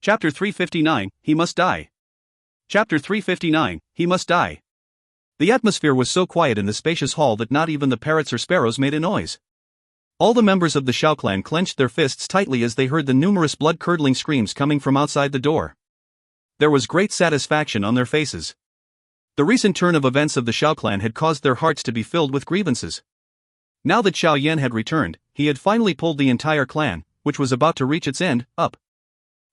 Chapter 359, He Must Die. Chapter 359, He Must Die. The atmosphere was so quiet in the spacious hall that not even the parrots or sparrows made a noise. All the members of the Xiao clan clenched their fists tightly as they heard the numerous blood-curdling screams coming from outside the door. There was great satisfaction on their faces. The recent turn of events of the Xiao clan had caused their hearts to be filled with grievances. Now that Xiao Yan had returned, he had finally pulled the entire clan, which was about to reach its end, up.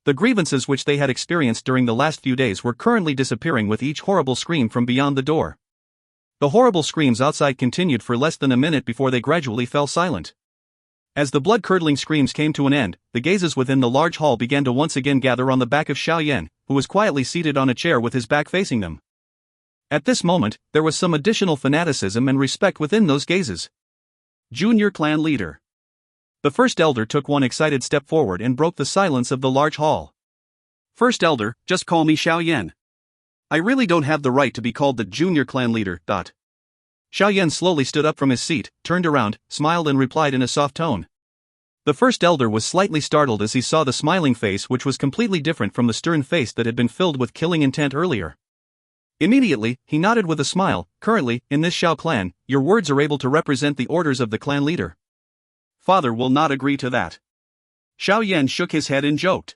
The grievances which they had experienced during the last few days were currently disappearing with each horrible scream from beyond the door. The horrible screams outside continued for less than a minute before they gradually fell silent. As the blood-curdling screams came to an end, the gazes within the large hall began to once again gather on the back of Xiao Yan, who was quietly seated on a chair with his back facing them. At this moment, there was some additional fanaticism and respect within those gazes. Junior clan leader. The first elder took one excited step forward and broke the silence of the large hall. First elder, just call me Xiao Yan. I really don't have the right to be called the junior clan leader. Xiao Yan slowly stood up from his seat, turned around, smiled and replied in a soft tone. The first elder was slightly startled as he saw the smiling face, which was completely different from the stern face that had been filled with killing intent earlier. Immediately, he nodded with a smile. Currently, in this Xiao clan, your words are able to represent the orders of the clan leader. Father will not agree to that. Xiao Yan shook his head and joked.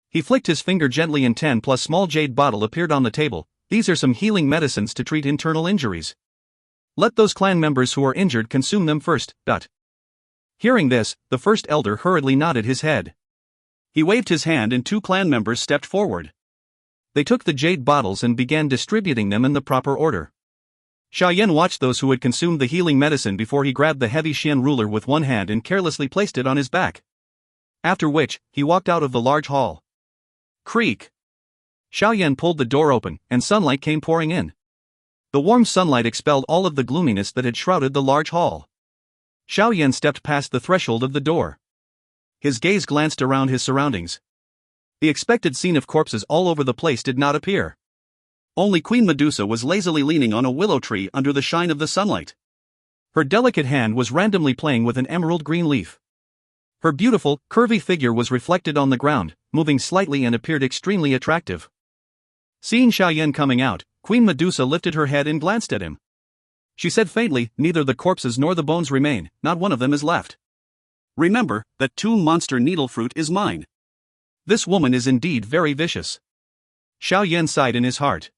He flicked his finger gently and 10 plus small jade bottle appeared on the table. These are some healing medicines to treat internal injuries. Let those clan members who are injured consume them first. Hearing this, the first elder hurriedly nodded his head. He waved his hand and 2 clan members stepped forward. They took the jade bottles and began distributing them in the proper order. Xiao Yan watched those who had consumed the healing medicine before he grabbed the heavy Xian ruler with one hand and carelessly placed it on his back. After which, he walked out of the large hall. Creak! Xiao Yan pulled the door open, and sunlight came pouring in. The warm sunlight expelled all of the gloominess that had shrouded the large hall. Xiao Yan stepped past the threshold of the door. His gaze glanced around his surroundings. The expected scene of corpses all over the place did not appear. Only Queen Medusa was lazily leaning on a willow tree under the shine of the sunlight. Her delicate hand was randomly playing with an emerald green leaf. Her beautiful, curvy figure was reflected on the ground, moving slightly and appeared extremely attractive. Seeing Xiao Yan coming out, Queen Medusa lifted her head and glanced at him. She said faintly, neither the corpses nor the bones remain, not one of them is left. Remember, that tomb monster needle fruit is mine. This woman is indeed very vicious. Xiao Yan sighed in his heart.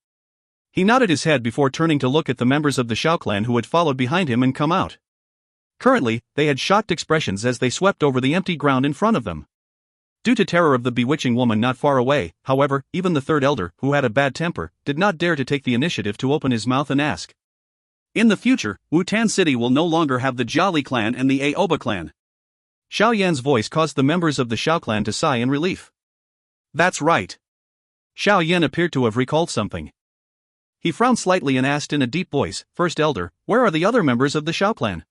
He nodded his head before turning to look at the members of the Xiao clan who had followed behind him and come out. Currently, they had shocked expressions as they swept over the empty ground in front of them. Due to terror of the bewitching woman not far away, however, even the third elder, who had a bad temper, did not dare to take the initiative to open his mouth and ask. In the future, Wutan City will no longer have the Jiali clan and the Aoba clan. Xiao Yan's voice caused the members of the Xiao clan to sigh in relief. That's right. Xiao Yan appeared to have recalled something. He frowned slightly and asked in a deep voice, First elder, where are the other members of the Xiao clan?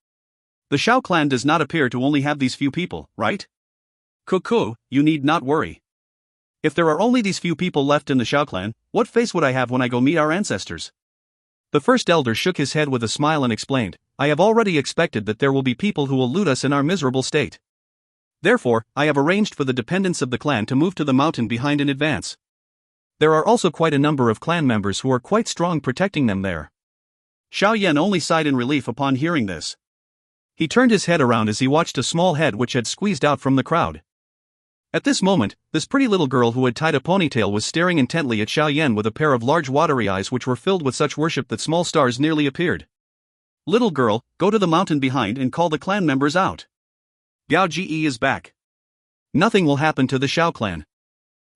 The Xiao clan does not appear to only have these few people, right? Cuckoo, you need not worry. If there are only these few people left in the Xiao clan, what face would I have when I go meet our ancestors? The first elder shook his head with a smile and explained, I have already expected that there will be people who will loot us in our miserable state. Therefore, I have arranged for the dependents of the clan to move to the mountain behind in advance. There are also quite a number of clan members who are quite strong protecting them there. Xiao Yan only sighed in relief upon hearing this. He turned his head around as he watched a small head which had squeezed out from the crowd. At this moment, this pretty little girl who had tied a ponytail was staring intently at Xiao Yan with a pair of large watery eyes which were filled with such worship that small stars nearly appeared. Little girl, go to the mountain behind and call the clan members out. Biao Ji is back. Nothing will happen to the Xiao clan.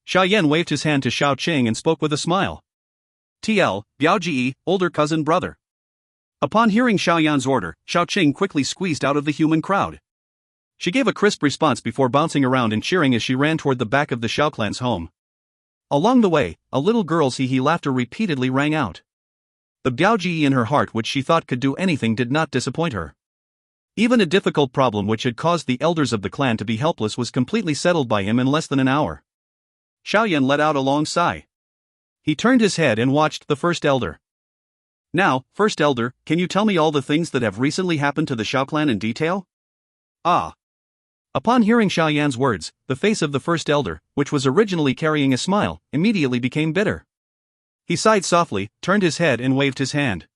Xiao Yan waved his hand to Xiao Qing and spoke with a smile. TL, Biao Ji, older cousin brother. Upon hearing Xiao Yan's order, Xiao Qing quickly squeezed out of the human crowd. She gave a crisp response before bouncing around and cheering as she ran toward the back of the Xiao clan's home. Along the way, a little girl's hee-hee laughter repeatedly rang out. The Biao Ji in her heart, which she thought could do anything, did not disappoint her. Even a difficult problem which had caused the elders of the clan to be helpless was completely settled by him in less than an hour. Xiao Yan let out a long sigh. He turned his head and watched the first elder. Now, first elder, can you tell me all the things that have recently happened to the Xiao clan in detail? Ah. Upon hearing Xiao Yan's words, the face of the first elder, which was originally carrying a smile, immediately became bitter. He sighed softly, turned his head and waved his hand.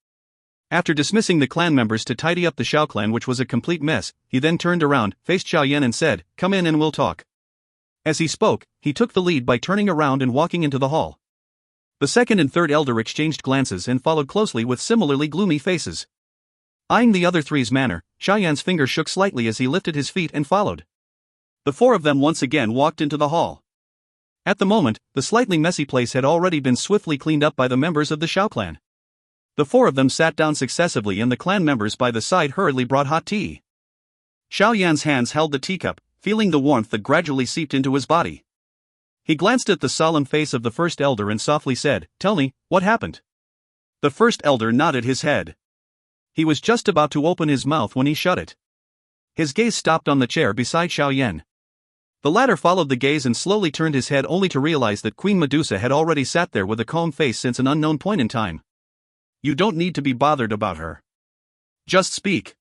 After dismissing the clan members to tidy up the Xiao clan, which was a complete mess, he then turned around, faced Xiao Yan and said, "Come in and we'll talk." As he spoke, he took the lead by turning around and walking into the hall. The second and third elder exchanged glances and followed closely with similarly gloomy faces. Eyeing the other three's manner, Xiao Yan's fingers shook slightly as he lifted his feet and followed. The four of them once again walked into the hall. At the moment, the slightly messy place had already been swiftly cleaned up by the members of the Xiao clan. The four of them sat down successively and the clan members by the side hurriedly brought hot tea. Xiao Yan's hands held the teacup, feeling the warmth that gradually seeped into his body. He glanced at the solemn face of the first elder and softly said, "Tell me, what happened?" The first elder nodded his head. He was just about to open his mouth when he shut it. His gaze stopped on the chair beside Xiao Yan. The latter followed the gaze and slowly turned his head only to realize that Queen Medusa had already sat there with a calm face since an unknown point in time. "You don't need to be bothered about her. Just speak."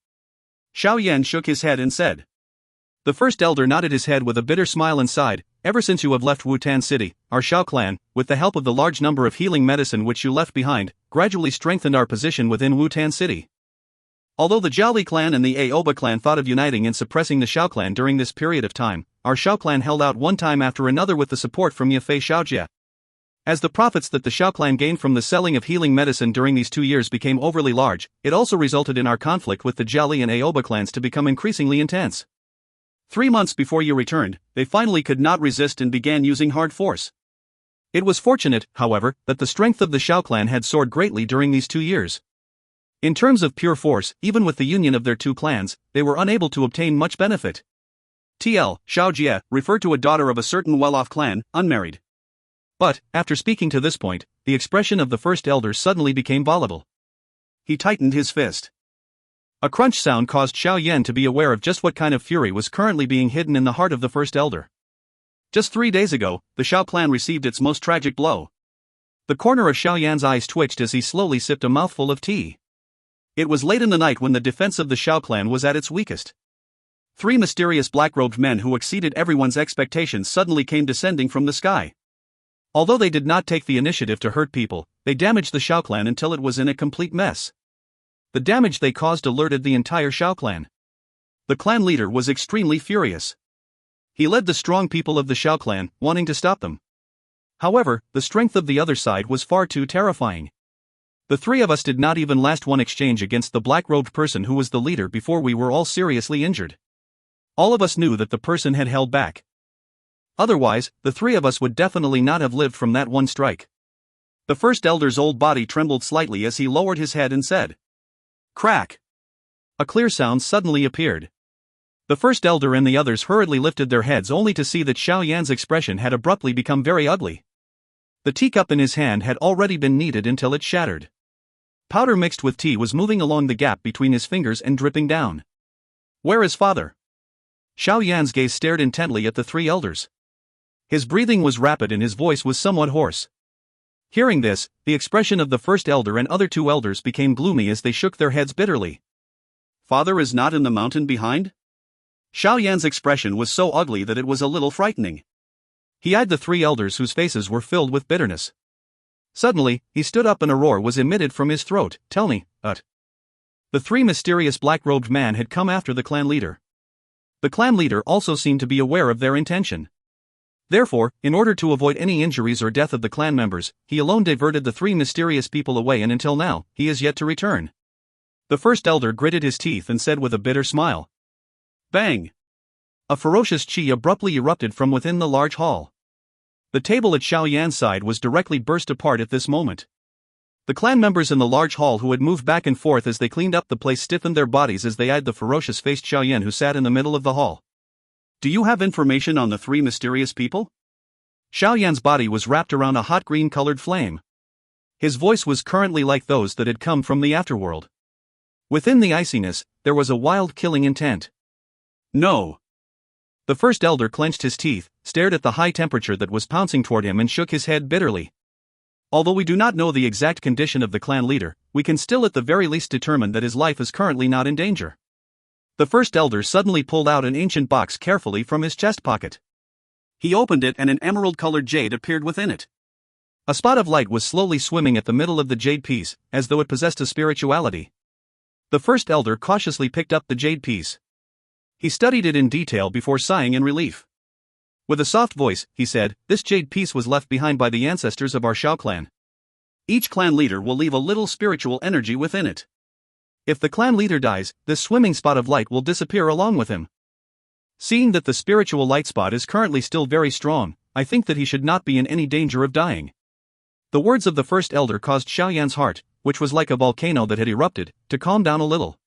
Xiao Yan shook his head and said. The first elder nodded his head with a bitter smile and sighed, "Ever since you have left Wutan City, our Xiao clan, with the help of the large number of healing medicine which you left behind, gradually strengthened our position within Wutan City. Although the Jiaoli clan and the Aoba clan thought of uniting and suppressing the Xiao clan during this period of time, our Xiao clan held out one time after another with the support from Yafei Xiaojie. As the profits that the Xiao clan gained from the selling of healing medicine during these 2 years became overly large, it also resulted in our conflict with the Jiaoli and Aoba clans to become increasingly intense. 3 months before you returned, they finally could not resist and began using hard force. It was fortunate, however, that the strength of the Xiao clan had soared greatly during these 2 years. In terms of pure force, even with the union of their two clans, they were unable to obtain much benefit. TL, Xiaojie, referred to a daughter of a certain well-off clan, unmarried. But, after speaking to this point, the expression of the first elder suddenly became volatile. He tightened his fist. A crunch sound caused Xiao Yan to be aware of just what kind of fury was currently being hidden in the heart of the first elder. Just 3 days ago, the Xiao clan received its most tragic blow. The corner of Xiao Yan's eyes twitched as he slowly sipped a mouthful of tea. It was late in the night when the defense of the Xiao clan was at its weakest. 3 mysterious black-robed men who exceeded everyone's expectations suddenly came descending from the sky. Although they did not take the initiative to hurt people, they damaged the Xiao clan until it was in a complete mess. The damage they caused alerted the entire Xiao clan. The clan leader was extremely furious. He led the strong people of the Xiao clan, wanting to stop them. However, the strength of the other side was far too terrifying. The 3 of us did not even last one exchange against the black-robed person who was the leader before we were all seriously injured. All of us knew that the person had held back. Otherwise, the 3 of us would definitely not have lived from that one strike. The first elder's old body trembled slightly as he lowered his head and said, "Crack!" A clear sound suddenly appeared. The first elder and the others hurriedly lifted their heads only to see that Xiao Yan's expression had abruptly become very ugly. The teacup in his hand had already been kneaded until it shattered. Powder mixed with tea was moving along the gap between his fingers and dripping down. "Where is father?" Xiao Yan's gaze stared intently at the 3 elders. His breathing was rapid and his voice was somewhat hoarse. Hearing this, the expression of the first elder and other 2 elders became gloomy as they shook their heads bitterly. "Father is not in the mountain behind?" Xiao Yan's expression was so ugly that it was a little frightening. He eyed the 3 elders whose faces were filled with bitterness. Suddenly, he stood up and a roar was emitted from his throat, "Tell me, The 3 mysterious black-robed men had come after the clan leader. The clan leader also seemed to be aware of their intention. Therefore, in order to avoid any injuries or death of the clan members, he alone diverted the 3 mysterious people away and until now, he is yet to return. The first elder gritted his teeth and said with a bitter smile. Bang! A ferocious qi abruptly erupted from within the large hall. The table at Xiao Yan's side was directly burst apart at this moment. The clan members in the large hall who had moved back and forth as they cleaned up the place stiffened their bodies as they eyed the ferocious-faced Xiao Yan who sat in the middle of the hall. "Do you have information on the 3 mysterious people?" Xiao Yan's body was wrapped around a hot green-colored flame. His voice was currently like those that had come from the afterworld. Within the iciness, there was a wild killing intent. "No." The first elder clenched his teeth, stared at the high temperature that was pouncing toward him and shook his head bitterly. "Although we do not know the exact condition of the clan leader, we can still at the very least determine that his life is currently not in danger. The first elder suddenly pulled out an ancient box carefully from his chest pocket. He opened it and an emerald-colored jade appeared within it. A spot of light was slowly swimming at the middle of the jade piece, as though it possessed a spirituality. The first elder cautiously picked up the jade piece. He studied it in detail before sighing in relief. With a soft voice, he said, "This jade piece was left behind by the ancestors of our Xiao clan. Each clan leader will leave a little spiritual energy within it. If the clan leader dies, this swimming spot of light will disappear along with him. Seeing that the spiritual light spot is currently still very strong, I think that he should not be in any danger of dying." The words of the first elder caused Xiao Yan's heart, which was like a volcano that had erupted, to calm down a little.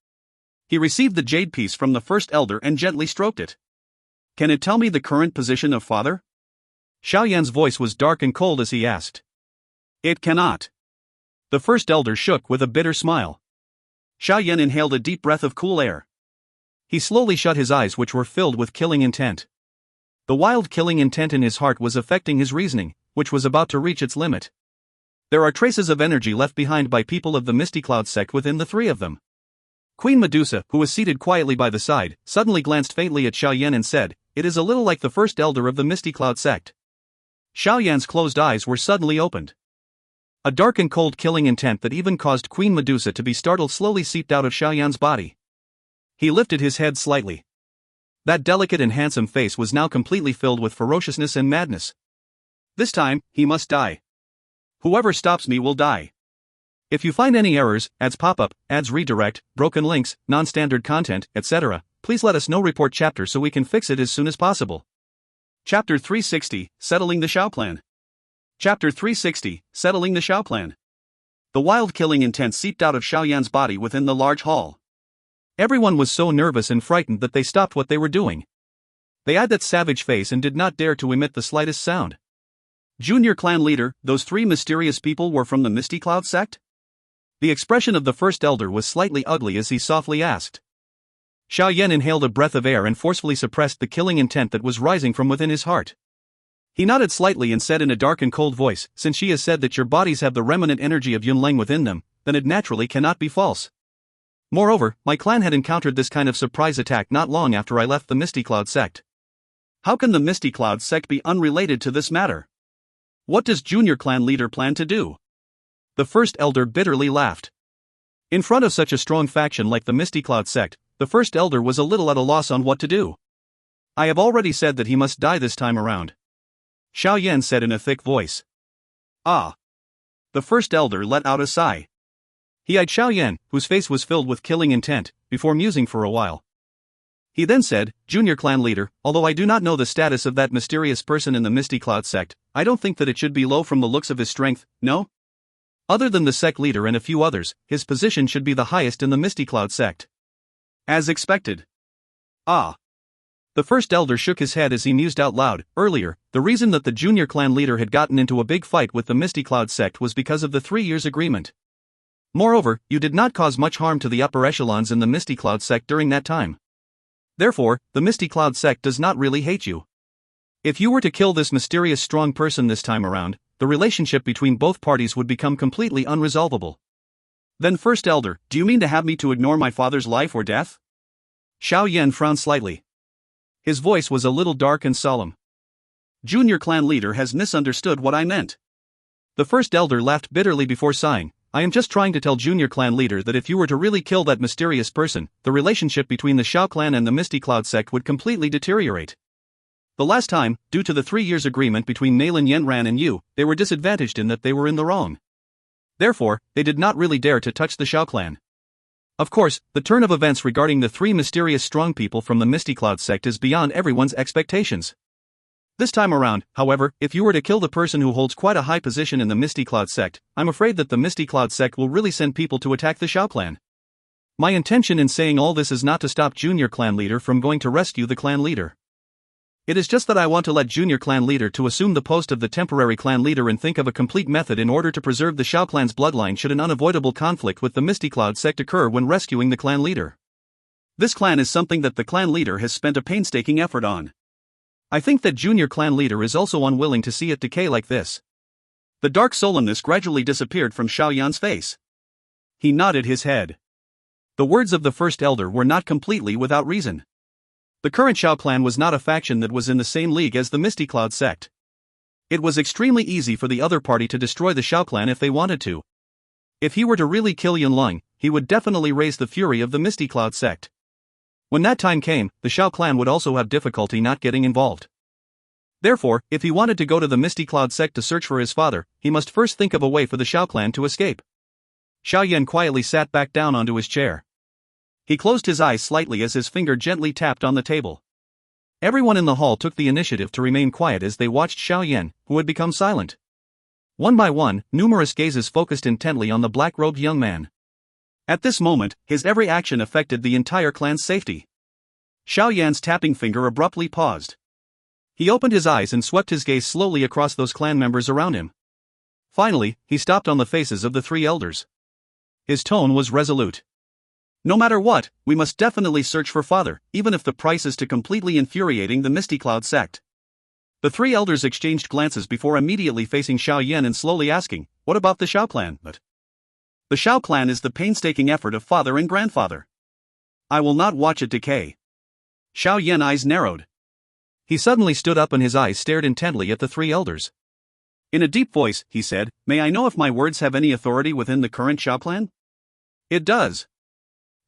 He received the jade piece from the first elder and gently stroked it. "Can it tell me the current position of father?" Xiao Yan's voice was dark and cold as he asked. "It cannot." The first elder shook with a bitter smile. Xiao Yan inhaled a deep breath of cool air. He slowly shut his eyes, which were filled with killing intent. The wild killing intent in his heart was affecting his reasoning, which was about to reach its limit. There are traces of energy left behind by people of the Misty Cloud sect within the three of them. Queen Medusa, who was seated quietly by the side, suddenly glanced faintly at Xiao Yan and said, "It is a little like the first elder of the Misty Cloud sect." Xiao Yan's closed eyes were suddenly opened. A dark and cold killing intent that even caused Queen Medusa to be startled slowly seeped out of Xiao Yan's body. He lifted his head slightly. That delicate and handsome face was now completely filled with ferociousness and madness. "This time, he must die. Whoever stops me will die. If you find any errors, ads pop-up, ads redirect, broken links, non-standard content, etc., please let us know. Report chapter so we can fix it as soon as possible." Chapter 360, Settling the Xiao Plan. Chapter 360, Settling the Xiao Plan. The wild killing intent seeped out of Xiao Yan's body within the large hall. Everyone was so nervous and frightened that they stopped what they were doing. They had that savage face and did not dare to emit the slightest sound. "Junior clan leader, those three mysterious people were from the Misty Cloud sect?" The expression of the first elder was slightly ugly as he softly asked. Xiao Yan inhaled a breath of air and forcefully suppressed the killing intent that was rising from within his heart. He nodded slightly and said in a dark and cold voice, "Since she has said that your bodies have the remnant energy of Yunleng within them, then it naturally cannot be false. Moreover, my clan had encountered this kind of surprise attack not long after I left the Misty Cloud sect. How can the Misty Cloud sect be unrelated to this matter? What does Junior clan leader plan to do?" The first elder bitterly laughed. In front of such a strong faction like the Misty Cloud sect, the first elder was a little at a loss on what to do. "I have already said that he must die this time around," Xiao Yan said in a thick voice. "Ah." The first elder let out a sigh. He eyed Xiao Yan, whose face was filled with killing intent, before musing for a while. He then said, "Junior clan leader, although I do not know the status of that mysterious person in the Misty Cloud sect, I don't think that it should be low from the looks of his strength, no? Other than the sect leader and a few others, his position should be the highest in the Misty Cloud sect." "As expected." "Ah." The first elder shook his head as he mused out loud. Earlier, the reason that the junior clan leader had gotten into a big fight with the Misty Cloud sect was because of the 3 years agreement. Moreover, you did not cause much harm to the upper echelons in the Misty Cloud sect during that time. Therefore, the Misty Cloud sect does not really hate you. If you were to kill this mysterious strong person this time around, the relationship between both parties would become completely unresolvable. "Then First Elder, do you mean to have me to ignore my father's life or death?" Xiao Yan frowned slightly. His voice was a little dark and solemn. "Junior clan leader has misunderstood what I meant." The First Elder laughed bitterly before sighing. "I am just trying to tell Junior clan leader that if you were to really kill that mysterious person, the relationship between the Xiao clan and the Misty Cloud sect would completely deteriorate. The last time, due to the 3 years agreement between Nalin Yenran and you, they were disadvantaged in that they were in the wrong. Therefore, they did not really dare to touch the Xiao clan. Of course, the turn of events regarding the 3 mysterious strong people from the Misty Cloud sect is beyond everyone's expectations. This time around, however, if you were to kill the person who holds quite a high position in the Misty Cloud sect, I'm afraid that the Misty Cloud sect will really send people to attack the Xiao clan. My intention in saying all this is not to stop Junior clan leader from going to rescue the clan leader. It is just that I want to let Junior clan leader to assume the post of the temporary clan leader and think of a complete method in order to preserve the Xiao clan's bloodline should an unavoidable conflict with the Misty Cloud sect occur when rescuing the clan leader. This clan is something that the clan leader has spent a painstaking effort on. I think that Junior clan leader is also unwilling to see it decay like this." The dark solemnness gradually disappeared from Xiao Yan's face. He nodded his head. The words of the first elder were not completely without reason. The current Xiao clan was not a faction that was in the same league as the Misty Cloud sect. It was extremely easy for the other party to destroy the Xiao clan if they wanted to. If he were to really kill Yunlong, he would definitely raise the fury of the Misty Cloud sect. When that time came, the Xiao clan would also have difficulty not getting involved. Therefore, if he wanted to go to the Misty Cloud sect to search for his father, he must first think of a way for the Xiao clan to escape. Xiao Yan quietly sat back down onto his chair. He closed his eyes slightly as his finger gently tapped on the table. Everyone in the hall took the initiative to remain quiet as they watched Xiao Yan, who had become silent. One by one, numerous gazes focused intently on the black-robed young man. At this moment, his every action affected the entire clan's safety. Xiao Yan's tapping finger abruptly paused. He opened his eyes and swept his gaze slowly across those clan members around him. Finally, he stopped on the faces of the three elders. His tone was resolute. No matter what, we must definitely search for father, even if the price is to completely infuriating the Misty Cloud sect. The three elders exchanged glances before immediately facing Xiao Yan and slowly asking, "What about the Xiao clan?" But the Xiao clan is the painstaking effort of father and grandfather. I will not watch it decay. Xiao Yan's eyes narrowed. He suddenly stood up and his eyes stared intently at the three elders. In a deep voice, he said, "May I know if my words have any authority within the current Xiao clan?" "It does."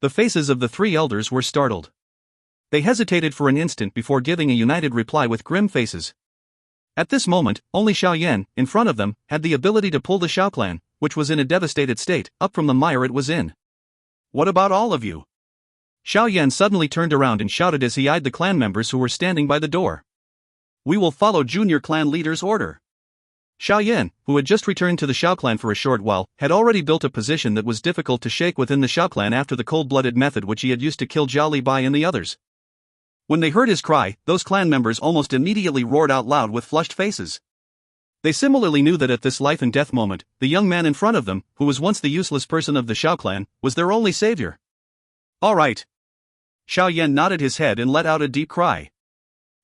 The faces of the three elders were startled. They hesitated for an instant before giving a united reply with grim faces. At this moment, only Xiao Yan, in front of them, had the ability to pull the Xiao clan, which was in a devastated state, up from the mire it was in. "What about all of you?" Xiao Yan suddenly turned around and shouted as he eyed the clan members who were standing by the door. "We will follow junior clan leader's order." Xiao Yan, who had just returned to the Xiao clan for a short while, had already built a position that was difficult to shake within the Xiao clan after the cold-blooded method which he had used to kill Zhao Li Bai and the others. When they heard his cry, those clan members almost immediately roared out loud with flushed faces. They similarly knew that at this life-and-death moment, the young man in front of them, who was once the useless person of the Xiao clan, was their only savior. "All right." Xiao Yan nodded his head and let out a deep cry.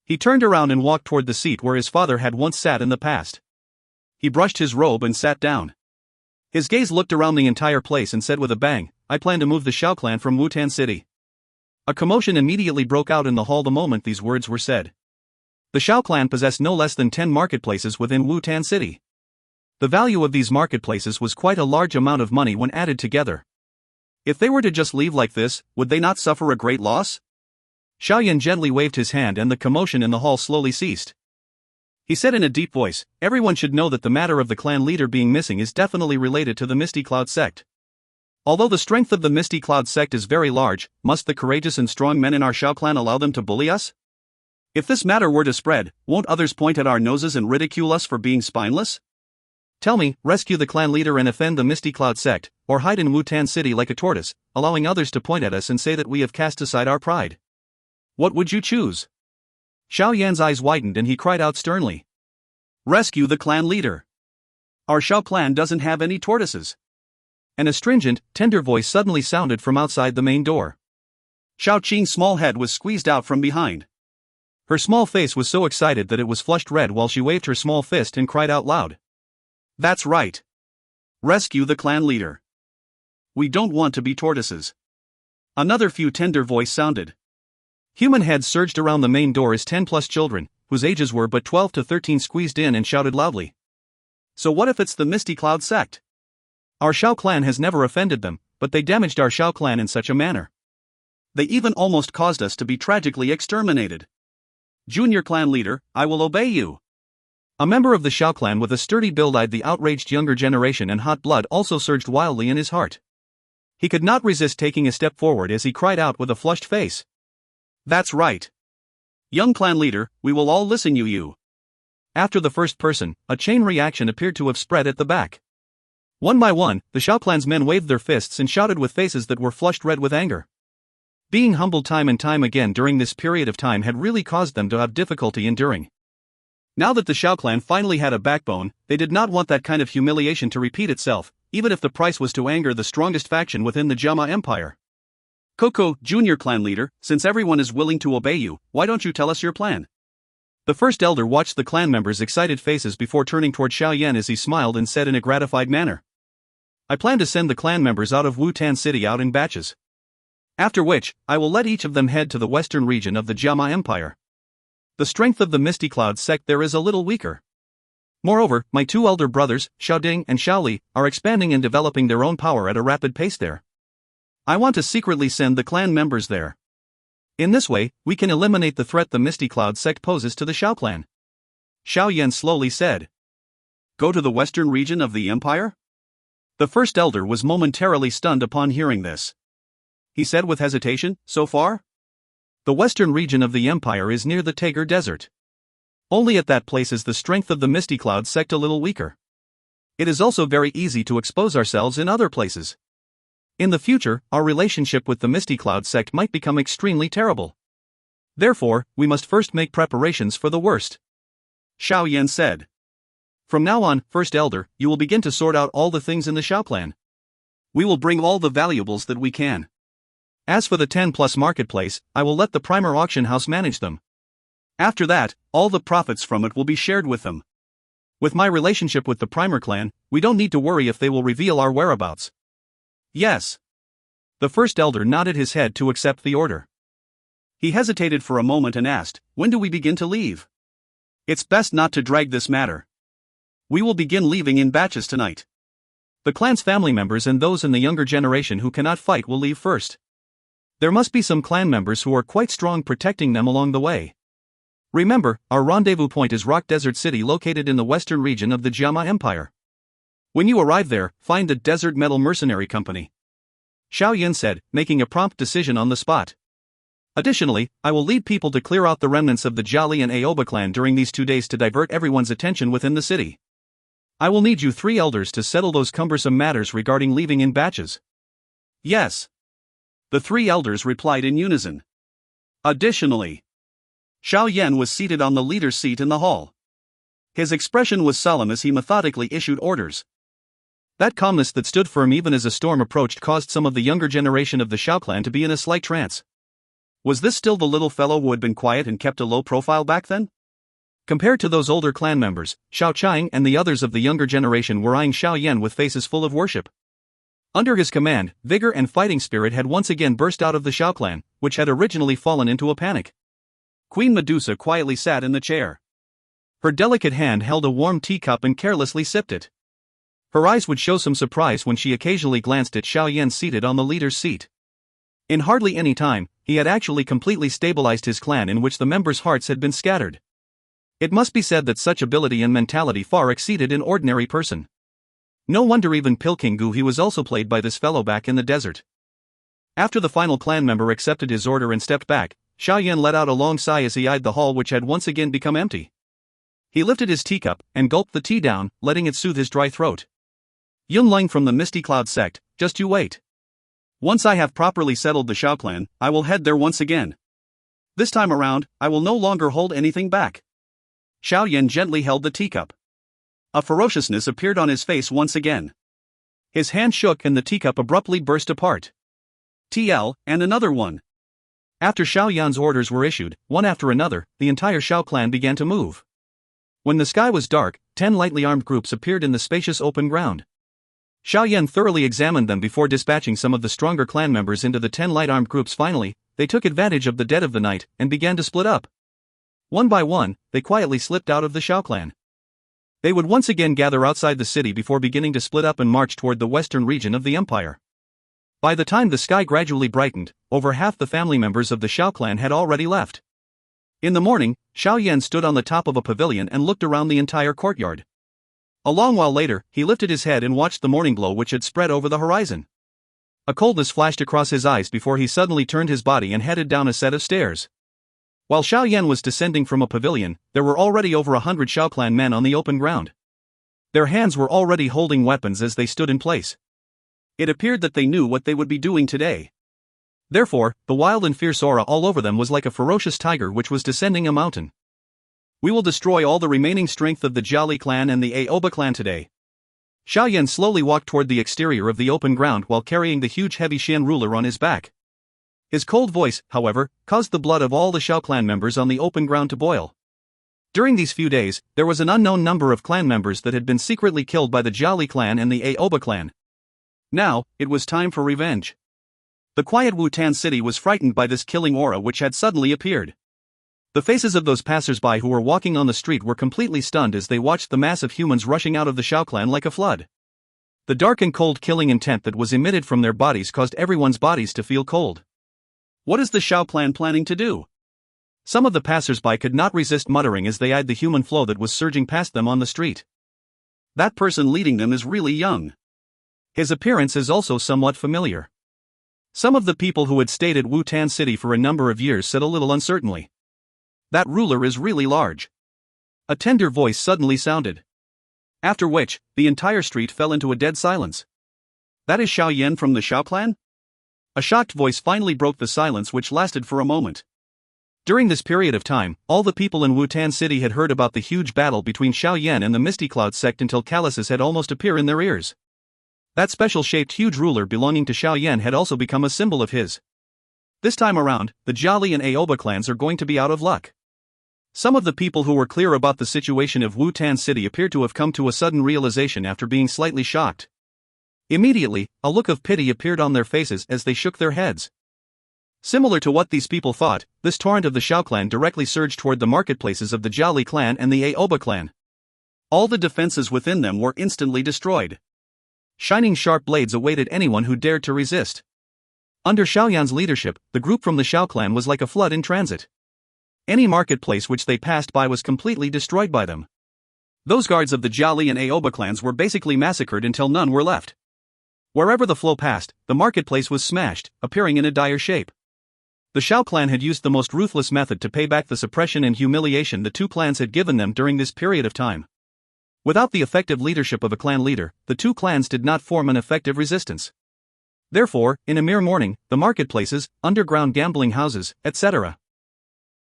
He turned around and walked toward the seat where his father had once sat in the past. He brushed his robe and sat down. His gaze looked around the entire place and said with a bang, "I plan to move the Xiao clan from Wutan City." A commotion immediately broke out in the hall the moment these words were said. The Xiao clan possessed no less than 10 marketplaces within Wutan City. The value of these marketplaces was quite a large amount of money when added together. If they were to just leave like this, would they not suffer a great loss? Xiao Yan gently waved his hand and the commotion in the hall slowly ceased. He said in a deep voice, "Everyone should know that the matter of the clan leader being missing is definitely related to the Misty Cloud sect. Although the strength of the Misty Cloud sect is very large, must the courageous and strong men in our Xiao clan allow them to bully us? If this matter were to spread, won't others point at our noses and ridicule us for being spineless? Tell me, rescue the clan leader and offend the Misty Cloud sect, or hide in Wutan City like a tortoise, allowing others to point at us and say that we have cast aside our pride. What would you choose?" Xiao Yan's eyes widened and he cried out sternly. "Rescue the clan leader. Our Xiao clan doesn't have any tortoises." An astringent, tender voice suddenly sounded from outside the main door. Xiao Qing's small head was squeezed out from behind. Her small face was so excited that it was flushed red while she waved her small fist and cried out loud. "That's right. Rescue the clan leader. We don't want to be tortoises." Another few tender voice sounded. Human heads surged around the main door as 10+ children, whose ages were but 12 to 13, squeezed in and shouted loudly. "So what if it's the Misty Cloud sect? Our Xiao clan has never offended them, but they damaged our Xiao clan in such a manner. They even almost caused us to be tragically exterminated. Junior clan leader, I will obey you." A member of the Xiao clan with a sturdy build eyed the outraged younger generation, and hot blood also surged wildly in his heart. He could not resist taking a step forward as he cried out with a flushed face. "That's right. Young clan leader, we will all listen to you." After the first person, a chain reaction appeared to have spread at the back. One by one, the Xiao clan's men waved their fists and shouted with faces that were flushed red with anger. Being humbled time and time again during this period of time had really caused them to have difficulty enduring. Now that the Xiao clan finally had a backbone, they did not want that kind of humiliation to repeat itself, even if the price was to anger the strongest faction within the Jama Empire. "Coco, junior clan leader, since everyone is willing to obey you, why don't you tell us your plan?" The first elder watched the clan members' excited faces before turning toward Xiao Yan as he smiled and said in a gratified manner. "I plan to send the clan members out of Wutan City out in batches. After which, I will let each of them head to the western region of the Jiama Empire. The strength of the Misty Cloud sect there is a little weaker. Moreover, my two elder brothers, Xiao Ding and Xiao Li, are expanding and developing their own power at a rapid pace there. I want to secretly send the clan members there. In this way, we can eliminate the threat the Misty Cloud sect poses to the Xiao clan. Xiao Yan slowly said. Go to the western region of the empire? The first elder was momentarily stunned upon hearing this. He said with hesitation, so far? The western region of the empire is near the Tager Desert. Only at that place is the strength of the Misty Cloud sect a little weaker. It is also very easy to expose ourselves in other places. In the future, our relationship with the Misty Cloud sect might become extremely terrible. Therefore, we must first make preparations for the worst. Xiao Yan said. From now on, First Elder, you will begin to sort out all the things in the Xiao clan. We will bring all the valuables that we can. As for the 10+ marketplace, I will let the primer auction house manage them. After that, all the profits from it will be shared with them. With my relationship with the primer clan, we don't need to worry if they will reveal our whereabouts. Yes. The first elder nodded his head to accept the order. He hesitated for a moment and asked, when do we begin to leave? It's best not to drag this matter. We will begin leaving in batches tonight. The clan's family members and those in the younger generation who cannot fight will leave first. There must be some clan members who are quite strong protecting them along the way. Remember, our rendezvous point is Rock Desert City located in the western region of the Jiama Empire. When you arrive there, find the Desert Metal Mercenary Company. Xiao Yan said, making a prompt decision on the spot. Additionally, I will lead people to clear out the remnants of the Jiali and Aoba clan during these 2 days to divert everyone's attention within the city. I will need you 3 elders to settle those cumbersome matters regarding leaving in batches. Yes. The 3 elders replied in unison. Additionally, Xiao Yan was seated on the leader's seat in the hall. His expression was solemn as he methodically issued orders. That calmness that stood firm even as a storm approached caused some of the younger generation of the Xiao clan to be in a slight trance. Was this still the little fellow who had been quiet and kept a low profile back then? Compared to those older clan members, Xiao Qiang and the others of the younger generation were eyeing Xiao Yan with faces full of worship. Under his command, vigor and fighting spirit had once again burst out of the Xiao clan, which had originally fallen into a panic. Queen Medusa quietly sat in the chair. Her delicate hand held a warm teacup and carelessly sipped it. Her eyes would show some surprise when she occasionally glanced at Xiao Yan seated on the leader's seat. In hardly any time, he had actually completely stabilized his clan in which the members' hearts had been scattered. It must be said that such ability and mentality far exceeded an ordinary person. No wonder even Pilking Gu he was also played by this fellow back in the desert. After the final clan member accepted his order and stepped back, Xiao Yan let out a long sigh as he eyed the hall which had once again become empty. He lifted his teacup and gulped the tea down, letting it soothe his dry throat. Yunling from the Misty Cloud sect, just you wait. Once I have properly settled the Xiao clan, I will head there once again. This time around, I will no longer hold anything back. Xiao Yan gently held the teacup. A ferociousness appeared on his face once again. His hand shook and the teacup abruptly burst apart. TL, and another one. After Xiao Yan's orders were issued, one after another, the entire Xiao clan began to move. When the sky was dark, 10 lightly armed groups appeared in the spacious open ground. Xiao Yan thoroughly examined them before dispatching some of the stronger clan members into the 10 light armed groups. Finally, they took advantage of the dead of the night and began to split up. One by one, they quietly slipped out of the Xiao clan. They would once again gather outside the city before beginning to split up and march toward the western region of the empire. By the time the sky gradually brightened, over half the family members of the Xiao clan had already left. In the morning, Xiao Yan stood on the top of a pavilion and looked around the entire courtyard. A long while later, he lifted his head and watched the morning glow which had spread over the horizon. A coldness flashed across his eyes before he suddenly turned his body and headed down a set of stairs. While Xiao Yan was descending from a pavilion, there were already over 100 Xiao clan men on the open ground. Their hands were already holding weapons as they stood in place. It appeared that they knew what they would be doing today. Therefore, the wild and fierce aura all over them was like a ferocious tiger which was descending a mountain. We will destroy all the remaining strength of the Jiali clan and the Aoba clan today. Xiao Yan slowly walked toward the exterior of the open ground while carrying the huge heavy Xian ruler on his back. His cold voice, however, caused the blood of all the Xiao clan members on the open ground to boil. During these few days, there was an unknown number of clan members that had been secretly killed by the Jiali clan and the Aoba clan. Now, it was time for revenge. The quiet Wutan city was frightened by this killing aura which had suddenly appeared. The faces of those passers-by who were walking on the street were completely stunned as they watched the mass of humans rushing out of the Xiao clan like a flood. The dark and cold killing intent that was emitted from their bodies caused everyone's bodies to feel cold. What is the Xiao clan planning to do? Some of the passers-by could not resist muttering as they eyed the human flow that was surging past them on the street. That person leading them is really young. His appearance is also somewhat familiar. Some of the people who had stayed at Wutan City for a number of years said a little uncertainly. That ruler is really large. A tender voice suddenly sounded. After which, the entire street fell into a dead silence. That is Xiao Yan from the Xiao clan? A shocked voice finally broke the silence which lasted for a moment. During this period of time, all the people in Wutan City had heard about the huge battle between Xiao Yan and the Misty Cloud sect until calluses had almost appear in their ears. That special-shaped huge ruler belonging to Xiao Yan had also become a symbol of his. This time around, the Jiali and Aoba clans are going to be out of luck. Some of the people who were clear about the situation of Wutan City appeared to have come to a sudden realization after being slightly shocked. Immediately, a look of pity appeared on their faces as they shook their heads. Similar to what these people thought, this torrent of the Xiao clan directly surged toward the marketplaces of the Jiali clan and the Aoba clan. All the defenses within them were instantly destroyed. Shining sharp blades awaited anyone who dared to resist. Under Xiao Yan's leadership, the group from the Xiao clan was like a flood in transit. Any marketplace which they passed by was completely destroyed by them. Those guards of the Jiali and Aoba clans were basically massacred until none were left. Wherever the flow passed, the marketplace was smashed, appearing in a dire shape. The Xiao clan had used the most ruthless method to pay back the suppression and humiliation the two clans had given them during this period of time. Without the effective leadership of a clan leader, the two clans did not form an effective resistance. Therefore, in a mere morning, the marketplaces, underground gambling houses, etc.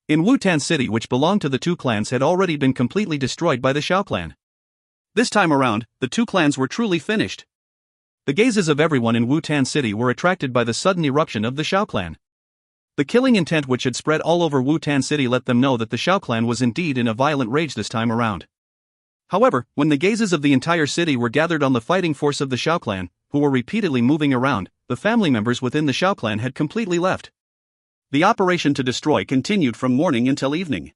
in Wutan City which belonged to the two clans had already been completely destroyed by the Xiao clan. This time around, the two clans were truly finished. The gazes of everyone in Wutan City were attracted by the sudden eruption of the Xiao clan. The killing intent which had spread all over Wutan City let them know that the Xiao clan was indeed in a violent rage this time around. However, when the gazes of the entire city were gathered on the fighting force of the Xiao clan, who were repeatedly moving around, the family members within the Xiao clan had completely left. The operation to destroy continued from morning until evening.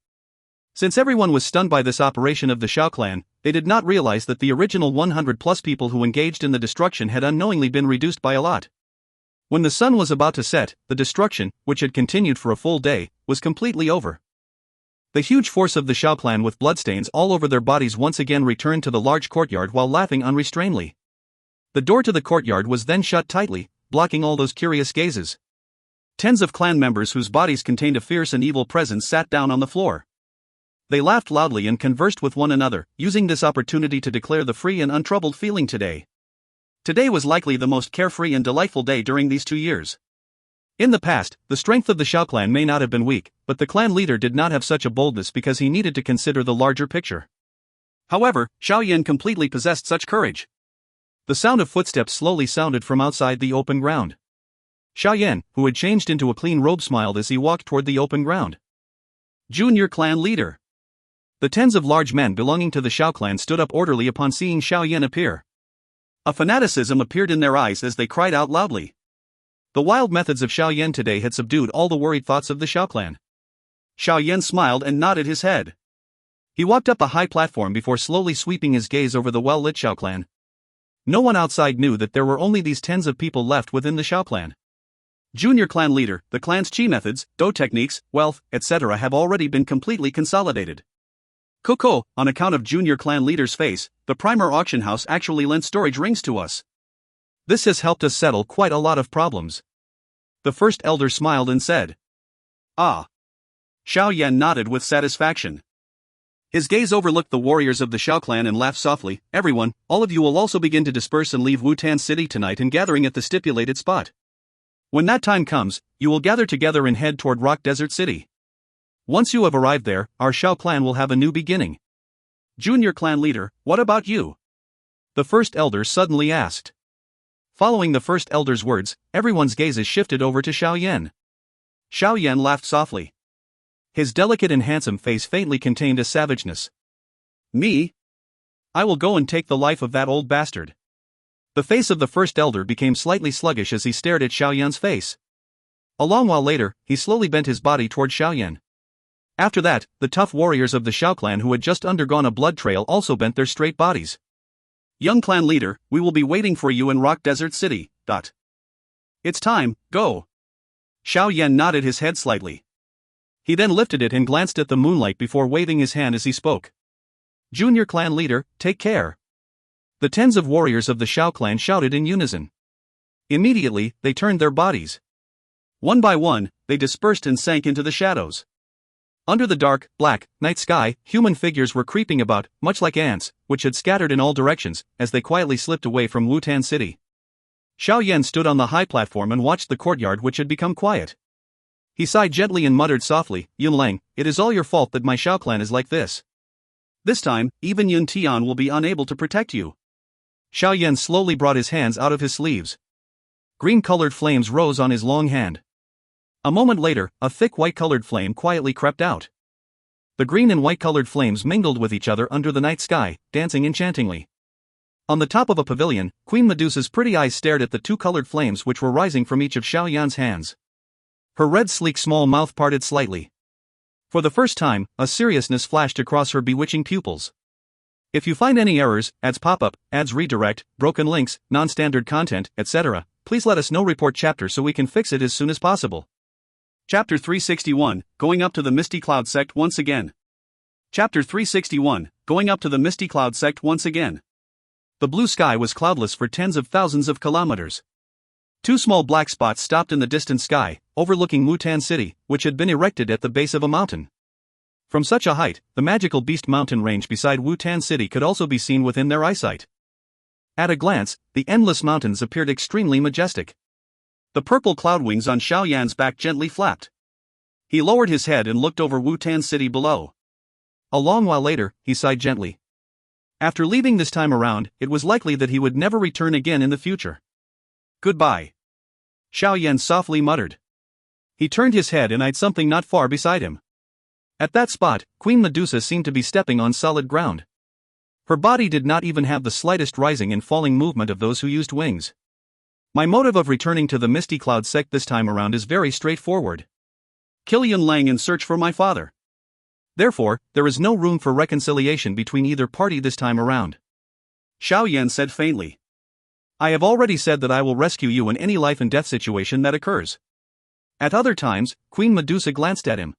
Since everyone was stunned by this operation of the Xiao clan, they did not realize that the original 100+ people who engaged in the destruction had unknowingly been reduced by a lot. When the sun was about to set, the destruction, which had continued for a full day, was completely over. The huge force of the Xiao clan with bloodstains all over their bodies once again returned to the large courtyard while laughing unrestrainedly. The door to the courtyard was then shut tightly, blocking all those curious gazes. Tens of clan members whose bodies contained a fierce and evil presence sat down on the floor. They laughed loudly and conversed with one another, using this opportunity to declare the free and untroubled feeling today. Today was likely the most carefree and delightful day during these 2 years. In the past, the strength of the Xiao clan may not have been weak, but the clan leader did not have such a boldness because he needed to consider the larger picture. However, Xiao Yan completely possessed such courage. The sound of footsteps slowly sounded from outside the open ground. Xiao Yan, who had changed into a clean robe, smiled as he walked toward the open ground. Junior clan leader. The tens of large men belonging to the Xiao clan stood up orderly upon seeing Xiao Yan appear. A fanaticism appeared in their eyes as they cried out loudly. The wild methods of Xiao Yan today had subdued all the worried thoughts of the Xiao clan. Xiao Yan smiled and nodded his head. He walked up a high platform before slowly sweeping his gaze over the well-lit Xiao clan. No one outside knew that there were only these tens of people left within the Xiao clan. Junior clan leader, the clan's chi methods, dou techniques, wealth, etc. have already been completely consolidated. Coco, on account of junior clan leader's face, the primer auction house actually lent storage rings to us. This has helped us settle quite a lot of problems. The first elder smiled and said. Ah. Xiao Yan nodded with satisfaction. His gaze overlooked the warriors of the Xiao clan and laughed softly. Everyone, all of you will also begin to disperse and leave Wutan City tonight and gathering at the stipulated spot. When that time comes, you will gather together and head toward Rock Desert City. Once you have arrived there, our Xiao clan will have a new beginning. Junior clan leader, what about you? The first elder suddenly asked. Following the first elder's words, everyone's gazes shifted over to Xiao Yan. Xiao Yan laughed softly. His delicate and handsome face faintly contained a savageness. Me? I will go and take the life of that old bastard. The face of the first elder became slightly sluggish as he stared at Xiao Yan's face. A long while later, he slowly bent his body toward Xiao Yan. After that, the tough warriors of the Xiao clan who had just undergone a blood trail also bent their straight bodies. Young clan leader, we will be waiting for you in Rock Desert City. It's time, go. Xiao Yan nodded his head slightly. He then lifted it and glanced at the moonlight before waving his hand as he spoke. Junior clan leader, take care. The tens of warriors of the Xiao clan shouted in unison. Immediately, they turned their bodies. One by one, they dispersed and sank into the shadows. Under the dark, black, night sky, human figures were creeping about, much like ants, which had scattered in all directions, as they quietly slipped away from Wutan City. Xiao Yan stood on the high platform and watched the courtyard which had become quiet. He sighed gently and muttered softly, Yun Lang, it is all your fault that my Xiao clan is like this. This time, even Yun Tian will be unable to protect you. Xiao Yan slowly brought his hands out of his sleeves. Green-colored flames rose on his long hand. A moment later, a thick white-colored flame quietly crept out. The green and white-colored flames mingled with each other under the night sky, dancing enchantingly. On the top of a pavilion, Queen Medusa's pretty eyes stared at the two colored flames which were rising from each of Xiao Yan's hands. Her red sleek small mouth parted slightly. For the first time, a seriousness flashed across her bewitching pupils. If you find any errors, ads pop-up, ads redirect, broken links, non-standard content, etc., please let us know. Report chapter so we can fix it as soon as possible. Chapter 361, Going Up to the Misty Cloud Sect Once Again. Chapter 361, Going Up to the Misty Cloud Sect Once Again. The blue sky was cloudless for tens of thousands of kilometers. Two small black spots stopped in the distant sky, overlooking Wutan City, which had been erected at the base of a mountain. From such a height, the magical Beast Mountain range beside Wutan City could also be seen within their eyesight. At a glance, the endless mountains appeared extremely majestic. The purple cloud wings on Xiao Yan's back gently flapped. He lowered his head and looked over Wutan City below. A long while later, he sighed gently. After leaving this time around, it was likely that he would never return again in the future. Goodbye. Xiao Yan softly muttered. He turned his head and eyed something not far beside him. At that spot, Queen Medusa seemed to be stepping on solid ground. Her body did not even have the slightest rising and falling movement of those who used wings. My motive of returning to the Misty Cloud Sect this time around is very straightforward. Kill Yun Lang and search for my father. Therefore, there is no room for reconciliation between either party this time around. Xiao Yan said faintly. I have already said that I will rescue you in any life and death situation that occurs. At other times, Queen Medusa glanced at him.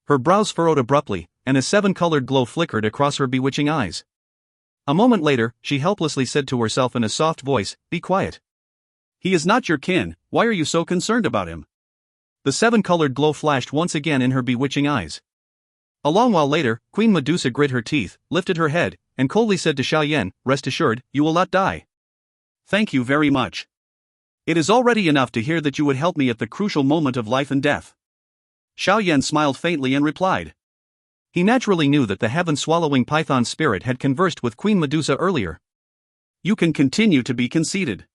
Her brows furrowed abruptly, and a seven-colored glow flickered across her bewitching eyes. A moment later, she helplessly said to herself in a soft voice, Be quiet. He is not your kin, why are you so concerned about him? The seven-colored glow flashed once again in her bewitching eyes. A long while later, Queen Medusa grit her teeth, lifted her head, and coldly said to Xiao Yan, Rest assured, you will not die. Thank you very much. It is already enough to hear that you would help me at the crucial moment of life and death. Xiao Yan smiled faintly and replied. He naturally knew that the heaven-swallowing python spirit had conversed with Queen Medusa earlier. You can continue to be conceited.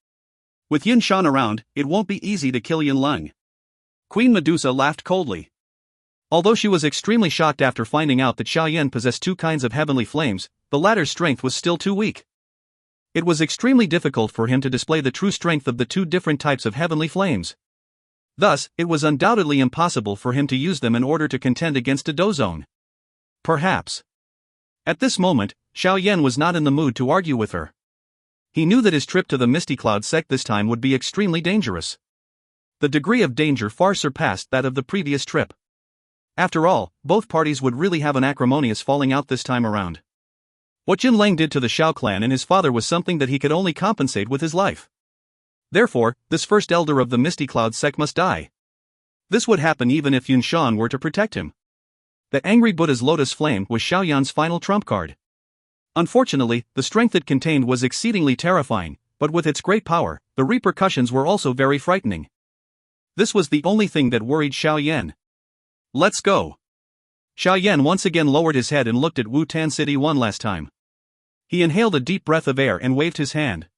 With Yin Shan around, it won't be easy to kill Yun Lang. Queen Medusa laughed coldly. Although she was extremely shocked after finding out that Xiao Yan possessed two kinds of heavenly flames, the latter's strength was still too weak. It was extremely difficult for him to display the true strength of the two different types of heavenly flames. Thus, it was undoubtedly impossible for him to use them in order to contend against a Dozone. Perhaps. At this moment, Xiao Yan was not in the mood to argue with her. He knew that his trip to the Misty Cloud Sect this time would be extremely dangerous. The degree of danger far surpassed that of the previous trip. After all, both parties would really have an acrimonious falling out this time around. What Yun Lang did to the Xiao clan and his father was something that he could only compensate with his life. Therefore, this first elder of the Misty Cloud Sect must die. This would happen even if Yun Shan were to protect him. The angry Buddha's lotus flame was Xiao Yan's final trump card. Unfortunately, the strength it contained was exceedingly terrifying, but with its great power, the repercussions were also very frightening. This was the only thing that worried Xiao Yan. Let's go. Xiao Yan once again lowered his head and looked at Wutan City one last time. He inhaled a deep breath of air and waved his hand.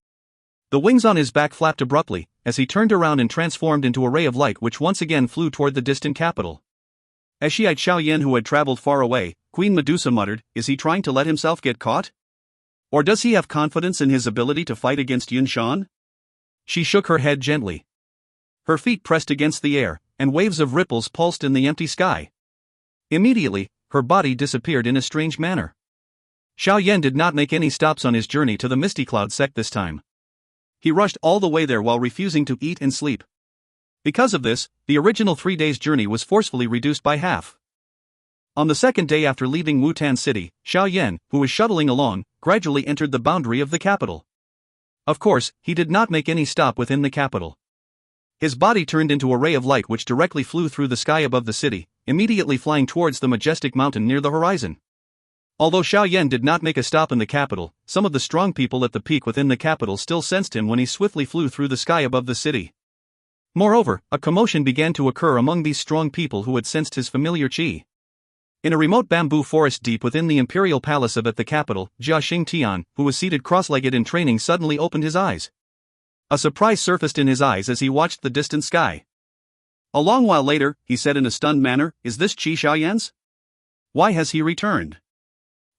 The wings on his back flapped abruptly, as he turned around and transformed into a ray of light which once again flew toward the distant capital. As she eyed Xiao Yan who had traveled far away, Queen Medusa muttered, Is he trying to let himself get caught? Or does he have confidence in his ability to fight against Yun Shan? She shook her head gently. Her feet pressed against the air, and waves of ripples pulsed in the empty sky. Immediately, her body disappeared in a strange manner. Xiao Yan did not make any stops on his journey to the Misty Cloud sect this time. He rushed all the way there while refusing to eat and sleep. Because of this, the original 3 days' journey was forcefully reduced by half. On the second day after leaving Wutan City, Xiao Yan, who was shuttling along, gradually entered the boundary of the capital. Of course, he did not make any stop within the capital. His body turned into a ray of light which directly flew through the sky above the city, immediately flying towards the majestic mountain near the horizon. Although Xiao Yan did not make a stop in the capital, some of the strong people at the peak within the capital still sensed him when he swiftly flew through the sky above the city. Moreover, a commotion began to occur among these strong people who had sensed his familiar qi. In a remote bamboo forest deep within the imperial palace of at the capital, Jia Xingtian, who was seated cross-legged in training, suddenly opened his eyes. A surprise surfaced in his eyes as he watched the distant sky. A long while later, he said in a stunned manner, "Is this Qi Xiao Yan's? Why has he returned?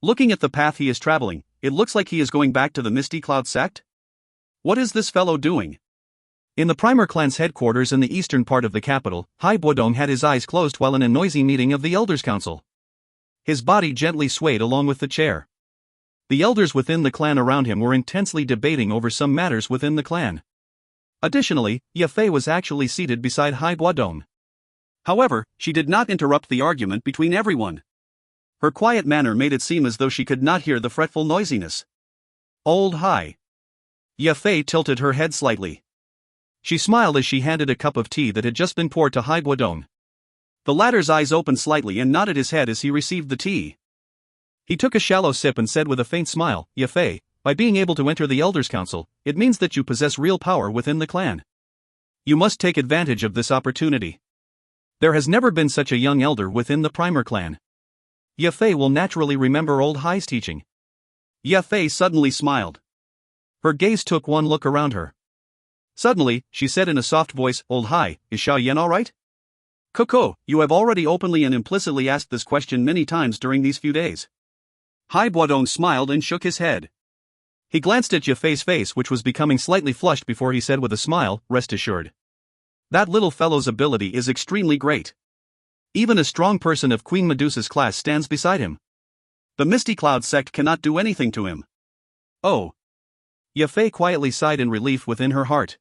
Looking at the path he is traveling, it looks like he is going back to the Misty Cloud sect? What is this fellow doing?" In the Primer clan's headquarters in the eastern part of the capital, Hai Buodong had his eyes closed while in a noisy meeting of the Elders' Council. His body gently swayed along with the chair. The elders within the clan around him were intensely debating over some matters within the clan. Additionally, Ye Fei was actually seated beside Hai Buodong. However, she did not interrupt the argument between everyone. Her quiet manner made it seem as though she could not hear the fretful noisiness. Old Hai. Ye Fei tilted her head slightly. She smiled as she handed a cup of tea that had just been poured to Hai Buodong. The latter's eyes opened slightly and nodded his head as he received the tea. He took a shallow sip and said with a faint smile, "Ye Fei, by being able to enter the Elders' Council, it means that you possess real power within the clan. You must take advantage of this opportunity. There has never been such a young elder within the Primer clan. Ye Fei will naturally remember old Hai's teaching." Ye Fei suddenly smiled. Her gaze took one look around her. Suddenly, she said in a soft voice, "Old Hai, is Xiao Yan alright?" "Koko, you have already openly and implicitly asked this question many times during these few days." Hai Buodong smiled and shook his head. He glanced at Ye Fei's face, which was becoming slightly flushed, before he said with a smile, "Rest assured. That little fellow's ability is extremely great. Even a strong person of Queen Medusa's class stands beside him. The Misty Cloud sect cannot do anything to him." "Oh." Ye Fei quietly sighed in relief within her heart.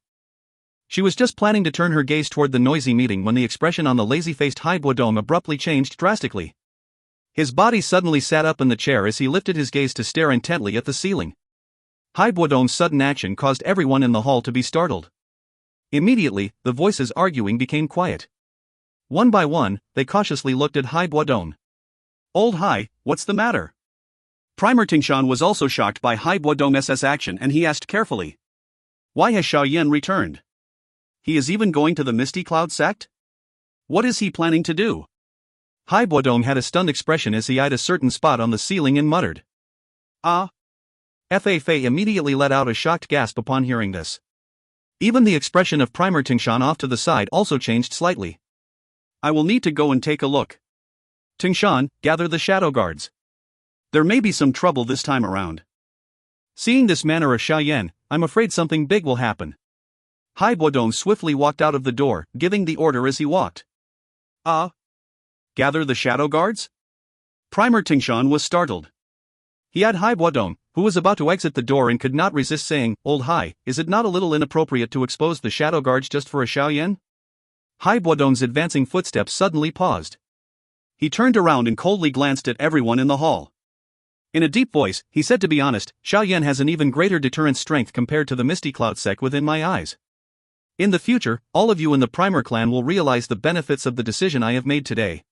She was just planning to turn her gaze toward the noisy meeting when the expression on the lazy-faced Hai Buodong abruptly changed drastically. His body suddenly sat up in the chair as he lifted his gaze to stare intently at the ceiling. Hai Buodong's sudden action caused everyone in the hall to be startled. Immediately, the voices arguing became quiet. One by one, they cautiously looked at Hai Buodong. "Old Hai, what's the matter?" Primer Tingshan was also shocked by Hai Buodong's action, and he asked carefully, "Why has Xiao Yan returned? He is even going to the Misty Cloud sect? What is he planning to do?" Hai Buodong had a stunned expression as he eyed a certain spot on the ceiling and muttered, "Ah." Fa Fei immediately let out a shocked gasp upon hearing this. Even the expression of Primer Tingshan off to the side also changed slightly. "I will need to go and take a look. Tingshan, gather the shadow guards. There may be some trouble this time around." Seeing this manner of Xiao Yan, "I'm afraid something big will happen." Hai Buodong swiftly walked out of the door, giving the order as he walked. "Ah? Gather the shadow guards?" Primer Tingshan was startled. He had Hai Buodong, who was about to exit the door, and could not resist saying, "Old Hai, is it not a little inappropriate to expose the shadow guards just for a Xiao Yan?" Hai Buodong's advancing footsteps suddenly paused. He turned around and coldly glanced at everyone in the hall. In a deep voice, he said, "To be honest, Xiao Yan has an even greater deterrent strength compared to the Misty Cloud sect within my eyes. In the future, all of you in the Primer clan will realize the benefits of the decision I have made today."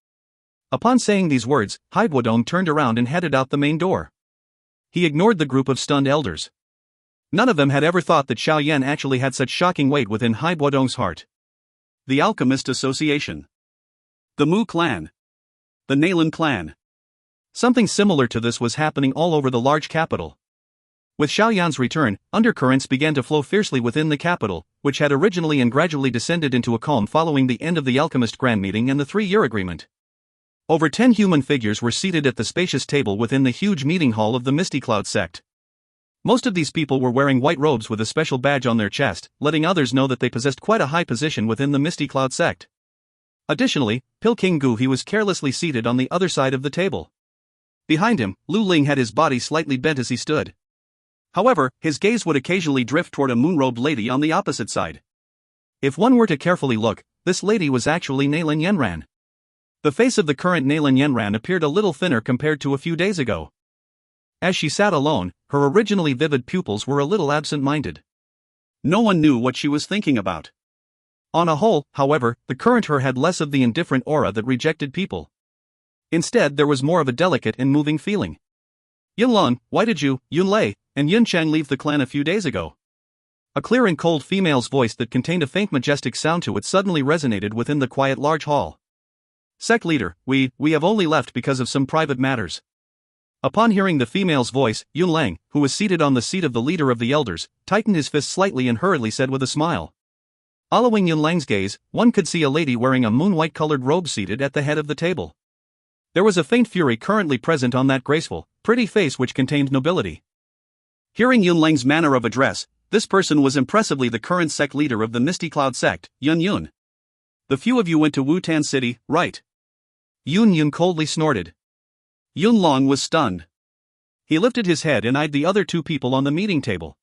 Upon saying these words, Hai Buodong turned around and headed out the main door. He ignored the group of stunned elders. None of them had ever thought that Xiao Yan actually had such shocking weight within Hai Buodong's heart. The Alchemist Association. The Mu clan. The Nalan clan. Something similar to this was happening all over the large capital. With Xiao Yan's return, undercurrents began to flow fiercely within the capital, which had originally and gradually descended into a calm following the end of the Alchemist Grand Meeting and the 3-year agreement. Over 10 human figures were seated at the spacious table within the huge meeting hall of the Misty Cloud sect. Most of these people were wearing white robes with a special badge on their chest, letting others know that they possessed quite a high position within the Misty Cloud sect. Additionally, Piquing he was carelessly seated on the other side of the table. Behind him, Lu Ling had his body slightly bent as he stood. However, his gaze would occasionally drift toward a moon-robed lady on the opposite side. If one were to carefully look, this lady was actually Neilin Yanran. The face of the current Neilin Yanran appeared a little thinner compared to a few days ago. As she sat alone, her originally vivid pupils were a little absent-minded. No one knew what she was thinking about. On a whole, however, the current her had less of the indifferent aura that rejected people. Instead, there was more of a delicate and moving feeling. Yunlong, why did you, Yunlei, and Yunchang leave the clan a few days ago? A clear and cold female's voice that contained a faint majestic sound to it suddenly resonated within the quiet large hall. Sect leader, we have only left because of some private matters. Upon hearing the female's voice, Yunlang, who was seated on the seat of the leader of the elders, tightened his fist slightly and hurriedly said with a smile. Following Yunlang's gaze, one could see a lady wearing a moon-white-colored robe seated at the head of the table. There was a faint fury currently present on that graceful, pretty face which contained nobility. Hearing Yunlang's manner of address, this person was impressively the current sect leader of the Misty Cloud sect, Yun. The few of you went to Wutan City, right? Yun coldly snorted. Yunlong was stunned. He lifted his head and eyed the other two people on the meeting table.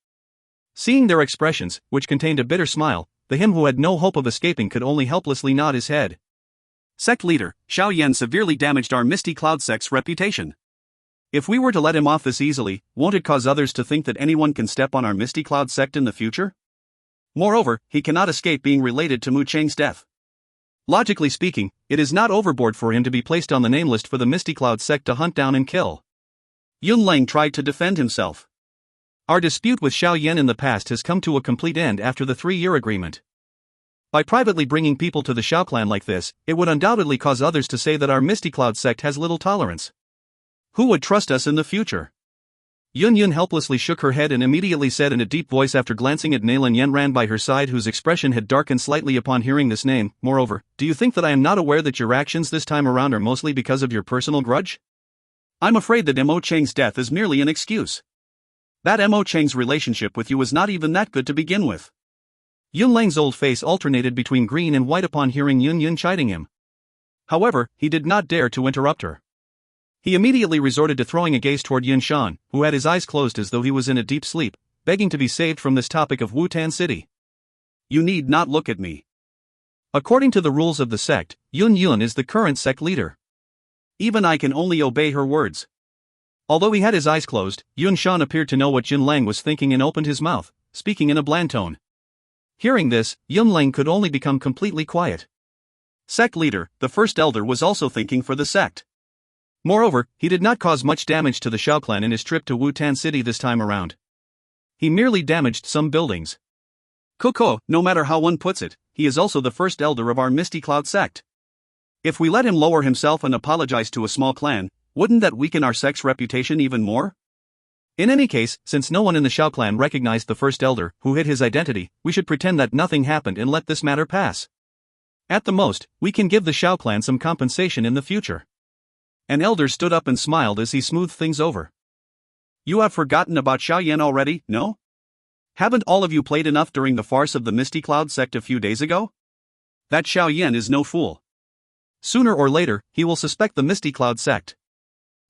Seeing their expressions, which contained a bitter smile, the him who had no hope of escaping could only helplessly nod his head. Sect leader, Xiao Yan severely damaged our Misty Cloud sect's reputation. If we were to let him off this easily, won't it cause others to think that anyone can step on our Misty Cloud sect in the future? Moreover, he cannot escape being related to Mu Cheng's death. Logically speaking, it is not overboard for him to be placed on the name list for the Misty Cloud sect to hunt down and kill. Yunlang tried to defend himself. Our dispute with Xiao Yan in the past has come to a complete end after the 3-year agreement. By privately bringing people to the Xiao clan like this, it would undoubtedly cause others to say that our Misty Cloud sect has little tolerance. Who would trust us in the future? Yun helplessly shook her head and immediately said in a deep voice after glancing at Neilin Yanran by her side, whose expression had darkened slightly upon hearing this name, moreover, do you think that I am not aware that your actions this time around are mostly because of your personal grudge? I'm afraid that Mo Cheng's death is merely an excuse. That Mo Cheng's relationship with you was not even that good to begin with. Yunlang's old face alternated between green and white upon hearing Yun chiding him. However, he did not dare to interrupt her. He immediately resorted to throwing a gaze toward Yun Shan, who had his eyes closed as though he was in a deep sleep, begging to be saved from this topic of Wutan City. You need not look at me. According to the rules of the sect, Yun is the current sect leader. Even I can only obey her words. Although he had his eyes closed, Yun Shan appeared to know what Yunlang was thinking and opened his mouth, speaking in a bland tone. Hearing this, Yunlang could only become completely quiet. Sect leader, the first elder, was also thinking for the sect. Moreover, he did not cause much damage to the Xiao clan in his trip to Wutan City this time around. He merely damaged some buildings. No matter how one puts it, he is also the first elder of our Misty Cloud sect. If we let him lower himself and apologize to a small clan, wouldn't that weaken our sect's reputation even more? In any case, since no one in the Xiao clan recognized the first elder who hid his identity, we should pretend that nothing happened and let this matter pass. At the most, we can give the Xiao clan some compensation in the future. An elder stood up and smiled as he smoothed things over. You have forgotten about Xiao Yan already, no? Haven't all of you played enough during the farce of the Misty Cloud sect a few days ago? That Xiao Yan is no fool. Sooner or later, he will suspect the Misty Cloud sect.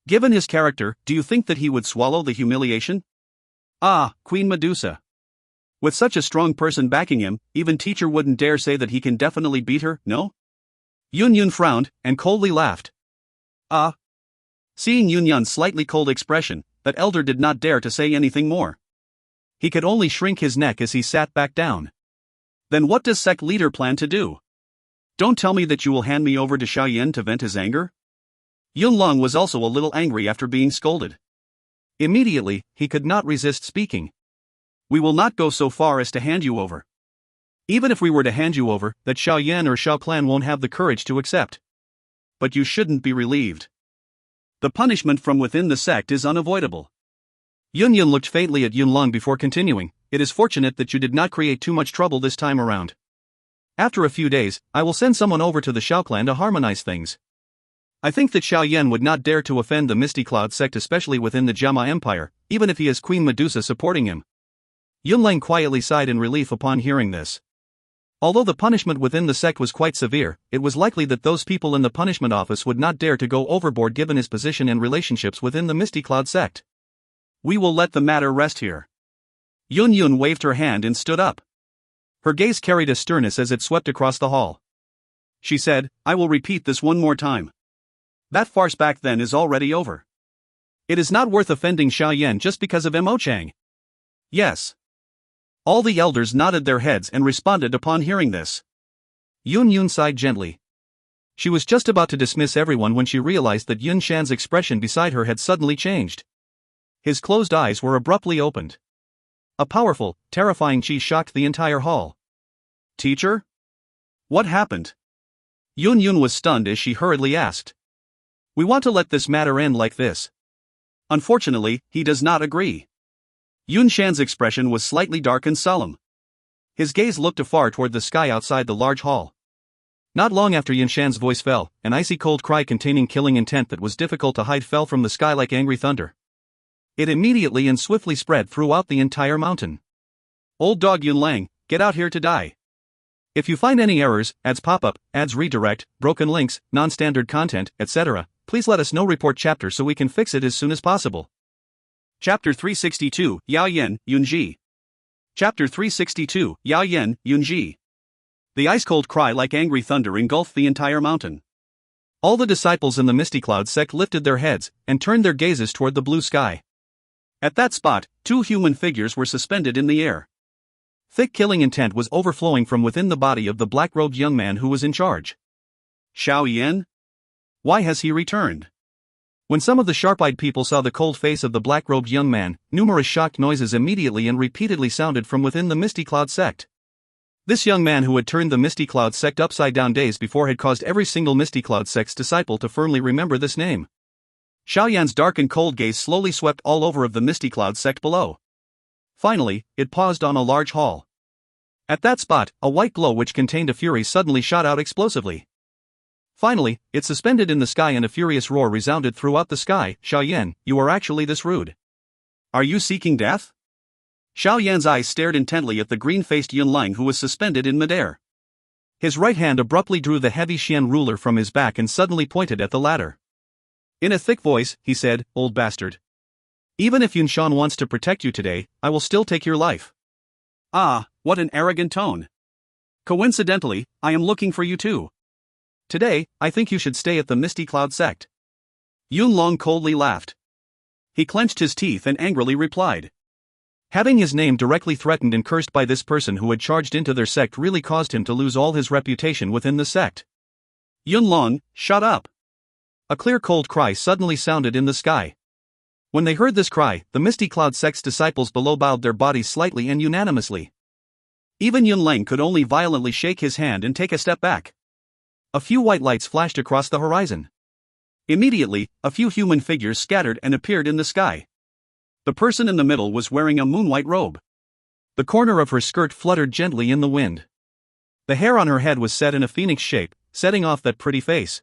Given his character, do you think that he would swallow the humiliation? Ah, Queen Medusa. With such a strong person backing him, even teacher wouldn't dare say that he can definitely beat her, no? Yun frowned, and coldly laughed. Seeing Yunyan's slightly cold expression, that elder did not dare to say anything more. He could only shrink his neck as he sat back down. Then what does sect leader plan to do? Don't tell me that you will hand me over to Xiao Yan to vent his anger? Yunlong was also a little angry after being scolded. Immediately, he could not resist speaking. We will not go so far as to hand you over. Even if we were to hand you over, that Xiao Yan or Xiao clan won't have the courage to accept. But you shouldn't be relieved. The punishment from within the sect is unavoidable. Yun looked faintly at Yunlong before continuing. It is fortunate that you did not create too much trouble this time around. After a few days, I will send someone over to the Xiao clan to harmonize things. I think that Xiao Yan would not dare to offend the Misty Cloud sect, especially within the Jiama Empire, even if he has Queen Medusa supporting him. Yunlang quietly sighed in relief upon hearing this. Although the punishment within the sect was quite severe, it was likely that those people in the punishment office would not dare to go overboard given his position and relationships within the Misty Cloud sect. We will let the matter rest here. Yun waved her hand and stood up. Her gaze carried a sternness as it swept across the hall. She said, I will repeat this one more time. That farce back then is already over. It is not worth offending Xiao Yan just because of Mo Chang. Yes. All the elders nodded their heads and responded upon hearing this. Yun sighed gently. She was just about to dismiss everyone when she realized that Yun Shan's expression beside her had suddenly changed. His closed eyes were abruptly opened. A powerful, terrifying chi shocked the entire hall. Teacher? What happened? Yun was stunned as she hurriedly asked. We want to let this matter end like this. Unfortunately, he does not agree. Yun Shan's expression was slightly dark and solemn. His gaze looked afar toward the sky outside the large hall. Not long after Yun Shan's voice fell, an icy cold cry containing killing intent that was difficult to hide fell from the sky like angry thunder. It immediately and swiftly spread throughout the entire mountain. Old dog Yun Lang, get out here to die. If you find any errors, ads pop up, ads redirect, broken links, non-standard content, etc., please let us know. Report chapter so we can fix it as soon as possible. Chapter 362, Yao Yan, Yunji. Chapter 362, Yao Yan, Yunji. The ice-cold cry like angry thunder engulfed the entire mountain. All the disciples in the Misty Cloud sect lifted their heads and turned their gazes toward the blue sky. At that spot, two human figures were suspended in the air. Thick killing intent was overflowing from within the body of the black-robed young man who was in charge. Xiao Yan? Why has he returned? When some of the sharp-eyed people saw the cold face of the black-robed young man, numerous shocked noises immediately and repeatedly sounded from within the Misty Cloud sect. This young man who had turned the Misty Cloud sect upside down days before had caused every single Misty Cloud sect's disciple to firmly remember this name. Xiao Yan's dark and cold gaze slowly swept all over of the Misty Cloud sect below. Finally, it paused on a large hall. At that spot, a white glow which contained a fury suddenly shot out explosively. Finally, it suspended in the sky and a furious roar resounded throughout the sky. Xiao Yan, you are actually this rude. Are you seeking death? Xiao Yan's eyes stared intently at the green-faced Yun Lang who was suspended in midair. His right hand abruptly drew the heavy Xian ruler from his back and suddenly pointed at the latter. In a thick voice, he said, Old bastard. Even if Yun Shan wants to protect you today, I will still take your life. Ah, what an arrogant tone. Coincidentally, I am looking for you too. Today, I think you should stay at the Misty Cloud sect. Yun Long coldly laughed. He clenched his teeth and angrily replied. Having his name directly threatened and cursed by this person who had charged into their sect really caused him to lose all his reputation within the sect. Yun Long, shut up. A clear cold cry suddenly sounded in the sky. When they heard this cry, the Misty Cloud sect's disciples below bowed their bodies slightly and unanimously. Even Yun Lang could only violently shake his hand and take a step back. A few white lights flashed across the horizon. Immediately, a few human figures scattered and appeared in the sky. The person in the middle was wearing a moon-white robe. The corner of her skirt fluttered gently in the wind. The hair on her head was set in a phoenix shape, setting off that pretty face.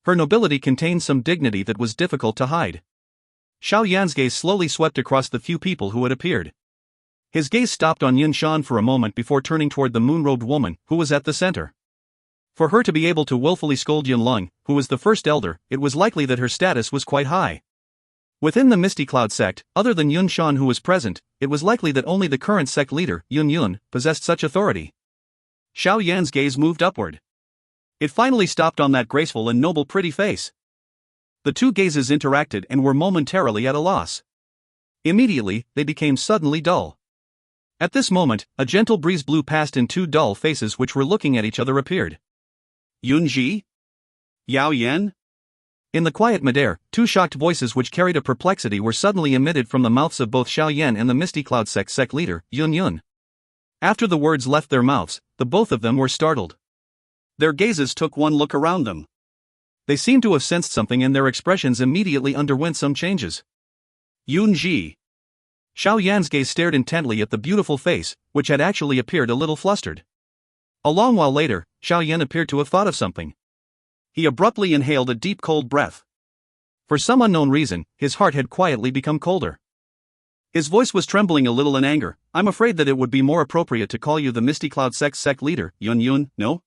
Her nobility contained some dignity that was difficult to hide. Xiao Yan's gaze slowly swept across the few people who had appeared. His gaze stopped on Yun Shan for a moment before turning toward the moon-robed woman, who was at the center. For her to be able to willfully scold Yun Lang, who was the first elder, it was likely that her status was quite high. Within the Misty Cloud sect, other than Yun Shan who was present, it was likely that only the current sect leader, Yun, possessed such authority. Xiao Yan's gaze moved upward. It finally stopped on that graceful and noble pretty face. The two gazes interacted and were momentarily at a loss. Immediately, they became suddenly dull. At this moment, a gentle breeze blew past and two dull faces which were looking at each other appeared. Yunji? Yao Yan? In the quiet midair, two shocked voices which carried a perplexity were suddenly emitted from the mouths of both Xiao Yan and the Misty Cloud sect leader, Yun. After the words left their mouths, the both of them were startled. Their gazes took one look around them. They seemed to have sensed something and their expressions immediately underwent some changes. Yunji. Xiao Yan's gaze stared intently at the beautiful face, which had actually appeared a little flustered. A long while later, Xiao Yan appeared to have thought of something. He abruptly inhaled a deep cold breath. For some unknown reason, his heart had quietly become colder. His voice was trembling a little in anger. I'm afraid that it would be more appropriate to call you the Misty Cloud sect leader, Yun, no?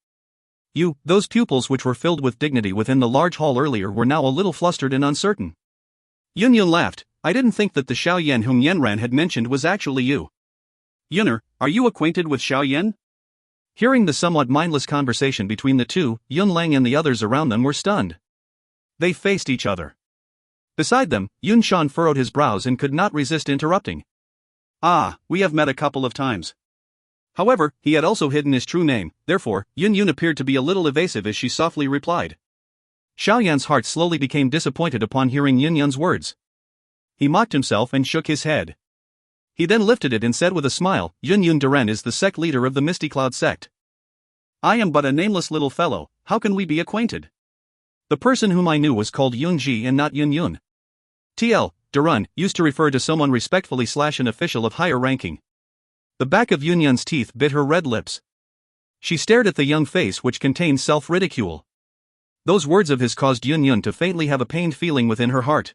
Those pupils which were filled with dignity within the large hall earlier were now a little flustered and uncertain. Yun laughed. I didn't think that the Xiao Yan whom Yanran had mentioned was actually you. Yun Er, are you acquainted with Xiao Yan? Hearing the somewhat mindless conversation between the two, Yun Lang and the others around them were stunned. They faced each other. Beside them, Yun Shan furrowed his brows and could not resist interrupting. Ah, we have met a couple of times. However, he had also hidden his true name, therefore, Yun appeared to be a little evasive as she softly replied. Xiao Yan's heart slowly became disappointed upon hearing Yun's words. He mocked himself and shook his head. He then lifted it and said with a smile, Yun Duren is the sect leader of the Misty Cloud sect. I am but a nameless little fellow, how can we be acquainted? The person whom I knew was called Yunji and not Yun. TL, Durun, used to refer to someone respectfully / an official of higher ranking. The back of Yun's teeth bit her red lips. She stared at the young face which contained self-ridicule. Those words of his caused Yun to faintly have a pained feeling within her heart.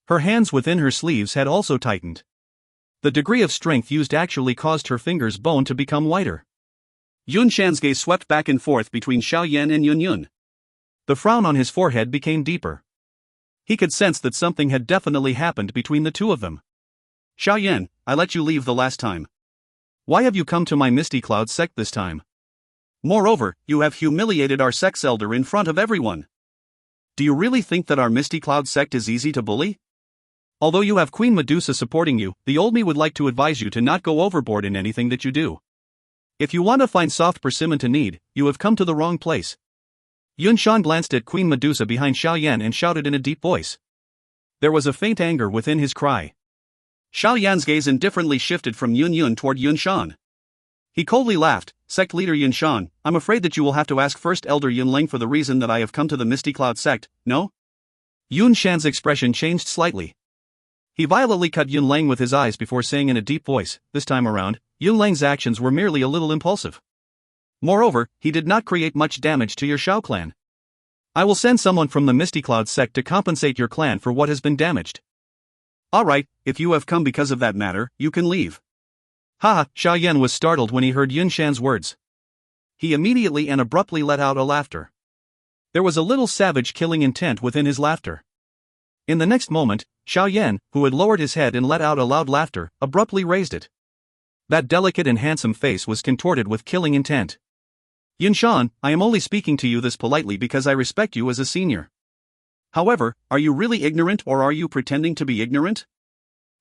Her hands within her sleeves had also tightened. The degree of strength used actually caused her fingers' bone to become whiter. Yun Shan's gaze swept back and forth between Xiao Yan and Yun. The frown on his forehead became deeper. He could sense that something had definitely happened between the two of them. Xiao Yan, I let you leave the last time. Why have you come to my Misty Cloud sect this time? Moreover, you have humiliated our sect's elder in front of everyone. Do you really think that our Misty Cloud sect is easy to bully? Although you have Queen Medusa supporting you, the old me would like to advise you to not go overboard in anything that you do. If you want to find soft persimmon to knead, you have come to the wrong place. Yun Shan glanced at Queen Medusa behind Xiao Yan and shouted in a deep voice. There was a faint anger within his cry. Xiao Yan's gaze indifferently shifted from Yun toward Yun Shan. He coldly laughed, Sect leader Yun Shan, I'm afraid that you will have to ask First Elder Yun Lang for the reason that I have come to the Misty Cloud sect, no? Yun Shan's expression changed slightly. He violently cut Yun Lang with his eyes before saying in a deep voice, this time around, Yun Lang's actions were merely a little impulsive. Moreover, he did not create much damage to your Xiao clan. I will send someone from the Misty Cloud sect to compensate your clan for what has been damaged. Alright, if you have come because of that matter, you can leave. Haha, Xiao Yan was startled when he heard Yun Shan's words. He immediately and abruptly let out a laughter. There was a little savage killing intent within his laughter. In the next moment, Xiao Yan, who had lowered his head and let out a loud laughter, abruptly raised it. That delicate and handsome face was contorted with killing intent. Yun Shan, I am only speaking to you this politely because I respect you as a senior. However, are you really ignorant or are you pretending to be ignorant?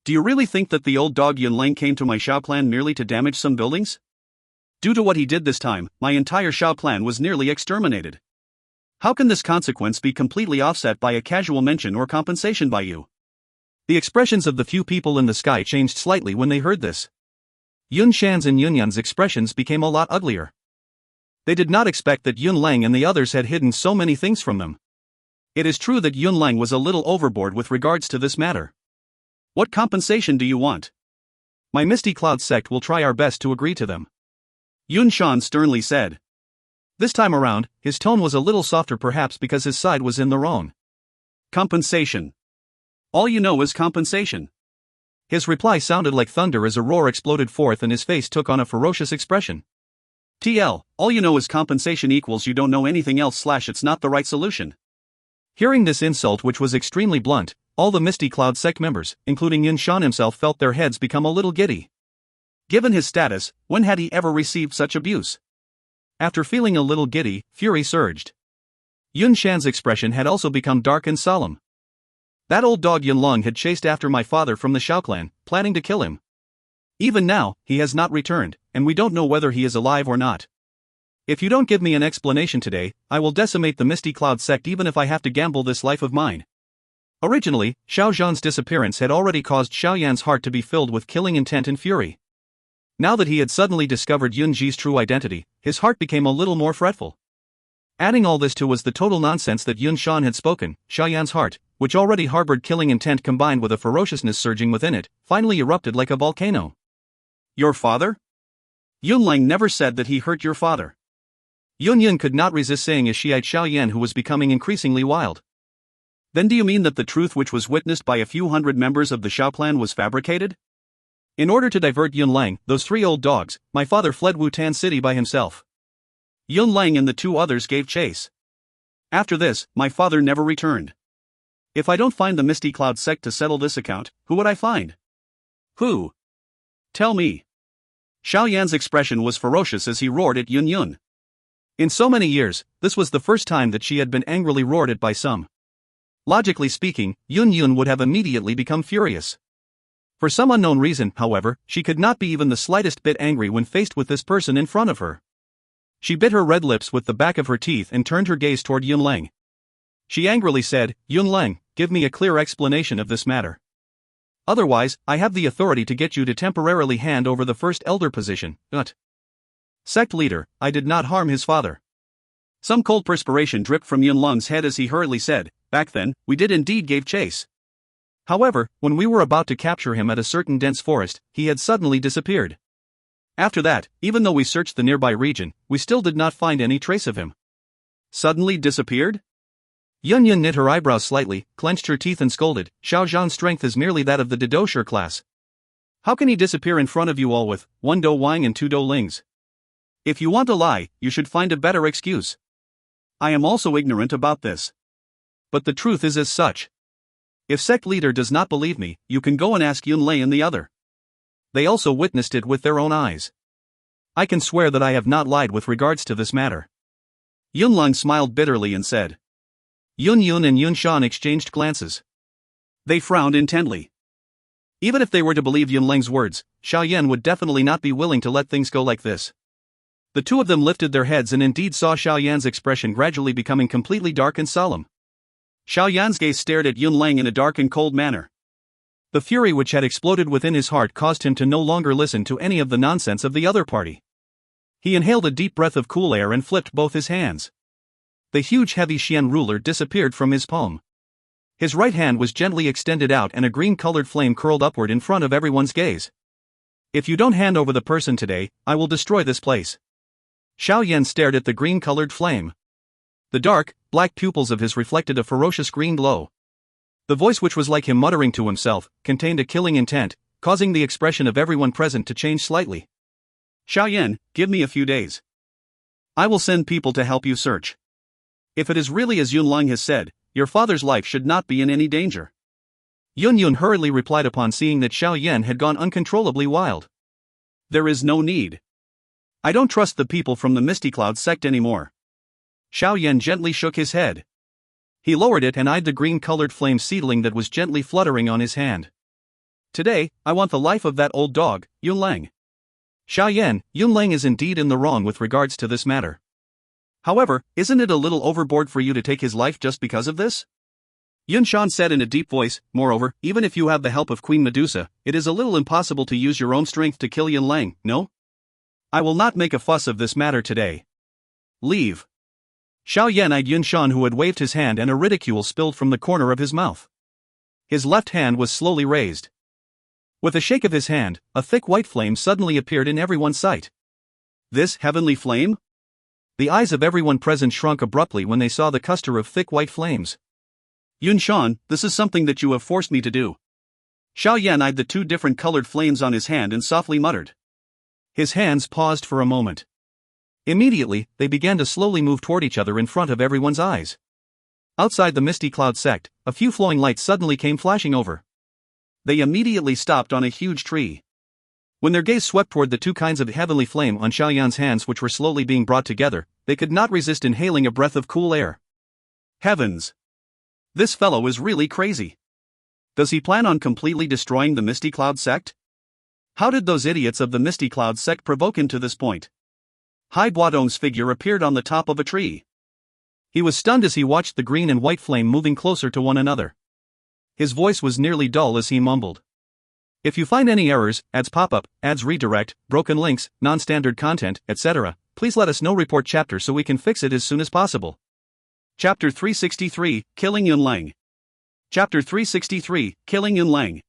Do you really think that the old dog Yun Lang came to my Xiao clan merely to damage some buildings? Due to what he did this time, my entire Xiao clan was nearly exterminated. How can this consequence be completely offset by a casual mention or compensation by you? The expressions of the few people in the sky changed slightly when they heard this. Yun Shan's and Yun Yan's expressions became a lot uglier. They did not expect that Yun Lang and the others had hidden so many things from them. It is true that Yun Lang was a little overboard with regards to this matter. What compensation do you want? My Misty Cloud sect will try our best to agree to them. Yun Shan sternly said. This time around, his tone was a little softer perhaps because his side was in the wrong. Compensation. All you know is compensation. His reply sounded like thunder as a roar exploded forth and his face took on a ferocious expression. TL, all you know is compensation equals you don't know anything else / it's not the right solution. Hearing this insult which was extremely blunt, all the Misty Cloud sect members, including Yun Shan himself, felt their heads become a little giddy. Given his status, when had he ever received such abuse? After feeling a little giddy, fury surged. Yun Shan's expression had also become dark and solemn. That old dog Yun Lang had chased after my father from the Xiao clan, planning to kill him. Even now, he has not returned, and we don't know whether he is alive or not. If you don't give me an explanation today, I will decimate the Misty Cloud sect even if I have to gamble this life of mine. Originally, Xiao Zhan's disappearance had already caused Xiao Yan's heart to be filled with killing intent and fury. Now that he had suddenly discovered Yun Ji's true identity, his heart became a little more fretful. Adding all this to was the total nonsense that Yun Shan had spoken, Xiao Yan's heart, which already harbored killing intent combined with a ferociousness surging within it, finally erupted like a volcano. Your father? Yun Lang never said that he hurt your father. Yun could not resist saying as she eyed Xiao Yan, who was becoming increasingly wild. Then do you mean that the truth which was witnessed by a few hundred members of the Xiao clan was fabricated? In order to divert Yun Lang, those 3 old dogs, my father fled Wutan City by himself. Yun Lang and the 2 others gave chase. After this, my father never returned. If I don't find the Misty Cloud sect to settle this account, who would I find? Who? Tell me. Xiao Yan's expression was ferocious as he roared at Yun Yun. In so many years, this was the first time that she had been angrily roared at by some. Logically speaking, Yun Yun would have immediately become furious. For some unknown reason, however, she could not be even the slightest bit angry when faced with this person in front of her. She bit her red lips with the back of her teeth and turned her gaze toward Yun Lang. She angrily said, "Yun Lang, give me a clear explanation of this matter. Otherwise, I have the authority to get you to temporarily hand over the first elder position." Sect leader, I did not harm his father. Some cold perspiration dripped from Yun Lang's head as he hurriedly said, "Back then, we did indeed give chase. However, when we were about to capture him at a certain dense forest, he had suddenly disappeared. After that, even though we searched the nearby region, we still did not find any trace of him." Suddenly disappeared? Yun Yun knit her eyebrows slightly, clenched her teeth and scolded, "Xiao Zhan's strength is merely that of the Dou Qi class. How can he disappear in front of you all with 1 Dou Wang and 2 Dou Lings? If you want to lie, you should find a better excuse. I am also ignorant about this. But the truth is as such. If sect leader does not believe me, you can go and ask Yun Lei and the other. They also witnessed it with their own eyes. I can swear that I have not lied with regards to this matter." Yun Lang smiled bitterly and said. Yun Yun and Yun Shan exchanged glances. They frowned intently. Even if they were to believe Yun Lang's words, Xiao Yan would definitely not be willing to let things go like this. The 2 of them lifted their heads and indeed saw Xiao Yan's expression gradually becoming completely dark and solemn. Xiao Yan's gaze stared at Yun Lang in a dark and cold manner. The fury which had exploded within his heart caused him to no longer listen to any of the nonsense of the other party. He inhaled a deep breath of cool air and flipped both his hands. The huge heavy Xian ruler disappeared from his palm. His right hand was gently extended out and a green-colored flame curled upward in front of everyone's gaze. "If you don't hand over the person today, I will destroy this place." Xiao Yan stared at the green-colored flame. The dark, black pupils of his reflected a ferocious green glow. The voice, which was like him muttering to himself, contained a killing intent, causing the expression of everyone present to change slightly. "Xiao Yan, give me a few days. I will send people to help you search. If it is really as Yun Lang has said, your father's life should not be in any danger." Yun Yun hurriedly replied upon seeing that Xiao Yan had gone uncontrollably wild. "There is no need. I don't trust the people from the Misty Cloud sect anymore." Xiao Yan gently shook his head. He lowered it and eyed the green-colored flame seedling that was gently fluttering on his hand. "Today, I want the life of that old dog, Yun Lang." "Xiao Yan, Yun Lang is indeed in the wrong with regards to this matter. However, isn't it a little overboard for you to take his life just because of this?" Yun Shan said in a deep voice. "Moreover, even if you have the help of Queen Medusa, it is a little impossible to use your own strength to kill Yun Lang, no? I will not make a fuss of this matter today. Leave." Xiao Yan eyed Yun Shan, who had waved his hand, and a ridicule spilled from the corner of his mouth. His left hand was slowly raised. With a shake of his hand, a thick white flame suddenly appeared in everyone's sight. This heavenly flame? The eyes of everyone present shrunk abruptly when they saw the cluster of thick white flames. "Yun Shan, this is something that you have forced me to do." Xiao Yan eyed the 2 different colored flames on his hand and softly muttered. His hands paused for a moment. Immediately, they began to slowly move toward each other in front of everyone's eyes. Outside the Misty Cloud sect, a few flowing lights suddenly came flashing over. They immediately stopped on a huge tree. When their gaze swept toward the 2 kinds of heavenly flame on Xiao Yan's hands which were slowly being brought together, they could not resist inhaling a breath of cool air. Heavens! This fellow is really crazy. Does he plan on completely destroying the Misty Cloud sect? How did those idiots of the Misty Cloud sect provoke him to this point? Hai Guodong's figure appeared on the top of a tree. He was stunned as he watched the green and white flame moving closer to one another. His voice was nearly dull as he mumbled. "If you find any errors, ads pop-up, ads redirect, broken links, non-standard content, etc., please let us know. Report chapter so we can fix it as soon as possible." Chapter 363, Killing Yun Lang. Chapter 363, Killing Yun Lang.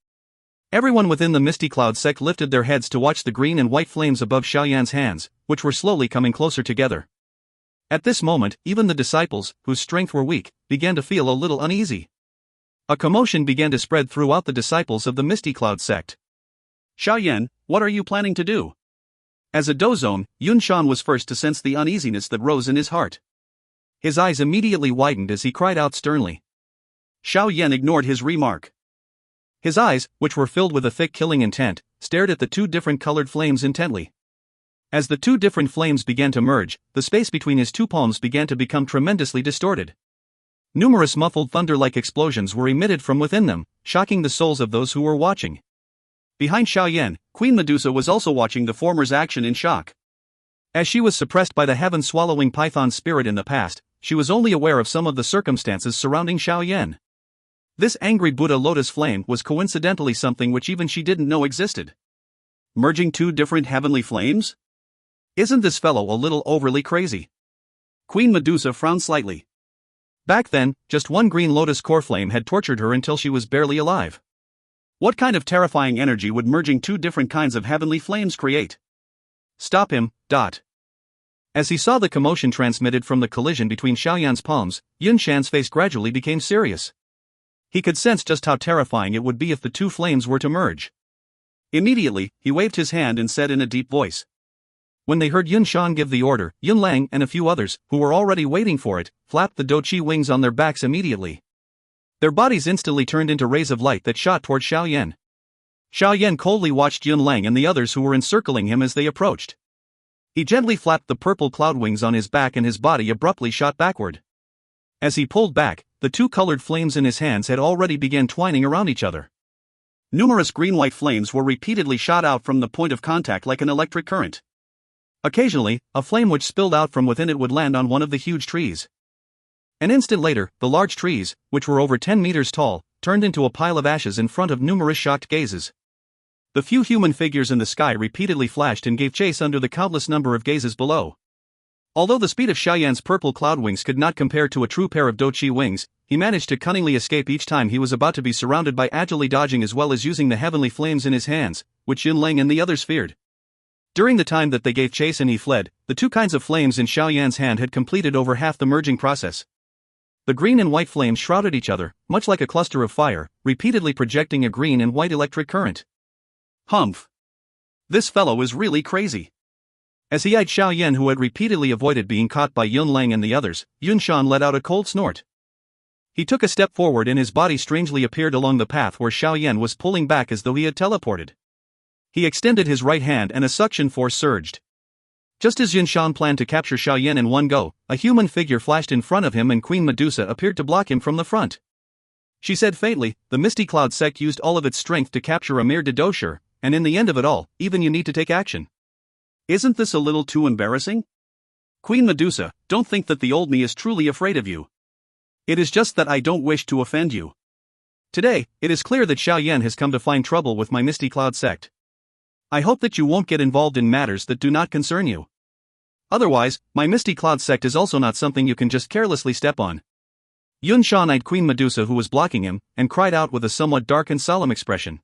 Everyone within the Misty Cloud sect lifted their heads to watch the green and white flames above Xiao Yan's hands, which were slowly coming closer together. At this moment, even the disciples, whose strength were weak, began to feel a little uneasy. A commotion began to spread throughout the disciples of the Misty Cloud sect. Xiao Yan, what are you planning to do? As a dozone, Yun Shan was first to sense the uneasiness that rose in his heart. His eyes immediately widened as he cried out sternly. Xiao Yan ignored his remark. His eyes, which were filled with a thick killing intent, stared at the two different colored flames intently. As the two different flames began to merge, the space between his two palms began to become tremendously distorted. Numerous muffled thunder-like explosions were emitted from within them, shocking the souls of those who were watching. Behind Xiao Yan, Queen Medusa was also watching the former's action in shock. As she was suppressed by the heaven-swallowing python spirit in the past, she was only aware of some of the circumstances surrounding Xiao Yan. This angry Buddha lotus flame was coincidentally something which even she didn't know existed. Merging two different heavenly flames? Isn't this fellow a little overly crazy? Queen Medusa frowned slightly. Back then, just one green lotus core flame had tortured her until she was barely alive. What kind of terrifying energy would merging two different kinds of heavenly flames create? Stop him, dot. As he saw the commotion transmitted from the collision between Xiao Yan's palms, Yun Shan's face gradually became serious. He could sense just how terrifying it would be if the two flames were to merge. Immediately, he waved his hand and said in a deep voice. When they heard Yun Shan give the order, Yun Lang and a few others, who were already waiting for it, flapped the Dou Qi wings on their backs immediately. Their bodies instantly turned into rays of light that shot toward Xiao Yan. Xiao Yan coldly watched Yun Lang and the others who were encircling him as they approached. He gently flapped the purple cloud wings on his back and his body abruptly shot backward. As he pulled back, the two colored flames in his hands had already begun twining around each other. Numerous green-white flames were repeatedly shot out from the point of contact like an electric current. Occasionally, a flame which spilled out from within it would land on one of the huge trees. An instant later, the large trees, which were over 10 meters tall, turned into a pile of ashes in front of numerous shocked gazes. The few human figures in the sky repeatedly flashed and gave chase under the countless number of gazes below. Although the speed of Xiao Yan's purple cloud wings could not compare to a true pair of Dou Qi wings, he managed to cunningly escape each time he was about to be surrounded by agilely dodging as well as using the heavenly flames in his hands, which Yun Lang and the others feared. During the time that they gave chase and he fled, the two kinds of flames in Xiao Yan's hand had completed over half the merging process. The green and white flames shrouded each other, much like a cluster of fire, repeatedly projecting a green and white electric current. Humph! This fellow is really crazy. As he eyed Xiao Yan, who had repeatedly avoided being caught by Yun Lang and the others, Yun Shan let out a cold snort. He took a step forward and his body strangely appeared along the path where Xiao Yan was pulling back as though he had teleported. He extended his right hand and a suction force surged. Just as Yun Shan planned to capture Xiao Yan in one go, a human figure flashed in front of him and Queen Medusa appeared to block him from the front. She said faintly, "The Misty Cloud sect used all of its strength to capture a mere dodosher, and in the end of it all, even you need to take action. Isn't this a little too embarrassing? Queen Medusa, don't think that the old me is truly afraid of you. It is just that I don't wish to offend you. Today, it is clear that Xiao Yan has come to find trouble with my Misty Cloud sect. I hope that you won't get involved in matters that do not concern you. Otherwise, my Misty Cloud sect is also not something you can just carelessly step on." Yun Shan eyed Queen Medusa, who was blocking him, and cried out with a somewhat dark and solemn expression.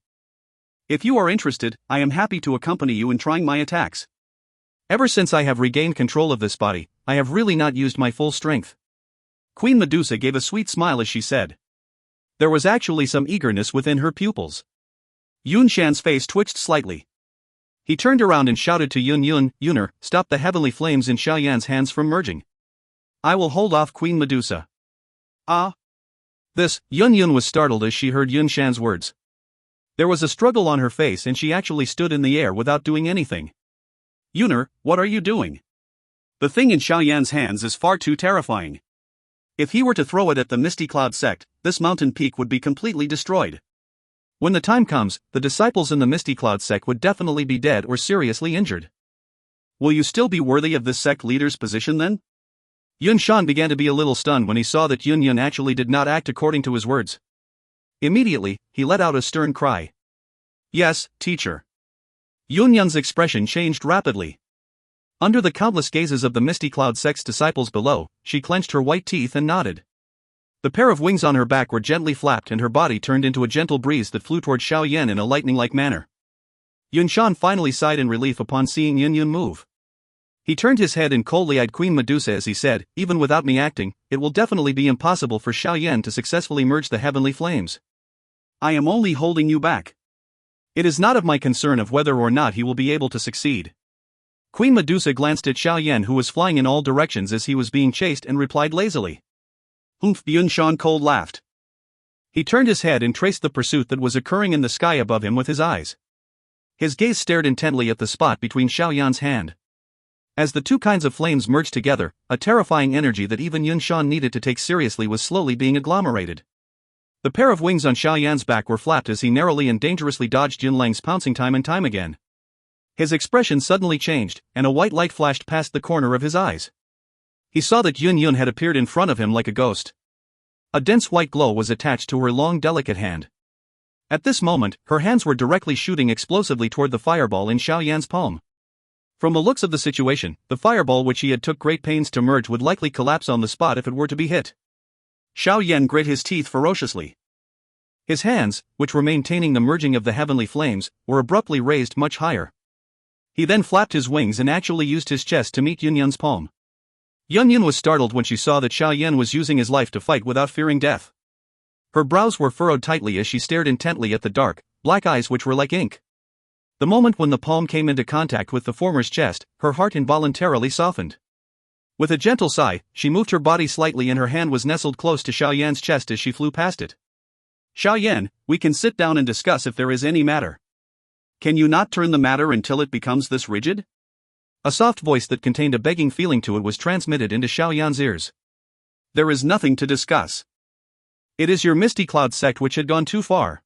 "If you are interested, I am happy to accompany you in trying my attacks. Ever since I have regained control of this body, I have really not used my full strength." Queen Medusa gave a sweet smile as she said. There was actually some eagerness within her pupils. Yun Shan's face twitched slightly. He turned around and shouted to Yun Er, "Stop the heavenly flames in Xiao Yan's hands from merging. I will hold off Queen Medusa." "Ah?" Yun was startled as she heard Yun Shan's words. There was a struggle on her face and she actually stood in the air without doing anything. "Yun Er, what are you doing? The thing in Xiao Yan's hands is far too terrifying. If he were to throw it at the Misty Cloud sect, this mountain peak would be completely destroyed. When the time comes, the disciples in the Misty Cloud sect would definitely be dead or seriously injured. Will you still be worthy of this sect leader's position then?" Yun Shan began to be a little stunned when he saw that Yun actually did not act according to his words. Immediately, he let out a stern cry. "Yes, teacher." Yun's expression changed rapidly. Under the countless gazes of the Misty Cloud sect's disciples below, she clenched her white teeth and nodded. The pair of wings on her back were gently flapped and her body turned into a gentle breeze that flew toward Xiao Yan in a lightning-like manner. Yun Shan finally sighed in relief upon seeing Yun move. He turned his head and coldly eyed Queen Medusa as he said, even without me acting, it will definitely be impossible for Xiao Yan to successfully merge the heavenly flames. I am only holding you back. It is not of my concern of whether or not he will be able to succeed. Queen Medusa glanced at Xiao Yan, who was flying in all directions as he was being chased, and replied lazily. Humph! Yunshan cold laughed. He turned his head and traced the pursuit that was occurring in the sky above him with his eyes. His gaze stared intently at the spot between Xiao Yan's hand. As the two kinds of flames merged together, a terrifying energy that even Yunshan needed to take seriously was slowly being agglomerated. The pair of wings on Xiao Yan's back were flapped as he narrowly and dangerously dodged Yunlang's pouncing time and time again. His expression suddenly changed, and a white light flashed past the corner of his eyes. He saw that Yun had appeared in front of him like a ghost. A dense white glow was attached to her long delicate hand. At this moment, her hands were directly shooting explosively toward the fireball in Xiao Yan's palm. From the looks of the situation, the fireball which he had took great pains to merge would likely collapse on the spot if it were to be hit. Xiao Yan grit his teeth ferociously. His hands, which were maintaining the merging of the heavenly flames, were abruptly raised much higher. He then flapped his wings and actually used his chest to meet Yunyun's palm. Yunyun was startled when she saw that Xiao Yan was using his life to fight without fearing death. Her brows were furrowed tightly as she stared intently at the dark, black eyes which were like ink. The moment when the palm came into contact with the former's chest, her heart involuntarily softened. With a gentle sigh, she moved her body slightly and her hand was nestled close to Xiao Yan's chest as she flew past it. Xiao Yan, we can sit down and discuss if there is any matter. Can you not turn the matter until it becomes this rigid? A soft voice that contained a begging feeling to it was transmitted into Xiao Yan's ears. There is nothing to discuss. It is your Misty Cloud sect which had gone too far.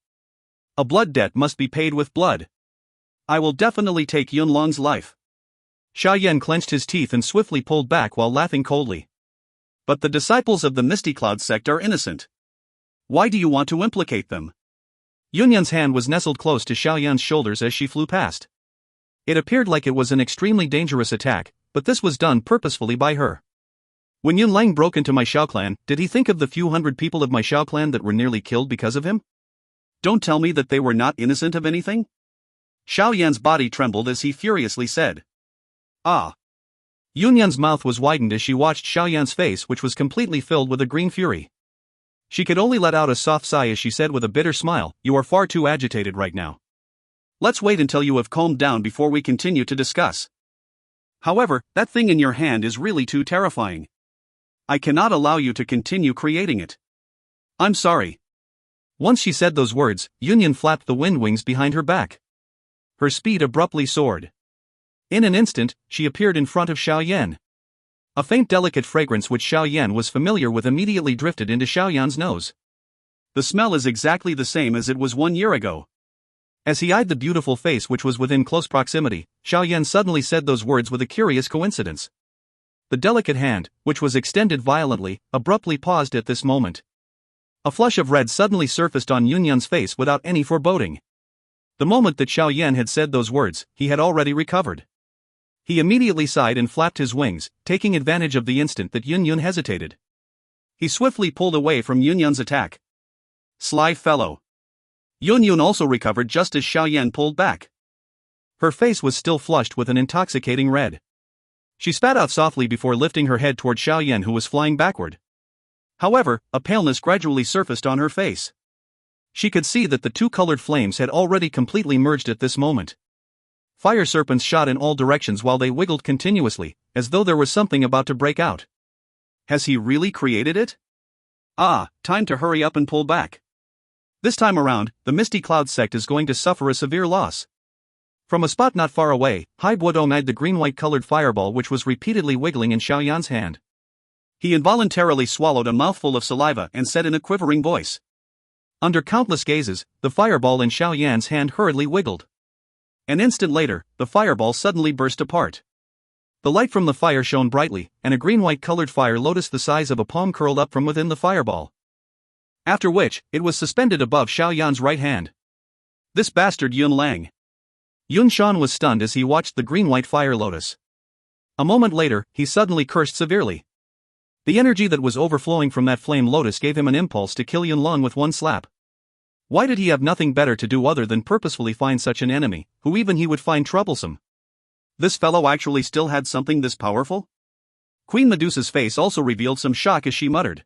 A blood debt must be paid with blood. I will definitely take Yunlong's life. Xiao Yan clenched his teeth and swiftly pulled back while laughing coldly. But the disciples of the Misty Cloud sect are innocent. Why do you want to implicate them? Yunyun's hand was nestled close to Xiao Yan's shoulders as she flew past. It appeared like it was an extremely dangerous attack, but this was done purposefully by her. When Yunlang broke into my Xiao clan, did he think of the few hundred people of my Xiao clan that were nearly killed because of him? Don't tell me that they were not innocent of anything? Xiao Yan's body trembled as he furiously said. Ah. Yunyun's mouth was widened as she watched Xiao Yan's face, which was completely filled with a green fury. She could only let out a soft sigh as she said with a bitter smile, you are far too agitated right now. Let's wait until you have calmed down before we continue to discuss. However, that thing in your hand is really too terrifying. I cannot allow you to continue creating it. I'm sorry. Once she said those words, Yunyun flapped the wind wings behind her back. Her speed abruptly soared. In an instant, she appeared in front of Xiao Yan. A faint delicate fragrance which Xiao Yan was familiar with immediately drifted into Xiao Yan's nose. The smell is exactly the same as it was 1 year ago. As he eyed the beautiful face which was within close proximity, Xiao Yan suddenly said those words with a curious coincidence. The delicate hand, which was extended violently, abruptly paused at this moment. A flush of red suddenly surfaced on Yunyun's face without any foreboding. The moment that Xiao Yan had said those words, he had already recovered. He immediately sighed and flapped his wings, taking advantage of the instant that Yunyun hesitated. He swiftly pulled away from Yunyun's attack. Sly fellow. Yunyun also recovered just as Xiao Yan pulled back. Her face was still flushed with an intoxicating red. She spat out softly before lifting her head toward Xiao Yan, who was flying backward. However, a paleness gradually surfaced on her face. She could see that the two colored flames had already completely merged at this moment. Fire serpents shot in all directions while they wiggled continuously, as though there was something about to break out. Has he really created it? Ah, time to hurry up and pull back. This time around, the Misty Cloud sect is going to suffer a severe loss. From a spot not far away, Hai Buodong eyed the green-white colored fireball which was repeatedly wiggling in Xiao Yan's hand. He involuntarily swallowed a mouthful of saliva and said in a quivering voice. Under countless gazes, the fireball in Xiao Yan's hand hurriedly wiggled. An instant later, the fireball suddenly burst apart. The light from the fire shone brightly, and a green-white colored fire lotus the size of a palm curled up from within the fireball. After which, it was suspended above Xiao Yan's right hand. This bastard Yunlang. Yun Shan was stunned as he watched the green-white fire lotus. A moment later, he suddenly cursed severely. The energy that was overflowing from that flame lotus gave him an impulse to kill Yunlong with one slap. Why did he have nothing better to do other than purposefully find such an enemy, who even he would find troublesome? This fellow actually still had something this powerful? Queen Medusa's face also revealed some shock as she muttered.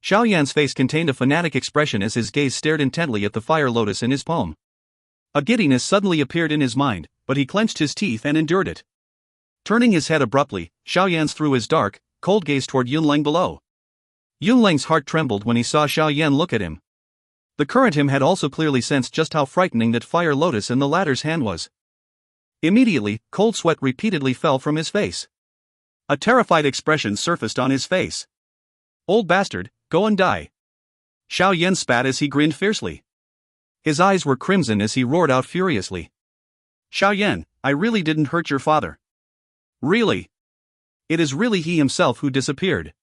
Xiao Yan's face contained a fanatic expression as his gaze stared intently at the fire lotus in his palm. A giddiness suddenly appeared in his mind, but he clenched his teeth and endured it. Turning his head abruptly, Xiao Yan threw his dark, cold gaze toward Yunleng below. Yunleng's heart trembled when he saw Xiao Yan look at him. The current him had also clearly sensed just how frightening that fire lotus in the latter's hand was. Immediately, cold sweat repeatedly fell from his face. A terrified expression surfaced on his face. "Old bastard, go and die." Xiao Yan spat as he grinned fiercely. His eyes were crimson as he roared out furiously. "Xiao Yan, I really didn't hurt your father." "Really? It is really he himself who disappeared."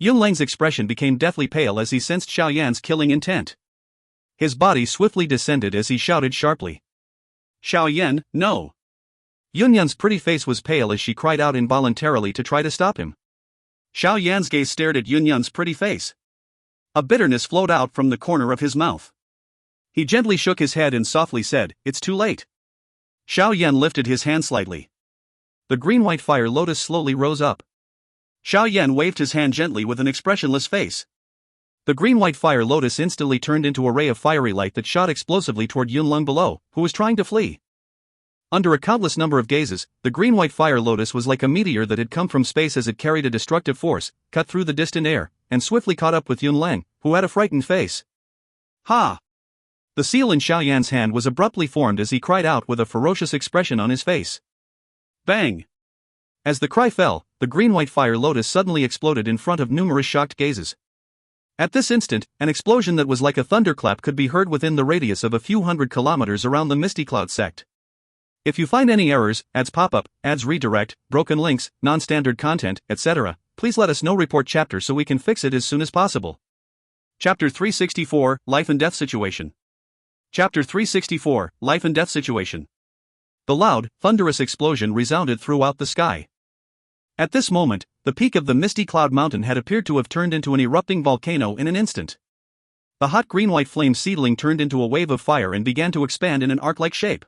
Yunleng's expression became deathly pale as he sensed Xiao Yan's killing intent. His body swiftly descended as he shouted sharply. "Xiao Yan, no!" Yunyan's pretty face was pale as she cried out involuntarily to try to stop him. Xiao Yan's gaze stared at Yunyan's pretty face. A bitterness flowed out from the corner of his mouth. He gently shook his head and softly said, "It's too late." Xiao Yan lifted his hand slightly. The green-white fire lotus slowly rose up. Xiao Yan waved his hand gently with an expressionless face. The green-white fire lotus instantly turned into a ray of fiery light that shot explosively toward Yunleng below, who was trying to flee. Under a countless number of gazes, the green-white fire lotus was like a meteor that had come from space as it carried a destructive force, cut through the distant air, and swiftly caught up with Yunleng, who had a frightened face. "Ha!" The seal in Xiao Yan's hand was abruptly formed as he cried out with a ferocious expression on his face. Bang! As the cry fell, the green-white fire lotus suddenly exploded in front of numerous shocked gazes. At this instant, an explosion that was like a thunderclap could be heard within the radius of a few hundred kilometers around the Misty Cloud sect. If you find any errors, ads pop up, ads redirect, broken links, non-standard content, etc., please let us know. Report chapter so we can fix it as soon as possible. Chapter 364, Life and Death Situation. Chapter 364, Life and Death Situation. The loud, thunderous explosion resounded throughout the sky. At this moment, the peak of the Misty Cloud Mountain had appeared to have turned into an erupting volcano in an instant. The hot green-white flame seedling turned into a wave of fire and began to expand in an arc-like shape.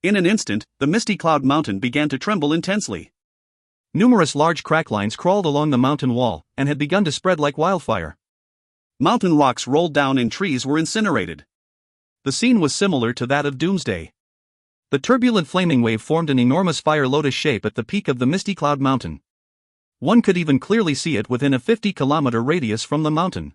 In an instant, the Misty Cloud Mountain began to tremble intensely. Numerous large crack lines crawled along the mountain wall and had begun to spread like wildfire. Mountain rocks rolled down and trees were incinerated. The scene was similar to that of Doomsday. The turbulent flaming wave formed an enormous fire lotus shape at the peak of the Misty Cloud Mountain. One could even clearly see it within a 50-kilometer radius from the mountain.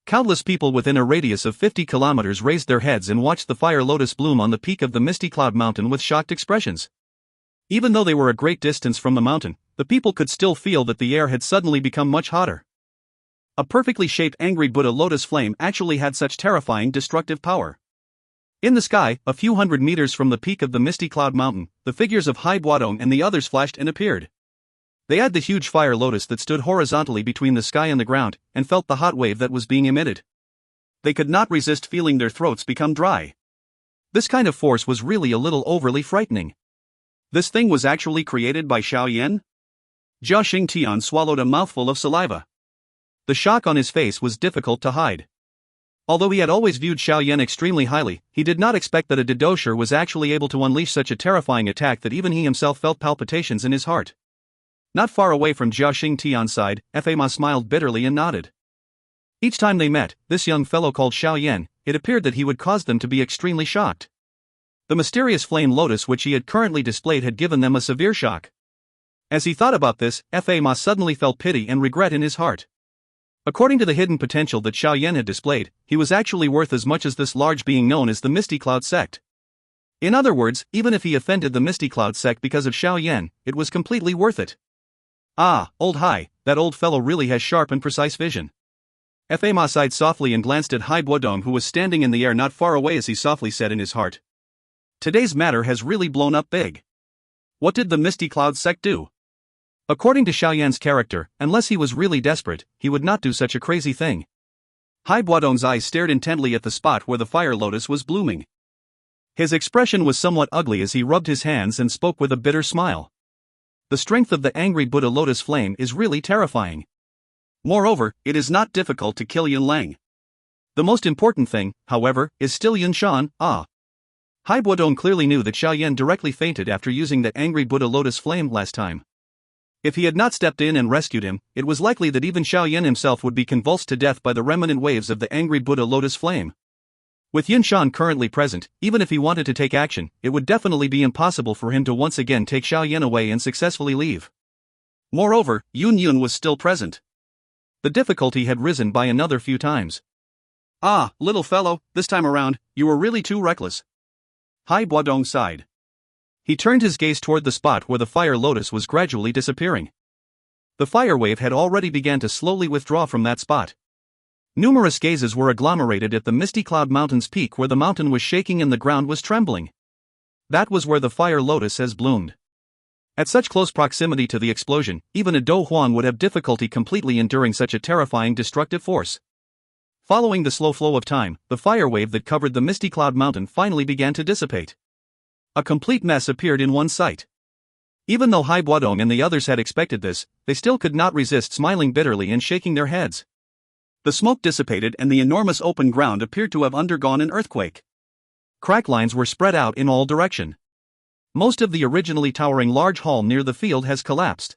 Countless people within a radius of 50 kilometers raised their heads and watched the fire lotus bloom on the peak of the Misty Cloud Mountain with shocked expressions. Even though they were a great distance from the mountain, the people could still feel that the air had suddenly become much hotter. A perfectly shaped angry Buddha lotus flame actually had such terrifying destructive power. In the sky, a few hundred meters from the peak of the Misty Cloud Mountain, the figures of Hai Buodong and the others flashed and appeared. They had the huge fire lotus that stood horizontally between the sky and the ground, and felt the hot wave that was being emitted. They could not resist feeling their throats become dry. This kind of force was really a little overly frightening. This thing was actually created by Xiao Yan? Jia Xingtian swallowed a mouthful of saliva. The shock on his face was difficult to hide. Although he had always viewed Xiao Yan extremely highly, he did not expect that a dosher was actually able to unleash such a terrifying attack that even he himself felt palpitations in his heart. Not far away from Jia Xingtian's side, Fa smiled bitterly and nodded. Each time they met, this young fellow called Xiao Yan, it appeared that he would cause them to be extremely shocked. The mysterious flame lotus which he had currently displayed had given them a severe shock. As he thought about this, Fa suddenly felt pity and regret in his heart. According to the hidden potential that Xiao Yan had displayed, he was actually worth as much as this large being known as the Misty Cloud sect. In other words, even if he offended the Misty Cloud sect because of Xiao Yan, it was completely worth it. Ah, old Hai, that old fellow really has sharp and precise vision. Fa sighed softly and glanced at Hai Buodong, who was standing in the air not far away, as he softly said in his heart. Today's matter has really blown up big. What did the Misty Cloud sect do? According to Xiao Yan's character, unless he was really desperate, he would not do such a crazy thing. Hai Buodong's eyes stared intently at the spot where the fire lotus was blooming. His expression was somewhat ugly as he rubbed his hands and spoke with a bitter smile. The strength of the angry Buddha lotus flame is really terrifying. Moreover, it is not difficult to kill Yunleng. The most important thing, however, is still Yunshan. Hai Buodong clearly knew that Xiao Yan directly fainted after using that angry Buddha lotus flame last time. If he had not stepped in and rescued him, it was likely that even Xiao Yan himself would be convulsed to death by the remnant waves of the angry Buddha lotus flame. With Yunshan currently present, even if he wanted to take action, it would definitely be impossible for him to once again take Xiao Yan away and successfully leave. Moreover, Yun was still present. The difficulty had risen by another few times. Ah, little fellow, this time around, you were really too reckless. Hai Buodong sighed. He turned his gaze toward the spot where the fire lotus was gradually disappearing. The fire wave had already begun to slowly withdraw from that spot. Numerous gazes were agglomerated at the misty cloud mountain's peak where the mountain was shaking and the ground was trembling. That was where the fire lotus has bloomed. At such close proximity to the explosion, even a Dou Huan would have difficulty completely enduring such a terrifying destructive force. Following the slow flow of time, the fire wave that covered the misty cloud mountain finally began to dissipate. A complete mess appeared in one sight. Even though Hai Buodong and the others had expected this, they still could not resist smiling bitterly and shaking their heads. The smoke dissipated and the enormous open ground appeared to have undergone an earthquake. Crack lines were spread out in all directions. Most of the originally towering large hall near the field has collapsed.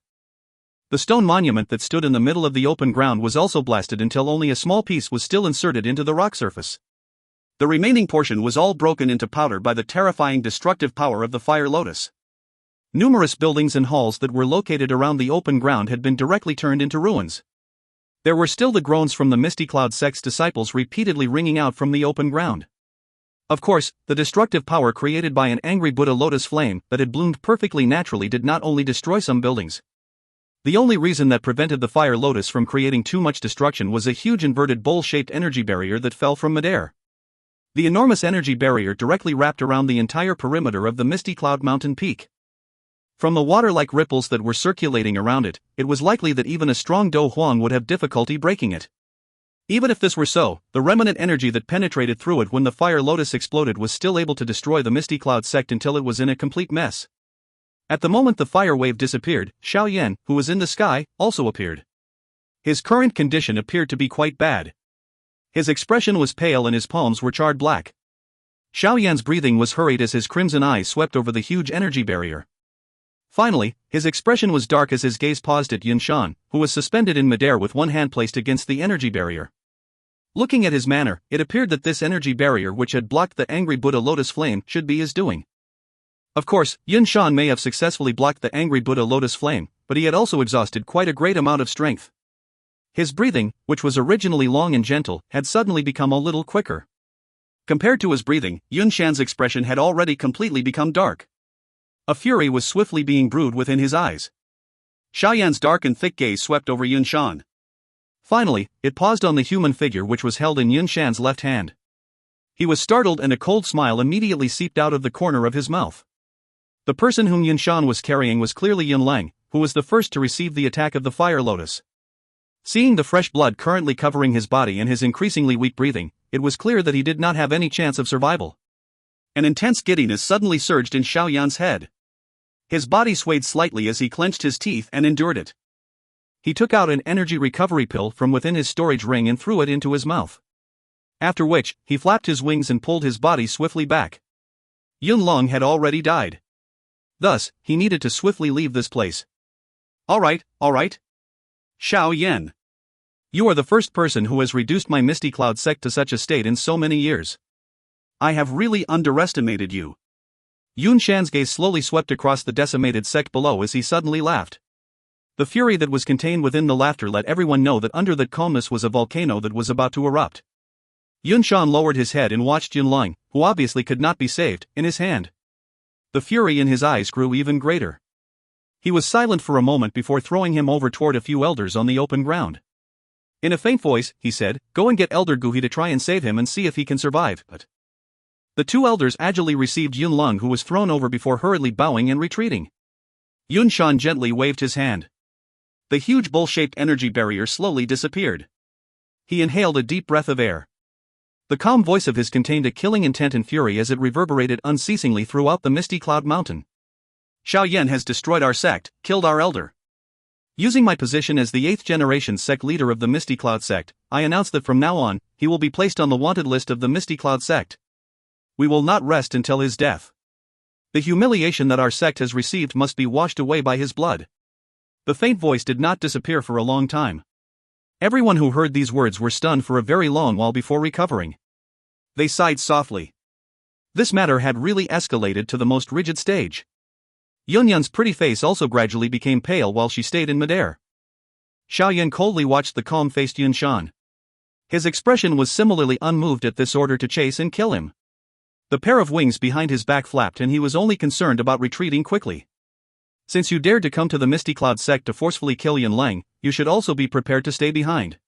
The stone monument that stood in the middle of the open ground was also blasted until only a small piece was still inserted into the rock surface. The remaining portion was all broken into powder by the terrifying destructive power of the fire lotus. Numerous buildings and halls that were located around the open ground had been directly turned into ruins. There were still the groans from the Misty Cloud sect's disciples repeatedly ringing out from the open ground. Of course, the destructive power created by an angry Buddha lotus flame that had bloomed perfectly naturally did not only destroy some buildings. The only reason that prevented the fire lotus from creating too much destruction was a huge inverted bowl-shaped energy barrier that fell from midair. The enormous energy barrier directly wrapped around the entire perimeter of the Misty Cloud Mountain peak. From the water-like ripples that were circulating around it, it was likely that even a strong Dou Huan would have difficulty breaking it. Even if this were so, the remnant energy that penetrated through it when the fire lotus exploded was still able to destroy the Misty Cloud sect until it was in a complete mess. At the moment the fire wave disappeared, Xiao Yan, who was in the sky, also appeared. His current condition appeared to be quite bad. His expression was pale and his palms were charred black. Xiao Yan's breathing was hurried as his crimson eyes swept over the huge energy barrier. Finally, his expression was dark as his gaze paused at Yunshan, who was suspended in midair with one hand placed against the energy barrier. Looking at his manner, it appeared that this energy barrier which had blocked the angry Buddha lotus flame should be his doing. Of course, Yunshan may have successfully blocked the angry Buddha lotus flame, but he had also exhausted quite a great amount of strength. His breathing, which was originally long and gentle, had suddenly become a little quicker. Compared to his breathing, Yunshan's expression had already completely become dark. A fury was swiftly being brewed within his eyes. Xiao Yan's dark and thick gaze swept over Yunshan. Finally, it paused on the human figure which was held in Yunshan's left hand. He was startled and a cold smile immediately seeped out of the corner of his mouth. The person whom Yunshan was carrying was clearly Yunlang, who was the first to receive the attack of the fire lotus. Seeing the fresh blood currently covering his body and his increasingly weak breathing, it was clear that he did not have any chance of survival. An intense giddiness suddenly surged in Xiao Yan's head. His body swayed slightly as he clenched his teeth and endured it. He took out an energy recovery pill from within his storage ring and threw it into his mouth. After which, he flapped his wings and pulled his body swiftly back. Yunlang had already died. Thus, he needed to swiftly leave this place. All right. Xiao Yan. You are the first person who has reduced my Misty Cloud sect to such a state in so many years. I have really underestimated you. Yunshan's gaze slowly swept across the decimated sect below as he suddenly laughed. The fury that was contained within the laughter let everyone know that under that calmness was a volcano that was about to erupt. Yunshan lowered his head and watched Yunlang, who obviously could not be saved, in his hand. The fury in his eyes grew even greater. He was silent for a moment before throwing him over toward a few elders on the open ground. In a faint voice, he said, "Go and get Elder Guhi to try and save him and see if he can survive." But the two elders agilely received Yunlang, who was thrown over before hurriedly bowing and retreating. Yunshan gently waved his hand. The huge bowl-shaped energy barrier slowly disappeared. He inhaled a deep breath of air. The calm voice of his contained a killing intent and fury as it reverberated unceasingly throughout the Misty Cloud Mountain. Xiao Yan has destroyed our sect, killed our elder. Using my position as the 8th generation sect leader of the Misty Cloud sect, I announce that from now on, he will be placed on the wanted list of the Misty Cloud sect. We will not rest until his death. The humiliation that our sect has received must be washed away by his blood. The faint voice did not disappear for a long time. Everyone who heard these words were stunned for a very long while before recovering. They sighed softly. This matter had really escalated to the most rigid stage. Yunyan's pretty face also gradually became pale while she stayed in midair. Xiao Yan coldly watched the calm-faced Yunshan. His expression was similarly unmoved at this order to chase and kill him. The pair of wings behind his back flapped and he was only concerned about retreating quickly. Since you dared to come to the Misty Cloud sect to forcefully kill Yan Lang, you should also be prepared to stay behind.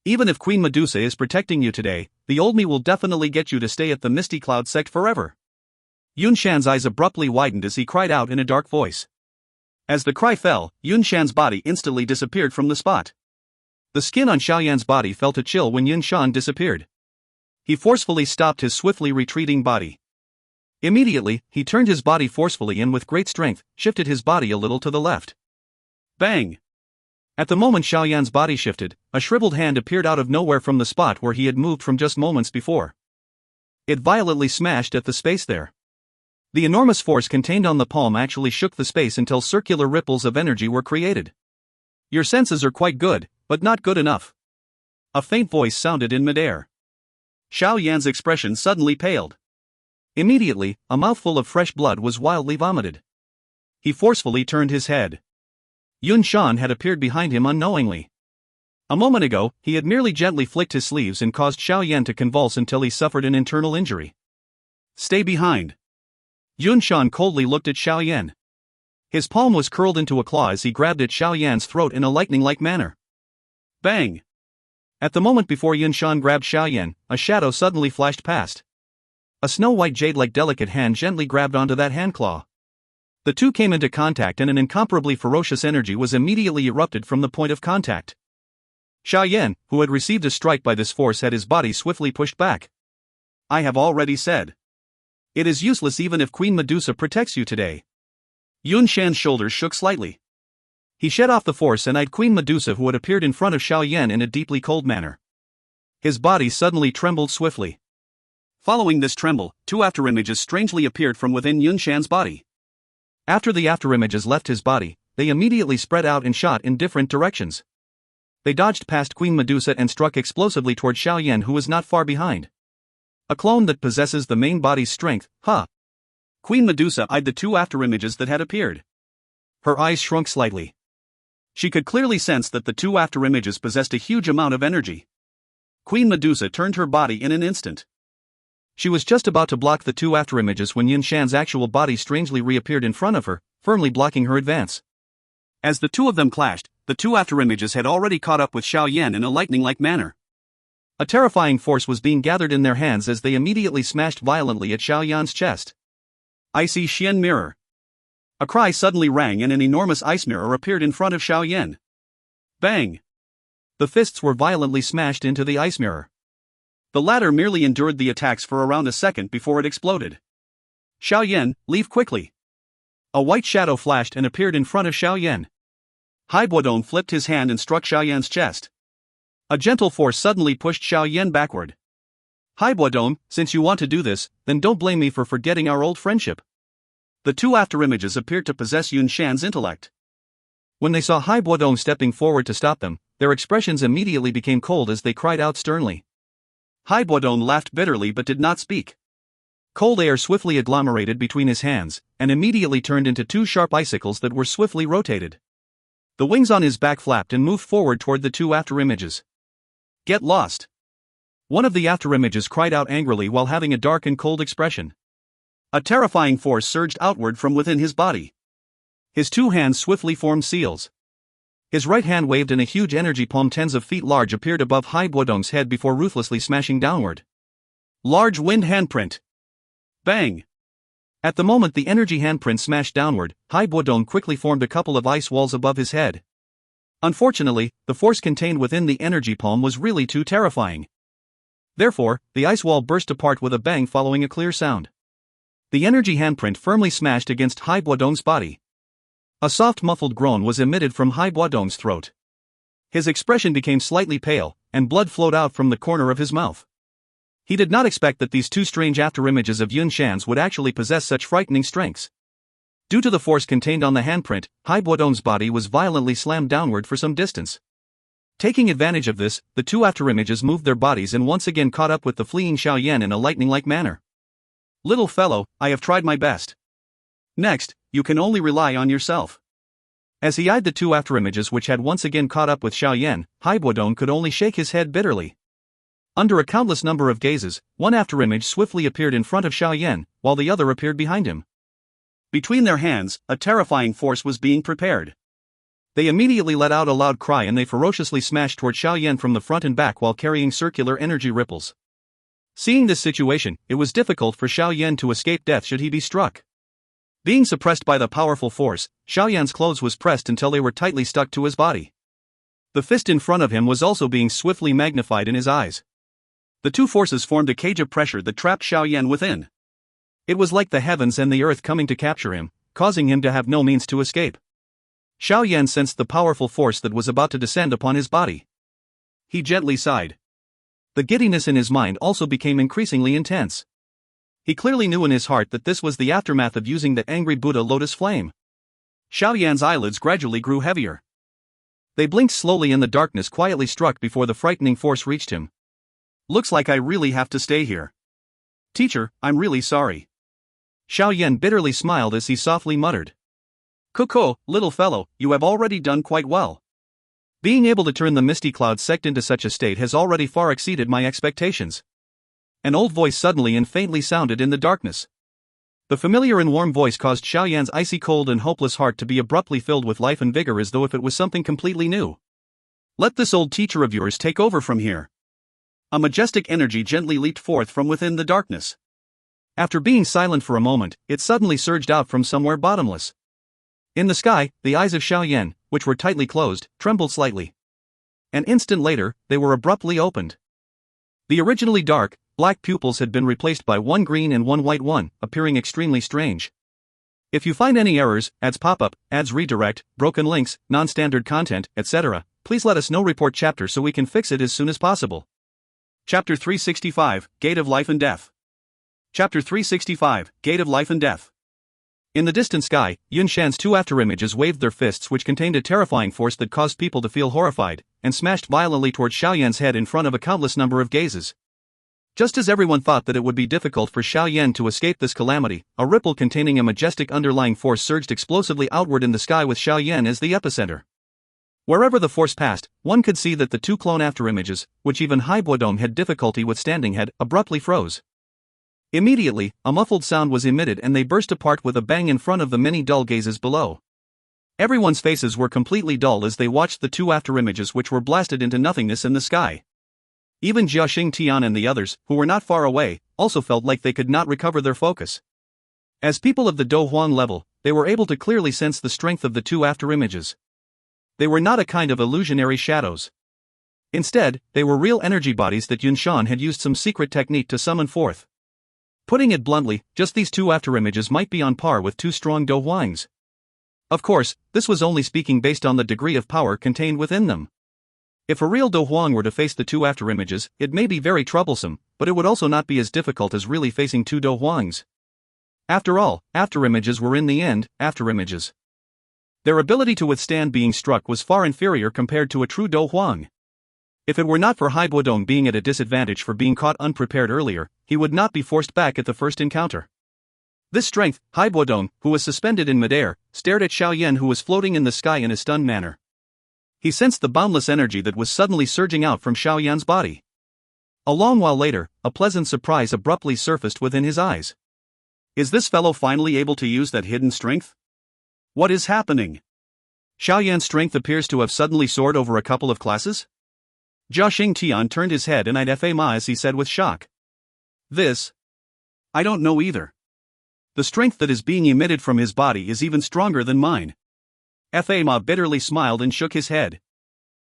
Even if Queen Medusa is protecting you today, the old me will definitely get you to stay at the Misty Cloud sect forever. Yunshan's eyes abruptly widened as he cried out in a dark voice. As the cry fell, Yunshan's body instantly disappeared from the spot. The skin on Xiao Yan's body felt a chill when Yunshan disappeared. He forcefully stopped his swiftly retreating body. Immediately, he turned his body forcefully and with great strength, shifted his body a little to the left. Bang! At the moment Xiao Yan's body shifted, a shriveled hand appeared out of nowhere from the spot where he had moved from just moments before. It violently smashed at the space there. The enormous force contained on the palm actually shook the space until circular ripples of energy were created. Your senses are quite good, but not good enough. A faint voice sounded in midair. Xiao Yan's expression suddenly paled. Immediately, a mouthful of fresh blood was wildly vomited. He forcefully turned his head. Yunshan had appeared behind him unknowingly. A moment ago, he had merely gently flicked his sleeves and caused Xiao Yan to convulse until he suffered an internal injury. Stay behind. Yunshan coldly looked at Xiao Yan. His palm was curled into a claw as he grabbed at Xiao Yan's throat in a lightning-like manner. Bang! At the moment before Yunshan grabbed Xiao Yan, a shadow suddenly flashed past. A snow-white jade-like delicate hand gently grabbed onto that hand claw. The two came into contact and an incomparably ferocious energy was immediately erupted from the point of contact. Xiao Yan, who had received a strike by this force, had his body swiftly pushed back. I have already said. It is useless even if Queen Medusa protects you today. Yunshan's shoulders shook slightly. He shed off the force and eyed Queen Medusa who had appeared in front of Xiao Yan in a deeply cold manner. His body suddenly trembled swiftly. Following this tremble, two afterimages strangely appeared from within Yunshan's body. After the afterimages left his body, they immediately spread out and shot in different directions. They dodged past Queen Medusa and struck explosively toward Xiao Yan who was not far behind. A clone that possesses the main body's strength, huh? Queen Medusa eyed the two afterimages that had appeared. Her eyes shrunk slightly. She could clearly sense that the two afterimages possessed a huge amount of energy. Queen Medusa turned her body in an instant. She was just about to block the two afterimages when Yunshan's actual body strangely reappeared in front of her, firmly blocking her advance. As the two of them clashed, the two afterimages had already caught up with Xiao Yan in a lightning-like manner. A terrifying force was being gathered in their hands as they immediately smashed violently at Xiao Yan's chest. Icy Xian Mirror. A cry suddenly rang and an enormous ice mirror appeared in front of Xiao Yan. Bang! The fists were violently smashed into the ice mirror. The latter merely endured the attacks for around a second before it exploded. Xiao Yan, leave quickly. A white shadow flashed and appeared in front of Xiao Yan. Haibuodong flipped his hand and struck Xiao Yan's chest. A gentle force suddenly pushed Xiao Yan backward. Haibuodong, since you want to do this, then don't blame me for forgetting our old friendship. The two afterimages appeared to possess Yunshan's intellect. When they saw Haibuodong stepping forward to stop them, their expressions immediately became cold as they cried out sternly. Haibuodong laughed bitterly but did not speak. Cold air swiftly agglomerated between his hands, and immediately turned into two sharp icicles that were swiftly rotated. The wings on his back flapped and moved forward toward the two afterimages. Get lost! One of the afterimages cried out angrily while having a dark and cold expression. A terrifying force surged outward from within his body. His two hands swiftly formed seals. His right hand waved and a huge energy palm tens of feet large appeared above Haibuodong's head before ruthlessly smashing downward. Large wind handprint. Bang! At the moment the energy handprint smashed downward, Haibuodong quickly formed a couple of ice walls above his head. Unfortunately, the force contained within the energy palm was really too terrifying. Therefore, the ice wall burst apart with a bang following a clear sound. The energy handprint firmly smashed against Haibuodong's body. A soft muffled groan was emitted from Haibuodong's throat. His expression became slightly pale, and blood flowed out from the corner of his mouth. He did not expect that these two strange afterimages of Yun Shan's would actually possess such frightening strengths. Due to the force contained on the handprint, Hai Buodong's body was violently slammed downward for some distance. Taking advantage of this, the two afterimages moved their bodies and once again caught up with the fleeing Xiao Yan in a lightning-like manner. Little fellow, I have tried my best. Next, you can only rely on yourself. As he eyed the two afterimages which had once again caught up with Xiao Yan, Hai Buodong could only shake his head bitterly. Under a countless number of gazes, one afterimage swiftly appeared in front of Xiao Yan, while the other appeared behind him. Between their hands, a terrifying force was being prepared. They immediately let out a loud cry and they ferociously smashed toward Xiao Yan from the front and back while carrying circular energy ripples. Seeing this situation, it was difficult for Xiao Yan to escape death should he be struck. Being suppressed by the powerful force, Xiao Yan's clothes was pressed until they were tightly stuck to his body. The fist in front of him was also being swiftly magnified in his eyes. The two forces formed a cage of pressure that trapped Xiao Yan within. It was like the heavens and the earth coming to capture him, causing him to have no means to escape. Xiao Yan sensed the powerful force that was about to descend upon his body. He gently sighed. The giddiness in his mind also became increasingly intense. He clearly knew in his heart that this was the aftermath of using the angry Buddha lotus flame. Xiao Yan's eyelids gradually grew heavier. They blinked slowly and the darkness quietly struck before the frightening force reached him. Looks like I really have to stay here. Teacher, I'm really sorry. Xiao Yan bitterly smiled as he softly muttered. Koko, little fellow, you have already done quite well. Being able to turn the misty cloud sect into such a state has already far exceeded my expectations. An old voice suddenly and faintly sounded in the darkness. The familiar and warm voice caused Xiao Yan's icy cold and hopeless heart to be abruptly filled with life and vigor as though if it was something completely new. Let this old teacher of yours take over from here. A majestic energy gently leaped forth from within the darkness. After being silent for a moment, it suddenly surged out from somewhere bottomless. In the sky, the eyes of Xiao Yan, which were tightly closed, trembled slightly. An instant later, they were abruptly opened. The originally dark, black pupils had been replaced by one green and one white one, appearing extremely strange. If you find any errors, ads pop up, ads redirect, broken links, non-standard content, etc., please let us know. Report chapter so we can fix it as soon as possible. Chapter 365, Gate of Life and Death. Chapter 365, Gate of Life and Death. In the distant sky, Yun Shan's two afterimages waved their fists which contained a terrifying force that caused people to feel horrified, and smashed violently toward Xiao Yan's head in front of a countless number of gazes. Just as everyone thought that it would be difficult for Xiao Yan to escape this calamity, a ripple containing a majestic underlying force surged explosively outward in the sky with Xiao Yan as the epicenter. Wherever the force passed, one could see that the two clone afterimages, which even Hai Buodong had difficulty withstanding, had abruptly froze. Immediately, a muffled sound was emitted and they burst apart with a bang in front of the many dull gazes below. Everyone's faces were completely dull as they watched the two afterimages which were blasted into nothingness in the sky. Even Jiaxing Tian and the others, who were not far away, also felt like they could not recover their focus. As people of the Dou Huang level, they were able to clearly sense the strength of the two afterimages. They were not a kind of illusionary shadows. Instead, they were real energy bodies that Yun Shan had used some secret technique to summon forth. Putting it bluntly, just these two afterimages might be on par with two strong Dou Huangs. Of course, this was only speaking based on the degree of power contained within them. If a real Dou Huang were to face the two afterimages, it may be very troublesome, but it would also not be as difficult as really facing two Dou Huangs. After all, afterimages were in the end, afterimages. Their ability to withstand being struck was far inferior compared to a true Dou Huang. If it were not for Hai Buodong being at a disadvantage for being caught unprepared earlier, he would not be forced back at the first encounter. This strength, Hai Buodong, who was suspended in midair, stared at Xiao Yan who was floating in the sky in a stunned manner. He sensed the boundless energy that was suddenly surging out from Xiao Yan's body. A long while later, a pleasant surprise abruptly surfaced within his eyes. Is this fellow finally able to use that hidden strength? What is happening? Xiao Yan's strength appears to have suddenly soared over a couple of classes? Jiaxing Tian turned his head and eyed Ma as he said with shock. This? I don't know either. The strength that is being emitted from his body is even stronger than mine. Ma bitterly smiled and shook his head.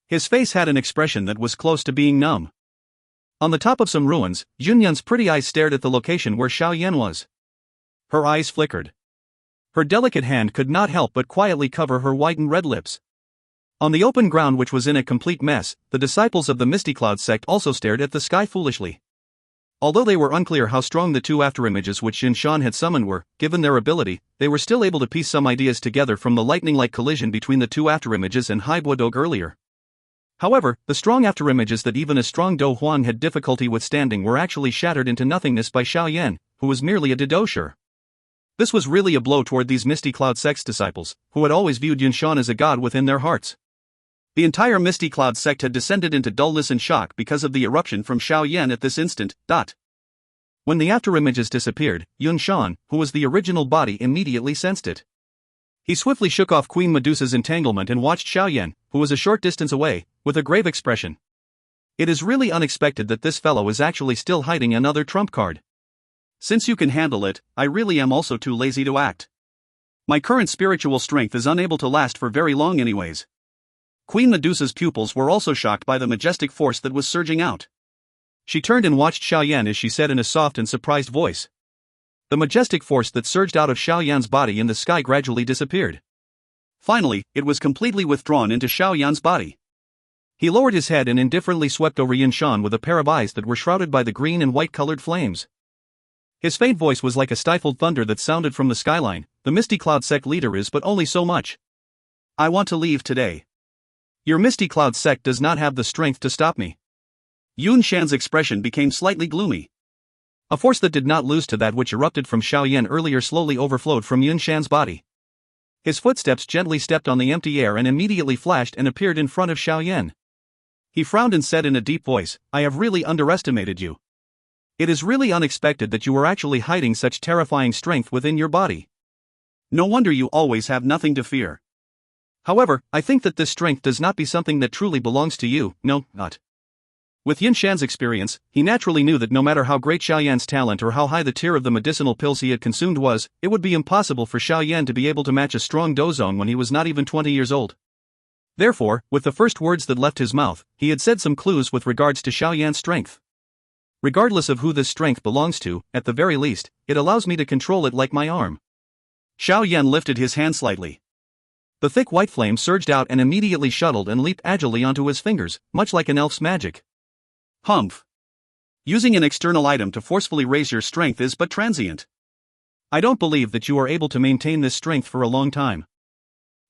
His face had an expression that was close to being numb. On the top of some ruins, Junyan's pretty eyes stared at the location where Xiao Yan was. Her eyes flickered. Her delicate hand could not help but quietly cover her white and red lips. On the open ground, which was in a complete mess, the disciples of the Misty Cloud sect also stared at the sky foolishly. Although they were unclear how strong the two afterimages which Yunshan had summoned were, given their ability, they were still able to piece some ideas together from the lightning-like collision between the two afterimages and Haibuodog earlier. However, the strong afterimages that even a strong Dou Huang had difficulty withstanding were actually shattered into nothingness by Xiao Yan, who was merely a Didoucher. This was really a blow toward these Misty Cloud sect's disciples, who had always viewed Yunshan as a god within their hearts. The entire Misty Cloud sect had descended into dullness and shock because of the eruption from Xiao Yan at this instant. When the afterimages disappeared, Yunshan, who was the original body, immediately sensed it. He swiftly shook off Queen Medusa's entanglement and watched Xiao Yan, who was a short distance away, with a grave expression. It is really unexpected that this fellow is actually still hiding another trump card. Since you can handle it, I really am also too lazy to act. My current spiritual strength is unable to last for very long anyways. Queen Medusa's pupils were also shocked by the majestic force that was surging out. She turned and watched Xiao Yan as she said in a soft and surprised voice. The majestic force that surged out of Xiao Yan's body in the sky gradually disappeared. Finally, it was completely withdrawn into Xiao Yan's body. He lowered his head and indifferently swept over Yunshan with a pair of eyes that were shrouded by the green and white-colored flames. His faint voice was like a stifled thunder that sounded from the skyline. The Misty Cloud sect leader is but only so much. I want to leave today. Your Misty Cloud sect does not have the strength to stop me. Yunshan's expression became slightly gloomy. A force that did not lose to that which erupted from Xiao Yan earlier slowly overflowed from Yunshan's body. His footsteps gently stepped on the empty air and immediately flashed and appeared in front of Xiao Yan. He frowned and said in a deep voice, I have really underestimated you. It is really unexpected that you are actually hiding such terrifying strength within your body. No wonder you always have nothing to fear. However, I think that this strength does not be something that truly belongs to you, no, not. With Yunshan's experience, he naturally knew that no matter how great Xiao Yan's talent or how high the tier of the medicinal pills he had consumed was, it would be impossible for Xiao Yan to be able to match a strong Dozone when he was not even 20 years old. Therefore, with the first words that left his mouth, he had said some clues with regards to Xiao Yan's strength. Regardless of who this strength belongs to, at the very least, it allows me to control it like my arm. Xiao Yan lifted his hand slightly. The thick white flame surged out and immediately shuttled and leaped agilely onto his fingers, much like an elf's magic. Humph. Using an external item to forcefully raise your strength is but transient. I don't believe that you are able to maintain this strength for a long time.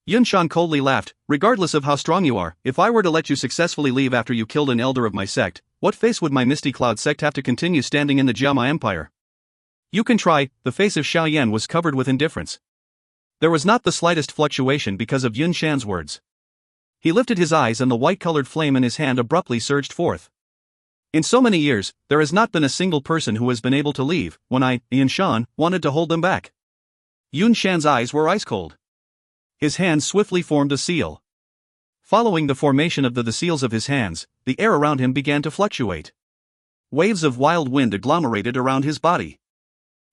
Yunshan coldly laughed. Regardless of how strong you are, if I were to let you successfully leave after you killed an elder of my sect, what face would my Misty Cloud sect have to continue standing in the Jiama Empire? You can try. The face of Xiao Yan was covered with indifference. There was not the slightest fluctuation because of Yunshan's words. He lifted his eyes and the white-colored flame in his hand abruptly surged forth. In so many years, there has not been a single person who has been able to leave, when I, Yunshan, wanted to hold them back. Yunshan's eyes were ice-cold. His hands swiftly formed a seal. Following the formation of the seals of his hands, the air around him began to fluctuate. Waves of wild wind agglomerated around his body.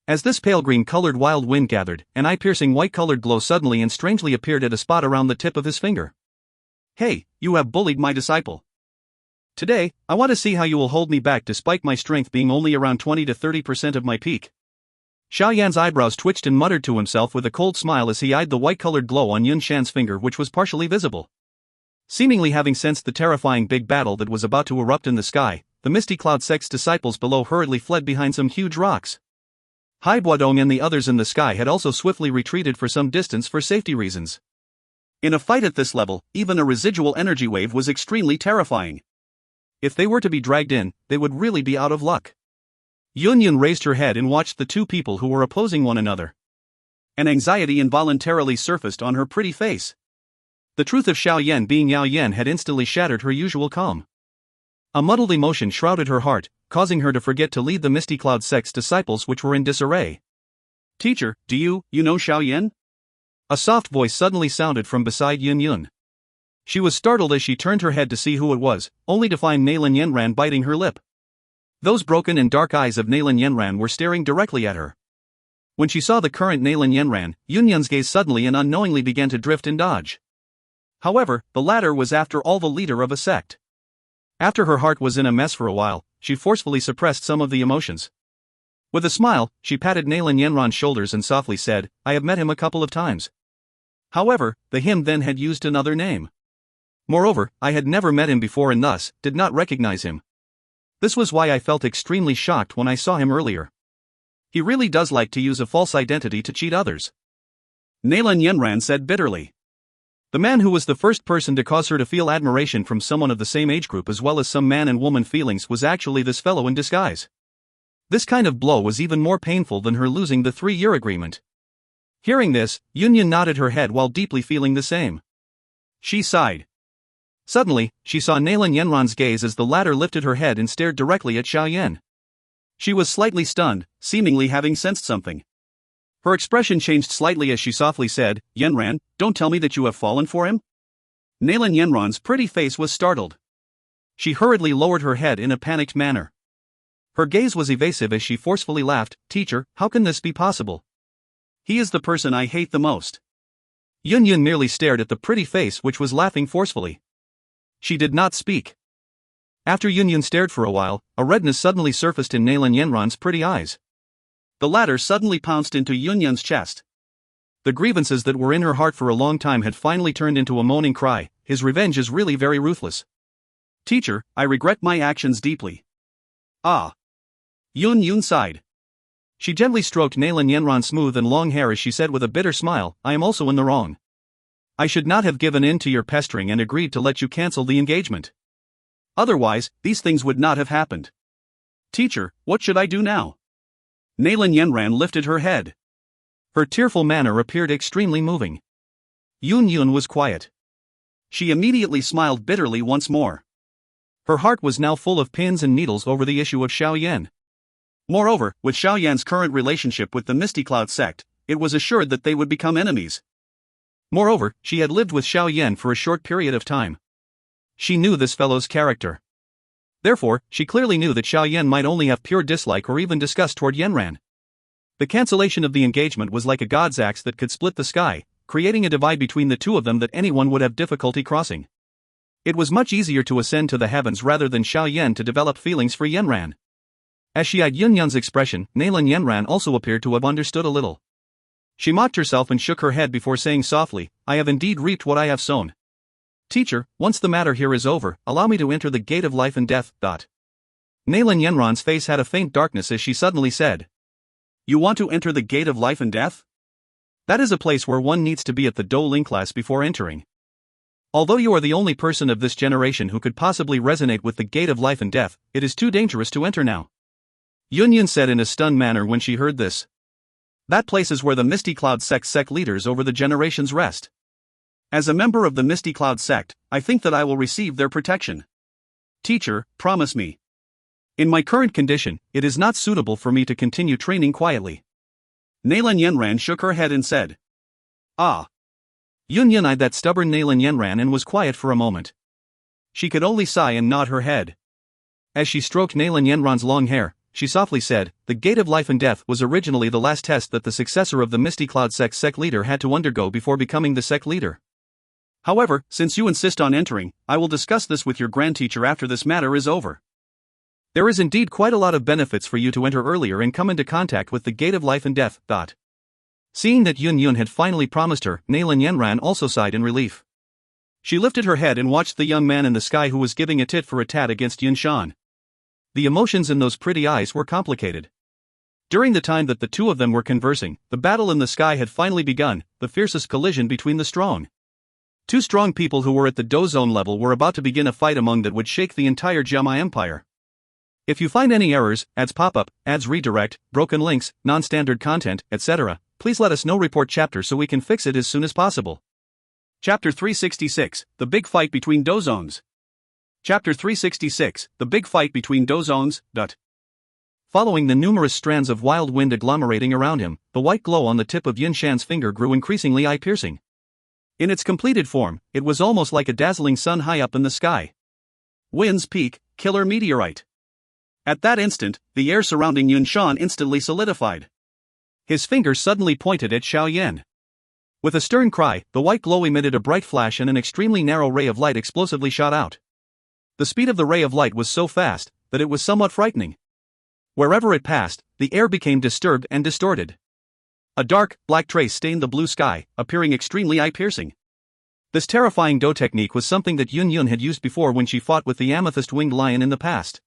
As this pale green-colored wild wind gathered, an eye-piercing white-colored glow suddenly and strangely appeared at a spot around the tip of his finger. Hey, you have bullied my disciple. Today, I want to see how you will hold me back despite my strength being only around 20 to 30% of my peak. Xiao Yan's eyebrows twitched and muttered to himself with a cold smile as he eyed the white-colored glow on Yunshan's finger, which was partially visible. Seemingly having sensed the terrifying big battle that was about to erupt in the sky, the Misty Cloud sect's disciples below hurriedly fled behind some huge rocks. Haibuodong and the others in the sky had also swiftly retreated for some distance for safety reasons. In a fight at this level, even a residual energy wave was extremely terrifying. If they were to be dragged in, they would really be out of luck. Yunyun raised her head and watched the two people who were opposing one another. An anxiety involuntarily surfaced on her pretty face. The truth of Xiao Yan being Yao Yan had instantly shattered her usual calm. A muddled emotion shrouded her heart, causing her to forget to lead the Misty Cloud sect's disciples, which were in disarray. Teacher, do you know Xiao Yan? A soft voice suddenly sounded from beside Yunyun. She was startled as she turned her head to see who it was, only to find Nailin Yenran biting her lip. Those broken and dark eyes of Nailin Yenran were staring directly at her. When she saw the current Nailin Yenran, Yunyun's gaze suddenly and unknowingly began to drift and dodge. However, the latter was after all the leader of a sect. After her heart was in a mess for a while, she forcefully suppressed some of the emotions. With a smile, she patted Nailin Yenran's shoulders and softly said, I have met him a couple of times. However, the him then had used another name. Moreover, I had never met him before and thus, did not recognize him. This was why I felt extremely shocked when I saw him earlier. He really does like to use a false identity to cheat others. Nalan Yanran said bitterly. The man who was the first person to cause her to feel admiration from someone of the same age group as well as some man and woman feelings was actually this fellow in disguise. This kind of blow was even more painful than her losing the 3-year agreement. Hearing this, Yun nodded her head while deeply feeling the same. She sighed. Suddenly, she saw Nalan Yanran's gaze as the latter lifted her head and stared directly at Xiao Yan. She was slightly stunned, seemingly having sensed something. Her expression changed slightly as she softly said, "Yanran, don't tell me that you have fallen for him?" Nalan Yanran's pretty face was startled. She hurriedly lowered her head in a panicked manner. Her gaze was evasive as she forcefully laughed, "Teacher, how can this be possible? He is the person I hate the most." Yun merely stared at the pretty face which was laughing forcefully. She did not speak. After Yun stared for a while, a redness suddenly surfaced in Nalan Yanran's pretty eyes. The latter suddenly pounced into Yun's chest. The grievances that were in her heart for a long time had finally turned into a moaning cry. His revenge is really very ruthless. "Teacher, I regret my actions deeply." "Ah." Yun sighed. She gently stroked Nalan Yanran's smooth and long hair as she said with a bitter smile, "I am also in the wrong. I should not have given in to your pestering and agreed to let you cancel the engagement. Otherwise, these things would not have happened. Teacher, what should I do now?" Nalan Yanran lifted her head. Her tearful manner appeared extremely moving. Yun was quiet. She immediately smiled bitterly once more. Her heart was now full of pins and needles over the issue of Xiao Yan. Moreover, with Xiao Yan's current relationship with the Misty Cloud sect, it was assured that they would become enemies. Moreover, she had lived with Xiao Yan for a short period of time. She knew this fellow's character. Therefore, she clearly knew that Xiao Yan might only have pure dislike or even disgust toward Yanran. The cancellation of the engagement was like a god's axe that could split the sky, creating a divide between the two of them that anyone would have difficulty crossing. It was much easier to ascend to the heavens rather than Xiao Yan to develop feelings for Yanran. As she eyed Yun's expression, Nalan Yanran also appeared to have understood a little. She mocked herself and shook her head before saying softly, "I have indeed reaped what I have sown. Teacher, once the matter here is over, allow me to enter the gate of life and death." Nalan Yanran's face had a faint darkness as she suddenly said, "You want to enter the gate of life and death? That is a place where one needs to be at the Dou Ling class before entering. Although you are the only person of this generation who could possibly resonate with the gate of life and death, it is too dangerous to enter now." Yun said in a stunned manner when she heard this. "That place is where the Misty Cloud sect leaders over the generations rest. As a member of the Misty Cloud sect, I think that I will receive their protection. Teacher, promise me. In my current condition, it is not suitable for me to continue training quietly." Nalan Yanran shook her head and said, "Ah." Yun eyed that stubborn Nalan Yanran and was quiet for a moment. She could only sigh and nod her head. As she stroked Nalan Yanran's long hair, she softly said, "The gate of life and death was originally the last test that the successor of the Misty Cloud sect leader had to undergo before becoming the sect leader. However, since you insist on entering, I will discuss this with your grand teacher after this matter is over. There is indeed quite a lot of benefits for you to enter earlier and come into contact with the gate of life and death." Seeing that Yun had finally promised her, Nalan Yanran also sighed in relief. She lifted her head and watched the young man in the sky who was giving a tit for a tat against Yun Shan. The emotions in those pretty eyes were complicated. During the time that the two of them were conversing, the battle in the sky had finally begun, the fiercest collision between the strong. Two strong people who were at the Dou Zone level were about to begin a fight among that would shake the entire Jiama Empire. If you find any errors, ads pop up, ads redirect, broken links, non-standard content, etc., please let us know. Report chapter so we can fix it as soon as possible. Chapter 366, The Big Fight Between Dou Zones. Chapter 366, The Big Fight Between Dou Zones. Following the numerous strands of wild wind agglomerating around him, the white glow on the tip of Yun Shan's finger grew increasingly eye-piercing. In its completed form, it was almost like a dazzling sun high up in the sky. Wind's Peak, Killer Meteorite. At that instant, the air surrounding Yun Shan instantly solidified. His finger suddenly pointed at Xiao Yan. With a stern cry, the white glow emitted a bright flash and an extremely narrow ray of light explosively shot out. The speed of the ray of light was so fast that it was somewhat frightening. Wherever it passed, the air became disturbed and distorted. A dark, black trace stained the blue sky, appearing extremely eye-piercing. This terrifying Dou technique was something that Yun had used before when she fought with the amethyst-winged lion in the past.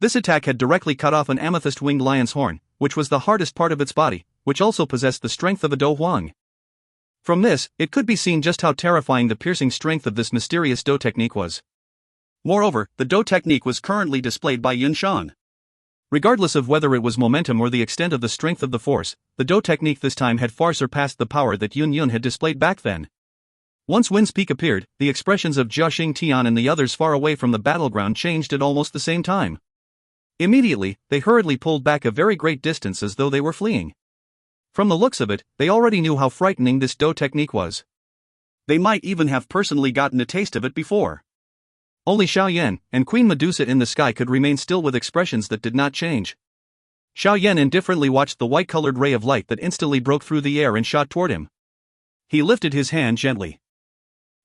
This attack had directly cut off an amethyst-winged lion's horn, which was the hardest part of its body, which also possessed the strength of a Dou Huang. From this, it could be seen just how terrifying the piercing strength of this mysterious Dou technique was. Moreover, the Dou technique was currently displayed by Yunshan. Regardless of whether it was momentum or the extent of the strength of the force, the Dou technique this time had far surpassed the power that Yun had displayed back then. Once Win's peak appeared, the expressions of Jia Tian and the others far away from the battleground changed at almost the same time. Immediately, they hurriedly pulled back a very great distance as though they were fleeing. From the looks of it, they already knew how frightening this Dou technique was. They might even have personally gotten a taste of it before. Only Xiao Yan and Queen Medusa in the sky could remain still with expressions that did not change. Xiao Yan indifferently watched the white-colored ray of light that instantly broke through the air and shot toward him. He lifted his hand gently.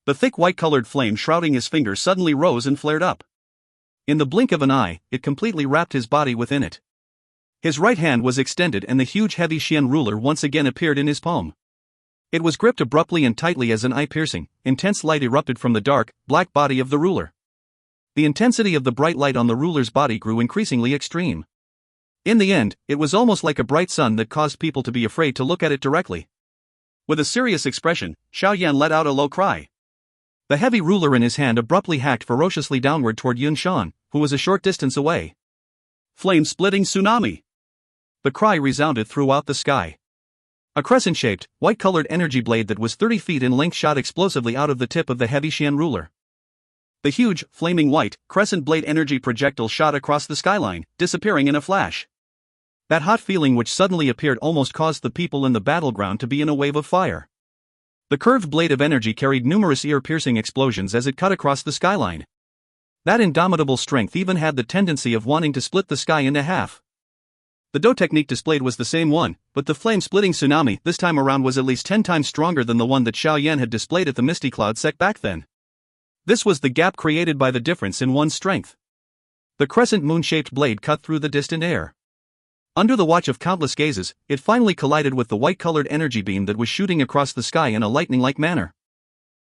The thick white-colored flame shrouding his fingers suddenly rose and flared up. In the blink of an eye, it completely wrapped his body within it. His right hand was extended and the huge heavy Xian ruler once again appeared in his palm. It was gripped abruptly and tightly as an eye-piercing, intense light erupted from the dark, black body of the ruler. The intensity of the bright light on the ruler's body grew increasingly extreme. In the end, it was almost like a bright sun that caused people to be afraid to look at it directly. With a serious expression, Xiao Yan let out a low cry. The heavy ruler in his hand abruptly hacked ferociously downward toward Yunshan, who was a short distance away. Flame-splitting tsunami! The cry resounded throughout the sky. A crescent-shaped, white-colored energy blade that was 30 feet in length shot explosively out of the tip of the heavy Xian ruler. The huge, flaming white, crescent blade energy projectile shot across the skyline, disappearing in a flash. That hot feeling which suddenly appeared almost caused the people in the battleground to be in a wave of fire. The curved blade of energy carried numerous ear-piercing explosions as it cut across the skyline. That indomitable strength even had the tendency of wanting to split the sky into half. The Dou technique displayed was the same one, but the flame-splitting tsunami this time around was at least 10 times stronger than the one that Xiao Yan had displayed at the Misty Cloud sect back then. This was the gap created by the difference in one's strength. The crescent moon-shaped blade cut through the distant air. Under the watch of countless gazes, it finally collided with the white-colored energy beam that was shooting across the sky in a lightning-like manner.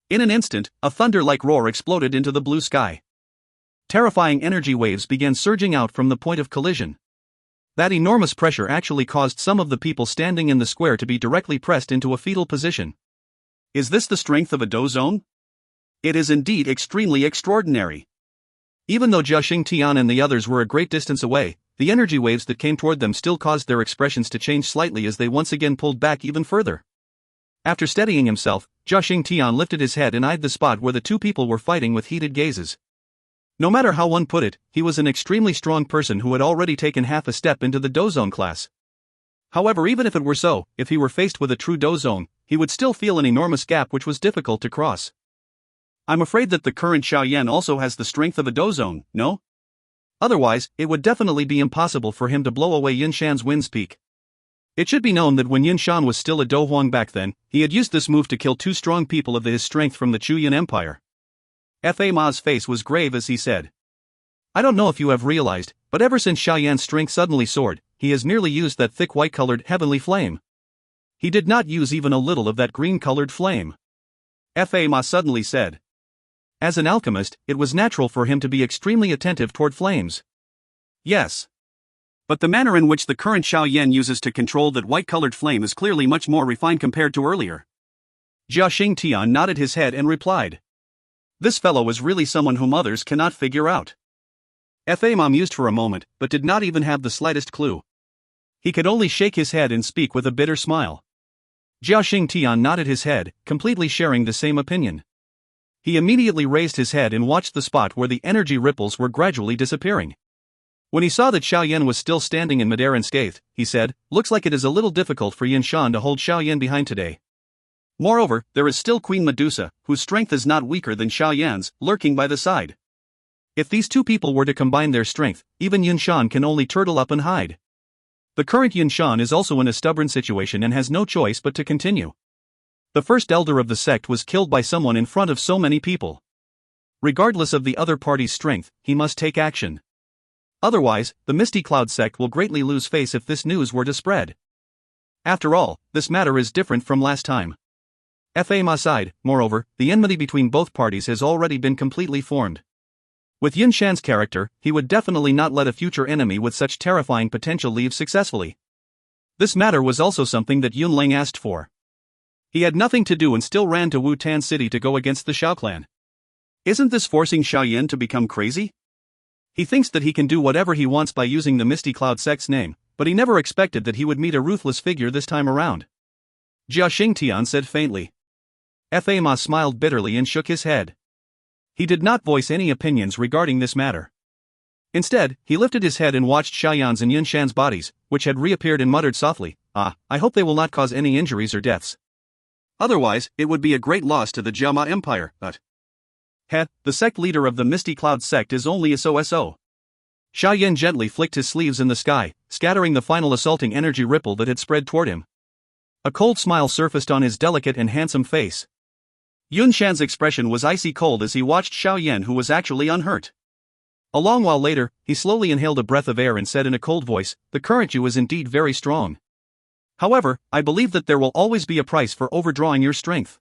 In an instant, a thunder-like roar exploded into the blue sky. Terrifying energy waves began surging out from the point of collision. That enormous pressure actually caused some of the people standing in the square to be directly pressed into a fetal position. Is this the strength of a Dou zone? It is indeed extremely extraordinary. Even though Jia Tian and the others were a great distance away, the energy waves that came toward them still caused their expressions to change slightly as they once again pulled back even further. After steadying himself, Jia Tian lifted his head and eyed the spot where the two people were fighting with heated gazes. No matter how one put it, he was an extremely strong person who had already taken half a step into the Dou zone class. However, even if it were so, if he were faced with a true Dou zone, he would still feel an enormous gap which was difficult to cross. I'm afraid that the current Xiao Yan also has the strength of a Dou zone, no? Otherwise, it would definitely be impossible for him to blow away Yunshan's Wind's Peak. It should be known that when Yunshan was still a Dou Huang back then, he had used this move to kill 2 strong people of his strength from the Chuyan Empire. Fa Ma's face was grave as he said. I don't know if you have realized, but ever since Xiao Yan's strength suddenly soared, he has nearly used that thick white-colored heavenly flame. He did not use even a little of that green-colored flame. Fa Ma suddenly said. As an alchemist, it was natural for him to be extremely attentive toward flames. Yes. But the manner in which the current Xiao Yan uses to control that white-colored flame is clearly much more refined compared to earlier. Jia Tian nodded his head and replied. This fellow is really someone whom others cannot figure out. Fa Ma mused for a moment, but did not even have the slightest clue. He could only shake his head and speak with a bitter smile. Jia Tian nodded his head, completely sharing the same opinion. He immediately raised his head and watched the spot where the energy ripples were gradually disappearing. When he saw that Xiao Yan was still standing in midair unscathed, he said, looks like it is a little difficult for Yunshan to hold Xiao Yan behind today. Moreover, there is still Queen Medusa, whose strength is not weaker than Xiao Yan's, lurking by the side. If these two people were to combine their strength, even Yunshan can only turtle up and hide. The current Yunshan is also in a stubborn situation and has no choice but to continue. The first elder of the sect was killed by someone in front of so many people. Regardless of the other party's strength, he must take action. Otherwise, the Misty Cloud sect will greatly lose face if this news were to spread. After all, this matter is different from last time. Fa Ma sighed. Moreover, the enmity between both parties has already been completely formed. With Yun Shan's character, he would definitely not let a future enemy with such terrifying potential leave successfully. This matter was also something that Yun Lang asked for. He had nothing to do and still ran to Wu Tan City to go against the Xiao clan. Isn't this forcing Xiao Yan to become crazy? He thinks that he can do whatever he wants by using the Misty Cloud sect's name, but he never expected that he would meet a ruthless figure this time around. Jia Xingtian said faintly. Fa Ma smiled bitterly and shook his head. He did not voice any opinions regarding this matter. Instead, he lifted his head and watched Xiao Yan's and Yun Shan's bodies, which had reappeared, and muttered softly, I hope they will not cause any injuries or deaths. Otherwise, it would be a great loss to the Jiama Empire, but... the sect leader of the Misty Cloud sect is only a so-so. Xiao Yan gently flicked his sleeves in the sky, scattering the final assaulting energy ripple that had spread toward him. A cold smile surfaced on his delicate and handsome face. Yun Shan's expression was icy cold as he watched Xiao Yan, who was actually unhurt. A long while later, he slowly inhaled a breath of air and said in a cold voice, "The current Yu is indeed very strong. However, I believe that there will always be a price for overdrawing your strength.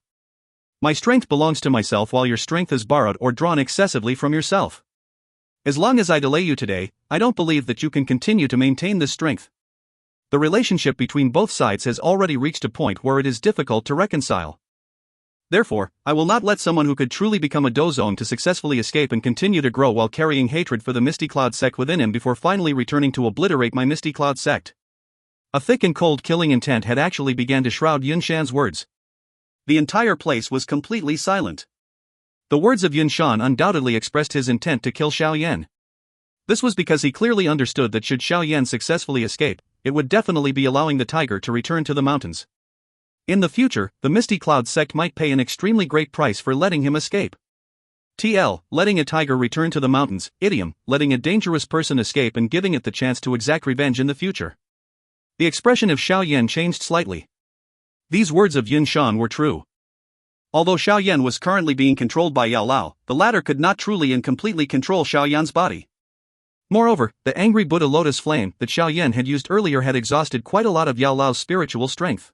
My strength belongs to myself, while your strength is borrowed or drawn excessively from yourself. As long as I delay you today, I don't believe that you can continue to maintain this strength. The relationship between both sides has already reached a point where it is difficult to reconcile. Therefore, I will not let someone who could truly become a dozone to successfully escape and continue to grow while carrying hatred for the Misty Cloud sect within him before finally returning to obliterate my Misty Cloud sect." A thick and cold killing intent had actually begun to shroud Yun Shan's words. The entire place was completely silent. The words of Yun Shan undoubtedly expressed his intent to kill Xiao Yan. This was because he clearly understood that should Xiao Yan successfully escape, it would definitely be allowing the tiger to return to the mountains. In the future, the Misty Cloud sect might pay an extremely great price for letting him escape. TL, letting a tiger return to the mountains. Idiom, letting a dangerous person escape and giving it the chance to exact revenge in the future. The expression of Xiao Yan changed slightly. These words of Yun Shan were true. Although Xiao Yan was currently being controlled by Yao Lao, the latter could not truly and completely control Xiao Yan's body. Moreover, the angry Buddha lotus flame that Xiao Yan had used earlier had exhausted quite a lot of Yao Lao's spiritual strength.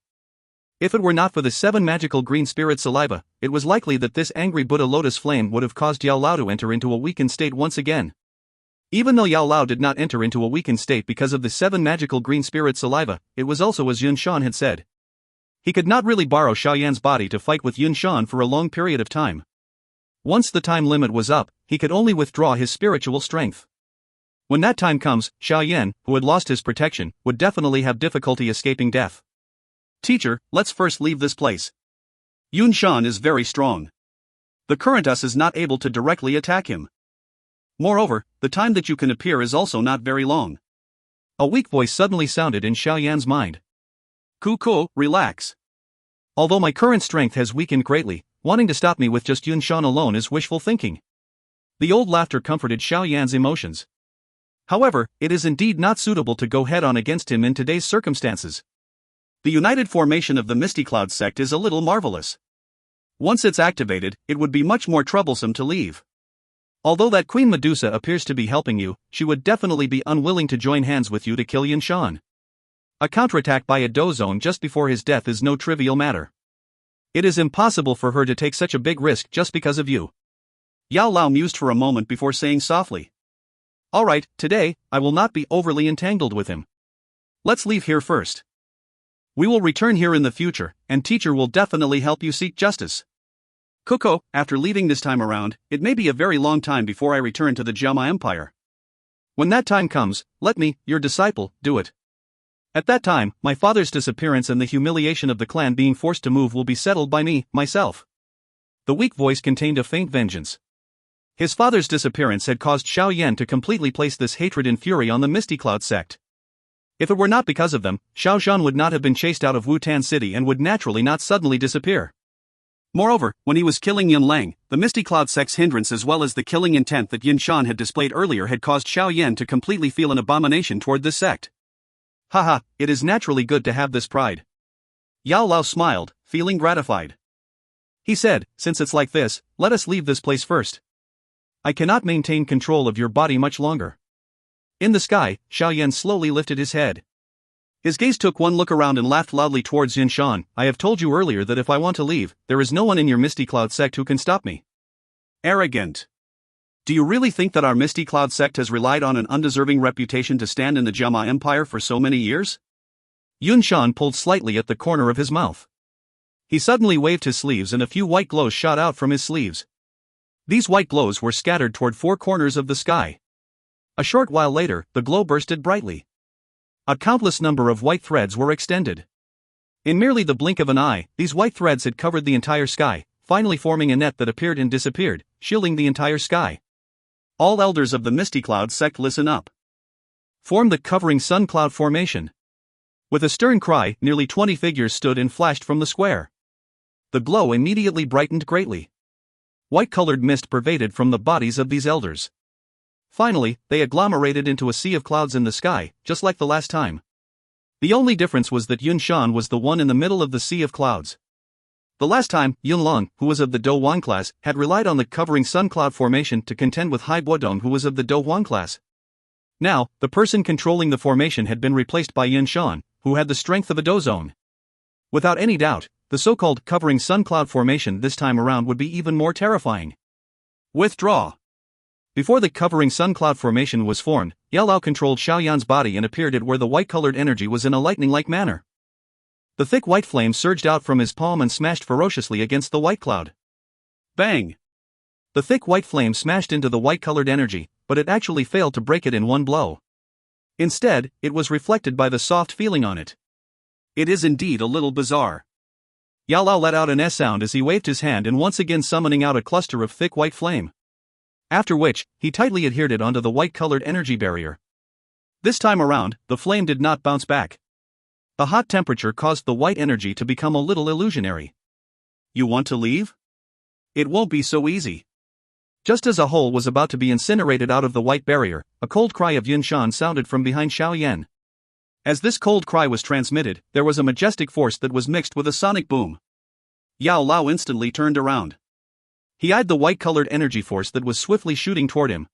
If it were not for the 7 magical green spirit saliva, it was likely that this angry Buddha lotus flame would have caused Yao Lao to enter into a weakened state once again. Even though Yao Lao did not enter into a weakened state because of the 7 magical green spirit saliva, it was also as Yun Shan had said. He could not really borrow Xiao Yan's body to fight with Yun Shan for a long period of time. Once the time limit was up, he could only withdraw his spiritual strength. When that time comes, Xiao Yan, who had lost his protection, would definitely have difficulty escaping death. "Teacher, let's first leave this place. Yun Shan is very strong. The current us is not able to directly attack him. Moreover, the time that you can appear is also not very long." A weak voice suddenly sounded in Xiao Yan's mind. "Kuko, relax. Although my current strength has weakened greatly, wanting to stop me with just Yun Shan alone is wishful thinking." The old laughter comforted Xiao Yan's emotions. However, it is indeed not suitable to go head-on against him in today's circumstances. The united formation of the Misty Cloud sect is a little marvelous. Once it's activated, it would be much more troublesome to leave. Although that Queen Medusa appears to be helping you, she would definitely be unwilling to join hands with you to kill Yun Shan. A counterattack by a dozone just before his death is no trivial matter. It is impossible for her to take such a big risk just because of you. Yao Lao mused for a moment before saying softly. "Alright, today, I will not be overly entangled with him. Let's leave here first. We will return here in the future, and teacher will definitely help you seek justice. Kuko, after leaving this time around, it may be a very long time before I return to the Jiama Empire. When that time comes, let me, your disciple, do it. At that time, my father's disappearance and the humiliation of the clan being forced to move will be settled by me, myself." The weak voice contained a faint vengeance. His father's disappearance had caused Xiao Yan to completely place this hatred and fury on the Misty Cloud sect. If it were not because of them, Xiao Zhan would not have been chased out of Wu Tan City and would naturally not suddenly disappear. Moreover, when he was killing Yun Lang, the Misty Cloud sect's hindrance as well as the killing intent that Yun Shan had displayed earlier had caused Xiao Yan to completely feel an abomination toward this sect. Haha, it is naturally good to have this pride. Yao Lao smiled, feeling gratified. He said, "Since it's like this, let us leave this place first. I cannot maintain control of your body much longer." In the sky, Xiao Yan slowly lifted his head. His gaze took one look around and laughed loudly towards Yun Shan. "I have told you earlier that if I want to leave, there is no one in your Misty Cloud sect who can stop me." Arrogant. Do you really think that our Misty Cloud sect has relied on an undeserving reputation to stand in the Jama Empire for so many years? Yunshan pulled slightly at the corner of his mouth. He suddenly waved his sleeves and a few white glows shot out from his sleeves. These white glows were scattered toward four corners of the sky. A short while later, the glow bursted brightly. A countless number of white threads were extended. In merely the blink of an eye, these white threads had covered the entire sky, finally forming a net that appeared and disappeared, shielding the entire sky. All elders of the Misty Cloud sect, listen up. Form the covering sun cloud formation. With a stern cry, nearly 20 figures stood and flashed from the square. The glow immediately brightened greatly. White-colored mist pervaded from the bodies of these elders. Finally, they agglomerated into a sea of clouds in the sky, just like the last time. The only difference was that Yunshan was the one in the middle of the sea of clouds. The last time, Yunlong, who was of the Dou Huang class, had relied on the covering sun cloud formation to contend with Hai Guodong, who was of the Dou Huang class. Now, the person controlling the formation had been replaced by Yunshan, who had the strength of a Douzone. Without any doubt, the so-called covering sun cloud formation this time around would be even more terrifying. Withdraw. Before the covering sun cloud formation was formed, Yao Lao controlled Xiao Yan's body and appeared at where the white-colored energy was in a lightning-like manner. The thick white flame surged out from his palm and smashed ferociously against the white cloud. Bang! The thick white flame smashed into the white-colored energy, but it actually failed to break it in one blow. Instead, it was reflected by the soft feeling on it. It is indeed a little bizarre. Yao Lao let out an S sound as he waved his hand and once again summoning out a cluster of thick white flame. After which, he tightly adhered it onto the white-colored energy barrier. This time around, the flame did not bounce back. The hot temperature caused the white energy to become a little illusionary. You want to leave? It won't be so easy. Just as a hole was about to be incinerated out of the white barrier, a cold cry of Yunshan sounded from behind Xiao Yan. As this cold cry was transmitted, there was a majestic force that was mixed with a sonic boom. Yao Lao instantly turned around. He eyed the white-colored energy force that was swiftly shooting toward him.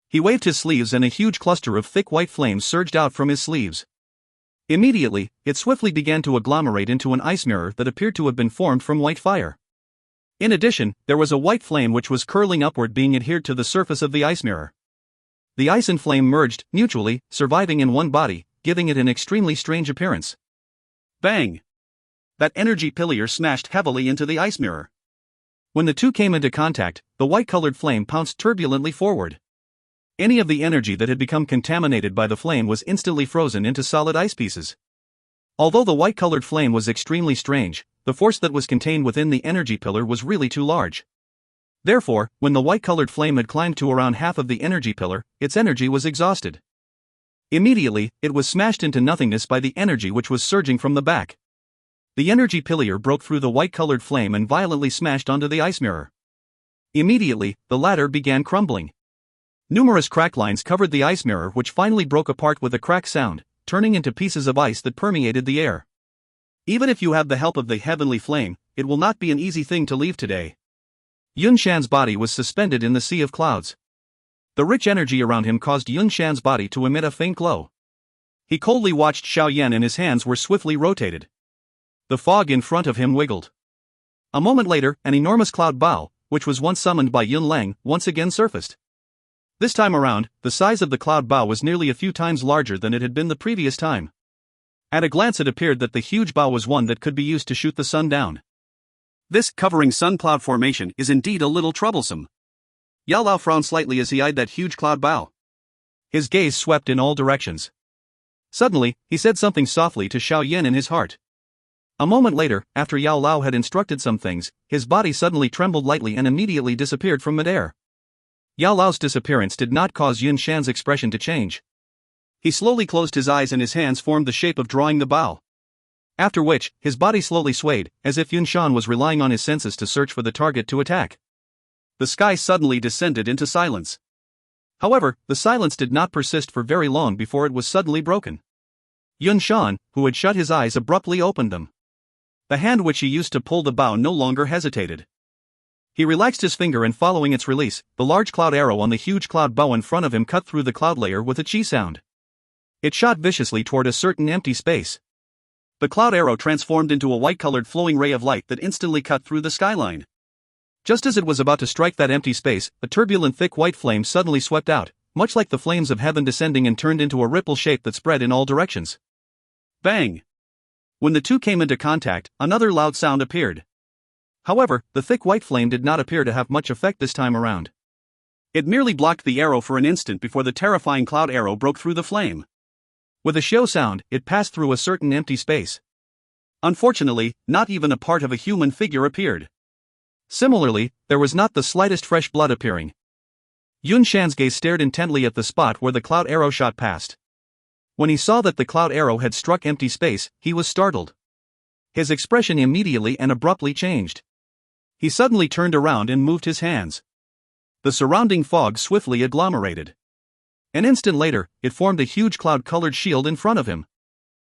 He waved his sleeves and a huge cluster of thick white flames surged out from his sleeves. Immediately, it swiftly began to agglomerate into an ice mirror that appeared to have been formed from white fire. In addition, there was a white flame which was curling upward being adhered to the surface of the ice mirror. The ice and flame merged, mutually, surviving in one body, giving it an extremely strange appearance. Bang! That energy pillar smashed heavily into the ice mirror. When the two came into contact, the white-colored flame pounced turbulently forward. Any of the energy that had become contaminated by the flame was instantly frozen into solid ice pieces. Although the white-colored flame was extremely strange, the force that was contained within the energy pillar was really too large. Therefore, when the white-colored flame had climbed to around half of the energy pillar, its energy was exhausted. Immediately, it was smashed into nothingness by the energy which was surging from the back. The energy pillar broke through the white-colored flame and violently smashed onto the ice mirror. Immediately, the latter began crumbling. Numerous crack lines covered the ice mirror, which finally broke apart with a crack sound, turning into pieces of ice that permeated the air. Even if you have the help of the heavenly flame, it will not be an easy thing to leave today. Yunshan's body was suspended in the sea of clouds. The rich energy around him caused Yunshan's body to emit a faint glow. He coldly watched Xiao Yan and his hands were swiftly rotated. The fog in front of him wiggled. A moment later, an enormous cloud bao, which was once summoned by Yun Lang, once again surfaced. This time around, the size of the cloud bao was nearly a few times larger than it had been the previous time. At a glance it appeared that the huge bao was one that could be used to shoot the sun down. This covering sun cloud formation is indeed a little troublesome. Yao Lao frowned slightly as he eyed that huge cloud bao. His gaze swept in all directions. Suddenly, he said something softly to Xiao Yan in his heart. A moment later, after Yao Lao had instructed some things, his body suddenly trembled lightly and immediately disappeared from midair. Yao Lao's disappearance did not cause Yun Shan's expression to change. He slowly closed his eyes and his hands formed the shape of drawing the bao. After which, his body slowly swayed, as if Yun Shan was relying on his senses to search for the target to attack. The sky suddenly descended into silence. However, the silence did not persist for very long before it was suddenly broken. Yun Shan, who had shut his eyes, abruptly opened them. The hand which he used to pull the bao no longer hesitated. He relaxed his finger and following its release, the large cloud arrow on the huge cloud bao in front of him cut through the cloud layer with a chi sound. It shot viciously toward a certain empty space. The cloud arrow transformed into a white-colored flowing ray of light that instantly cut through the skyline. Just as it was about to strike that empty space, a turbulent thick white flame suddenly swept out, much like the flames of heaven descending, and turned into a ripple shape that spread in all directions. Bang! When the two came into contact, another loud sound appeared. However, the thick white flame did not appear to have much effect this time around. It merely blocked the arrow for an instant before the terrifying cloud arrow broke through the flame. With a xiao sound, it passed through a certain empty space. Unfortunately, not even a part of a human figure appeared. Similarly, there was not the slightest fresh blood appearing. Yun Shan's gaze stared intently at the spot where the cloud arrow shot past. When he saw that the cloud arrow had struck empty space, he was startled. His expression immediately and abruptly changed. He suddenly turned around and moved his hands. The surrounding fog swiftly agglomerated. An instant later, it formed a huge cloud-colored shield in front of him.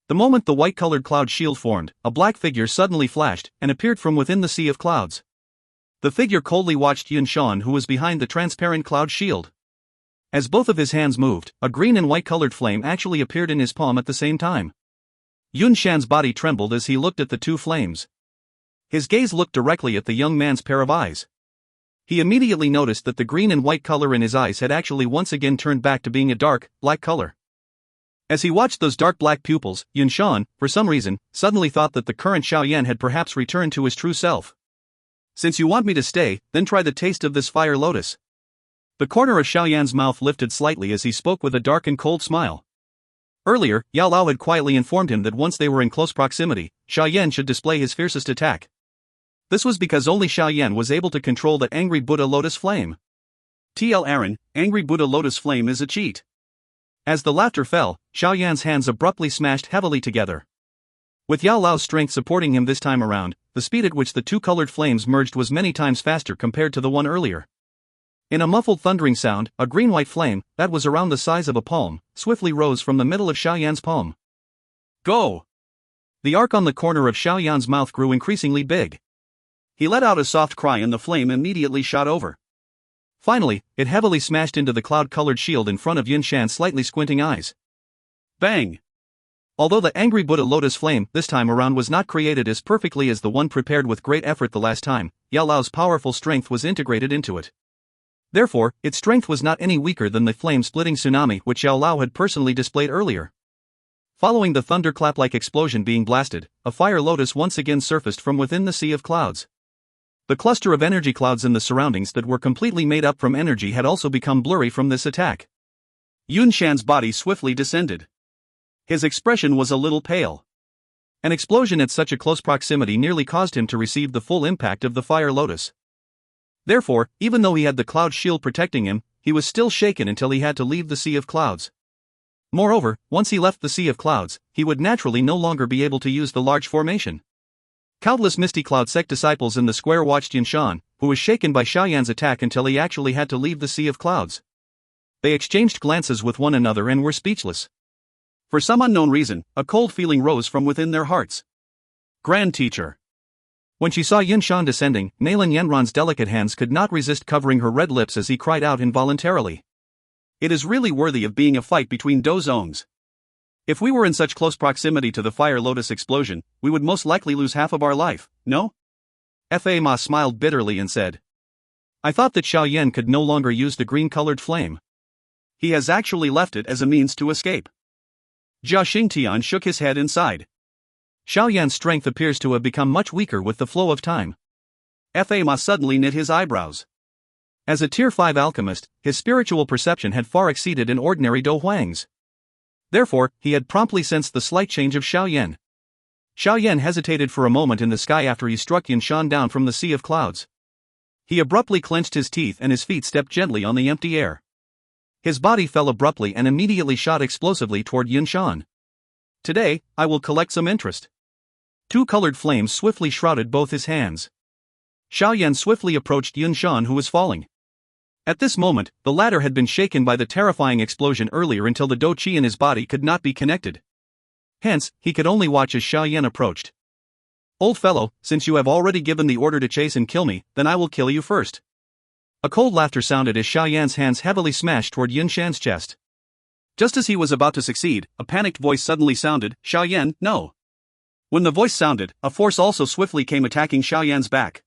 The moment the white-colored cloud shield formed, a black figure suddenly flashed and appeared from within the sea of clouds. The figure coldly watched Yun Shan, who was behind the transparent cloud shield. As both of his hands moved, a green and white-colored flame actually appeared in his palm at the same time. Yun Shan's body trembled as he looked at the two flames. His gaze looked directly at the young man's pair of eyes. He immediately noticed that the green and white color in his eyes had actually once again turned back to being a dark, black color. As he watched those dark black pupils, Yun Shan, for some reason, suddenly thought that the current Xiao Yan had perhaps returned to his true self. Since you want me to stay, then try the taste of this fire lotus. The corner of Xiao Yan's mouth lifted slightly as he spoke with a dark and cold smile. Earlier, Yao Lao had quietly informed him that once they were in close proximity, Xiao Yan should display his fiercest attack. This was because only Xiao Yan was able to control the angry Buddha lotus flame. TL Aaron, angry Buddha lotus flame is a cheat. As the laughter fell, Xiao Yan's hands abruptly smashed heavily together. With Yao Lao's strength supporting him this time around, the speed at which the two colored flames merged was many times faster compared to the one earlier. In a muffled thundering sound, a green-white flame, that was around the size of a palm, swiftly rose from the middle of Xiao Yan's palm. Go! The arc on the corner of Xiao Yan's mouth grew increasingly big. He let out a soft cry and the flame immediately shot over. Finally, it heavily smashed into the cloud-colored shield in front of Yun Shan's slightly squinting eyes. Bang! Although the angry Buddha lotus flame this time around was not created as perfectly as the one prepared with great effort the last time, Yao Lao's powerful strength was integrated into it. Therefore, its strength was not any weaker than the flame-splitting tsunami which Yao Lao had personally displayed earlier. Following the thunderclap-like explosion being blasted, a fire lotus once again surfaced from within the sea of clouds. The cluster of energy clouds in the surroundings that were completely made up from energy had also become blurry from this attack. Yun Shan's body swiftly descended. His expression was a little pale. An explosion at such a close proximity nearly caused him to receive the full impact of the fire lotus. Therefore, even though he had the cloud shield protecting him, he was still shaken until he had to leave the sea of clouds. Moreover, once he left the sea of clouds, he would naturally no longer be able to use the large formation. Countless Misty Cloud sect disciples in the square watched Yun Shan, who was shaken by Xiao Yan's attack until he actually had to leave the sea of clouds. They exchanged glances with one another and were speechless. For some unknown reason, a cold feeling rose from within their hearts. Grand Teacher. When she saw Yun Shan descending, Nalan Yanran's delicate hands could not resist covering her red lips as he cried out involuntarily. It is really worthy of being a fight between Dou zones. If we were in such close proximity to the fire lotus explosion, we would most likely lose half of our life, no? Fa Ma smiled bitterly and said. I thought that Xiao Yan could no longer use the green-colored flame. He has actually left it as a means to escape. Jia Xingtian shook his head and sighed. Xiao Yan's strength appears to have become much weaker with the flow of time. Fa Ma suddenly knit his eyebrows. As a Tier 5 alchemist, his spiritual perception had far exceeded an ordinary Dou Huang's. Therefore, he had promptly sensed the slight change of Xiao Yan. Xiao Yan hesitated for a moment in the sky after he struck Yun Shan down from the sea of clouds. He abruptly clenched his teeth and his feet stepped gently on the empty air. His body fell abruptly and immediately shot explosively toward Yun Shan. Today, I will collect some interest. Two colored flames swiftly shrouded both his hands. Xiao Yan swiftly approached Yun Shan, who was falling. At this moment, the latter had been shaken by the terrifying explosion earlier until the Dou Qi in his body could not be connected. Hence, he could only watch as Xiao Yan approached. Old fellow, since you have already given the order to chase and kill me, then I will kill you first. A cold laughter sounded as Xiao Yan's hands heavily smashed toward Yun Shan's chest. Just as he was about to succeed, a panicked voice suddenly sounded, Xiao Yan, no. When the voice sounded, a force also swiftly came attacking Xiao Yan's back.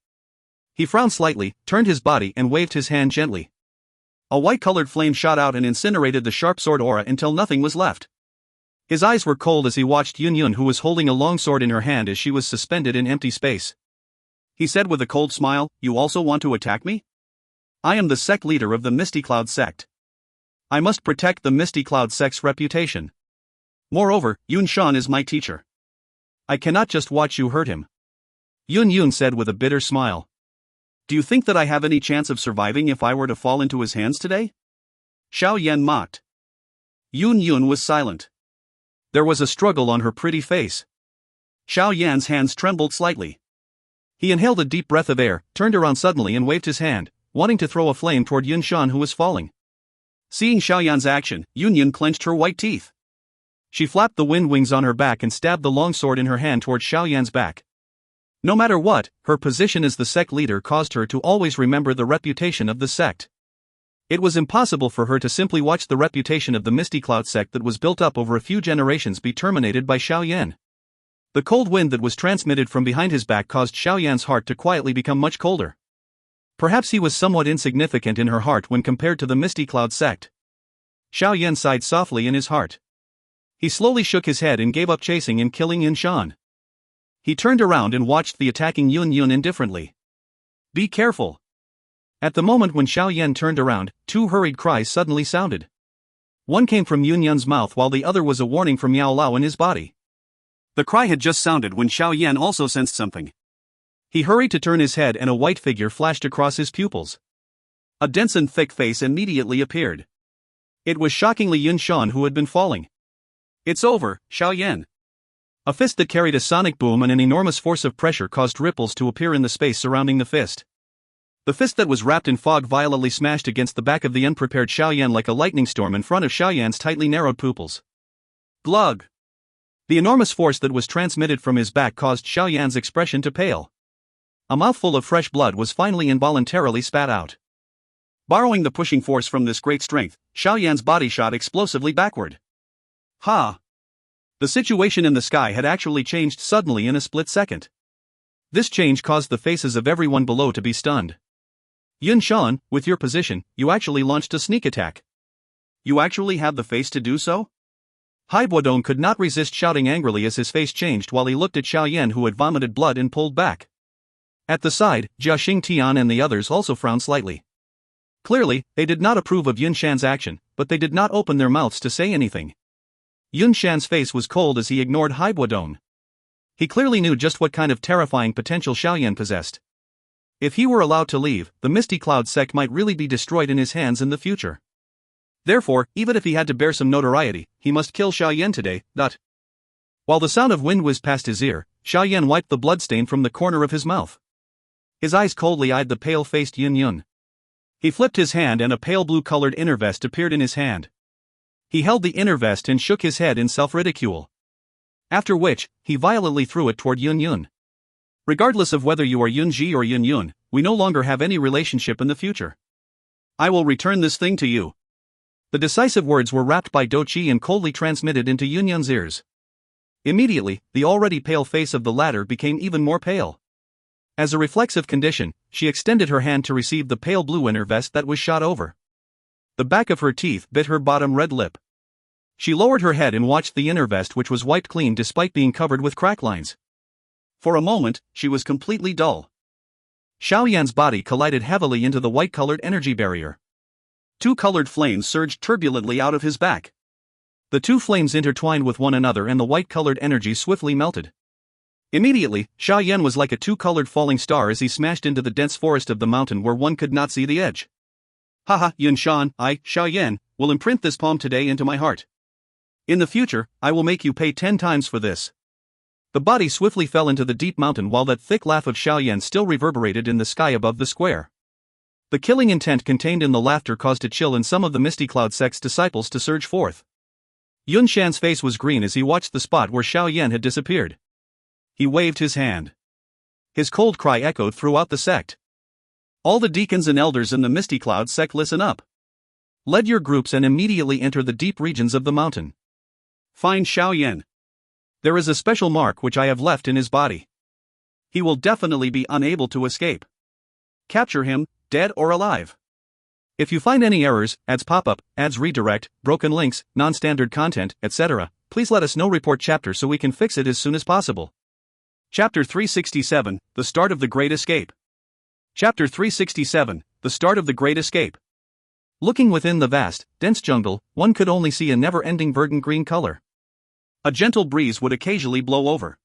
He frowned slightly, turned his body and waved his hand gently. A white-colored flame shot out and incinerated the sharp sword aura until nothing was left. His eyes were cold as he watched Yun, who was holding a long sword in her hand as she was suspended in empty space. He said with a cold smile, "You also want to attack me? I am the sect leader of the Misty Cloud sect. I must protect the Misty Cloud sect's reputation. Moreover, Shan is my teacher. I cannot just watch you hurt him." Yun said with a bitter smile. "Do you think that I have any chance of surviving if I were to fall into his hands today?" Xiao Yan mocked. Yun was silent. There was a struggle on her pretty face. Xiao Yan's hands trembled slightly. He inhaled a deep breath of air, turned around suddenly and waved his hand, wanting to throw a flame toward Shan, who was falling. Seeing Xiao Yan's action, Yun clenched her white teeth. She flapped the wind wings on her back and stabbed the long sword in her hand toward Xiao Yan's back. No matter what, her position as the sect leader caused her to always remember the reputation of the sect. It was impossible for her to simply watch the reputation of the Misty Cloud sect that was built up over a few generations be terminated by Xiao Yan. The cold wind that was transmitted from behind his back caused Xiao Yan's heart to quietly become much colder. Perhaps he was somewhat insignificant in her heart when compared to the Misty Cloud sect. Xiao Yan sighed softly in his heart. He slowly shook his head and gave up chasing and killing Shan. He turned around and watched the attacking Yun indifferently. "Be careful." At the moment when Xiao Yan turned around, two hurried cries suddenly sounded. One came from Yun's mouth while the other was a warning from Yao Lao in his body. The cry had just sounded when Xiao Yan also sensed something. He hurried to turn his head and a white figure flashed across his pupils. A dense and thick face immediately appeared. It was shockingly Shan, who had been falling. "It's over, Xiao Yan." A fist that carried a sonic boom and an enormous force of pressure caused ripples to appear in the space surrounding the fist. The fist that was wrapped in fog violently smashed against the back of the unprepared Xiao Yan like a lightning storm in front of Xiao Yan's tightly narrowed pupils. Glug! The enormous force that was transmitted from his back caused Xiao Yan's expression to pale. A mouthful of fresh blood was finally involuntarily spat out. Borrowing the pushing force from this great strength, Xiao Yan's body shot explosively backward. Ha! The situation in the sky had actually changed suddenly in a split second. This change caused the faces of everyone below to be stunned. Shan, with your position, you actually launched a sneak attack. You actually have the face to do so? Haibuodong could not resist shouting angrily as his face changed while he looked at Xiao Yan, who had vomited blood and pulled back. At the side, Jiaxing Tian and the others also frowned slightly. Clearly, they did not approve of Shan's action, but they did not open their mouths to say anything. Shan's face was cold as he ignored Haibuodong. He clearly knew just what kind of terrifying potential Xiao Yan possessed. If he were allowed to leave, the Misty Cloud sect might really be destroyed in his hands in the future. Therefore, even if he had to bear some notoriety, he must kill Xiao Yan today. While the sound of wind whizzed past his ear, Xiao Yan wiped the bloodstain from the corner of his mouth. His eyes coldly eyed the pale-faced Yun. He flipped his hand and a pale blue-colored inner vest appeared in his hand. He held the inner vest and shook his head in self-ridicule. After which, he violently threw it toward Yun. "Regardless of whether you are Yunji or Yun, we no longer have any relationship in the future. I will return this thing to you." The decisive words were rapped by Dou Qi and coldly transmitted into Yun's ears. Immediately, the already pale face of the latter became even more pale. As a reflexive condition, she extended her hand to receive the pale blue inner vest that was shot over. The back of her teeth bit her bottom red lip. She lowered her head and watched the inner vest, which was wiped clean despite being covered with crack lines. For a moment, she was completely dull. Xiao Yan's body collided heavily into the white-colored energy barrier. Two colored flames surged turbulently out of his back. The two flames intertwined with one another and the white-colored energy swiftly melted. Immediately, Xiao Yan was like a two-colored falling star as he smashed into the dense forest of the mountain where one could not see the edge. "Haha, Shan, I, Xiao Yan, will imprint this poem today into my heart. In the future, I will make you pay 10 times for this." The body swiftly fell into the deep mountain while that thick laugh of Xiao Yan still reverberated in the sky above the square. The killing intent contained in the laughter caused a chill in some of the Misty Cloud sect's disciples to surge forth. Shan's face was green as he watched the spot where Xiao Yan had disappeared. He waved his hand. His cold cry echoed throughout the sect. "All the deacons and elders in the Misty Cloud sect, listen up. Lead your groups and immediately enter the deep regions of the mountain. Find Xiao Yan. There is a special mark which I have left in his body. He will definitely be unable to escape. Capture him, dead or alive. If you find any errors, ads pop up, ads redirect, broken links, non-standard content, etc., please let us know. Report chapter so we can fix it as soon as possible. Chapter 367, The Start of the Great Escape. Chapter 367, The Start of the Great Escape. Looking within the vast, dense jungle, one could only see a never-ending verdant green color. A gentle breeze would occasionally blow over.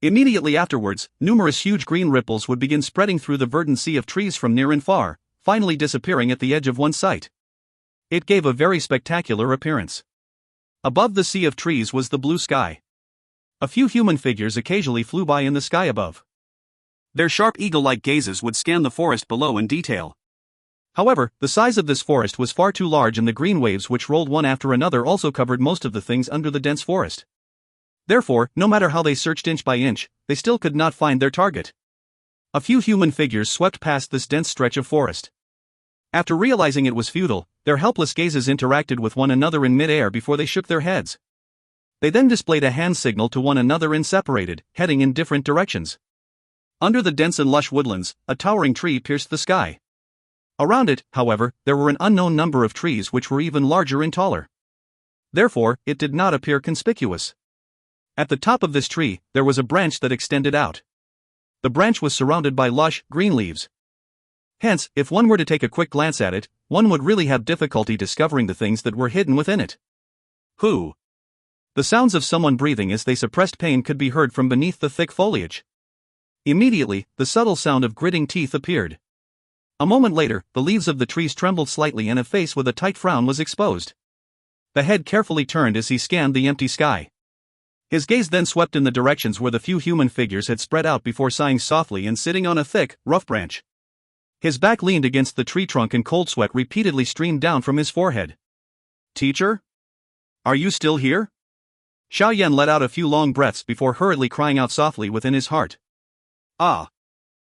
Immediately afterwards, numerous huge green ripples would begin spreading through the verdant sea of trees from near and far, finally disappearing at the edge of one's sight. It gave a very spectacular appearance. Above the sea of trees was the blue sky. A few human figures occasionally flew by in the sky above. Their sharp eagle-like gazes would scan the forest below in detail. However, the size of this forest was far too large, and the green waves which rolled one after another also covered most of the things under the dense forest. Therefore, no matter how they searched inch by inch, they still could not find their target. A few human figures swept past this dense stretch of forest. After realizing it was futile, their helpless gazes interacted with one another in mid-air before they shook their heads. They then displayed a hand signal to one another and separated, heading in different directions. Under the dense and lush woodlands, a towering tree pierced the sky. Around it, however, there were an unknown number of trees which were even larger and taller. Therefore, it did not appear conspicuous. At the top of this tree, there was a branch that extended out. The branch was surrounded by lush, green leaves. Hence, if one were to take a quick glance at it, one would really have difficulty discovering the things that were hidden within it. Who? The sounds of someone breathing as they suppressed pain could be heard from beneath the thick foliage. Immediately, the subtle sound of gritting teeth appeared. A moment later, the leaves of the trees trembled slightly and a face with a tight frown was exposed. The head carefully turned as he scanned the empty sky. His gaze then swept in the directions where the few human figures had spread out before sighing softly and sitting on a thick, rough branch. His back leaned against the tree trunk and cold sweat repeatedly streamed down from his forehead. "Teacher? Are you still here?" Xiao Yan let out a few long breaths before hurriedly crying out softly within his heart. "Ah."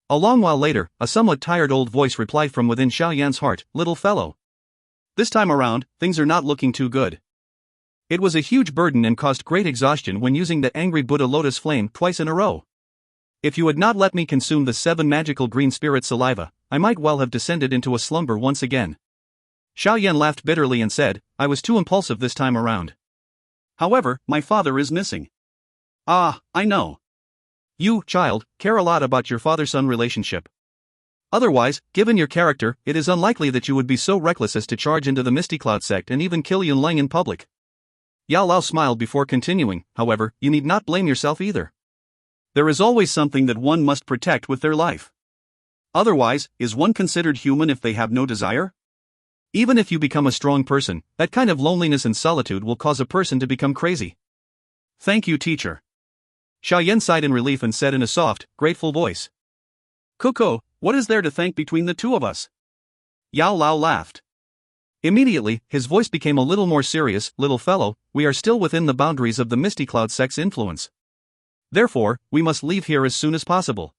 A long while later, a somewhat tired old voice replied from within Xiao Yan's heart, "Little fellow. This time around, things are not looking too good." It was a huge burden and caused great exhaustion when using the angry Buddha lotus flame twice in a row. "If you had not let me consume the 7 magical green spirit saliva, I might well have descended into a slumber once again." Xiao Yan laughed bitterly and said, "I was too impulsive this time around. However, my father is missing." "Ah, I know. You, child, care a lot about your father-son relationship. Otherwise, given your character, it is unlikely that you would be so reckless as to charge into the Misty Cloud sect and even kill Yun Lang in public." Yao Lao smiled before continuing, "However, you need not blame yourself either. There is always something that one must protect with their life. Otherwise, is one considered human if they have no desire? Even if you become a strong person, that kind of loneliness and solitude will cause a person to become crazy." "Thank you, teacher." Xiao Yan sighed in relief and said in a soft, grateful voice, "Kuko, what is there to thank between the two of us?" Yao Lao laughed. Immediately, his voice became a little more serious. "Little fellow, we are still within the boundaries of the Misty Cloud sect's influence. Therefore, we must leave here as soon as possible.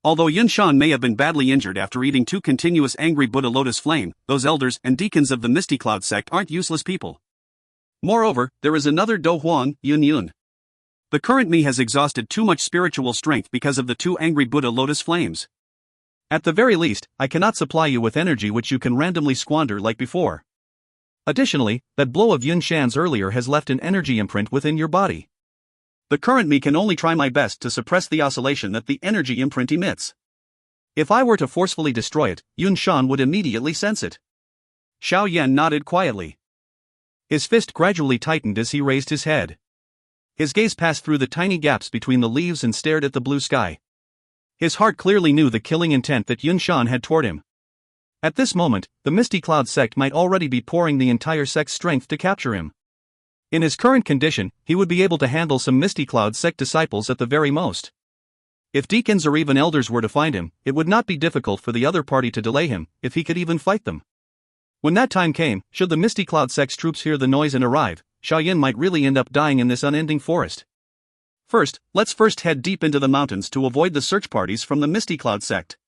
Although Yun Shan may have been badly injured after eating 2 continuous angry Buddha lotus flame, those elders and deacons of the Misty Cloud sect aren't useless people. Moreover, there is another Do Huang, Yun Yun. The current me has exhausted too much spiritual strength because of the 2 angry Buddha lotus flames. At the very least, I cannot supply you with energy which you can randomly squander like before. Additionally, that blow of Yun Shan's earlier has left an energy imprint within your body. The current me can only try my best to suppress the oscillation that the energy imprint emits. If I were to forcefully destroy it, Yun Shan would immediately sense it." Xiao Yan nodded quietly. His fist gradually tightened as he raised his head. His gaze passed through the tiny gaps between the leaves and stared at the blue sky. His heart clearly knew the killing intent that Yun Shan had toward him. At this moment, the Misty Cloud sect might already be pouring the entire sect's strength to capture him. In his current condition, he would be able to handle some Misty Cloud sect disciples at the very most. If deacons or even elders were to find him, it would not be difficult for the other party to delay him, if he could even fight them. When that time came, should the Misty Cloud sect's troops hear the noise and arrive, Xiao Yan might really end up dying in this unending forest. Let's first head deep into the mountains to avoid the search parties from the Misty Cloud sect.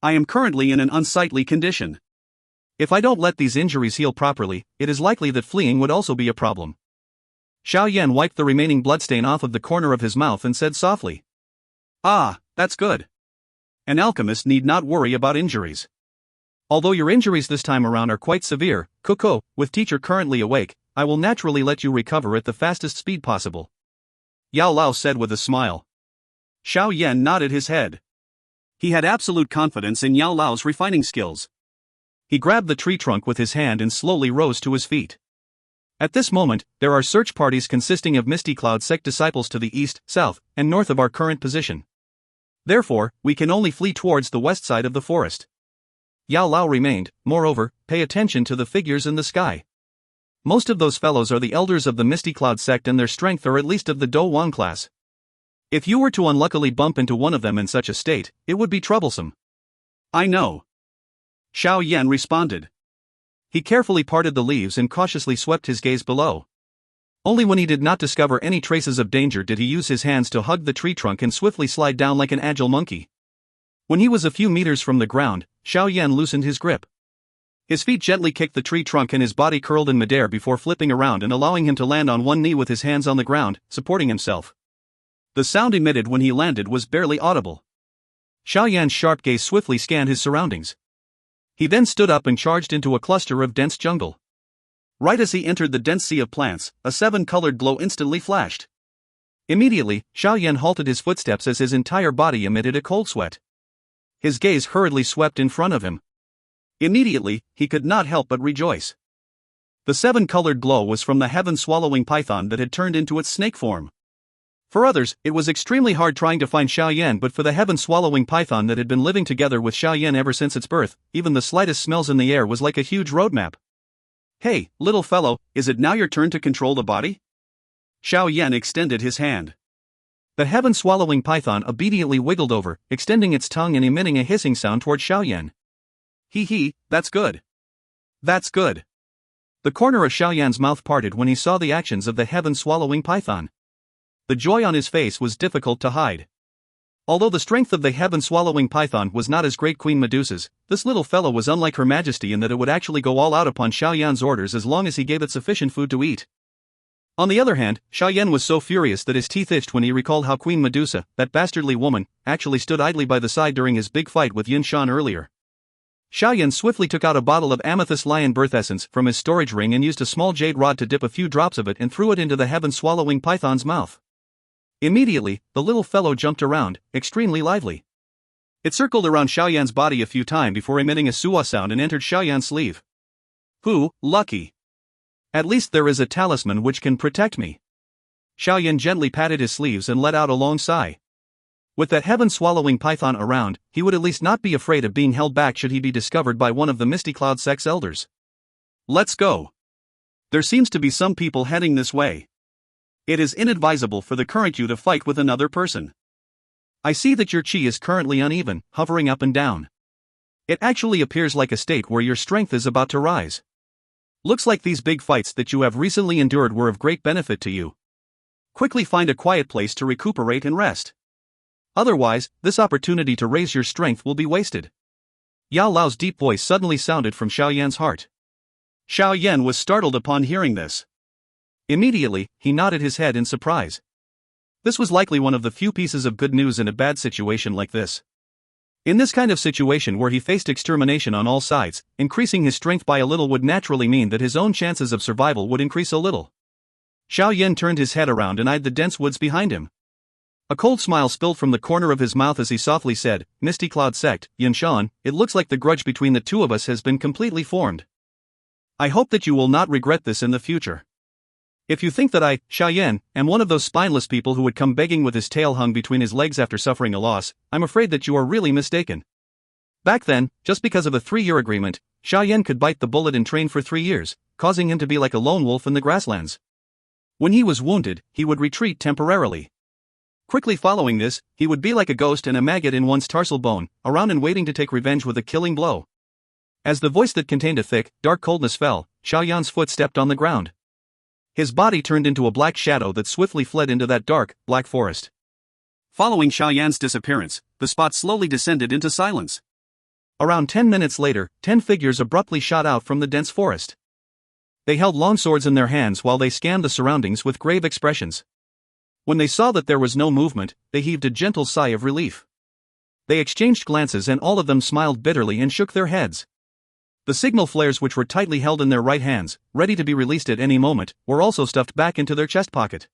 I am currently in an unsightly condition. If I don't let these injuries heal properly, it is likely that fleeing would also be a problem." Xiao Yan wiped the remaining bloodstain off of the corner of his mouth and said softly, "Ah, that's good. An alchemist need not worry about injuries. Although your injuries this time around are quite severe, Coco, with teacher currently awake, I will naturally let you recover at the fastest speed possible. Yao Lao said with a smile. Xiao Yan nodded his head. He had absolute confidence in Yao Lao's refining skills. He grabbed the tree trunk with his hand and slowly rose to his feet. At this moment, there are search parties consisting of Misty Cloud sect disciples to the east, south, and north of our current position. Therefore, we can only flee towards the west side of the forest. Yao Lao remained. Moreover, pay attention to the figures in the sky. Most of those fellows are the elders of the Misty Cloud sect and their strength are at least of the Dou Qi class. If you were to unluckily bump into one of them in such a state, it would be troublesome. I know. Xiao Yan responded. He carefully parted the leaves and cautiously swept his gaze below. Only when he did not discover any traces of danger did he use his hands to hug the tree trunk and swiftly slide down like an agile monkey. When he was a few meters from the ground, Xiao Yan loosened his grip. His feet gently kicked the tree trunk and his body curled in midair before flipping around and allowing him to land on one knee with his hands on the ground, supporting himself. The sound emitted when he landed was barely audible. Xiao Yan's sharp gaze swiftly scanned his surroundings. He then stood up and charged into a cluster of dense jungle. Right as he entered the dense sea of plants, a 7-colored glow instantly flashed. Immediately, Xiao Yan halted his footsteps as his entire body emitted a cold sweat. His gaze hurriedly swept in front of him. Immediately, he could not help but rejoice. The 7-colored glow was from the heaven-swallowing python that had turned into its snake form. For others, it was extremely hard trying to find Xiao Yan, but for the heaven-swallowing python that had been living together with Xiao Yan ever since its birth, even the slightest smells in the air was like a huge roadmap. Hey, little fellow, is it now your turn to control the body? Xiao Yan extended his hand. The heaven-swallowing python obediently wiggled over, extending its tongue and emitting a hissing sound toward Xiao Yan. Hee, that's good. That's good. The corner of Xiao Yan's mouth parted when he saw the actions of the heaven-swallowing python. The joy on his face was difficult to hide. Although the strength of the heaven-swallowing python was not as great Queen Medusa's, this little fellow was unlike Her Majesty in that it would actually go all out upon Xiao Yan's orders as long as he gave it sufficient food to eat. On the other hand, Xiao Yan was so furious that his teeth itched when he recalled how Queen Medusa, that bastardly woman, actually stood idly by the side during his big fight with Xun Er earlier. Xiao Yan swiftly took out a bottle of amethyst lion birth essence from his storage ring and used a small jade rod to dip a few drops of it and threw it into the heaven-swallowing python's mouth. Immediately, the little fellow jumped around, extremely lively. It circled around Xiao Yan's body a few times before emitting a suwa sound and entered Xiao Yan's sleeve. Lucky. At least there is a talisman which can protect me. Xiao Yan gently patted his sleeves and let out a long sigh. With that heaven-swallowing python around, he would at least not be afraid of being held back should he be discovered by one of the Misty Cloud sect's elders. Let's go. There seems to be some people heading this way. It is inadvisable for the current you to fight with another person. I see that your chi is currently uneven, hovering up and down. It actually appears like a state where your strength is about to rise. Looks like these big fights that you have recently endured were of great benefit to you. Quickly find a quiet place to recuperate and rest. Otherwise, this opportunity to raise your strength will be wasted. Yao Lao's deep voice suddenly sounded from Xiao Yan's heart. Xiao Yan was startled upon hearing this. Immediately, he nodded his head in surprise. This was likely one of the few pieces of good news in a bad situation like this. In this kind of situation where he faced extermination on all sides, increasing his strength by a little would naturally mean that his own chances of survival would increase a little. Xiao Yan turned his head around and eyed the dense woods behind him. A cold smile spilled from the corner of his mouth as he softly said, Misty Cloud Sect, Yanshan, it looks like the grudge between the two of us has been completely formed. I hope that you will not regret this in the future. If you think that I, Xiao Yan, am one of those spineless people who would come begging with his tail hung between his legs after suffering a loss, I'm afraid that you are really mistaken. Back then, just because of a 3-year agreement, Xiao Yan could bite the bullet and train for 3 years, causing him to be like a lone wolf in the grasslands. When he was wounded, he would retreat temporarily. Quickly following this, he would be like a ghost and a maggot in one's tarsal bone, around and waiting to take revenge with a killing blow. As the voice that contained a thick, dark coldness fell, Xiao Yan's foot stepped on the ground. His body turned into a black shadow that swiftly fled into that dark, black forest. Following Xiao Yan's disappearance, the spot slowly descended into silence. Around 10 minutes later, 10 figures abruptly shot out from the dense forest. They held long swords in their hands while they scanned the surroundings with grave expressions. When they saw that there was no movement, they heaved a gentle sigh of relief. They exchanged glances and all of them smiled bitterly and shook their heads. The signal flares, which were tightly held in their right hands, ready to be released at any moment, were also stuffed back into their chest pocket.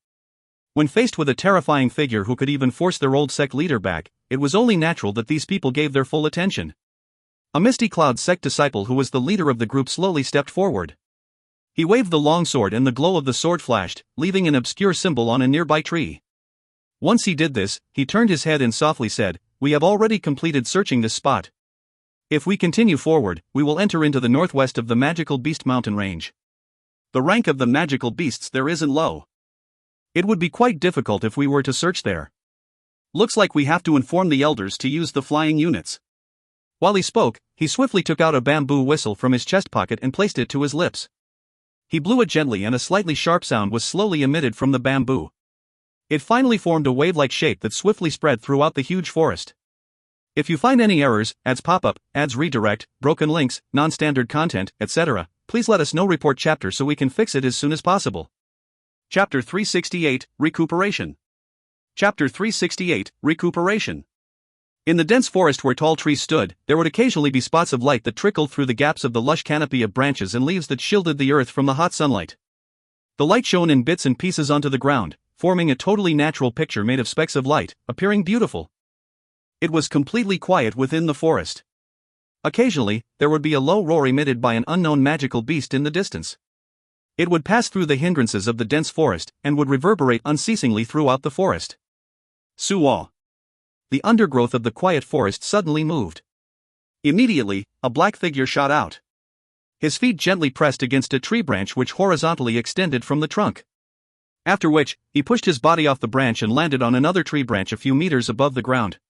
When faced with a terrifying figure who could even force their old sect leader back, it was only natural that these people gave their full attention. A Misty Cloud sect disciple who was the leader of the group slowly stepped forward. He waved the long sword and the glow of the sword flashed, leaving an obscure symbol on a nearby tree. Once he did this, he turned his head and softly said, "We have already completed searching this spot. If we continue forward, we will enter into the northwest of the Magical Beast Mountain Range. The rank of the magical beasts there isn't low. It would be quite difficult if we were to search there. Looks like we have to inform the elders to use the flying units." While he spoke, he swiftly took out a bamboo whistle from his chest pocket and placed it to his lips. He blew it gently and a slightly sharp sound was slowly emitted from the bamboo. It finally formed a wave-like shape that swiftly spread throughout the huge forest. If you find any errors, ads pop-up, ads redirect, broken links, non-standard content, etc., please let us know. Report chapter so we can fix it as soon as possible. Chapter 368, Recuperation. Chapter 368, Recuperation. In the dense forest where tall trees stood, there would occasionally be spots of light that trickled through the gaps of the lush canopy of branches and leaves that shielded the earth from the hot sunlight. The light shone in bits and pieces onto the ground, forming a totally natural picture made of specks of light, appearing beautiful. It was completely quiet within the forest. Occasionally, there would be a low roar emitted by an unknown magical beast in the distance. It would pass through the hindrances of the dense forest and would reverberate unceasingly throughout the forest. Suwa. The undergrowth of the quiet forest suddenly moved. Immediately, a black figure shot out. His feet gently pressed against a tree branch which horizontally extended from the trunk. After which, he pushed his body off the branch and landed on another tree branch a few meters above the ground.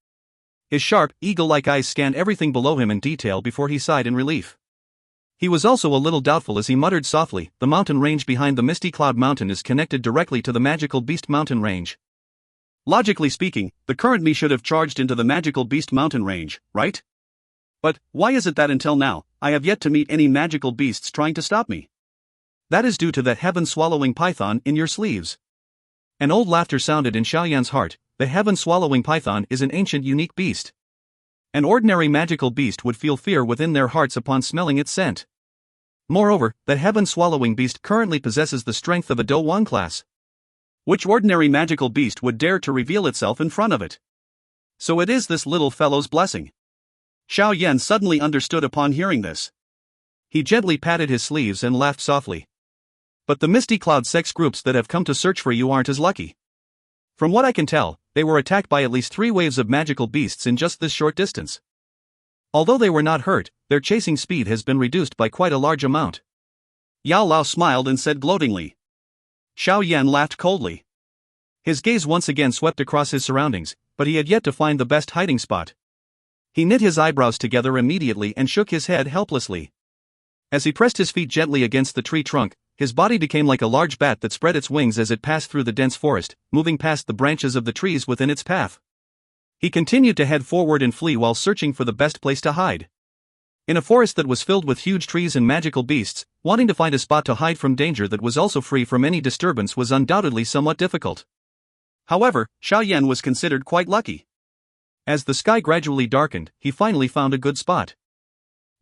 His sharp, eagle-like eyes scanned everything below him in detail before he sighed in relief. He was also a little doubtful as he muttered softly, "The mountain range behind the Misty Cloud Mountain is connected directly to the Magical Beast Mountain Range. Logically speaking, the current me should have charged into the Magical Beast Mountain Range, right? But why is it that until now, I have yet to meet any magical beasts trying to stop me? That is due to that heaven-swallowing python in your sleeves." An old laughter sounded in Xiao Yan's heart. The heaven-swallowing python is an ancient unique beast. An ordinary magical beast would feel fear within their hearts upon smelling its scent. Moreover, the heaven-swallowing beast currently possesses the strength of a Dou Qi class. Which ordinary magical beast would dare to reveal itself in front of it? So it is this little fellow's blessing. Xiao Yan suddenly understood upon hearing this. He gently patted his sleeves and laughed softly. But the Misty Cloud sex groups that have come to search for you aren't as lucky. From what I can tell, they were attacked by at least 3 waves of magical beasts in just this short distance. Although they were not hurt, their chasing speed has been reduced by quite a large amount. Yao Lao smiled and said gloatingly. Xiao Yan laughed coldly. His gaze once again swept across his surroundings, but he had yet to find the best hiding spot. He knit his eyebrows together immediately and shook his head helplessly. As he pressed his feet gently against the tree trunk, his body became like a large bat that spread its wings as it passed through the dense forest, moving past the branches of the trees within its path. He continued to head forward and flee while searching for the best place to hide. In a forest that was filled with huge trees and magical beasts, wanting to find a spot to hide from danger that was also free from any disturbance was undoubtedly somewhat difficult. However, Xiao Yan was considered quite lucky. As the sky gradually darkened, he finally found a good spot.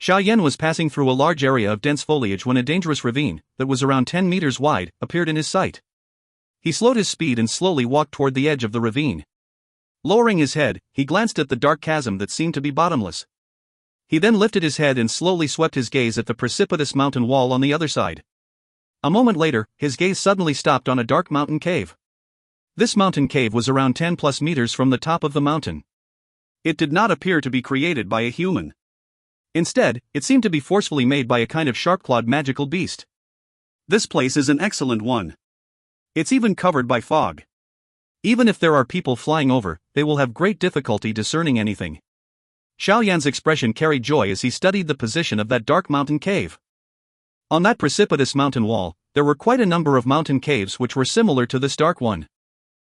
Xiao Yan was passing through a large area of dense foliage when a dangerous ravine, that was around 10 meters wide, appeared in his sight. He slowed his speed and slowly walked toward the edge of the ravine. Lowering his head, he glanced at the dark chasm that seemed to be bottomless. He then lifted his head and slowly swept his gaze at the precipitous mountain wall on the other side. A moment later, his gaze suddenly stopped on a dark mountain cave. This mountain cave was around 10+ meters from the top of the mountain. It did not appear to be created by a human. Instead, it seemed to be forcefully made by a kind of sharp-clawed magical beast. This place is an excellent one. It's even covered by fog. Even if there are people flying over, they will have great difficulty discerning anything. Xiao Yan's expression carried joy as he studied the position of that dark mountain cave. On that precipitous mountain wall, there were quite a number of mountain caves which were similar to this dark one.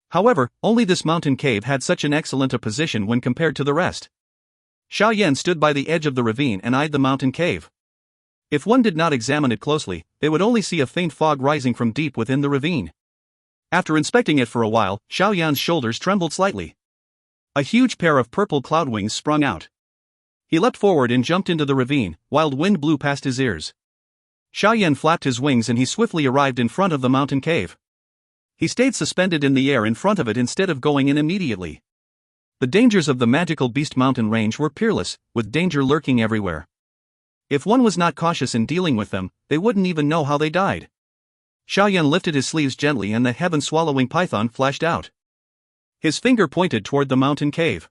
However, only this mountain cave had such an excellent a position when compared to the rest. Xiao Yan stood by the edge of the ravine and eyed the mountain cave. If one did not examine it closely, they would only see a faint fog rising from deep within the ravine. After inspecting it for a while, Xiao Yan's shoulders trembled slightly. A huge pair of purple cloud wings sprung out. He leapt forward and jumped into the ravine. Wild wind blew past his ears. Xiao Yan flapped his wings and he swiftly arrived in front of the mountain cave. He stayed suspended in the air in front of it instead of going in immediately. The dangers of the magical beast mountain range were peerless, with danger lurking everywhere. If one was not cautious in dealing with them, they wouldn't even know how they died. Xiao Yan lifted his sleeves gently and the heaven-swallowing python flashed out. His finger pointed toward the mountain cave.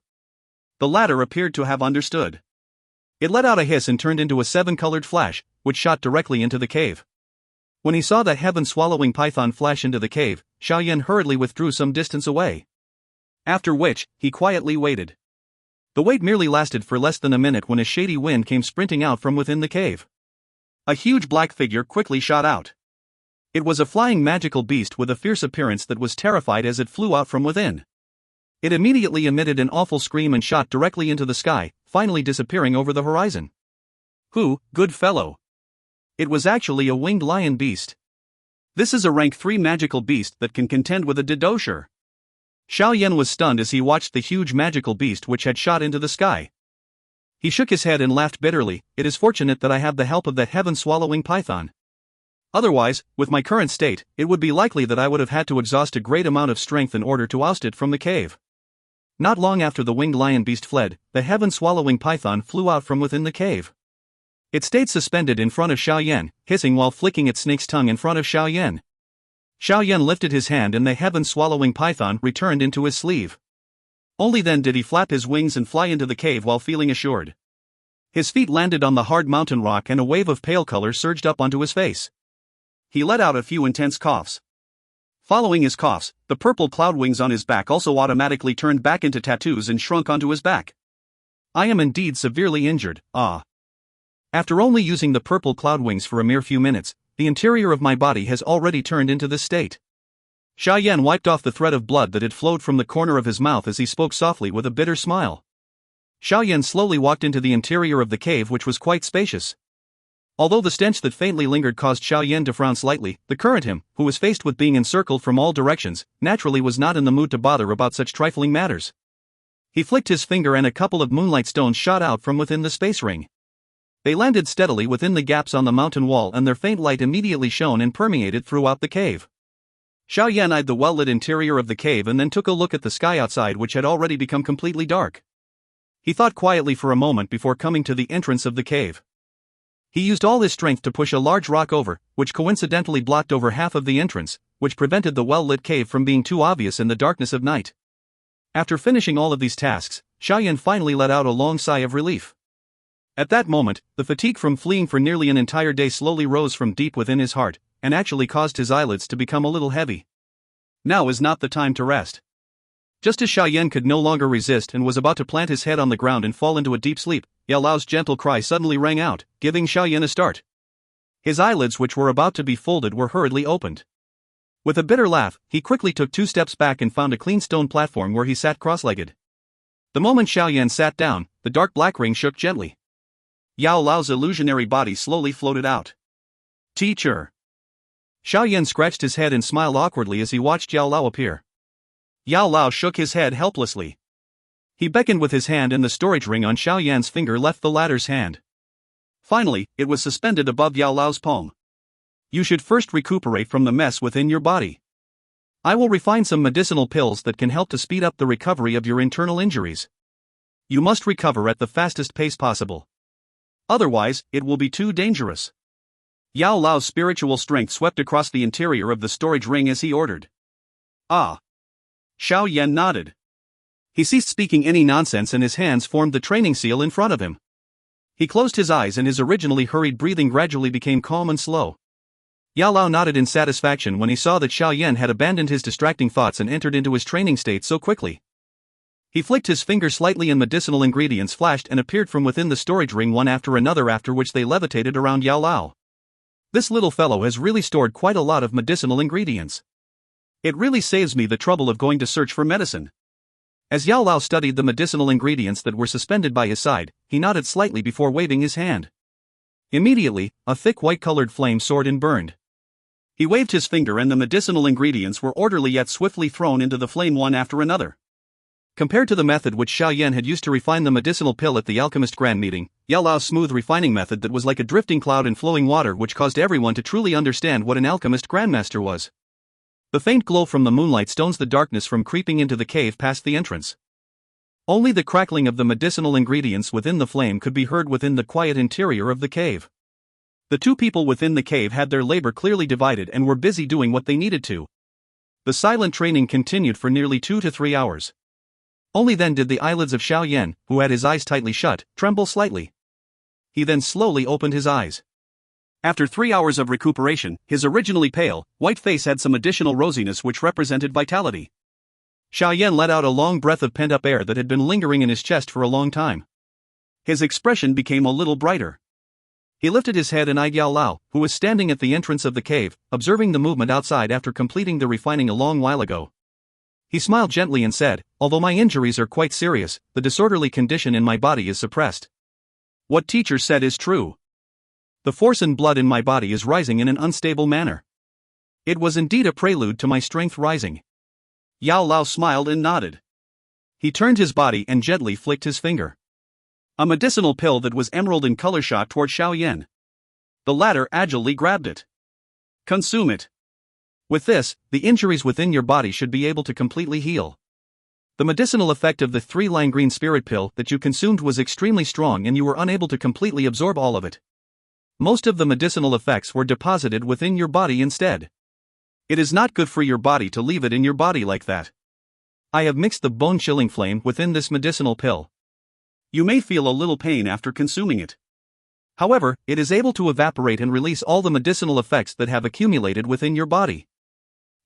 The latter appeared to have understood. It let out a hiss and turned into a 7-colored flash, which shot directly into the cave. When he saw the heaven-swallowing python flash into the cave, Xiao Yan hurriedly withdrew some distance away. After which, he quietly waited. The wait merely lasted for less than a minute when a shady wind came sprinting out from within the cave. A huge black figure quickly shot out. It was a flying magical beast with a fierce appearance that was terrified as it flew out from within. It immediately emitted an awful scream and shot directly into the sky, finally disappearing over the horizon. Who, good fellow? It was actually a winged lion beast. This is a rank 3 magical beast that can contend with a Dou Qi. Xiao Yan was stunned as he watched the huge magical beast which had shot into the sky. He shook his head and laughed bitterly. It is fortunate that I have the help of the heaven-swallowing python. Otherwise, with my current state, it would be likely that I would have had to exhaust a great amount of strength in order to oust it from the cave. Not long after the winged lion beast fled, the heaven-swallowing python flew out from within the cave. It stayed suspended in front of Xiao Yan, hissing while flicking its snake's tongue in front of Xiao Yan. Xiao Yan lifted his hand and the heaven-swallowing python returned into his sleeve. Only then did he flap his wings and fly into the cave while feeling assured. His feet landed on the hard mountain rock and a wave of pale color surged up onto his face. He let out a few intense coughs. Following his coughs, the purple cloud wings on his back also automatically turned back into tattoos and shrunk onto his back. I am indeed severely injured, ah. After only using the purple cloud wings for a mere few minutes, the interior of my body has already turned into this state. Xiao Yan wiped off the thread of blood that had flowed from the corner of his mouth as he spoke softly with a bitter smile. Xiao Yan slowly walked into the interior of the cave, which was quite spacious. Although the stench that faintly lingered caused Xiao Yan to frown slightly, the current him, who was faced with being encircled from all directions, naturally was not in the mood to bother about such trifling matters. He flicked his finger and a couple of moonlight stones shot out from within the space ring. They landed steadily within the gaps on the mountain wall and their faint light immediately shone and permeated throughout the cave. Xiao Yan eyed the well-lit interior of the cave and then took a look at the sky outside, which had already become completely dark. He thought quietly for a moment before coming to the entrance of the cave. He used all his strength to push a large rock over, which coincidentally blocked over half of the entrance, which prevented the well-lit cave from being too obvious in the darkness of night. After finishing all of these tasks, Xiao Yan finally let out a long sigh of relief. At that moment, the fatigue from fleeing for nearly an entire day slowly rose from deep within his heart, and actually caused his eyelids to become a little heavy. Now is not the time to rest. Just as Xiao Yan could no longer resist and was about to plant his head on the ground and fall into a deep sleep, Yao Lao's gentle cry suddenly rang out, giving Xiao Yan a start. His eyelids, which were about to be folded, were hurriedly opened. With a bitter laugh, he quickly took 2 steps back and found a clean stone platform where he sat cross-legged. The moment Xiao Yan sat down, the dark black ring shook gently. Yao Lao's illusionary body slowly floated out. Teacher. Xiao Yan scratched his head and smiled awkwardly as he watched Yao Lao appear. Yao Lao shook his head helplessly. He beckoned with his hand and the storage ring on Xiao Yan's finger left the latter's hand. Finally, it was suspended above Yao Lao's palm. You should first recuperate from the mess within your body. I will refine some medicinal pills that can help to speed up the recovery of your internal injuries. You must recover at the fastest pace possible. Otherwise, it will be too dangerous. Yao Lao's spiritual strength swept across the interior of the storage ring as he ordered. Ah. Xiao Yan nodded. He ceased speaking any nonsense and his hands formed the training seal in front of him. He closed his eyes and his originally hurried breathing gradually became calm and slow. Yao Lao nodded in satisfaction when he saw that Xiao Yan had abandoned his distracting thoughts and entered into his training state so quickly. He flicked his finger slightly and medicinal ingredients flashed and appeared from within the storage ring one after another, after which they levitated around Yao Lao. This little fellow has really stored quite a lot of medicinal ingredients. It really saves me the trouble of going to search for medicine. As Yao Lao studied the medicinal ingredients that were suspended by his side, he nodded slightly before waving his hand. Immediately, a thick white-colored flame soared and burned. He waved his finger and the medicinal ingredients were orderly yet swiftly thrown into the flame one after another. Compared to the method which Xiao Yan had used to refine the medicinal pill at the alchemist grand meeting, Yao Lao's smooth refining method that was like a drifting cloud in flowing water which caused everyone to truly understand what an alchemist grandmaster was. The faint glow from the moonlight stones the darkness from creeping into the cave past the entrance. Only the crackling of the medicinal ingredients within the flame could be heard within the quiet interior of the cave. The two people within the cave had their labor clearly divided and were busy doing what they needed to. The silent training continued for nearly 2 to 3 hours. Only then did the eyelids of Xiao Yan, who had his eyes tightly shut, tremble slightly. He then slowly opened his eyes. After 3 hours of recuperation, his originally pale, white face had some additional rosiness which represented vitality. Xiao Yan let out a long breath of pent-up air that had been lingering in his chest for a long time. His expression became a little brighter. He lifted his head and eyed Yao Lao, who was standing at the entrance of the cave, observing the movement outside after completing the refining a long while ago. He smiled gently and said, "Although my injuries are quite serious, the disorderly condition in my body is suppressed. What teacher said is true. The force and blood in my body is rising in an unstable manner. It was indeed a prelude to my strength rising." Yao Lao smiled and nodded. He turned his body and gently flicked his finger. A medicinal pill that was emerald in color shot toward Xiao Yan. The latter agilely grabbed it. "Consume it. With this, the injuries within your body should be able to completely heal." The medicinal effect of the 3-line green spirit pill that you consumed was extremely strong and you were unable to completely absorb all of it. Most of the medicinal effects were deposited within your body instead. It is not good for your body to leave it in your body like that. I have mixed the bone-chilling flame within this medicinal pill. You may feel a little pain after consuming it. However, it is able to evaporate and release all the medicinal effects that have accumulated within your body.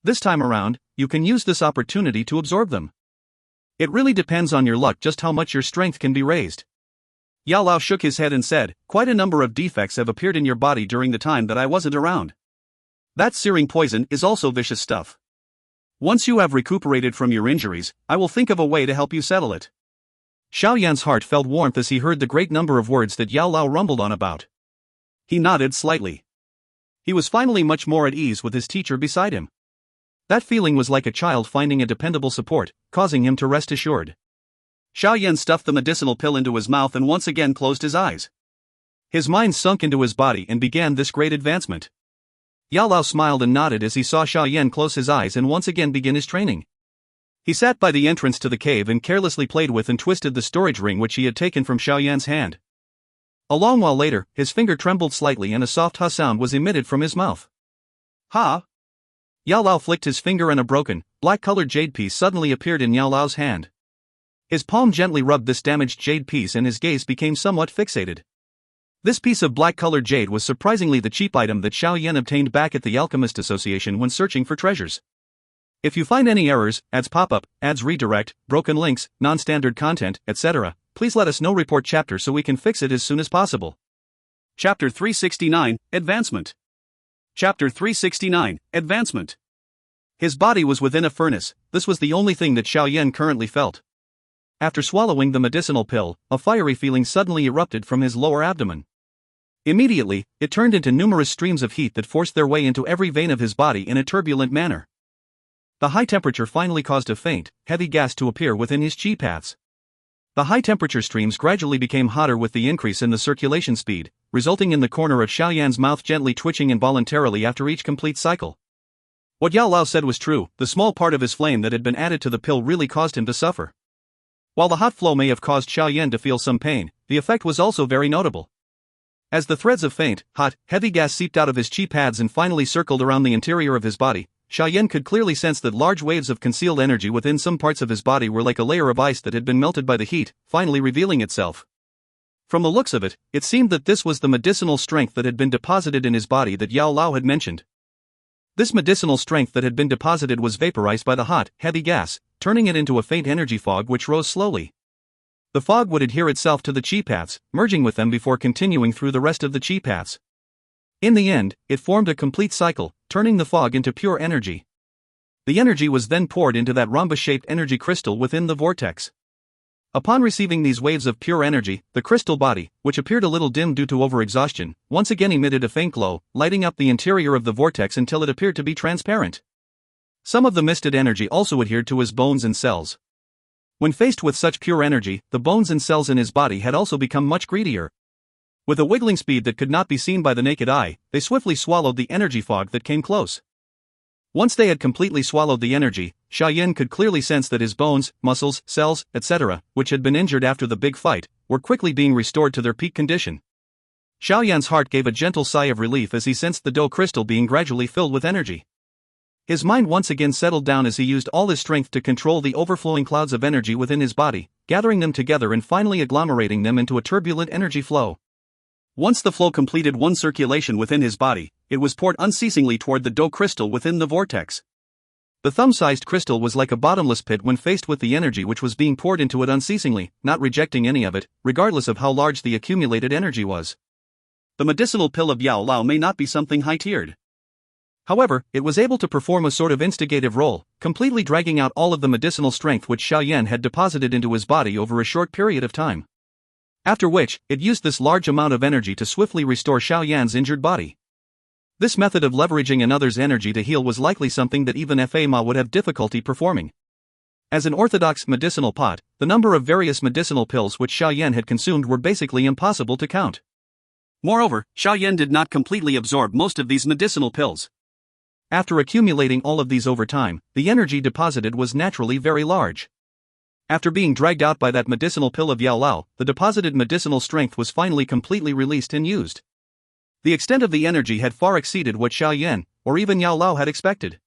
This time around, you can use this opportunity to absorb them. It really depends on your luck just how much your strength can be raised. Yao Lao shook his head and said, "Quite a number of defects have appeared in your body during the time that I wasn't around. That searing poison is also vicious stuff. Once you have recuperated from your injuries, I will think of a way to help you settle it." Xiao Yan's heart felt warmth as he heard the great number of words that Yao Lao rumbled on about. He nodded slightly. He was finally much more at ease with his teacher beside him. That feeling was like a child finding a dependable support, causing him to rest assured. Xiao Yan stuffed the medicinal pill into his mouth and once again closed his eyes. His mind sunk into his body and began this great advancement. Yao Lao smiled and nodded as he saw Xiao Yan close his eyes and once again begin his training. He sat by the entrance to the cave and carelessly played with and twisted the storage ring which he had taken from Xiao Yan's hand. A long while later, his finger trembled slightly and a soft "ha" sound was emitted from his mouth. "Ha!" Yao Lao flicked his finger and a broken, black-colored jade piece suddenly appeared in Yao Lao's hand. His palm gently rubbed this damaged jade piece and his gaze became somewhat fixated. This piece of black-colored jade was surprisingly the cheap item that Xiao Yan obtained back at the Alchemist Association when searching for treasures. If you find any errors, ads pop-up, ads redirect, broken links, non-standard content, etc., please let us know. Report chapter so we can fix it as soon as possible. Chapter 369, Advancement. Chapter 369, Advancement. His body was within a furnace. This was the only thing that Xiao Yan currently felt. After swallowing the medicinal pill, a fiery feeling suddenly erupted from his lower abdomen. Immediately, it turned into numerous streams of heat that forced their way into every vein of his body in a turbulent manner. The high temperature finally caused a faint, heavy gas to appear within his chi paths. The high temperature streams gradually became hotter with the increase in the circulation speed, resulting in the corner of Xiao Yan's mouth gently twitching involuntarily after each complete cycle. What Yao Lao said was true, the small part of his flame that had been added to the pill really caused him to suffer. While the hot flow may have caused Xiao Yan to feel some pain, the effect was also very notable. As the threads of faint, hot, heavy gas seeped out of his chi pads and finally circled around the interior of his body, Xiao Yan could clearly sense that large waves of concealed energy within some parts of his body were like a layer of ice that had been melted by the heat, finally revealing itself. From the looks of it, it seemed that this was the medicinal strength that had been deposited in his body that Yao Lao had mentioned. This medicinal strength that had been deposited was vaporized by the hot, heavy gas, turning it into a faint energy fog which rose slowly. The fog would adhere itself to the chi paths, merging with them before continuing through the rest of the chi paths. In the end, it formed a complete cycle, turning the fog into pure energy. The energy was then poured into that rhombus-shaped energy crystal within the vortex. Upon receiving these waves of pure energy, the crystal body, which appeared a little dim due to overexhaustion, once again emitted a faint glow, lighting up the interior of the vortex until it appeared to be transparent. Some of the misted energy also adhered to his bones and cells. When faced with such pure energy, the bones and cells in his body had also become much greedier. With a wiggling speed that could not be seen by the naked eye, they swiftly swallowed the energy fog that came close. Once they had completely swallowed the energy, Xiao Yan could clearly sense that his bones, muscles, cells, etc., which had been injured after the big fight, were quickly being restored to their peak condition. Xiao Yan's heart gave a gentle sigh of relief as he sensed the Dou crystal being gradually filled with energy. His mind once again settled down as he used all his strength to control the overflowing clouds of energy within his body, gathering them together and finally agglomerating them into a turbulent energy flow. Once the flow completed one circulation within his body, it was poured unceasingly toward the Dou crystal within the vortex. The thumb-sized crystal was like a bottomless pit when faced with the energy which was being poured into it unceasingly, not rejecting any of it, regardless of how large the accumulated energy was. The medicinal pill of Yao Lao may not be something high-tiered. However, it was able to perform a sort of instigative role, completely dragging out all of the medicinal strength which Xiao Yan had deposited into his body over a short period of time. After which, it used this large amount of energy to swiftly restore Xiao Yan's injured body. This method of leveraging another's energy to heal was likely something that even Fa Ma would have difficulty performing. As an orthodox medicinal pot, the number of various medicinal pills which Xiao Yan had consumed were basically impossible to count. Moreover, Xiao Yan did not completely absorb most of these medicinal pills. After accumulating all of these over time, the energy deposited was naturally very large. After being dragged out by that medicinal pill of Yao Lao, the deposited medicinal strength was finally completely released and used. The extent of the energy had far exceeded what Xiao Yan, or even Yao Lao had expected.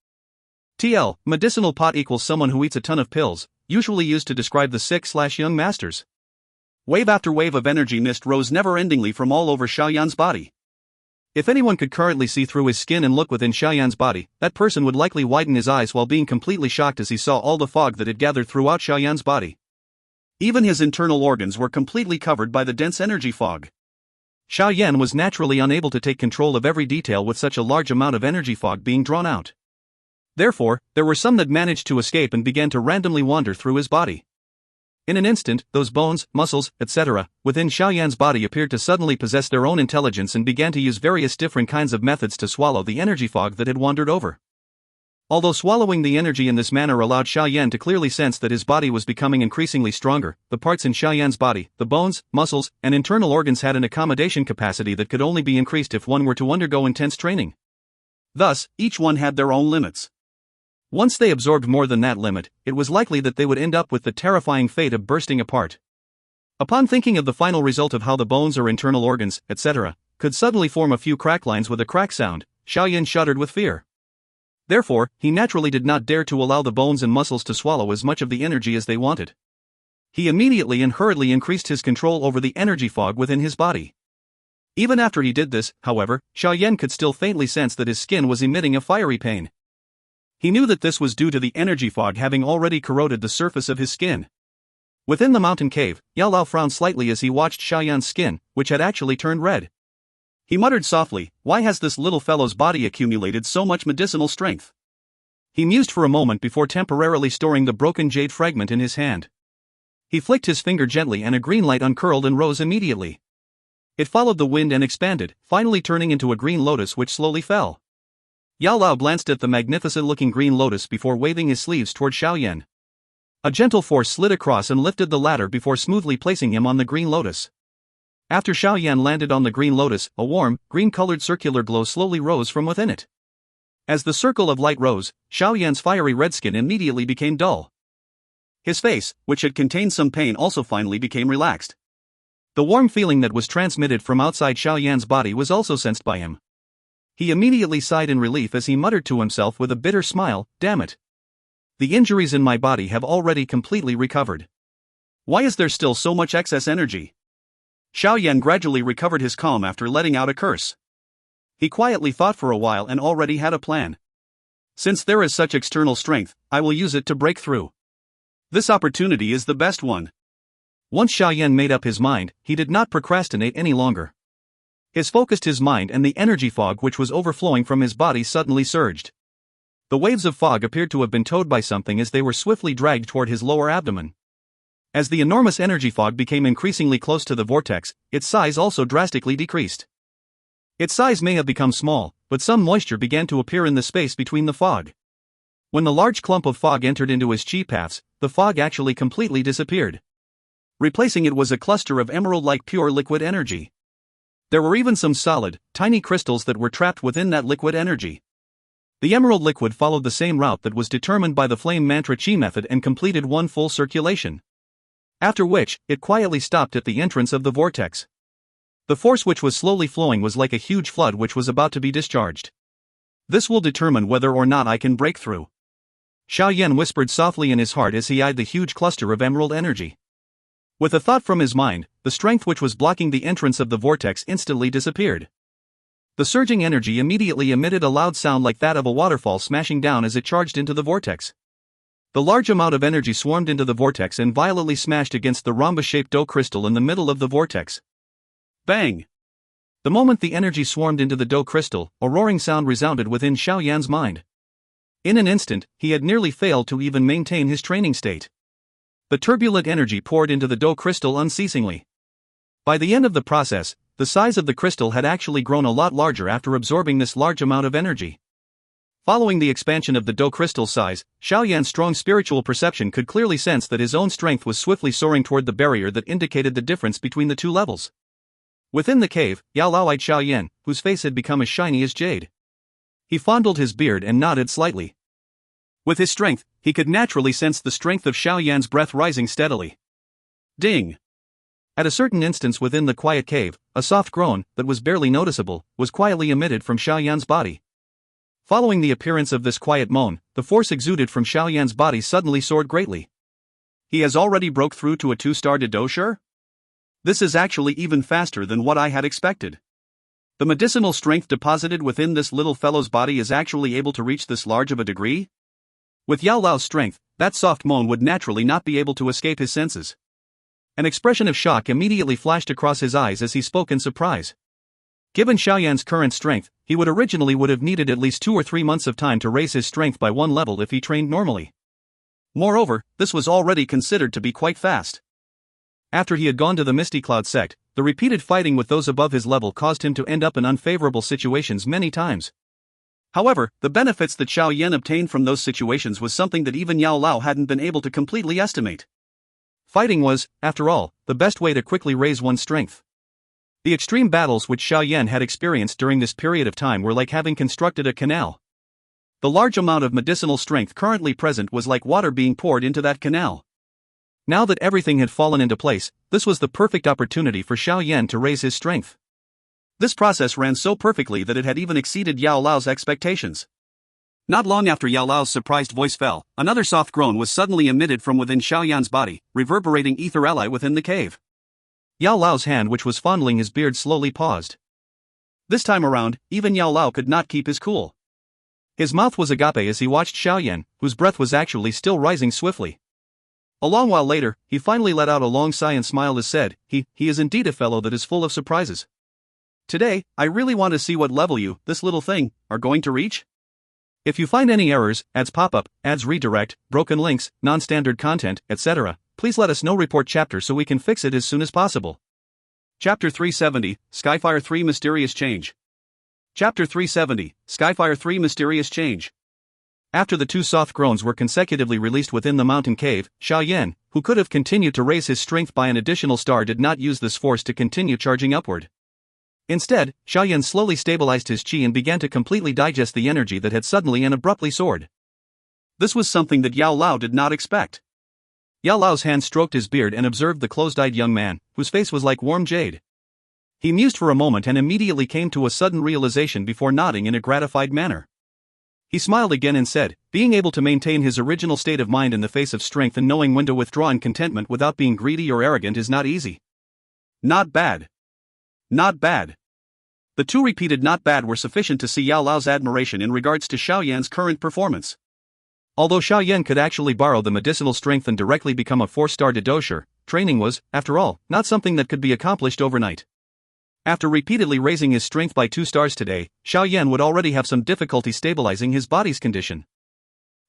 TL, medicinal pot equals someone who eats a ton of pills, usually used to describe the sick/young masters. Wave after wave of energy mist rose never-endingly from all over Xiao Yan's body. If anyone could currently see through his skin and look within Xiao Yan's body, that person would likely widen his eyes while being completely shocked as he saw all the fog that had gathered throughout Xiao Yan's body. Even his internal organs were completely covered by the dense energy fog. Xiao Yan was naturally unable to take control of every detail with such a large amount of energy fog being drawn out. Therefore, there were some that managed to escape and began to randomly wander through his body. In an instant, those bones, muscles, etc., within Xiao Yan's body appeared to suddenly possess their own intelligence and began to use various different kinds of methods to swallow the energy fog that had wandered over. Although swallowing the energy in this manner allowed Xiao Yan to clearly sense that his body was becoming increasingly stronger, the parts in Xiao Yan's body, the bones, muscles, and internal organs had an accommodation capacity that could only be increased if one were to undergo intense training. Thus, each one had their own limits. Once they absorbed more than that limit, it was likely that they would end up with the terrifying fate of bursting apart. Upon thinking of the final result of how the bones or internal organs, etc., could suddenly form a few crack lines with a crack sound, Xiao Yan shuddered with fear. Therefore, he naturally did not dare to allow the bones and muscles to swallow as much of the energy as they wanted. He immediately and hurriedly increased his control over the energy fog within his body. Even after he did this, however, Xiao Yan could still faintly sense that his skin was emitting a fiery pain. He knew that this was due to the energy fog having already corroded the surface of his skin. Within the mountain cave, Yao Lao frowned slightly as he watched Xiao Yan's skin, which had actually turned red. He muttered softly, "Why has this little fellow's body accumulated so much medicinal strength?" He mused for a moment before temporarily storing the broken jade fragment in his hand. He flicked his finger gently and a green light uncurled and rose immediately. It followed the wind and expanded, finally turning into a green lotus which slowly fell. Yao Lao glanced at the magnificent-looking green lotus before waving his sleeves toward Xiao Yan. A gentle force slid across and lifted the latter before smoothly placing him on the green lotus. After Xiao Yan landed on the green lotus, a warm, green-colored circular glow slowly rose from within it. As the circle of light rose, Xiao Yan's fiery red skin immediately became dull. His face, which had contained some pain, also finally became relaxed. The warm feeling that was transmitted from outside Xiao Yan's body was also sensed by him. He immediately sighed in relief as he muttered to himself with a bitter smile, "Damn it. The injuries in my body have already completely recovered. Why is there still so much excess energy?" Xiao Yan gradually recovered his calm after letting out a curse. He quietly thought for a while and already had a plan. Since there is such external strength, I will use it to break through. This opportunity is the best one. Once Xiao Yan made up his mind, he did not procrastinate any longer. His focused his mind and the energy fog which was overflowing from his body suddenly surged. The waves of fog appeared to have been towed by something as they were swiftly dragged toward his lower abdomen. As the enormous energy fog became increasingly close to the vortex, its size also drastically decreased. Its size may have become small, but some moisture began to appear in the space between the fog. When the large clump of fog entered into his chi paths, the fog actually completely disappeared. Replacing it was a cluster of emerald-like pure liquid energy. There were even some solid, tiny crystals that were trapped within that liquid energy. The emerald liquid followed the same route that was determined by the flame mantra chi method and completed one full circulation. After which, it quietly stopped at the entrance of the vortex. The force which was slowly flowing was like a huge flood which was about to be discharged. This will determine whether or not I can break through. Xiao Yan whispered softly in his heart as he eyed the huge cluster of emerald energy. With a thought from his mind, the strength which was blocking the entrance of the vortex instantly disappeared. The surging energy immediately emitted a loud sound like that of a waterfall smashing down as it charged into the vortex. The large amount of energy swarmed into the vortex and violently smashed against the rhombus-shaped Dou crystal in the middle of the vortex. Bang! The moment the energy swarmed into the Dou crystal, a roaring sound resounded within Xiao Yan's mind. In an instant, he had nearly failed to even maintain his training state. The turbulent energy poured into the Dou crystal unceasingly. By the end of the process, the size of the crystal had actually grown a lot larger after absorbing this large amount of energy. Following the expansion of the Dou crystal size, Xiao Yan's strong spiritual perception could clearly sense that his own strength was swiftly soaring toward the barrier that indicated the difference between the two levels. Within the cave, Yao Lao eyed Xiao Yan, whose face had become as shiny as jade. He fondled his beard and nodded slightly. With his strength, he could naturally sense the strength of Xiao Yan's breath rising steadily. Ding! At a certain instance within the quiet cave, a soft groan, that was barely noticeable, was quietly emitted from Xiao Yan's body. Following the appearance of this quiet moan, the force exuded from Xiao Yan's body suddenly soared greatly. He has already broke through to a 2-star Dou? This is actually even faster than what I had expected. The medicinal strength deposited within this little fellow's body is actually able to reach this large of a degree? With Yao Lao's strength, that soft moan would naturally not be able to escape his senses. An expression of shock immediately flashed across his eyes as he spoke in surprise. Given Xiao Yan's current strength, he would have needed at least 2 or 3 months of time to raise his strength by 1 level if he trained normally. Moreover, this was already considered to be quite fast. After he had gone to the Misty Cloud sect, the repeated fighting with those above his level caused him to end up in unfavorable situations many times. However, the benefits that Xiao Yan obtained from those situations was something that even Yao Lao hadn't been able to completely estimate. Fighting was, after all, the best way to quickly raise one's strength. The extreme battles which Xiao Yan had experienced during this period of time were like having constructed a canal. The large amount of medicinal strength currently present was like water being poured into that canal. Now that everything had fallen into place, this was the perfect opportunity for Xiao Yan to raise his strength. This process ran so perfectly that it had even exceeded Yao Lao's expectations. Not long after Yao Lao's surprised voice fell, another soft groan was suddenly emitted from within Xiao Yan's body, reverberating ether ally within the cave. Yao Lao's hand which was fondling his beard slowly paused. This time around, even Yao Lao could not keep his cool. His mouth was agape as he watched Xiao Yan, whose breath was actually still rising swiftly. A long while later, he finally let out a long sigh and smiled as said, he is indeed a fellow that is full of surprises. Today, I really want to see what level you, this little thing, are going to reach. If you find any errors, ads pop-up, ads redirect, broken links, non-standard content, etc., please let us know. Report chapter so we can fix it as soon as possible. Chapter 370, Skyfire 3 Mysterious Change. Chapter 370, Skyfire 3 Mysterious Change. After the 2 soft groans were consecutively released within the mountain cave, Xiao Yan, who could have continued to raise his strength by an additional star, did not use this force to continue charging upward. Instead, Xiao Yan slowly stabilized his qi and began to completely digest the energy that had suddenly and abruptly soared. This was something that Yao Lao did not expect. Yao Lao's hand stroked his beard and observed the closed-eyed young man, whose face was like warm jade. He mused for a moment and immediately came to a sudden realization before nodding in a gratified manner. He smiled again and said, being able to maintain his original state of mind in the face of strength and knowing when to withdraw in contentment without being greedy or arrogant is not easy. Not bad. Not bad. The 2 repeated not bad were sufficient to see Yao Lao's admiration in regards to Xiao Yan's current performance. Although Xiao Yan could actually borrow the medicinal strength and directly become a 4-star Dou, training was, after all, not something that could be accomplished overnight. After repeatedly raising his strength by 2 stars today, Xiao Yan would already have some difficulty stabilizing his body's condition.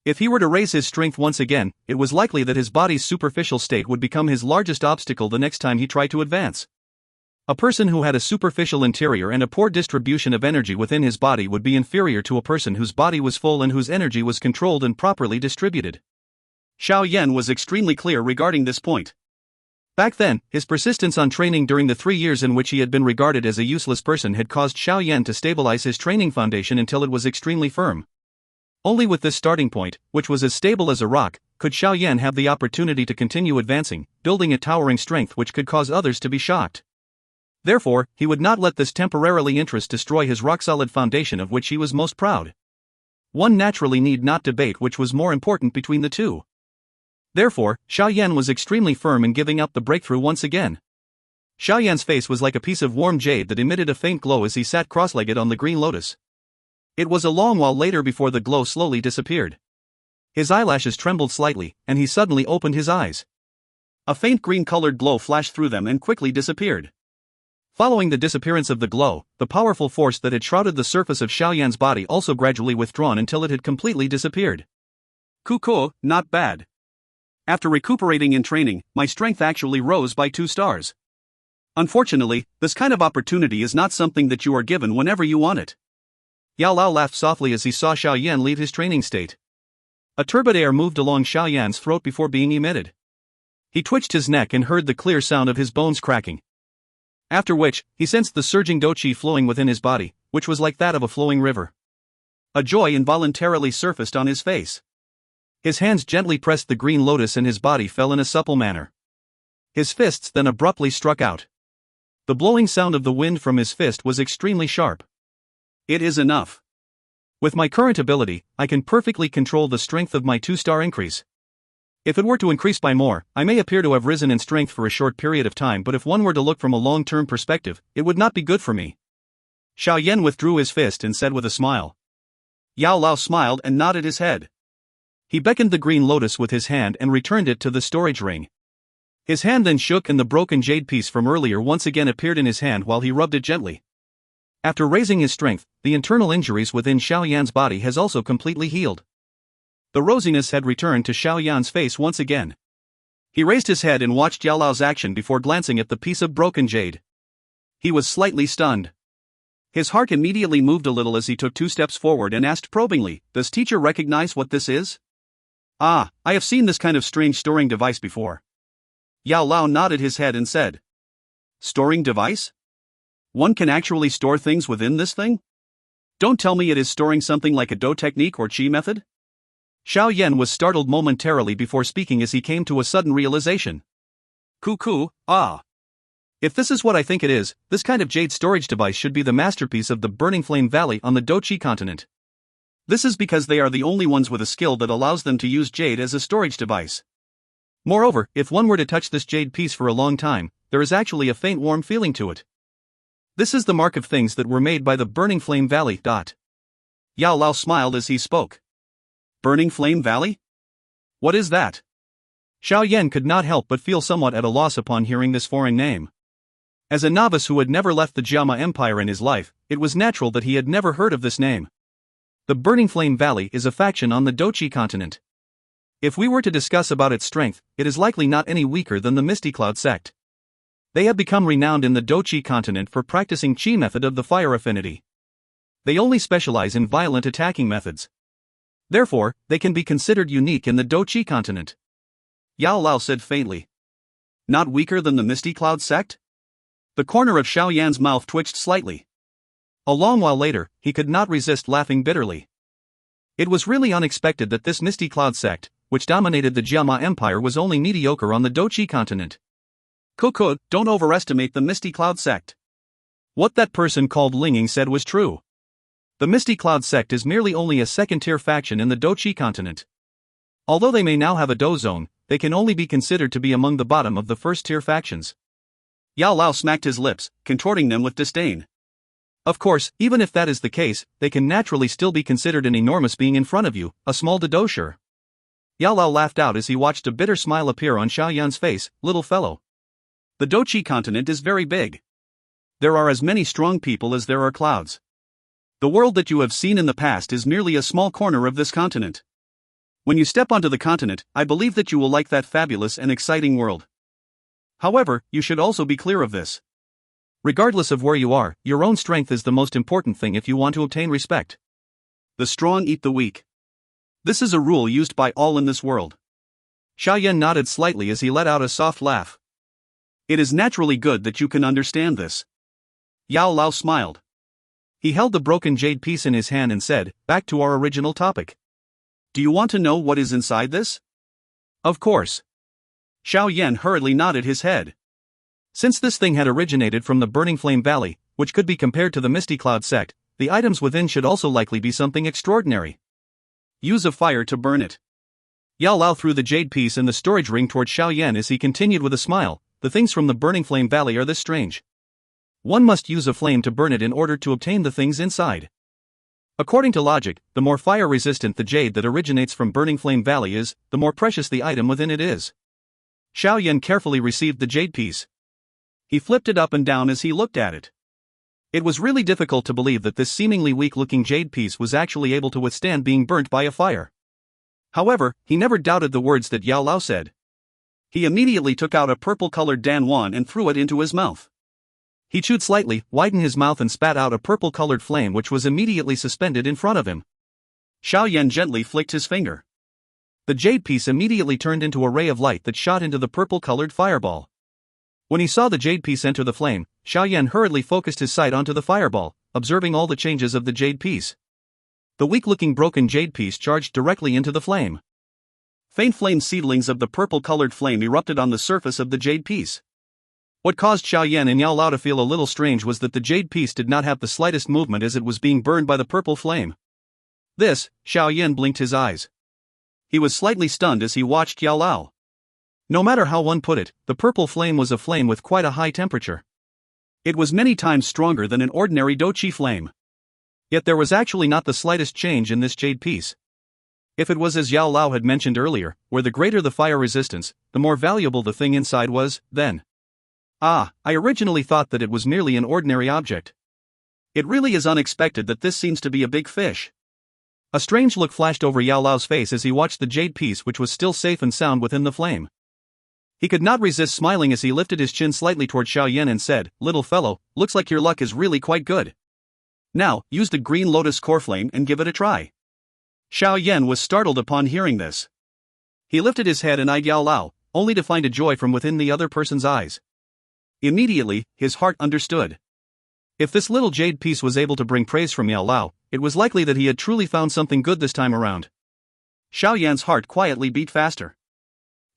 If he were to raise his strength once again, it was likely that his body's superficial state would become his largest obstacle the next time he tried to advance. A person who had a superficial interior and a poor distribution of energy within his body would be inferior to a person whose body was full and whose energy was controlled and properly distributed. Xiao Yan was extremely clear regarding this point. Back then, his persistence on training during the 3 years in which he had been regarded as a useless person had caused Xiao Yan to stabilize his training foundation until it was extremely firm. Only with this starting point, which was as stable as a rock, could Xiao Yan have the opportunity to continue advancing, building a towering strength which could cause others to be shocked. Therefore, he would not let this temporary interest destroy his rock-solid foundation of which he was most proud. One naturally need not debate which was more important between the two. Therefore, Xiao Yan was extremely firm in giving up the breakthrough once again. Xiao Yan's face was like a piece of warm jade that emitted a faint glow as he sat cross-legged on the green lotus. It was a long while later before the glow slowly disappeared. His eyelashes trembled slightly, and he suddenly opened his eyes. A faint green-colored glow flashed through them and quickly disappeared. Following the disappearance of the glow, the powerful force that had shrouded the surface of Xiao Yan's body also gradually withdrawn until it had completely disappeared. Kuko, not bad. After recuperating in training, my strength actually rose by 2 stars. Unfortunately, this kind of opportunity is not something that you are given whenever you want it. Yao Lao laughed softly as he saw Xiao Yan leave his training state. A turbid air moved along Xiao Yan's throat before being emitted. He twitched his neck and heard the clear sound of his bones cracking. After which, he sensed the surging Dou Qi flowing within his body, which was like that of a flowing river. A joy involuntarily surfaced on his face. His hands gently pressed the green lotus and his body fell in a supple manner. His fists then abruptly struck out. The blowing sound of the wind from his fist was extremely sharp. It is enough. With my current ability, I can perfectly control the strength of my 2-star increase. If it were to increase by more, I may appear to have risen in strength for a short period of time, but if one were to look from a long-term perspective, it would not be good for me. Xiao Yan withdrew his fist and said with a smile. Yao Lao smiled and nodded his head. He beckoned the green lotus with his hand and returned it to the storage ring. His hand then shook and the broken jade piece from earlier once again appeared in his hand while he rubbed it gently. After raising his strength, the internal injuries within Xiao Yan's body has also completely healed. The rosiness had returned to Xiao Yan's face once again. He raised his head and watched Yao Lao's action before glancing at the piece of broken jade. He was slightly stunned. His heart immediately moved a little as he took 2 steps forward and asked probingly, "Does teacher recognize what this is?" "Ah, I have seen this kind of strange storing device before." Yao Lao nodded his head and said. "Storing device? One can actually store things within this thing? Don't tell me it is storing something like a Dou technique or Qi method?" Xiao Yan was startled momentarily before speaking as he came to a sudden realization. "Cuckoo, ah. If this is what I think it is, this kind of jade storage device should be the masterpiece of the Burning Flame Valley on the Dou Qi continent. This is because they are the only ones with a skill that allows them to use jade as a storage device. Moreover, if one were to touch this jade piece for a long time, there is actually a faint warm feeling to it. This is the mark of things that were made by the Burning Flame Valley. Yao Lao smiled as he spoke. Burning Flame Valley? What is that? Xiao Yan could not help but feel somewhat at a loss upon hearing this foreign name. As a novice who had never left the Jiama Empire in his life, it was natural that he had never heard of this name. The Burning Flame Valley is a faction on the Dou Qi continent. If we were to discuss about its strength, it is likely not any weaker than the Misty Cloud sect. They have become renowned in the Dou Qi continent for practicing Qi method of the fire affinity. They only specialize in violent attacking methods. Therefore, they can be considered unique in the Dou Qi continent. Yao Lao said faintly. Not weaker than the Misty Cloud sect? The corner of Xiao Yan's mouth twitched slightly. A long while later, he could not resist laughing bitterly. It was really unexpected that this Misty Cloud sect, which dominated the Jiama Empire, was only mediocre on the Dou Qi continent. Kuko, don't overestimate the Misty Cloud sect. What that person called Linging said was true. The Misty Cloud sect is merely only a second-tier faction in the Dou Qi continent. Although they may now have a Dou zone, they can only be considered to be among the bottom of the first-tier factions. Yao Lao smacked his lips, contorting them with disdain. Of course, even if that is the case, they can naturally still be considered an enormous being in front of you, a small Dou. Yao Lao laughed out as he watched a bitter smile appear on Xiao Yan's face. Little fellow. The Dou Qi continent is very big. There are as many strong people as there are clouds. The world that you have seen in the past is merely a small corner of this continent. When you step onto the continent, I believe that you will like that fabulous and exciting world. However, you should also be clear of this. Regardless of where you are, your own strength is the most important thing if you want to obtain respect. The strong eat the weak. This is a rule used by all in this world. Xiao Yan nodded slightly as he let out a soft laugh. It is naturally good that you can understand this. Yao Lao smiled. He held the broken jade piece in his hand and said, back to our original topic. Do you want to know what is inside this? Of course. Xiao Yan hurriedly nodded his head. Since this thing had originated from the Burning Flame Valley, which could be compared to the Misty Cloud sect, the items within should also likely be something extraordinary. Use a fire to burn it. Yao Lao threw the jade piece and the storage ring toward Xiao Yan as he continued with a smile, the things from the Burning Flame Valley are this strange. One must use a flame to burn it in order to obtain the things inside. According to logic, the more fire-resistant the jade that originates from Burning Flame Valley is, the more precious the item within it is. Xiao Yan carefully received the jade piece. He flipped it up and down as he looked at it. It was really difficult to believe that this seemingly weak-looking jade piece was actually able to withstand being burnt by a fire. However, he never doubted the words that Yao Lao said. He immediately took out a purple-colored Dan Wan and threw it into his mouth. He chewed slightly, widened his mouth and spat out a purple-colored flame which was immediately suspended in front of him. Xiao Yan gently flicked his finger. The jade piece immediately turned into a ray of light that shot into the purple-colored fireball. When he saw the jade piece enter the flame, Xiao Yan hurriedly focused his sight onto the fireball, observing all the changes of the jade piece. The weak-looking broken jade piece charged directly into the flame. Faint flame seedlings of the purple-colored flame erupted on the surface of the jade piece. What caused Xiao Yan and Yao Lao to feel a little strange was that the jade piece did not have the slightest movement as it was being burned by the purple flame. Xiao Yan blinked his eyes. He was slightly stunned as he watched Yao Lao. No matter how one put it, the purple flame was a flame with quite a high temperature. It was many times stronger than an ordinary Dou Qi flame. Yet there was actually not the slightest change in this jade piece. If it was as Yao Lao had mentioned earlier, where the greater the fire resistance, the more valuable the thing inside was, then. I originally thought that it was merely an ordinary object. It really is unexpected that this seems to be a big fish. A strange look flashed over Yao Lao's face as he watched the jade piece which was still safe and sound within the flame. He could not resist smiling as he lifted his chin slightly toward Xiao Yan and said, "Little fellow, looks like your luck is really quite good. Now, use the green lotus core flame and give it a try." Xiao Yan was startled upon hearing this. He lifted his head and eyed Yao Lao, only to find a joy from within the other person's eyes. Immediately, his heart understood. If this little jade piece was able to bring praise from Yao Lao, it was likely that he had truly found something good this time around. Xiao Yan's heart quietly beat faster.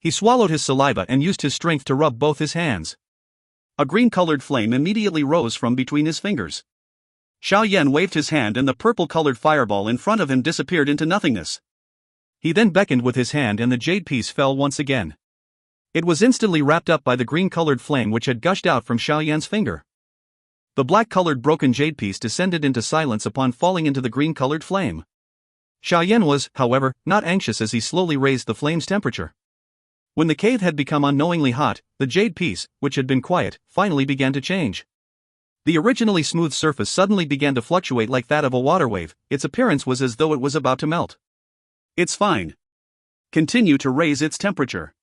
He swallowed his saliva and used his strength to rub both his hands. A green-colored flame immediately rose from between his fingers. Xiao Yan waved his hand and the purple-colored fireball in front of him disappeared into nothingness. He then beckoned with his hand and the jade piece fell once again. It was instantly wrapped up by the green-colored flame which had gushed out from Xiao Yan's finger. The black-colored broken jade piece descended into silence upon falling into the green-colored flame. Xiao Yan was, however, not anxious as he slowly raised the flame's temperature. When the cave had become unknowingly hot, the jade piece, which had been quiet, finally began to change. The originally smooth surface suddenly began to fluctuate like that of a water wave. Its appearance was as though it was about to melt. It's fine. Continue to raise its temperature.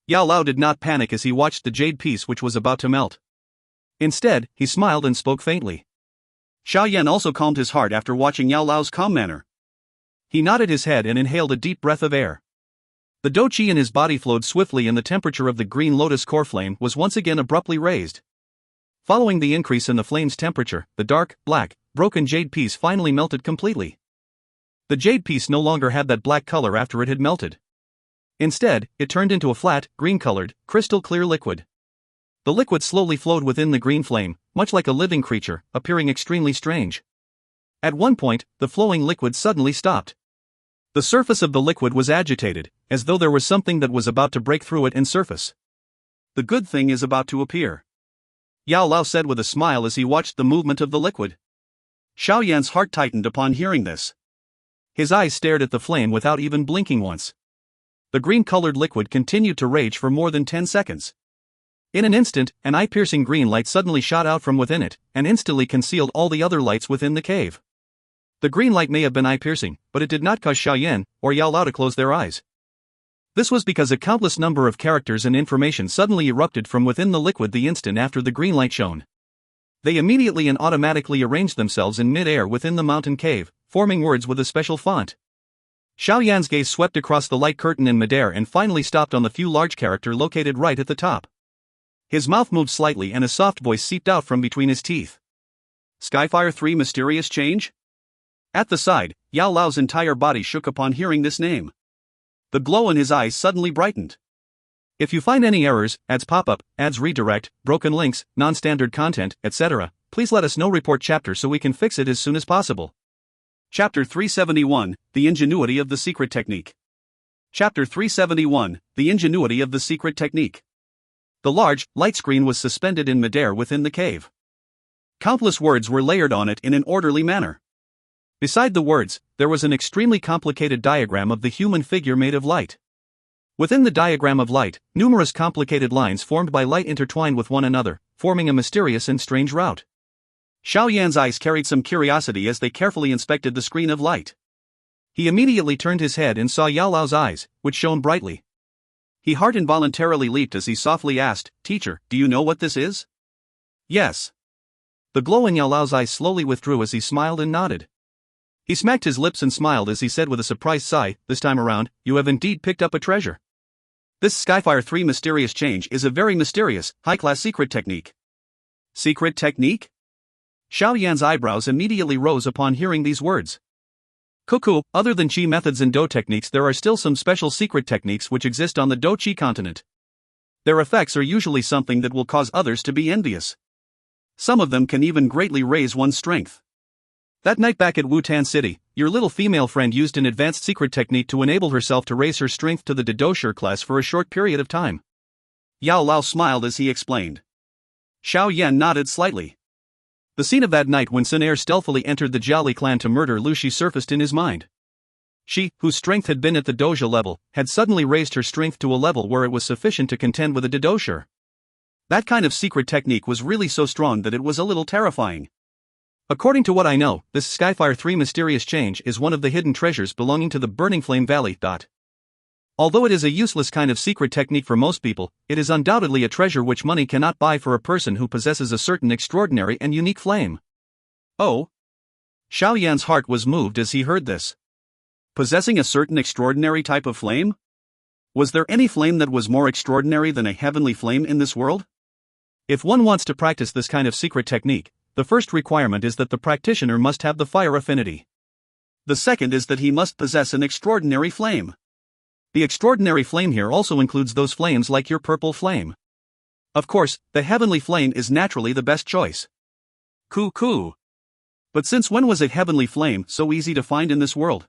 Yao Lao did not panic as he watched the jade piece which was about to melt. Instead, he smiled and spoke faintly. Xiao Yan also calmed his heart after watching Yao Lao's calm manner. He nodded his head and inhaled a deep breath of air. The Dou Qi in his body flowed swiftly and the temperature of the green lotus core flame was once again abruptly raised. Following the increase in the flame's temperature, the dark, black, broken jade piece finally melted completely. The jade piece no longer had that black color after it had melted. Instead, it turned into a flat, green-colored, crystal-clear liquid. The liquid slowly flowed within the green flame, much like a living creature, appearing extremely strange. At one point, the flowing liquid suddenly stopped. The surface of the liquid was agitated, as though there was something that was about to break through it and surface. The good thing is about to appear. Yao Lao said with a smile as he watched the movement of the liquid. Xiao Yan's heart tightened upon hearing this. His eyes stared at the flame without even blinking once. The green-colored liquid continued to rage for more than 10 seconds. In an instant, an eye-piercing green light suddenly shot out from within it, and instantly concealed all the other lights within the cave. The green light may have been eye-piercing, but it did not cause Xiao Yan or Yao Lao to close their eyes. This was because a countless number of characters and information suddenly erupted from within the liquid the instant after the green light shone. They immediately and automatically arranged themselves in mid-air within the mountain cave, forming words with a special font. Xiao Yan's gaze swept across the light curtain in midair and finally stopped on the few large character located right at the top. His mouth moved slightly and a soft voice seeped out from between his teeth. Skyfire 3 Mysterious Change? At the side, Yao Lao's entire body shook upon hearing this name. The glow in his eyes suddenly brightened. If you find any errors, ads pop up, ads redirect, broken links, non-standard content, etc., please let us know. Report chapter so we can fix it as soon as possible. Chapter 371, The Ingenuity of the Secret Technique. Chapter 371, The Ingenuity of the Secret Technique. The large, light screen was suspended in midair within the cave. Countless words were layered on it in an orderly manner. Beside the words, there was an extremely complicated diagram of the human figure made of light. Within the diagram of light, numerous complicated lines formed by light intertwined with one another, forming a mysterious and strange route. Xiao Yan's eyes carried some curiosity as they carefully inspected the screen of light. He immediately turned his head and saw Yao Lao's eyes, which shone brightly. His heart involuntarily leaped as he softly asked, "Teacher, do you know what this is?" "Yes." The glow in Yao Lao's eyes slowly withdrew as he smiled and nodded. He smacked his lips and smiled as he said with a surprised sigh, "This time around, you have indeed picked up a treasure. This Skyfire 3 Mysterious Change is a very mysterious, high-class secret technique." Secret technique? Xiao Yan's eyebrows immediately rose upon hearing these words. Cuckoo, other than Qi methods and Dou techniques, there are still some special secret techniques which exist on the Dou Qi continent. Their effects are usually something that will cause others to be envious. Some of them can even greatly raise one's strength. That night back at Wutan City, your little female friend used an advanced secret technique to enable herself to raise her strength to the Dou class for a short period of time. Yao Lao smiled as he explained. Xiao Yan nodded slightly. The scene of that night when Xun Er stealthily entered the Jiali clan to murder Lu Qi surfaced in his mind. She, whose strength had been at the doja level, had suddenly raised her strength to a level where it was sufficient to contend with a Dou. That kind of secret technique was really so strong that it was a little terrifying. According to what I know, this Skyfire 3 Mysterious Change is one of the hidden treasures belonging to the Burning Flame Valley. Although it is a useless kind of secret technique for most people, it is undoubtedly a treasure which money cannot buy for a person who possesses a certain extraordinary and unique flame. Oh? Xiao Yan's heart was moved as he heard this. Possessing a certain extraordinary type of flame? Was there any flame that was more extraordinary than a heavenly flame in this world? If one wants to practice this kind of secret technique, the first requirement is that the practitioner must have the fire affinity. The second is that he must possess an extraordinary flame. The extraordinary flame here also includes those flames like your purple flame. Of course, the heavenly flame is naturally the best choice. Coo. But since when was a heavenly flame so easy to find in this world?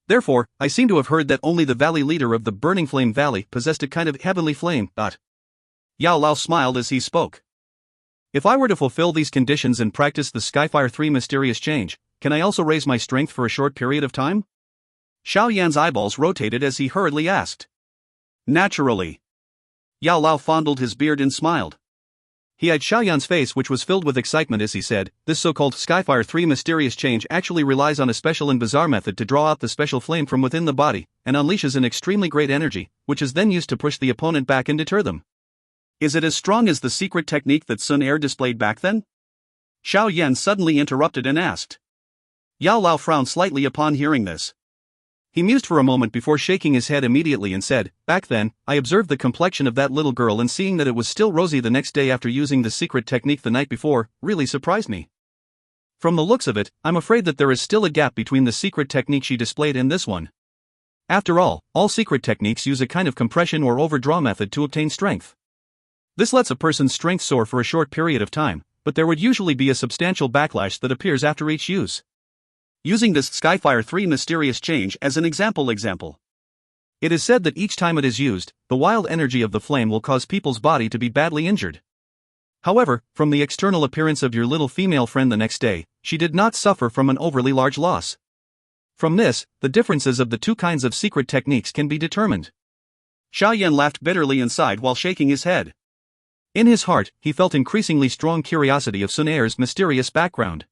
Therefore, I seem to have heard that only the valley leader of the Burning Flame Valley possessed a kind of heavenly flame. Yao Lao smiled as he spoke. If I were to fulfill these conditions and practice the Skyfire 3 Mysterious Change, can I also raise my strength for a short period of time? Xiao Yan's eyeballs rotated as he hurriedly asked. Naturally. Yao Lao fondled his beard and smiled. He eyed Xiao Yan's face, which was filled with excitement as he said, "This so-called Skyfire 3 Mysterious Change actually relies on a special and bizarre method to draw out the special flame from within the body, and unleashes an extremely great energy, which is then used to push the opponent back and deter them. Is it as strong as the secret technique that Xun Er displayed back then?" Xiao Yan suddenly interrupted and asked. Yao Lao frowned slightly upon hearing this. He mused for a moment before shaking his head immediately and said, "Back then, I observed the complexion of that little girl, and seeing that it was still rosy the next day after using the secret technique the night before, really surprised me. From the looks of it, I'm afraid that there is still a gap between the secret technique she displayed and this one. After all secret techniques use a kind of compression or overdraw method to obtain strength. This lets a person's strength soar for a short period of time, but there would usually be a substantial backlash that appears after each use. Using this Skyfire 3 Mysterious Change as an example. It is said that each time it is used, the wild energy of the flame will cause people's body to be badly injured. However, from the external appearance of your little female friend the next day, she did not suffer from an overly large loss. From this, the differences of the two kinds of secret techniques can be determined." Xiao Yan laughed bitterly and sighed while shaking his head. In his heart, he felt increasingly strong curiosity of Xun Er's mysterious background.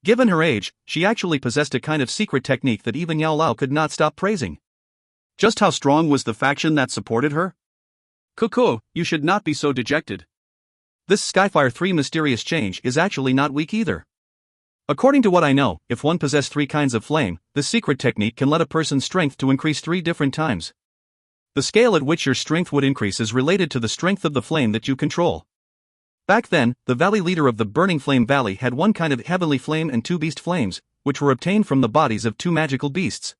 Given her age, she actually possessed a kind of secret technique that even Yao Lao could not stop praising. Just how strong was the faction that supported her? Cuckoo, you should not be so dejected. This Skyfire 3 Mysterious Change is actually not weak either. According to what I know, if one possessed 3 kinds of flame, this secret technique can let a person's strength to increase 3 different times. The scale at which your strength would increase is related to the strength of the flame that you control. Back then, the valley leader of the Burning Flame Valley had 1 kind of heavenly flame and 2 beast flames, which were obtained from the bodies of 2 magical beasts.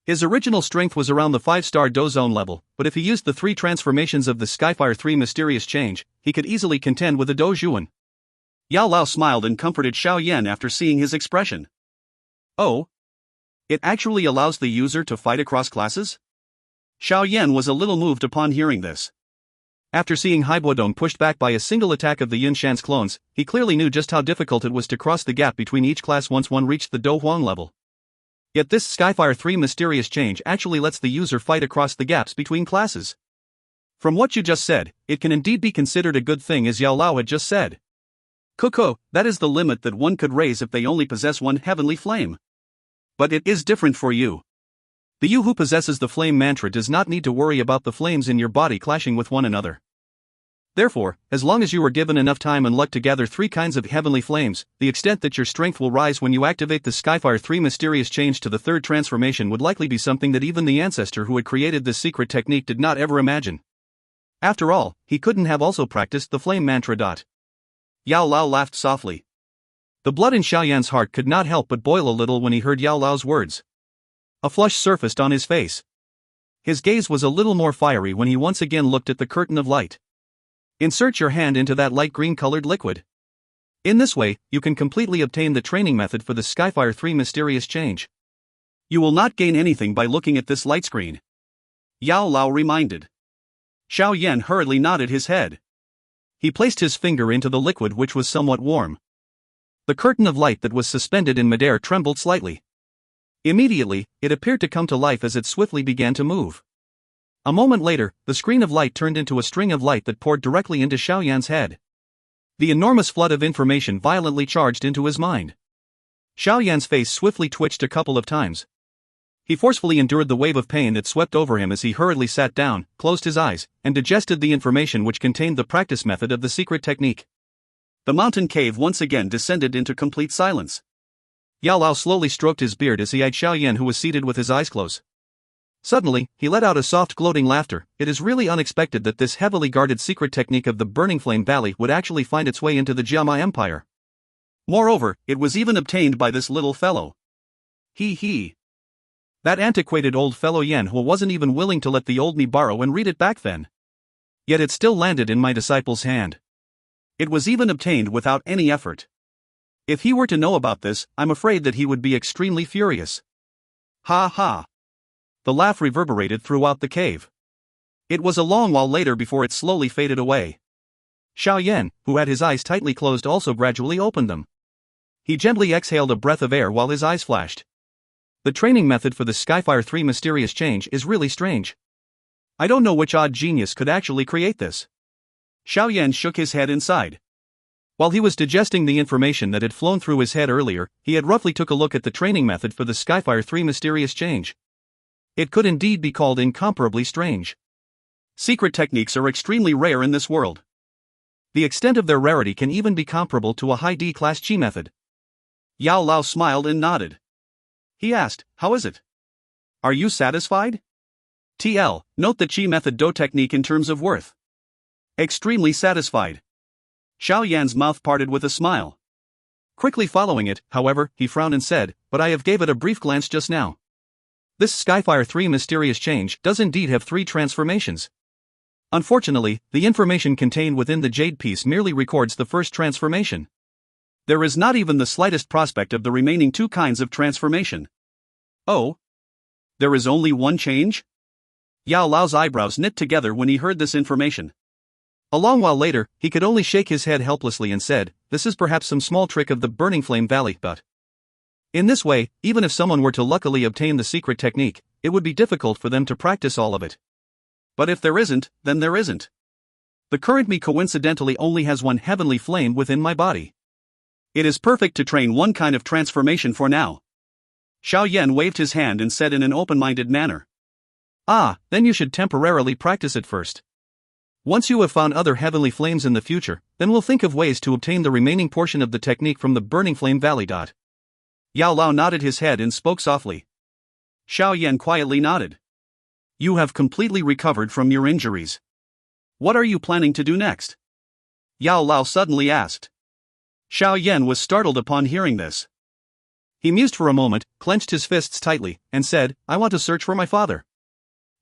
His original strength was around the 5-star Dou zone level, but if he used the 3 transformations of the Skyfire 3 mysterious change, he could easily contend with a Dou Zhuan. Yao Lao smiled and comforted Xiao Yan after seeing his expression. Oh? It actually allows the user to fight across classes? Xiao Yan was a little moved upon hearing this. After seeing Haibuodong pushed back by a single attack of the Yunshan's clones, he clearly knew just how difficult it was to cross the gap between each class once one reached the Dou Huang level. Yet this Skyfire 3 mysterious change actually lets the user fight across the gaps between classes. From what you just said, it can indeed be considered a good thing, as Yao Lao had just said. Coco, that is the limit that one could raise if they only possess 1 heavenly flame. But it is different for you. The you who possesses the flame mantra does not need to worry about the flames in your body clashing with one another. Therefore, as long as you are given enough time and luck to gather 3 kinds of heavenly flames, the extent that your strength will rise when you activate the Skyfire 3 mysterious change to the 3rd transformation would likely be something that even the ancestor who had created this secret technique did not ever imagine. After all, he couldn't have also practiced the flame mantra. Yao Lao laughed softly. The blood in Xiao Yan's heart could not help but boil a little when he heard Yao Lao's words. A flush surfaced on his face. His gaze was a little more fiery when he once again looked at the curtain of light. Insert your hand into that light green-colored liquid. In this way, you can completely obtain the training method for the Skyfire 3 mysterious change. You will not gain anything by looking at this light screen. Yao Lao reminded. Xiao Yan hurriedly nodded his head. He placed his finger into the liquid, which was somewhat warm. The curtain of light that was suspended in midair trembled slightly. Immediately, it appeared to come to life as it swiftly began to move. A moment later, the screen of light turned into a string of light that poured directly into Xiao Yan's head. The enormous flood of information violently charged into his mind. Xiao Yan's face swiftly twitched a couple of times. He forcefully endured the wave of pain that swept over him as he hurriedly sat down, closed his eyes, and digested the information which contained the practice method of the secret technique. The mountain cave once again descended into complete silence. Yao Lao slowly stroked his beard as he eyed Xiao Yan, who was seated with his eyes closed. Suddenly, he let out a soft gloating laughter. It is really unexpected that this heavily guarded secret technique of the Burning Flame Valley would actually find its way into the Jiama Empire. Moreover, it was even obtained by this little fellow. He. That antiquated old fellow Yan, who wasn't even willing to let the old me borrow and read it back then. Yet it still landed in my disciple's hand. It was even obtained without any effort. If he were to know about this, I'm afraid that he would be extremely furious. Ha ha. The laugh reverberated throughout the cave. It was a long while later before it slowly faded away. Xiao Yan, who had his eyes tightly closed, also gradually opened them. He gently exhaled a breath of air while his eyes flashed. The training method for the Skyfire 3 mysterious change is really strange. I don't know which odd genius could actually create this. Xiao Yan shook his head and sighed. While he was digesting the information that had flown through his head earlier, he had roughly took a look at the training method for the Skyfire 3 mysterious change. It could indeed be called incomparably strange. Secret techniques are extremely rare in this world. The extent of their rarity can even be comparable to a high D-class Qi method. Yao Lao smiled and nodded. He asked, "How is it? Are you satisfied?" TL, note the Qi method Dou technique in terms of worth. Extremely satisfied. Xiao Yan's mouth parted with a smile. Quickly following it, however, he frowned and said, "But I have gave it a brief glance just now. This Skyfire 3 mysterious change does indeed have 3 transformations. Unfortunately, the information contained within the jade piece merely records the first transformation. There is not even the slightest prospect of the remaining 2 kinds of transformation." Oh? There is only 1 change? Yao Lao's eyebrows knit together when he heard this information. A long while later, he could only shake his head helplessly and said, "This is perhaps some small trick of the Burning Flame Valley, but..." In this way, even if someone were to luckily obtain the secret technique, it would be difficult for them to practice all of it. But if there isn't, then there isn't. The current me coincidentally only has 1 heavenly flame within my body. It is perfect to train 1 kind of transformation for now. Xiao Yan waved his hand and said in an open-minded manner. "Ah, then you should temporarily practice it first. Once you have found other heavenly flames in the future, then we'll think of ways to obtain the remaining portion of the technique from the Burning Flame Valley. Yao Lao nodded his head and spoke softly. Xiao Yan quietly nodded. You have completely recovered from your injuries. What are you planning to do next? Yao Lao suddenly asked. Xiao Yan was startled upon hearing this. He mused for a moment, clenched his fists tightly, and said, I want to search for my father.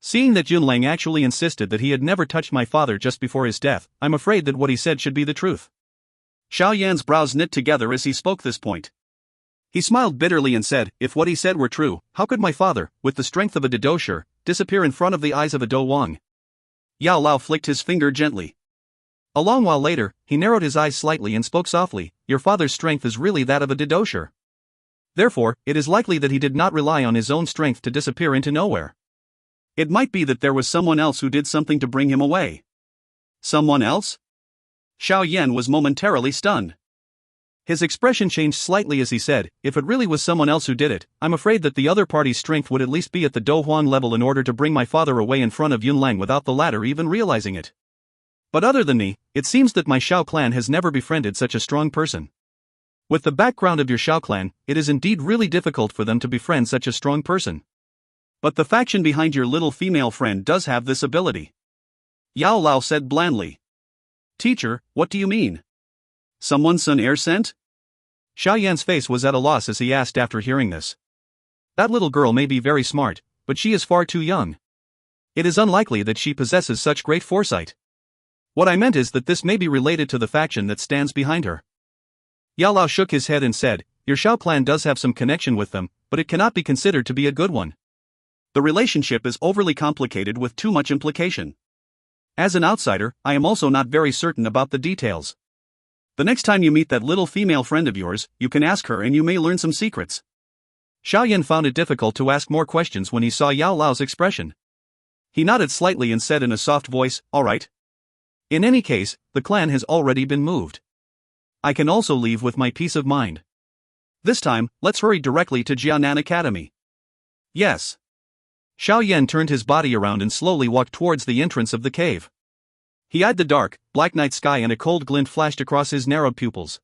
Seeing that Yunlang actually insisted that he had never touched my father just before his death, I'm afraid that what he said should be the truth. Xiao Yan's brows knit together as he spoke this point. He smiled bitterly and said, if what he said were true, how could my father, with the strength of a Dou Qi, disappear in front of the eyes of a Dou Wang? Yao Lao flicked his finger gently. A long while later, he narrowed his eyes slightly and spoke softly, your father's strength is really that of a Dou Qi. Therefore, it is likely that he did not rely on his own strength to disappear into nowhere. It might be that there was someone else who did something to bring him away. Someone else? Xiao Yan was momentarily stunned. His expression changed slightly as he said, if it really was someone else who did it, I'm afraid that the other party's strength would at least be at the Dou Huan level in order to bring my father away in front of Yunlang without the latter even realizing it. But other than me, it seems that my Xiao clan has never befriended such a strong person. With the background of your Xiao clan, it is indeed really difficult for them to befriend such a strong person. But the faction behind your little female friend does have this ability. Yao Lao said blandly. Teacher, what do you mean? Someone Xun Er sent? Xiao Yan's face was at a loss as he asked after hearing this. That little girl may be very smart, but she is far too young. It is unlikely that she possesses such great foresight. What I meant is that this may be related to the faction that stands behind her. Yao Lao shook his head and said, your Xiao clan does have some connection with them, but it cannot be considered to be a good one. The relationship is overly complicated with too much implication. As an outsider, I am also not very certain about the details. The next time you meet that little female friend of yours, you can ask her and you may learn some secrets. Xiao Yan found it difficult to ask more questions when he saw Yao Lao's expression. He nodded slightly and said in a soft voice, all right. In any case, the clan has already been moved. I can also leave with my peace of mind. This time, let's hurry directly to Jianan Academy. Yes. Xiao Yan turned his body around and slowly walked towards the entrance of the cave. He eyed the dark, black night sky and a cold glint flashed across his narrowed pupils.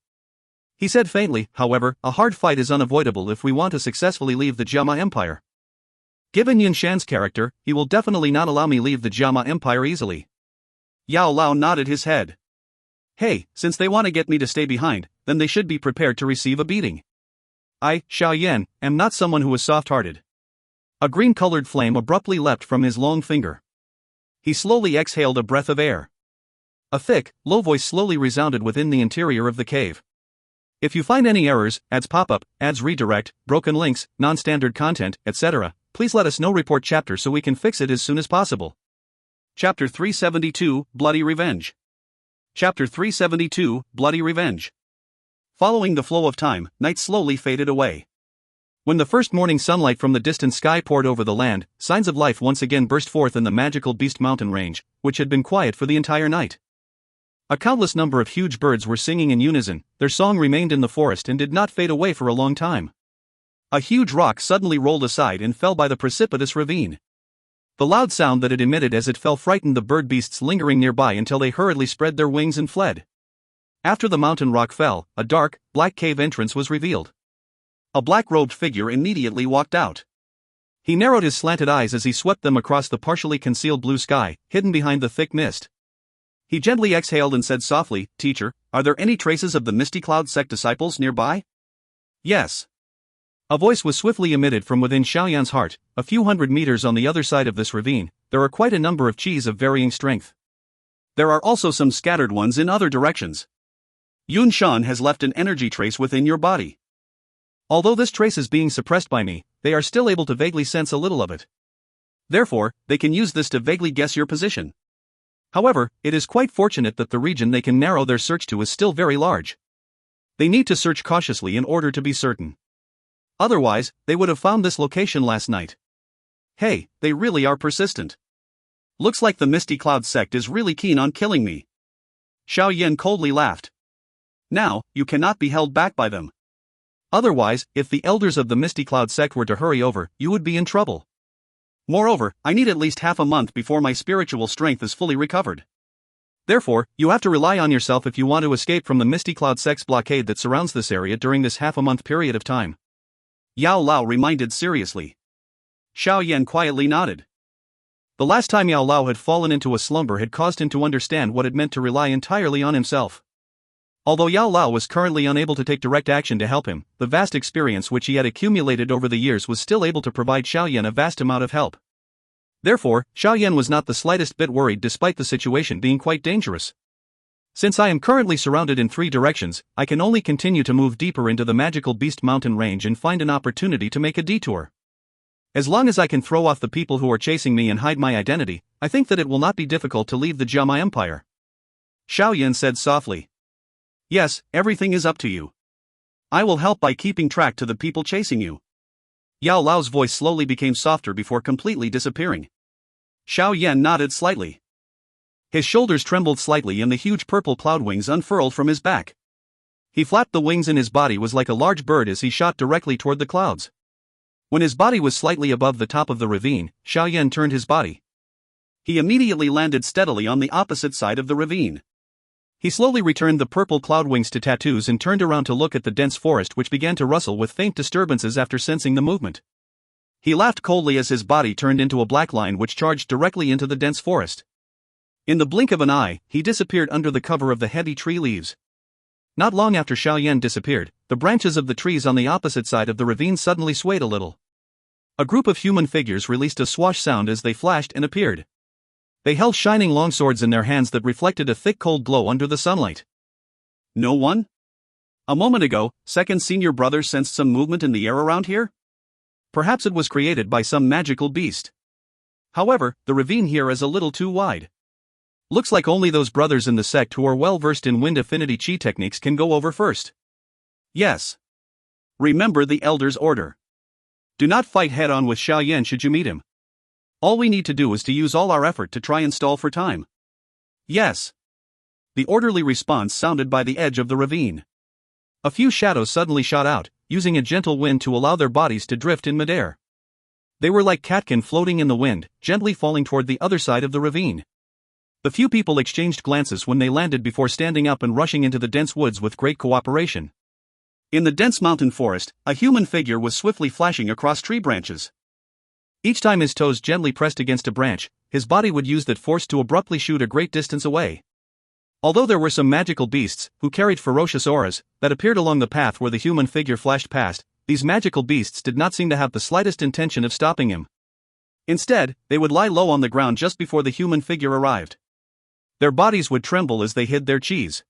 He said faintly, however, a hard fight is unavoidable if we want to successfully leave the Jiama Empire. Given Yun Shan's character, he will definitely not allow me leave the Jiama Empire easily. Yao Lao nodded his head. Hey, since they want to get me to stay behind, then they should be prepared to receive a beating. I, Xiao Yan, am not someone who is soft-hearted. A green-colored flame abruptly leapt from his long finger. He slowly exhaled a breath of air. A thick, low voice slowly resounded within the interior of the cave. If you find any errors, ads pop up, ads redirect, broken links, non-standard content, etc., please let us know. Report chapter so we can fix it as soon as possible. Chapter 372, Bloody Revenge. Chapter 372, Bloody Revenge. Following the flow of time, night slowly faded away. When the first morning sunlight from the distant sky poured over the land, signs of life once again burst forth in the magical Beast Mountain range, which had been quiet for the entire night. A countless number of huge birds were singing in unison, their song remained in the forest and did not fade away for a long time. A huge rock suddenly rolled aside and fell by the precipitous ravine. The loud sound that it emitted as it fell frightened the bird beasts lingering nearby until they hurriedly spread their wings and fled. After the mountain rock fell, a dark, black cave entrance was revealed. A black-robed figure immediately walked out. He narrowed his slanted eyes as he swept them across the partially concealed blue sky, hidden behind the thick mist. He gently exhaled and said softly, Teacher, are there any traces of the Misty Cloud sect disciples nearby? Yes. A voice was swiftly emitted from within Xiao Yan's heart. A few hundred meters on the other side of this ravine, there are quite a number of Qis of varying strength. There are also some scattered ones in other directions. Yun Shan has left an energy trace within your body. Although this trace is being suppressed by me, they are still able to vaguely sense a little of it. Therefore, they can use this to vaguely guess your position. However, it is quite fortunate that the region they can narrow their search to is still very large. They need to search cautiously in order to be certain. Otherwise, they would have found this location last night. Hey, they really are persistent. Looks like the Misty Cloud sect is really keen on killing me. Xiao Yan coldly laughed. Now, you cannot be held back by them. Otherwise, if the elders of the Misty Cloud sect were to hurry over, you would be in trouble. Moreover, I need at least half a month before my spiritual strength is fully recovered. Therefore, you have to rely on yourself if you want to escape from the misty cloud sex blockade that surrounds this area during this half-a-month period of time. Yao Lao reminded seriously. Xiao Yan quietly nodded. The last time Yao Lao had fallen into a slumber had caused him to understand what it meant to rely entirely on himself. Although Yao Lao was currently unable to take direct action to help him, the vast experience which he had accumulated over the years was still able to provide Xiao Yan a vast amount of help. Therefore, Xiao Yan was not the slightest bit worried despite the situation being quite dangerous. Since I am currently surrounded in 3 directions, I can only continue to move deeper into the magical beast mountain range and find an opportunity to make a detour. As long as I can throw off the people who are chasing me and hide my identity, I think that it will not be difficult to leave the Jiama Empire. Xiao Yan said softly. Yes, everything is up to you. I will help by keeping track to the people chasing you. Yao Lao's voice slowly became softer before completely disappearing. Xiao Yan nodded slightly. His shoulders trembled slightly and the huge purple cloud wings unfurled from his back. He flapped the wings and his body was like a large bird as he shot directly toward the clouds. When his body was slightly above the top of the ravine, Xiao Yan turned his body. He immediately landed steadily on the opposite side of the ravine. He slowly returned the purple cloud wings to tattoos and turned around to look at the dense forest which began to rustle with faint disturbances after sensing the movement. He laughed coldly as his body turned into a black line which charged directly into the dense forest. In the blink of an eye, he disappeared under the cover of the heavy tree leaves. Not long after Xiao Yan disappeared, the branches of the trees on the opposite side of the ravine suddenly swayed a little. A group of human figures released a swoosh sound as they flashed and appeared. They held shining longswords in their hands that reflected a thick cold glow under the sunlight. No one? A moment ago, second senior brother sensed some movement in the air around here? Perhaps it was created by some magical beast. However, the ravine here is a little too wide. Looks like only those brothers in the sect who are well versed in wind affinity chi techniques can go over first. Yes. Remember the elder's order. Do not fight head-on with Xiao Yan should you meet him. All we need to do is to use all our effort to try and stall for time. Yes. The orderly response sounded by the edge of the ravine. A few shadows suddenly shot out, using a gentle wind to allow their bodies to drift in midair. They were like catkin floating in the wind, gently falling toward the other side of the ravine. The few people exchanged glances when they landed before standing up and rushing into the dense woods with great cooperation. In the dense mountain forest, a human figure was swiftly flashing across tree branches. Each time his toes gently pressed against a branch, his body would use that force to abruptly shoot a great distance away. Although there were some magical beasts, who carried ferocious auras, that appeared along the path where the human figure flashed past, these magical beasts did not seem to have the slightest intention of stopping him. Instead, they would lie low on the ground just before the human figure arrived. Their bodies would tremble as they hid their chis.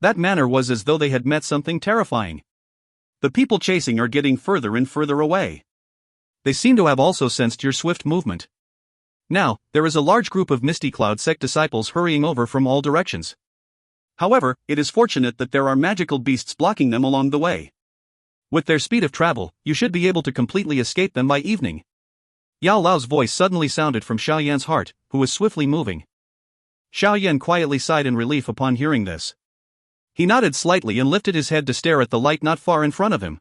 That manner was as though they had met something terrifying. The people chasing are getting further and further away. They seem to have also sensed your swift movement. Now, there is a large group of Misty Cloud sect disciples hurrying over from all directions. However, it is fortunate that there are magical beasts blocking them along the way. With their speed of travel, you should be able to completely escape them by evening. Yao Lao's voice suddenly sounded from Xiao Yan's heart, who was swiftly moving. Xiao Yan quietly sighed in relief upon hearing this. He nodded slightly and lifted his head to stare at the light not far in front of him.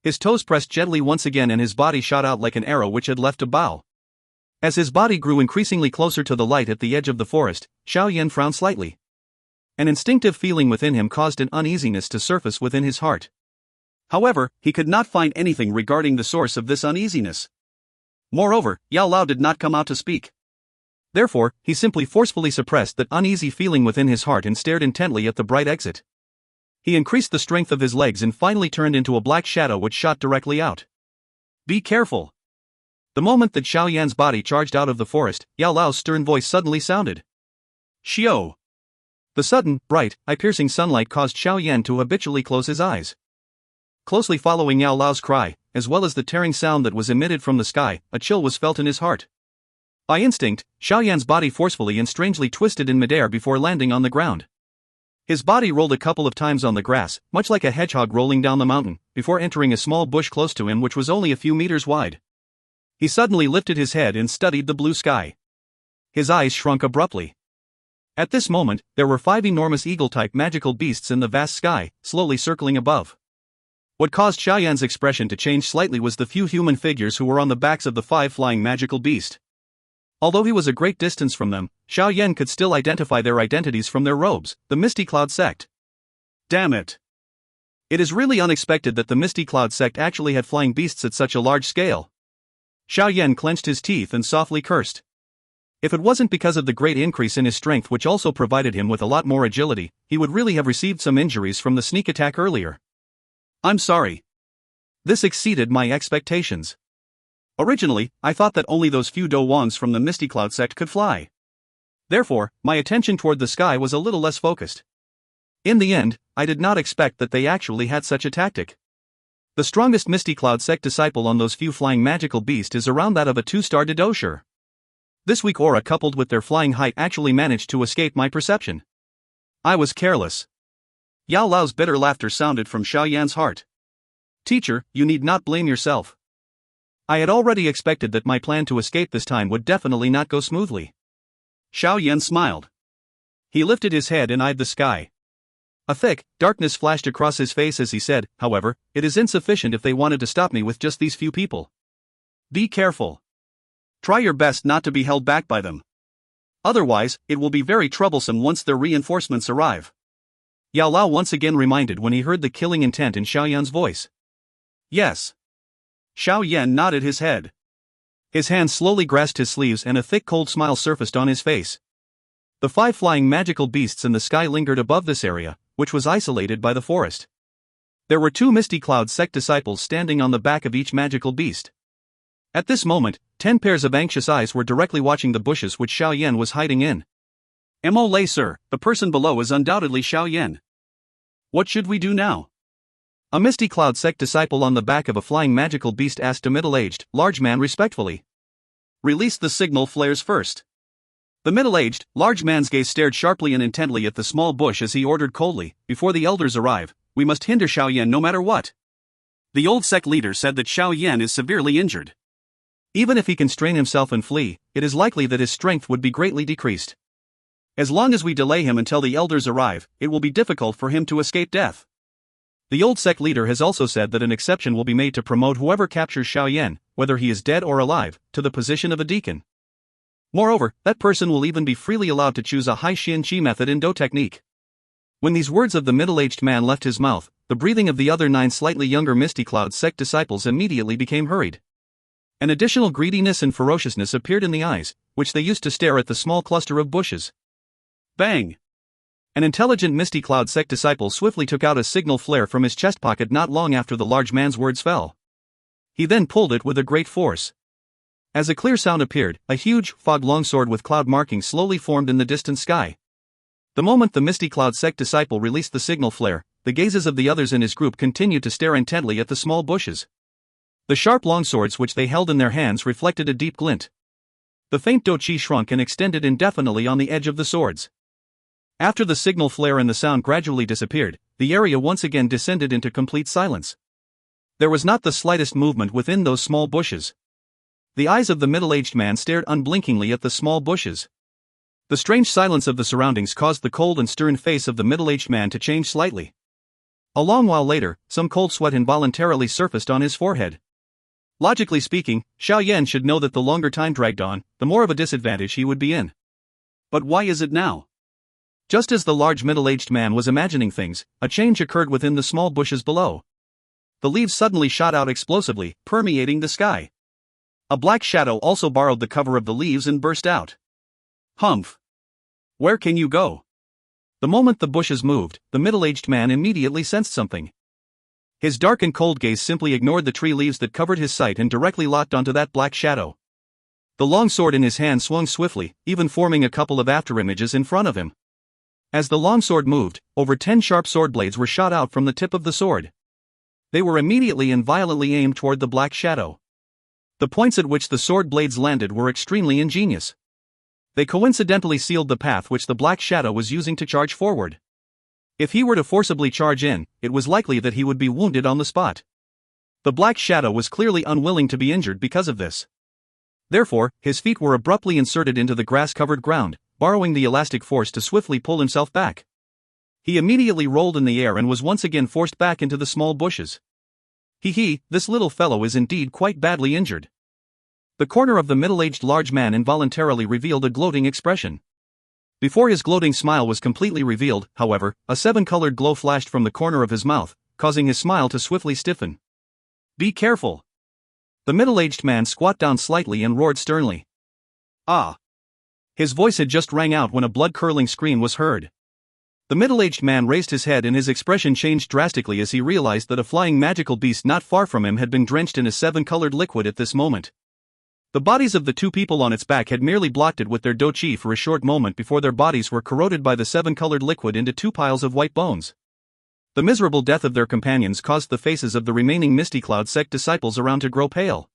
His toes pressed gently once again and his body shot out like an arrow which had left a bow. As his body grew increasingly closer to the light at the edge of the forest, Xiao Yan frowned slightly. An instinctive feeling within him caused an uneasiness to surface within his heart. However, he could not find anything regarding the source of this uneasiness. Moreover, Yao Lao did not come out to speak. Therefore, he simply forcefully suppressed that uneasy feeling within his heart and stared intently at the bright exit. He increased the strength of his legs and finally turned into a black shadow which shot directly out. Be careful. The moment that Xiao Yan's body charged out of the forest, Yao Lao's stern voice suddenly sounded. Xiao. The sudden, bright, eye-piercing sunlight caused Xiao Yan to habitually close his eyes. Closely following Yao Lao's cry, as well as the tearing sound that was emitted from the sky, a chill was felt in his heart. By instinct, Xiao Yan's body forcefully and strangely twisted in midair before landing on the ground. His body rolled a couple of times on the grass, much like a hedgehog rolling down the mountain, before entering a small bush close to him which was only a few meters wide. He suddenly lifted his head and studied the blue sky. His eyes shrunk abruptly. At this moment, there were 5 enormous eagle-type magical beasts in the vast sky, slowly circling above. What caused Xiao Yan's expression to change slightly was the few human figures who were on the backs of the 5 flying magical beasts. Although he was a great distance from them, Xiao Yan could still identify their identities from their robes, the Misty Cloud sect. Damn it. It is really unexpected that the Misty Cloud sect actually had flying beasts at such a large scale. Xiao Yan clenched his teeth and softly cursed. If it wasn't because of the great increase in his strength which also provided him with a lot more agility, he would really have received some injuries from the sneak attack earlier. I'm sorry. This exceeded my expectations. Originally, I thought that only those few Dou Wangs from the Misty Cloud sect could fly. Therefore, my attention toward the sky was a little less focused. In the end, I did not expect that they actually had such a tactic. The strongest Misty Cloud sect disciple on those few flying magical beasts is around that of a 2-star Dou Qi. This weak aura coupled with their flying height actually managed to escape my perception. I was careless. Yao Lao's bitter laughter sounded from Xiao Yan's heart. Teacher, you need not blame yourself. I had already expected that my plan to escape this time would definitely not go smoothly. Xiao Yan smiled. He lifted his head and eyed the sky. A thick darkness flashed across his face as he said, however, it is insufficient if they wanted to stop me with just these few people. Be careful. Try your best not to be held back by them. Otherwise, it will be very troublesome once their reinforcements arrive. Yao Lao once again reminded when he heard the killing intent in Xiao Yan's voice. Yes. Xiao Yan nodded his head. His hand slowly grasped his sleeves and a thick cold smile surfaced on his face. The 5 flying magical beasts in the sky lingered above this area, which was isolated by the forest. There were 2 Misty Cloud sect disciples standing on the back of each magical beast. At this moment, 10 pairs of anxious eyes were directly watching the bushes which Xiao Yan was hiding in. Mo sir, the person below is undoubtedly Xiao Yan. What should we do now? A Misty Cloud sect disciple on the back of a flying magical beast asked a middle-aged, large man respectfully. Release the signal flares first. The middle-aged, large man's gaze stared sharply and intently at the small bush as he ordered coldly, before the elders arrive, we must hinder Xiao Yan no matter what. The old sect leader said that Xiao Yan is severely injured. Even if he can strain himself and flee, it is likely that his strength would be greatly decreased. As long as we delay him until the elders arrive, it will be difficult for him to escape death. The old sect leader has also said that an exception will be made to promote whoever captures Xiao Yan, whether he is dead or alive, to the position of a deacon. Moreover, that person will even be freely allowed to choose a high Xian Qi method in Dou technique. When these words of the middle-aged man left his mouth, the breathing of the other 9 slightly younger Misty Cloud sect disciples immediately became hurried. An additional greediness and ferociousness appeared in the eyes, which they used to stare at the small cluster of bushes. Bang! An intelligent Misty Cloud sect disciple swiftly took out a signal flare from his chest pocket not long after the large man's words fell. He then pulled it with a great force. As a clear sound appeared, a huge, fog longsword with cloud markings slowly formed in the distant sky. The moment the Misty Cloud sect disciple released the signal flare, the gazes of the others in his group continued to stare intently at the small bushes. The sharp longswords which they held in their hands reflected a deep glint. The faint Dou Qi shrunk and extended indefinitely on the edge of the swords. After the signal flare and the sound gradually disappeared, the area once again descended into complete silence. There was not the slightest movement within those small bushes. The eyes of the middle-aged man stared unblinkingly at the small bushes. The strange silence of the surroundings caused the cold and stern face of the middle-aged man to change slightly. A long while later, some cold sweat involuntarily surfaced on his forehead. Logically speaking, Xiao Yan should know that the longer time dragged on, the more of a disadvantage he would be in. But why is it now? Just as the large middle-aged man was imagining things, a change occurred within the small bushes below. The leaves suddenly shot out explosively, permeating the sky. A black shadow also borrowed the cover of the leaves and burst out. Humph! Where can you go? The moment the bushes moved, the middle-aged man immediately sensed something. His dark and cold gaze simply ignored the tree leaves that covered his sight and directly locked onto that black shadow. The long sword in his hand swung swiftly, even forming a couple of afterimages in front of him. As the long sword moved, over 10 sharp sword blades were shot out from the tip of the sword. They were immediately and violently aimed toward the black shadow. The points at which the sword blades landed were extremely ingenious. They coincidentally sealed the path which the black shadow was using to charge forward. If he were to forcibly charge in, it was likely that he would be wounded on the spot. The black shadow was clearly unwilling to be injured because of this. Therefore, his feet were abruptly inserted into the grass-covered ground, borrowing the elastic force to swiftly pull himself back. He immediately rolled in the air and was once again forced back into the small bushes. This little fellow is indeed quite badly injured. The corner of the middle-aged large man involuntarily revealed a gloating expression. Before his gloating smile was completely revealed, however, a seven-colored glow flashed from the corner of his mouth, causing his smile to swiftly stiffen. Be careful. The middle-aged man squat down slightly and roared sternly. Ah! His voice had just rang out when a blood-curdling scream was heard. The middle-aged man raised his head and his expression changed drastically as he realized that a flying magical beast not far from him had been drenched in a seven-colored liquid at this moment. The bodies of the two people on its back had merely blocked it with their Dou Qi for a short moment before their bodies were corroded by the seven-colored liquid into two piles of white bones. The miserable death of their companions caused the faces of the remaining Misty Cloud sect disciples around to grow pale.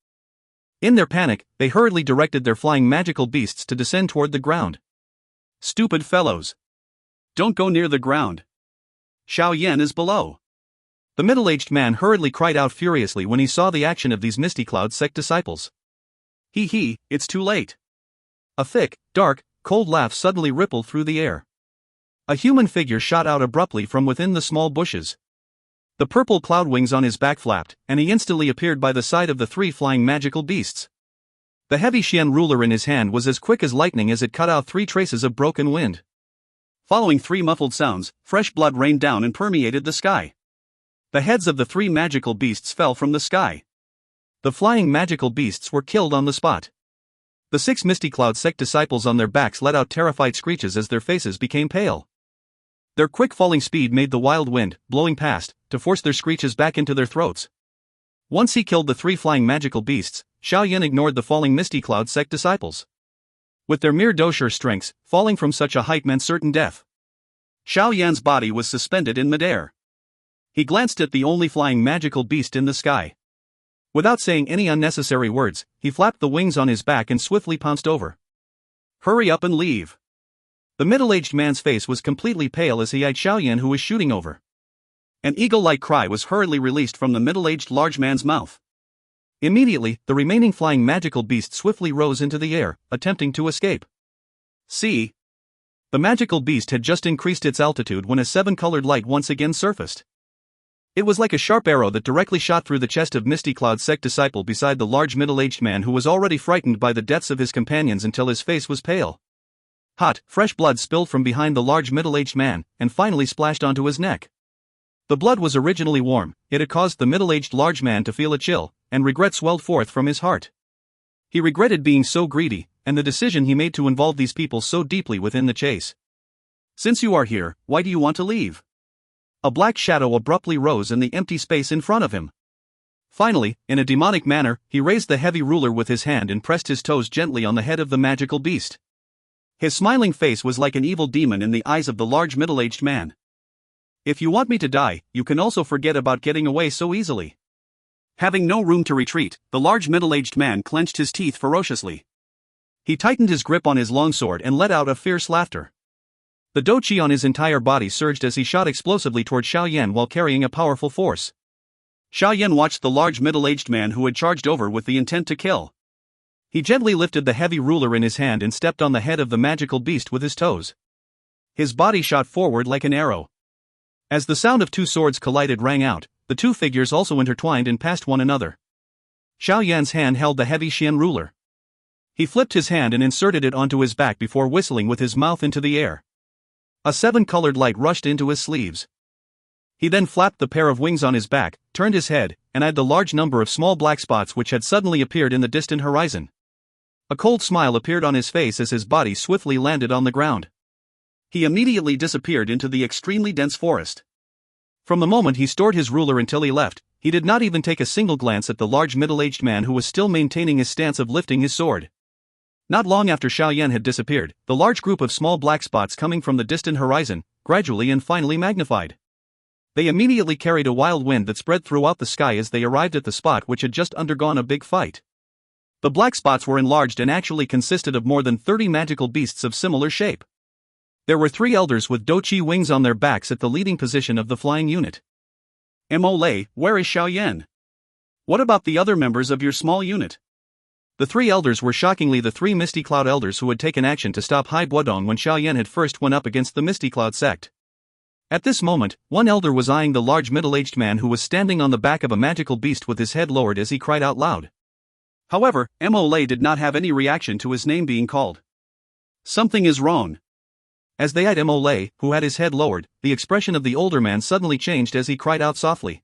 In their panic, they hurriedly directed their flying magical beasts to descend toward the ground. Stupid fellows! Don't go near the ground. Xiao Yan is below. The middle-aged man hurriedly cried out furiously when he saw the action of these Misty Cloud sect disciples. Hee, it's too late. A thick, dark, cold laugh suddenly rippled through the air. A human figure shot out abruptly from within the small bushes. The purple cloud wings on his back flapped, and he instantly appeared by the side of the three flying magical beasts. The heavy Xian ruler in his hand was as quick as lightning as it cut out three traces of broken wind. Following three muffled sounds, fresh blood rained down and permeated the sky. The heads of the three magical beasts fell from the sky. The flying magical beasts were killed on the spot. The six Misty Cloud sect disciples on their backs let out terrified screeches as their faces became pale. Their quick falling speed made the wild wind, blowing past, to force their screeches back into their throats. Once he killed the three flying magical beasts, Xiao Yan ignored the falling Misty Cloud sect disciples. With their mere douche strengths, falling from such a height meant certain death. Xiao Yan's body was suspended in midair. He glanced at the only flying magical beast in the sky. Without saying any unnecessary words, he flapped the wings on his back and swiftly pounced over. Hurry up and leave. The middle-aged man's face was completely pale as he eyed Xiao Yan, who was shooting over. An eagle-like cry was hurriedly released from the middle-aged large man's mouth. Immediately, the remaining flying magical beast swiftly rose into the air, attempting to escape. See? The magical beast had just increased its altitude when a seven-colored light once again surfaced. It was like a sharp arrow that directly shot through the chest of Misty Cloud sect disciple beside the large middle-aged man, who was already frightened by the deaths of his companions until his face was pale. Hot, fresh blood spilled from behind the large middle-aged man, and finally splashed onto his neck. The blood was originally warm, it had caused the middle-aged large man to feel a chill, and regret swelled forth from his heart. He regretted being so greedy, and the decision he made to involve these people so deeply within the chase. Since you are here, why do you want to leave? A black shadow abruptly rose in the empty space in front of him. Finally, in a demonic manner, he raised the heavy ruler with his hand and pressed his toes gently on the head of the magical beast. His smiling face was like an evil demon in the eyes of the large middle-aged man. If you want me to die, you can also forget about getting away so easily. Having no room to retreat, the large middle-aged man clenched his teeth ferociously. He tightened his grip on his longsword and let out a fierce laughter. The Dou Qi on his entire body surged as he shot explosively toward Xiao Yan while carrying a powerful force. Xiao Yan watched the large middle-aged man who had charged over with the intent to kill. He gently lifted the heavy ruler in his hand and stepped on the head of the magical beast with his toes. His body shot forward like an arrow. As the sound of two swords collided rang out, the two figures also intertwined and passed one another. Xiao Yan's hand held the heavy Xian ruler. He flipped his hand and inserted it onto his back before whistling with his mouth into the air. A seven-colored light rushed into his sleeves. He then flapped the pair of wings on his back, turned his head, and eyed the large number of small black spots which had suddenly appeared in the distant horizon. A cold smile appeared on his face as his body swiftly landed on the ground. He immediately disappeared into the extremely dense forest. From the moment he stored his ruler until he left, he did not even take a single glance at the large middle-aged man who was still maintaining his stance of lifting his sword. Not long after Xiao Yan had disappeared, the large group of small black spots coming from the distant horizon, gradually and finally magnified. They immediately carried a wild wind that spread throughout the sky as they arrived at the spot which had just undergone a big fight. The black spots were enlarged and actually consisted of more than 30 magical beasts of similar shape. There were 3 elders with Dou Qi wings on their backs at the leading position of the flying unit. Mole, where is Xiao Yan? What about the other members of your small unit? The 3 elders were shockingly the 3 Misty Cloud elders who had taken action to stop Hai Buodong when Xiao Yan had first went up against the Misty Cloud sect. At this moment, one elder was eyeing the large middle-aged man who was standing on the back of a magical beast with his head lowered as he cried out loud. However, Mo did not have any reaction to his name being called. Something is wrong. As they eyed Mo, who had his head lowered, the expression of the older man suddenly changed as he cried out softly.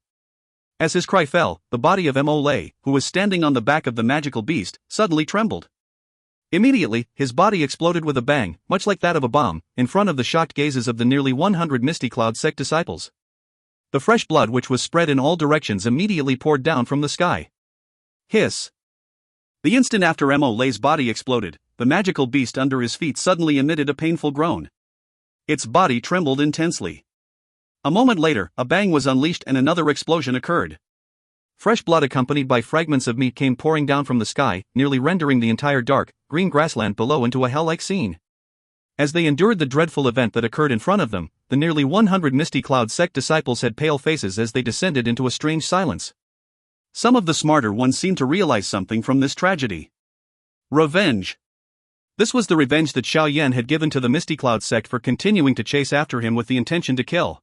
As his cry fell, the body of Mo, who was standing on the back of the magical beast, suddenly trembled. Immediately, his body exploded with a bang, much like that of a bomb, in front of the shocked gazes of the nearly 100 Misty Cloud sect disciples. The fresh blood which was spread in all directions immediately poured down from the sky. Hiss. The instant after Mo's body exploded, the magical beast under his feet suddenly emitted a painful groan. Its body trembled intensely. A moment later, a bang was unleashed and another explosion occurred. Fresh blood accompanied by fragments of meat came pouring down from the sky, nearly rendering the entire dark, green grassland below into a hell-like scene. As they endured the dreadful event that occurred in front of them, the nearly 100 Misty Cloud sect disciples had pale faces as they descended into a strange silence. Some of the smarter ones seemed to realize something from this tragedy. Revenge. This was the revenge that Xiao Yan had given to the Misty Cloud sect for continuing to chase after him with the intention to kill.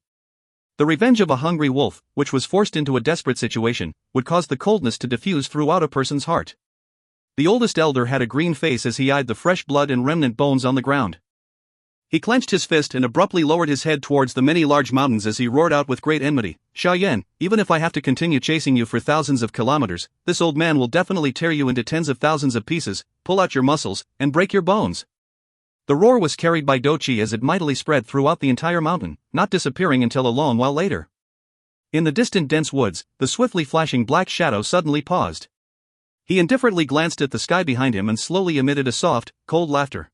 The revenge of a hungry wolf, which was forced into a desperate situation, would cause the coldness to diffuse throughout a person's heart. The oldest elder had a green face as he eyed the fresh blood and remnant bones on the ground. He clenched his fist and abruptly lowered his head towards the many large mountains as he roared out with great enmity, "Xiao Yan, even if I have to continue chasing you for thousands of kilometers, this old man will definitely tear you into tens of thousands of pieces, pull out your muscles, and break your bones." The roar was carried by Dou Qi as it mightily spread throughout the entire mountain, not disappearing until a long while later. In the distant dense woods, the swiftly flashing black shadow suddenly paused. He indifferently glanced at the sky behind him and slowly emitted a soft, cold laughter.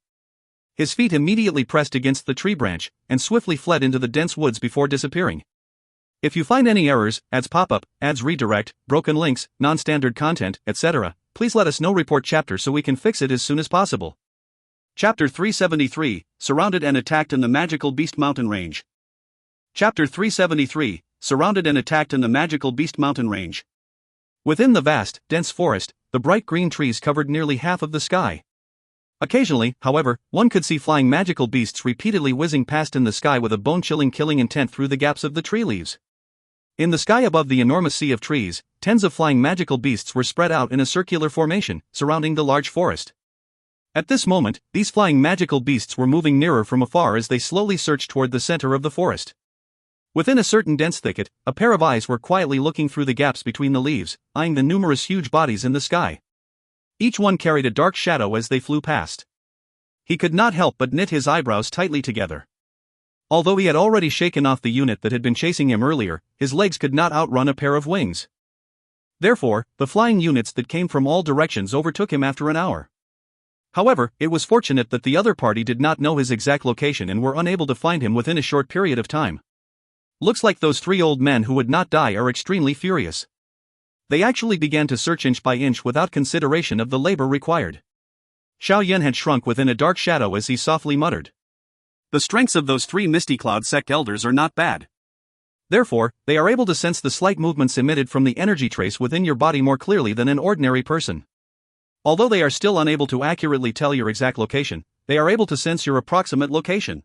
His feet immediately pressed against the tree branch, and swiftly fled into the dense woods before disappearing. If you find any errors, ads pop-up, ads redirect, broken links, non-standard content, etc., please let us know. Report chapter so we can fix it as soon as possible. Chapter 373, Surrounded and Attacked in the Magical Beast Mountain Range. Chapter 373, Surrounded and Attacked in the Magical Beast Mountain Range. Within the vast, dense forest, the bright green trees covered nearly half of the sky. Occasionally, however, one could see flying magical beasts repeatedly whizzing past in the sky with a bone-chilling killing intent through the gaps of the tree leaves. In the sky above the enormous sea of trees, tens of flying magical beasts were spread out in a circular formation, surrounding the large forest. At this moment, these flying magical beasts were moving nearer from afar as they slowly searched toward the center of the forest. Within a certain dense thicket, a pair of eyes were quietly looking through the gaps between the leaves, eyeing the numerous huge bodies in the sky. Each one carried a dark shadow as they flew past. He could not help but knit his eyebrows tightly together. Although he had already shaken off the unit that had been chasing him earlier, his legs could not outrun a pair of wings. Therefore, the flying units that came from all directions overtook him after an hour. However, it was fortunate that the other party did not know his exact location and were unable to find him within a short period of time. Looks like those three old men who would not die are extremely furious. They actually began to search inch by inch without consideration of the labor required. Xiao Yan had shrunk within a dark shadow as he softly muttered. The strengths of those three Misty Cloud sect elders are not bad. Therefore, they are able to sense the slight movements emitted from the energy trace within your body more clearly than an ordinary person. Although they are still unable to accurately tell your exact location, they are able to sense your approximate location.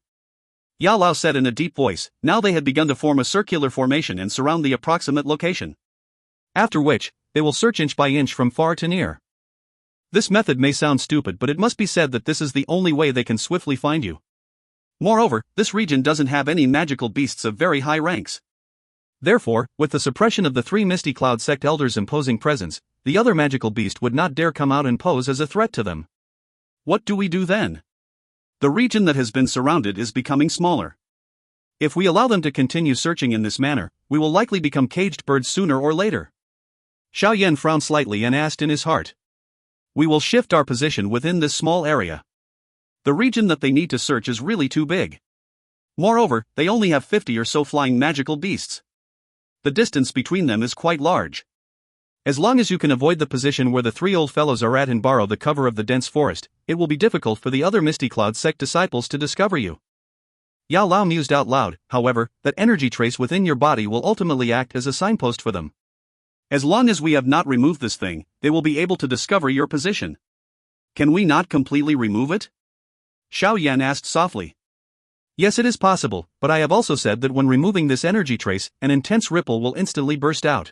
Yao Lao said in a deep voice. Now they had begun to form a circular formation and surround the approximate location. After which, they will search inch by inch from far to near. This method may sound stupid, but it must be said that this is the only way they can swiftly find you. Moreover, this region doesn't have any magical beasts of very high ranks. Therefore, with the suppression of the three Misty Cloud sect elders' imposing presence, the other magical beast would not dare come out and pose as a threat to them. What do we do then? The region that has been surrounded is becoming smaller. If we allow them to continue searching in this manner, we will likely become caged birds sooner or later. Xiao Yan frowned slightly and asked in his heart. We will shift our position within this small area. The region that they need to search is really too big. Moreover, they only have 50 or so flying magical beasts. The distance between them is quite large. As long as you can avoid the position where the three old fellows are at and borrow the cover of the dense forest, it will be difficult for the other Misty Cloud sect disciples to discover you. Yao Lao mused out loud, however, that energy trace within your body will ultimately act as a signpost for them. As long as we have not removed this thing, they will be able to discover your position. Can we not completely remove it? Xiao Yan asked softly. Yes, it is possible, but I have also said that when removing this energy trace, an intense ripple will instantly burst out.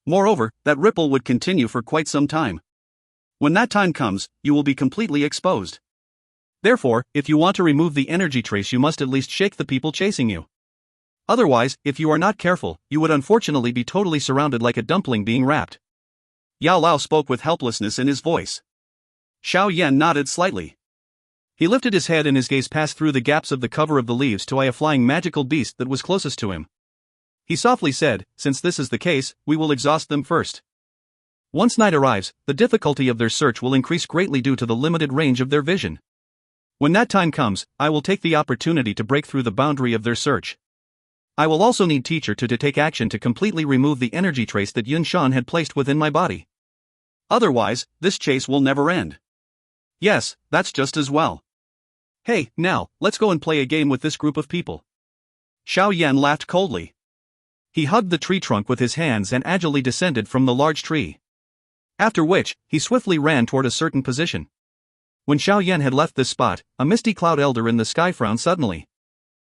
Moreover, that ripple would continue for quite some time. When that time comes, you will be completely exposed. Therefore, if you want to remove the energy trace, you must at least shake the people chasing you. Otherwise, if you are not careful, you would unfortunately be totally surrounded like a dumpling being wrapped. Yao Lao spoke with helplessness in his voice. Xiao Yan nodded slightly. He lifted his head and his gaze passed through the gaps of the cover of the leaves to eye a flying magical beast that was closest to him. He softly said, "Since this is the case, we will exhaust them first. Once night arrives, the difficulty of their search will increase greatly due to the limited range of their vision. When that time comes, I will take the opportunity to break through the boundary of their search. I will also need teacher to take action to completely remove the energy trace that Yun Shan had placed within my body. Otherwise, this chase will never end." "Yes, that's just as well. Hey, now, let's go and play a game with this group of people." Xiao Yan laughed coldly. He hugged the tree trunk with his hands and agilely descended from the large tree. After which, he swiftly ran toward a certain position. When Xiao Yan had left this spot, a misty cloud elder in the sky frowned suddenly.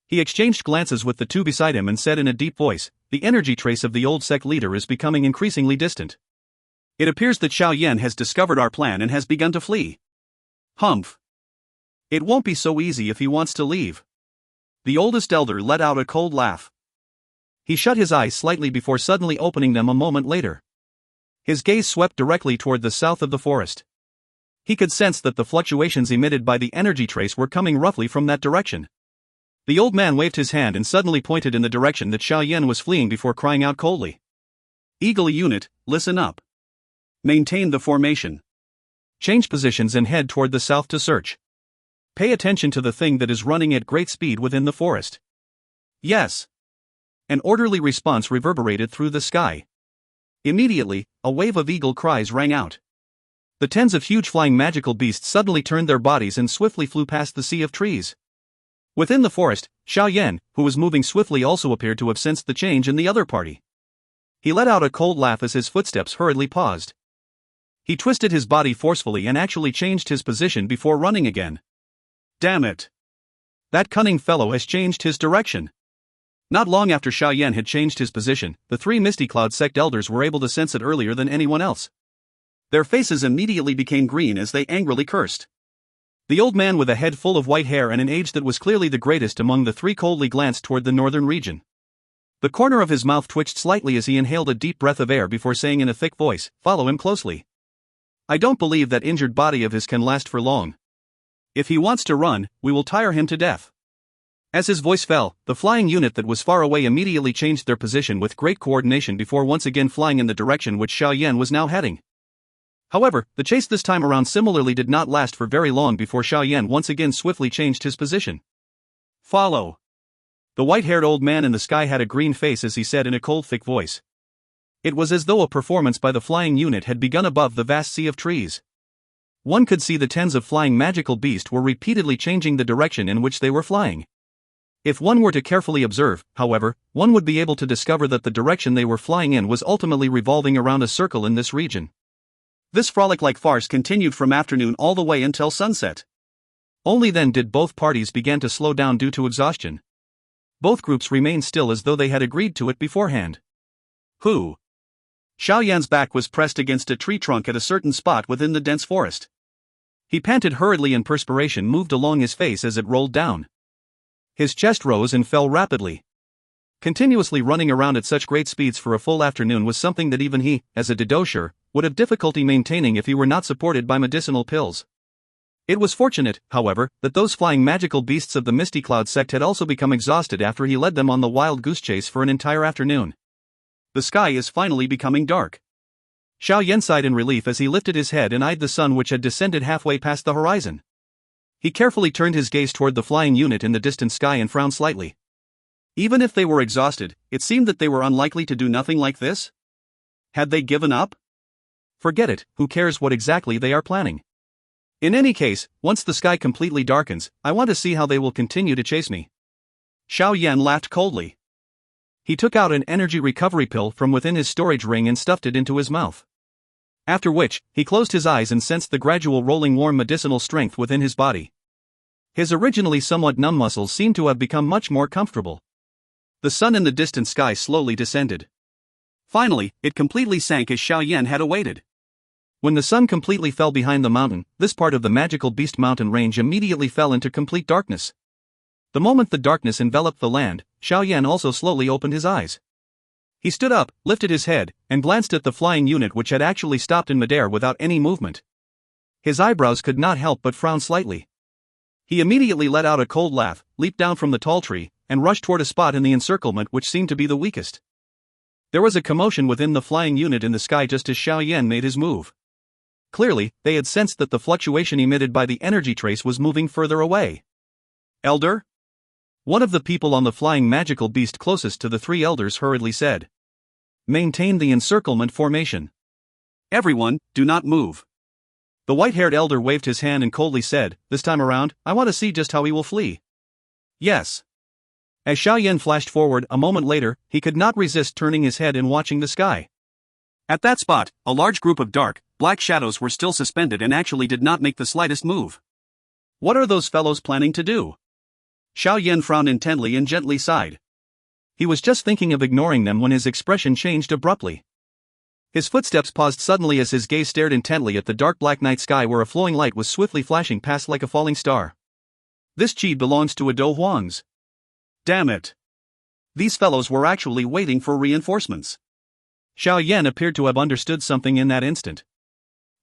He exchanged glances with the two beside him and said in a deep voice, "The energy trace of the old sect leader is becoming increasingly distant. It appears that Xiao Yan has discovered our plan and has begun to flee. Humph. It won't be so easy if he wants to leave." The oldest elder let out a cold laugh. He shut his eyes slightly before suddenly opening them a moment later. His gaze swept directly toward the south of the forest. He could sense that the fluctuations emitted by the energy trace were coming roughly from that direction. The old man waved his hand and suddenly pointed in the direction that Xiao Yan was fleeing before crying out coldly. "Eagle unit, listen up. Maintain the formation. Change positions and head toward the south to search. Pay attention to the thing that is running at great speed within the forest." "Yes." An orderly response reverberated through the sky. Immediately, a wave of eagle cries rang out. The tens of huge flying magical beasts suddenly turned their bodies and swiftly flew past the sea of trees. Within the forest, Xiao Yan, who was moving swiftly, also appeared to have sensed the change in the other party. He let out a cold laugh as his footsteps hurriedly paused. He twisted his body forcefully and actually changed his position before running again. "Damn it! That cunning fellow has changed his direction." Not long after Xiao Yan had changed his position, the three Misty Cloud sect elders were able to sense it earlier than anyone else. Their faces immediately became green as they angrily cursed. The old man with a head full of white hair and an age that was clearly the greatest among the three coldly glanced toward the northern region. The corner of his mouth twitched slightly as he inhaled a deep breath of air before saying in a thick voice, "Follow him closely. I don't believe that injured body of his can last for long. If he wants to run, we will tire him to death." As his voice fell, the flying unit that was far away immediately changed their position with great coordination before once again flying in the direction which Xiao Yan was now heading. However, the chase this time around similarly did not last for very long before Xiao Yan once again swiftly changed his position. "Follow." The white-haired old man in the sky had a green face as he said in a cold, thick voice. It was as though a performance by the flying unit had begun above the vast sea of trees. One could see the tens of flying magical beasts were repeatedly changing the direction in which they were flying. If one were to carefully observe, however, one would be able to discover that the direction they were flying in was ultimately revolving around a circle in this region. This frolic-like farce continued from afternoon all the way until sunset. Only then did both parties begin to slow down due to exhaustion. Both groups remained still as though they had agreed to it beforehand. "Who?" Xiao Yan's back was pressed against a tree trunk at a certain spot within the dense forest. He panted hurriedly and perspiration moved along his face as it rolled down. His chest rose and fell rapidly. Continuously running around at such great speeds for a full afternoon was something that even he, as a Dou, would have difficulty maintaining if he were not supported by medicinal pills. It was fortunate, however, that those flying magical beasts of the Misty Cloud sect had also become exhausted after he led them on the wild goose chase for an entire afternoon. The sky is finally becoming dark. Xiao Yan sighed in relief as he lifted his head and eyed the sun which had descended halfway past the horizon. He carefully turned his gaze toward the flying unit in the distant sky and frowned slightly. Even if they were exhausted, it seemed that they were unlikely to do nothing like this. Had they given up? Forget it, who cares what exactly they are planning? In any case, once the sky completely darkens, I want to see how they will continue to chase me. Xiao Yan laughed coldly. He took out an energy recovery pill from within his storage ring and stuffed it into his mouth. After which, he closed his eyes and sensed the gradual rolling warm medicinal strength within his body. His originally somewhat numb muscles seemed to have become much more comfortable. The sun in the distant sky slowly descended. Finally, it completely sank as Xiao Yan had awaited. When the sun completely fell behind the mountain, this part of the magical beast mountain range immediately fell into complete darkness. The moment the darkness enveloped the land, Xiao Yan also slowly opened his eyes. He stood up, lifted his head, and glanced at the flying unit which had actually stopped in midair without any movement. His eyebrows could not help but frown slightly. He immediately let out a cold laugh, leaped down from the tall tree, and rushed toward a spot in the encirclement which seemed to be the weakest. There was a commotion within the flying unit in the sky just as Xiao Yan made his move. Clearly, they had sensed that the fluctuation emitted by the energy trace was moving further away. "Elder?" One of the people on the flying magical beast closest to the three elders hurriedly said. "Maintain the encirclement formation. Everyone, do not move." The white-haired elder waved his hand and coldly said, "This time around, I want to see just how he will flee." "Yes." As Xiao Yan flashed forward a moment later, he could not resist turning his head and watching the sky. At that spot, a large group of dark, black shadows were still suspended and actually did not make the slightest move. "What are those fellows planning to do?" Xiao Yan frowned intently and gently sighed. He was just thinking of ignoring them when his expression changed abruptly. His footsteps paused suddenly as his gaze stared intently at the dark black night sky where a flowing light was swiftly flashing past like a falling star. "This chi belongs to a Dou Huang's. Damn it. These fellows were actually waiting for reinforcements." Xiao Yan appeared to have understood something in that instant.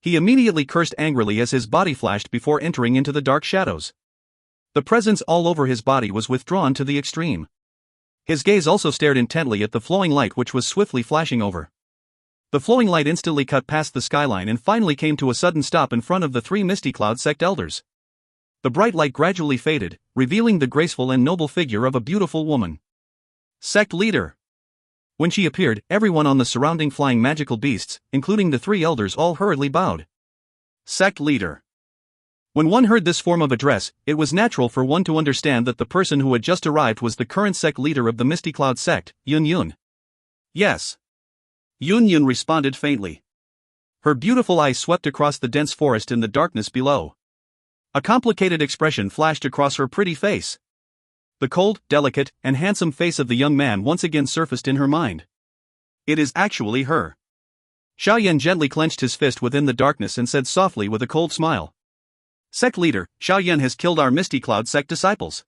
He immediately cursed angrily as his body flashed before entering into the dark shadows. The presence all over his body was withdrawn to the extreme. His gaze also stared intently at the flowing light which was swiftly flashing over. The flowing light instantly cut past the skyline and finally came to a sudden stop in front of the three Misty Cloud sect elders. The bright light gradually faded, revealing the graceful and noble figure of a beautiful woman. Sect leader. When she appeared, everyone on the surrounding flying magical beasts, including the three elders, all hurriedly bowed. Sect leader. When one heard this form of address, it was natural for one to understand that the person who had just arrived was the current sect leader of the Misty Cloud sect, Yun. "Yes." Yun responded faintly. Her beautiful eyes swept across the dense forest in the darkness below. A complicated expression flashed across her pretty face. The cold, delicate, and handsome face of the young man once again surfaced in her mind. It is actually her. Xiao Yan gently clenched his fist within the darkness and said softly with a cold smile. "Sect leader, Xiao Yan has killed our Misty Cloud sect disciples.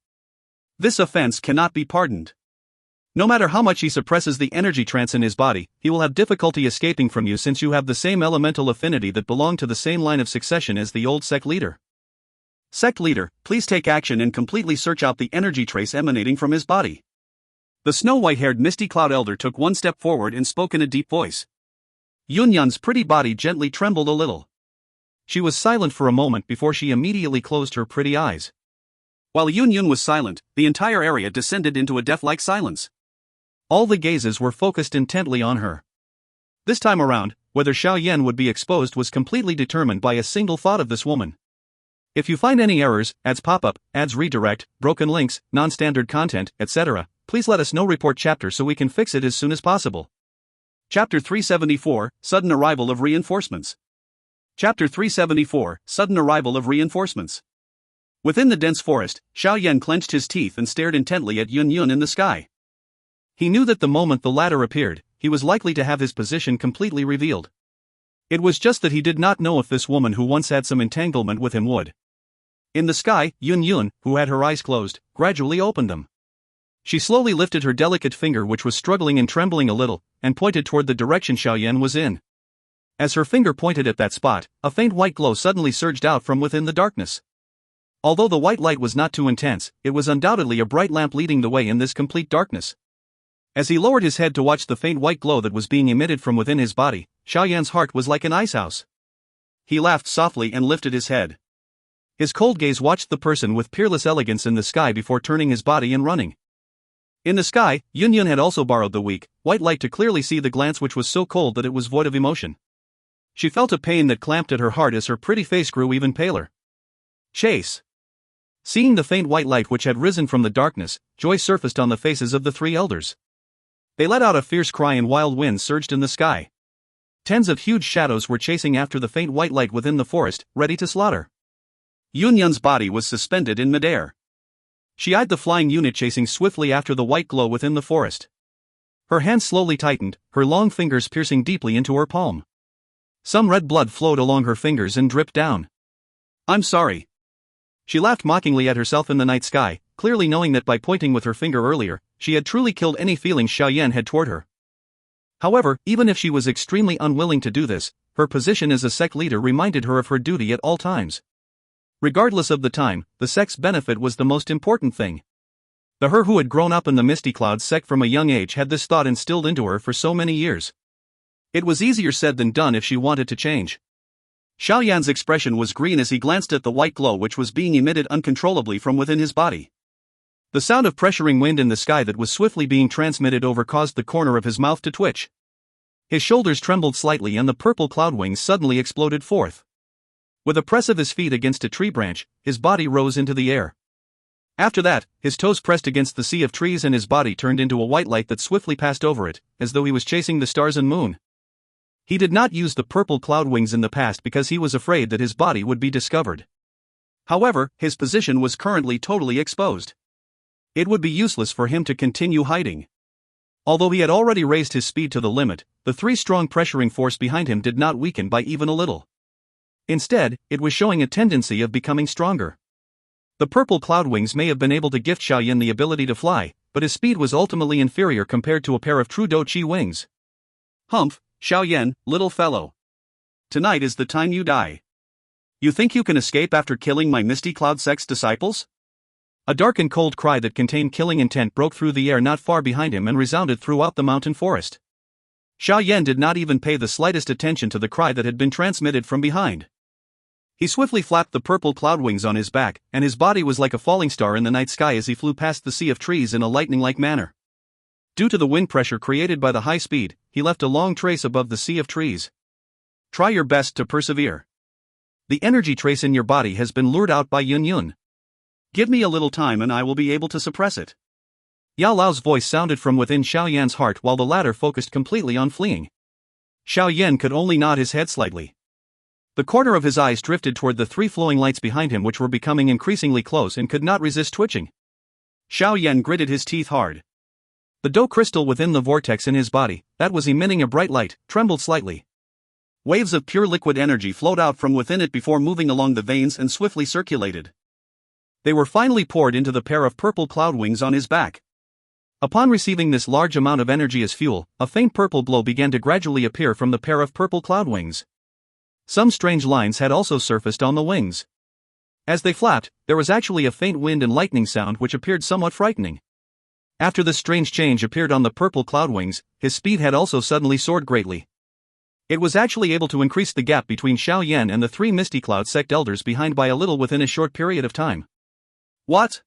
This offense cannot be pardoned. No matter how much he suppresses the energy trance in his body, he will have difficulty escaping from you since you have the same elemental affinity that belong to the same line of succession as the old sect leader. Sect leader, please take action and completely search out the energy trace emanating from his body." The snow-white-haired Misty Cloud elder took one step forward and spoke in a deep voice. Yunyan's pretty body gently trembled a little. She was silent for a moment before she immediately closed her pretty eyes. While Yun was silent, the entire area descended into a death-like silence. All the gazes were focused intently on her. This time around, whether Xiao Yan would be exposed was completely determined by a single thought of this woman. If you find any errors, ads pop up, ads redirect, broken links, non-standard content, etc., please let us know. Report chapter so we can fix it as soon as possible. Chapter 374, Sudden Arrival of Reinforcements. Chapter 374, Sudden Arrival of Reinforcements. Within the dense forest, Xiao Yan clenched his teeth and stared intently at Yun in the sky. He knew that the moment the latter appeared, he was likely to have his position completely revealed. It was just that he did not know if this woman who once had some entanglement with him would. In the sky, Yun, who had her eyes closed, gradually opened them. She slowly lifted her delicate finger, which was struggling and trembling a little, and pointed toward the direction Xiao Yan was in. As her finger pointed at that spot, a faint white glow suddenly surged out from within the darkness. Although the white light was not too intense, it was undoubtedly a bright lamp leading the way in this complete darkness. As he lowered his head to watch the faint white glow that was being emitted from within his body, Xiao Yan's heart was like an icehouse. He laughed softly and lifted his head. His cold gaze watched the person with peerless elegance in the sky before turning his body and running. In the sky, Yun had also borrowed the weak, white light to clearly see the glance, which was so cold that it was void of emotion. She felt a pain that clamped at her heart as her pretty face grew even paler. Chase. Seeing the faint white light which had risen from the darkness, joy surfaced on the faces of the three elders. They let out a fierce cry and wild winds surged in the sky. Tens of huge shadows were chasing after the faint white light within the forest, ready to slaughter. Yun's body was suspended in midair. She eyed the flying unit chasing swiftly after the white glow within the forest. Her hands slowly tightened, her long fingers piercing deeply into her palm. Some red blood flowed along her fingers and dripped down. I'm sorry. She laughed mockingly at herself in the night sky, clearly knowing that by pointing with her finger earlier, she had truly killed any feelings Xiao Yan had toward her. However, even if she was extremely unwilling to do this, her position as a sect leader reminded her of her duty at all times. Regardless of the time, the sect's benefit was the most important thing. The her who had grown up in the Misty Clouds sect from a young age had this thought instilled into her for so many years. It was easier said than done if she wanted to change. Xiao Yan's expression was green as he glanced at the white glow which was being emitted uncontrollably from within his body. The sound of pressuring wind in the sky that was swiftly being transmitted over caused the corner of his mouth to twitch. His shoulders trembled slightly and the purple cloud wings suddenly exploded forth. With a press of his feet against a tree branch, his body rose into the air. After that, his toes pressed against the sea of trees and his body turned into a white light that swiftly passed over it, as though he was chasing the stars and moon. He did not use the purple cloud wings in the past because he was afraid that his body would be discovered. However, his position was currently totally exposed. It would be useless for him to continue hiding. Although he had already raised his speed to the limit, the three strong pressuring force behind him did not weaken by even a little. Instead, it was showing a tendency of becoming stronger. The purple cloud wings may have been able to gift Xiao Yan the ability to fly, but his speed was ultimately inferior compared to a pair of true Dou Qi wings. Humph, Xiao Yan, little fellow. Tonight is the time you die. You think you can escape after killing my Misty Cloud sect's disciples? A dark and cold cry that contained killing intent broke through the air not far behind him and resounded throughout the mountain forest. Xiao Yan did not even pay the slightest attention to the cry that had been transmitted from behind. He swiftly flapped the purple cloud wings on his back, and his body was like a falling star in the night sky as he flew past the sea of trees in a lightning-like manner. Due to the wind pressure created by the high speed, he left a long trace above the sea of trees. Try your best to persevere. The energy trace in your body has been lured out by Yun Yun. Give me a little time and I will be able to suppress it. Yao Lao's voice sounded from within Xiao Yan's heart while the latter focused completely on fleeing. Xiao Yan could only nod his head slightly. The corner of his eyes drifted toward the three flowing lights behind him which were becoming increasingly close and could not resist twitching. Xiao Yan gritted his teeth hard. The Dou crystal within the vortex in his body, that was emitting a bright light, trembled slightly. Waves of pure liquid energy flowed out from within it before moving along the veins and swiftly circulated. They were finally poured into the pair of purple cloud wings on his back. Upon receiving this large amount of energy as fuel, a faint purple glow began to gradually appear from the pair of purple cloud wings. Some strange lines had also surfaced on the wings. As they flapped, there was actually a faint wind and lightning sound which appeared somewhat frightening. After this strange change appeared on the purple cloud wings, his speed had also suddenly soared greatly. It was actually able to increase the gap between Xiao Yan and the three Misty Cloud sect elders behind by a little within a short period of time. What?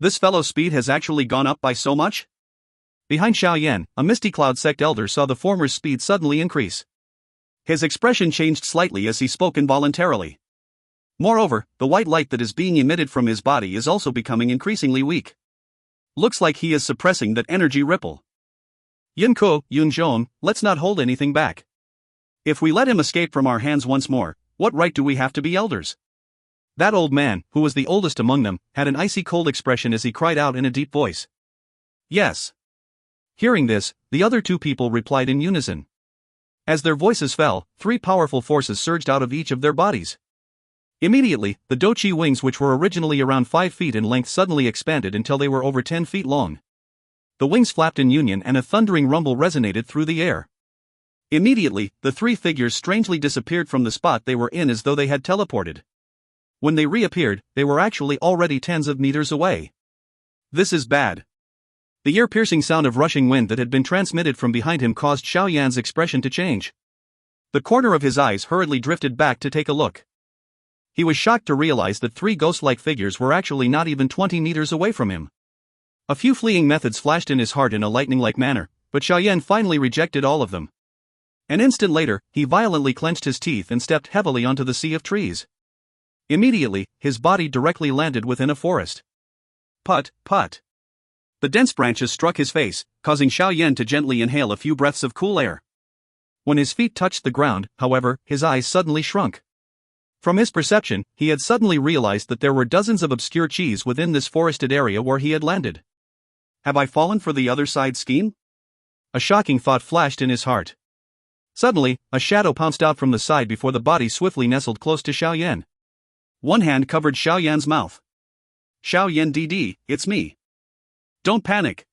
This fellow's speed has actually gone up by so much? Behind Xiao Yan, a Misty Cloud sect elder saw the former's speed suddenly increase. His expression changed slightly as he spoke involuntarily. Moreover, the white light that is being emitted from his body is also becoming increasingly weak. Looks like he is suppressing that energy ripple. Yunko, Yunzhong, let's not hold anything back. If we let him escape from our hands once more, what right do we have to be elders? That old man, who was the oldest among them, had an icy cold expression as he cried out in a deep voice. Yes. Hearing this, the other two people replied in unison. As their voices fell, three powerful forces surged out of each of their bodies. Immediately, the Dou Qi wings which were originally around 5 feet in length suddenly expanded until they were over 10 feet long. The wings flapped in union and a thundering rumble resonated through the air. Immediately, the three figures strangely disappeared from the spot they were in as though they had teleported. When they reappeared, they were actually already tens of meters away. This is bad. The ear-piercing sound of rushing wind that had been transmitted from behind him caused Xiao Yan's expression to change. The corner of his eyes hurriedly drifted back to take a look. He was shocked to realize that three ghost-like figures were actually not even 20 meters away from him. A few fleeing methods flashed in his heart in a lightning-like manner, but Xiao Yan finally rejected all of them. An instant later, he violently clenched his teeth and stepped heavily onto the sea of trees. Immediately, his body directly landed within a forest. Put, put. The dense branches struck his face, causing Xiao Yan to gently inhale a few breaths of cool air. When his feet touched the ground, however, his eyes suddenly shrunk. From his perception, he had suddenly realized that there were dozens of obscure Qis within this forested area where he had landed. Have I fallen for the other side scheme? A shocking thought flashed in his heart. Suddenly, a shadow pounced out from the side before the body swiftly nestled close to Xiao Yan. One hand covered Xiao Yan's mouth. Xiao Yan DD, it's me. Don't panic.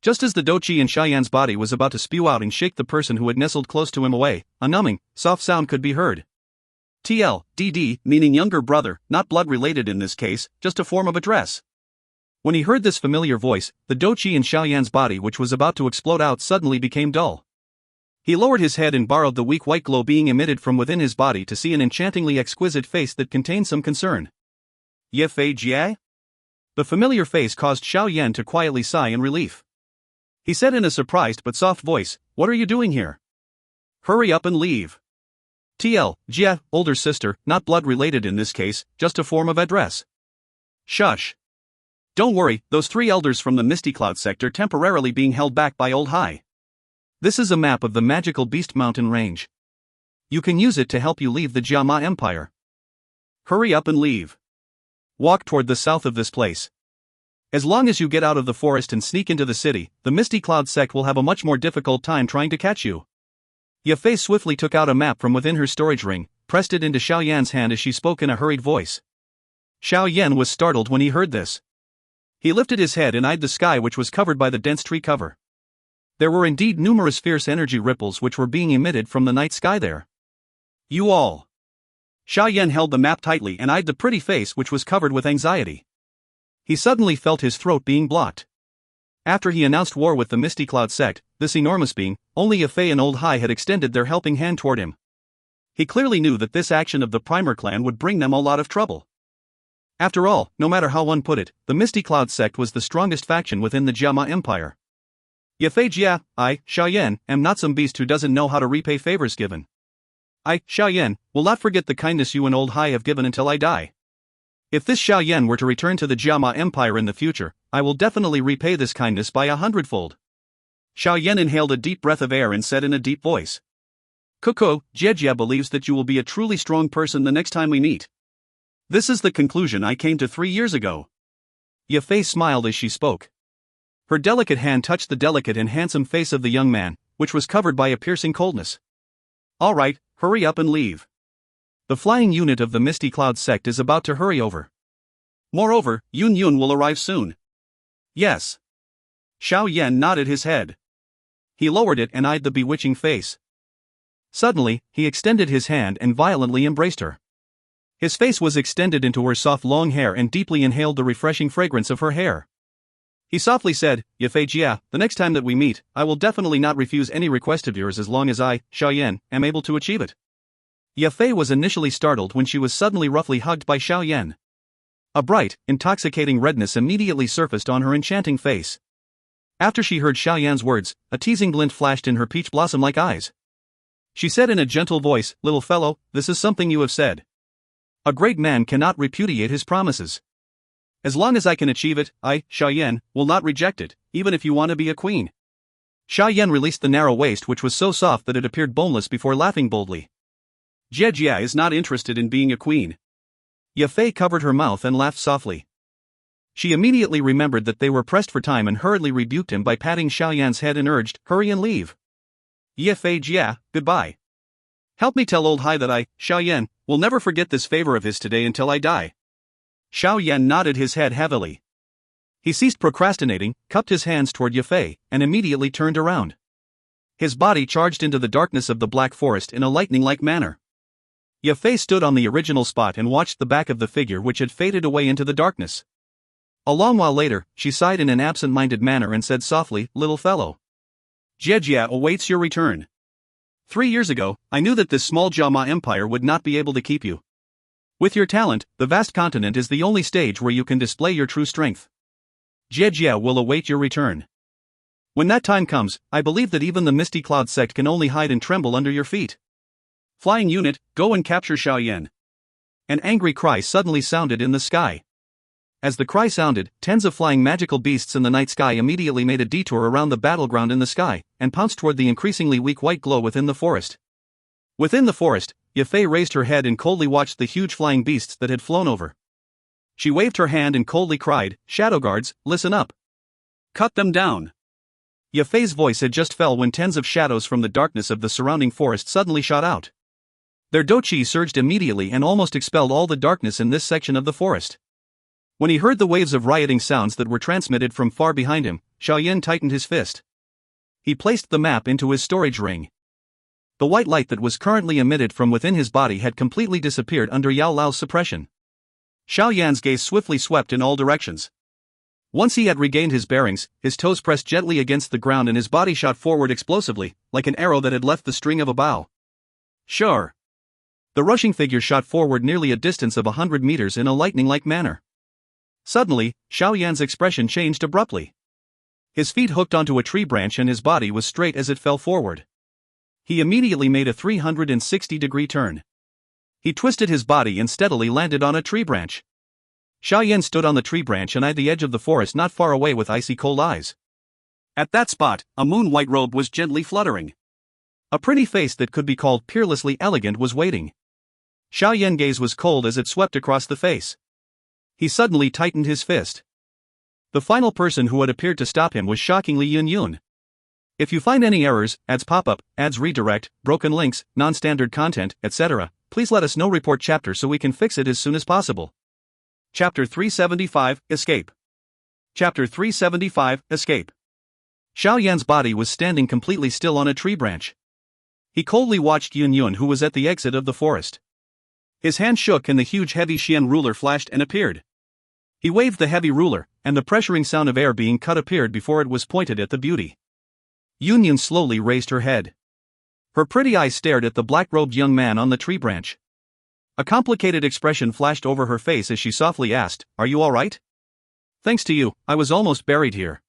Just as the Dou Qi in Xiao Yan's body was about to spew out and shake the person who had nestled close to him away, a numbing, soft sound could be heard. DD, meaning younger brother, not blood related in this case, just a form of address. When he heard this familiar voice, the Dou Qi in Xiao Yan's body, which was about to explode out, suddenly became dull. He lowered his head and borrowed the weak white glow being emitted from within his body to see an enchantingly exquisite face that contained some concern. Ye fei jie? The familiar face caused Xiao Yan to quietly sigh in relief. He said in a surprised but soft voice, "What are you doing here? Hurry up and leave." Jie, older sister, not blood related in this case, just a form of address. Shush. Don't worry, those 3 elders from the Misty Cloud sector temporarily being held back by Old Hai. This is a map of the magical Beast Mountain range. You can use it to help you leave the Jiama Empire. Hurry up and leave. Walk toward the south of this place. As long as you get out of the forest and sneak into the city, the Misty Cloud sect will have a much more difficult time trying to catch you. Ye Fei swiftly took out a map from within her storage ring, pressed it into Xiao Yan's hand as she spoke in a hurried voice. Xiao Yan was startled when he heard this. He lifted his head and eyed the sky, which was covered by the dense tree cover. There were indeed numerous fierce energy ripples which were being emitted from the night sky there. You all. Xiao Yan held the map tightly and eyed the pretty face, which was covered with anxiety. He suddenly felt his throat being blocked. After he announced war with the Misty Cloud sect, this enormous being, only Ye Fei and Old Hai had extended their helping hand toward him. He clearly knew that this action of the Primer clan would bring them a lot of trouble. After all, no matter how one put it, the Misty Cloud sect was the strongest faction within the Jiama Empire. Ye Fei Jia, I, Xiao Yan, am not some beast who doesn't know how to repay favors given. I, Xiao Yan, will not forget the kindness you and Old Hai have given until I die. If this Xiao Yan were to return to the Jiama Empire in the future, I will definitely repay this kindness by 100-fold. Xiao Yan inhaled a deep breath of air and said in a deep voice. Jie Jie believes that you will be a truly strong person the next time we meet. This is the conclusion I came to 3 years ago. Ye Fei smiled as she spoke. Her delicate hand touched the delicate and handsome face of the young man, which was covered by a piercing coldness. All right, hurry up and leave. The flying unit of the Misty Cloud sect is about to hurry over. Moreover, Yun will arrive soon. Yes. Xiao Yan nodded his head. He lowered it and eyed the bewitching face. Suddenly, he extended his hand and violently embraced her. His face was extended into her soft long hair and deeply inhaled the refreshing fragrance of her hair. He softly said, Ye Fei Jia, the next time that we meet, I will definitely not refuse any request of yours as long as I, Xiao Yan, am able to achieve it. Ye Fei was initially startled when she was suddenly roughly hugged by Xiao Yan. A bright, intoxicating redness immediately surfaced on her enchanting face. After she heard Xiao Yan's words, a teasing glint flashed in her peach blossom-like eyes. She said in a gentle voice, Little fellow, this is something you have said. A great man cannot repudiate his promises. As long as I can achieve it, I, Xiao Yan, will not reject it, even if you want to be a queen. Xiao Yan released the narrow waist, which was so soft that it appeared boneless, before laughing boldly. Jie Jia is not interested in being a queen. Ye Fei covered her mouth and laughed softly. She immediately remembered that they were pressed for time and hurriedly rebuked him by patting Xiao Yan's head and urged, Hurry and leave. Ye Fei Jia, goodbye. Help me tell Old Hai that I, Xiao Yan, will never forget this favor of his today until I die. Xiao Yan nodded his head heavily. He ceased procrastinating, cupped his hands toward Ye Fei, and immediately turned around. His body charged into the darkness of the black forest in a lightning-like manner. Ye Fei stood on the original spot and watched the back of the figure, which had faded away into the darkness. A long while later, she sighed in an absent-minded manner and said softly, Little fellow. Jie Jia awaits your return. 3 years ago, I knew that this small Jiama Empire would not be able to keep you. With your talent, the vast continent is the only stage where you can display your true strength. Jie Jia will await your return. When that time comes, I believe that even the Misty Cloud sect can only hide and tremble under your feet. Flying unit, go and capture Xiao Yan. An angry cry suddenly sounded in the sky. As the cry sounded, tens of flying magical beasts in the night sky immediately made a detour around the battleground in the sky, and pounced toward the increasingly weak white glow within the forest. Within the forest, Ye Fei raised her head and coldly watched the huge flying beasts that had flown over. She waved her hand and coldly cried, Shadow guards, listen up. Cut them down. Ye Fei's voice had just fell when tens of shadows from the darkness of the surrounding forest suddenly shot out. Their Dou Qi surged immediately and almost expelled all the darkness in this section of the forest. When he heard the waves of rioting sounds that were transmitted from far behind him, Xiao Yan tightened his fist. He placed the map into his storage ring. The white light that was currently emitted from within his body had completely disappeared under Yao Lao's suppression. Xiao Yan's gaze swiftly swept in all directions. Once he had regained his bearings, his toes pressed gently against the ground and his body shot forward explosively, like an arrow that had left the string of a bow. Sure. The rushing figure shot forward nearly a distance of 100 meters in a lightning-like manner. Suddenly, Xiao Yan's expression changed abruptly. His feet hooked onto a tree branch and his body was straight as it fell forward. He immediately made a 360-degree turn. He twisted his body and steadily landed on a tree branch. Xiao Yan stood on the tree branch and eyed the edge of the forest not far away with icy cold eyes. At that spot, a moon-white robe was gently fluttering. A pretty face that could be called peerlessly elegant was waiting. Xiao Yan's gaze was cold as it swept across the face. He suddenly tightened his fist. The final person who had appeared to stop him was shockingly Yun. If you find any errors, ads pop-up, ads redirect, broken links, non-standard content, etc., please let us know. Report chapter so we can fix it as soon as possible. Chapter 375, Escape. Chapter 375, Escape. Xiao Yan's body was standing completely still on a tree branch. He coldly watched Yun, who was at the exit of the forest. His hand shook and the huge heavy Xian ruler flashed and appeared. He waved the heavy ruler, and the pressuring sound of air being cut appeared before it was pointed at the beauty. Yun slowly raised her head. Her pretty eyes stared at the black-robed young man on the tree branch. A complicated expression flashed over her face as she softly asked, "Are you all right?" "Thanks to you, I was almost buried here."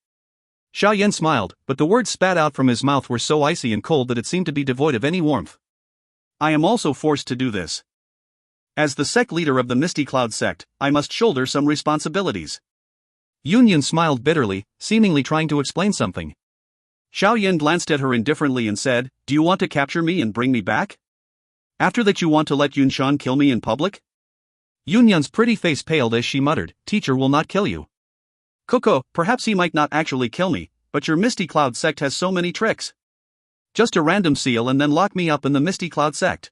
Xiao Yan smiled, but the words spat out from his mouth were so icy and cold that it seemed to be devoid of any warmth. "I am also forced to do this. As the sect leader of the Misty Cloud sect, I must shoulder some responsibilities." Yun smiled bitterly, seemingly trying to explain something. Xiao Yan glanced at her indifferently and said, "Do you want to capture me and bring me back? After that you want to let Yunshan kill me in public?" Yun's pretty face paled as she muttered, "Teacher will not kill you. Coco, perhaps he might not actually kill me, but your Misty Cloud sect has so many tricks. Just a random seal and then lock me up in the Misty Cloud sect.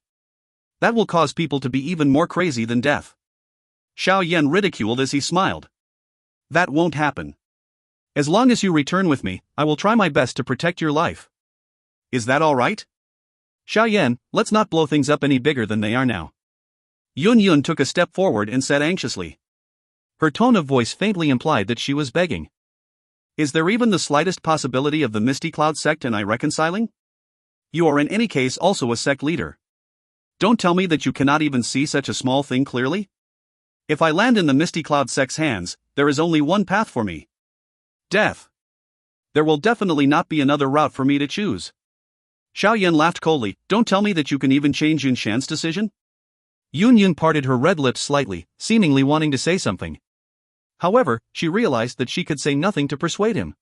That will cause people to be even more crazy than death." Xiao Yan ridiculed as he smiled. "That won't happen. As long as you return with me, I will try my best to protect your life. Is that all right?" "Xiao Yan, let's not blow things up any bigger than they are now." Yun took a step forward and said anxiously. Her tone of voice faintly implied that she was begging. "Is there even the slightest possibility of the Misty Cloud sect and I reconciling? You are in any case also a sect leader. Don't tell me that you cannot even see such a small thing clearly? If I land in the Misty Cloud sect's hands, there is only one path for me. Death. There will definitely not be another route for me to choose." Xiao Yan laughed coldly. "Don't tell me that you can even change Yunshan's decision?" Yun parted her red lips slightly, seemingly wanting to say something. However, she realized that she could say nothing to persuade him.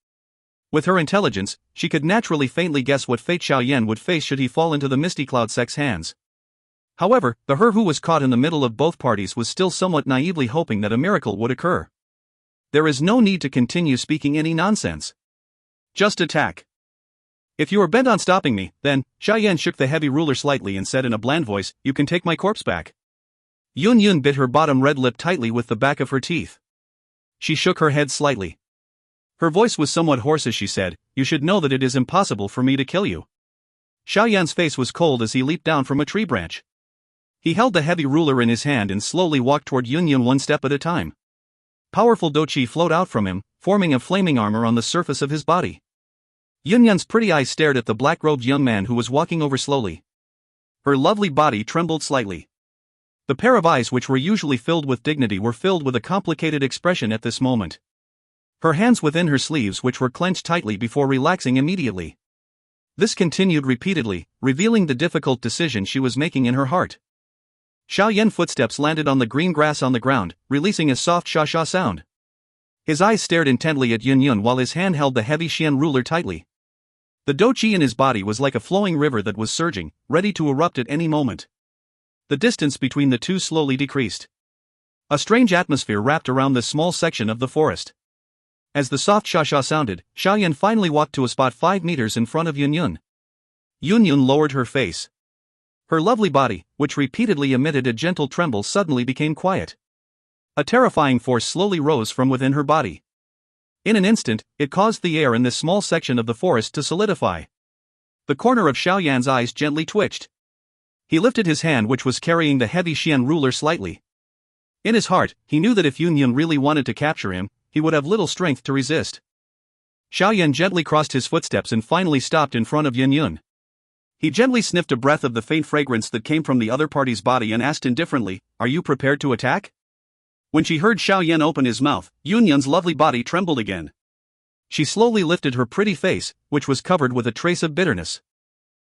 With her intelligence, she could naturally faintly guess what fate Xiao Yan would face should he fall into the Misty Cloud sect's hands. However, the her who was caught in the middle of both parties was still somewhat naively hoping that a miracle would occur. There is no need to continue speaking any nonsense. Just attack. If you are bent on stopping me, then, Xiao Yan shook the heavy ruler slightly and said in a bland voice, "You can take my corpse back." Yun bit her bottom red lip tightly with the back of her teeth. She shook her head slightly. Her voice was somewhat hoarse as she said, "You should know that it is impossible for me to kill you." Xiao Yan's face was cold as he leaped down from a tree branch. He held the heavy ruler in his hand and slowly walked toward Yun one step at a time. Powerful Dou Qi flowed out from him, forming a flaming armor on the surface of his body. Yun's pretty eyes stared at the black-robed young man who was walking over slowly. Her lovely body trembled slightly. The pair of eyes which were usually filled with dignity were filled with a complicated expression at this moment. Her hands within her sleeves which were clenched tightly before relaxing immediately. This continued repeatedly, revealing the difficult decision she was making in her heart. Xiao Yan's footsteps landed on the green grass on the ground, releasing a soft sha-sha sound. His eyes stared intently at Yun while his hand held the heavy Xian ruler tightly. The Dou Qi in his body was like a flowing river that was surging, ready to erupt at any moment. The distance between the two slowly decreased. A strange atmosphere wrapped around this small section of the forest. As the soft sha-sha sounded, Xiao Yan finally walked to a spot 5 meters in front of Yun Yun. Yun Yun lowered her face. Her lovely body, which repeatedly emitted a gentle tremble, suddenly became quiet. A terrifying force slowly rose from within her body. In an instant, it caused the air in this small section of the forest to solidify. The corner of Xiao Yan's eyes gently twitched. He lifted his hand, which was carrying the heavy Xian ruler, slightly. In his heart, he knew that if Yun Yun really wanted to capture him, he would have little strength to resist. Xiao Yan gently crossed his footsteps and finally stopped in front of Yun Yun. He gently sniffed a breath of the faint fragrance that came from the other party's body and asked indifferently, "Are you prepared to attack?" When she heard Xiao Yan open his mouth, Yun Yun's lovely body trembled again. She slowly lifted her pretty face, which was covered with a trace of bitterness.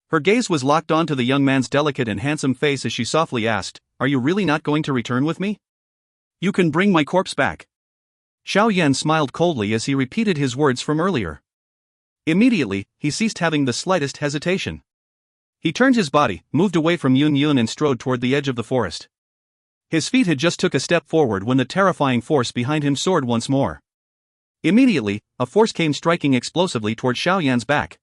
Her gaze was locked onto the young man's delicate and handsome face as she softly asked, "Are you really not going to return with me? You can bring my corpse back." Xiao Yan smiled coldly as he repeated his words from earlier. Immediately, he ceased having the slightest hesitation. He turned his body, moved away from Yun Yun and strode toward the edge of the forest. His feet had just took a step forward when the terrifying force behind him soared once more. Immediately, a force came striking explosively toward Xiao Yan's back.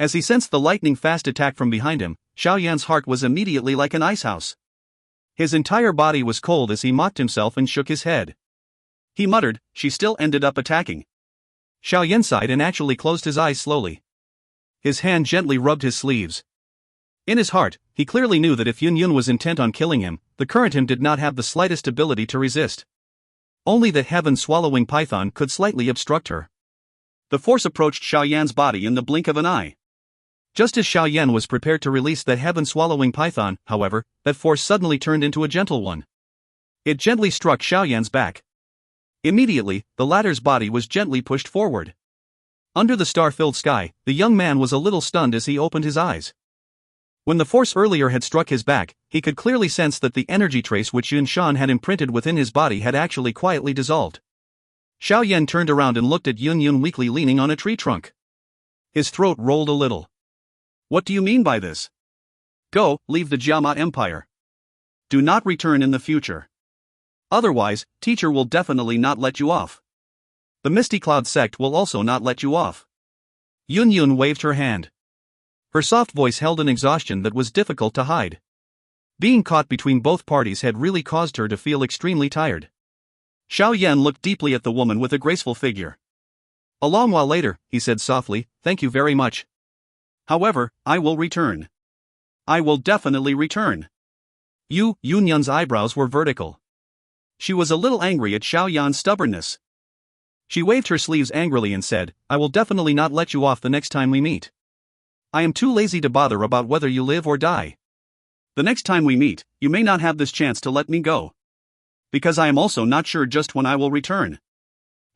As he sensed the lightning-fast attack from behind him, Xiao Yan's heart was immediately like an icehouse. His entire body was cold as he mocked himself and shook his head. He muttered, "She still ended up attacking." Xiao Yan sighed and actually closed his eyes slowly. His hand gently rubbed his sleeves. In his heart, he clearly knew that if Yun Yun was intent on killing him, the current him did not have the slightest ability to resist. Only the heaven-swallowing python could slightly obstruct her. The force approached Xiao Yan's body in the blink of an eye. Just as Xiao Yan was prepared to release that heaven-swallowing python, however, that force suddenly turned into a gentle one. It gently struck Xiao Yan's back. Immediately, the latter's body was gently pushed forward. Under the star-filled sky, the young man was a little stunned as he opened his eyes. When the force earlier had struck his back, he could clearly sense that the energy trace which Yun Shan had imprinted within his body had actually quietly dissolved. Xiao Yan turned around and looked at Yun Yun weakly leaning on a tree trunk. His throat rolled a little. "What do you mean by this? Go, leave the Jiama Empire. Do not return in the future. Otherwise, teacher will definitely not let you off. The Misty Cloud sect will also not let you off." Yun Yun waved her hand. Her soft voice held an exhaustion that was difficult to hide. Being caught between both parties had really caused her to feel extremely tired. Xiao Yan looked deeply at the woman with a graceful figure. A long while later, he said softly, "Thank you very much. However, I will return. I will definitely return." Yun Yun's eyebrows were vertical. She was a little angry at Xiao Yan's stubbornness. She waved her sleeves angrily and said, "I will definitely not let you off the next time we meet. I am too lazy to bother about whether you live or die. The next time we meet, you may not have this chance to let me go. Because I am also not sure just when I will return."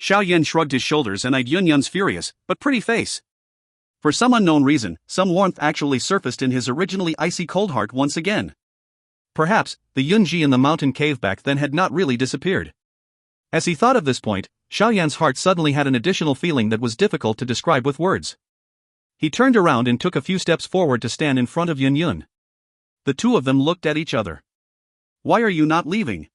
Xiao Yan shrugged his shoulders and eyed Yun Yun's furious, but pretty face. For some unknown reason, some warmth actually surfaced in his originally icy cold heart once again. Perhaps, the Yunji in the mountain cave back then had not really disappeared. As he thought of this point, Xiao Yan's heart suddenly had an additional feeling that was difficult to describe with words. He turned around and took a few steps forward to stand in front of Yun Yun. The two of them looked at each other. "Why are you not leaving?"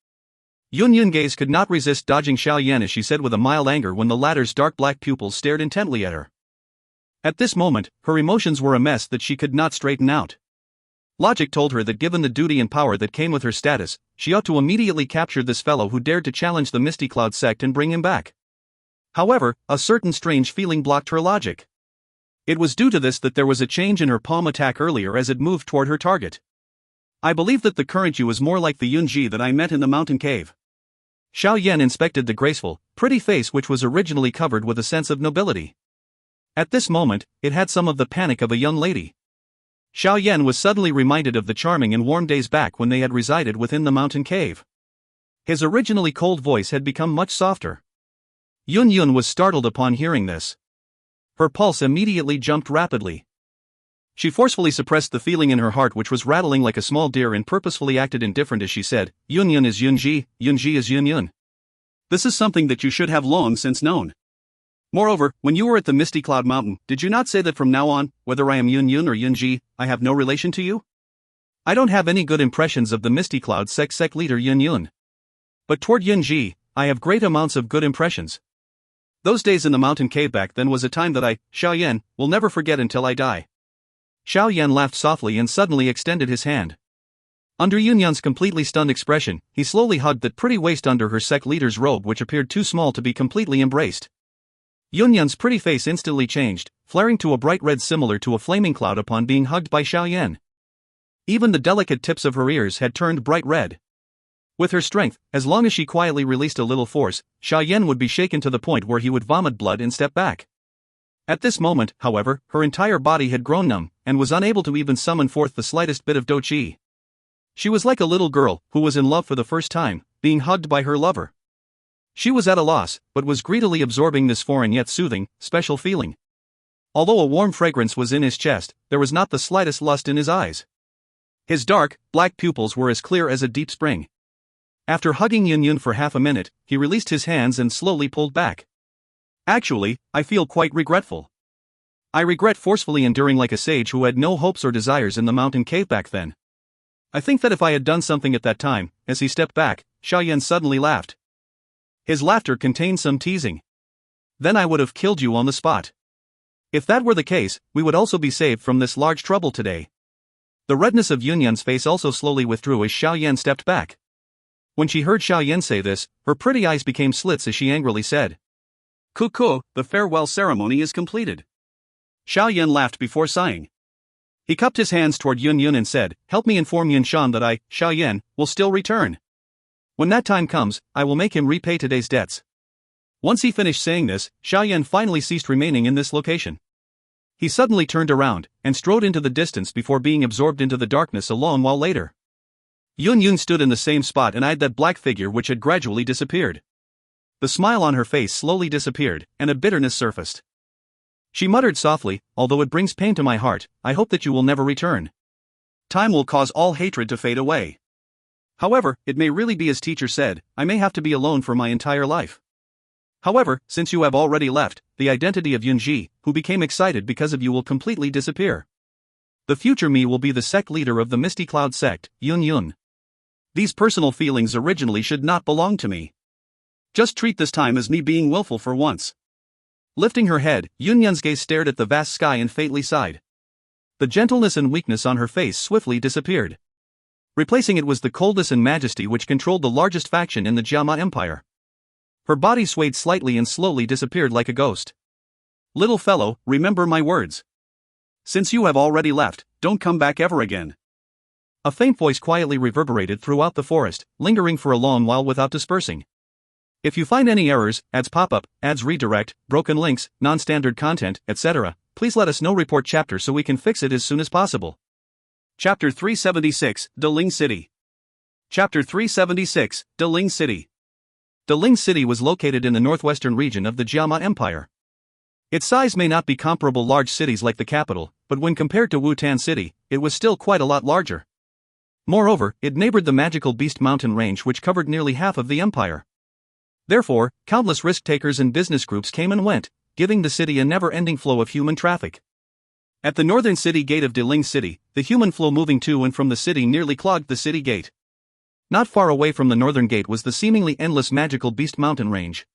Yun Yun's gaze could not resist dodging Xiao Yan as she said with a mild anger when the latter's dark black pupils stared intently at her. At this moment, her emotions were a mess that she could not straighten out. Logic told her that given the duty and power that came with her status, she ought to immediately capture this fellow who dared to challenge the Misty Cloud sect and bring him back. However, a certain strange feeling blocked her logic. It was due to this that there was a change in her palm attack earlier as it moved toward her target. "I believe that the current you is more like the Yunji that I met in the mountain cave." Xiao Yan inspected the graceful, pretty face which was originally covered with a sense of nobility. At this moment, it had some of the panic of a young lady. Xiao Yan was suddenly reminded of the charming and warm days back when they had resided within the mountain cave. His originally cold voice had become much softer. Yun Yun was startled upon hearing this. Her pulse immediately jumped rapidly. She forcefully suppressed the feeling in her heart which was rattling like a small deer and purposefully acted indifferent as she said, "Yun Yun is Yunji, Yunji is Yun Yun. This is something that you should have long since known. Moreover, when you were at the Misty Cloud Mountain, did you not say that from now on, whether I am Yun Yun or Yunji, I have no relation to you? I don't have any good impressions of the Misty Cloud sect leader Yun Yun. But toward Yunji, I have great amounts of good impressions." Those days in the mountain cave back then was a time that I, Xiao Yan, will never forget until I die. Xiao Yan laughed softly and suddenly extended his hand. Under Yunyan's completely stunned expression, he slowly hugged that pretty waist under her sect leader's robe, which appeared too small to be completely embraced. Yunyan's pretty face instantly changed, flaring to a bright red similar to a flaming cloud upon being hugged by Xiao Yan. Even the delicate tips of her ears had turned bright red. With her strength, as long as she quietly released a little force, Xiao Yan would be shaken to the point where he would vomit blood and step back. At this moment, however, her entire body had grown numb, and was unable to even summon forth the slightest bit of Dou Qi. She was like a little girl who was in love for the first time, being hugged by her lover. She was at a loss, but was greedily absorbing this foreign yet soothing, special feeling. Although a warm fragrance was in his chest, there was not the slightest lust in his eyes. His dark, black pupils were as clear as a deep spring. After hugging Yunyun for half a minute, he released his hands and slowly pulled back. Actually, I feel quite regretful. I regret forcefully enduring like a sage who had no hopes or desires in the mountain cave back then. I think that if I had done something at that time, as he stepped back, Xiao Yan suddenly laughed. His laughter contained some teasing. Then I would have killed you on the spot. If that were the case, we would also be saved from this large trouble today. The redness of Yunyan's face also slowly withdrew as Xiao Yan stepped back. When she heard Xiao Yan say this, her pretty eyes became slits as she angrily said, "Kuku, the farewell ceremony is completed." Xiao Yan laughed before sighing. He cupped his hands toward Yunyun and said, "Help me inform Yunshan that I, Xiao Yan, will still return. When that time comes, I will make him repay today's debts." Once he finished saying this, Xiao Yan finally ceased remaining in this location. He suddenly turned around, and strode into the distance before being absorbed into the darkness a long while later. Yunyun stood in the same spot and eyed that black figure which had gradually disappeared. The smile on her face slowly disappeared, and a bitterness surfaced. She muttered softly, "Although it brings pain to my heart, I hope that you will never return. Time will cause all hatred to fade away. However, it may really be as teacher said, I may have to be alone for my entire life. However, since you have already left, the identity of Yunji, who became excited because of you, will completely disappear. The future me will be the sect leader of the Misty Cloud sect, Yunyun. These personal feelings originally should not belong to me. Just treat this time as me being willful for once." Lifting her head, Yunyun's gaze stared at the vast sky and faintly sighed. The gentleness and weakness on her face swiftly disappeared. Replacing it was the coldness and majesty which controlled the largest faction in the Jiama Empire. Her body swayed slightly and slowly disappeared like a ghost. "Little fellow, remember my words. Since you have already left, don't come back ever again." A faint voice quietly reverberated throughout the forest, lingering for a long while without dispersing. If you find any errors, ads pop-up, ads redirect, broken links, non-standard content, etc., please let us know. Report chapter so we can fix it as soon as possible. Chapter 376, Deling City. Chapter 376, Deling City. Deling City was located in the northwestern region of the Jiama Empire. Its size may not be comparable large cities like the capital, but when compared to Wutan City, it was still quite a lot larger. Moreover, it neighbored the magical Beast Mountain range, which covered nearly half of the empire. Therefore, countless risk-takers and business groups came and went, giving the city a never-ending flow of human traffic. At the northern city gate of Deling City, the human flow moving to and from the city nearly clogged the city gate. Not far away from the northern gate was the seemingly endless magical Beast Mountain range.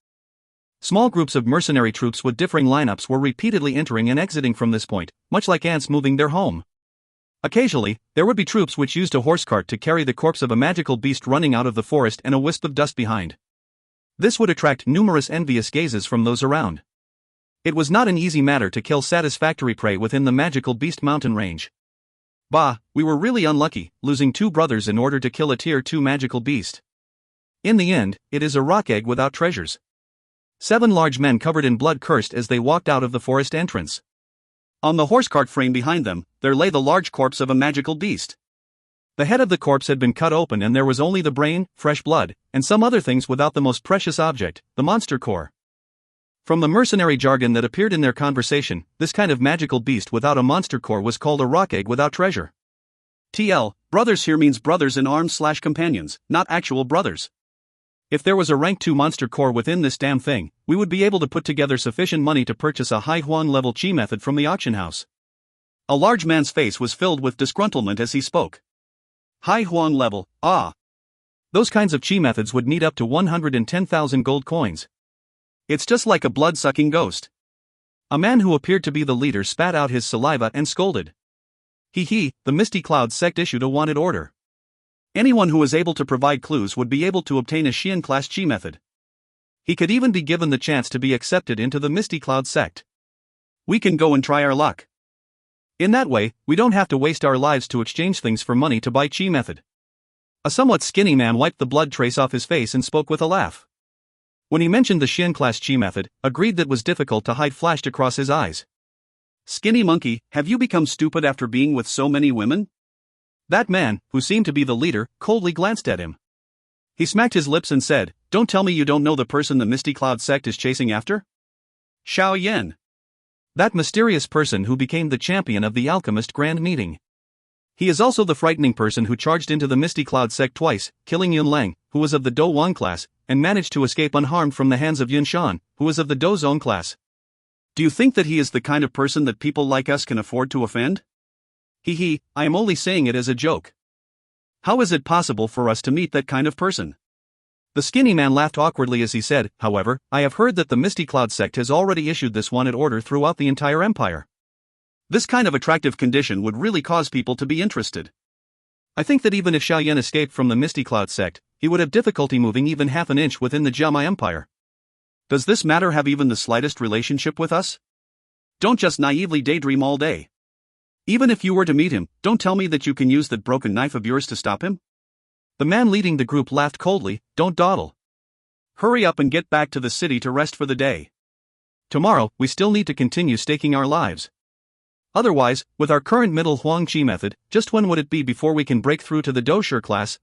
Small groups of mercenary troops with differing lineups were repeatedly entering and exiting from this point, much like ants moving their home. Occasionally, there would be troops which used a horse cart to carry the corpse of a magical beast running out of the forest and a wisp of dust behind. This would attract numerous envious gazes from those around. It was not an easy matter to kill satisfactory prey within the magical Beast Mountain range. Bah, we were really unlucky, losing 2 brothers in order to kill a tier 2 magical beast. In the end, it is a rock egg without treasures. 7 large men covered in blood cursed as they walked out of the forest entrance. On the horse cart frame behind them, there lay the large corpse of a magical beast. The head of the corpse had been cut open and there was only the brain, fresh blood, and some other things without the most precious object, the monster core. From the mercenary jargon that appeared in their conversation, this kind of magical beast without a monster core was called a rock egg without treasure. TL, brothers here means brothers in arms/companions, not actual brothers. If there was a rank 2 monster core within this damn thing, we would be able to put together sufficient money to purchase a high Huan level chi method from the auction house. A large man's face was filled with disgruntlement as he spoke. High Huan level, ah. Those kinds of chi methods would need up to 110,000 gold coins. It's just like a blood-sucking ghost. A man who appeared to be the leader spat out his saliva and scolded. The Misty Cloud sect issued a wanted order. Anyone who was able to provide clues would be able to obtain a Xian Class Qi method. He could even be given the chance to be accepted into the Misty Cloud sect. We can go and try our luck. In that way, we don't have to waste our lives to exchange things for money to buy Qi method. A somewhat skinny man wiped the blood trace off his face and spoke with a laugh. When he mentioned the Xian Class Qi method, a greed that was difficult to hide flashed across his eyes. Skinny monkey, have you become stupid after being with so many women? That man, who seemed to be the leader, coldly glanced at him. He smacked his lips and said, "Don't tell me you don't know the person the Misty Cloud sect is chasing after? Xiao Yan. That mysterious person who became the champion of the Alchemist Grand Meeting. He is also the frightening person who charged into the Misty Cloud sect twice, killing Yun Lang, who was of the Dou Qi class, and managed to escape unharmed from the hands of Yun Shan, who was of the Dou Zong class. Do you think that he is the kind of person that people like us can afford to offend? I am only saying it as a joke. How is it possible for us to meet that kind of person?" The skinny man laughed awkwardly as he said, "However, I have heard that the Misty Cloud sect has already issued this wanted order throughout the entire empire. This kind of attractive condition would really cause people to be interested. I think that even if Xiao Yan escaped from the Misty Cloud sect, he would have difficulty moving even half an inch within the Jiama Empire. Does this matter have even the slightest relationship with us? Don't just naively daydream all day. Even if you were to meet him, don't tell me that you can use that broken knife of yours to stop him?" The man leading the group laughed coldly. "Don't dawdle. Hurry up and get back to the city to rest for the day. Tomorrow, we still need to continue staking our lives. Otherwise, with our current middle Huang Qi method, just when would it be before we can break through to the Dou Qi class?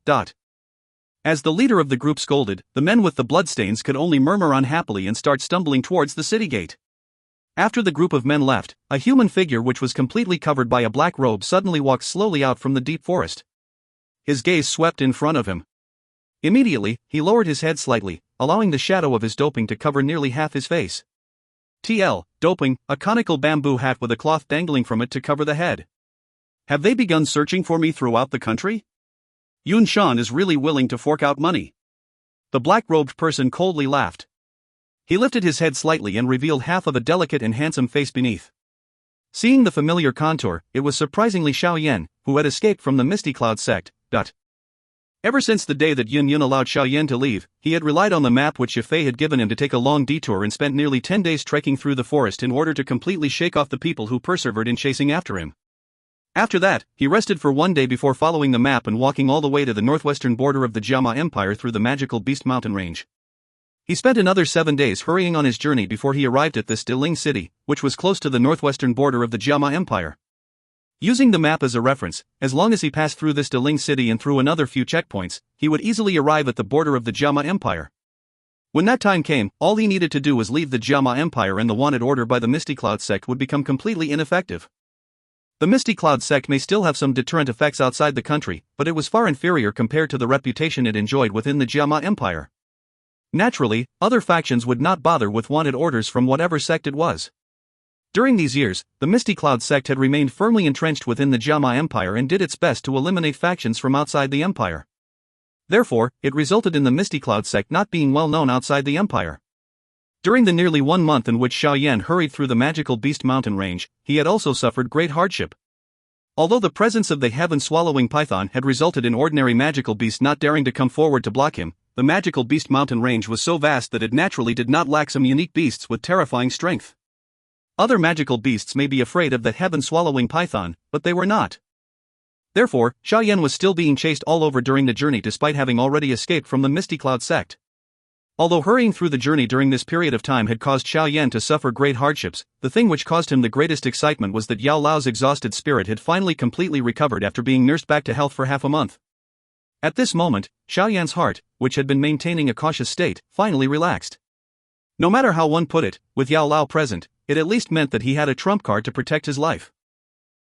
As the leader of the group scolded, the men with the bloodstains could only murmur unhappily and start stumbling towards the city gate. After the group of men left, a human figure which was completely covered by a black robe suddenly walked slowly out from the deep forest. His gaze swept in front of him. Immediately, he lowered his head slightly, allowing the shadow of his doping to cover nearly half his face. Doping, a conical bamboo hat with a cloth dangling from it to cover the head. Have they begun searching for me throughout the country? Yun Shan is really willing to fork out money. The black-robed person coldly laughed. He lifted his head slightly and revealed half of a delicate and handsome face beneath. Seeing the familiar contour, it was surprisingly Xiao Yan, who had escaped from the Misty Cloud sect. Ever since the day that Yun allowed Xiao Yan to leave, he had relied on the map which Yafei had given him to take a long detour and spent nearly 10 days trekking through the forest in order to completely shake off the people who persevered in chasing after him. After that, he rested for 1 day before following the map and walking all the way to the northwestern border of the Jiama Empire through the magical Beast Mountain range. He spent another 7 days hurrying on his journey before he arrived at this Diling city, which was close to the northwestern border of the Jiama Empire. Using the map as a reference, as long as he passed through this Diling city and through another few checkpoints, he would easily arrive at the border of the Jiama Empire. When that time came, all he needed to do was leave the Jiama Empire and the wanted order by the Misty Cloud sect would become completely ineffective. The Misty Cloud sect may still have some deterrent effects outside the country, but it was far inferior compared to the reputation it enjoyed within the Jiama Empire. Naturally, other factions would not bother with wanted orders from whatever sect it was. During these years, the Misty Cloud sect had remained firmly entrenched within the Jiama Empire and did its best to eliminate factions from outside the empire. Therefore, it resulted in the Misty Cloud sect not being well known outside the empire. During the nearly 1 month in which Xiao Yan hurried through the magical Beast Mountain range, he had also suffered great hardship. Although the presence of the heaven-swallowing python had resulted in ordinary magical beasts not daring to come forward to block him, the magical Beast Mountain range was so vast that it naturally did not lack some unique beasts with terrifying strength. Other magical beasts may be afraid of the heaven-swallowing python, but they were not. Therefore, Xiao Yan was still being chased all over during the journey despite having already escaped from the Misty Cloud sect. Although hurrying through the journey during this period of time had caused Xiao Yan to suffer great hardships, the thing which caused him the greatest excitement was that Yao Lao's exhausted spirit had finally completely recovered after being nursed back to health for half a month. At this moment, Xiao Yan's heart, which had been maintaining a cautious state, finally relaxed. No matter how one put it, with Yao Lao present, it at least meant that he had a trump card to protect his life.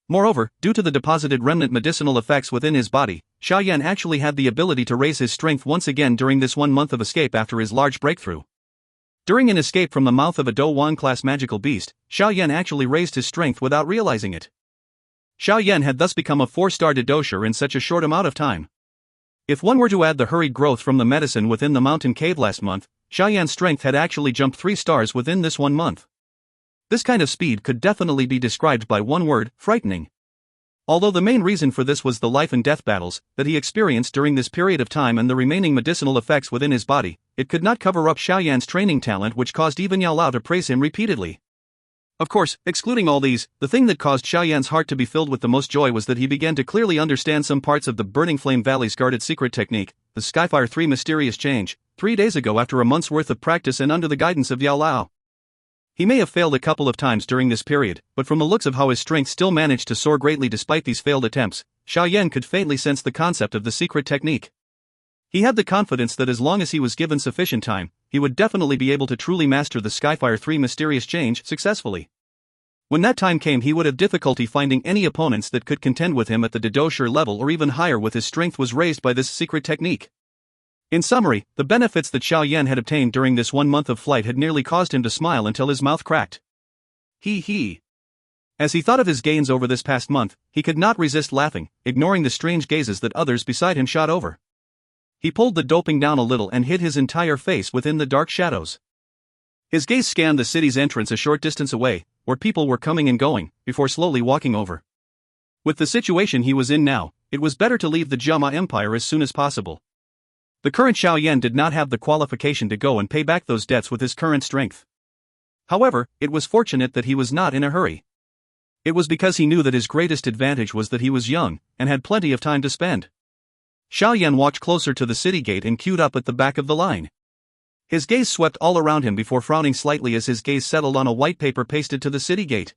Moreover, due to the deposited remnant medicinal effects within his body, Xiao Yan actually had the ability to raise his strength once again during this 1 month of escape after his large breakthrough. During an escape from the mouth of a Dou Qi class magical beast, Xiao Yan actually raised his strength without realizing it. Xiao Yan had thus become a 4-star dosher in such a short amount of time. If one were to add the hurried growth from the medicine within the mountain cave last month, Xiao Yan's strength had actually jumped 3 stars within this 1 month. This kind of speed could definitely be described by one word: frightening. Although the main reason for this was the life and death battles that he experienced during this period of time and the remaining medicinal effects within his body, it could not cover up Xiao Yan's training talent, which caused even Yao Lao to praise him repeatedly. Of course, excluding all these, the thing that caused Xiao Yan's heart to be filled with the most joy was that he began to clearly understand some parts of the Burning Flame Valley's guarded secret technique, the Skyfire 3 mysterious change, 3 days ago after a month's worth of practice and under the guidance of Yao Lao. He may have failed a couple of times during this period, but from the looks of how his strength still managed to soar greatly despite these failed attempts, Xiao Yan could faintly sense the concept of the secret technique. He had the confidence that as long as he was given sufficient time, he would definitely be able to truly master the Skyfire 3 mysterious change successfully. When that time came, he would have difficulty finding any opponents that could contend with him at the Dou Qi level or even higher, with his strength was raised by this secret technique. In summary, the benefits that Xiao Yan had obtained during this 1 month of flight had nearly caused him to smile until his mouth cracked. He. As he thought of his gains over this past month, he could not resist laughing, ignoring the strange gazes that others beside him shot over. He pulled the doping down a little and hid his entire face within the dark shadows. His gaze scanned the city's entrance a short distance away, where people were coming and going, before slowly walking over. With the situation he was in now, it was better to leave the Jiama Empire as soon as possible. The current Xiao Yan did not have the qualification to go and pay back those debts with his current strength. However, it was fortunate that he was not in a hurry. It was because he knew that his greatest advantage was that he was young, and had plenty of time to spend. Xiao Yan walked closer to the city gate and queued up at the back of the line. His gaze swept all around him before frowning slightly as his gaze settled on a white paper pasted to the city gate.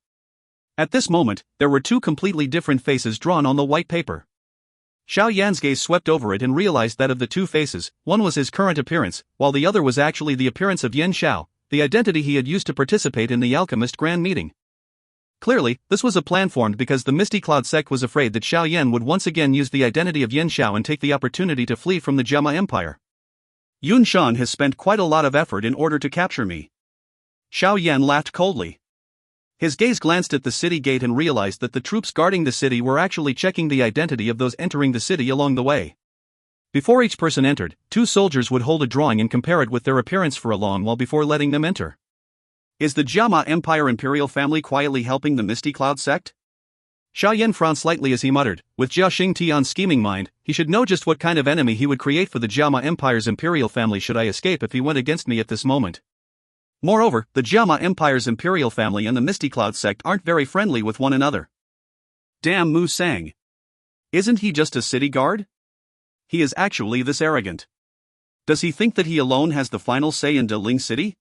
At this moment, there were 2 completely different faces drawn on the white paper. Xiao Yan's gaze swept over it and realized that of the 2 faces, one was his current appearance, while the other was actually the appearance of Yan Xiao, the identity he had used to participate in the alchemist grand meeting. Clearly, this was a plan formed because the Misty Cloud sect was afraid that Xiao Yan would once again use the identity of Yan Xiao and take the opportunity to flee from the Jiama Empire. Yun Shan has spent quite a lot of effort in order to capture me. Xiao Yan laughed coldly. His gaze glanced at the city gate and realized that the troops guarding the city were actually checking the identity of those entering the city along the way. Before each person entered, 2 soldiers would hold a drawing and compare it with their appearance for a long while before letting them enter. Is the Jiama Empire imperial family quietly helping the Misty Cloud sect? Xiao Yan frowned slightly as he muttered, with Jia Xingtian's scheming mind, he should know just what kind of enemy he would create for the Jiama Empire's imperial family should I escape if he went against me at this moment. Moreover, the Jiama Empire's imperial family and the Misty Cloud sect aren't very friendly with one another. Damn Mu Sang. Isn't he just a city guard? He is actually this arrogant. Does he think that he alone has the final say in Deling City?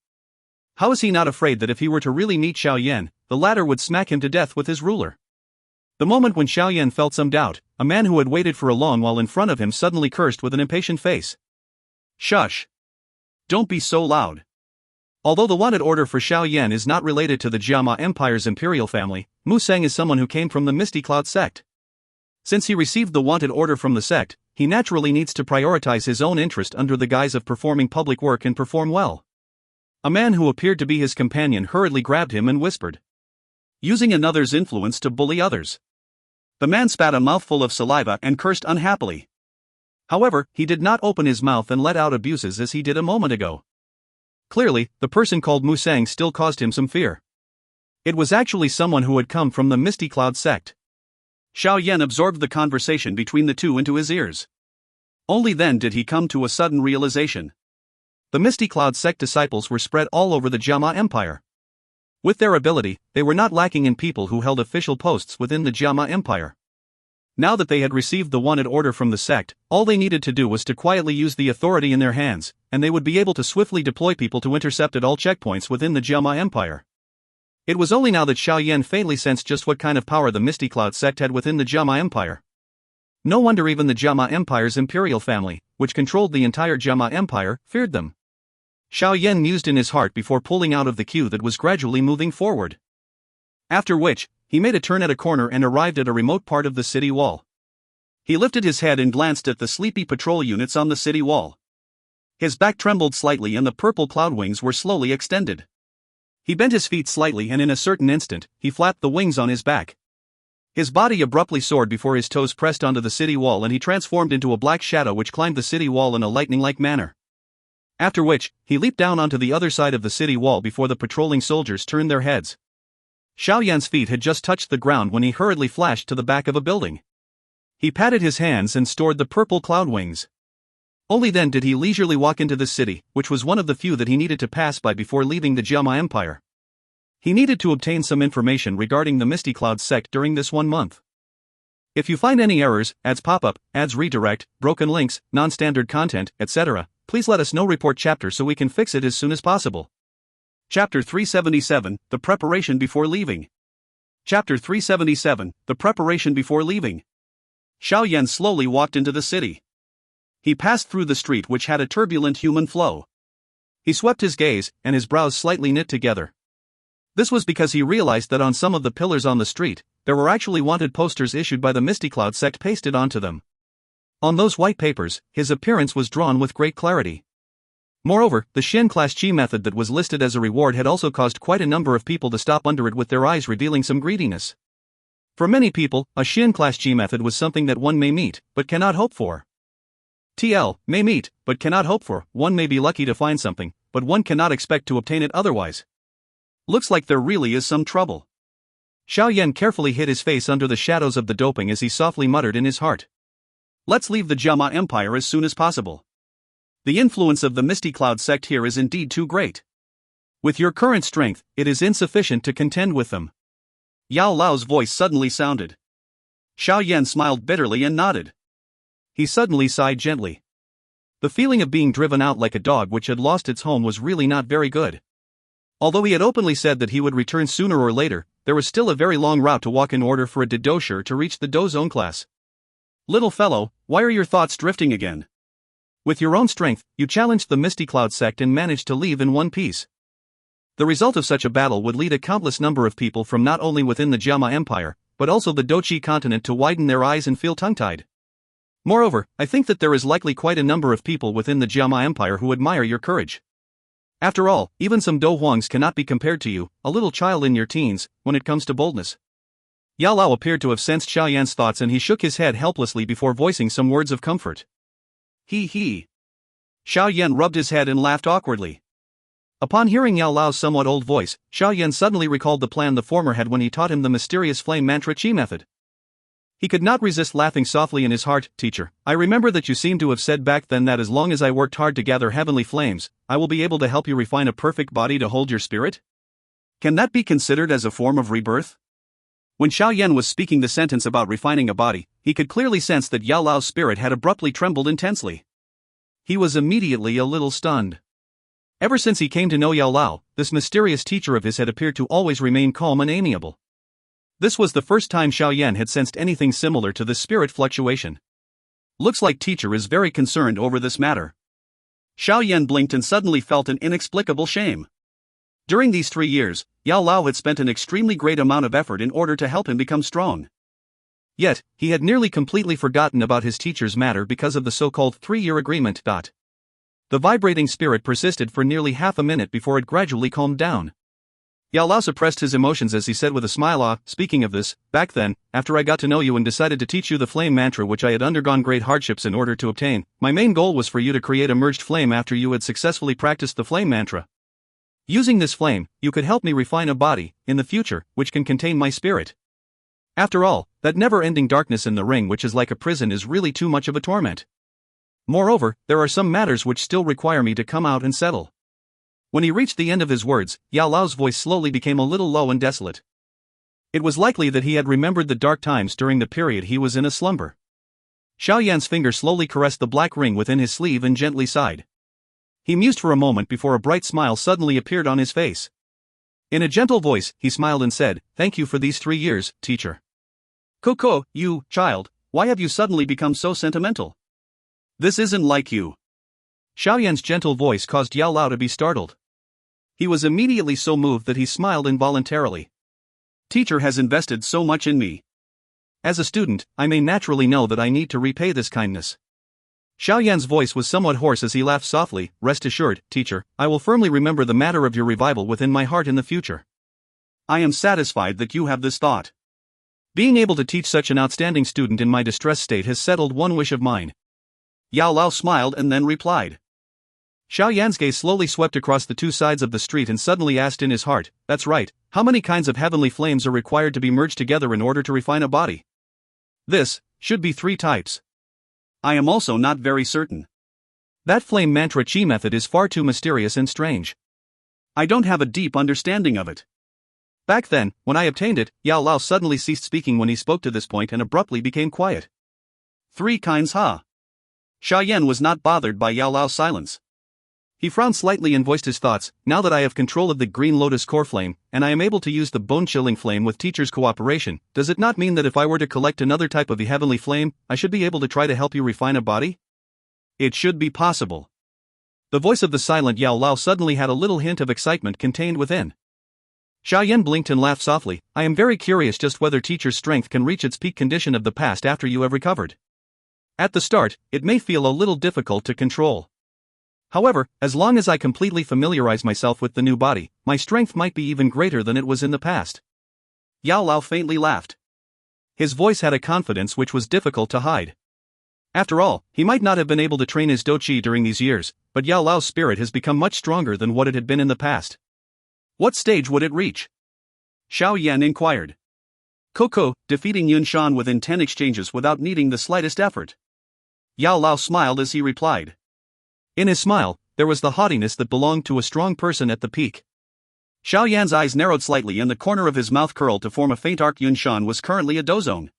How is he not afraid that if he were to really meet Xiao Yan, the latter would smack him to death with his ruler? The moment when Xiao Yan felt some doubt, a man who had waited for a long while in front of him suddenly cursed with an impatient face. Shush! Don't be so loud. Although the wanted order for Xiao Yan is not related to the Jiama Empire's imperial family, Mu Sang is someone who came from the Misty Cloud sect. Since he received the wanted order from the sect, he naturally needs to prioritize his own interest under the guise of performing public work and perform well. A man who appeared to be his companion hurriedly grabbed him and whispered, using another's influence to bully others. The man spat a mouthful of saliva and cursed unhappily. However, he did not open his mouth and let out abuses as he did a moment ago. Clearly, the person called Mu Sang still caused him some fear. It was actually someone who had come from the Misty Cloud sect. Xiao Yan absorbed the conversation between the 2 into his ears. Only then did he come to a sudden realization. The Misty Cloud sect disciples were spread all over the Jiama Empire. With their ability, they were not lacking in people who held official posts within the Jiama Empire. Now that they had received the wanted order from the sect, all they needed to do was to quietly use the authority in their hands, and they would be able to swiftly deploy people to intercept at all checkpoints within the Jiama Empire. It was only now that Xiao Yan faintly sensed just what kind of power the Misty Cloud sect had within the Jiama Empire. No wonder even the Jiama Empire's imperial family, which controlled the entire Jiama Empire, feared them. Xiao Yan mused in his heart before pulling out of the queue that was gradually moving forward. After which, he made a turn at a corner and arrived at a remote part of the city wall. He lifted his head and glanced at the sleepy patrol units on the city wall. His back trembled slightly and the purple cloud wings were slowly extended. He bent his feet slightly and in a certain instant, he flapped the wings on his back. His body abruptly soared before his toes pressed onto the city wall and he transformed into a black shadow which climbed the city wall in a lightning-like manner. After which, he leaped down onto the other side of the city wall before the patrolling soldiers turned their heads. Xiao Yan's feet had just touched the ground when he hurriedly flashed to the back of a building. He patted his hands and stored the purple cloud wings. Only then did he leisurely walk into the city, which was one of the few that he needed to pass by before leaving the Jiama Empire. He needed to obtain some information regarding the Misty Cloud sect during this 1 month. If you find any errors, ads pop-up, ads redirect, broken links, non-standard content, etc., please let us know. Report chapter so we can fix it as soon as possible. Chapter 377, The Preparation Before Leaving. Chapter 377, The Preparation Before Leaving. Xiao Yan slowly walked into the city. He passed through the street which had a turbulent human flow. He swept his gaze, and his brows slightly knit together. This was because he realized that on some of the pillars on the street, there were actually wanted posters issued by the Misty Cloud sect pasted onto them. On those white papers, his appearance was drawn with great clarity. Moreover, the Xin Class Qi method that was listed as a reward had also caused quite a number of people to stop under it with their eyes revealing some greediness. For many people, a Xin Class Qi method was something that one may meet, but cannot hope for. TL, may meet, but cannot hope for. One may be lucky to find something, but one cannot expect to obtain it otherwise. Looks like there really is some trouble. Xiao Yan carefully hid his face under the shadows of the doping as he softly muttered in his heart. Let's leave the Jiama Empire as soon as possible. The influence of the Misty Cloud sect here is indeed too great. With your current strength, it is insufficient to contend with them. Yao Lao's voice suddenly sounded. Xiao Yan smiled bitterly and nodded. He suddenly sighed gently. The feeling of being driven out like a dog which had lost its home was really not very good. Although he had openly said that he would return sooner or later, there was still a very long route to walk in order for a Dou Qi to reach the Dou Zone class. Little fellow, why are your thoughts drifting again? With your own strength, you challenged the Misty Cloud sect and managed to leave in one piece. The result of such a battle would lead a countless number of people from not only within the Jiama Empire, but also the Dou Qi continent to widen their eyes and feel tongue-tied. Moreover, I think that there is likely quite a number of people within the Jiama Empire who admire your courage. After all, even some Dou Huangs cannot be compared to you, a little child in your teens, when it comes to boldness. Yao Lao appeared to have sensed Xiao Yan's thoughts and he shook his head helplessly before voicing some words of comfort. He. Xiao Yan rubbed his head and laughed awkwardly. Upon hearing Yao Lao's somewhat old voice, Xiao Yan suddenly recalled the plan the former had when he taught him the mysterious flame mantra Qi method. He could not resist laughing softly in his heart. Teacher, I remember that you seemed to have said back then that as long as I worked hard to gather heavenly flames, I will be able to help you refine a perfect body to hold your spirit? Can that be considered as a form of rebirth? When Xiao Yan was speaking the sentence about refining a body, he could clearly sense that Yao Lao's spirit had abruptly trembled intensely. He was immediately a little stunned. Ever since he came to know Yao Lao, this mysterious teacher of his had appeared to always remain calm and amiable. This was the first time Xiao Yan had sensed anything similar to this spirit fluctuation. Looks like teacher is very concerned over this matter. Xiao Yan blinked and suddenly felt an inexplicable shame. During these 3 years, Yao Lao had spent an extremely great amount of effort in order to help him become strong. Yet, he had nearly completely forgotten about his teacher's matter because of the so-called 3-year agreement. The vibrating spirit persisted for nearly half a minute before it gradually calmed down. Yao Lao suppressed his emotions as he said with a smile, speaking of this, back then, after I got to know you and decided to teach you the flame mantra which I had undergone great hardships in order to obtain, my main goal was for you to create a merged flame after you had successfully practiced the flame mantra. Using this flame, you could help me refine a body, in the future, which can contain my spirit. After all, that never-ending darkness in the ring which is like a prison is really too much of a torment. Moreover, there are some matters which still require me to come out and settle. When he reached the end of his words, Yao Lao's voice slowly became a little low and desolate. It was likely that he had remembered the dark times during the period he was in a slumber. Xiao Yan's finger slowly caressed the black ring within his sleeve and gently sighed. He mused for a moment before a bright smile suddenly appeared on his face. In a gentle voice, he smiled and said, "Thank you for these 3 years, teacher." "Coco, you, child, why have you suddenly become so sentimental? This isn't like you." Xiao Yan's gentle voice caused Yao Lao to be startled. He was immediately so moved that he smiled involuntarily. Teacher has invested so much in me. As a student, I may naturally know that I need to repay this kindness. Xiao Yan's voice was somewhat hoarse as he laughed softly. Rest assured, teacher, I will firmly remember the matter of your revival within my heart in the future. I am satisfied that you have this thought. Being able to teach such an outstanding student in my distressed state has settled one wish of mine. Yao Lao smiled and then replied. Xiao Yan's gaze slowly swept across the two sides of the street and suddenly asked in his heart, "That's right, how many kinds of heavenly flames are required to be merged together in order to refine a body?" "This should be 3 types. I am also not very certain. That flame mantra chi method is far too mysterious and strange. I don't have a deep understanding of it." Back then, when I obtained it, Yao Lao suddenly ceased speaking when he spoke to this point and abruptly became quiet. 3 kinds, huh? Xiao Yan was not bothered by Yao Lao's silence. He frowned slightly and voiced his thoughts. "Now that I have control of the green lotus core flame, and I am able to use the bone-chilling flame with teacher's cooperation, does it not mean that if I were to collect another type of the heavenly flame, I should be able to try to help you refine a body? It should be possible." The voice of the silent Yao Lao suddenly had a little hint of excitement contained within. Xiao Yan blinked and laughed softly. "I am very curious just whether teacher's strength can reach its peak condition of the past after you have recovered. At the start, it may feel a little difficult to control. However, as long as I completely familiarize myself with the new body, my strength might be even greater than it was in the past." Yao Lao faintly laughed. His voice had a confidence which was difficult to hide. After all, he might not have been able to train his Dou Qi during these years, but Yao Lao's spirit has become much stronger than what it had been in the past. "What stage would it reach?" Xiao Yan inquired. "Coco, defeating Yun Shan within 10 exchanges without needing the slightest effort." Yao Lao smiled as he replied. In his smile, there was the haughtiness that belonged to a strong person at the peak. Xiao Yan's eyes narrowed slightly and the corner of his mouth curled to form a faint arc. Yun Shan was currently a dozone.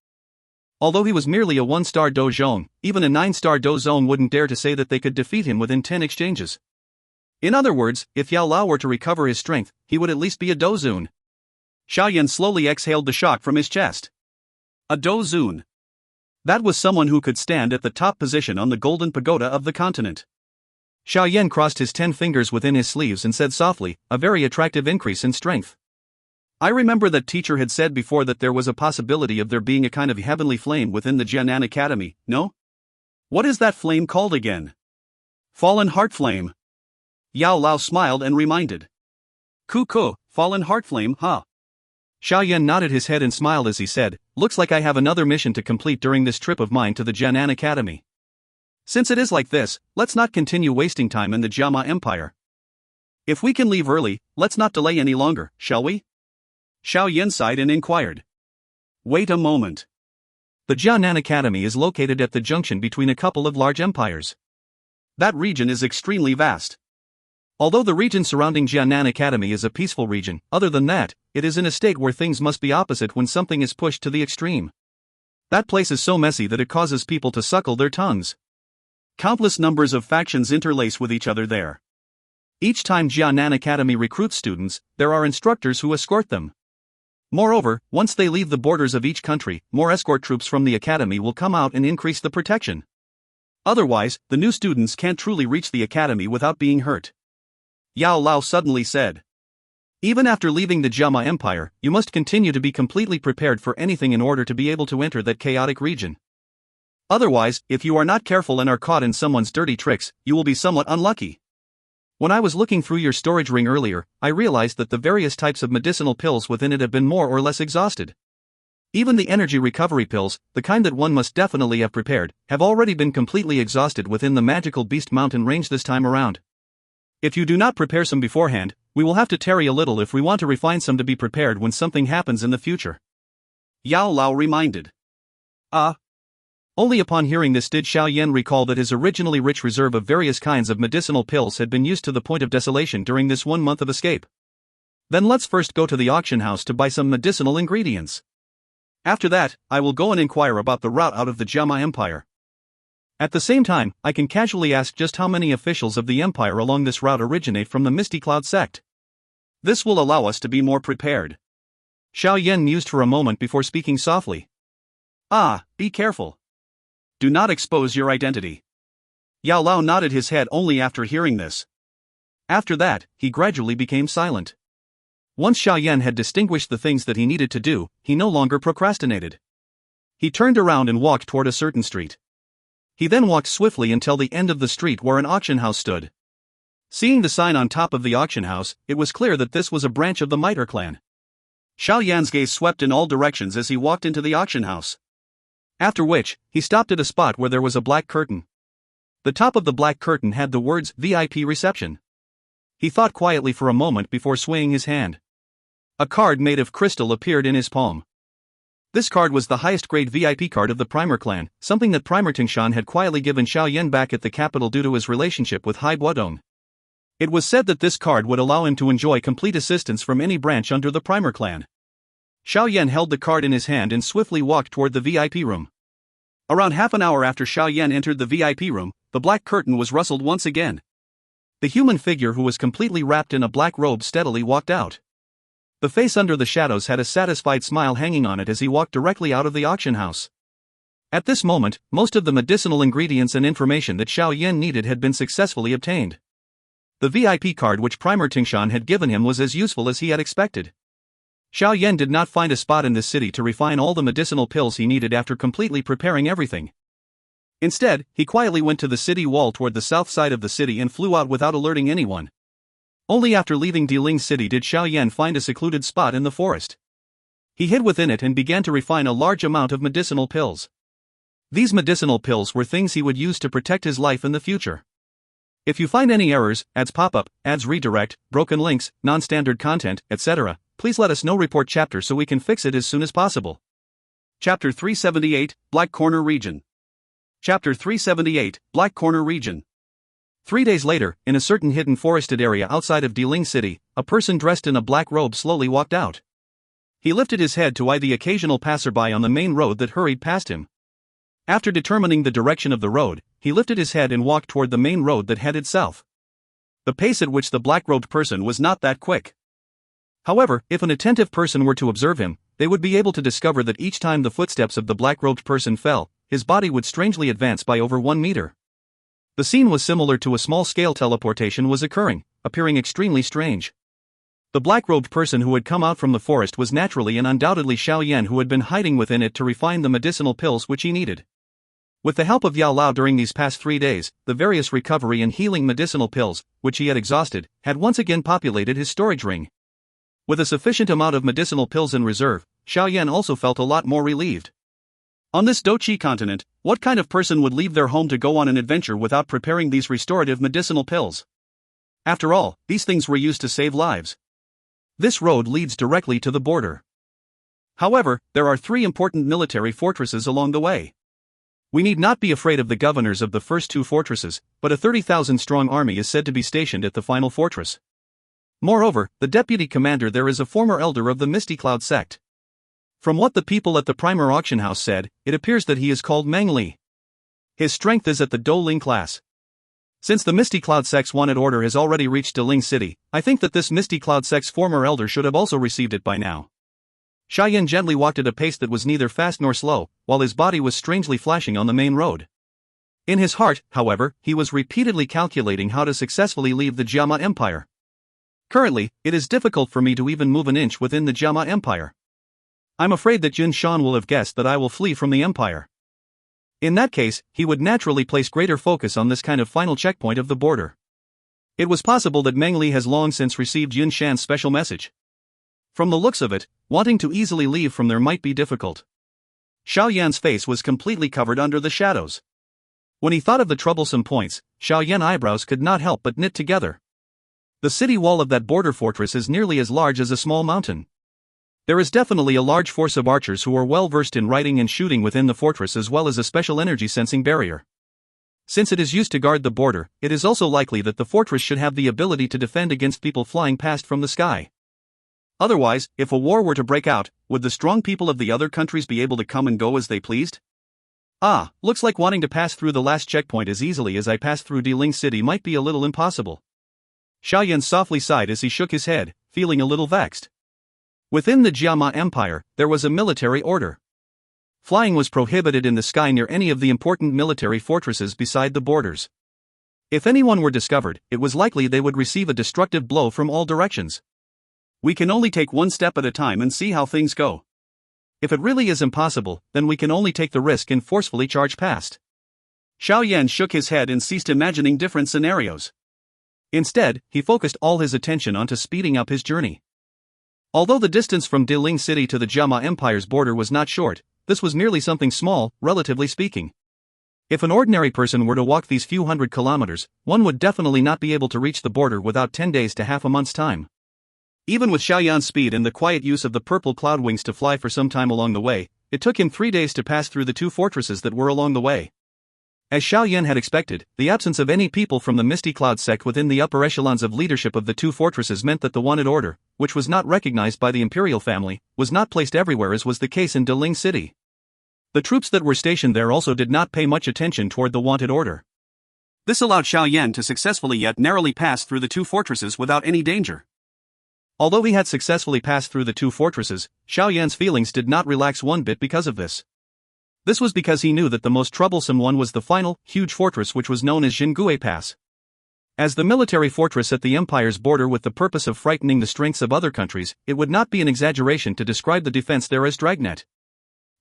Although he was merely a 1-star dozone, even a 9-star dozone wouldn't dare to say that they could defeat him within 10 exchanges. In other words, if Yao Lao were to recover his strength, he would at least be a dozone. Xiao Yan slowly exhaled the shock from his chest. A dozone. That was someone who could stand at the top position on the golden pagoda of the continent. Xiao Yan crossed his 10 fingers within his sleeves and said softly, "A very attractive increase in strength. I remember that teacher had said before that there was a possibility of there being a kind of heavenly flame within the Jianan Academy, no? What is that flame called again?" "Fallen heart flame." Yao Lao smiled and reminded. "Ku, fallen heart flame, huh?" Xiao Yan nodded his head and smiled as he said, "Looks like I have another mission to complete during this trip of mine to the Jianan Academy. Since it is like this, let's not continue wasting time in the Jiama Empire. If we can leave early, let's not delay any longer, shall we?" Xiao Yan sighed and inquired. "Wait a moment. The Jianan Academy is located at the junction between a couple of large empires. That region is extremely vast. Although the region surrounding Jianan Academy is a peaceful region, other than that, it is in a state where things must be opposite when something is pushed to the extreme. That place is so messy that it causes people to suckle their tongues. Countless numbers of factions interlace with each other there. Each time Jianan Academy recruits students, there are instructors who escort them. Moreover, once they leave the borders of each country, more escort troops from the academy will come out and increase the protection. Otherwise, the new students can't truly reach the academy without being hurt." Yao Lao suddenly said. "Even after leaving the Jiama Empire, you must continue to be completely prepared for anything in order to be able to enter that chaotic region. Otherwise, if you are not careful and are caught in someone's dirty tricks, you will be somewhat unlucky. When I was looking through your storage ring earlier, I realized that the various types of medicinal pills within it have been more or less exhausted. Even the energy recovery pills, the kind that one must definitely have prepared, have already been completely exhausted within the magical Beast Mountain range this time around. If you do not prepare some beforehand, we will have to tarry a little if we want to refine some to be prepared when something happens in the future," Yao Lao reminded. Only upon hearing this did Xiao Yan recall that his originally rich reserve of various kinds of medicinal pills had been used to the point of desolation during this 1 month of escape. "Then let's first go to the auction house to buy some medicinal ingredients. After that, I will go and inquire about the route out of the Jiama Empire. At the same time, I can casually ask just how many officials of the Empire along this route originate from the Misty Cloud sect. This will allow us to be more prepared." Xiao Yan mused for a moment before speaking softly. Be careful. Do not expose your identity." Yao Lao nodded his head only after hearing this. After that, he gradually became silent. Once Xiao Yan had distinguished the things that he needed to do, he no longer procrastinated. He turned around and walked toward a certain street. He then walked swiftly until the end of the street where an auction house stood. Seeing the sign on top of the auction house, it was clear that this was a branch of the Mitre clan. Xiao Yan's gaze swept in all directions as he walked into the auction house. After which, he stopped at a spot where there was a black curtain. The top of the black curtain had the words VIP reception. He thought quietly for a moment before swaying his hand. A card made of crystal appeared in his palm. This card was the highest grade VIP card of the Primer clan, something that Primer Tingshan had quietly given Xiao Yan back at the capital due to his relationship with Hai Buodong. It was said that this card would allow him to enjoy complete assistance from any branch under the Primer clan. Xiao Yan held the card in his hand and swiftly walked toward the VIP room. Around half an hour after Xiao Yan entered the VIP room, the black curtain was rustled once again. The human figure who was completely wrapped in a black robe steadily walked out. The face under the shadows had a satisfied smile hanging on it as he walked directly out of the auction house. At this moment, most of the medicinal ingredients and information that Xiao Yan needed had been successfully obtained. The VIP card which Primer Tingshan had given him was as useful as he had expected. Xiao Yan did not find a spot in this city to refine all the medicinal pills he needed after completely preparing everything. Instead, he quietly went to the city wall toward the south side of the city and flew out without alerting anyone. Only after leaving Diling City did Xiao Yan find a secluded spot in the forest. He hid within it and began to refine a large amount of medicinal pills. These medicinal pills were things he would use to protect his life in the future. If you find any errors, ads pop up, ads redirect, broken links, non-standard content, etc., please let us know. Report chapter so we can fix it as soon as possible. Chapter 378, Black Corner Region. Chapter 378, Black Corner Region. 3 days later, in a certain hidden forested area outside of Diling City, a person dressed in a black robe slowly walked out. He lifted his head to eye the occasional passerby on the main road that hurried past him. After determining the direction of the road, he lifted his head and walked toward the main road that headed south. The pace at which the black-robed person was not that quick. However, if an attentive person were to observe him, they would be able to discover that each time the footsteps of the black-robed person fell, his body would strangely advance by over 1 meter. The scene was similar to a small-scale teleportation was occurring, appearing extremely strange. The black-robed person who had come out from the forest was naturally and undoubtedly Xiao Yan, who had been hiding within it to refine the medicinal pills which he needed. With the help of Yao Lao during these past 3 days, the various recovery and healing medicinal pills, which he had exhausted, had once again populated his storage ring. With a sufficient amount of medicinal pills in reserve, Xiao Yan also felt a lot more relieved. On this Dou Qi continent, what kind of person would leave their home to go on an adventure without preparing these restorative medicinal pills? After all, these things were used to save lives. This road leads directly to the border. However, there are 3 important military fortresses along the way. We need not be afraid of the governors of the first 2 fortresses, but a 30,000-strong army is said to be stationed at the final fortress. Moreover, the deputy commander there is a former elder of the Misty Cloud sect. From what the people at the Primer auction house said, it appears that he is called Meng Li. His strength is at the Dou Ling class. Since the Misty Cloud sect's wanted order has already reached Diling City, I think that this Misty Cloud sect's former elder should have also received it by now. Xiao Yan gently walked at a pace that was neither fast nor slow, while his body was strangely flashing on the main road. In his heart, however, he was repeatedly calculating how to successfully leave the Jiama Empire. Currently, it is difficult for me to even move an inch within the Jiama Empire. I'm afraid that Jin Shan will have guessed that I will flee from the Empire. In that case, he would naturally place greater focus on this kind of final checkpoint of the border. It was possible that Meng Li has long since received Yun Shan's special message. From the looks of it, wanting to easily leave from there might be difficult. Xiao Yan's face was completely covered under the shadows. When he thought of the troublesome points, Xiao Yan's eyebrows could not help but knit together. The city wall of that border fortress is nearly as large as a small mountain. There is definitely a large force of archers who are well versed in riding and shooting within the fortress, as well as a special energy sensing barrier. Since it is used to guard the border, it is also likely that the fortress should have the ability to defend against people flying past from the sky. Otherwise, if a war were to break out, would the strong people of the other countries be able to come and go as they pleased? Looks like wanting to pass through the last checkpoint as easily as I passed through Diling City might be a little impossible. Xiao Yan softly sighed as he shook his head, feeling a little vexed. Within the Jiama Empire, there was a military order. Flying was prohibited in the sky near any of the important military fortresses beside the borders. If anyone were discovered, it was likely they would receive a destructive blow from all directions. We can only take one step at a time and see how things go. If it really is impossible, then we can only take the risk and forcefully charge past. Xiao Yan shook his head and ceased imagining different scenarios. Instead, he focused all his attention onto speeding up his journey. Although the distance from Diling City to the Jiama Empire's border was not short, this was merely something small, relatively speaking. If an ordinary person were to walk these few hundred kilometers, one would definitely not be able to reach the border without 10 days to half a month's time. Even with Xiao Yan's speed and the quiet use of the purple cloud wings to fly for some time along the way, it took him 3 days to pass through the 2 fortresses that were along the way. As Xiao Yan had expected, the absence of any people from the Misty Cloud sect within the upper echelons of leadership of the 2 fortresses meant that the wanted order, which was not recognized by the imperial family, was not placed everywhere as was the case in Deling City. The troops that were stationed there also did not pay much attention toward the wanted order. This allowed Xiao Yan to successfully yet narrowly pass through the 2 fortresses without any danger. Although he had successfully passed through the 2 fortresses, Xiao Yan's feelings did not relax one bit because of this. This was because he knew that the most troublesome one was the final, huge fortress which was known as Jingui Pass. As the military fortress at the empire's border with the purpose of frightening the strengths of other countries, it would not be an exaggeration to describe the defense there as dragnet.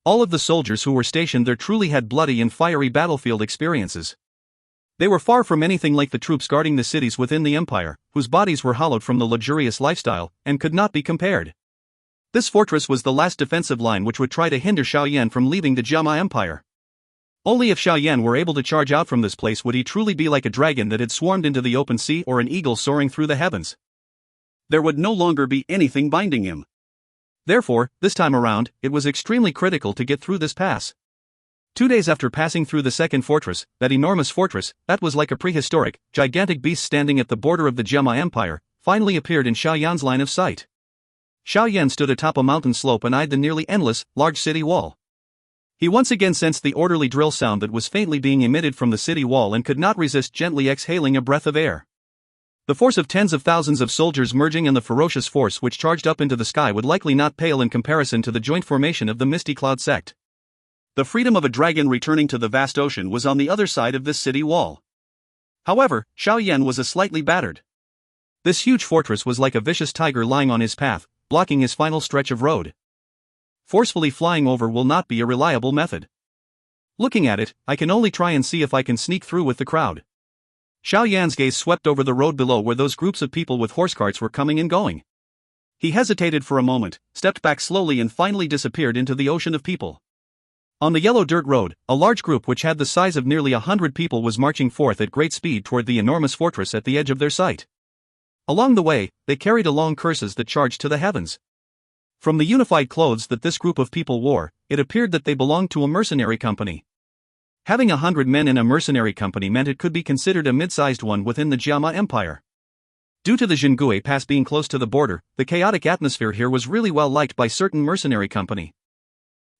All of the soldiers who were stationed there truly had bloody and fiery battlefield experiences. They were far from anything like the troops guarding the cities within the empire, whose bodies were hollowed from the luxurious lifestyle, and could not be compared. This fortress was the last defensive line which would try to hinder Xiao Yan from leaving the Jiama Empire. Only if Xiao Yan were able to charge out from this place would he truly be like a dragon that had swarmed into the open sea or an eagle soaring through the heavens. There would no longer be anything binding him. Therefore, this time around, it was extremely critical to get through this pass. 2 days after passing through the second fortress, that enormous fortress, that was like a prehistoric, gigantic beast standing at the border of the Jiama Empire, finally appeared in Xiao Yan's line of sight. Xiao Yan stood atop a mountain slope and eyed the nearly endless, large city wall. He once again sensed the orderly drill sound that was faintly being emitted from the city wall and could not resist gently exhaling a breath of air. The force of tens of thousands of soldiers merging in the ferocious force which charged up into the sky would likely not pale in comparison to the joint formation of the Misty Cloud sect. The freedom of a dragon returning to the vast ocean was on the other side of this city wall. However, Xiao Yan was slightly battered. This huge fortress was like a vicious tiger lying on his path, blocking his final stretch of road. Forcefully flying over will not be a reliable method. Looking at it, I can only try and see if I can sneak through with the crowd. Xiao Yan's gaze swept over the road below where those groups of people with horse carts were coming and going. He hesitated for a moment, stepped back slowly and finally disappeared into the ocean of people. On the yellow dirt road, a large group which had the size of nearly 100 people was marching forth at great speed toward the enormous fortress at the edge of their sight. Along the way, they carried along curses that charged to the heavens. From the unified clothes that this group of people wore, it appeared that they belonged to a mercenary company. Having 100 men in a mercenary company meant it could be considered a mid-sized one within the Jiama Empire. Due to the Jingui Pass being close to the border, the chaotic atmosphere here was really well liked by certain mercenary company.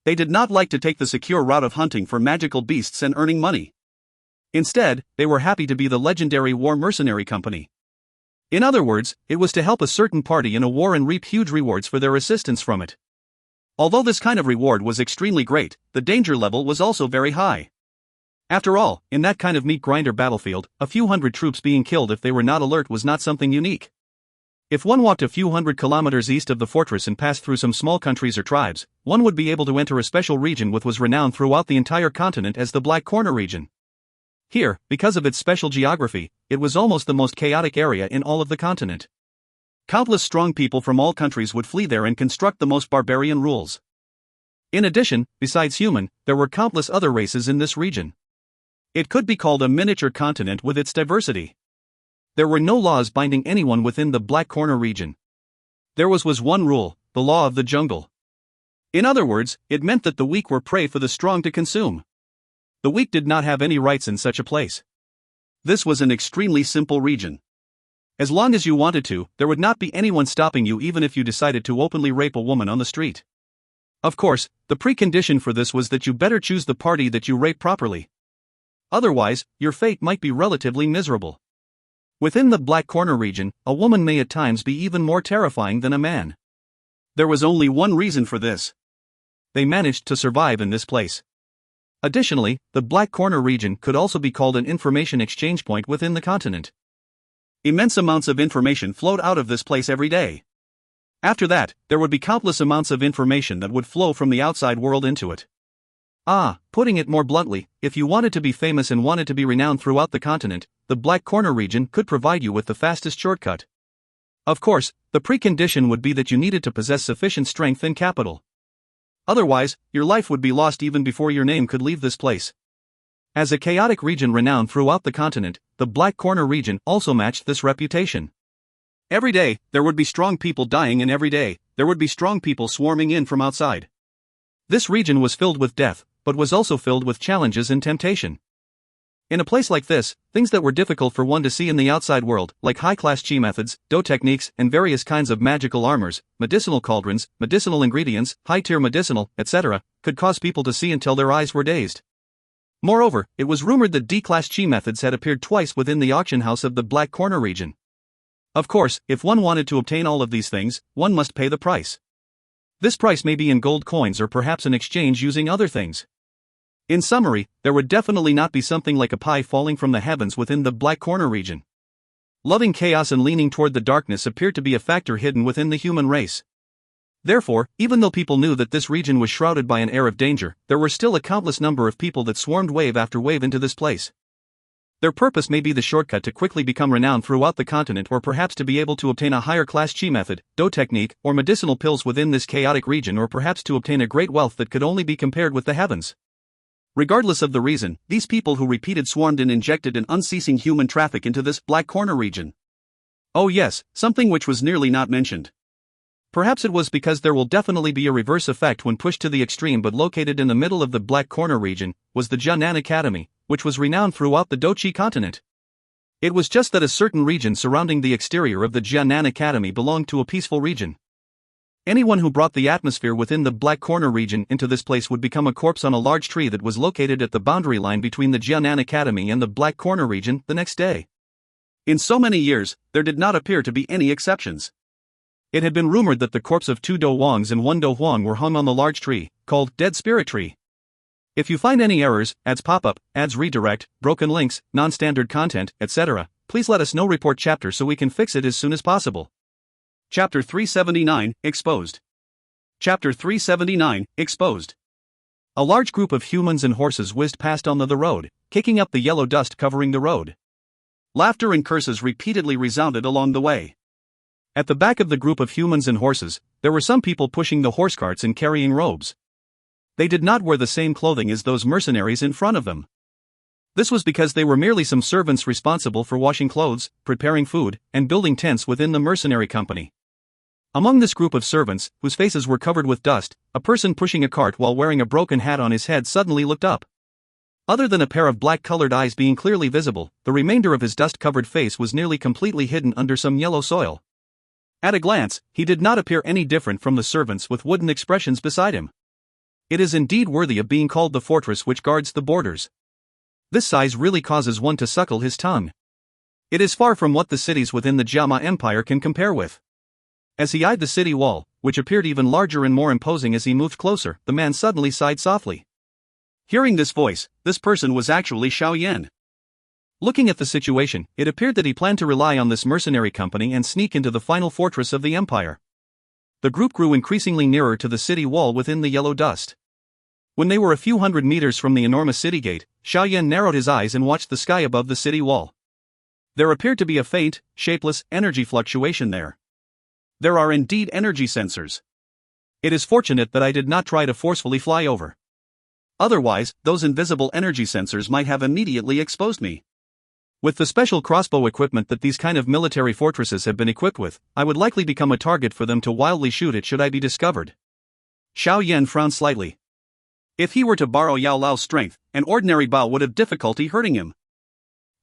They did not like to take the secure route of hunting for magical beasts and earning money. Instead, they were happy to be the legendary war mercenary company. In other words, it was to help a certain party in a war and reap huge rewards for their assistance from it. Although this kind of reward was extremely great, the danger level was also very high. After all, in that kind of meat grinder battlefield, a few hundred troops being killed if they were not alert was not something unique. If one walked a few hundred kilometers east of the fortress and passed through some small countries or tribes, one would be able to enter a special region which was renowned throughout the entire continent as the Black Corner region. Here, because of its special geography, it was almost the most chaotic area in all of the continent. Countless strong people from all countries would flee there and construct the most barbarian rules. In addition, besides human, there were countless other races in this region. It could be called a miniature continent with its diversity. There were no laws binding anyone within the Black Corner region. There was one rule, the law of the jungle. In other words, it meant that the weak were prey for the strong to consume. The weak did not have any rights in such a place. This was an extremely simple region. As long as you wanted to, there would not be anyone stopping you even if you decided to openly rape a woman on the street. Of course, the precondition for this was that you better choose the party that you rape properly. Otherwise, your fate might be relatively miserable. Within the Black Corner region, a woman may at times be even more terrifying than a man. There was only one reason for this. They managed to survive in this place. Additionally, the Black Corner region could also be called an information exchange point within the continent. Immense amounts of information flowed out of this place every day. After that, there would be countless amounts of information that would flow from the outside world into it. Putting it more bluntly, if you wanted to be famous and wanted to be renowned throughout the continent, the Black Corner region could provide you with the fastest shortcut. Of course, the precondition would be that you needed to possess sufficient strength and capital. Otherwise, your life would be lost even before your name could leave this place. As a chaotic region renowned throughout the continent, the Black Corner region also matched this reputation. Every day, there would be strong people dying, and every day, there would be strong people swarming in from outside. This region was filled with death, but was also filled with challenges and temptation. In a place like this, things that were difficult for one to see in the outside world, like high-class Qi methods, Dou techniques, and various kinds of magical armors, medicinal cauldrons, medicinal ingredients, high-tier medicinal, etc., could cause people to see until their eyes were dazed. Moreover, it was rumored that D-class Qi methods had appeared twice within the auction house of the Black Corner region. Of course, if one wanted to obtain all of these things, one must pay the price. This price may be in gold coins or perhaps in exchange using other things. In summary, there would definitely not be something like a pie falling from the heavens within the Black Corner region. Loving chaos and leaning toward the darkness appeared to be a factor hidden within the human race. Therefore, even though people knew that this region was shrouded by an air of danger, there were still a countless number of people that swarmed wave after wave into this place. Their purpose may be the shortcut to quickly become renowned throughout the continent, or perhaps to be able to obtain a higher class Qi method, Dou technique, or medicinal pills within this chaotic region, or perhaps to obtain a great wealth that could only be compared with the heavens. Regardless of the reason, these people who repeated swarmed and injected an unceasing human traffic into this Black Corner region. Oh yes, something which was nearly not mentioned. Perhaps it was because there will definitely be a reverse effect when pushed to the extreme, but located in the middle of the Black Corner region was the Xun Er Academy, which was renowned throughout the Dou Qi continent. It was just that a certain region surrounding the exterior of the Xun Er Academy belonged to a peaceful region. Anyone who brought the atmosphere within the Black Corner region into this place would become a corpse on a large tree that was located at the boundary line between the Xun Er Academy and the Black Corner region the next day. In so many years, there did not appear to be any exceptions. It had been rumored that the corpse of 2 Dou Wangs and 1 Dou Huang were hung on the large tree, called Dead Spirit Tree. If you find any errors, ads pop up, ads redirect, broken links, non-standard content, etc., please let us know. Report chapter so we can fix it as soon as possible. Chapter 379, Exposed. Chapter 379, Exposed. A large group of humans and horses whizzed past on the road, kicking up the yellow dust covering the road. Laughter and curses repeatedly resounded along the way. At the back of the group of humans and horses, there were some people pushing the horse carts and carrying robes. They did not wear the same clothing as those mercenaries in front of them. This was because they were merely some servants responsible for washing clothes, preparing food, and building tents within the mercenary company. Among this group of servants, whose faces were covered with dust, a person pushing a cart while wearing a broken hat on his head suddenly looked up. Other than a pair of black-colored eyes being clearly visible, the remainder of his dust-covered face was nearly completely hidden under some yellow soil. At a glance, he did not appear any different from the servants with wooden expressions beside him. It is indeed worthy of being called the fortress which guards the borders. This size really causes one to suckle his tongue. It is far from what the cities within the Jiama Empire can compare with. As he eyed the city wall, which appeared even larger and more imposing as he moved closer, the man suddenly sighed softly. Hearing this voice, this person was actually Xiao Yan. Looking at the situation, it appeared that he planned to rely on this mercenary company and sneak into the final fortress of the empire. The group grew increasingly nearer to the city wall within the yellow dust. When they were a few hundred meters from the enormous city gate, Xiao Yan narrowed his eyes and watched the sky above the city wall. There appeared to be a faint, shapeless energy fluctuation there. There are indeed energy sensors. It is fortunate that I did not try to forcefully fly over. Otherwise, those invisible energy sensors might have immediately exposed me. With the special crossbow equipment that these kind of military fortresses have been equipped with, I would likely become a target for them to wildly shoot at should I be discovered. Xiao Yan frowned slightly. If he were to borrow Yao Lao's strength, an ordinary bow would have difficulty hurting him.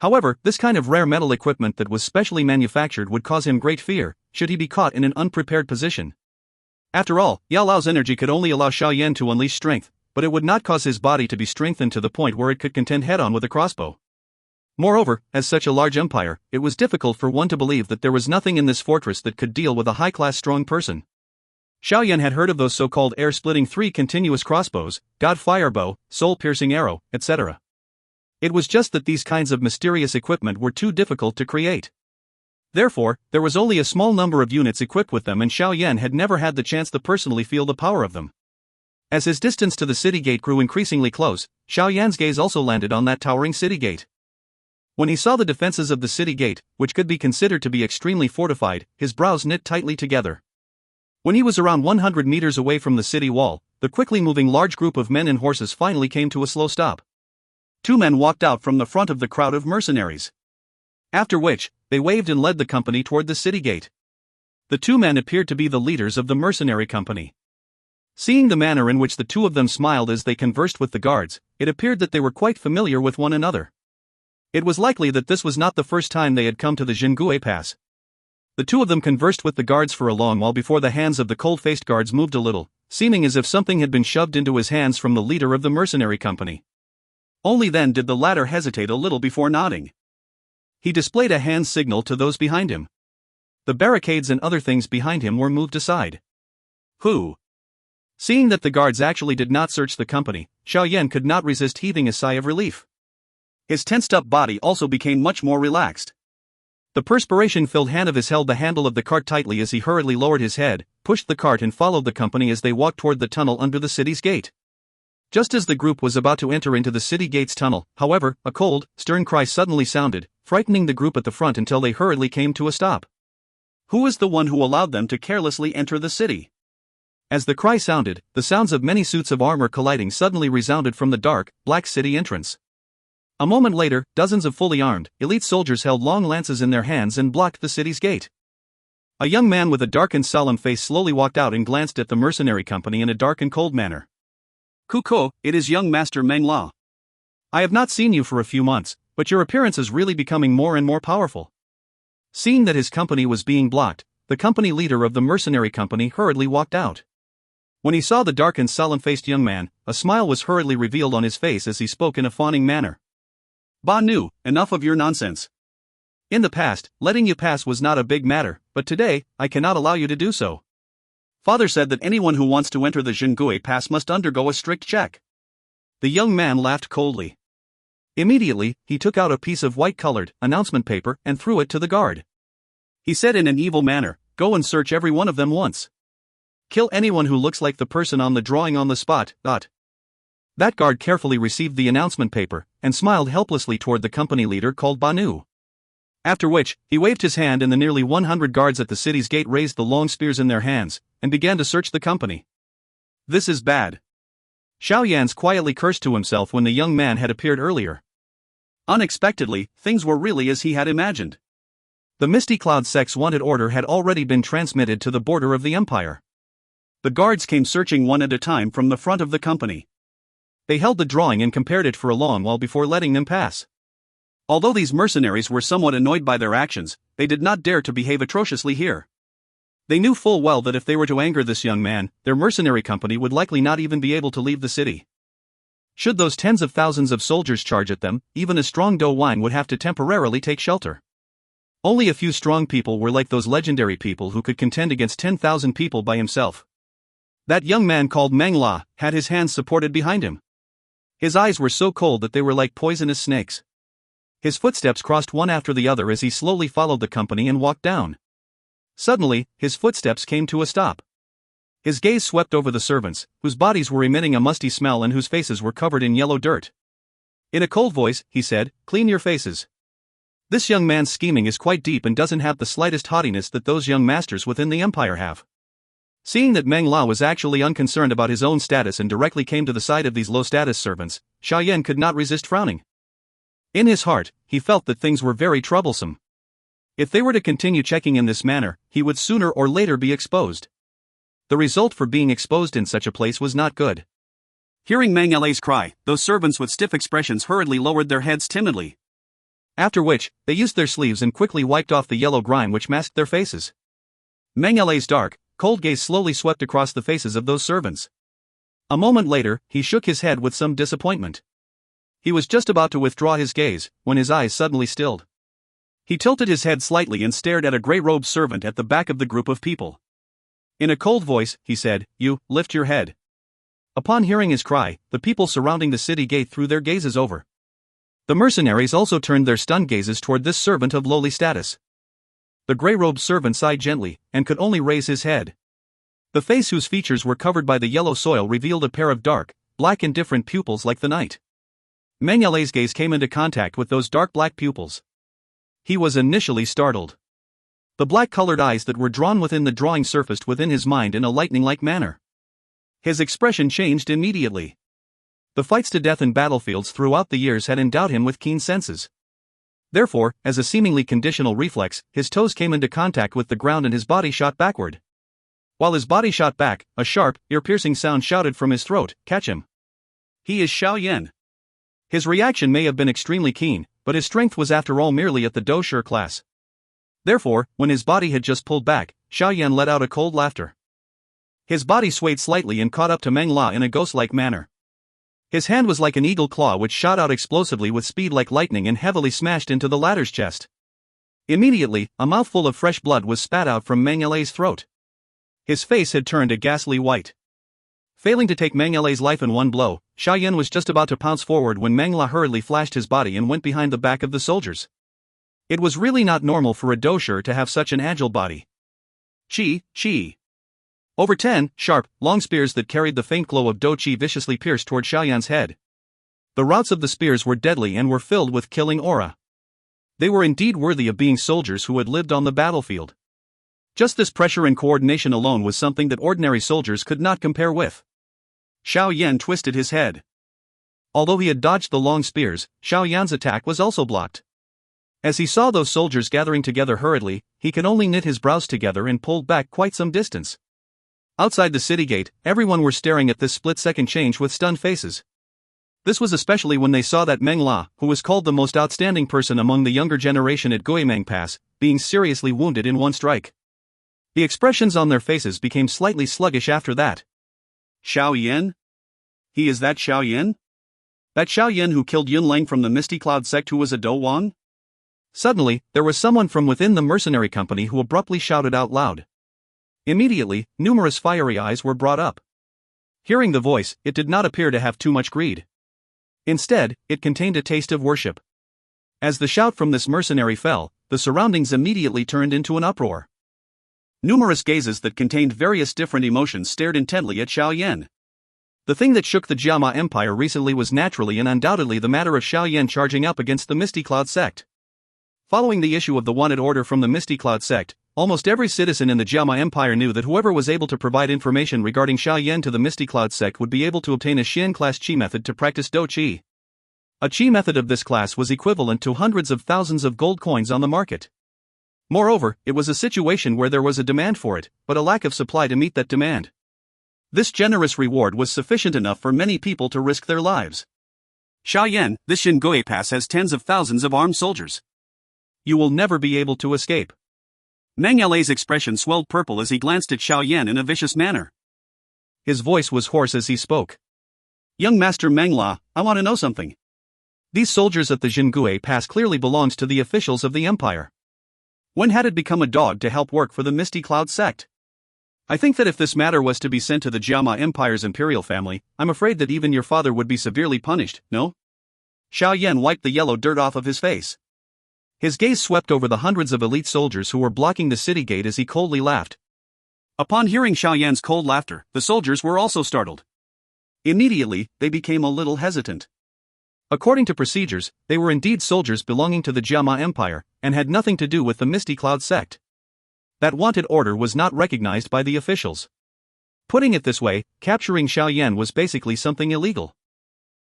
However, this kind of rare metal equipment that was specially manufactured would cause him great fear, should he be caught in an unprepared position. After all, Yao Lao's energy could only allow Xiao Yan to unleash strength, but it would not cause his body to be strengthened to the point where it could contend head-on with a crossbow. Moreover, as such a large empire, it was difficult for one to believe that there was nothing in this fortress that could deal with a high-class strong person. Xiao Yan had heard of those so-called air-splitting 3 continuous crossbows, God Firebow, Soul-piercing arrow, etc. It was just that these kinds of mysterious equipment were too difficult to create. Therefore, there was only a small number of units equipped with them, and Xiao Yan had never had the chance to personally feel the power of them. As his distance to the city gate grew increasingly close, Xiao Yan's gaze also landed on that towering city gate. When he saw the defenses of the city gate, which could be considered to be extremely fortified, his brows knit tightly together. When he was around 100 meters away from the city wall, the quickly moving large group of men and horses finally came to a slow stop. Two men walked out from the front of the crowd of mercenaries. After which, they waved and led the company toward the city gate. The two men appeared to be the leaders of the mercenary company. Seeing the manner in which the two of them smiled as they conversed with the guards, it appeared that they were quite familiar with one another. It was likely that this was not the first time they had come to the Xingui Pass. The two of them conversed with the guards for a long while before the hands of the cold-faced guards moved a little, seeming as if something had been shoved into his hands from the leader of the mercenary company. Only then did the latter hesitate a little before nodding. He displayed a hand signal to those behind him. The barricades and other things behind him were moved aside. Who? Seeing that the guards actually did not search the company, Xiao Yan could not resist heaving a sigh of relief. His tensed-up body also became much more relaxed. The perspiration-filled hand of his held the handle of the cart tightly as he hurriedly lowered his head, pushed the cart and followed the company as they walked toward the tunnel under the city's gate. Just as the group was about to enter into the city gate's tunnel, however, a cold, stern cry suddenly sounded, frightening the group at the front until they hurriedly came to a stop. Who is the one who allowed them to carelessly enter the city? As the cry sounded, the sounds of many suits of armor colliding suddenly resounded from the dark, black city entrance. A moment later, dozens of fully armed, elite soldiers held long lances in their hands and blocked the city's gate. A young man with a dark and solemn face slowly walked out and glanced at the mercenary company in a dark and cold manner. Kuko, it is young Master Meng La. I have not seen you for a few months, but your appearance is really becoming more and more powerful. Seeing that his company was being blocked, the company leader of the mercenary company hurriedly walked out. When he saw the dark and solemn-faced young man, a smile was hurriedly revealed on his face as he spoke in a fawning manner. Ba Nu, enough of your nonsense. In the past, letting you pass was not a big matter, but today, I cannot allow you to do so. Father said that anyone who wants to enter the Xingui Pass must undergo a strict check. The young man laughed coldly. Immediately, he took out a piece of white-colored announcement paper and threw it to the guard. He said in an evil manner, "Go and search every one of them once. Kill anyone who looks like the person on the drawing on the spot." That guard carefully received the announcement paper and smiled helplessly toward the company leader called Ba Nu. After which, he waved his hand and the nearly 100 guards at the city's gate raised the long spears in their hands and began to search the company. This is bad. Xiao Yan's quietly cursed to himself when the young man had appeared earlier. Unexpectedly, things were really as he had imagined. The Misty Cloud sect's wanted order had already been transmitted to the border of the empire. The guards came searching one at a time from the front of the company. They held the drawing and compared it for a long while before letting them pass. Although these mercenaries were somewhat annoyed by their actions, they did not dare to behave atrociously here. They knew full well that if they were to anger this young man, their mercenary company would likely not even be able to leave the city. Should those tens of thousands of soldiers charge at them, even a strong Dou Qi would have to temporarily take shelter. Only a few strong people were like those legendary people who could contend against 10,000 people by himself. That young man called Meng La had his hands supported behind him. His eyes were so cold that they were like poisonous snakes. His footsteps crossed one after the other as he slowly followed the company and walked down. Suddenly, his footsteps came to a stop. His gaze swept over the servants, whose bodies were emitting a musty smell and whose faces were covered in yellow dirt. In a cold voice, he said, "Clean your faces." This young man's scheming is quite deep and doesn't have the slightest haughtiness that those young masters within the empire have. Seeing that Meng La was actually unconcerned about his own status and directly came to the side of these low-status servants, Xiao Yan could not resist frowning. In his heart, he felt that things were very troublesome. If they were to continue checking in this manner, he would sooner or later be exposed. The result for being exposed in such a place was not good. Hearing Meng La's cry, those servants with stiff expressions hurriedly lowered their heads timidly. After which, they used their sleeves and quickly wiped off the yellow grime which masked their faces. Meng La's dark, cold gaze slowly swept across the faces of those servants. A moment later, he shook his head with some disappointment. He was just about to withdraw his gaze, when his eyes suddenly stilled. He tilted his head slightly and stared at a grey-robed servant at the back of the group of people. In a cold voice, he said, "You, lift your head." Upon hearing his cry, the people surrounding the city gate threw their gazes over. The mercenaries also turned their stunned gazes toward this servant of lowly status. The grey-robed servant sighed gently, and could only raise his head. The face whose features were covered by the yellow soil revealed a pair of dark, black and different pupils like the night. Meng La's gaze came into contact with those dark black pupils. He was initially startled. The black-colored eyes that were drawn within the drawing surfaced within his mind in a lightning-like manner. His expression changed immediately. The fights to death in battlefields throughout the years had endowed him with keen senses. Therefore, as a seemingly conditional reflex, his toes came into contact with the ground and his body shot backward. While his body shot back, a sharp, ear-piercing sound shouted from his throat, "Catch him!" He is Xiao Yan. His reaction may have been extremely keen, but his strength was after all merely at the Dou Qi class. Therefore, when his body had just pulled back, Xiao Yan let out a cold laughter. His body swayed slightly and caught up to Meng La in a ghost-like manner. His hand was like an eagle claw which shot out explosively with speed like lightning and heavily smashed into the latter's chest. Immediately, a mouthful of fresh blood was spat out from Meng La's throat. His face had turned a ghastly white. Failing to take Meng La's life in one blow, Xiao Yan was just about to pounce forward when Meng La hurriedly flashed his body and went behind the back of the soldiers. It was really not normal for a Dou Qi to have such an agile body. Qi. Over 10 sharp, long spears that carried the faint glow of Dou Qi viciously pierced toward Xiao Yan's head. The roots of the spears were deadly and were filled with killing aura. They were indeed worthy of being soldiers who had lived on the battlefield. Just this pressure and coordination alone was something that ordinary soldiers could not compare with. Xiao Yan twisted his head. Although he had dodged the long spears, Xiao Yan's attack was also blocked. As he saw those soldiers gathering together hurriedly, he could only knit his brows together and pulled back quite some distance. Outside the city gate, everyone were staring at this split-second change with stunned faces. This was especially when they saw that Meng La, who was called the most outstanding person among the younger generation at Guimeng Pass, being seriously wounded in one strike. The expressions on their faces became slightly sluggish after that. Xiao Yan? He is that Xiao Yan? That Xiao Yan who killed Yunlang from the Misty Cloud sect who was a Dou Wang? Suddenly, there was someone from within the mercenary company who abruptly shouted out loud. Immediately, numerous fiery eyes were brought up. Hearing the voice, it did not appear to have too much greed. Instead, it contained a taste of worship. As the shout from this mercenary fell, the surroundings immediately turned into an uproar. Numerous gazes that contained various different emotions stared intently at Xiao Yan. The thing that shook the Jiama Empire recently was naturally and undoubtedly the matter of Xiao Yan charging up against the Misty Cloud sect. Following the issue of the wanted order from the Misty Cloud sect, almost every citizen in the Jiama Empire knew that whoever was able to provide information regarding Xiao Yan to the Misty Cloud sect would be able to obtain a Xian-class Qi method to practice Dou Qi. A Qi method of this class was equivalent to hundreds of thousands of gold coins on the market. Moreover, it was a situation where there was a demand for it, but a lack of supply to meet that demand. This generous reward was sufficient enough for many people to risk their lives. Xiao Yan, this Xingui Pass has tens of thousands of armed soldiers. You will never be able to escape. Meng La's expression swelled purple as he glanced at Xiao Yan in a vicious manner. His voice was hoarse as he spoke. Young Master Meng La, I want to know something. These soldiers at the Xingui Pass clearly belonged to the officials of the Empire. When had it become a dog to help work for the Misty Cloud sect? I think that if this matter was to be sent to the Jiama Empire's imperial family, I'm afraid that even your father would be severely punished, no? Xiao Yan wiped the yellow dirt off of his face. His gaze swept over the hundreds of elite soldiers who were blocking the city gate as he coldly laughed. Upon hearing Xiao Yan's cold laughter, the soldiers were also startled. Immediately, they became a little hesitant. According to procedures, they were indeed soldiers belonging to the Jiama Empire, and had nothing to do with the Misty Cloud sect. That wanted order was not recognized by the officials. Putting it this way, capturing Xiao Yan was basically something illegal.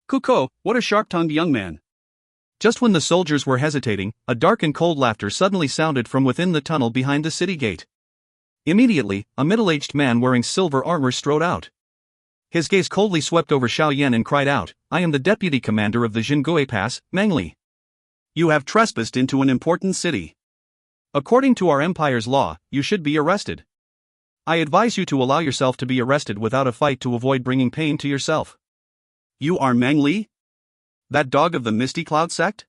Kuko, what a sharp-tongued young man. Just when the soldiers were hesitating, a dark and cold laughter suddenly sounded from within the tunnel behind the city gate. Immediately, a middle-aged man wearing silver armor strode out. His gaze coldly swept over Xiao Yan and cried out, I am the deputy commander of the Xingui Pass, Meng Li. You have trespassed into an important city. According to our empire's law, you should be arrested. I advise you to allow yourself to be arrested without a fight to avoid bringing pain to yourself. You are Meng Li? That dog of the Misty Cloud sect?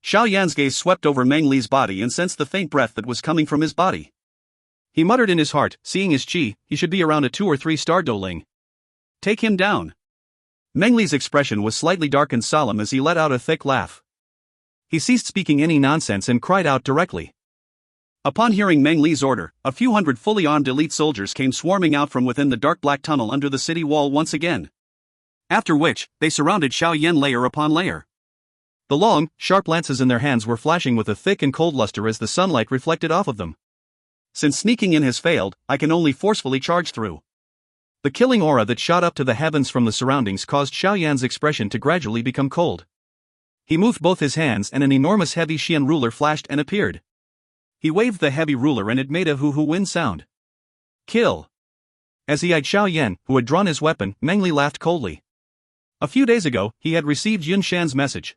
Xiao Yan's gaze swept over Meng Li's body and sensed the faint breath that was coming from his body. He muttered in his heart, seeing his qi, he should be around a 2 or 3 star Douling. Take him down. Meng Li's expression was slightly dark and solemn as he let out a thick laugh. He ceased speaking any nonsense and cried out directly. Upon hearing Meng Li's order, a few hundred fully armed elite soldiers came swarming out from within the dark black tunnel under the city wall once again. After which, they surrounded Xiao Yan layer upon layer. The long, sharp lances in their hands were flashing with a thick and cold luster as the sunlight reflected off of them. Since sneaking in has failed, I can only forcefully charge through. The killing aura that shot up to the heavens from the surroundings caused Xiao Yan's expression to gradually become cold. He moved both his hands and an enormous heavy Xian ruler flashed and appeared. He waved the heavy ruler and it made a hoo-hoo-win sound. Kill! As he eyed Xiao Yan, who had drawn his weapon, Meng Li laughed coldly. A few days ago, he had received Yun Shan's message.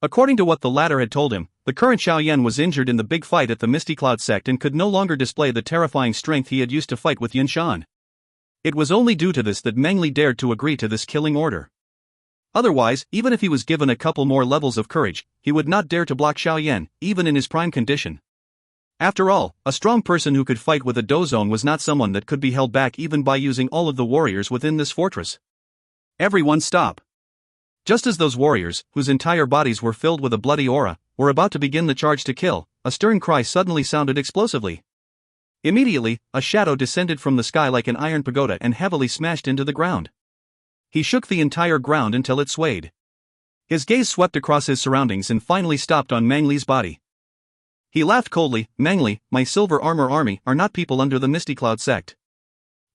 According to what the latter had told him, the current Xiao Yan was injured in the big fight at the Misty Cloud sect and could no longer display the terrifying strength he had used to fight with Yun Shan. It was only due to this that Meng Li dared to agree to this killing order. Otherwise, even if he was given a couple more levels of courage, he would not dare to block Xiao Yan, even in his prime condition. After all, a strong person who could fight with a Dou zone was not someone that could be held back even by using all of the warriors within this fortress. Everyone stop! Just as those warriors, whose entire bodies were filled with a bloody aura, were about to begin the charge to kill, a stern cry suddenly sounded explosively. Immediately, a shadow descended from the sky like an iron pagoda and heavily smashed into the ground. He shook the entire ground until it swayed. His gaze swept across his surroundings and finally stopped on Meng Li's body. He laughed coldly. Meng Li, my Silver Armor Army are not people under the Misty Cloud sect.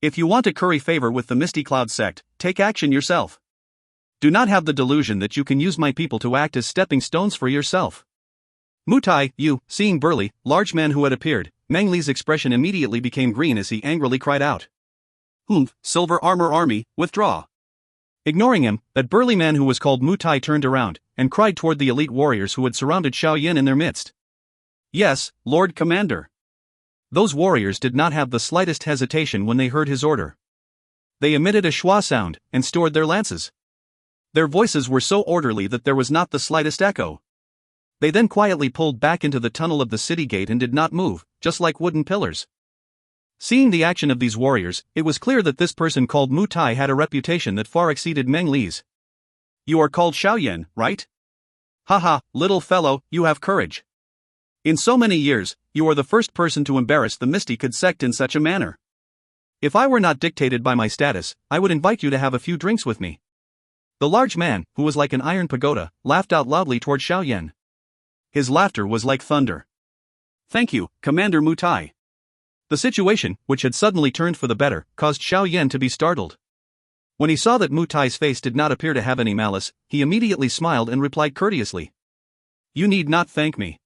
If you want to curry favor with the Misty Cloud sect, take action yourself. Do not have the delusion that you can use my people to act as stepping stones for yourself. Mutai, you, seeing burly, large man who had appeared, Meng Li's expression immediately became green as he angrily cried out. Silver Armor Army, withdraw. Ignoring him, that burly man who was called Mutai turned around, and cried toward the elite warriors who had surrounded Xiao Yan in their midst. Yes, Lord Commander. Those warriors did not have the slightest hesitation when they heard his order. They emitted a schwa sound, and stored their lances. Their voices were so orderly that there was not the slightest echo. They then quietly pulled back into the tunnel of the city gate and did not move, just like wooden pillars. Seeing the action of these warriors, it was clear that this person called Mutai had a reputation that far exceeded Meng Li's. You are called Xiao Yan, right? Haha, little fellow, you have courage. In so many years, you are the first person to embarrass the Misty Cloud sect in such a manner. If I were not dictated by my status, I would invite you to have a few drinks with me. The large man, who was like an iron pagoda, laughed out loudly toward Xiao Yan. His laughter was like thunder. Thank you, Commander Mutai. The situation, which had suddenly turned for the better, caused Xiao Yan to be startled. When he saw that Mutai's face did not appear to have any malice, he immediately smiled and replied courteously. You need not thank me.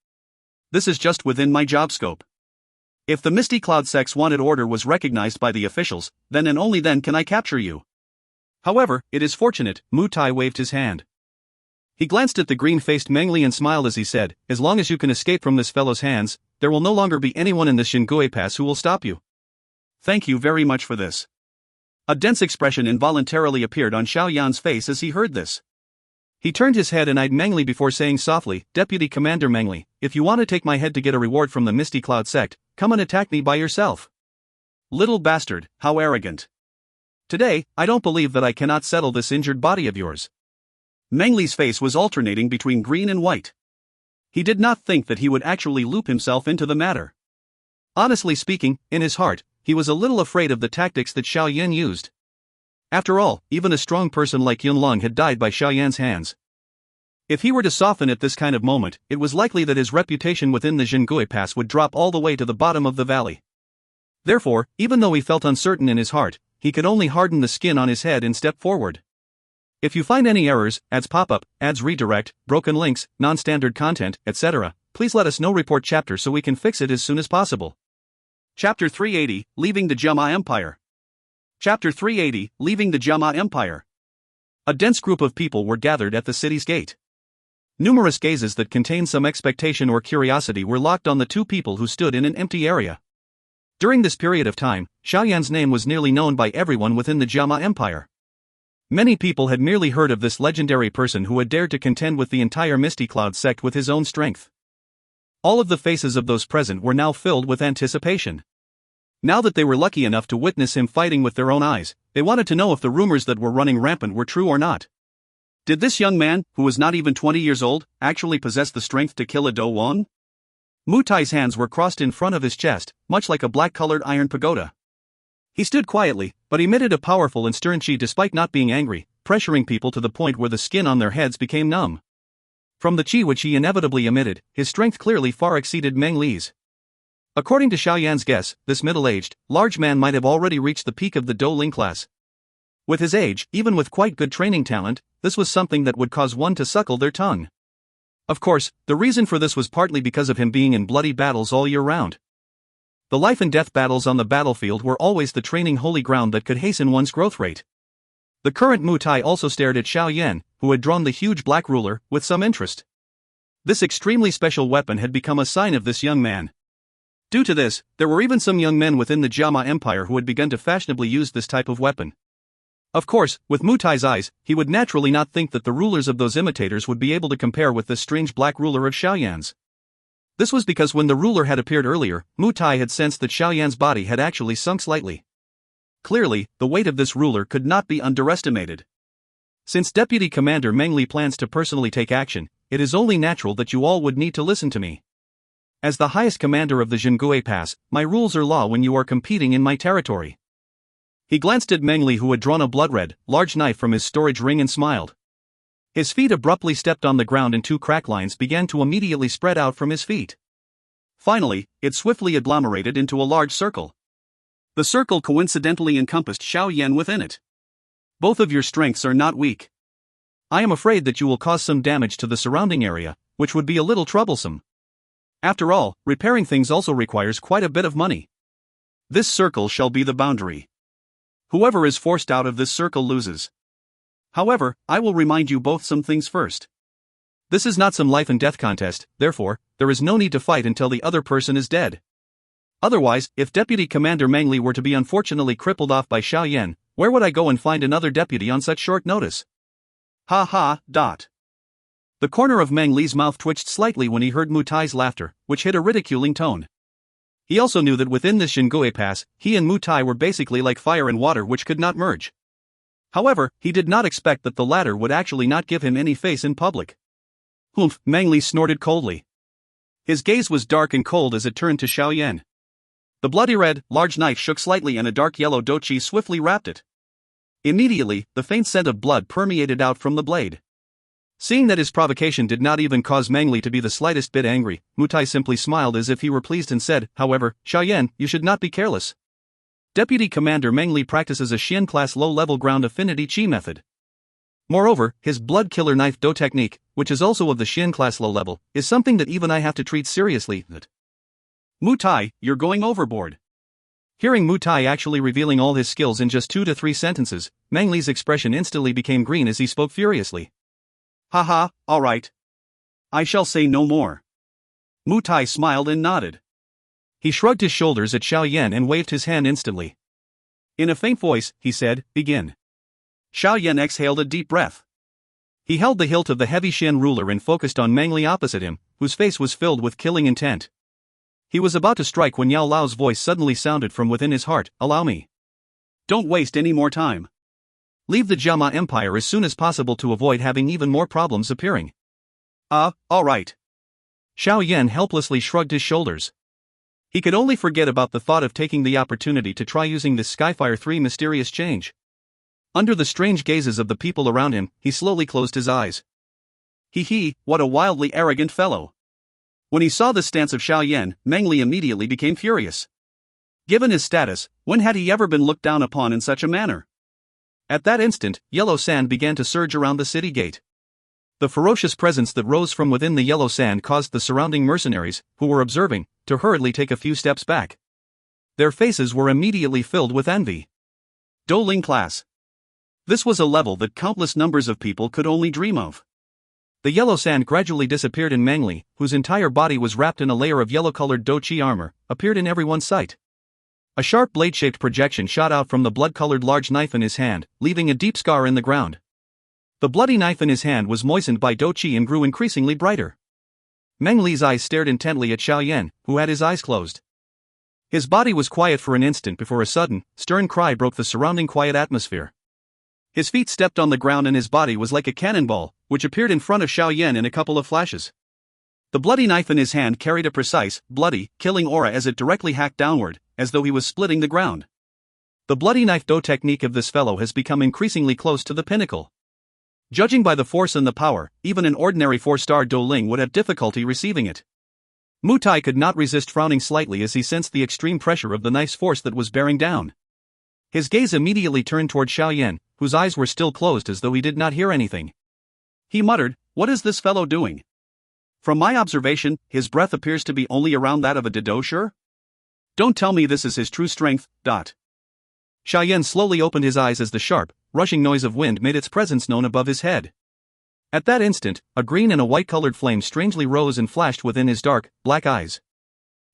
This is just within my job scope. If the Misty Cloud sect's wanted order was recognized by the officials, then and only then can I capture you. However, it is fortunate, Mutai waved his hand. He glanced at the green-faced Meng Li and smiled as he said, as long as you can escape from this fellow's hands, there will no longer be anyone in the Xingui Pass who will stop you. Thank you very much for this. A dense expression involuntarily appeared on Xiao Yan's face as he heard this. He turned his head and eyed Meng Li before saying softly, Deputy Commander Meng Li, if you want to take my head to get a reward from the Misty Cloud sect, come and attack me by yourself. Little bastard, how arrogant. Today, I don't believe that I cannot settle this injured body of yours. Meng Li's face was alternating between green and white. He did not think that he would actually loop himself into the matter. Honestly speaking, in his heart, he was a little afraid of the tactics that Xiao Yan used. After all, even a strong person like Yun Long had died by Xiao Yan's hands. If he were to soften at this kind of moment, it was likely that his reputation within the Xingui Pass would drop all the way to the bottom of the valley. Therefore, even though he felt uncertain in his heart, he could only harden the skin on his head and step forward. If you find any errors, ads pop up, ads redirect, broken links, non-standard content, etc., please let us know. Report chapter so we can fix it as soon as possible. Chapter 380, Leaving the Jama Empire. Chapter 380, Leaving the Jama Empire. A dense group of people were gathered at the city's gate. Numerous gazes that contained some expectation or curiosity were locked on the two people who stood in an empty area. During this period of time, Xiao Yan's name was nearly known by everyone within the Jama Empire. Many people had merely heard of this legendary person who had dared to contend with the entire Misty Cloud sect with his own strength. All of the faces of those present were now filled with anticipation. Now that they were lucky enough to witness him fighting with their own eyes, they wanted to know if the rumors that were running rampant were true or not. Did this young man, who was not even 20 years old, actually possess the strength to kill a Dou Wan? Mutai's hands were crossed in front of his chest, much like a black-colored iron pagoda. He stood quietly, but emitted a powerful and stern chi despite not being angry, pressuring people to the point where the skin on their heads became numb. From the chi which he inevitably emitted, his strength clearly far exceeded Meng Li's. According to Xiao Yan's guess, this middle-aged, large man might have already reached the peak of the Dou Ling class. With his age, even with quite good training talent, this was something that would cause one to suckle their tongue. Of course, the reason for this was partly because of him being in bloody battles all year round. The life and death battles on the battlefield were always the training holy ground that could hasten one's growth rate. The current Mu Tai also stared at Xiao Yan, who had drawn the huge black ruler, with some interest. This extremely special weapon had become a sign of this young man. Due to this, there were even some young men within the Jiama Empire who had begun to fashionably use this type of weapon. Of course, with Mu Tai's eyes, he would naturally not think that the rulers of those imitators would be able to compare with this strange black ruler of Xiao Yan's. This was because when the ruler had appeared earlier, Mu Tai had sensed that Xiao Yan's body had actually sunk slightly. Clearly, the weight of this ruler could not be underestimated. Since Deputy Commander Meng Li plans to personally take action, it is only natural that you all would need to listen to me. As the highest commander of the Zhengue Pass, my rules are law when you are competing in my territory. He glanced at Meng Li, who had drawn a blood-red, large knife from his storage ring, and smiled. His feet abruptly stepped on the ground and two crack lines began to immediately spread out from his feet. Finally, it swiftly agglomerated into a large circle. The circle coincidentally encompassed Xiao Yan within it. Both of your strengths are not weak. I am afraid that you will cause some damage to the surrounding area, which would be a little troublesome. After all, repairing things also requires quite a bit of money. This circle shall be the boundary. Whoever is forced out of this circle loses. However, I will remind you both some things first. This is not some life and death contest, therefore, there is no need to fight until the other person is dead. Otherwise, if Deputy Commander Meng Li were to be unfortunately crippled off by Xiao Yan, where would I go and find another deputy on such short notice? Ha ha. The corner of Meng Li's mouth twitched slightly when he heard Mu Tai's laughter, which hit a ridiculing tone. He also knew that within this Zhengue Pass, he and Mu Tai were basically like fire and water, which could not merge. However, he did not expect that the latter would actually not give him any face in public. Humph, Meng Li snorted coldly. His gaze was dark and cold as it turned to Xiao Yan. The bloody red, large knife shook slightly and a dark yellow Dou Qi swiftly wrapped it. Immediately, the faint scent of blood permeated out from the blade. Seeing that his provocation did not even cause Meng Li to be the slightest bit angry, Mu Tai simply smiled as if he were pleased and said, however, Xiao Yan, you should not be careless. Deputy Commander Meng Li practices a Xian-class low-level ground affinity Qi method. Moreover, his blood killer knife Do technique, which is also of the Xian-class low level, is something that even I have to treat seriously. Mu Tai, you're going overboard. Hearing Mu Tai actually revealing all his skills in just 2 to 3 sentences, Meng Li's expression instantly became green as he spoke furiously. Haha, alright. I shall say no more. Mu Tai smiled and nodded. He shrugged his shoulders at Xiao Yan and waved his hand instantly. In a faint voice, he said, begin. Xiao Yan exhaled a deep breath. He held the hilt of the heavy Xian ruler and focused on Meng Li opposite him, whose face was filled with killing intent. He was about to strike when Yao Lao's voice suddenly sounded from within his heart, allow me. Don't waste any more time. Leave the Jiama Empire as soon as possible to avoid having even more problems appearing. Alright. Xiao Yan helplessly shrugged his shoulders. He could only forget about the thought of taking the opportunity to try using this Skyfire 3 mysterious change. Under the strange gazes of the people around him, he slowly closed his eyes. What a wildly arrogant fellow. When he saw the stance of Xiao Yan, Meng Li immediately became furious. Given his status, when had he ever been looked down upon in such a manner? At that instant, yellow sand began to surge around the city gate. The ferocious presence that rose from within the yellow sand caused the surrounding mercenaries, who were observing, to hurriedly take a few steps back. Their faces were immediately filled with envy. Dou Ling class. This was a level that countless numbers of people could only dream of. The yellow sand gradually disappeared and Meng Li, whose entire body was wrapped in a layer of yellow-colored Dou Qi armor, appeared in everyone's sight. A sharp blade-shaped projection shot out from the blood-colored large knife in his hand, leaving a deep scar in the ground. The bloody knife in his hand was moistened by Dou Qi and grew increasingly brighter. Meng Li's eyes stared intently at Xiao Yan, who had his eyes closed. His body was quiet for an instant before a sudden, stern cry broke the surrounding quiet atmosphere. His feet stepped on the ground and his body was like a cannonball, which appeared in front of Xiao Yan in a couple of flashes. The bloody knife in his hand carried a precise, bloody, killing aura as it directly hacked downward, as though he was splitting the ground. The bloody knife Do technique of this fellow has become increasingly close to the pinnacle. Judging by the force and the power, even an ordinary 4-star Dou Ling would have difficulty receiving it. Mutai could not resist frowning slightly as he sensed the extreme pressure of the knife's force that was bearing down. His gaze immediately turned toward Xiao Yan, whose eyes were still closed as though he did not hear anything. He muttered, "What is this fellow doing? From my observation, his breath appears to be only around that of a Dou Qi. Don't tell me this is his true strength." Xiao Yan slowly opened his eyes as the sharp, rushing noise of wind made its presence known above his head. At that instant, a green and a white-colored flame strangely rose and flashed within his dark, black eyes.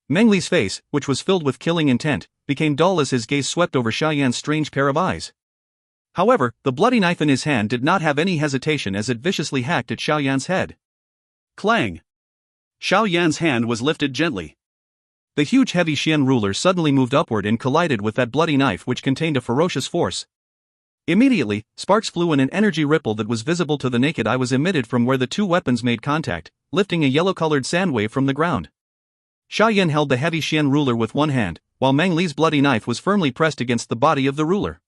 Meng Li's face, which was filled with killing intent, became dull as his gaze swept over Xiao Yan's strange pair of eyes. However, the bloody knife in his hand did not have any hesitation as it viciously hacked at Xiao Yan's head. Clang! Xiao Yan's hand was lifted gently. The huge heavy Xian ruler suddenly moved upward and collided with that bloody knife which contained a ferocious force. Immediately, sparks flew and an energy ripple that was visible to the naked eye was emitted from where the two weapons made contact, lifting a yellow-colored sand wave from the ground. Xiao Yan held the heavy Xian ruler with one hand, while Meng Li's bloody knife was firmly pressed against the body of the ruler.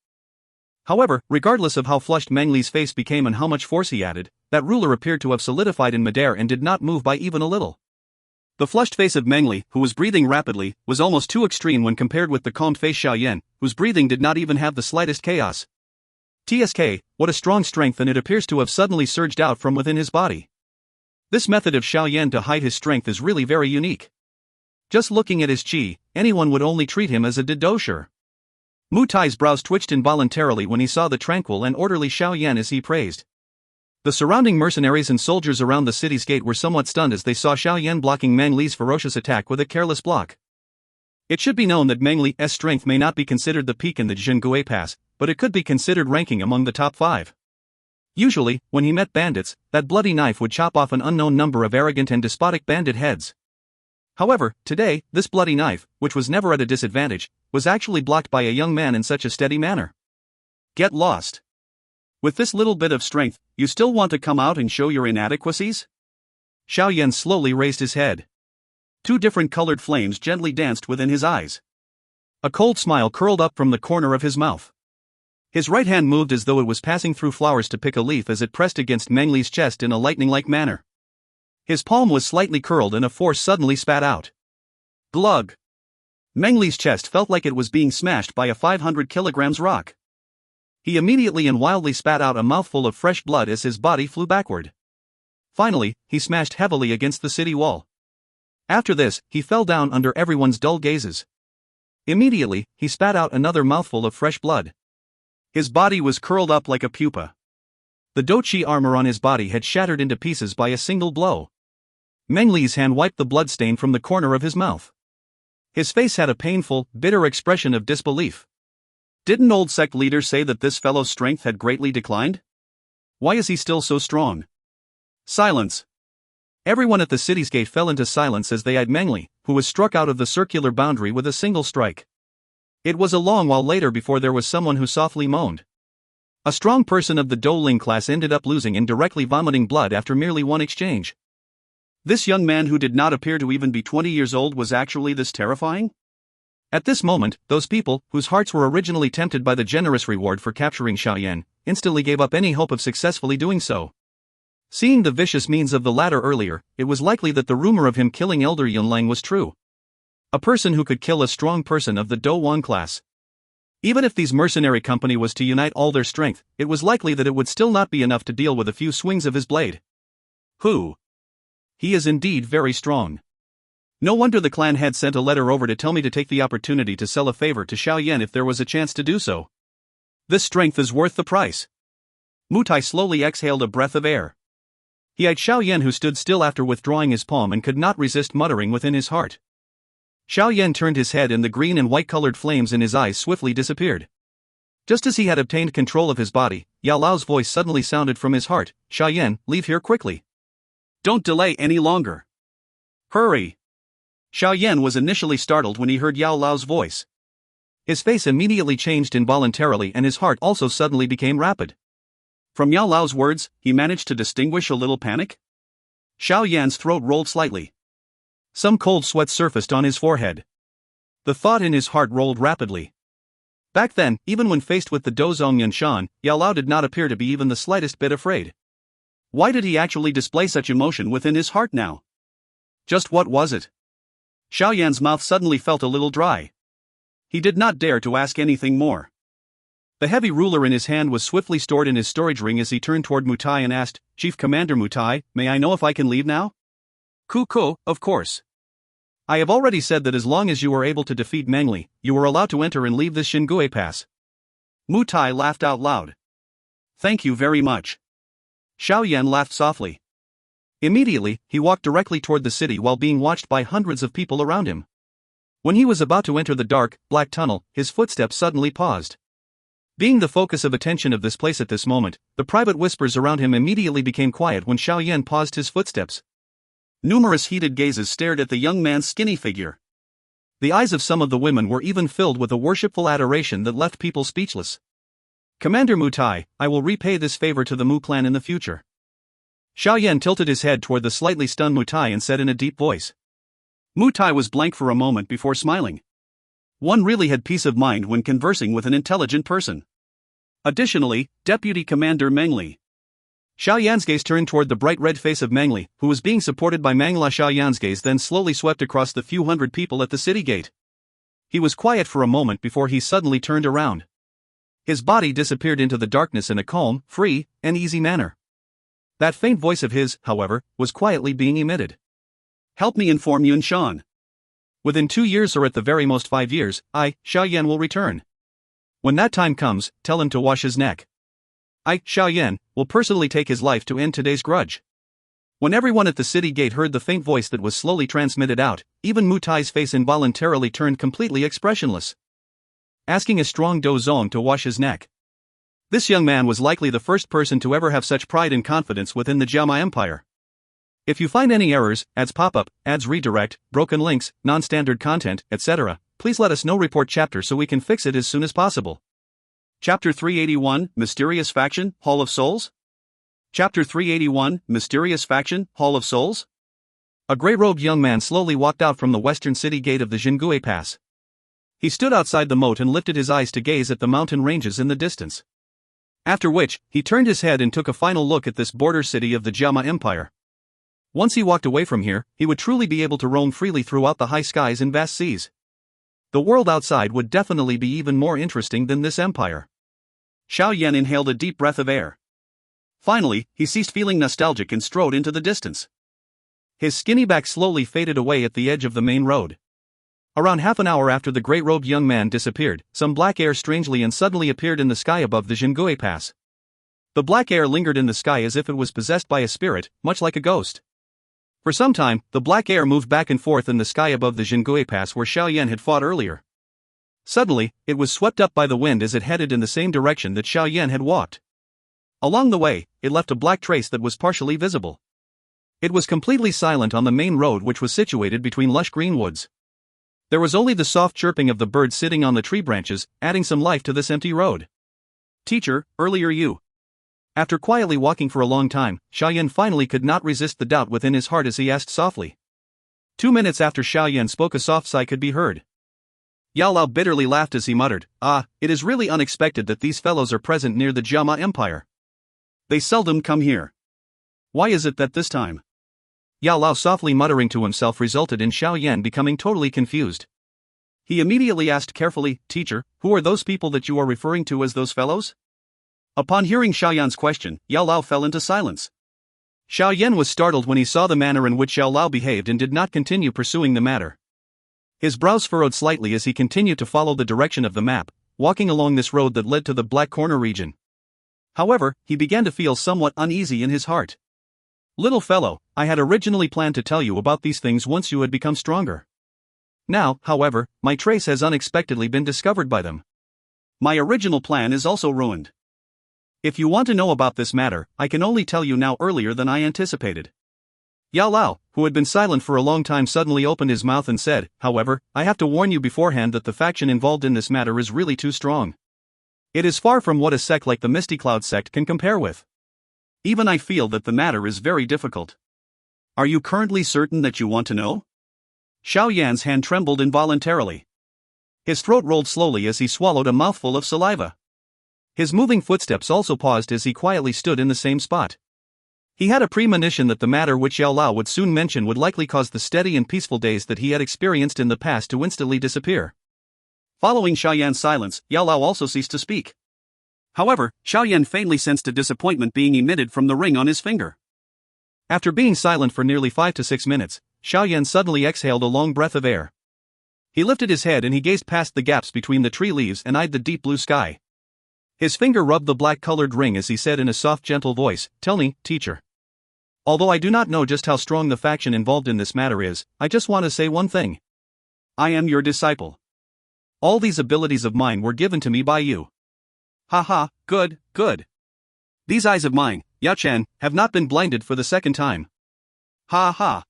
However, regardless of how flushed Meng Li's face became and how much force he added, that ruler appeared to have solidified in midair and did not move by even a little. The flushed face of Meng Li, who was breathing rapidly, was almost too extreme when compared with the calmed face Xiao Yan, whose breathing did not even have the slightest chaos. TSK, what a strong strength, and it appears to have suddenly surged out from within his body. This method of Xiao Yan to hide his strength is really very unique. Just looking at his chi, anyone would only treat him as a Dou Qi. Mutai's brows twitched involuntarily when he saw the tranquil and orderly Xiao Yan as he praised. The surrounding mercenaries and soldiers around the city's gate were somewhat stunned as they saw Xiao Yan blocking Meng Li's ferocious attack with a careless block. It should be known that Meng Li's strength may not be considered the peak in the Zhengui Pass, but it could be considered ranking among the top 5. Usually, when he met bandits, that bloody knife would chop off an unknown number of arrogant and despotic bandit heads. However, today, this bloody knife, which was never at a disadvantage, was actually blocked by a young man in such a steady manner. Get lost. With this little bit of strength, you still want to come out and show your inadequacies? Xiao Yan slowly raised his head. Two different colored flames gently danced within his eyes. A cold smile curled up from the corner of his mouth. His right hand moved as though it was passing through flowers to pick a leaf as it pressed against Meng Li's chest in a lightning-like manner. His palm was slightly curled and a force suddenly spat out. Glug! Meng Li's chest felt like it was being smashed by a 500 kilograms rock. He immediately and wildly spat out a mouthful of fresh blood as his body flew backward. Finally, he smashed heavily against the city wall. After this, he fell down under everyone's dull gazes. Immediately, he spat out another mouthful of fresh blood. His body was curled up like a pupa. The Dou Qi armor on his body had shattered into pieces by a single blow. Meng Li's hand wiped the blood stain from the corner of his mouth. His face had a painful, bitter expression of disbelief. Didn't old sect leaders say that this fellow's strength had greatly declined? Why is he still so strong? Silence. Everyone at the city's gate fell into silence as they eyed Meng Li, who was struck out of the circular boundary with a single strike. It was a long while later before there was someone who softly moaned. A strong person of the Dou Ling class ended up losing and directly vomiting blood after merely one exchange. This young man who did not appear to even be 20 years old was actually this terrifying? At this moment, those people, whose hearts were originally tempted by the generous reward for capturing Xiao Yan, instantly gave up any hope of successfully doing so. Seeing the vicious means of the latter earlier, it was likely that the rumor of him killing Elder Yunlang was true. A person who could kill a strong person of the Dou Wan class. Even if these mercenary company was to unite all their strength, it was likely that it would still not be enough to deal with a few swings of his blade. Who? He is indeed very strong. No wonder the clan head sent a letter over to tell me to take the opportunity to sell a favor to Xiao Yan if there was a chance to do so. This strength is worth the price. Mutai slowly exhaled a breath of air. He eyed Xiao Yan, who stood still after withdrawing his palm and could not resist muttering within his heart. Xiao Yan turned his head and the green and white-colored flames in his eyes swiftly disappeared. Just as he had obtained control of his body, Yao Lao's voice suddenly sounded from his heart, "Xiao Yan, leave here quickly. Don't delay any longer. Hurry." Xiao Yan was initially startled when he heard Yao Lao's voice. His face immediately changed involuntarily and his heart also suddenly became rapid. From Yao Lao's words, he managed to distinguish a little panic. Xiao Yan's throat rolled slightly. Some cold sweat surfaced on his forehead. The thought in his heart rolled rapidly. Back then, even when faced with the Dozong Yunshan, Yao Lao did not appear to be even the slightest bit afraid. Why did he actually display such emotion within his heart now? Just what was it? Xiao Yan's mouth suddenly felt a little dry. He did not dare to ask anything more. The heavy ruler in his hand was swiftly stored in his storage ring as he turned toward Mutai and asked, Chief Commander Mutai, may I know if I can leave now? Kuko, of course. I have already said that as long as you are able to defeat Mengli, you are allowed to enter and leave this Xingue Pass. Mutai laughed out loud. Thank you very much. Xiao Yan laughed softly. Immediately, he walked directly toward the city while being watched by hundreds of people around him. When he was about to enter the dark, black tunnel, his footsteps suddenly paused. Being the focus of attention of this place at this moment, the private whispers around him immediately became quiet when Xiao Yan paused his footsteps. Numerous heated gazes stared at the young man's skinny figure. The eyes of some of the women were even filled with a worshipful adoration that left people speechless. Commander Mutai, I will repay this favor to the Mu clan in the future. Xiao Yan tilted his head toward the slightly stunned Mutai and said in a deep voice. Mutai was blank for a moment before smiling. One really had peace of mind when conversing with an intelligent person. Additionally, Deputy Commander Mengli. Xiao Yan's gaze turned toward the bright red face of Mengli, who was being supported by Mangla. Xiao Yan's gaze then slowly swept across the few hundred people at the city gate. He was quiet for a moment before he suddenly turned around. His body disappeared into the darkness in a calm, free, and easy manner. That faint voice of his, however, was quietly being emitted. Help me inform Yun Shan. Within 2 years or at the very most 5 years, I, Xiao Yan will return. When that time comes, tell him to wash his neck. I, Xiao Yan, will personally take his life to end today's grudge. When everyone at the city gate heard the faint voice that was slowly transmitted out, even Mutai's face involuntarily turned completely expressionless. Asking a strong Dou Zong to wash his neck. This young man was likely the first person to ever have such pride and confidence within the Jiama Empire. If you find any errors, ads pop-up, ads redirect, broken links, non-standard content, etc., please let us know. Report chapter so we can fix it as soon as possible. Chapter 381, Mysterious Faction, Hall of Souls? Chapter 381, Mysterious Faction, Hall of Souls? A gray-robed young man slowly walked out from the western city gate of the Xingue Pass. He stood outside the moat and lifted his eyes to gaze at the mountain ranges in the distance. After which, he turned his head and took a final look at this border city of the Jiama Empire. Once he walked away from here, he would truly be able to roam freely throughout the high skies and vast seas. The world outside would definitely be even more interesting than this empire. Xiao Yan inhaled a deep breath of air. Finally, he ceased feeling nostalgic and strode into the distance. His skinny back slowly faded away at the edge of the main road. Around half an hour after the gray-robed young man disappeared, some black air strangely and suddenly appeared in the sky above the Xingue Pass. The black air lingered in the sky as if it was possessed by a spirit, much like a ghost. For some time, the black air moved back and forth in the sky above the Xingue Pass where Xiao Yan had fought earlier. Suddenly, it was swept up by the wind as it headed in the same direction that Xiao Yan had walked. Along the way, it left a black trace that was partially visible. It was completely silent on the main road which was situated between lush green woods. There was only the soft chirping of the birds sitting on the tree branches, adding some life to this empty road. Teacher, earlier you. After quietly walking for a long time, Xiao Yan finally could not resist the doubt within his heart as he asked softly. 2 minutes after Xiao Yan spoke, a soft sigh could be heard. Yao Lao bitterly laughed as he muttered, it is really unexpected that these fellows are present near the Jiama Empire. They seldom come here. Why is it that this time? Yao Lao softly muttering to himself resulted in Xiao Yan becoming totally confused. He immediately asked carefully, Teacher, who are those people that you are referring to as those fellows? Upon hearing Xiao Yan's question, Yao Lao fell into silence. Xiao Yan was startled when he saw the manner in which Yao Lao behaved and did not continue pursuing the matter. His brows furrowed slightly as he continued to follow the direction of the map, walking along this road that led to the Black Corner region. However, he began to feel somewhat uneasy in his heart. Little fellow, I had originally planned to tell you about these things once you had become stronger. Now, however, my trace has unexpectedly been discovered by them. My original plan is also ruined. If you want to know about this matter, I can only tell you now earlier than I anticipated. Yao Lao, who had been silent for a long time, suddenly opened his mouth and said, However, I have to warn you beforehand that the faction involved in this matter is really too strong. It is far from what a sect like the Misty Cloud sect can compare with. Even I feel that the matter is very difficult. Are you currently certain that you want to know? Xiao Yan's hand trembled involuntarily. His throat rolled slowly as he swallowed a mouthful of saliva. His moving footsteps also paused as he quietly stood in the same spot. He had a premonition that the matter which Yao Lao would soon mention would likely cause the steady and peaceful days that he had experienced in the past to instantly disappear. Following Xiao Yan's silence, Yao Lao also ceased to speak. However, Xiao Yan faintly sensed a disappointment being emitted from the ring on his finger. After being silent for nearly 5 to 6 minutes, Xiao Yan suddenly exhaled a long breath of air. He lifted his head and he gazed past the gaps between the tree leaves and eyed the deep blue sky. His finger rubbed the black-colored ring as he said in a soft, gentle voice, "Tell me, teacher. Although I do not know just how strong the faction involved in this matter is, I just want to say one thing. I am your disciple. All these abilities of mine were given to me by you. Ha, good, good. These eyes of mine, Yao Chen, have not been blinded for the second time. Ha.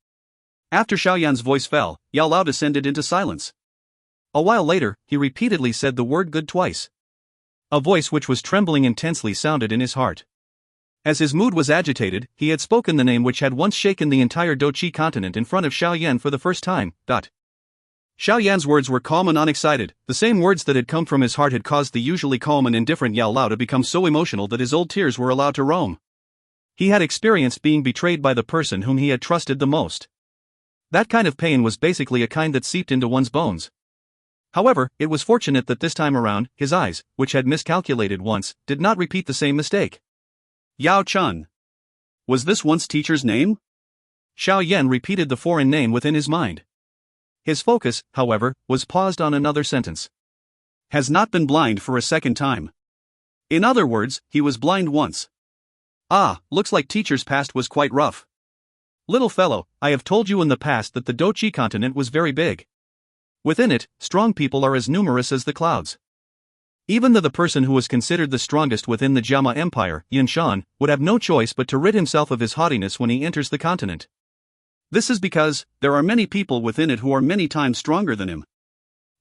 After Xiao Yan's voice fell, Yao Lao descended into silence. A while later, he repeatedly said the word good twice. A voice which was trembling intensely sounded in his heart. As his mood was agitated, he had spoken the name which had once shaken the entire Dou Qi continent in front of Xiao Yan for the first time. Xiao Yan's words were calm and unexcited. The same words that had come from his heart had caused the usually calm and indifferent Yao Lao to become so emotional that his old tears were allowed to roam. He had experienced being betrayed by the person whom he had trusted the most. That kind of pain was basically a kind that seeped into one's bones. However, it was fortunate that this time around, his eyes, which had miscalculated once, did not repeat the same mistake. Yao Chun. Was this once teacher's name? Xiao Yan repeated the foreign name within his mind. His focus, however, was paused on another sentence. Has not been blind for a second time. In other words, he was blind once. Looks like teacher's past was quite rough. Little fellow, I have told you in the past that the Dou Qi continent was very big. Within it, strong people are as numerous as the clouds. Even though the person who was considered the strongest within the Jiama Empire, Yin Shan, would have no choice but to rid himself of his haughtiness when he enters the continent. This is because there are many people within it who are many times stronger than him.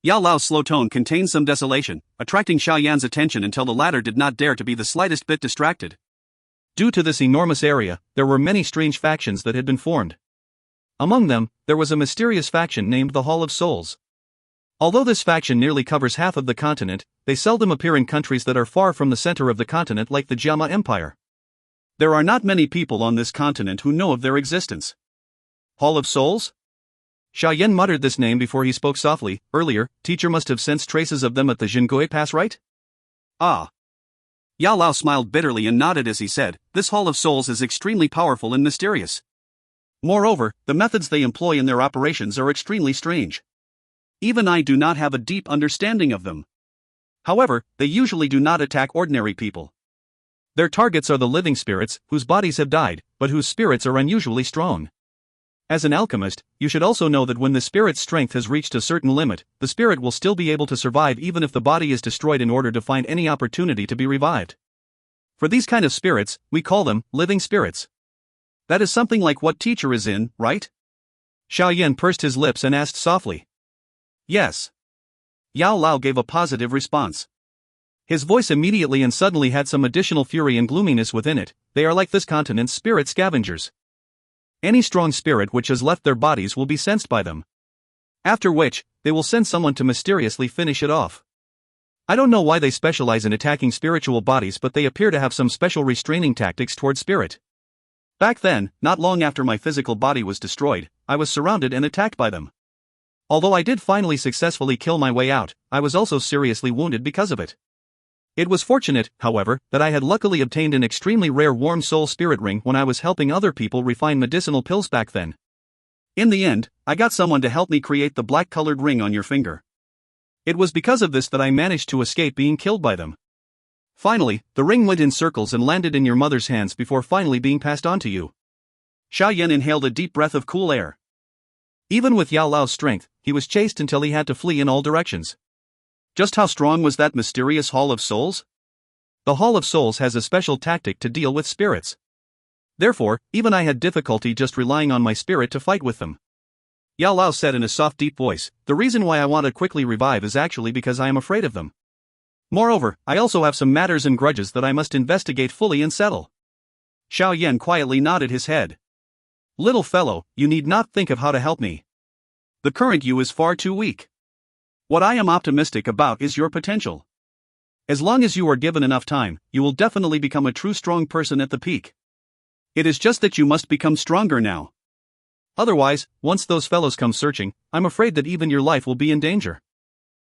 Yao Lao's slow tone contained some desolation, attracting Xiao Yan's attention until the latter did not dare to be the slightest bit distracted. Due to this enormous area, there were many strange factions that had been formed. Among them, there was a mysterious faction named the Hall of Souls. Although this faction nearly covers half of the continent, they seldom appear in countries that are far from the center of the continent like the Jiama Empire. There are not many people on this continent who know of their existence. Hall of Souls? Xiao Yan muttered this name before he spoke softly. Earlier, teacher must have sensed traces of them at the Jingui Pass, right? Yao Lao smiled bitterly and nodded as he said, this Hall of Souls is extremely powerful and mysterious. Moreover, the methods they employ in their operations are extremely strange. Even I do not have a deep understanding of them. However, they usually do not attack ordinary people. Their targets are the living spirits, whose bodies have died, but whose spirits are unusually strong. As an alchemist, you should also know that when the spirit's strength has reached a certain limit, the spirit will still be able to survive even if the body is destroyed in order to find any opportunity to be revived. For these kind of spirits, we call them living spirits. That is something like what teacher is in, right? Xiao Yan pursed his lips and asked softly. Yes. Yao Lao gave a positive response. His voice immediately and suddenly had some additional fury and gloominess within it. They are like this continent's spirit scavengers. Any strong spirit which has left their bodies will be sensed by them. After which, they will send someone to mysteriously finish it off. I don't know why they specialize in attacking spiritual bodies, but they appear to have some special restraining tactics toward spirit. Back then, not long after my physical body was destroyed, I was surrounded and attacked by them. Although I did finally successfully kill my way out, I was also seriously wounded because of it. It was fortunate, however, that I had luckily obtained an extremely rare warm soul spirit ring when I was helping other people refine medicinal pills back then. In the end, I got someone to help me create the black-colored ring on your finger. It was because of this that I managed to escape being killed by them. Finally, the ring went in circles and landed in your mother's hands before finally being passed on to you. Xiao Yan inhaled a deep breath of cool air. Even with Yao Lao's strength, he was chased until he had to flee in all directions. Just how strong was that mysterious Hall of Souls? The Hall of Souls has a special tactic to deal with spirits. Therefore, even I had difficulty just relying on my spirit to fight with them. Yao Lao said in a soft deep voice, the reason why I want to quickly revive is actually because I am afraid of them. Moreover, I also have some matters and grudges that I must investigate fully and settle. Xiao Yan quietly nodded his head. Little fellow, you need not think of how to help me. The current you is far too weak. What I am optimistic about is your potential. As long as you are given enough time, you will definitely become a true strong person at the peak. It is just that you must become stronger now. Otherwise, once those fellows come searching, I'm afraid that even your life will be in danger.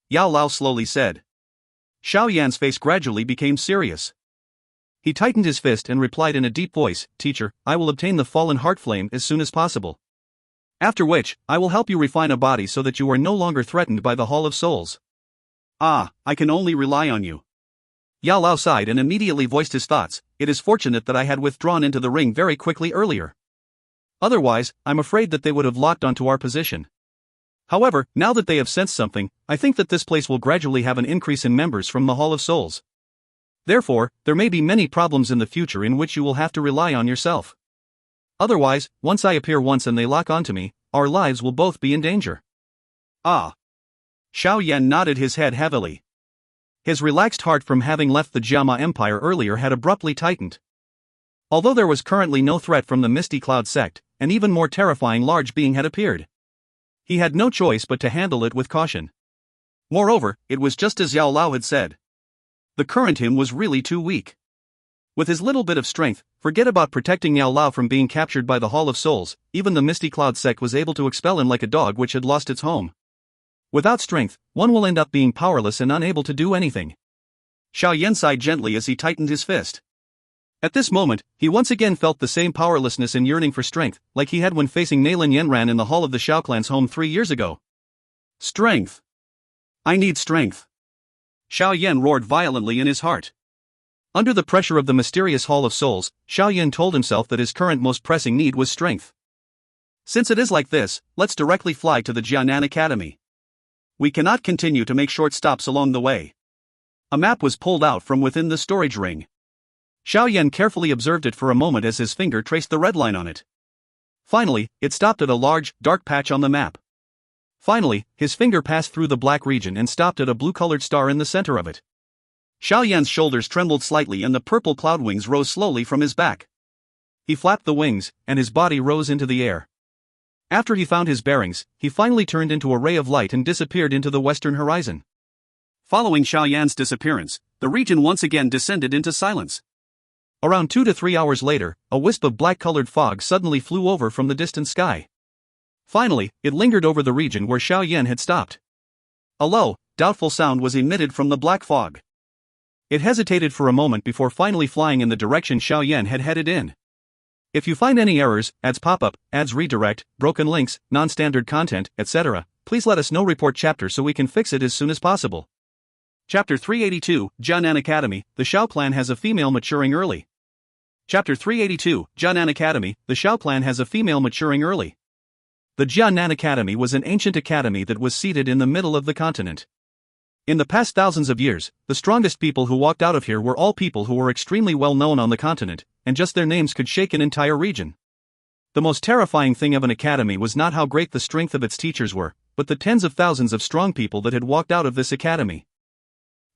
Yao Lao slowly said. Xiao Yan's face gradually became serious. He tightened his fist and replied in a deep voice, Teacher, I will obtain the fallen heart flame as soon as possible. After which, I will help you refine a body so that you are no longer threatened by the Hall of Souls. Ah, I can only rely on you. Yao Lao sighed and immediately voiced his thoughts. It is fortunate that I had withdrawn into the ring very quickly earlier. Otherwise, I'm afraid that they would have locked onto our position. However, now that they have sensed something, I think that this place will gradually have an increase in members from the Hall of Souls. Therefore, there may be many problems in the future in which you will have to rely on yourself. Otherwise, once I appear once and they lock onto me, our lives will both be in danger. Ah. Xiao Yan nodded his head heavily. His relaxed heart from having left the Jiama Empire earlier had abruptly tightened. Although there was currently no threat from the Misty Cloud sect, an even more terrifying large being had appeared. He had no choice but to handle it with caution. Moreover, it was just as Yao Lao had said. The current him was really too weak. With his little bit of strength, forget about protecting Yao Lao from being captured by the Hall of Souls, even the Misty Cloud sect was able to expel him like a dog which had lost its home. Without strength, one will end up being powerless and unable to do anything. Xiao Yan sighed gently as he tightened his fist. At this moment, he once again felt the same powerlessness and yearning for strength, like he had when facing Neilin Yanran in the hall of the Xiao clan's home 3 years ago. Strength! I need strength! Xiao Yan roared violently in his heart. Under the pressure of the mysterious Hall of Souls, Xiao Yan told himself that his current most pressing need was strength. Since it is like this, let's directly fly to the Jianan Academy. We cannot continue to make short stops along the way. A map was pulled out from within the storage ring. Xiao Yan carefully observed it for a moment as his finger traced the red line on it. Finally, it stopped at a large, dark patch on the map. Finally, his finger passed through the black region and stopped at a blue-colored star in the center of it. Xiao Yan's shoulders trembled slightly and the purple cloud wings rose slowly from his back. He flapped the wings, and his body rose into the air. After he found his bearings, he finally turned into a ray of light and disappeared into the western horizon. Following Xiao Yan's disappearance, the region once again descended into silence. Around 2 to 3 hours later, a wisp of black-colored fog suddenly flew over from the distant sky. Finally, it lingered over the region where Xiao Yan had stopped. A low, doubtful sound was emitted from the black fog. It hesitated for a moment before finally flying in the direction Xiao Yan had headed in. If you find any errors, ads pop-up, ads redirect, broken links, non-standard content, etc., please let us know. Report chapter so we can fix it as soon as possible. Chapter 382, Jianan Academy, the Xiao clan has a female maturing early. Chapter 382, Jianan Academy, the Xiao clan has a female maturing early. The Jianan Academy was an ancient academy that was seated in the middle of the continent. In the past thousands of years, the strongest people who walked out of here were all people who were extremely well known on the continent, and just their names could shake an entire region. The most terrifying thing of an academy was not how great the strength of its teachers were, but the tens of thousands of strong people that had walked out of this academy.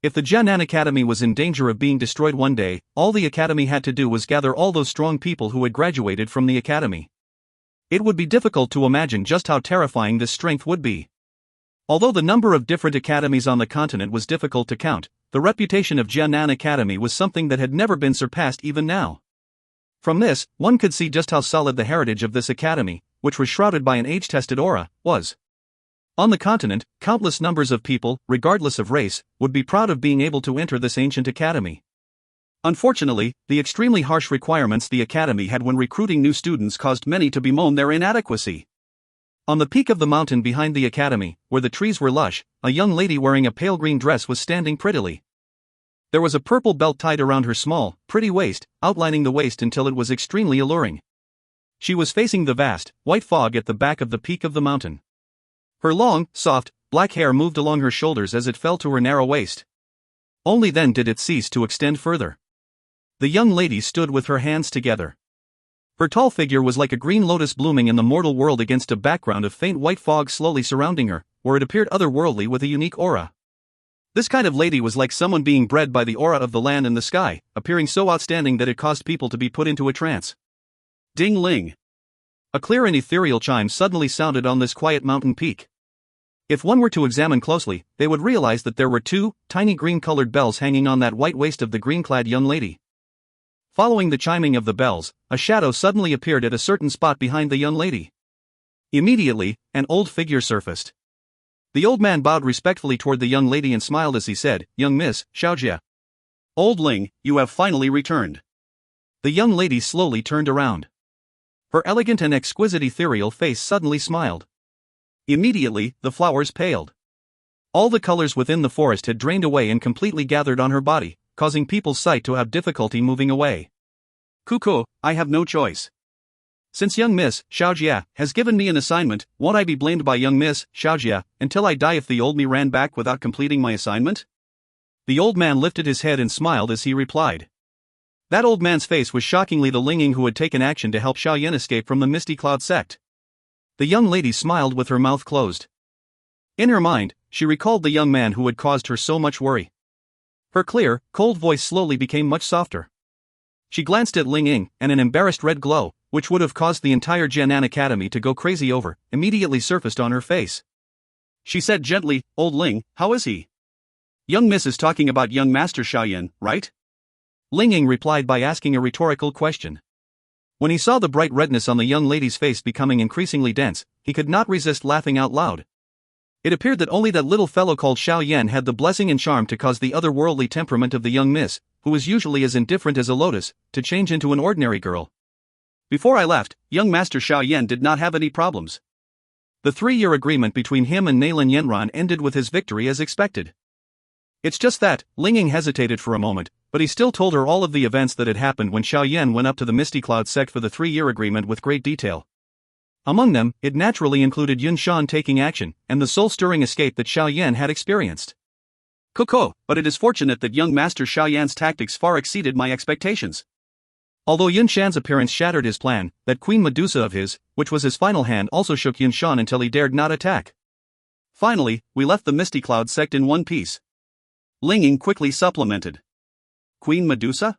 If the Jianan Academy was in danger of being destroyed one day, all the academy had to do was gather all those strong people who had graduated from the academy. It would be difficult to imagine just how terrifying this strength would be. Although the number of different academies on the continent was difficult to count, the reputation of Jianan Academy was something that had never been surpassed even now. From this, one could see just how solid the heritage of this academy, which was shrouded by an age-tested aura, was. On the continent, countless numbers of people, regardless of race, would be proud of being able to enter this ancient academy. Unfortunately, the extremely harsh requirements the academy had when recruiting new students caused many to bemoan their inadequacy. On the peak of the mountain behind the academy, where the trees were lush, a young lady wearing a pale green dress was standing prettily. There was a purple belt tied around her small, pretty waist, outlining the waist until it was extremely alluring. She was facing the vast, white fog at the back of the peak of the mountain. Her long, soft, black hair moved along her shoulders as it fell to her narrow waist. Only then did it cease to extend further. The young lady stood with her hands together. Her tall figure was like a green lotus blooming in the mortal world against a background of faint white fog slowly surrounding her, where it appeared otherworldly with a unique aura. This kind of lady was like someone being bred by the aura of the land and the sky, appearing so outstanding that it caused people to be put into a trance. Ding-ling! A clear and ethereal chime suddenly sounded on this quiet mountain peak. If one were to examine closely, they would realize that there were 2 tiny green-colored bells hanging on that white waist of the green-clad young lady. Following the chiming of the bells, a shadow suddenly appeared at a certain spot behind the young lady. Immediately, an old figure surfaced. The old man bowed respectfully toward the young lady and smiled as he said, "Young Miss, Xiao. Old Ling, you have finally returned." The young lady slowly turned around. Her elegant and exquisite ethereal face suddenly smiled. Immediately, the flowers paled. All the colors within the forest had drained away and completely gathered on her body, causing people's sight to have difficulty moving away. "Cuckoo, I have no choice. Since young Miss, Xiao, has given me an assignment, won't I be blamed by young Miss, Xiao, until I die if the old me ran back without completing my assignment?" The old man lifted his head and smiled as he replied. That old man's face was shockingly the Linging who had taken action to help Xiao Yan escape from the Misty Cloud sect. The young lady smiled with her mouth closed. In her mind, she recalled the young man who had caused her so much worry. Her clear, cold voice slowly became much softer. She glanced at Ling Ying, and an embarrassed red glow, which would have caused the entire Jianan Academy to go crazy over, immediately surfaced on her face. She said gently, "Old Ling, how is he?" "Young Miss is talking about young Master Xiao Yan, right?" Ling Ying replied by asking a rhetorical question. When he saw the bright redness on the young lady's face becoming increasingly dense, he could not resist laughing out loud. It appeared that only that little fellow called Xiao Yan had the blessing and charm to cause the otherworldly temperament of the young miss, who was usually as indifferent as a lotus, to change into an ordinary girl. Before I left, young Master Xiao Yan did not have any problems. The 3-year agreement between him and Nailan Yenran ended with his victory as expected. It's just that, Ling Ying hesitated for a moment, but he still told her all of the events that had happened when Xiao Yan went up to the Misty Cloud sect for the 3-year agreement with great detail. Among them, it naturally included Yun Shan taking action, and the soul-stirring escape that Xiao Yan had experienced. "Cuckoo, but it is fortunate that young Master Xiao Yan's tactics far exceeded my expectations." Although Yun Shan's appearance shattered his plan, that Queen Medusa of his, which was his final hand, also shook Yun Shan until he dared not attack. "Finally, we left the Misty Cloud sect in one piece," Ling Ying quickly supplemented. "Queen Medusa?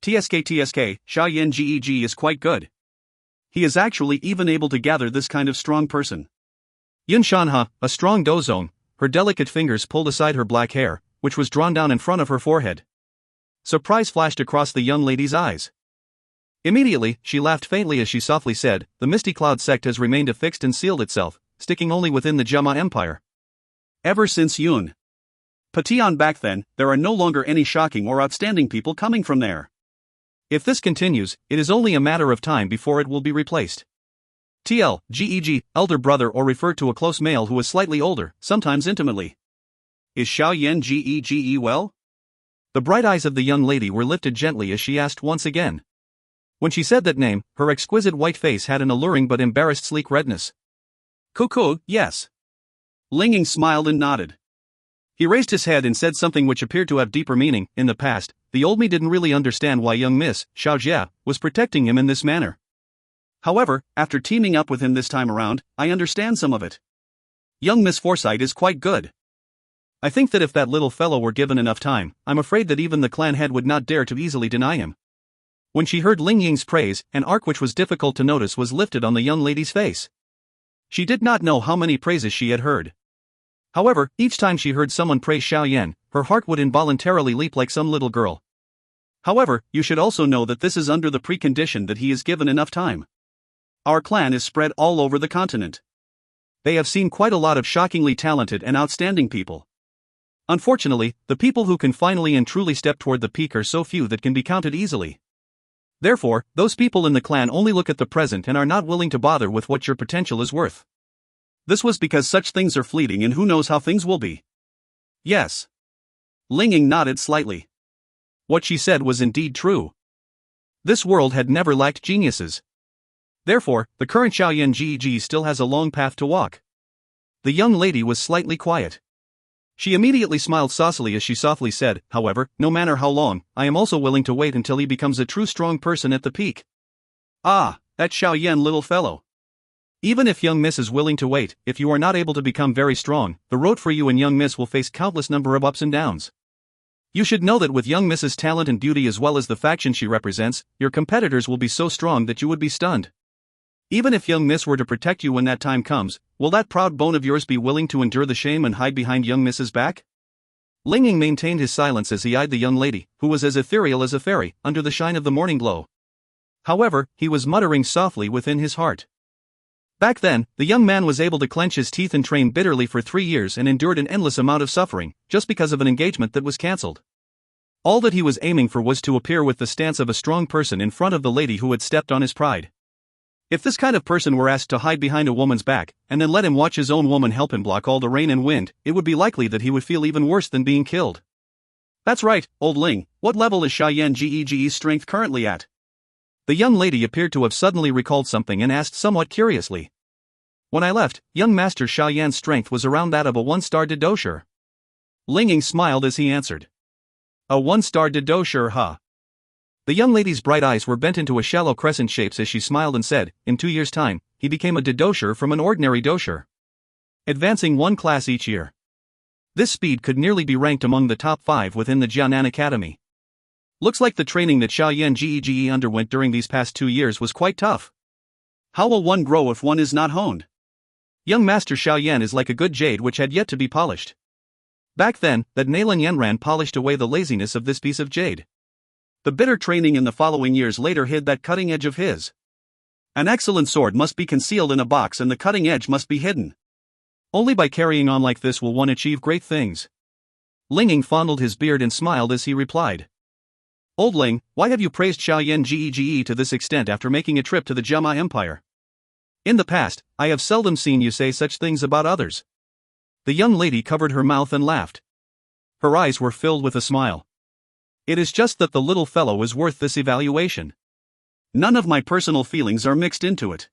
TSK, Xiao Yan Geg is quite good. He is actually even able to gather this kind of strong person." Yun Shan, a strong dozone, her delicate fingers pulled aside her black hair, which was drawn down in front of her forehead. Surprise flashed across the young lady's eyes. Immediately, she laughed faintly as she softly said, "The Misty Cloud sect has remained affixed and sealed itself, sticking only within the Jama Empire. Ever since Yun Pation back then, there are no longer any shocking or outstanding people coming from there. If this continues, it is only a matter of time before it will be replaced. Geg, elder brother or referred to a close male who is slightly older, sometimes intimately. Is Xiao Yan Gege well?" The bright eyes of the young lady were lifted gently as she asked once again. When she said that name, her exquisite white face had an alluring but embarrassed sleek redness. "Cuckoo, yes." Ling Ying smiled and nodded. He raised his head and said something which appeared to have deeper meaning. In the past, the old me didn't really understand why young Miss, Xiao, was protecting him in this manner. However, after teaming up with him this time around, I understand some of it. Young Miss foresight is quite good. I think that if that little fellow were given enough time, I'm afraid that even the clan head would not dare to easily deny him. When she heard Ling Ying's praise, an arc which was difficult to notice was lifted on the young lady's face. She did not know how many praises she had heard. However, each time she heard someone praise Xiao Yan, her heart would involuntarily leap like some little girl. However, you should also know that this is under the precondition that he is given enough time. Our clan is spread all over the continent. They have seen quite a lot of shockingly talented and outstanding people. Unfortunately, the people who can finally and truly step toward the peak are so few that can be counted easily. Therefore, those people in the clan only look at the present and are not willing to bother with what your potential is worth. This was because such things are fleeting and who knows how things will be. Yes. Ling Ying nodded slightly. What she said was indeed true. This world had never lacked geniuses. Therefore, the current Xiao Yan Geg still has a long path to walk. The young lady was slightly quiet. She immediately smiled saucily as she softly said, "However, no matter how long, I am also willing to wait until he becomes a true strong person at the peak." "Ah, that Xiao Yan little fellow. Even if young Miss is willing to wait, if you are not able to become very strong, the road for you and young Miss will face countless number of ups and downs. You should know that with young Miss's talent and beauty as well as the faction she represents, your competitors will be so strong that you would be stunned. Even if young Miss were to protect you when that time comes, will that proud bone of yours be willing to endure the shame and hide behind young Miss's back?" Ling Ying maintained his silence as he eyed the young lady, who was as ethereal as a fairy, under the shine of the morning glow. However, he was muttering softly within his heart. Back then, the young man was able to clench his teeth and train bitterly for 3 years and endured an endless amount of suffering, just because of an engagement that was cancelled. All that he was aiming for was to appear with the stance of a strong person in front of the lady who had stepped on his pride. If this kind of person were asked to hide behind a woman's back, and then let him watch his own woman help him block all the rain and wind, it would be likely that he would feel even worse than being killed. That's right, old Ling, what level is Xiao Yan Gege's strength currently at? The young lady appeared to have suddenly recalled something and asked somewhat curiously. When I left, young Master Xiao Yan's strength was around that of a 1-star Dou. Ling Ying smiled as he answered. A 1-star Dou, huh? The young lady's bright eyes were bent into a shallow crescent shapes as she smiled and said, in 2 years' time, he became a Dou from an ordinary Dou, advancing 1 class each year. This speed could nearly be ranked among the top 5 within the Jianan Academy. Looks like the training that Xiao Yan Gege underwent during these past 2 years was quite tough. How will one grow if one is not honed? Young Master Xiao Yan is like a good jade which had yet to be polished. Back then, that Nalan Yanran polished away the laziness of this piece of jade. The bitter training in the following years later hid that cutting edge of his. An excellent sword must be concealed in a box and the cutting edge must be hidden. Only by carrying on like this will one achieve great things. Ling Ying fondled his beard and smiled as he replied. Old Ling, why have you praised Xiao Yan Gege to this extent after making a trip to the Jama Empire? In the past, I have seldom seen you say such things about others. The young lady covered her mouth and laughed. Her eyes were filled with a smile. It is just that the little fellow is worth this evaluation. None of my personal feelings are mixed into it.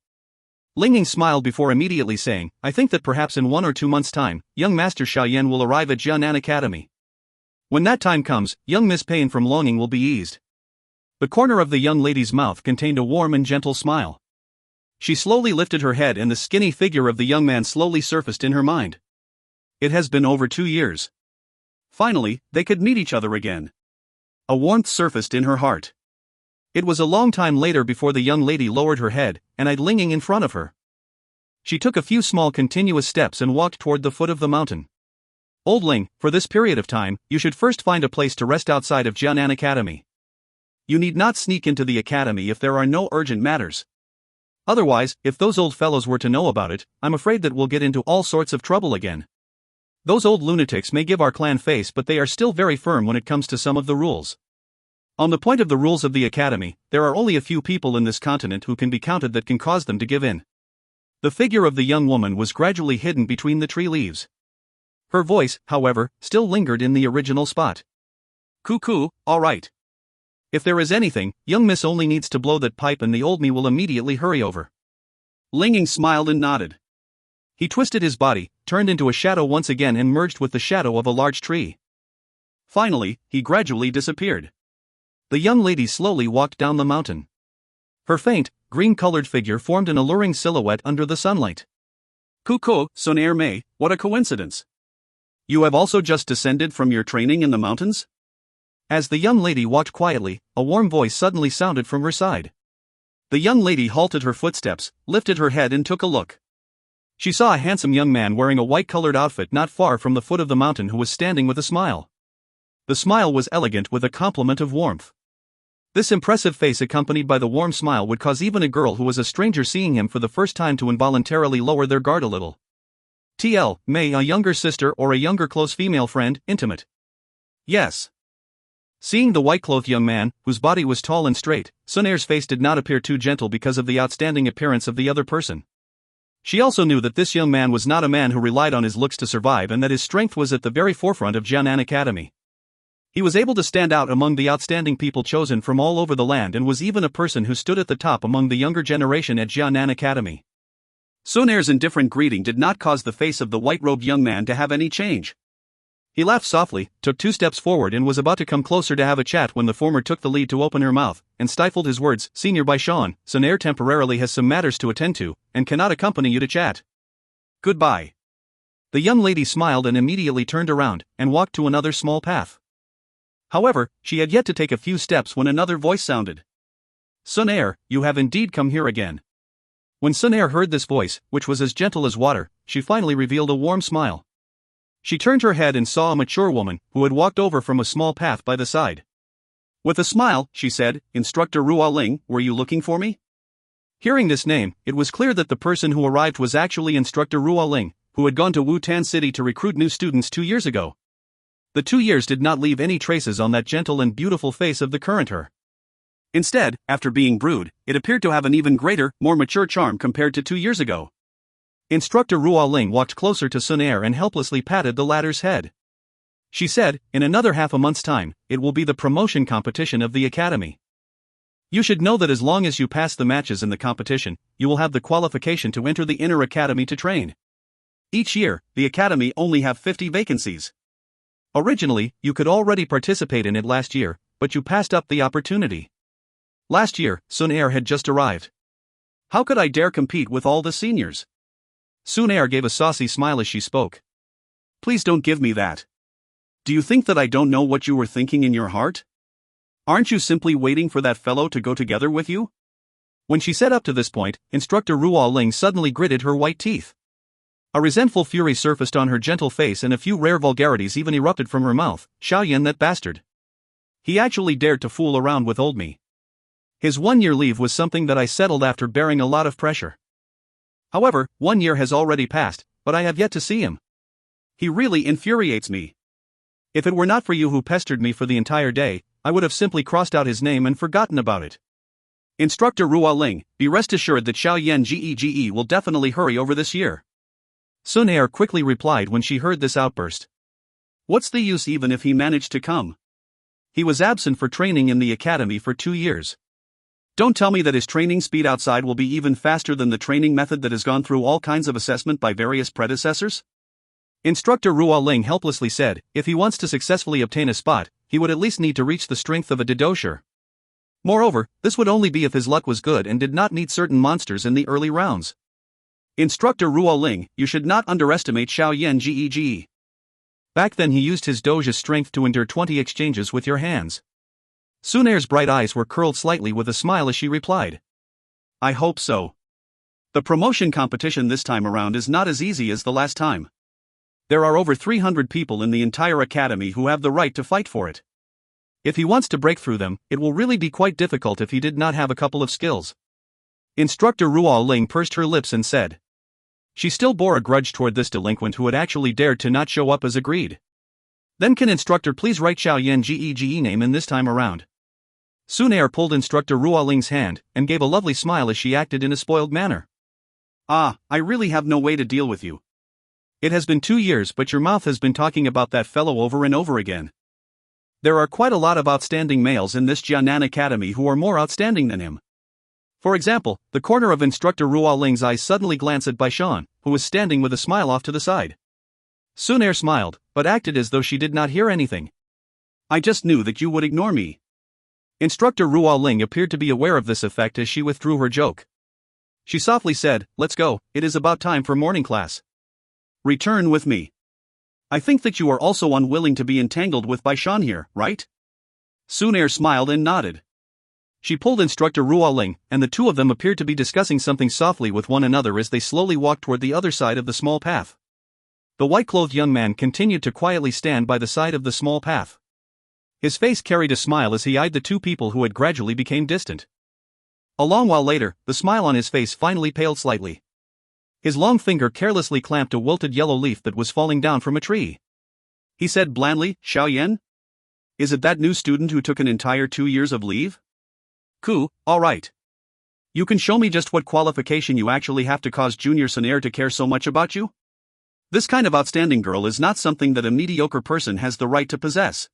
Ling Ying smiled before immediately saying, I think that perhaps in 1 or 2 months' time, young Master Xiao Yan will arrive at Jianan Academy. When that time comes, young Miss Pain from longing will be eased. The corner of the young lady's mouth contained a warm and gentle smile. She slowly lifted her head and the skinny figure of the young man slowly surfaced in her mind. It has been over 2 years. Finally, they could meet each other again. A warmth surfaced in her heart. It was a long time later before the young lady lowered her head and eyed Ling Ying in front of her. She took a few small continuous steps and walked toward the foot of the mountain. Old Ling, for this period of time, you should first find a place to rest outside of Jianan Academy. You need not sneak into the academy if there are no urgent matters. Otherwise, if those old fellows were to know about it, I'm afraid that we'll get into all sorts of trouble again. Those old lunatics may give our clan face, but they are still very firm when it comes to some of the rules. On the point of the rules of the academy, there are only a few people in this continent who can be counted that can cause them to give in. The figure of the young woman was gradually hidden between the tree leaves. Her voice, however, still lingered in the original spot. Cuckoo, all right. If there is anything, young miss only needs to blow that pipe and the old me will immediately hurry over. Ling Ying smiled and nodded. He twisted his body, turned into a shadow once again and merged with the shadow of a large tree. Finally, he gradually disappeared. The young lady slowly walked down the mountain. Her faint, green-colored figure formed an alluring silhouette under the sunlight. Cuckoo, Xun Er, what a coincidence. You have also just descended from your training in the mountains? As the young lady walked quietly, a warm voice suddenly sounded from her side. The young lady halted her footsteps, lifted her head and took a look. She saw a handsome young man wearing a white-colored outfit not far from the foot of the mountain who was standing with a smile. The smile was elegant with a complement of warmth. This impressive face accompanied by the warm smile would cause even a girl who was a stranger seeing him for the first time to involuntarily lower their guard a little. TL, May, a younger sister or a younger close female friend, intimate? Yes. Seeing the white-clothed young man, whose body was tall and straight, Xun Er's face did not appear too gentle because of the outstanding appearance of the other person. She also knew that this young man was not a man who relied on his looks to survive and that his strength was at the very forefront of Jianan Academy. He was able to stand out among the outstanding people chosen from all over the land and was even a person who stood at the top among the younger generation at Jianan Academy. Xun Er's indifferent greeting did not cause the face of the white-robed young man to have any change. He laughed softly, took 2 steps forward and was about to come closer to have a chat when the former took the lead to open her mouth, and stifled his words, Senior by Sean, Xun Er temporarily has some matters to attend to, and cannot accompany you to chat. Goodbye. The young lady smiled and immediately turned around, and walked to another small path. However, she had yet to take a few steps when another voice sounded. Xun Er, you have indeed come here again. When Xun Er heard this voice, which was as gentle as water, she finally revealed a warm smile. She turned her head and saw a mature woman who had walked over from a small path by the side. With a smile, she said, "Instructor Ruoling, were you looking for me?" Hearing this name, it was clear that the person who arrived was actually Instructor Ruoling, who had gone to Wutan City to recruit new students 2 years ago. The 2 years did not leave any traces on that gentle and beautiful face of the current her. Instead, after being brewed, it appeared to have an even greater, more mature charm compared to 2 years ago. Instructor Ruoling walked closer to Xun Er and helplessly patted the latter's head. She said, "In another half a month's time, it will be the promotion competition of the academy. You should know that as long as you pass the matches in the competition, you will have the qualification to enter the inner academy to train. Each year, the academy only have 50 vacancies. Originally, you could already participate in it last year, but you passed up the opportunity. Last year, Xun Er had just arrived. How could I dare compete with all the seniors?" Xun Er gave a saucy smile as she spoke. "Please don't give me that. Do you think that I don't know what you were thinking in your heart? Aren't you simply waiting for that fellow to go together with you?" When she said up to this point, Instructor Ruoling suddenly gritted her white teeth. A resentful fury surfaced on her gentle face and a few rare vulgarities even erupted from her mouth. "Xiao Yan, that bastard. He actually dared to fool around with old me. His 1-year leave was something that I settled after bearing a lot of pressure. However, 1 year has already passed, but I have yet to see him. He really infuriates me. If it were not for you who pestered me for the entire day, I would have simply crossed out his name and forgotten about it. Instructor Ruoling, be rest assured that Xiao Yan Gege will definitely hurry over this year." Xun Er quickly replied when she heard this outburst. "What's the use even if he managed to come? He was absent for training in the academy for 2 years. Don't tell me that his training speed outside will be even faster than the training method that has gone through all kinds of assessment by various predecessors?" Instructor Ruoling helplessly said, "If he wants to successfully obtain a spot, he would at least need to reach the strength of a Dou Qi. Moreover, this would only be if his luck was good and did not need certain monsters in the early rounds. Instructor Ruoling, you should not underestimate Xiao Yan Gege. Back then he used his Dou Qi's strength to endure 20 exchanges with your hands." Xun Er's bright eyes were curled slightly with a smile as she replied. "I hope so. The promotion competition this time around is not as easy as the last time. There are over 300 people in the entire academy who have the right to fight for it. If he wants to break through them, it will really be quite difficult if he did not have a couple of skills." Instructor Ruoling pursed her lips and said. She still bore a grudge toward this delinquent who had actually dared to not show up as agreed. "Then can instructor please write Xiao Yan Gege name in this time around?" Xun Er pulled Instructor Ruoling's hand and gave a lovely smile as she acted in a spoiled manner. "Ah, I really have no way to deal with you. It has been 2 years but your mouth has been talking about that fellow over and over again. There are quite a lot of outstanding males in this Jianan Academy who are more outstanding than him. For example, the corner of Instructor Ruoling's eyes suddenly glanced at Baishan, who was standing with a smile off to the side. Xun Er smiled, but acted as though she did not hear anything. "I just knew that you would ignore me." Instructor Ruoling appeared to be aware of this effect as she withdrew her joke. She softly said, "Let's go, it is about time for morning class. Return with me. I think that you are also unwilling to be entangled with Baishan here, right?" Xun Er smiled and nodded. She pulled Instructor Ruoling, and the two of them appeared to be discussing something softly with one another as they slowly walked toward the other side of the small path. The white-clothed young man continued to quietly stand by the side of the small path. His face carried a smile as he eyed the two people who had gradually become distant. A long while later, the smile on his face finally paled slightly. His long finger carelessly clamped a wilted yellow leaf that was falling down from a tree. He said blandly, "Xiao Yan? Is it that new student who took an entire 2 years of leave? Cool, alright. You can show me just what qualification you actually have to cause Junior Xun Er to care so much about you? This kind of outstanding girl is not something that a mediocre person has the right to possess."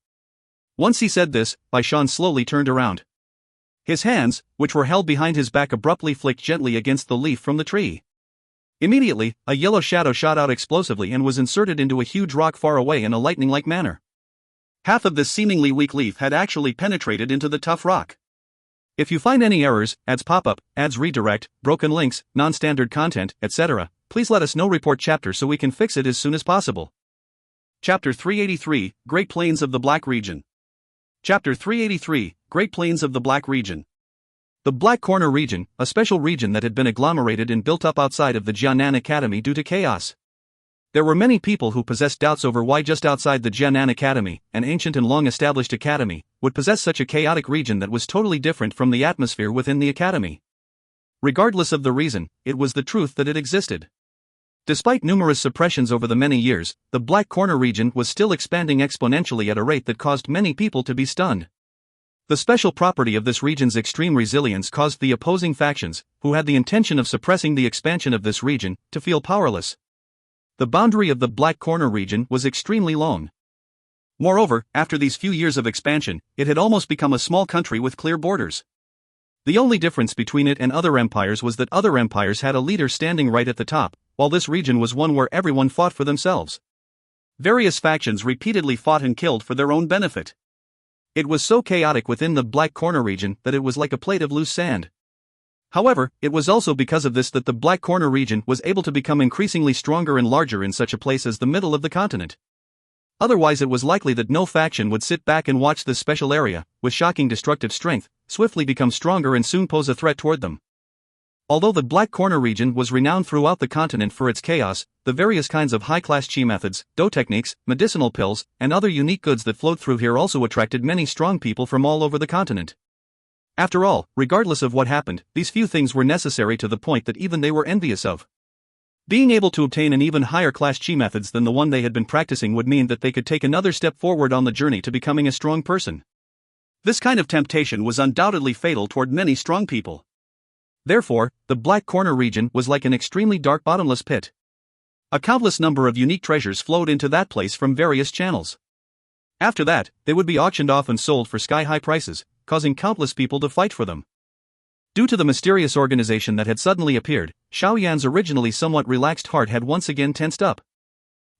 Once he said this, Baishan slowly turned around. His hands, which were held behind his back, abruptly flicked gently against the leaf from the tree. Immediately, a yellow shadow shot out explosively and was inserted into a huge rock far away in a lightning-like manner. Half of this seemingly weak leaf had actually penetrated into the tough rock. If you find any errors, ads pop up, ads redirect, broken links, non-standard content, etc., please let us know. Report chapter so we can fix it as soon as possible. Chapter 383, Great Plains of the Black Region. Chapter 383, Great Plains of the Black Region. The Black Corner region, a special region that had been agglomerated and built up outside of the Jianan Academy due to chaos. There were many people who possessed doubts over why just outside the Jianan Academy, an ancient and long-established academy, would possess such a chaotic region that was totally different from the atmosphere within the academy. Regardless of the reason, it was the truth that it existed. Despite numerous suppressions over the many years, the Black Corner region was still expanding exponentially at a rate that caused many people to be stunned. The special property of this region's extreme resilience caused the opposing factions, who had the intention of suppressing the expansion of this region, to feel powerless. The boundary of the Black Corner region was extremely long. Moreover, after these few years of expansion, it had almost become a small country with clear borders. The only difference between it and other empires was that other empires had a leader standing right at the top, while this region was one where everyone fought for themselves. Various factions repeatedly fought and killed for their own benefit. It was so chaotic within the Black Corner region that it was like a plate of loose sand. However, it was also because of this that the Black Corner region was able to become increasingly stronger and larger in such a place as the middle of the continent. Otherwise, it was likely that no faction would sit back and watch this special area, with shocking destructive strength, swiftly become stronger and soon pose a threat toward them. Although the Black Corner region was renowned throughout the continent for its chaos, the various kinds of high-class Qi methods, Dou techniques, medicinal pills, and other unique goods that flowed through here also attracted many strong people from all over the continent. After all, regardless of what happened, these few things were necessary to the point that even they were envious of. Being able to obtain an even higher class Qi methods than the one they had been practicing would mean that they could take another step forward on the journey to becoming a strong person. This kind of temptation was undoubtedly fatal toward many strong people. Therefore, the Black Corner region was like an extremely dark bottomless pit. A countless number of unique treasures flowed into that place from various channels. After that, they would be auctioned off and sold for sky-high prices, causing countless people to fight for them. Due to the mysterious organization that had suddenly appeared, Xiao Yan's originally somewhat relaxed heart had once again tensed up.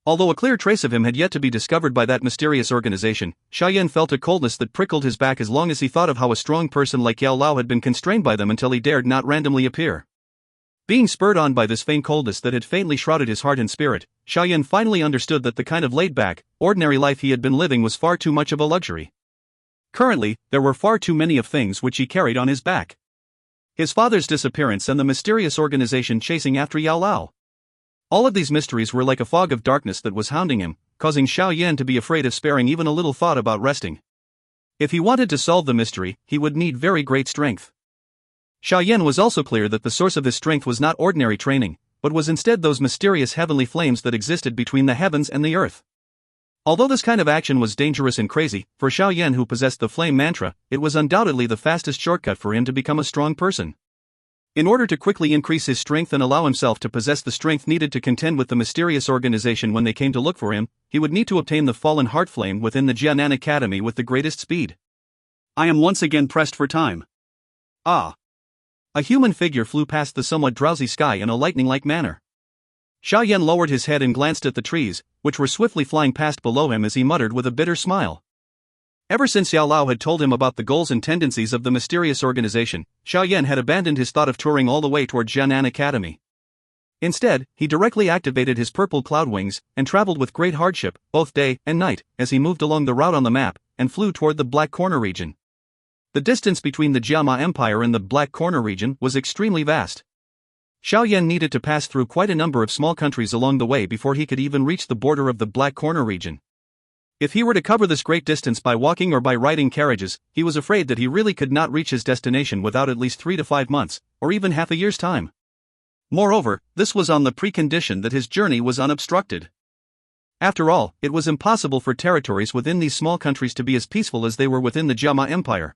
Although a clear trace of him had yet to be discovered by that mysterious organization, Xiao Yan felt a coldness that prickled his back as long as he thought of how a strong person like Yao Lao had been constrained by them until he dared not randomly appear. Being spurred on by this faint coldness that had faintly shrouded his heart and spirit, Xiao Yan finally understood that the kind of laid-back, ordinary life he had been living was far too much of a luxury. Currently, there were far too many of things which he carried on his back. His father's disappearance and the mysterious organization chasing after Yao Lao. All of these mysteries were like a fog of darkness that was hounding him, causing Xiao Yan to be afraid of sparing even a little thought about resting. If he wanted to solve the mystery, he would need very great strength. Xiao Yan was also clear that the source of his strength was not ordinary training, but was instead those mysterious heavenly flames that existed between the heavens and the earth. Although this kind of action was dangerous and crazy, for Xiao Yan who possessed the flame mantra, it was undoubtedly the fastest shortcut for him to become a strong person. In order to quickly increase his strength and allow himself to possess the strength needed to contend with the mysterious organization when they came to look for him, he would need to obtain the fallen heart flame within the Jianan Academy with the greatest speed. I am once again pressed for time. Ah! A human figure flew past the somewhat drowsy sky in a lightning-like manner. Xiao Yan lowered his head and glanced at the trees, which were swiftly flying past below him as he muttered with a bitter smile. Ever since Yao Lao had told him about the goals and tendencies of the mysterious organization, Xiao Yan had abandoned his thought of touring all the way toward Jianan Academy. Instead, he directly activated his purple cloud wings and traveled with great hardship, both day and night, as he moved along the route on the map and flew toward the Black Corner region. The distance between the Jiama Empire and the Black Corner region was extremely vast. Xiao Yan needed to pass through quite a number of small countries along the way before he could even reach the border of the Black Corner region. If he were to cover this great distance by walking or by riding carriages, he was afraid that he really could not reach his destination without at least 3 to 5 months, or even half a year's time. Moreover, this was on the precondition that his journey was unobstructed. After all, it was impossible for territories within these small countries to be as peaceful as they were within the Jiama Empire.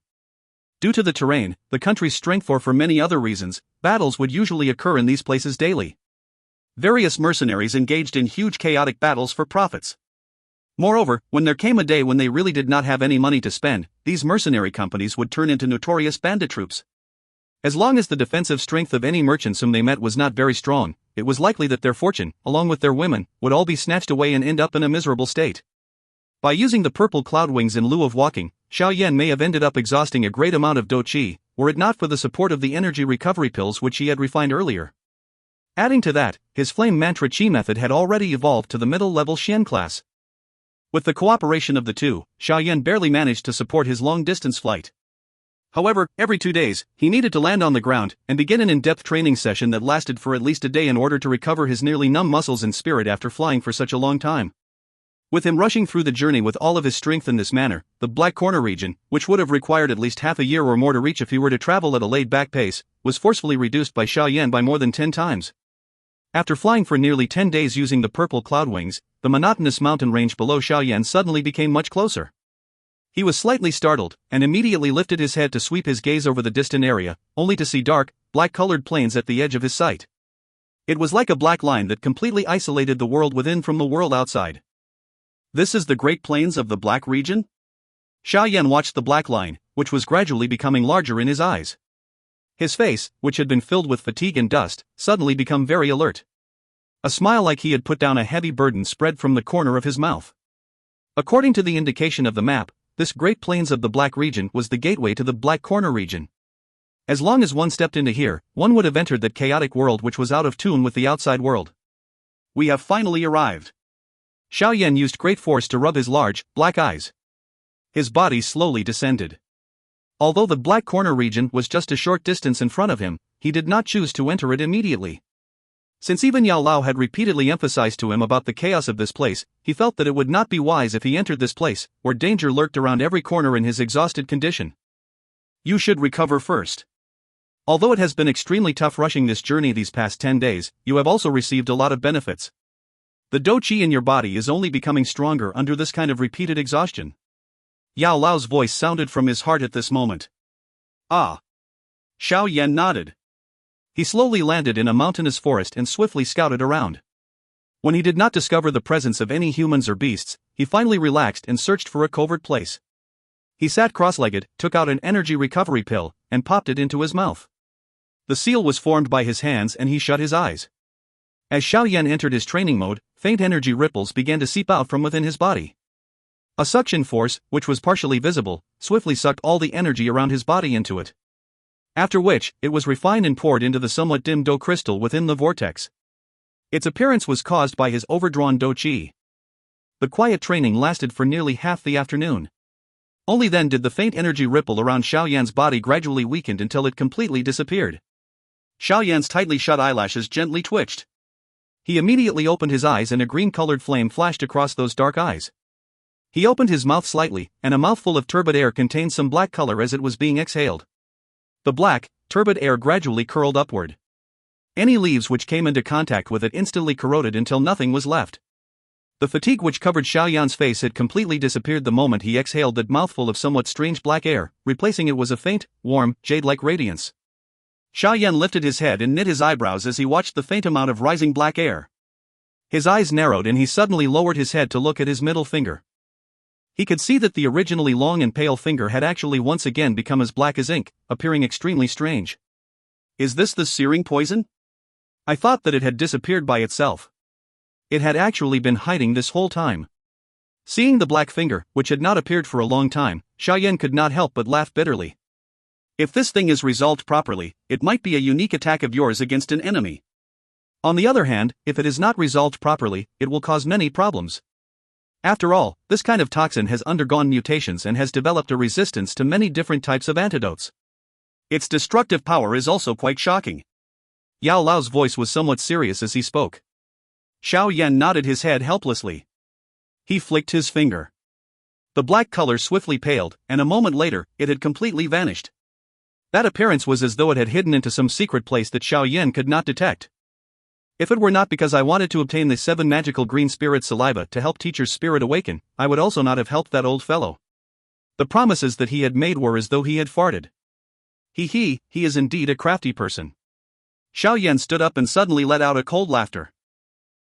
Due to the terrain, the country's strength or for many other reasons, battles would usually occur in these places daily. Various mercenaries engaged in huge chaotic battles for profits. Moreover, when there came a day when they really did not have any money to spend, these mercenary companies would turn into notorious bandit troops. As long as the defensive strength of any merchants whom they met was not very strong, it was likely that their fortune, along with their women, would all be snatched away and end up in a miserable state. By using the purple cloud wings in lieu of walking, Xiao Yan may have ended up exhausting a great amount of Dou Qi, were it not for the support of the energy recovery pills which he had refined earlier. Adding to that, his flame mantra Qi method had already evolved to the middle-level Xian class. With the cooperation of the two, Xiao Yan barely managed to support his long-distance flight. However, every 2 days, he needed to land on the ground and begin an in-depth training session that lasted for at least a day in order to recover his nearly numb muscles and spirit after flying for such a long time. With him rushing through the journey with all of his strength in this manner, the Black Corner region, which would have required at least half a year or more to reach if he were to travel at a laid-back pace, was forcefully reduced by Xiao Yan by more than 10 times. After flying for nearly 10 days using the purple cloud wings, the monotonous mountain range below Xiao Yan suddenly became much closer. He was slightly startled, and immediately lifted his head to sweep his gaze over the distant area, only to see dark, black-colored plains at the edge of his sight. It was like a black line that completely isolated the world within from the world outside. This is the Great Plains of the Black region? Xiao Yan watched the black line, which was gradually becoming larger in his eyes. His face, which had been filled with fatigue and dust, suddenly became very alert. A smile like he had put down a heavy burden spread from the corner of his mouth. According to the indication of the map, this Great Plains of the Black region was the gateway to the Black Corner region. As long as one stepped into here, one would have entered that chaotic world which was out of tune with the outside world. We have finally arrived. Xiao Yan used great force to rub his large, black eyes. His body slowly descended. Although the Black Corner region was just a short distance in front of him, he did not choose to enter it immediately. Since even Yao Lao had repeatedly emphasized to him about the chaos of this place, he felt that it would not be wise if he entered this place, where danger lurked around every corner in his exhausted condition. You should recover first. Although it has been extremely tough rushing this journey these past 10 days, you have also received a lot of benefits. The Dou Qi in your body is only becoming stronger under this kind of repeated exhaustion. Yao Lao's voice sounded from his heart at this moment. Ah. Xiao Yan nodded. He slowly landed in a mountainous forest and swiftly scouted around. When he did not discover the presence of any humans or beasts, he finally relaxed and searched for a covert place. He sat cross-legged, took out an energy recovery pill, and popped it into his mouth. The seal was formed by his hands and he shut his eyes. As Xiao Yan entered his training mode, faint energy ripples began to seep out from within his body. A suction force, which was partially visible, swiftly sucked all the energy around his body into it. After which, it was refined and poured into the somewhat dim Dou crystal within the vortex. Its appearance was caused by his overdrawn Dou Qi. The quiet training lasted for nearly half the afternoon. Only then did the faint energy ripple around Xiao Yan's body gradually weaken until it completely disappeared. Xiao Yan's tightly shut eyelashes gently twitched. He immediately opened his eyes and a green-colored flame flashed across those dark eyes. He opened his mouth slightly, and a mouthful of turbid air contained some black color as it was being exhaled. The black, turbid air gradually curled upward. Any leaves which came into contact with it instantly corroded until nothing was left. The fatigue which covered Xiao Yan's face had completely disappeared the moment he exhaled that mouthful of somewhat strange black air, replacing it was a faint, warm, jade-like radiance. Xiao Yan lifted his head and knit his eyebrows as he watched the faint amount of rising black air. His eyes narrowed and he suddenly lowered his head to look at his middle finger. He could see that the originally long and pale finger had actually once again become as black as ink, appearing extremely strange. Is this the searing poison? I thought that it had disappeared by itself. It had actually been hiding this whole time. Seeing the black finger, which had not appeared for a long time, Xiao Yan could not help but laugh bitterly. If this thing is resolved properly, it might be a unique attack of yours against an enemy. On the other hand, if it is not resolved properly, it will cause many problems. After all, this kind of toxin has undergone mutations and has developed a resistance to many different types of antidotes. Its destructive power is also quite shocking. Yao Lao's voice was somewhat serious as he spoke. Xiao Yan nodded his head helplessly. He flicked his finger. The black color swiftly paled, and a moment later, it had completely vanished. That appearance was as though it had hidden into some secret place that Xiao Yan could not detect. If it were not because I wanted to obtain the 7 magical green spirit saliva to help teacher's spirit awaken, I would also not have helped that old fellow. The promises that he had made were as though he had farted. He is indeed a crafty person. Xiao Yan stood up and suddenly let out a cold laughter.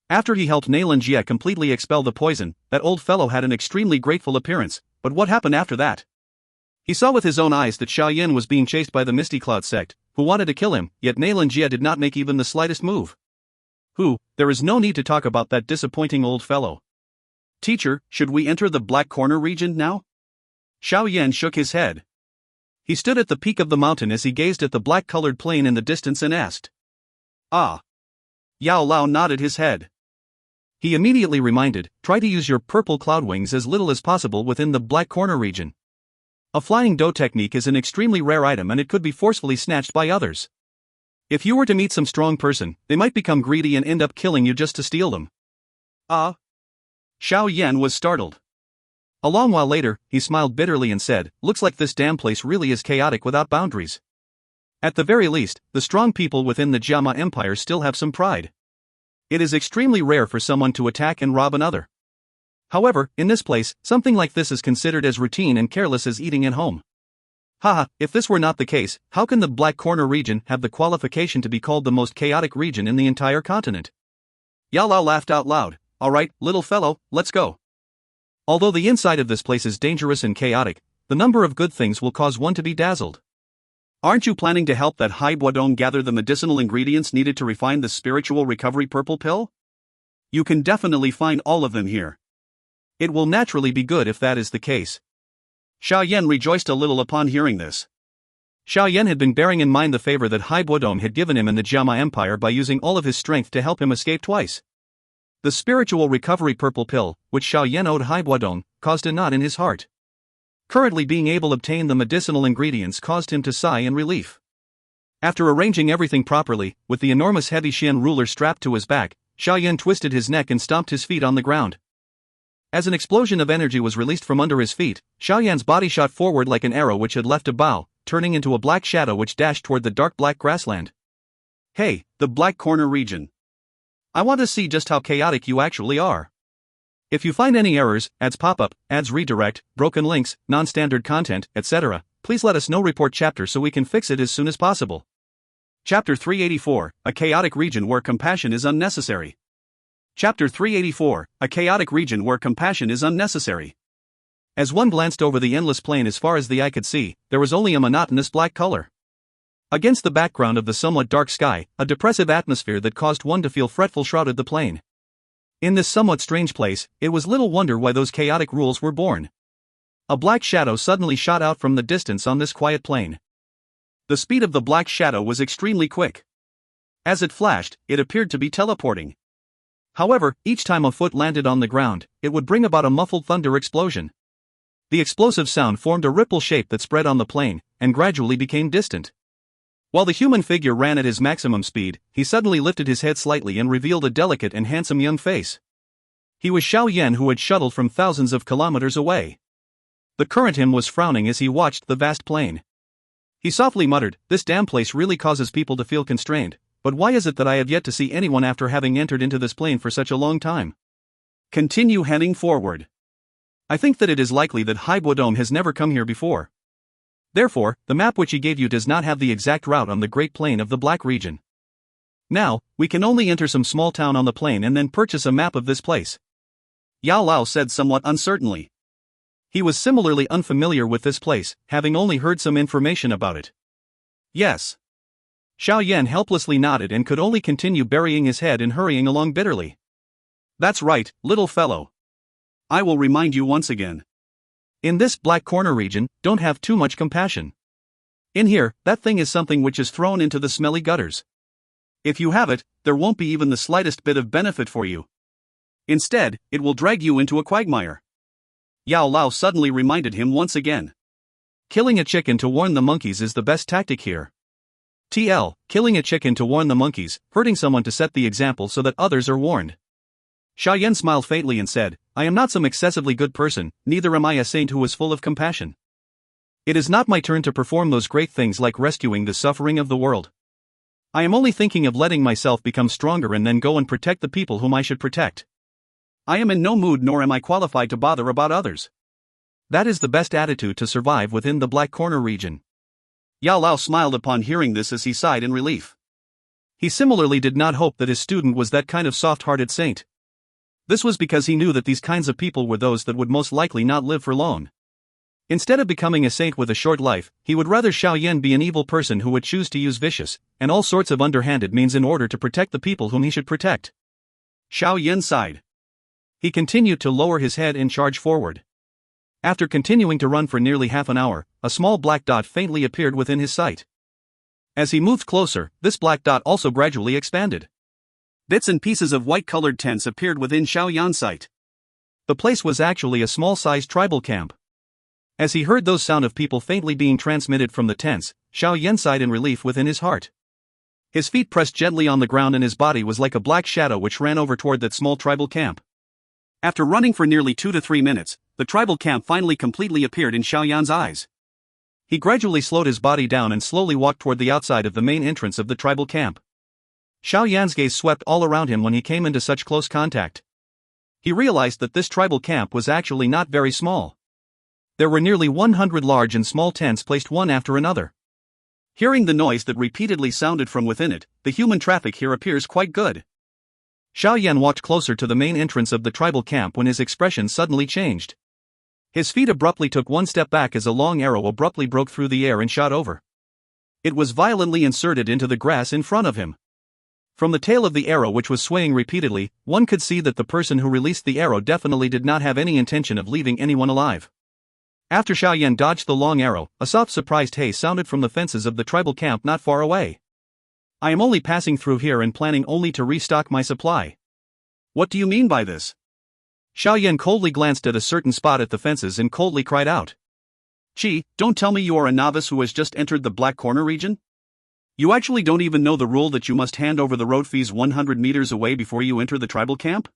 After he helped Nailan Jie completely expel the poison, that old fellow had an extremely grateful appearance, but what happened after that? He saw with his own eyes that Xiao Yan was being chased by the Misty Cloud sect, who wanted to kill him, yet Nailan Jie did not make even the slightest move. There is no need to talk about that disappointing old fellow. Teacher, should we enter the Black Corner region now? Xiao Yan shook his head. He stood at the peak of the mountain as he gazed at the black-colored plain in the distance and asked. Ah. Yao Lao nodded his head. He immediately reminded, try to use your purple cloud wings as little as possible within the Black Corner region. A flying Dou technique is an extremely rare item and it could be forcefully snatched by others. If you were to meet some strong person, they might become greedy and end up killing you just to steal them. Ah! Xiao Yan was startled. A long while later, he smiled bitterly and said, "Looks like this damn place really is chaotic without boundaries. At the very least, the strong people within the Jiama Empire still have some pride. It is extremely rare for someone to attack and rob another. However, in this place, something like this is considered as routine and careless as eating at home. Haha, if this were not the case, how can the Black Corner region have the qualification to be called the most chaotic region in the entire continent?" Yao Lao laughed out loud. "Alright, little fellow, let's go." Although the inside of this place is dangerous and chaotic, the number of good things will cause one to be dazzled. Aren't you planning to help that Hai Buodong gather the medicinal ingredients needed to refine the spiritual recovery purple pill? You can definitely find all of them here. It will naturally be good if that is the case. Xiao Yan rejoiced a little upon hearing this. Xiao Yan had been bearing in mind the favor that Hai Buodong had given him in the Jiama Empire by using all of his strength to help him escape twice. The spiritual recovery purple pill, which Xiao Yan owed Hai Buodong, caused a knot in his heart. Currently being able to obtain the medicinal ingredients caused him to sigh in relief. After arranging everything properly, with the enormous heavy Xian ruler strapped to his back, Xiao Yan twisted his neck and stomped his feet on the ground. As an explosion of energy was released from under his feet, Xiao Yan's body shot forward like an arrow which had left a bow, turning into a black shadow which dashed toward the dark black grassland. "Hey, the Black Corner region. I want to see just how chaotic you actually are. If you find any errors, ads pop up, ads redirect, broken links, non-standard content, etc., please let us know. Report chapter so we can fix it as soon as possible." Chapter 384, A Chaotic Region Where Compassion is Unnecessary. Chapter 384, A Chaotic Region Where Compassion is Unnecessary. As one glanced over the endless plain as far as the eye could see, there was only a monotonous black color. Against the background of the somewhat dark sky, a depressive atmosphere that caused one to feel fretful shrouded the plain. In this somewhat strange place, it was little wonder why those chaotic rules were born. A black shadow suddenly shot out from the distance on this quiet plain. The speed of the black shadow was extremely quick. As it flashed, it appeared to be teleporting. However, each time a foot landed on the ground, it would bring about a muffled thunder explosion. The explosive sound formed a ripple shape that spread on the plain, and gradually became distant. While the human figure ran at his maximum speed, he suddenly lifted his head slightly and revealed a delicate and handsome young face. He was Xiao Yan, who had shuttled from thousands of kilometers away. The current him was frowning as he watched the vast plain. He softly muttered, "This damn place really causes people to feel constrained, but why is it that I have yet to see anyone after having entered into this plain for such a long time? Continue heading forward. I think that it is likely that Hai Buodong has never come here before. Therefore, the map which he gave you does not have the exact route on the Great Plain of the Black region. Now, we can only enter some small town on the plain and then purchase a map of this place." Yao Lao said somewhat uncertainly. He was similarly unfamiliar with this place, having only heard some information about it. "Yes." Xiao Yan helplessly nodded and could only continue burying his head and hurrying along bitterly. "That's right, little fellow. I will remind you once again. In this Black Corner region, don't have too much compassion. In here, that thing is something which is thrown into the smelly gutters. If you have it, there won't be even the slightest bit of benefit for you. Instead, it will drag you into a quagmire." Yao Lao suddenly reminded him once again. Killing a chicken to warn the monkeys is the best tactic here. Killing a chicken to warn the monkeys, hurting someone to set the example so that others are warned. Xiao Yan smiled faintly and said, "I am not some excessively good person, neither am I a saint who is full of compassion. It is not my turn to perform those great things like rescuing the suffering of the world. I am only thinking of letting myself become stronger and then go and protect the people whom I should protect. I am in no mood nor am I qualified to bother about others. That is the best attitude to survive within the Black Corner region." Yao Lao smiled upon hearing this as he sighed in relief. He similarly did not hope that his student was that kind of soft-hearted saint. This was because he knew that these kinds of people were those that would most likely not live for long. Instead of becoming a saint with a short life, he would rather Xiao Yan be an evil person who would choose to use vicious, and all sorts of underhanded means in order to protect the people whom he should protect. Xiao Yan sighed. He continued to lower his head and charge forward. After continuing to run for nearly half an hour, a small black dot faintly appeared within his sight. As he moved closer, this black dot also gradually expanded. Bits and pieces of white-colored tents appeared within Xiao Yan's sight. The place was actually a small-sized tribal camp. As he heard those sound of people faintly being transmitted from the tents, Xiao Yan sighed in relief within his heart. His feet pressed gently on the ground and his body was like a black shadow which ran over toward that small tribal camp. After running for nearly 2 to 3 minutes, the tribal camp finally completely appeared in Xiao Yan's eyes. He gradually slowed his body down and slowly walked toward the outside of the main entrance of the tribal camp. Xiao Yan's gaze swept all around him when he came into such close contact. He realized that this tribal camp was actually not very small. There were nearly 100 large and small tents placed one after another. Hearing the noise that repeatedly sounded from within it, the human traffic here appears quite good. Xiao Yan walked closer to the main entrance of the tribal camp when his expression suddenly changed. His feet abruptly took one step back as a long arrow abruptly broke through the air and shot over. It was violently inserted into the grass in front of him. From the tail of the arrow, which was swaying repeatedly, one could see that the person who released the arrow definitely did not have any intention of leaving anyone alive. After Xiao Yan dodged the long arrow, a soft surprised hey sounded from the fences of the tribal camp not far away. I am only passing through here and planning only to restock my supply. What do you mean by this? Xiao Yan coldly glanced at a certain spot at the fences and coldly cried out. Qi, don't tell me you are a novice who has just entered the Black Corner region? You actually don't even know the rule that you must hand over the road fees 100 meters away before you enter the tribal camp?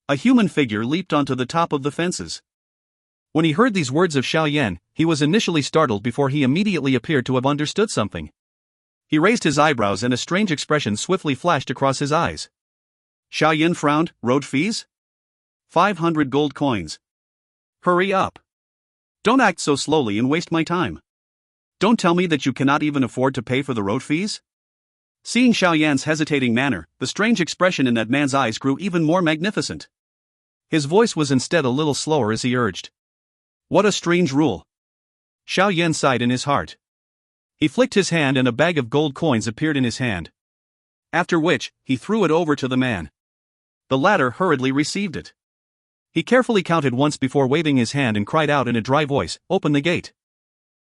A human figure leaped onto the top of the fences. When he heard these words of Xiao Yan, he was initially startled before he immediately appeared to have understood something. He raised his eyebrows and a strange expression swiftly flashed across his eyes. Xiao Yan frowned. Road fees? 500 gold coins. Hurry up. Don't act so slowly and waste my time. Don't tell me that you cannot even afford to pay for the road fees? Seeing Xiao Yan's hesitating manner, the strange expression in that man's eyes grew even more magnificent. His voice was instead a little slower as he urged. What a strange rule. Xiao Yan sighed in his heart. He flicked his hand and a bag of gold coins appeared in his hand. After which, he threw it over to the man. The latter hurriedly received it. He carefully counted once before waving his hand and cried out in a dry voice, "Open the gate."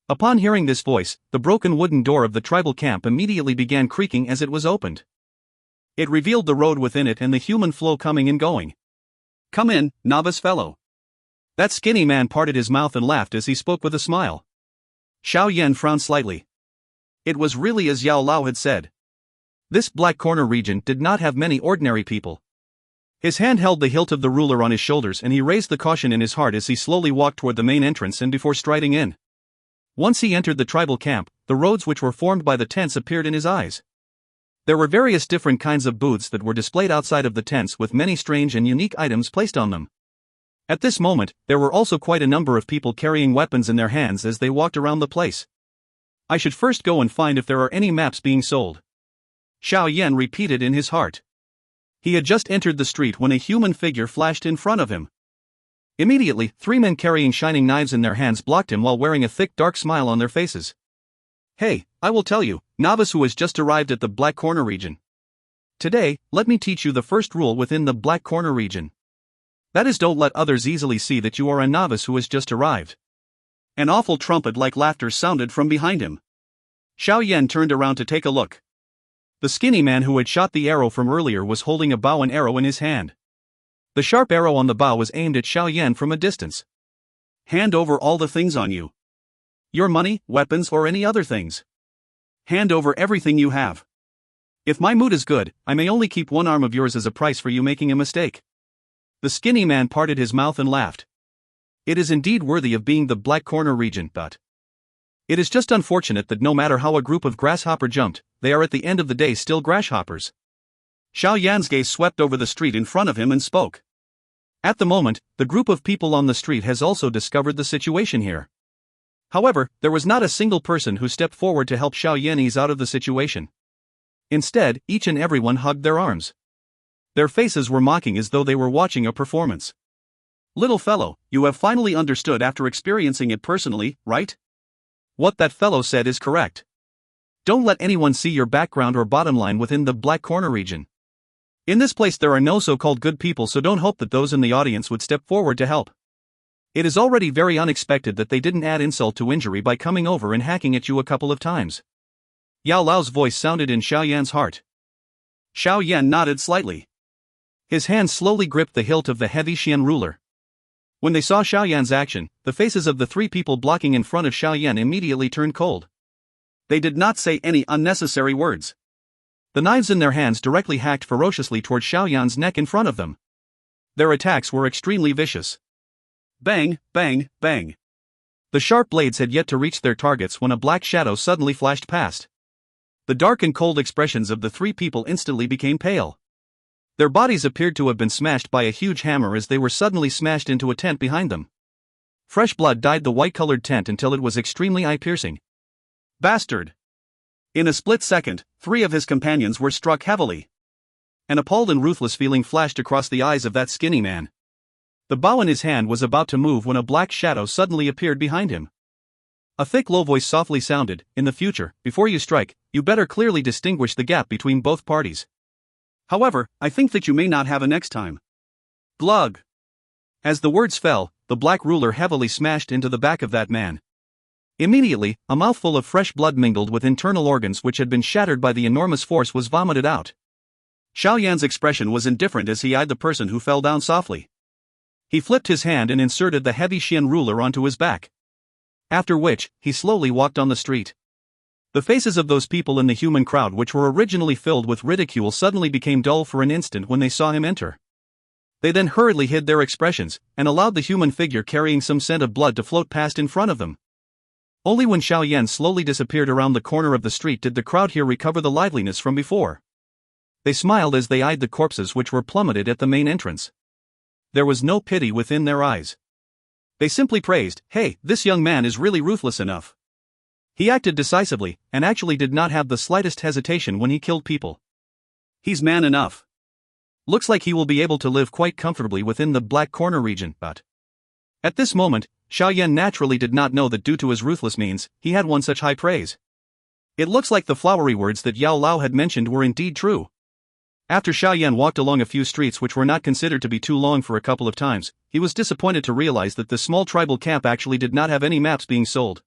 Upon hearing this voice, the broken wooden door of the tribal camp immediately began creaking as it was opened. It revealed the road within it and the human flow coming and going. Come in, novice fellow. That skinny man parted his mouth and laughed as he spoke with a smile. Xiao Yan frowned slightly. It was really as Yao Lao had said. This Black Corner region did not have many ordinary people. His hand held the hilt of the ruler on his shoulders and he raised the caution in his heart as he slowly walked toward the main entrance and before striding in. Once he entered the tribal camp, the roads which were formed by the tents appeared in his eyes. There were various different kinds of booths that were displayed outside of the tents with many strange and unique items placed on them. At this moment, there were also quite a number of people carrying weapons in their hands as they walked around the place. I should first go and find if there are any maps being sold. Xiao Yan repeated in his heart. He had just entered the street when a human figure flashed in front of him. Immediately, 3 men carrying shining knives in their hands blocked him while wearing a thick dark smile on their faces. Hey, I will tell you, novice who has just arrived at the Black Corner region. Today, let me teach you the first rule within the Black Corner region. That is, don't let others easily see that you are a novice who has just arrived. An awful trumpet-like laughter sounded from behind him. Xiao Yan turned around to take a look. The skinny man who had shot the arrow from earlier was holding a bow and arrow in his hand. The sharp arrow on the bow was aimed at Xiao Yan from a distance. Hand over all the things on you. Your money, weapons, or any other things. Hand over everything you have. If my mood is good, I may only keep one arm of yours as a price for you making a mistake. The skinny man parted his mouth and laughed. It is indeed worthy of being the Black Corner region, but it is just unfortunate that no matter how a group of grasshopper jumped, they are at the end of the day still grasshoppers. Xiao Yan's gaze swept over the street in front of him and spoke. At the moment, the group of people on the street has also discovered the situation here. However, there was not a single person who stepped forward to help Xiao Yan ease out of the situation. Instead, each and everyone hugged their arms. Their faces were mocking as though they were watching a performance. Little fellow, you have finally understood after experiencing it personally, right? What that fellow said is correct. Don't let anyone see your background or bottom line within the Black Corner region. In this place there are no so-called good people, so don't hope that those in the audience would step forward to help. It is already very unexpected that they didn't add insult to injury by coming over and hacking at you a couple of times. Yao Lao's voice sounded in Xiao Yan's heart. Xiao Yan nodded slightly. His hand slowly gripped the hilt of the heavy Xian ruler. When they saw Xiao Yan's action, the faces of the three people blocking in front of Xiao Yan immediately turned cold. They did not say any unnecessary words. The knives in their hands directly hacked ferociously toward Xiao Yan's neck in front of them. Their attacks were extremely vicious. Bang, bang, bang. The sharp blades had yet to reach their targets when a black shadow suddenly flashed past. The dark and cold expressions of the three people instantly became pale. Their bodies appeared to have been smashed by a huge hammer as they were suddenly smashed into a tent behind them. Fresh blood dyed the white-colored tent until it was extremely eye-piercing. Bastard! In a split second, three of his companions were struck heavily. An appalled and ruthless feeling flashed across the eyes of that skinny man. The bow in his hand was about to move when a black shadow suddenly appeared behind him. A thick low voice softly sounded, "In the future, before you strike, you better clearly distinguish the gap between both parties. However, I think that you may not have a next time." Glug! As the words fell, the black ruler heavily smashed into the back of that man. Immediately, a mouthful of fresh blood mingled with internal organs which had been shattered by the enormous force was vomited out. Xiao Yan's expression was indifferent as he eyed the person who fell down softly. He flipped his hand and inserted the heavy Xian ruler onto his back. After which, he slowly walked on the street. The faces of those people in the human crowd which were originally filled with ridicule suddenly became dull for an instant when they saw him enter. They then hurriedly hid their expressions, and allowed the human figure carrying some scent of blood to float past in front of them. Only when Xiao Yan slowly disappeared around the corner of the street did the crowd here recover the liveliness from before. They smiled as they eyed the corpses which were plummeted at the main entrance. There was no pity within their eyes. They simply praised, "Hey, this young man is really ruthless enough. He acted decisively, and actually did not have the slightest hesitation when he killed people. He's man enough. Looks like he will be able to live quite comfortably within the Black Corner region." But at this moment, Xiao Yan naturally did not know that due to his ruthless means, he had won such high praise. It looks like the flowery words that Yao Lao had mentioned were indeed true. After Xiao Yan walked along a few streets which were not considered to be too long for a couple of times, he was disappointed to realize that the small tribal camp actually did not have any maps being sold.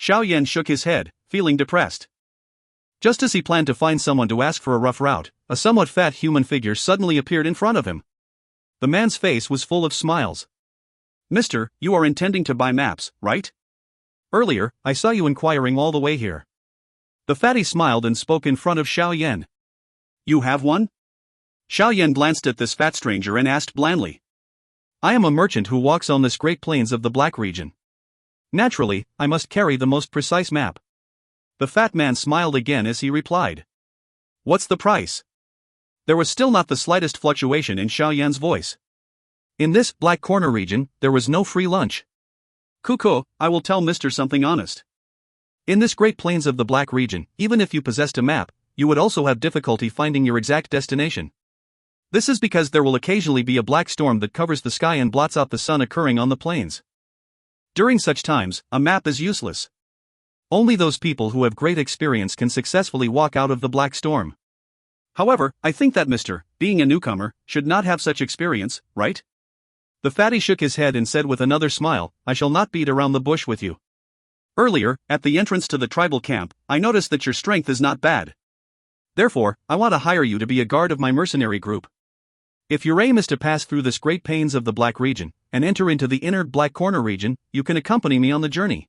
Xiao Yan shook his head, feeling depressed. Just as he planned to find someone to ask for a rough route, a somewhat fat human figure suddenly appeared in front of him. The man's face was full of smiles. "Mister, you are intending to buy maps, right? Earlier, I saw you inquiring all the way here." The fatty smiled and spoke in front of Xiao Yan. "You have one?" Xiao Yan glanced at this fat stranger and asked blandly. "I am a merchant who walks on this great plains of the Black region. Naturally, I must carry the most precise map." The fat man smiled again as he replied. "What's the price?" There was still not the slightest fluctuation in Xiao Yan's voice. In this Black Corner region, there was no free lunch. "Kuko, I will tell Mister something honest. In this great plains of the Black region, even if you possessed a map, you would also have difficulty finding your exact destination. This is because there will occasionally be a black storm that covers the sky and blots out the sun occurring on the plains. During such times, a map is useless. Only those people who have great experience can successfully walk out of the black storm. However, I think that Mr., being a newcomer, should not have such experience, right?" The fatty shook his head and said with another smile, "I shall not beat around the bush with you. Earlier, at the entrance to the tribal camp, I noticed that your strength is not bad. Therefore, I want to hire you to be a guard of my mercenary group. If your aim is to pass through this great plains of the Black region, and enter into the inner Black Corner region, you can accompany me on the journey.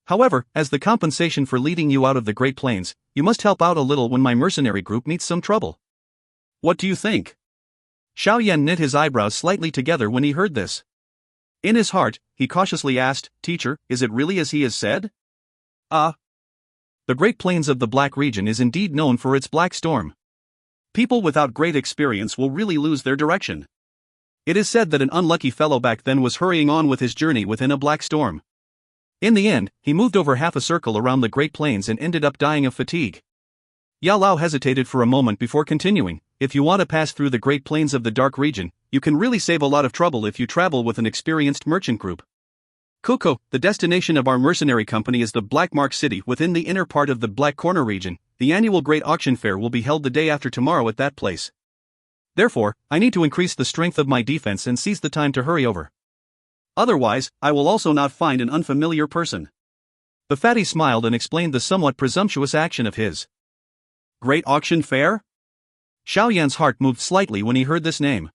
However, as the compensation for leading you out of the Great Plains, you must help out a little when my mercenary group meets some trouble. What do you think?" Xiao Yan knit his eyebrows slightly together when he heard this. In his heart, he cautiously asked, "Teacher, is it really as he has said?" The Great Plains of the Black region is indeed known for its black storm. People without great experience will really lose their direction. It is said that an unlucky fellow back then was hurrying on with his journey within a black storm. In the end, he moved over half a circle around the Great Plains and ended up dying of fatigue. Yao Lao hesitated for a moment before continuing, "If you want to pass through the Great Plains of the Dark region, you can really save a lot of trouble if you travel with an experienced merchant group. Kuko, the destination of our mercenary company is the Black Mark City within the inner part of the Black Corner region. The annual Great Auction Fair will be held the day after tomorrow at that place. Therefore, I need to increase the strength of my defense and seize the time to hurry over. Otherwise, I will also not find an unfamiliar person." The fatty smiled and explained the somewhat presumptuous action of his. "Great Auction Fair?" Xiao Yan's heart moved slightly when he heard this name.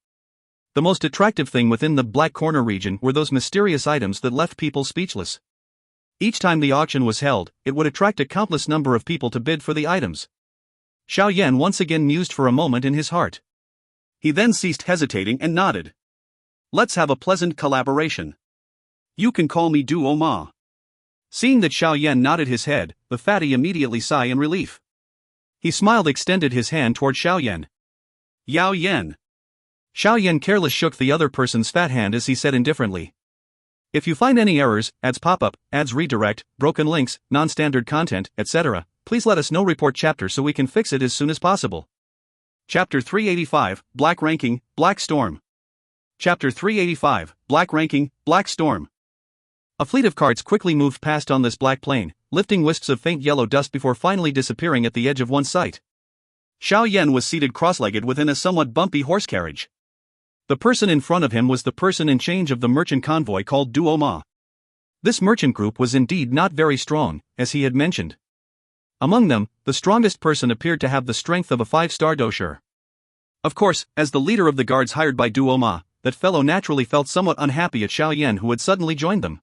The most attractive thing within the Black Corner region were those mysterious items that left people speechless. Each time the auction was held, it would attract a countless number of people to bid for the items. Xiao Yan once again mused for a moment in his heart. He then ceased hesitating and nodded. Let's have a pleasant collaboration. You can call me Dou Ma. Seeing that Xiao Yan nodded his head, the fatty immediately sighed in relief. He smiled, extended his hand toward Xiao Yan. Yao Yan. Xiao Yan carelessly shook the other person's fat hand as he said indifferently. If you find any errors, ads pop-up, ads redirect, broken links, non-standard content, etc., please let us know. Report chapter so we can fix it as soon as possible. Chapter 385, Black Ranking, Black Storm. Chapter 385, Black Ranking, Black Storm. A fleet of carts quickly moved past on this black plain, lifting wisps of faint yellow dust before finally disappearing at the edge of one's sight. Xiao Yan was seated cross-legged within a somewhat bumpy horse carriage. The person in front of him was the person in charge of the merchant convoy called Dou Ma. This merchant group was indeed not very strong, as he had mentioned. Among them, the strongest person appeared to have the strength of a 5-star Dou Qi. Of course, as the leader of the guards hired by Dou Ma, that fellow naturally felt somewhat unhappy at Xiao Yan, who had suddenly joined them.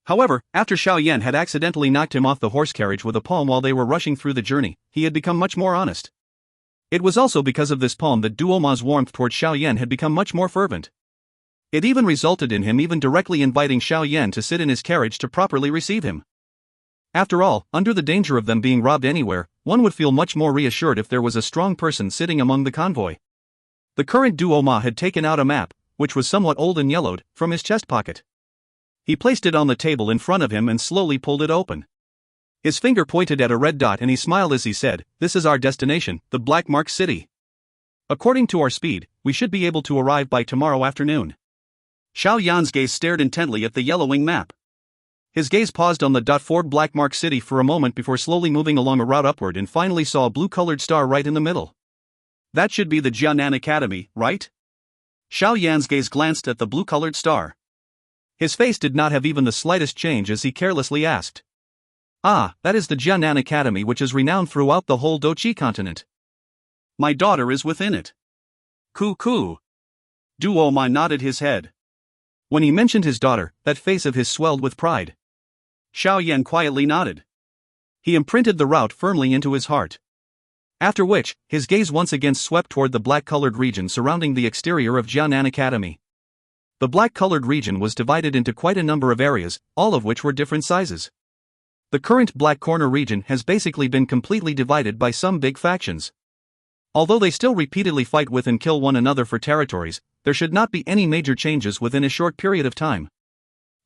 However, after Xiao Yan had accidentally knocked him off the horse carriage with a palm while they were rushing through the journey, he had become much more honest. It was also because of this palm that Dou Ma's warmth toward Xiao Yan had become much more fervent. It even resulted in him even directly inviting Xiao Yan to sit in his carriage to properly receive him. After all, under the danger of them being robbed anywhere, one would feel much more reassured if there was a strong person sitting among the convoy. The current Dou Ma had taken out a map, which was somewhat old and yellowed, from his chest pocket. He placed it on the table in front of him and slowly pulled it open. His finger pointed at a red dot and he smiled as he said, "This is our destination, the Black Mark City. According to our speed, we should be able to arrive by tomorrow afternoon." Xiao Yan's gaze stared intently at the yellowing map. His gaze paused on the dot for Black Mark City for a moment before slowly moving along a route upward and finally saw a blue-colored star right in the middle. That should be the Jianan Academy, right? Xiao Yan's gaze glanced at the blue-colored star. His face did not have even the slightest change as he carelessly asked. Ah, that is the Jianan Academy, which is renowned throughout the whole Dou Qi continent. My daughter is within it. Coo. Dou Ma nodded his head. When he mentioned his daughter, that face of his swelled with pride. Xiao Yan quietly nodded. He imprinted the route firmly into his heart. After which, his gaze once again swept toward the black-colored region surrounding the exterior of Jianan Academy. The black-colored region was divided into quite a number of areas, all of which were different sizes. The current Black Corner region has basically been completely divided by some big factions. Although they still repeatedly fight with and kill one another for territories, there should not be any major changes within a short period of time.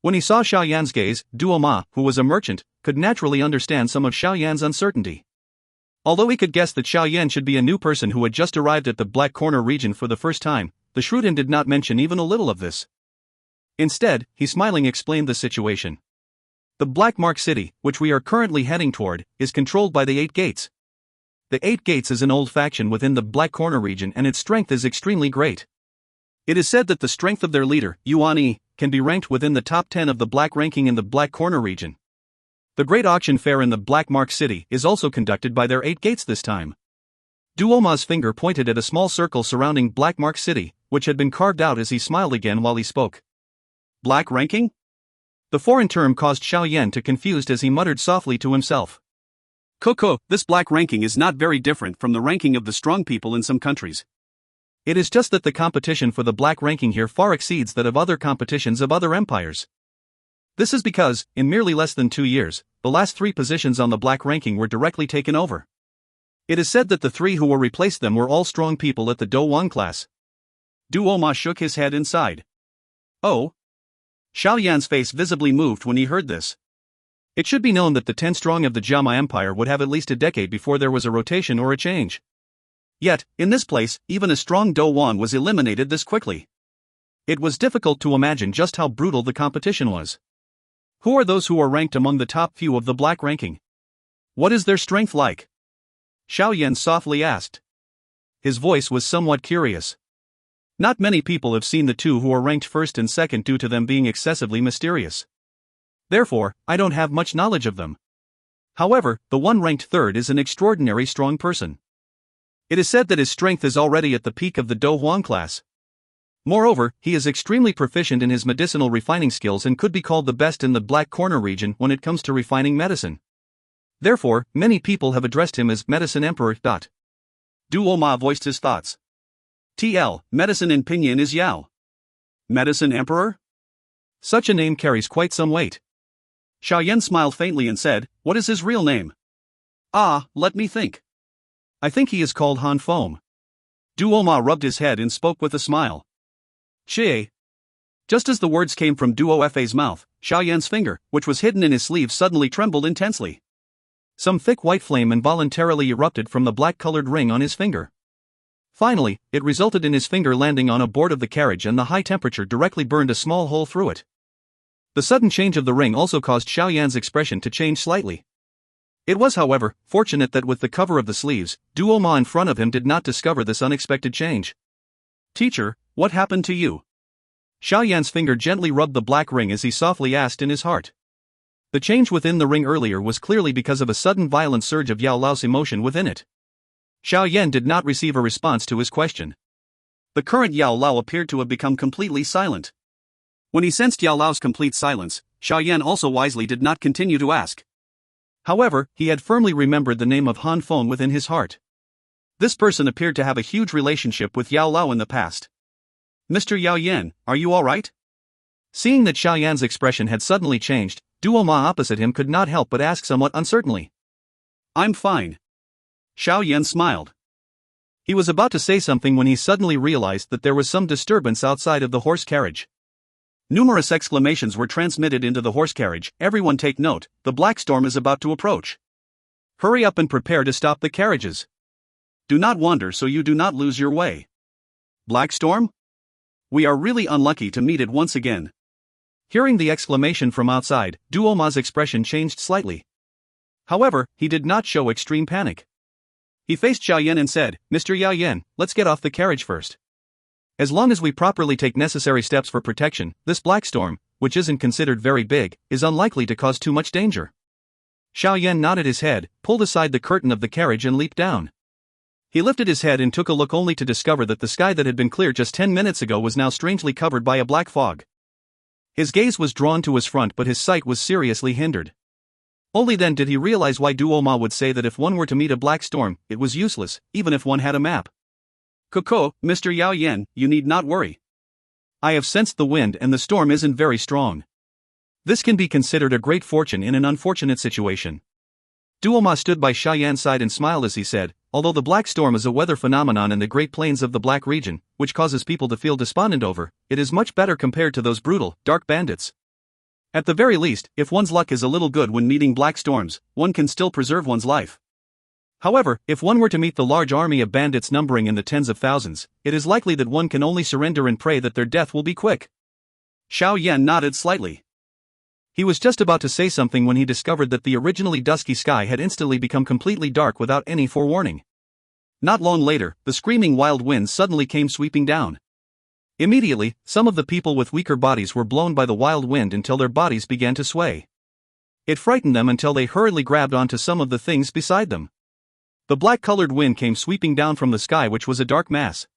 When he saw Xiao Yan's gaze, Dou Ma, who was a merchant, could naturally understand some of Xiao Yan's uncertainty. Although he could guess that Xiao Yan should be a new person who had just arrived at the Black Corner region for the first time, the shrewd did not mention even a little of this. Instead, he smiling explained the situation. The Black Mark City, which we are currently heading toward, is controlled by the 8 Gates. The 8 Gates is an old faction within the Black Corner region and its strength is extremely great. It is said that the strength of their leader, Yuan Yi, can be ranked within the top 10 of the Black ranking in the Black Corner region. The Great Auction Fair in the Black Mark City is also conducted by their 8 Gates this time. Dou Ma's finger pointed at a small circle surrounding Black Mark City, which had been carved out as he smiled again while he spoke. Black ranking? The foreign term caused Xiao Yan to confused as he muttered softly to himself. Coco, this black ranking is not very different from the ranking of the strong people in some countries. It is just that the competition for the black ranking here far exceeds that of other competitions of other empires. This is because, in merely less than 2 years, the last 3 positions on the black ranking were directly taken over. It is said that the 3 who were replaced them were all strong people at the Dou Wang class. Dou Ma shook his head and sighed. Oh? Xiao Yan's face visibly moved when he heard this. It should be known that the 10 strong of the Jiama Empire would have at least a decade before there was a rotation or a change. Yet, in this place, even a strong Dou Wan was eliminated this quickly. It was difficult to imagine just how brutal the competition was. Who are those who are ranked among the top few of the black ranking? What is their strength like? Xiao Yan softly asked. His voice was somewhat curious. Not many people have seen the 2 who are ranked first and second due to them being excessively mysterious. Therefore, I don't have much knowledge of them. However, the one ranked third is an extraordinary strong person. It is said that his strength is already at the peak of the Dou Huang class. Moreover, he is extremely proficient in his medicinal refining skills and could be called the best in the Black Corner region when it comes to refining medicine. Therefore, many people have addressed him as Medicine Emperor. Dou Ma voiced his thoughts. TL, medicine in Pinyin is Yao. Medicine Emperor? Such a name carries quite some weight. Xiao Yan smiled faintly and said, what is his real name? Ah, let me think. I think he is called Han Foam. Dou Ma rubbed his head and spoke with a smile. Che. Just as the words came from Duo Fa's mouth, Xiao Yan's finger, which was hidden in his sleeve, suddenly trembled intensely. Some thick white flame involuntarily erupted from the black-colored ring on his finger. Finally, it resulted in his finger landing on a board of the carriage, and the high temperature directly burned a small hole through it. The sudden change of the ring also caused Xiao Yan's expression to change slightly. It was, however, fortunate that with the cover of the sleeves, Dou Ma in front of him did not discover this unexpected change. Teacher, what happened to you? Xiao Yan's finger gently rubbed the black ring as he softly asked in his heart. The change within the ring earlier was clearly because of a sudden violent surge of Yao Lao's emotion within it. Xiao Yan did not receive a response to his question. The current Yao Lao appeared to have become completely silent. When he sensed Yao Lao's complete silence, Xiao Yan also wisely did not continue to ask. However, he had firmly remembered the name of Han Feng within his heart. This person appeared to have a huge relationship with Yao Lao in the past. Mr. Yao Yan, are you alright? Seeing that Xiao Yan's expression had suddenly changed, Dou Ma opposite him could not help but ask somewhat uncertainly. I'm fine. Xiao Yan smiled. He was about to say something when he suddenly realized that there was some disturbance outside of the horse carriage. Numerous exclamations were transmitted into the horse carriage. Everyone take note, the black storm is about to approach. Hurry up and prepare to stop the carriages. Do not wander so you do not lose your way. Black storm? We are really unlucky to meet it once again. Hearing the exclamation from outside, Dou Ma's expression changed slightly. However, he did not show extreme panic. He faced Xiao Yan and said, Mr. Yao Yan, let's get off the carriage first. As long as we properly take necessary steps for protection, this black storm, which isn't considered very big, is unlikely to cause too much danger. Xiao Yan nodded his head, pulled aside the curtain of the carriage and leaped down. He lifted his head and took a look only to discover that the sky that had been clear just 10 minutes ago was now strangely covered by a black fog. His gaze was drawn to his front, but his sight was seriously hindered. Only then did he realize why Dou Ma would say that if one were to meet a black storm, it was useless, even if one had a map. Coco, Mr. Yao Yan, you need not worry. I have sensed the wind and the storm isn't very strong. This can be considered a great fortune in an unfortunate situation. Dou Ma stood by Xiao Yan's side and smiled as he said, although the black storm is a weather phenomenon in the Great Plains of the Black region, which causes people to feel despondent over, it is much better compared to those brutal, dark bandits. At the very least, if one's luck is a little good when meeting black storms, one can still preserve one's life. However, if one were to meet the large army of bandits numbering in the tens of thousands, it is likely that one can only surrender and pray that their death will be quick. Xiao Yan nodded slightly. He was just about to say something when he discovered that the originally dusky sky had instantly become completely dark without any forewarning. Not long later, the screaming wild winds suddenly came sweeping down. Immediately, some of the people with weaker bodies were blown by the wild wind until their bodies began to sway. It frightened them until they hurriedly grabbed onto some of the things beside them. The black-colored wind came sweeping down from the sky, which was a dark mass.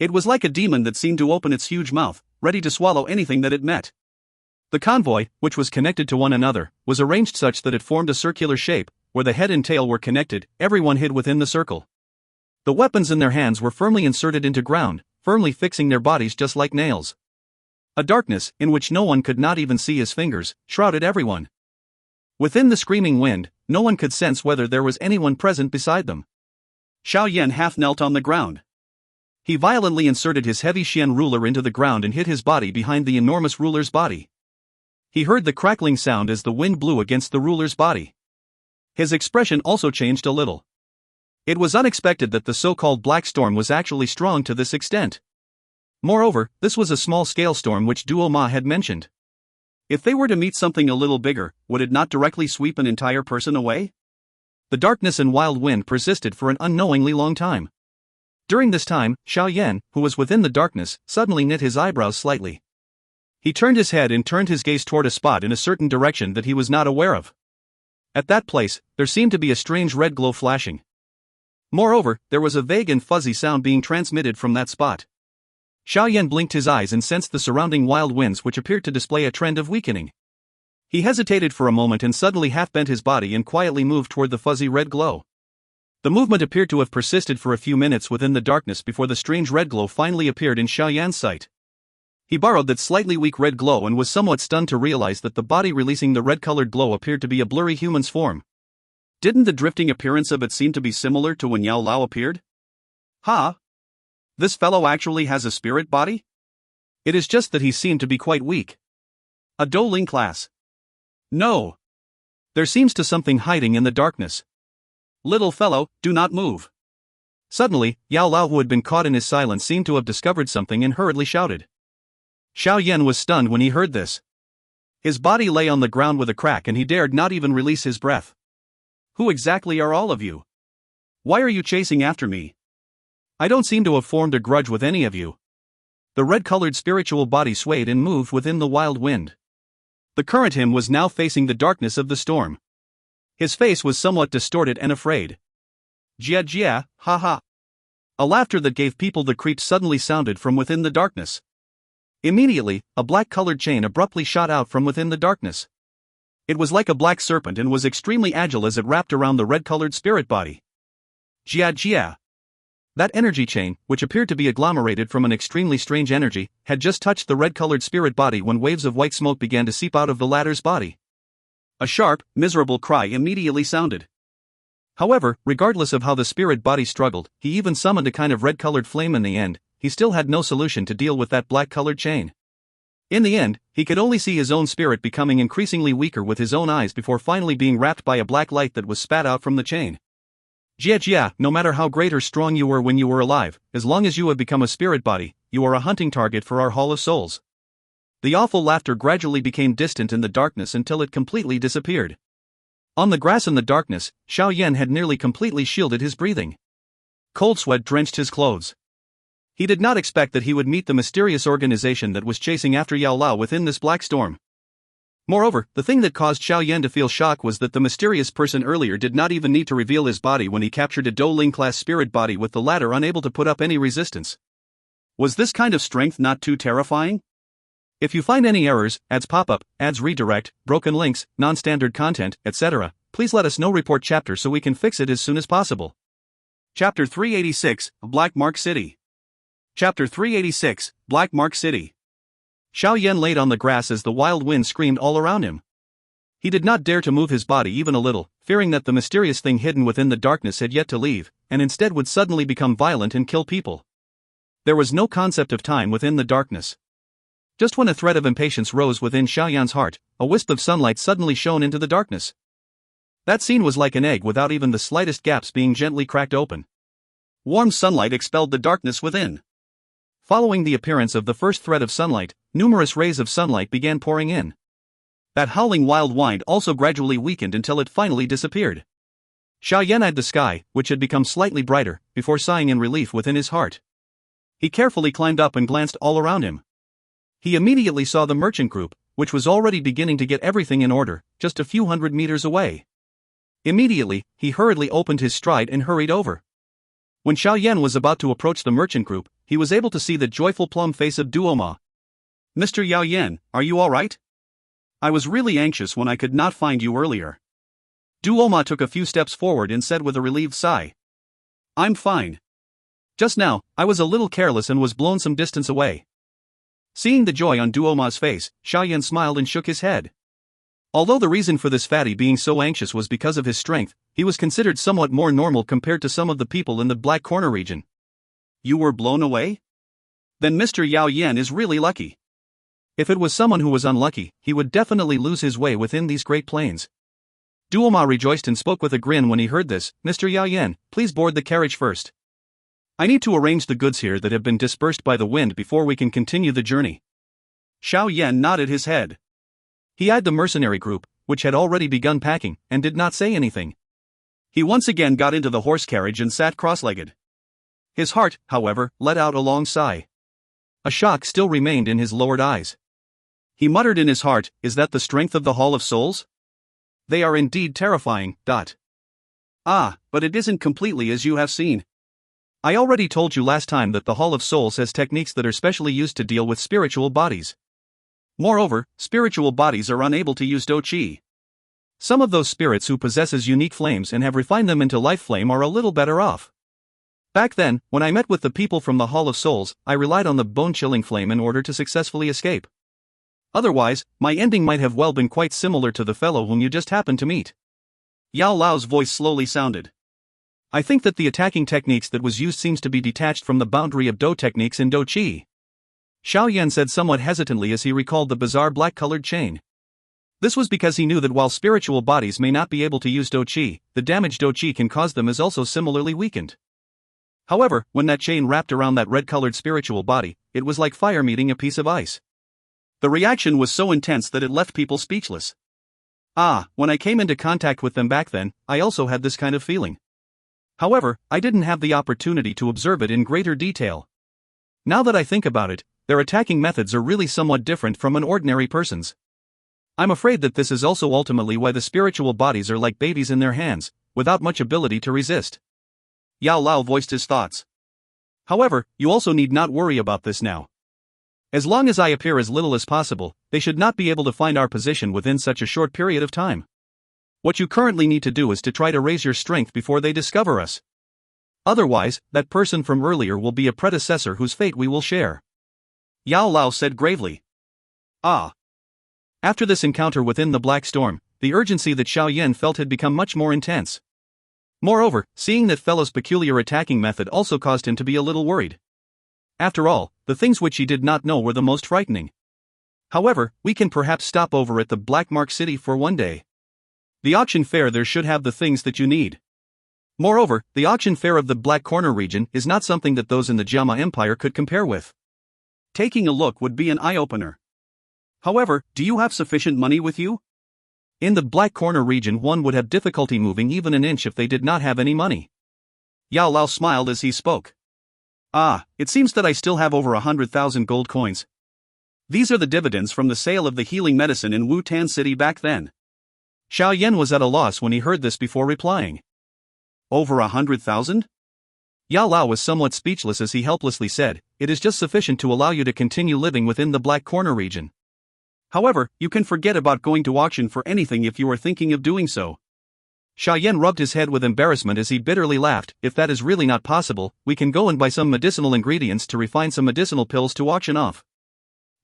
It was like a demon that seemed to open its huge mouth, ready to swallow anything that it met. The convoy, which was connected to one another, was arranged such that it formed a circular shape, where the head and tail were connected, everyone hid within the circle. The weapons in their hands were firmly inserted into ground, firmly fixing their bodies just like nails. A darkness, in which no one could not even see his fingers, shrouded everyone. Within the screaming wind, no one could sense whether there was anyone present beside them. Xiao Yan half knelt on the ground. He violently inserted his heavy Xian ruler into the ground and hid his body behind the enormous ruler's body. He heard the crackling sound as the wind blew against the ruler's body. His expression also changed a little. It was unexpected that the so-called black storm was actually strong to this extent. Moreover, this was a small-scale storm which Dou Ma had mentioned. If they were to meet something a little bigger, would it not directly sweep an entire person away? The darkness and wild wind persisted for an unknowingly long time. During this time, Xiao Yan, who was within the darkness, suddenly knit his eyebrows slightly. He turned his head and turned his gaze toward a spot in a certain direction that he was not aware of. At that place, there seemed to be a strange red glow flashing. Moreover, there was a vague and fuzzy sound being transmitted from that spot. Xiao Yan blinked his eyes and sensed the surrounding wild winds, which appeared to display a trend of weakening. He hesitated for a moment and suddenly half-bent his body and quietly moved toward the fuzzy red glow. The movement appeared to have persisted for a few minutes within the darkness before the strange red glow finally appeared in Xiao Yan's sight. He borrowed that slightly weak red glow and was somewhat stunned to realize that the body releasing the red-colored glow appeared to be a blurry human's form. Didn't the drifting appearance of it seem to be similar to when Yao Lao appeared? Ha! This fellow actually has a spirit body? It is just that he seemed to be quite weak. A Dou Ling class. No. There seems to something hiding in the darkness. Little fellow, do not move. Suddenly, Yao Lao, who had been caught in his silence, seemed to have discovered something and hurriedly shouted. Xiao Yan was stunned when he heard this. His body lay on the ground with a crack and he dared not even release his breath. Who exactly are all of you? Why are you chasing after me? I don't seem to have formed a grudge with any of you. The red-colored spiritual body swayed and moved within the wild wind. The current him was now facing the darkness of the storm. His face was somewhat distorted and afraid. Jia jia, ha ha. A laughter that gave people the creeps suddenly sounded from within the darkness. Immediately, a black-colored chain abruptly shot out from within the darkness. It was like a black serpent and was extremely agile as it wrapped around the red-colored spirit body. Jia jia. That energy chain, which appeared to be agglomerated from an extremely strange energy, had just touched the red-colored spirit body when waves of white smoke began to seep out of the latter's body. A sharp, miserable cry immediately sounded. However, regardless of how the spirit body struggled, he even summoned a kind of red-colored flame in the end, he still had no solution to deal with that black-colored chain. In the end, he could only see his own spirit becoming increasingly weaker with his own eyes before finally being wrapped by a black light that was spat out from the chain. Jia jia, no matter how great or strong you were when you were alive, as long as you have become a spirit body, you are a hunting target for our Hall of Souls. The awful laughter gradually became distant in the darkness until it completely disappeared. On the grass in the darkness, Xiao Yan had nearly completely shielded his breathing. Cold sweat drenched his clothes. He did not expect that he would meet the mysterious organization that was chasing after Yao Lao within this black storm. Moreover, the thing that caused Xiao Yan to feel shock was that the mysterious person earlier did not even need to reveal his body when he captured a Dou Ling class spirit body, with the latter unable to put up any resistance. Was this kind of strength not too terrifying? If you find any errors, ads pop up, ads redirect, broken links, non-standard content, etc., please let us know. Report chapter so we can fix it as soon as possible. Chapter 386, Black Mark City. Chapter 386, Black Mark City. Xiao Yan laid on the grass as the wild wind screamed all around him. He did not dare to move his body even a little, fearing that the mysterious thing hidden within the darkness had yet to leave, and instead would suddenly become violent and kill people. There was no concept of time within the darkness. Just when a thread of impatience rose within Xiao Yan's heart, a wisp of sunlight suddenly shone into the darkness. That scene was like an egg without even the slightest gaps being gently cracked open. Warm sunlight expelled the darkness within. Following the appearance of the first thread of sunlight, numerous rays of sunlight began pouring in. That howling wild wind also gradually weakened until it finally disappeared. Xiao Yan eyed the sky, which had become slightly brighter, before sighing in relief within his heart. He carefully climbed up and glanced all around him. He immediately saw the merchant group, which was already beginning to get everything in order, just a few hundred meters away. Immediately, he hurriedly opened his stride and hurried over. When Xiao Yan was about to approach the merchant group, he was able to see the joyful plum face of Dou Ma. Mr. Yao Yan, are you alright? I was really anxious when I could not find you earlier. Dou Ma took a few steps forward and said with a relieved sigh. I'm fine. Just now, I was a little careless and was blown some distance away. Seeing the joy on Dou Ma's face, Xiao Yan smiled and shook his head. Although the reason for this fatty being so anxious was because of his strength, he was considered somewhat more normal compared to some of the people in the Black Corner region. You were blown away? Then Mr. Yao Yan is really lucky. If it was someone who was unlucky, he would definitely lose his way within these great plains. Dou Ma rejoiced and spoke with a grin when he heard this. Mr. Yao Yan, please board the carriage first. I need to arrange the goods here that have been dispersed by the wind before we can continue the journey. Xiao Yan nodded his head. He eyed the mercenary group, which had already begun packing, and did not say anything. He once again got into the horse carriage and sat cross-legged. His heart, however, let out a long sigh. A shock still remained in his lowered eyes. He muttered in his heart, is that the strength of the Hall of Souls? They are indeed terrifying. Ah, but it isn't completely as you have seen. I already told you last time that the Hall of Souls has techniques that are specially used to deal with spiritual bodies. Moreover, spiritual bodies are unable to use Dou Qi. Some of those spirits who possesses unique flames and have refined them into life flame are a little better off. Back then, when I met with the people from the Hall of Souls, I relied on the bone-chilling flame in order to successfully escape. Otherwise, my ending might have well been quite similar to the fellow whom you just happened to meet. Yao Lao's voice slowly sounded. I think that the attacking techniques that was used seems to be detached from the boundary of Dou techniques in Dou Qi. Xiao Yan said somewhat hesitantly as he recalled the bizarre black-colored chain. This was because he knew that while spiritual bodies may not be able to use Dou Qi, the damage Dou Qi can cause them is also similarly weakened. However, when that chain wrapped around that red-colored spiritual body, it was like fire meeting a piece of ice. The reaction was so intense that it left people speechless. When I came into contact with them back then, I also had this kind of feeling. However, I didn't have the opportunity to observe it in greater detail. Now that I think about it, their attacking methods are really somewhat different from an ordinary person's. I'm afraid that this is also ultimately why the spiritual bodies are like babies in their hands, without much ability to resist. Yao Lao voiced his thoughts. However, you also need not worry about this now. As long as I appear as little as possible, they should not be able to find our position within such a short period of time. What you currently need to do is to try to raise your strength before they discover us. Otherwise, that person from earlier will be a predecessor whose fate we will share. Yao Lao said gravely. After this encounter within the Black Storm, the urgency that Xiao Yan felt had become much more intense. Moreover, seeing that fellow's peculiar attacking method also caused him to be a little worried. After all, the things which he did not know were the most frightening. However, we can perhaps stop over at the Black Mark City for one day. The auction fair there should have the things that you need. Moreover, the auction fair of the Black Corner region is not something that those in the Jiama Empire could compare with. Taking a look would be an eye-opener. However, do you have sufficient money with you? In the Black Corner region one would have difficulty moving even an inch if they did not have any money. Yao Lao smiled as he spoke. It seems that I still have over 100,000 gold coins. These are the dividends from the sale of the healing medicine in Wu-Tan City back then. Xiao Yan was at a loss when he heard this before replying. Over 100,000? Yao Lao was somewhat speechless as he helplessly said, it is just sufficient to allow you to continue living within the Black Corner region. However, you can forget about going to auction for anything if you are thinking of doing so. Xiao Yan rubbed his head with embarrassment as he bitterly laughed. If that is really not possible, we can go and buy some medicinal ingredients to refine some medicinal pills to auction off.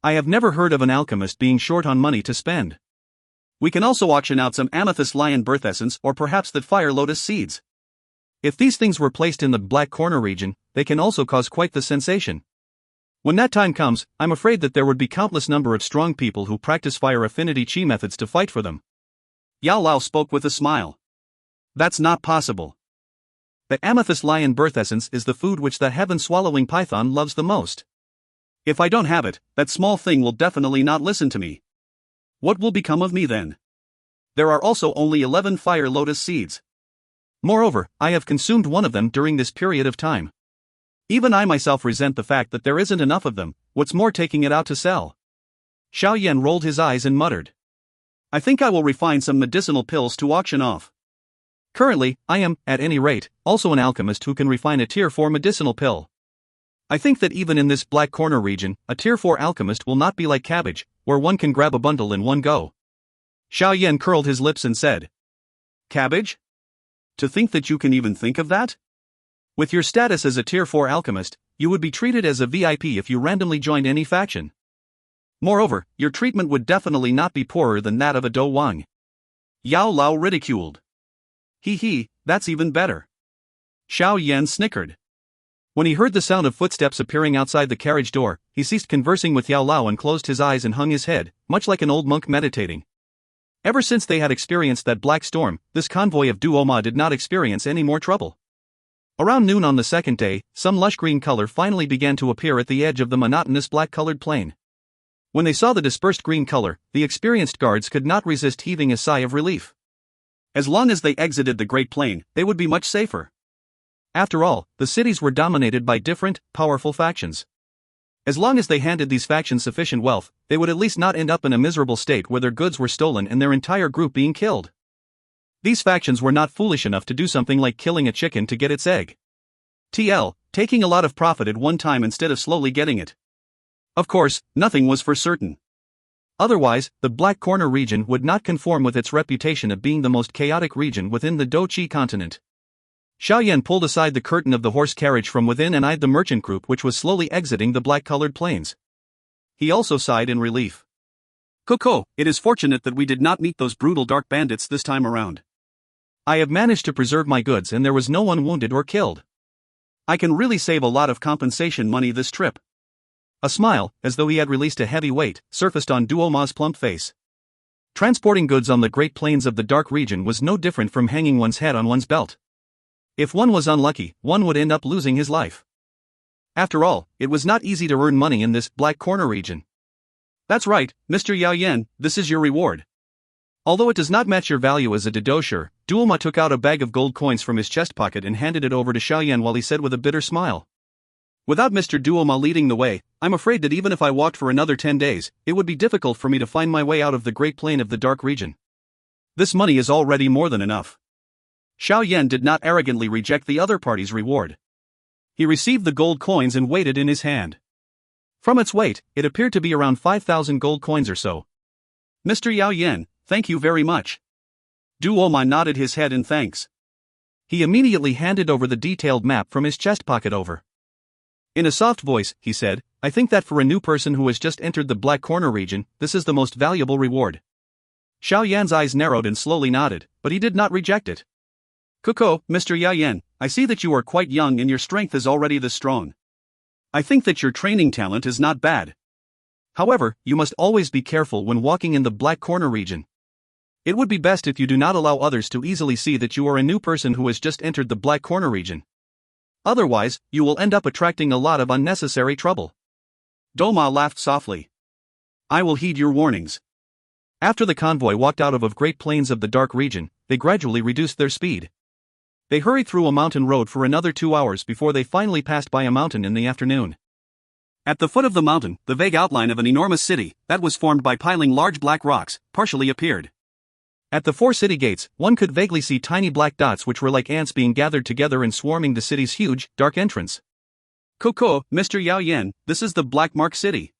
I have never heard of an alchemist being short on money to spend. We can also auction out some amethyst lion birth essence or perhaps that fire lotus seeds. If these things were placed in the Black Corner region, they can also cause quite the sensation. When that time comes, I'm afraid that there would be countless number of strong people who practice fire affinity chi methods to fight for them. Yao Lao spoke with a smile. That's not possible. The amethyst lion birth essence is the food which the heaven-swallowing python loves the most. If I don't have it, that small thing will definitely not listen to me. What will become of me then? There are also only 11 fire lotus seeds. Moreover, I have consumed one of them during this period of time. Even I myself resent the fact that there isn't enough of them, what's more taking it out to sell. Xiao Yan rolled his eyes and muttered. I think I will refine some medicinal pills to auction off. Currently, I am, at any rate, also an alchemist who can refine a tier 4 medicinal pill. I think that even in this Black Corner region, a tier 4 alchemist will not be like cabbage, where one can grab a bundle in one go. Xiao Yan curled his lips and said. Cabbage? To think that you can even think of that? With your status as a tier 4 alchemist, you would be treated as a VIP if you randomly joined any faction. Moreover, your treatment would definitely not be poorer than that of a Dou Wang. Yao Lao ridiculed. That's even better. Xiao Yan snickered. When he heard the sound of footsteps appearing outside the carriage door, he ceased conversing with Yao Lao and closed his eyes and hung his head, much like an old monk meditating. Ever since they had experienced that black storm, this convoy of Dou Oma did not experience any more trouble. Around noon on the second day, some lush green color finally began to appear at the edge of the monotonous black-colored plain. When they saw the dispersed green color, the experienced guards could not resist heaving a sigh of relief. As long as they exited the Great Plain, they would be much safer. After all, the cities were dominated by different, powerful factions. As long as they handed these factions sufficient wealth, they would at least not end up in a miserable state where their goods were stolen and their entire group being killed. These factions were not foolish enough to do something like killing a chicken to get its egg. taking a lot of profit at one time instead of slowly getting it. Of course, nothing was for certain. Otherwise, the Black Corner region would not conform with its reputation of being the most chaotic region within the Dou Qi continent. Xiao Yan pulled aside the curtain of the horse carriage from within and eyed the merchant group which was slowly exiting the black-colored plains. He also sighed in relief. Coco, it is fortunate that we did not meet those brutal dark bandits this time around. I have managed to preserve my goods and there was no one wounded or killed. I can really save a lot of compensation money this trip. A smile, as though he had released a heavy weight, surfaced on Dou Ma's plump face. Transporting goods on the Great Plains of the Dark Region was no different from hanging one's head on one's belt. If one was unlucky, one would end up losing his life. After all, it was not easy to earn money in this Black Corner region. That's right, Mr. Xiao Yan, this is your reward. Although it does not match your value as a dedocher, Dou Ma took out a bag of gold coins from his chest pocket and handed it over to Xiao Yan while he said with a bitter smile. Without Mr. Dou Ma leading the way, I'm afraid that even if I walked for another 10 days, it would be difficult for me to find my way out of the Great Plain of the Dark Region. This money is already more than enough. Xiao Yan did not arrogantly reject the other party's reward. He received the gold coins and weighed it in his hand. From its weight, it appeared to be around 5,000 gold coins or so. Mr. Xiao Yan, thank you very much. Dou Ma nodded his head in thanks. He immediately handed over the detailed map from his chest pocket over. In a soft voice, he said, I think that for a new person who has just entered the Black Corner region, this is the most valuable reward. Xiao Yan's eyes narrowed and slowly nodded, but he did not reject it. Coco, Mr. Xiao Yan, I see that you are quite young and your strength is already this strong. I think that your training talent is not bad. However, you must always be careful when walking in the Black Corner region. It would be best if you do not allow others to easily see that you are a new person who has just entered the Black Corner region. Otherwise, you will end up attracting a lot of unnecessary trouble. Dou Ma laughed softly. I will heed your warnings. After the convoy walked out of Great Plains of the Dark Region, they gradually reduced their speed. They hurried through a mountain road for another 2 hours before they finally passed by a mountain in the afternoon. At the foot of the mountain, the vague outline of an enormous city, that was formed by piling large black rocks, partially appeared. At the 4 city gates, one could vaguely see tiny black dots which were like ants being gathered together and swarming the city's huge, dark entrance. Coco, Mr. Xiao Yan, this is the Black Mark City.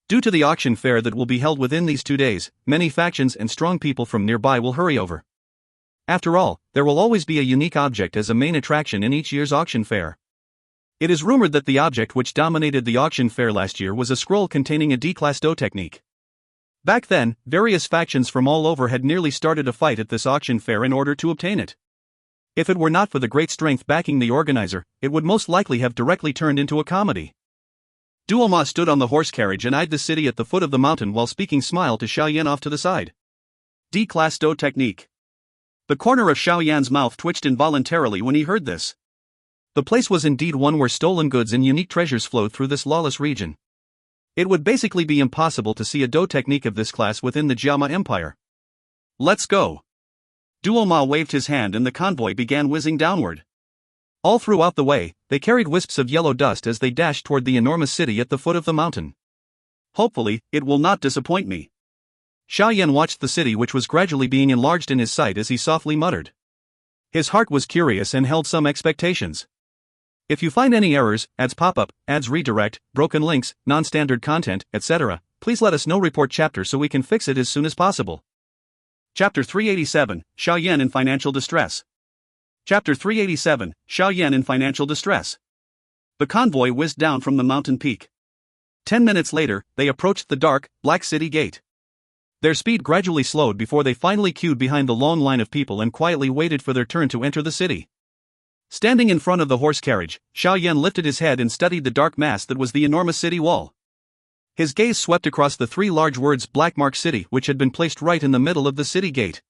Due to the auction fair that will be held within these 2 days, many factions and strong people from nearby will hurry over. After all, there will always be a unique object as a main attraction in each year's auction fair. It is rumored that the object which dominated the auction fair last year was a scroll containing a D-class Dou technique. Back then, various factions from all over had nearly started a fight at this auction fair in order to obtain it. If it were not for the great strength backing the organizer, it would most likely have directly turned into a comedy. Dou Ma stood on the horse carriage and eyed the city at the foot of the mountain while speaking smile to Xiao Yan off to the side. D-class Dou technique. The corner of Xiao Yan's mouth twitched involuntarily when he heard this. The place was indeed one where stolen goods and unique treasures flowed through this lawless region. It would basically be impossible to see a Dou technique of this class within the Jiama Empire. Let's go. Dou Ma waved his hand and the convoy began whizzing downward. All throughout the way, they carried wisps of yellow dust as they dashed toward the enormous city at the foot of the mountain. Hopefully, it will not disappoint me. Xiao Yan watched the city which was gradually being enlarged in his sight as he softly muttered. His heart was curious and held some expectations. If you find any errors, ads pop up, ads redirect, broken links, non-standard content, etc., please let us know. Report chapter so we can fix it as soon as possible. Chapter 387, Xiao Yan in Financial Distress. Chapter 387, Xiao Yan in Financial Distress. The convoy whizzed down from the mountain peak. 10 minutes later, they approached the dark, black city gate. Their speed gradually slowed before they finally queued behind the long line of people and quietly waited for their turn to enter the city. Standing in front of the horse carriage, Xiao Yan lifted his head and studied the dark mass that was the enormous city wall. His gaze swept across the 3 large words Black Mark City which had been placed right in the middle of the city gate.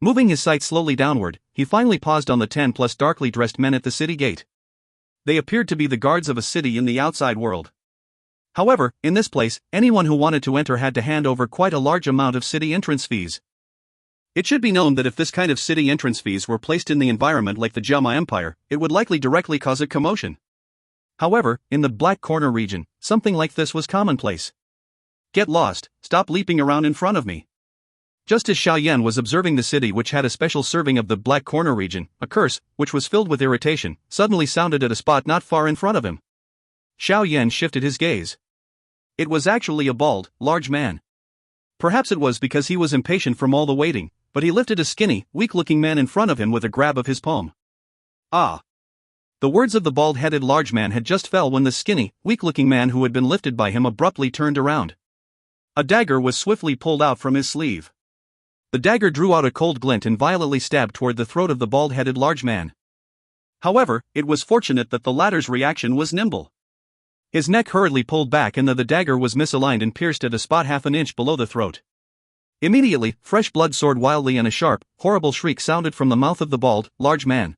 Moving his sight slowly downward, he finally paused on the 10+ darkly dressed men at the city gate. They appeared to be the guards of a city in the outside world. However, in this place, anyone who wanted to enter had to hand over quite a large amount of city entrance fees. It should be known that if this kind of city entrance fees were placed in the environment like the Jiama Empire, it would likely directly cause a commotion. However, in the Black Corner region, something like this was commonplace. Get lost, stop leaping around in front of me. Just as Xiao Yan was observing the city, which had a special serving of the Black Corner region, a curse, which was filled with irritation, suddenly sounded at a spot not far in front of him. Xiao Yan shifted his gaze. It was actually a bald, large man. Perhaps it was because he was impatient from all the waiting, but he lifted a skinny, weak-looking man in front of him with a grab of his palm. Ah! The words of the bald-headed large man had just fell when the skinny, weak-looking man who had been lifted by him abruptly turned around. A dagger was swiftly pulled out from his sleeve. The dagger drew out a cold glint and violently stabbed toward the throat of the bald-headed large man. However, it was fortunate that the latter's reaction was nimble. His neck hurriedly pulled back and the dagger was misaligned and pierced at a spot half an inch below the throat. Immediately, fresh blood soared wildly and a sharp, horrible shriek sounded from the mouth of the bald, large man.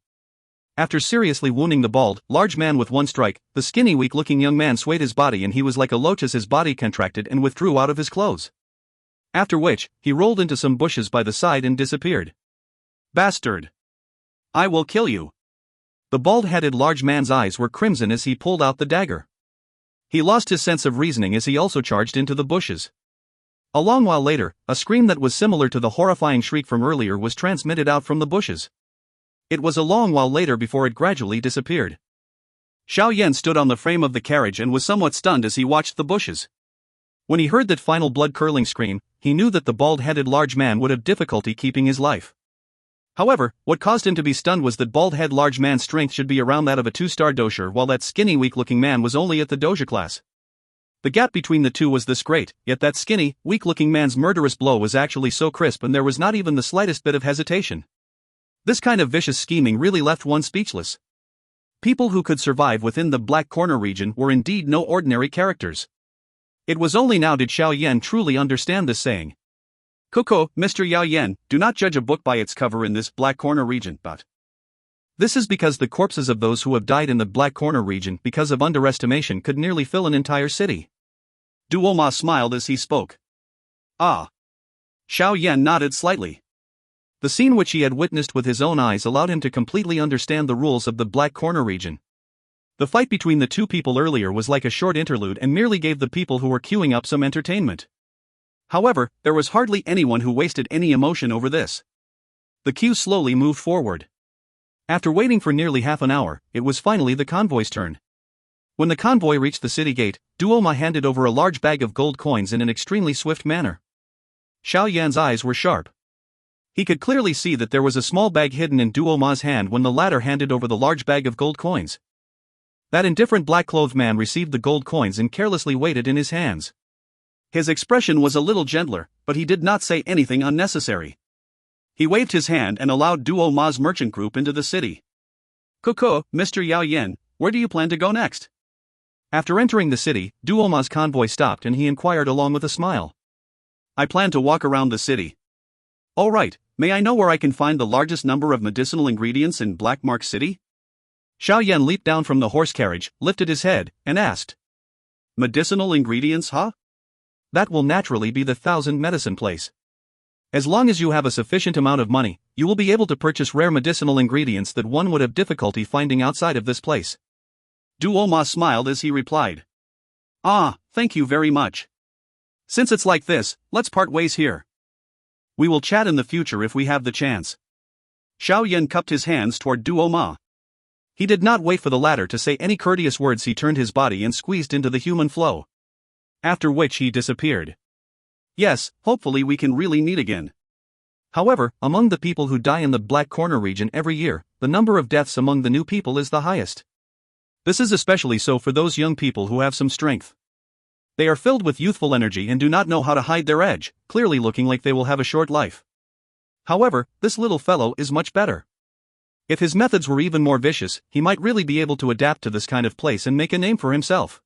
After seriously wounding the bald, large man with one strike, the skinny, weak-looking young man swayed his body and he was like a lotus. His body contracted and withdrew out of his clothes. After which, he rolled into some bushes by the side and disappeared. Bastard! I will kill you! The bald-headed large man's eyes were crimson as he pulled out the dagger. He lost his sense of reasoning as he also charged into the bushes. A long while later, a scream that was similar to the horrifying shriek from earlier was transmitted out from the bushes. It was a long while later before it gradually disappeared. Xiao Yan stood on the frame of the carriage and was somewhat stunned as he watched the bushes. When he heard that final blood-curdling scream, he knew that the bald-headed large man would have difficulty keeping his life. However, what caused him to be stunned was that bald-headed large man's strength should be around that of a 2-star doger, while that skinny, weak-looking man was only at the doger class. The gap between the two was this great, yet that skinny, weak-looking man's murderous blow was actually so crisp and there was not even the slightest bit of hesitation. This kind of vicious scheming really left one speechless. People who could survive within the Black Corner region were indeed no ordinary characters. It was only now did Xiao Yan truly understand this saying. Coco, Mr. Xiao Yan, do not judge a book by its cover in this Black Corner region, but this is because the corpses of those who have died in the Black Corner region because of underestimation could nearly fill an entire city. Dou Qi smiled as he spoke. Ah. Xiao Yan nodded slightly. The scene which he had witnessed with his own eyes allowed him to completely understand the rules of the Black Corner region. The fight between the two people earlier was like a short interlude and merely gave the people who were queuing up some entertainment. However, there was hardly anyone who wasted any emotion over this. The queue slowly moved forward. After waiting for nearly half an hour, it was finally the convoy's turn. When the convoy reached the city gate, Dou Qi handed over a large bag of gold coins in an extremely swift manner. Xiao Yan's eyes were sharp. He could clearly see that there was a small bag hidden in Dou Qi's hand when the latter handed over the large bag of gold coins. That indifferent black-clothed man received the gold coins and carelessly weighed in his hands. His expression was a little gentler, but he did not say anything unnecessary. He waved his hand and allowed Dou Qi's merchant group into the city. Coco, Mr. Xiao Yan, where do you plan to go next? After entering the city, Dou Qi's convoy stopped and he inquired along with a smile. I plan to walk around the city. All right, may I know where I can find the largest number of medicinal ingredients in Black Mark City? Xiao Yan leaped down from the horse carriage, lifted his head, and asked. Medicinal ingredients, huh? That will naturally be the 1,000 medicine place. As long as you have a sufficient amount of money, you will be able to purchase rare medicinal ingredients that one would have difficulty finding outside of this place. Dou Qi smiled as he replied. Ah, thank you very much. Since it's like this, let's part ways here. We will chat in the future if we have the chance. Xiao Yan cupped his hands toward Dou Qi. He did not wait for the latter to say any courteous words. He turned his body and squeezed into the human flow. After which he disappeared. Yes, hopefully we can really meet again. However, among the people who die in the Black Corner region every year, the number of deaths among the new people is the highest. This is especially so for those young people who have some strength. They are filled with youthful energy and do not know how to hide their edge, clearly looking like they will have a short life. However, this little fellow is much better. If his methods were even more vicious, he might really be able to adapt to this kind of place and make a name for himself.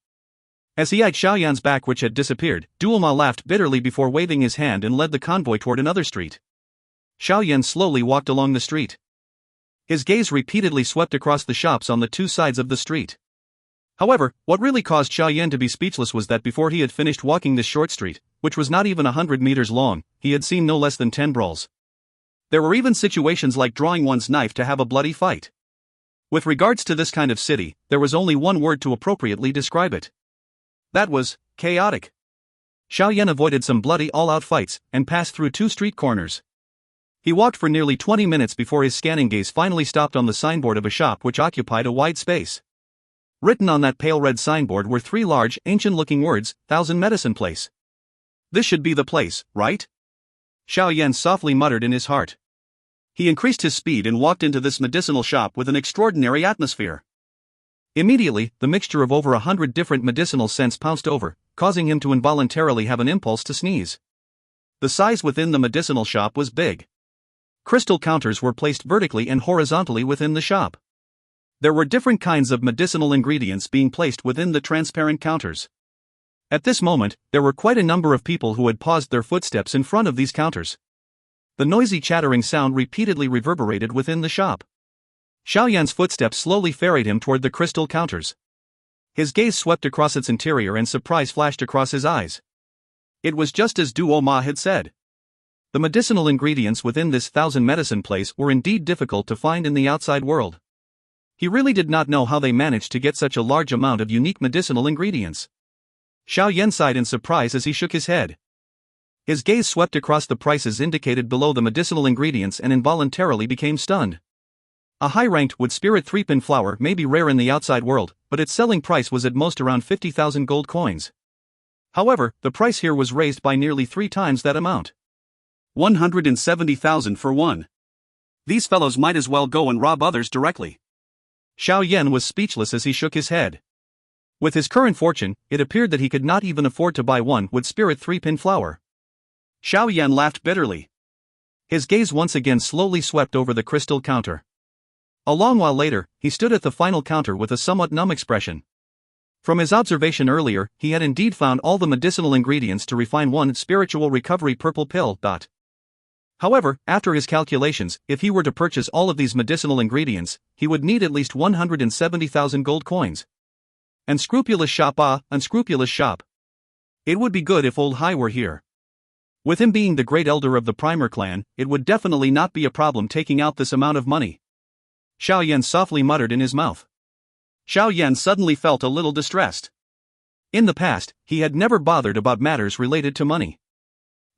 As he eyed Xiao Yan's back which had disappeared, Dou Qi laughed bitterly before waving his hand and led the convoy toward another street. Xiao Yan slowly walked along the street. His gaze repeatedly swept across the shops on the two sides of the street. However, what really caused Xiao Yan to be speechless was that before he had finished walking this short street, which was not even 100 meters long, he had seen no less than 10 brawls. There were even situations like drawing one's knife to have a bloody fight. With regards to this kind of city, there was only one word to appropriately describe it. That was chaotic. Xiao Yan avoided some bloody all-out fights and passed through 2 street corners. He walked for nearly 20 minutes before his scanning gaze finally stopped on the signboard of a shop which occupied a wide space. Written on that pale red signboard were 3 large, ancient-looking words, 1000 Medicine Place. This should be the place, right? Xiao Yan softly muttered in his heart. He increased his speed and walked into this medicinal shop with an extraordinary atmosphere. Immediately, the mixture of over 100 different medicinal scents pounced over, causing him to involuntarily have an impulse to sneeze. The size within the medicinal shop was big. Crystal counters were placed vertically and horizontally within the shop. There were different kinds of medicinal ingredients being placed within the transparent counters. At this moment, there were quite a number of people who had paused their footsteps in front of these counters. The noisy chattering sound repeatedly reverberated within the shop. Xiao Yan's footsteps slowly ferried him toward the crystal counters. His gaze swept across its interior and surprise flashed across his eyes. It was just as Dou Qi had said. The medicinal ingredients within this 1000 Medicine Place were indeed difficult to find in the outside world. He really did not know how they managed to get such a large amount of unique medicinal ingredients. Xiao Yan sighed in surprise as he shook his head. His gaze swept across the prices indicated below the medicinal ingredients and involuntarily became stunned. A high-ranked wood spirit 3-pin flower may be rare in the outside world, but its selling price was at most around 50,000 gold coins. However, the price here was raised by nearly 3 times that amount. 170,000 for one. These fellows might as well go and rob others directly. Xiao Yan was speechless as he shook his head. With his current fortune, it appeared that he could not even afford to buy one wood spirit 3-pin flower. Xiao Yan laughed bitterly. His gaze once again slowly swept over the crystal counter. A long while later, he stood at the final counter with a somewhat numb expression. From his observation earlier, he had indeed found all the medicinal ingredients to refine one spiritual recovery purple pill. However, after his calculations, if he were to purchase all of these medicinal ingredients, he would need at least 170,000 gold coins. Unscrupulous shop, unscrupulous shop. It would be good if Old Hai were here. With him being the great elder of the Primer clan, it would definitely not be a problem taking out this amount of money. Xiao Yan softly muttered in his mouth. Xiao Yan suddenly felt a little distressed. In the past, he had never bothered about matters related to money.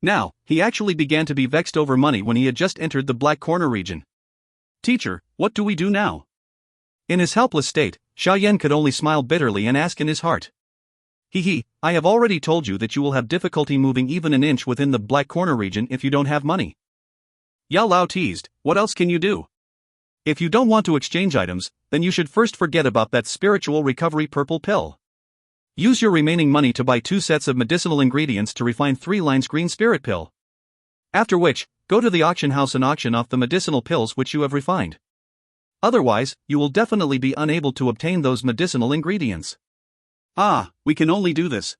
Now, he actually began to be vexed over money when he had just entered the Black Corner region. Teacher, what do we do now? In his helpless state, Xiao Yan could only smile bitterly and ask in his heart. I have already told you that you will have difficulty moving even an inch within the Black Corner region if you don't have money. Yao Lao teased, what else can you do? If you don't want to exchange items, then you should first forget about that spiritual recovery purple pill. Use your remaining money to buy 2 sets of medicinal ingredients to refine 3 lines green spirit pill. After which, go to the auction house and auction off the medicinal pills which you have refined. Otherwise, you will definitely be unable to obtain those medicinal ingredients. We can only do this.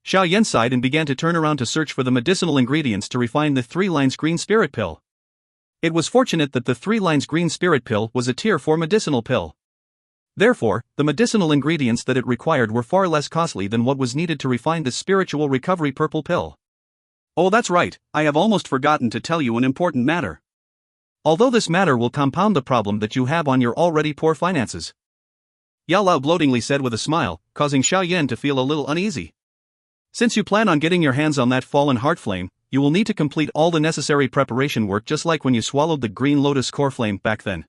Xiao Yan sighed and began to turn around to search for the medicinal ingredients to refine the 3 lines green spirit pill. It was fortunate that the 3 lines green spirit pill was a tier 4 medicinal pill. Therefore, the medicinal ingredients that it required were far less costly than what was needed to refine the spiritual recovery purple pill. Oh, that's right, I have almost forgotten to tell you an important matter. Although this matter will compound the problem that you have on your already poor finances. Yao Lao gloatingly said with a smile, causing Xiao Yan to feel a little uneasy. Since you plan on getting your hands on that fallen heart flame, you will need to complete all the necessary preparation work just like when you swallowed the green lotus core flame back then.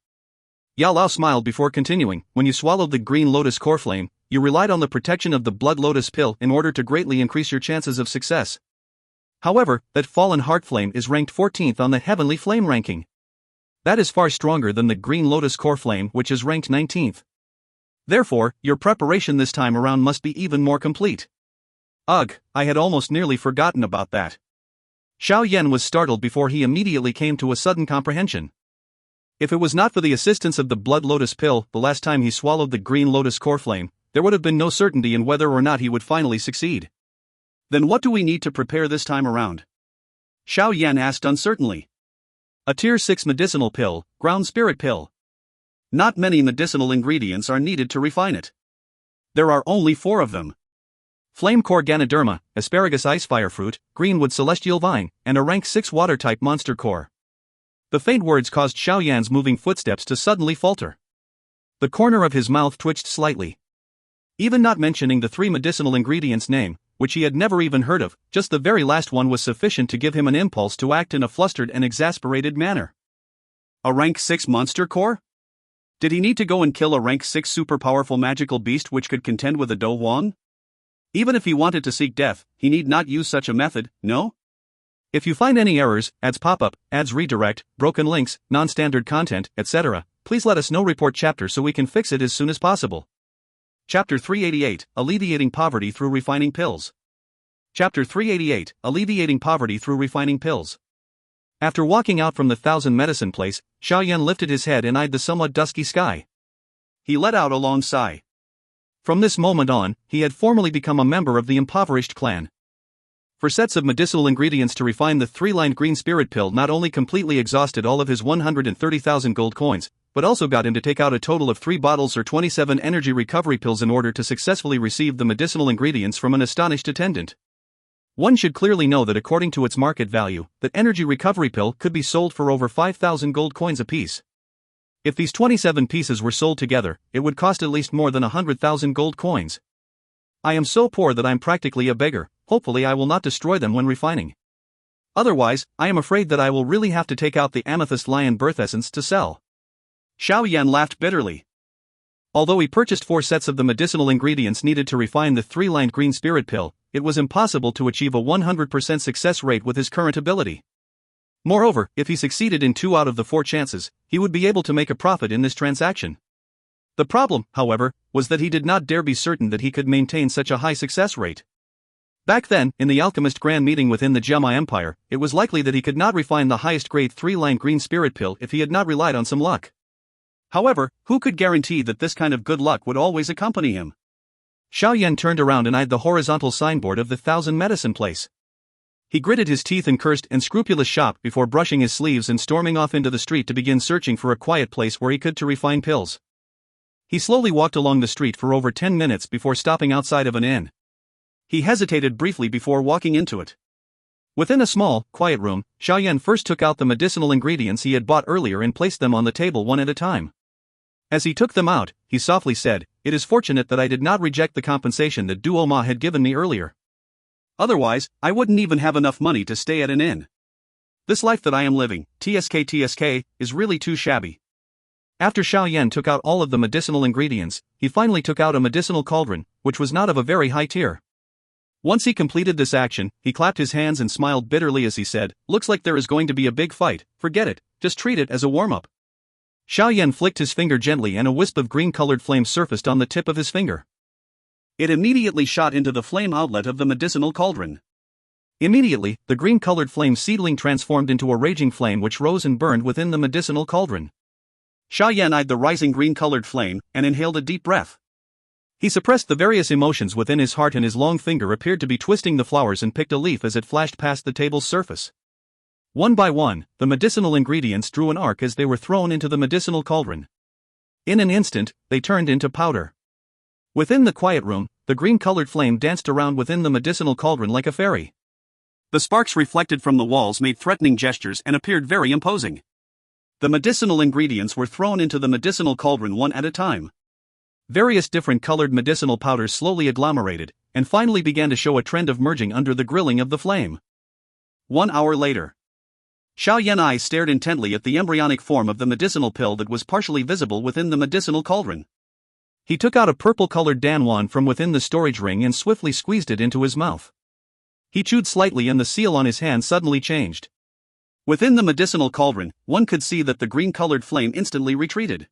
Yao Lao smiled before continuing, when you swallowed the green lotus core flame, you relied on the protection of the blood lotus pill in order to greatly increase your chances of success. However, that fallen heart flame is ranked 14th on the heavenly flame ranking. That is far stronger than the green lotus core flame which is ranked 19th. Therefore, your preparation this time around must be even more complete. Ugh, I had almost nearly forgotten about that. Xiao Yan was startled before he immediately came to a sudden comprehension. If it was not for the assistance of the blood lotus pill the last time he swallowed the green lotus core flame, there would have been no certainty in whether or not he would finally succeed. Then what do we need to prepare this time around? Xiao Yan asked uncertainly. A tier 6 medicinal pill, ground spirit pill. Not many medicinal ingredients are needed to refine it. There are only 4 of them. Flame core Ganoderma, asparagus ice fire fruit, greenwood celestial vine, and a rank 6 water type monster core. The faint words caused Xiao Yan's moving footsteps to suddenly falter. The corner of his mouth twitched slightly. Even not mentioning the 3 medicinal ingredients name, which he had never even heard of. Just the very last one was sufficient to give him an impulse to act in a flustered and exasperated manner. A rank 6 monster core? Did he need to go and kill a rank 6 super powerful magical beast which could contend with a Dou Qi? Even if he wanted to seek death, he need not use such a method, no? If you find any errors, ads pop-up, ads redirect, broken links, non-standard content, etc., please let us know. Report chapter so we can fix it as soon as possible. Chapter 388, Alleviating Poverty Through Refining Pills. Chapter 388, Alleviating Poverty Through Refining Pills. After walking out from the Thousand Medicine Place, Xiao Yan lifted his head and eyed the somewhat dusky sky. He let out a long sigh. From this moment on, he had formally become a member of the impoverished clan. For sets of medicinal ingredients to refine the 3-lined green spirit pill not only completely exhausted all of his 130,000 gold coins, but also got him to take out a total of 3 bottles or 27 energy recovery pills in order to successfully receive the medicinal ingredients from an astonished attendant. One should clearly know that according to its market value, that energy recovery pill could be sold for over 5,000 gold coins apiece. If these 27 pieces were sold together, it would cost at least more than 100,000 gold coins. I am so poor that I'm practically a beggar. Hopefully I will not destroy them when refining. Otherwise, I am afraid that I will really have to take out the amethyst lion birth essence to sell. Xiao Yan laughed bitterly. Although he purchased 4 sets of the medicinal ingredients needed to refine the 3-lined green spirit pill, it was impossible to achieve a 100% success rate with his current ability. Moreover, if he succeeded in 2 out of the 4 chances, he would be able to make a profit in this transaction. The problem, however, was that he did not dare be certain that he could maintain such a high success rate. Back then, in the alchemist grand meeting within the Gemma Empire, it was likely that he could not refine the highest grade 3-lined green spirit pill if he had not relied on some luck. However, who could guarantee that this kind of good luck would always accompany him? Xiao Yan turned around and eyed the horizontal signboard of the Thousand Medicine Place. He gritted his teeth and cursed an unscrupulous shop before brushing his sleeves and storming off into the street to begin searching for a quiet place where he could to refine pills. He slowly walked along the street for over 10 minutes before stopping outside of an inn. He hesitated briefly before walking into it. Within a small, quiet room, Xiao Yan first took out the medicinal ingredients he had bought earlier and placed them on the table one at a time. As he took them out, he softly said, "It is fortunate that I did not reject the compensation that Dou Qi had given me earlier. Otherwise, I wouldn't even have enough money to stay at an inn. This life that I am living, TSK, is really too shabby." After Xiao Yan took out all of the medicinal ingredients, he finally took out a medicinal cauldron, which was not of a very high tier. Once he completed this action, he clapped his hands and smiled bitterly as he said, "Looks like there is going to be a big fight. Forget it, just treat it as a warm-up." Xiao Yan flicked his finger gently and a wisp of green-colored flame surfaced on the tip of his finger. It immediately shot into the flame outlet of the medicinal cauldron. Immediately, the green-colored flame seedling transformed into a raging flame which rose and burned within the medicinal cauldron. Xiao Yan eyed the rising green-colored flame and inhaled a deep breath. He suppressed the various emotions within his heart and his long finger appeared to be twisting the flowers and picked a leaf as it flashed past the table's surface. One by one, the medicinal ingredients drew an arc as they were thrown into the medicinal cauldron. In an instant, they turned into powder. Within the quiet room, the green-colored flame danced around within the medicinal cauldron like a fairy. The sparks reflected from the walls made threatening gestures and appeared very imposing. The medicinal ingredients were thrown into the medicinal cauldron one at a time. Various different colored medicinal powders slowly agglomerated, and finally began to show a trend of merging under the grilling of the flame. 1 hour later. Xiao Yan's eyes stared intently at the embryonic form of the medicinal pill that was partially visible within the medicinal cauldron. He took out a purple-colored danwan from within the storage ring and swiftly squeezed it into his mouth. He chewed slightly and the seal on his hand suddenly changed. Within the medicinal cauldron, one could see that the green-colored flame instantly retreated.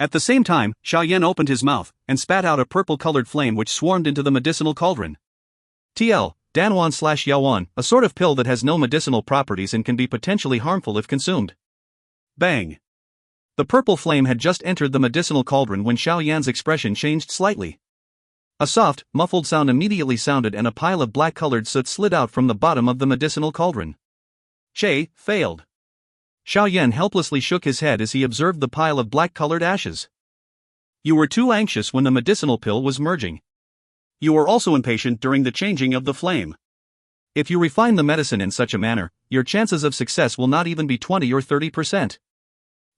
At the same time, Xiao Yan opened his mouth and spat out a purple-colored flame which swarmed into the medicinal cauldron. TL, Danwan/Yawan, a sort of pill that has no medicinal properties and can be potentially harmful if consumed. Bang! The purple flame had just entered the medicinal cauldron when Xiao Yan's expression changed slightly. A soft, muffled sound immediately sounded and a pile of black-colored soot slid out from the bottom of the medicinal cauldron. Che, failed. Xiao Yan helplessly shook his head as he observed the pile of black-colored ashes. You were too anxious when the medicinal pill was merging. You were also impatient during the changing of the flame. If you refine the medicine in such a manner, your chances of success will not even be 20 or 30%.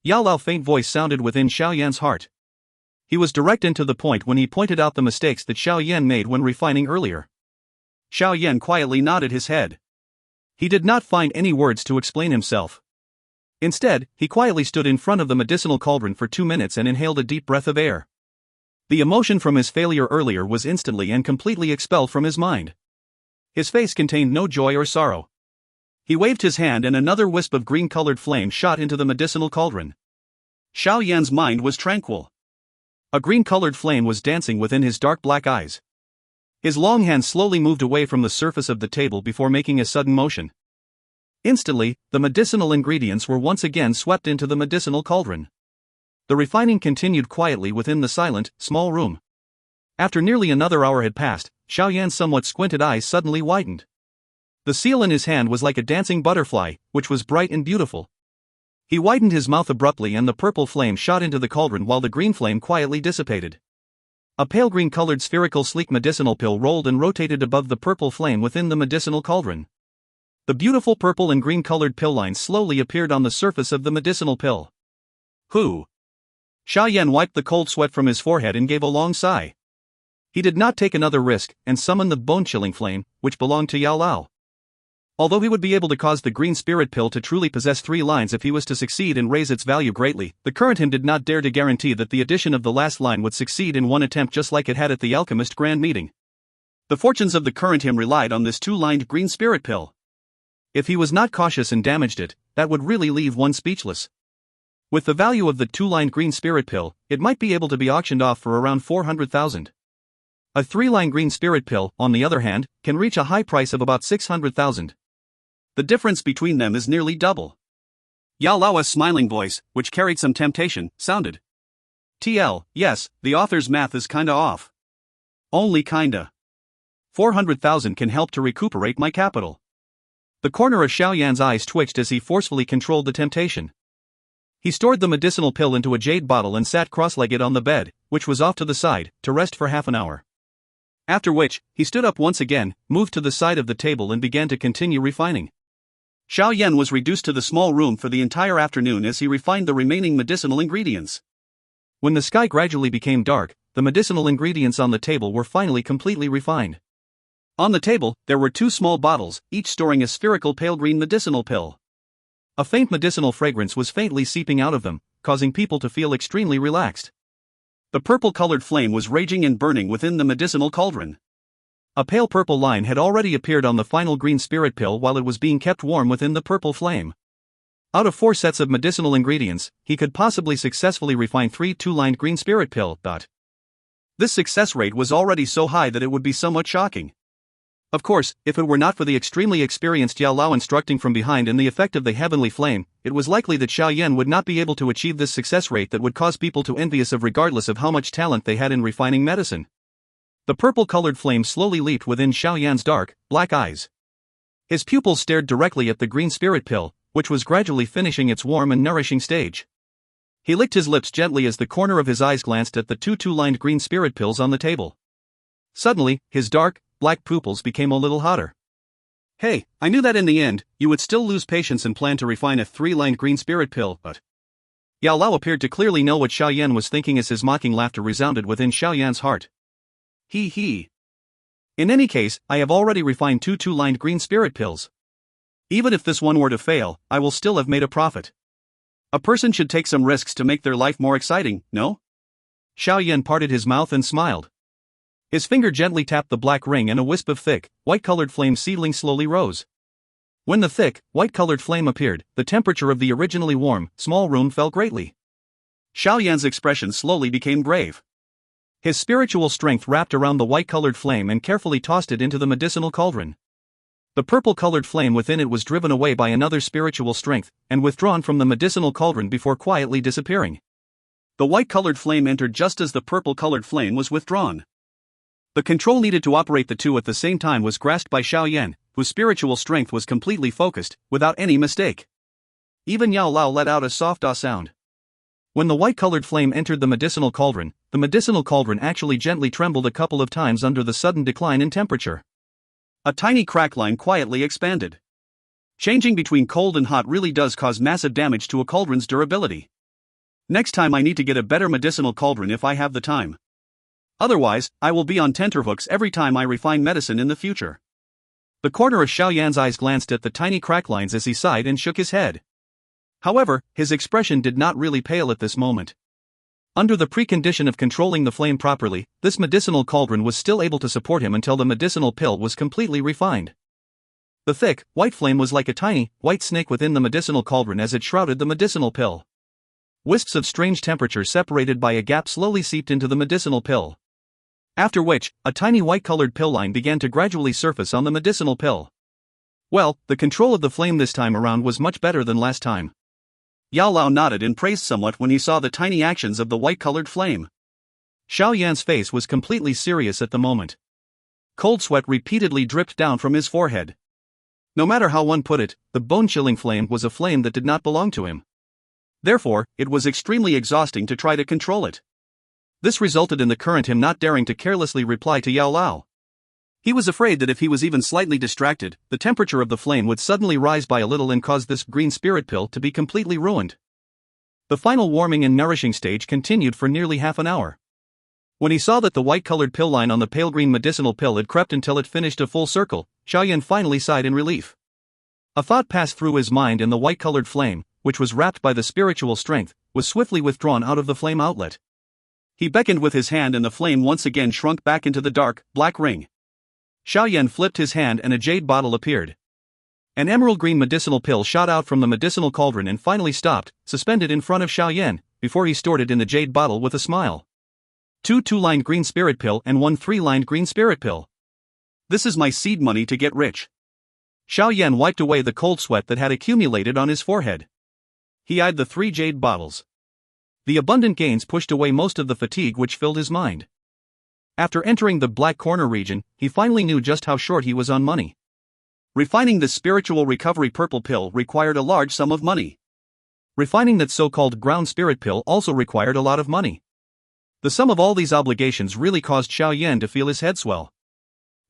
Yao Lao's faint voice sounded within Xiao Yan's heart. He was direct and to the point when he pointed out the mistakes that Xiao Yan made when refining earlier. Xiao Yan quietly nodded his head. He did not find any words to explain himself. Instead, he quietly stood in front of the medicinal cauldron for 2 minutes and inhaled a deep breath of air. The emotion from his failure earlier was instantly and completely expelled from his mind. His face contained no joy or sorrow. He waved his hand and another wisp of green-colored flame shot into the medicinal cauldron. Xiao Yan's mind was tranquil. A green-colored flame was dancing within his dark black eyes. His long hand slowly moved away from the surface of the table before making a sudden motion. Instantly, the medicinal ingredients were once again swept into the medicinal cauldron. The refining continued quietly within the silent, small room. After nearly another hour had passed, Xiao Yan's somewhat squinted eyes suddenly widened. The seal in his hand was like a dancing butterfly, which was bright and beautiful. He widened his mouth abruptly and the purple flame shot into the cauldron while the green flame quietly dissipated. A pale green-colored spherical sleek medicinal pill rolled and rotated above the purple flame within the medicinal cauldron. The beautiful purple and green-colored pill lines slowly appeared on the surface of the medicinal pill. Who? Xiao Yan wiped the cold sweat from his forehead and gave a long sigh. He did not take another risk and summoned the bone-chilling flame, which belonged to Yao Lao. Although he would be able to cause the green spirit pill to truly possess 3 lines if he was to succeed and raise its value greatly, the current him did not dare to guarantee that the addition of the last line would succeed in one attempt just like it had at the alchemist grand meeting. The fortunes of the current him relied on this 2-lined green spirit pill. If he was not cautious and damaged it, that would really leave one speechless. With the value of the 2-lined green spirit pill, it might be able to be auctioned off for around 400,000. A 3-line green spirit pill, on the other hand, can reach a high price of about 600,000. The difference between them is nearly double. Yao Lao's smiling voice, which carried some temptation, sounded. TL, yes, the author's math is kinda off. Only kinda. 400,000 can help to recuperate my capital. The corner of Xiao Yan's eyes twitched as he forcefully controlled the temptation. He stored the medicinal pill into a jade bottle and sat cross-legged on the bed, which was off to the side, to rest for half an hour. After which, he stood up once again, moved to the side of the table and began to continue refining. Xiao Yan was reduced to the small room for the entire afternoon as he refined the remaining medicinal ingredients. When the sky gradually became dark, the medicinal ingredients on the table were finally completely refined. On the table, there were 2 small bottles, each storing a spherical pale green medicinal pill. A faint medicinal fragrance was faintly seeping out of them, causing people to feel extremely relaxed. The purple-colored flame was raging and burning within the medicinal cauldron. A pale purple line had already appeared on the final green spirit pill while it was being kept warm within the purple flame. Out of 4 sets of medicinal ingredients, he could possibly successfully refine 3 2-lined green spirit pill. This success rate was already so high that it would be somewhat shocking. Of course, if it were not for the extremely experienced Yao Lao instructing from behind and the effect of the heavenly flame, it was likely that Xiao Yan would not be able to achieve this success rate that would cause people to envious of regardless of how much talent they had in refining medicine. The purple-colored flame slowly leaped within Xiao Yan's dark, black eyes. His pupils stared directly at the green spirit pill, which was gradually finishing its warm and nourishing stage. He licked his lips gently as the corner of his eyes glanced at the 2 2-lined green spirit pills on the table. Suddenly, his dark, black pupils became a little hotter. Hey, I knew that in the end, you would still lose patience and plan to refine a 3-lined green spirit pill, but... Yao Lao appeared to clearly know what Xiao Yan was thinking as his mocking laughter resounded within Xiao Yan's heart. He. In any case, I have already refined 2 2-lined green spirit pills. Even if this one were to fail, I will still have made a profit. A person should take some risks to make their life more exciting, no? Xiao Yan parted his mouth and smiled. His finger gently tapped the black ring and a wisp of thick, white-colored flame seedling slowly rose. When the thick, white-colored flame appeared, the temperature of the originally warm, small room fell greatly. Xiao Yan's expression slowly became grave. His spiritual strength wrapped around the white-colored flame and carefully tossed it into the medicinal cauldron. The purple-colored flame within it was driven away by another spiritual strength, and withdrawn from the medicinal cauldron before quietly disappearing. The white-colored flame entered just as the purple-colored flame was withdrawn. The control needed to operate the 2 at the same time was grasped by Xiao Yan, whose spiritual strength was completely focused, without any mistake. Even Yao Lao let out a soft ah sound. When the white-colored flame entered the medicinal cauldron actually gently trembled a couple of times under the sudden decline in temperature. A tiny crack line quietly expanded. Changing between cold and hot really does cause massive damage to a cauldron's durability. Next time I need to get a better medicinal cauldron if I have the time. Otherwise, I will be on tenterhooks every time I refine medicine in the future. The corner of Xiao Yan's eyes glanced at the tiny crack lines as he sighed and shook his head. However, his expression did not really pale at this moment. Under the precondition of controlling the flame properly, this medicinal cauldron was still able to support him until the medicinal pill was completely refined. The thick, white flame was like a tiny, white snake within the medicinal cauldron as it shrouded the medicinal pill. Wisps of strange temperature separated by a gap slowly seeped into the medicinal pill. After which, a tiny white-colored pill line began to gradually surface on the medicinal pill. Well, the control of the flame this time around was much better than last time. Yao Lao nodded and praised somewhat when he saw the tiny actions of the white-colored flame. Xiao Yan's face was completely serious at the moment. Cold sweat repeatedly dripped down from his forehead. No matter how one put it, the bone-chilling flame was a flame that did not belong to him. Therefore, it was extremely exhausting to try to control it. This resulted in the current him not daring to carelessly reply to Yao Lao. He was afraid that if he was even slightly distracted, the temperature of the flame would suddenly rise by a little and cause this green spirit pill to be completely ruined. The final warming and nourishing stage continued for nearly half an hour. When he saw that the white-colored pill line on the pale green medicinal pill had crept until it finished a full circle, Xiao Yan finally sighed in relief. A thought passed through his mind, and the white-colored flame, which was wrapped by the spiritual strength, was swiftly withdrawn out of the flame outlet. He beckoned with his hand and the flame once again shrunk back into the dark, black ring. Xiao Yan flipped his hand and a jade bottle appeared. An emerald green medicinal pill shot out from the medicinal cauldron and finally stopped, suspended in front of Xiao Yan, before he stored it in the jade bottle with a smile. 2 2-lined green spirit pill and 1 3-lined green spirit pill. This is my seed money to get rich. Xiao Yan wiped away the cold sweat that had accumulated on his forehead. He eyed the 3 jade bottles. The abundant gains pushed away most of the fatigue which filled his mind. After entering the Black Corner region, he finally knew just how short he was on money. Refining this spiritual recovery purple pill required a large sum of money. Refining that so-called ground spirit pill also required a lot of money. The sum of all these obligations really caused Xiao Yan to feel his head swell.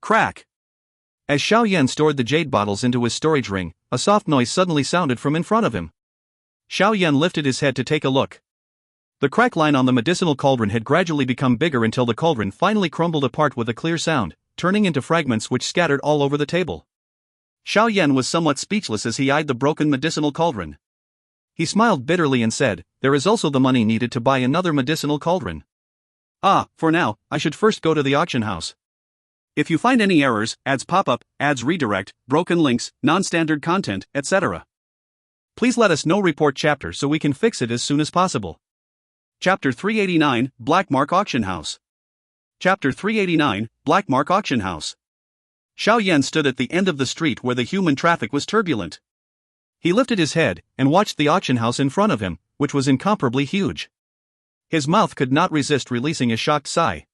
Crack! As Xiao Yan stored the jade bottles into his storage ring, a soft noise suddenly sounded from in front of him. Xiao Yan lifted his head to take a look. The crack line on the medicinal cauldron had gradually become bigger until the cauldron finally crumbled apart with a clear sound, turning into fragments which scattered all over the table. Xiao Yan was somewhat speechless as he eyed the broken medicinal cauldron. He smiled bitterly and said, "There is also the money needed to buy another medicinal cauldron. For now, I should first go to the auction house. If you find any errors, ads pop up, ads redirect, broken links, non-standard content, etc. Please let us know. Report chapter so we can fix it as soon as possible." Chapter 389, Black Mark Auction House. Chapter 389, Black Mark Auction House. Xiao Yan stood at the end of the street where the human traffic was turbulent. He lifted his head and watched the auction house in front of him, which was incomparably huge. His mouth could not resist releasing a shocked sigh.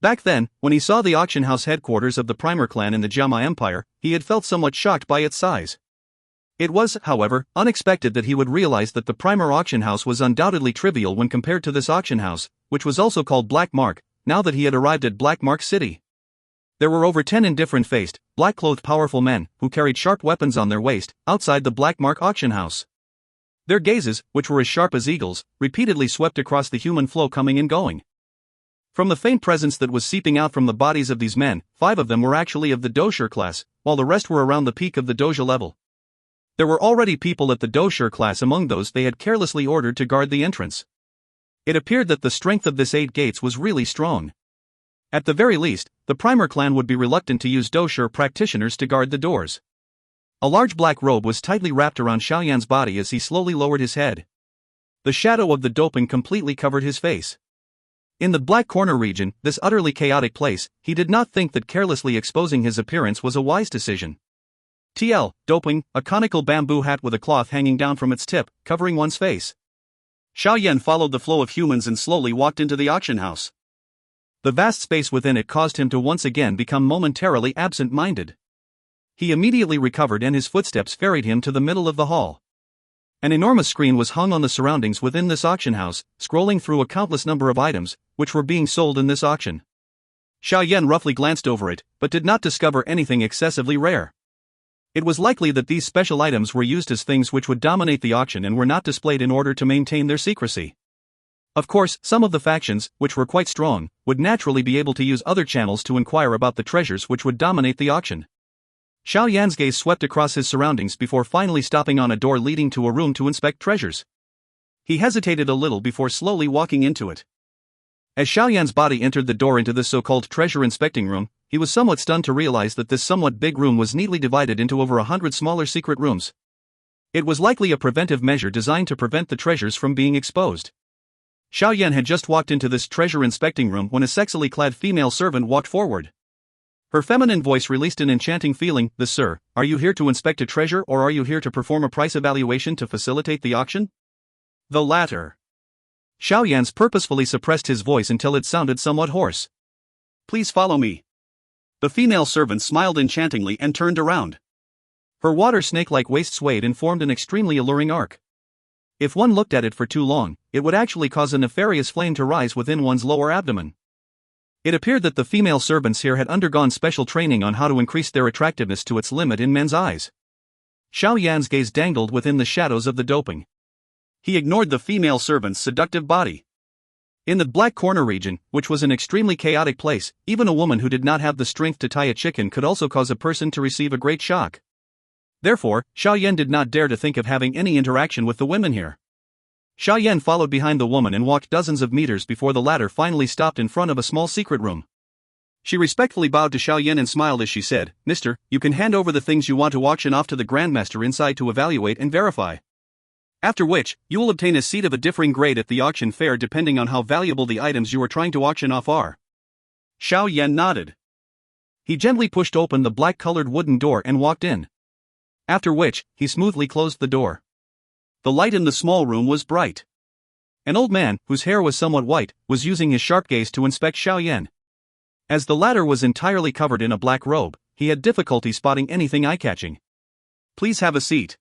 Back then, when he saw the auction house headquarters of the Primer clan in the Jiama Empire, he had felt somewhat shocked by its size. It was, however, unexpected that he would realize that the Primer auction house was undoubtedly trivial when compared to this auction house, which was also called Black Mark, now that he had arrived at Black Mark City. There were over 10 indifferent-faced, black-clothed powerful men, who carried sharp weapons on their waist, outside the Black Mark auction house. Their gazes, which were as sharp as eagles, repeatedly swept across the human flow coming and going. From the faint presence that was seeping out from the bodies of these men, 5 of them were actually of the Dou Qi class, while the rest were around the peak of the Doja level. There were already people at the Dou Qi class among those they had carelessly ordered to guard the entrance. It appeared that the strength of this 8 gates was really strong. At the very least, the Primer clan would be reluctant to use Dou Qi practitioners to guard the doors. A large black robe was tightly wrapped around Xiao Yan's body as he slowly lowered his head. The shadow of the doping completely covered his face. In the Black Corner region, this utterly chaotic place, he did not think that carelessly exposing his appearance was a wise decision. Doping, a conical bamboo hat with a cloth hanging down from its tip, covering one's face. Xiao Yan followed the flow of humans and slowly walked into the auction house. The vast space within it caused him to once again become momentarily absent-minded. He immediately recovered and his footsteps ferried him to the middle of the hall. An enormous screen was hung on the surroundings within this auction house, scrolling through a countless number of items, which were being sold in this auction. Xiao Yan roughly glanced over it, but did not discover anything excessively rare. It was likely that these special items were used as things which would dominate the auction and were not displayed in order to maintain their secrecy. Of course, some of the factions, which were quite strong, would naturally be able to use other channels to inquire about the treasures which would dominate the auction. Xiao Yan's gaze swept across his surroundings before finally stopping on a door leading to a room to inspect treasures. He hesitated a little before slowly walking into it. As Xiao Yan's body entered the door into this so-called treasure inspecting room, he was somewhat stunned to realize that this somewhat big room was neatly divided into over 100 smaller secret rooms. It was likely a preventive measure designed to prevent the treasures from being exposed. Xiao Yan had just walked into this treasure inspecting room when a sexily clad female servant walked forward. Her feminine voice released an enchanting feeling. Sir, are you here to inspect a treasure or are you here to perform a price evaluation to facilitate the auction? The latter. Xiao Yan's purposefully suppressed his voice until it sounded somewhat hoarse. Please follow me. The female servant smiled enchantingly and turned around. Her water snake-like waist swayed and formed an extremely alluring arc. If one looked at it for too long, it would actually cause a nefarious flame to rise within one's lower abdomen. It appeared that the female servants here had undergone special training on how to increase their attractiveness to its limit in men's eyes. Xiao Yan's gaze dangled within the shadows of the doping. He ignored the female servant's seductive body. In the black corner region, which was an extremely chaotic place, even a woman who did not have the strength to tie a chicken could also cause a person to receive a great shock. Therefore, Xiao Yan did not dare to think of having any interaction with the women here. Xiao Yan followed behind the woman and walked dozens of meters before the latter finally stopped in front of a small secret room. She respectfully bowed to Xiao Yan and smiled as she said, "Mister, you can hand over the things you want to auction off to the Grandmaster inside to evaluate and verify. After which, you will obtain a seat of a differing grade at the auction fair depending on how valuable the items you are trying to auction off are." Xiao Yan nodded. He gently pushed open the black-colored wooden door and walked in. After which, he smoothly closed the door. The light in the small room was bright. An old man, whose hair was somewhat white, was using his sharp gaze to inspect Xiao Yan. As the latter was entirely covered in a black robe, he had difficulty spotting anything eye-catching. "Please have a seat."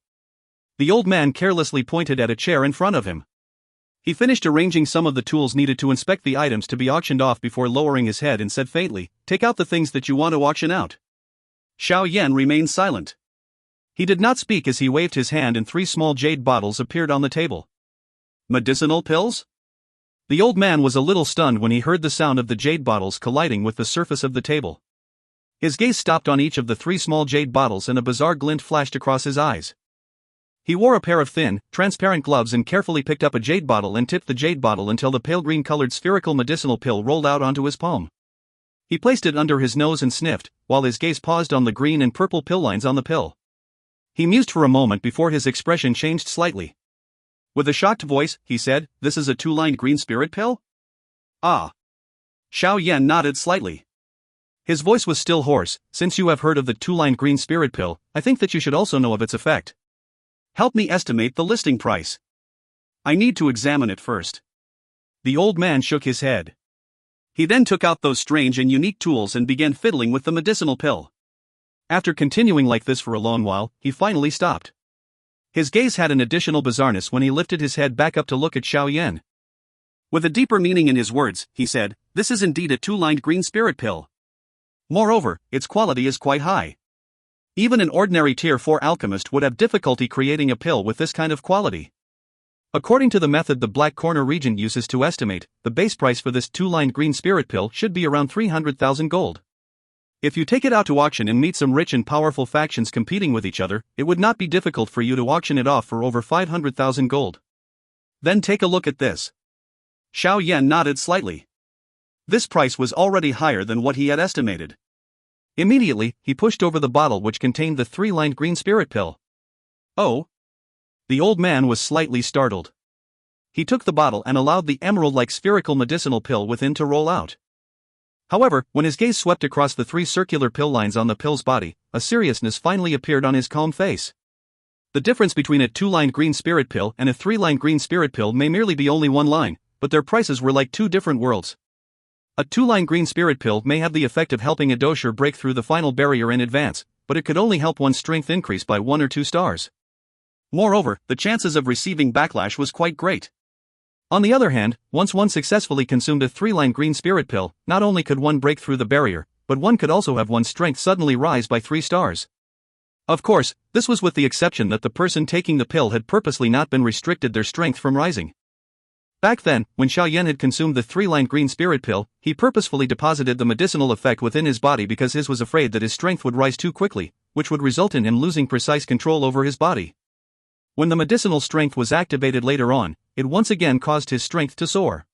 The old man carelessly pointed at a chair in front of him. He finished arranging some of the tools needed to inspect the items to be auctioned off before lowering his head and said faintly, "Take out the things that you want to auction out." Xiao Yan remained silent. He did not speak as he waved his hand and 3 small jade bottles appeared on the table. Medicinal pills? The old man was a little stunned when he heard the sound of the jade bottles colliding with the surface of the table. His gaze stopped on each of the 3 small jade bottles and a bizarre glint flashed across his eyes. He wore a pair of thin, transparent gloves and carefully picked up a jade bottle and tipped the jade bottle until the pale green-colored spherical medicinal pill rolled out onto his palm. He placed it under his nose and sniffed, while his gaze paused on the green and purple pill lines on the pill. He mused for a moment before his expression changed slightly. With a shocked voice, he said, "This is a 2-lined green spirit pill?" "Ah." Xiao Yan nodded slightly. His voice was still hoarse. "Since you have heard of the 2-lined green spirit pill, I think that you should also know of its effect. Help me estimate the listing price. I need to examine it first." The old man shook his head. He then took out those strange and unique tools and began fiddling with the medicinal pill. After continuing like this for a long while, he finally stopped. His gaze had an additional bizarreness when he lifted his head back up to look at Xiao Yan. With a deeper meaning in his words, he said, "This is indeed a 2-lined green spirit pill. Moreover, its quality is quite high. Even an ordinary tier 4 alchemist would have difficulty creating a pill with this kind of quality. According to the method the Black Corner region uses to estimate, the base price for this 2-lined green spirit pill should be around 300,000 gold. If you take it out to auction and meet some rich and powerful factions competing with each other, it would not be difficult for you to auction it off for over 500,000 gold. Then take a look at this." Xiao Yan nodded slightly. This price was already higher than what he had estimated. Immediately, he pushed over the bottle which contained the 3-lined green spirit pill. "Oh?" The old man was slightly startled. He took the bottle and allowed the emerald-like spherical medicinal pill within to roll out. However, when his gaze swept across the 3 circular pill lines on the pill's body, a seriousness finally appeared on his calm face. The difference between a 2-lined green spirit pill and a 3-lined green spirit pill may merely be only 1 line, but their prices were like 2 different worlds. A 2-line green spirit pill may have the effect of helping a dosher break through the final barrier in advance, but it could only help one's strength increase by 1 or 2 stars. Moreover, the chances of receiving backlash was quite great. On the other hand, once one successfully consumed a 3-line green spirit pill, not only could one break through the barrier, but one could also have one's strength suddenly rise by 3 stars. Of course, this was with the exception that the person taking the pill had purposely not been restricted their strength from rising. Back then, when Xiao Yan had consumed the three-lined green spirit pill, he purposefully deposited the medicinal effect within his body because he was afraid that his strength would rise too quickly, which would result in him losing precise control over his body. When the medicinal strength was activated later on, it once again caused his strength to soar.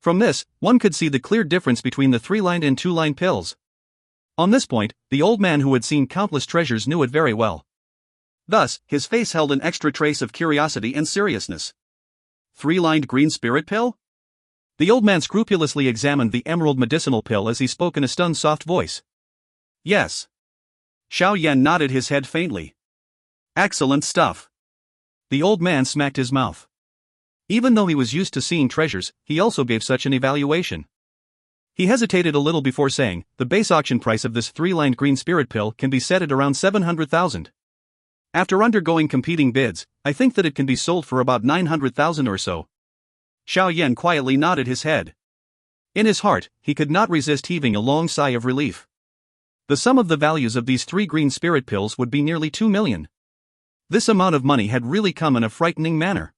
From this, one could see the clear difference between the three-lined and two-lined pills. On this point, the old man who had seen countless treasures knew it very well. Thus, his face held an extra trace of curiosity and seriousness. Three-lined green spirit pill? The old man scrupulously examined the emerald medicinal pill as he spoke in a stunned soft voice. Yes. Xiao Yan nodded his head faintly. Excellent stuff. The old man smacked his mouth. Even though he was used to seeing treasures, he also gave such an evaluation. He hesitated a little before saying, the base auction price of this three-lined green spirit pill can be set at around 700,000. After undergoing competing bids, I think that it can be sold for about 900,000 or so. Xiao Yan quietly nodded his head. In his heart, he could not resist heaving a long sigh of relief. The sum of the values of these 3 green spirit pills would be nearly 2 million. This amount of money had really come in a frightening manner.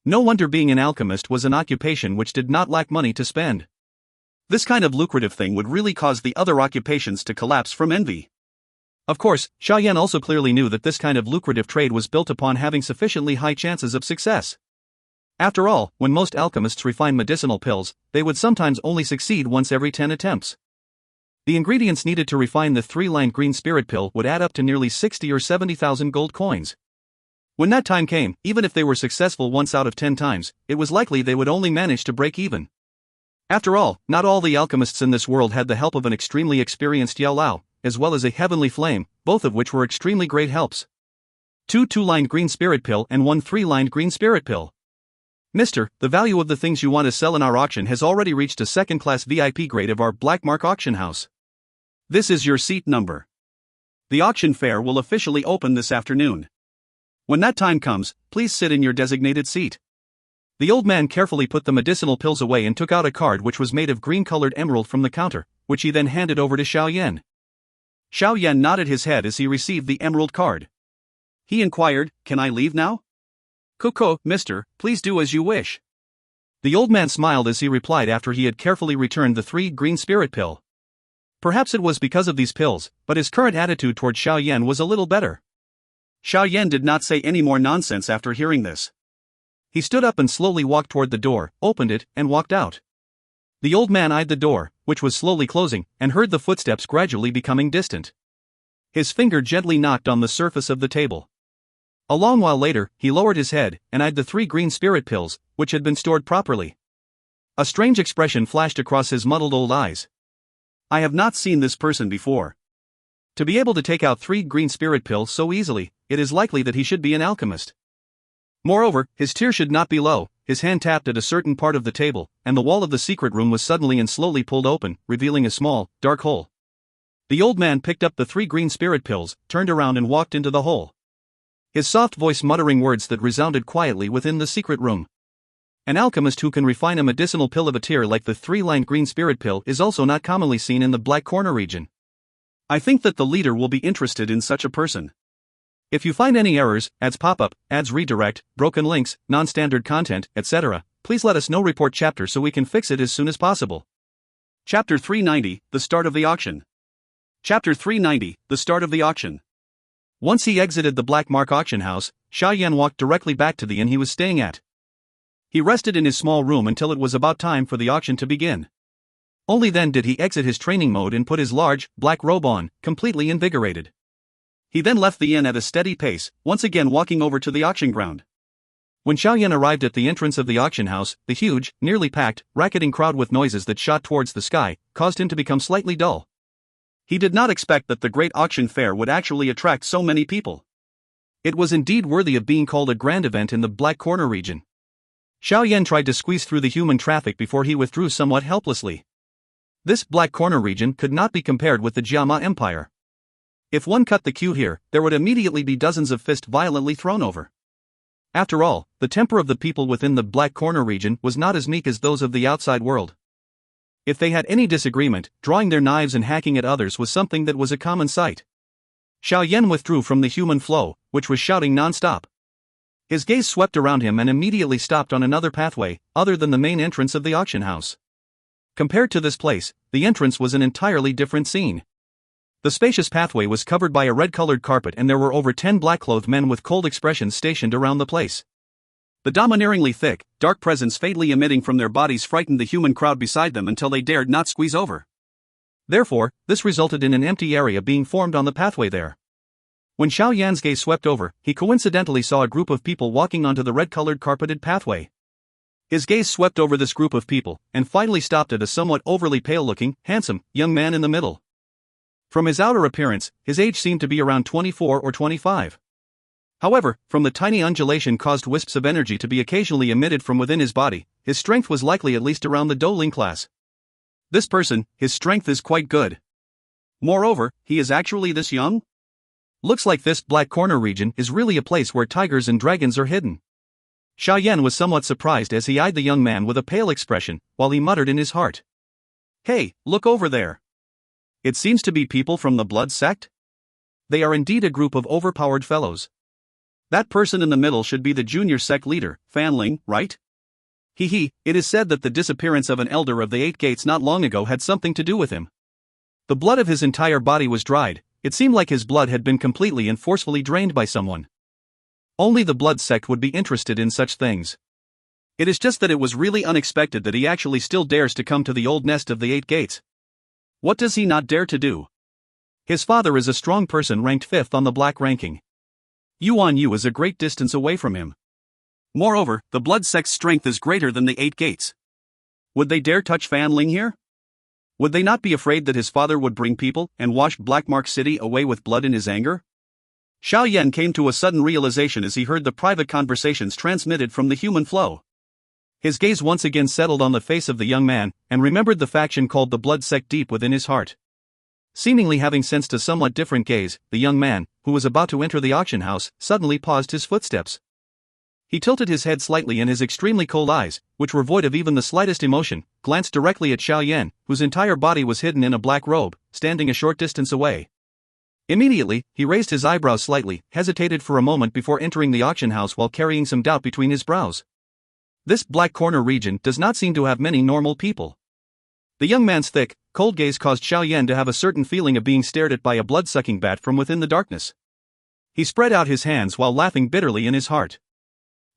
No wonder being an alchemist was an occupation which did not lack money to spend. This kind of lucrative thing would really cause the other occupations to collapse from envy. Of course, Xiao Yan also clearly knew that this kind of lucrative trade was built upon having sufficiently high chances of success. After all, when most alchemists refine medicinal pills, they would sometimes only succeed once every 10 attempts. The ingredients needed to refine the three-lined green spirit pill would add up to nearly 60 or 70,000 gold coins. When that time came, even if they were successful once out of 10 times, it was likely they would only manage to break even. After all, not all the alchemists in this world had the help of an extremely experienced Yao Lao, as well as a heavenly flame, both of which were extremely great helps. 2 two-lined green spirit pill and 1 three-lined green spirit pill. Mister, the value of the things you want to sell in our auction has already reached a second-class VIP grade of our black mark auction house. This is your seat number. The auction fair will officially open this afternoon. When that time comes, please sit in your designated seat. The old man carefully put the medicinal pills away and took out a card which was made of green-colored emerald from the counter, which he then handed over to Xiao Yan. Xiao Yan nodded his head as he received the emerald card. He inquired, "Can I leave now?" "Coco, mister, please do as you wish." The old man smiled as he replied after he had carefully returned the 3 green spirit pill. Perhaps it was because of these pills, but his current attitude toward Xiao Yan was a little better. Xiao Yan did not say any more nonsense after hearing this. He stood up and slowly walked toward the door, opened it, and walked out. The old man eyed the door, which was slowly closing, and heard the footsteps gradually becoming distant. His finger gently knocked on the surface of the table. A long while later, he lowered his head and eyed the 3 green spirit pills, which had been stored properly. A strange expression flashed across his muddled old eyes. I have not seen this person before. To be able to take out 3 green spirit pills so easily, it is likely that he should be an alchemist. Moreover, his tier should not be low. His hand tapped at a certain part of the table, and the wall of the secret room was suddenly and slowly pulled open, revealing a small, dark hole. The old man picked up the 3 green spirit pills, turned around and walked into the hole. His soft voice muttering words that resounded quietly within the secret room. An alchemist who can refine a medicinal pill of a tier like the 3-lined green spirit pill is also not commonly seen in the Black Corner region. I think that the leader will be interested in such a person. If you find any errors, ads pop-up, ads redirect, broken links, non-standard content, etc., please let us know. Report chapter so we can fix it as soon as possible. Chapter 390, The Start of the Auction. Chapter 390, The Start of the Auction. Once he exited the Black Mark auction house, Xiao Yan walked directly back to the inn he was staying at. He rested in his small room until it was about time for the auction to begin. Only then did he exit his training mode and put his large, black robe on, completely invigorated. He then left the inn at a steady pace, once again walking over to the auction ground. When Xiao Yan arrived at the entrance of the auction house, the huge, nearly packed, racketing crowd with noises that shot towards the sky, caused him to become slightly dull. He did not expect that the great auction fair would actually attract so many people. It was indeed worthy of being called a grand event in the Black Corner region. Xiao Yan tried to squeeze through the human traffic before he withdrew somewhat helplessly. This Black Corner region could not be compared with the Jiama Empire. If one cut the queue here, there would immediately be dozens of fists violently thrown over. After all, the temper of the people within the Black Corner region was not as meek as those of the outside world. If they had any disagreement, drawing their knives and hacking at others was something that was a common sight. Xiao Yan withdrew from the human flow, which was shouting non-stop. His gaze swept around him and immediately stopped on another pathway, other than the main entrance of the auction house. Compared to this place, the entrance was an entirely different scene. The spacious pathway was covered by a red-colored carpet and there were over 10 black-clothed men with cold expressions stationed around the place. The domineeringly thick, dark presence faintly emitting from their bodies frightened the human crowd beside them until they dared not squeeze over. Therefore, this resulted in an empty area being formed on the pathway there. When Xiao Yan's gaze swept over, he coincidentally saw a group of people walking onto the red-colored carpeted pathway. His gaze swept over this group of people, and finally stopped at a somewhat overly pale-looking, handsome, young man in the middle. From his outer appearance, his age seemed to be around 24 or 25. However, from the tiny undulation-caused wisps of energy to be occasionally emitted from within his body, his strength was likely at least around the Dou Qi class. This person, his strength is quite good. Moreover, he is actually this young? Looks like this Black Corner region is really a place where tigers and dragons are hidden. Xiao Yan was somewhat surprised as he eyed the young man with a pale expression, while he muttered in his heart. Hey, look over there. It seems to be people from the blood sect? They are indeed a group of overpowered fellows. That person in the middle should be the junior sect leader, Fanling, right? It is said that the disappearance of an elder of the Eight Gates not long ago had something to do with him. The blood of his entire body was dried. It seemed like his blood had been completely and forcefully drained by someone. Only the blood sect would be interested in such things. It is just that it was really unexpected that he actually still dares to come to the old nest of the Eight Gates. What does he not dare to do? His father is a strong person ranked 5th on the black ranking. Yuan Yu is a great distance away from him. Moreover, the blood sect's strength is greater than the Eight Gates. Would they dare touch Fanling here? Would they not be afraid that his father would bring people and wash Blackmark City away with blood in his anger? Xiao Yan came to a sudden realization as he heard the private conversations transmitted from the human flow. His gaze once again settled on the face of the young man, and remembered the faction called the blood sect deep within his heart. Seemingly having sensed a somewhat different gaze, the young man, who was about to enter the auction house, suddenly paused his footsteps. He tilted his head slightly and his extremely cold eyes, which were void of even the slightest emotion, glanced directly at Xiao Yan, whose entire body was hidden in a black robe, standing a short distance away. Immediately, he raised his eyebrows slightly, hesitated for a moment before entering the auction house while carrying some doubt between his brows. This Black Corner region does not seem to have many normal people. The young man's thick, cold gaze caused Xiao Yan to have a certain feeling of being stared at by a blood-sucking bat from within the darkness. He spread out his hands while laughing bitterly in his heart.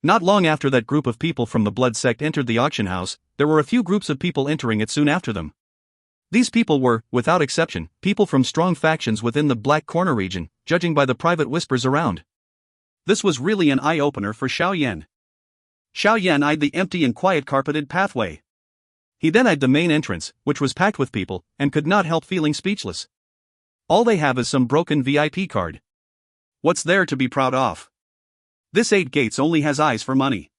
Not long after that group of people from the blood sect entered the auction house, there were a few groups of people entering it soon after them. These people were, without exception, people from strong factions within the Black Corner region, judging by the private whispers around. This was really an eye-opener for Xiao Yan. Xiao Yan eyed the empty and quiet carpeted pathway. He then eyed the main entrance, which was packed with people, and could not help feeling speechless. All they have is some broken VIP card. What's there to be proud of? This Eight Gates only has eyes for money.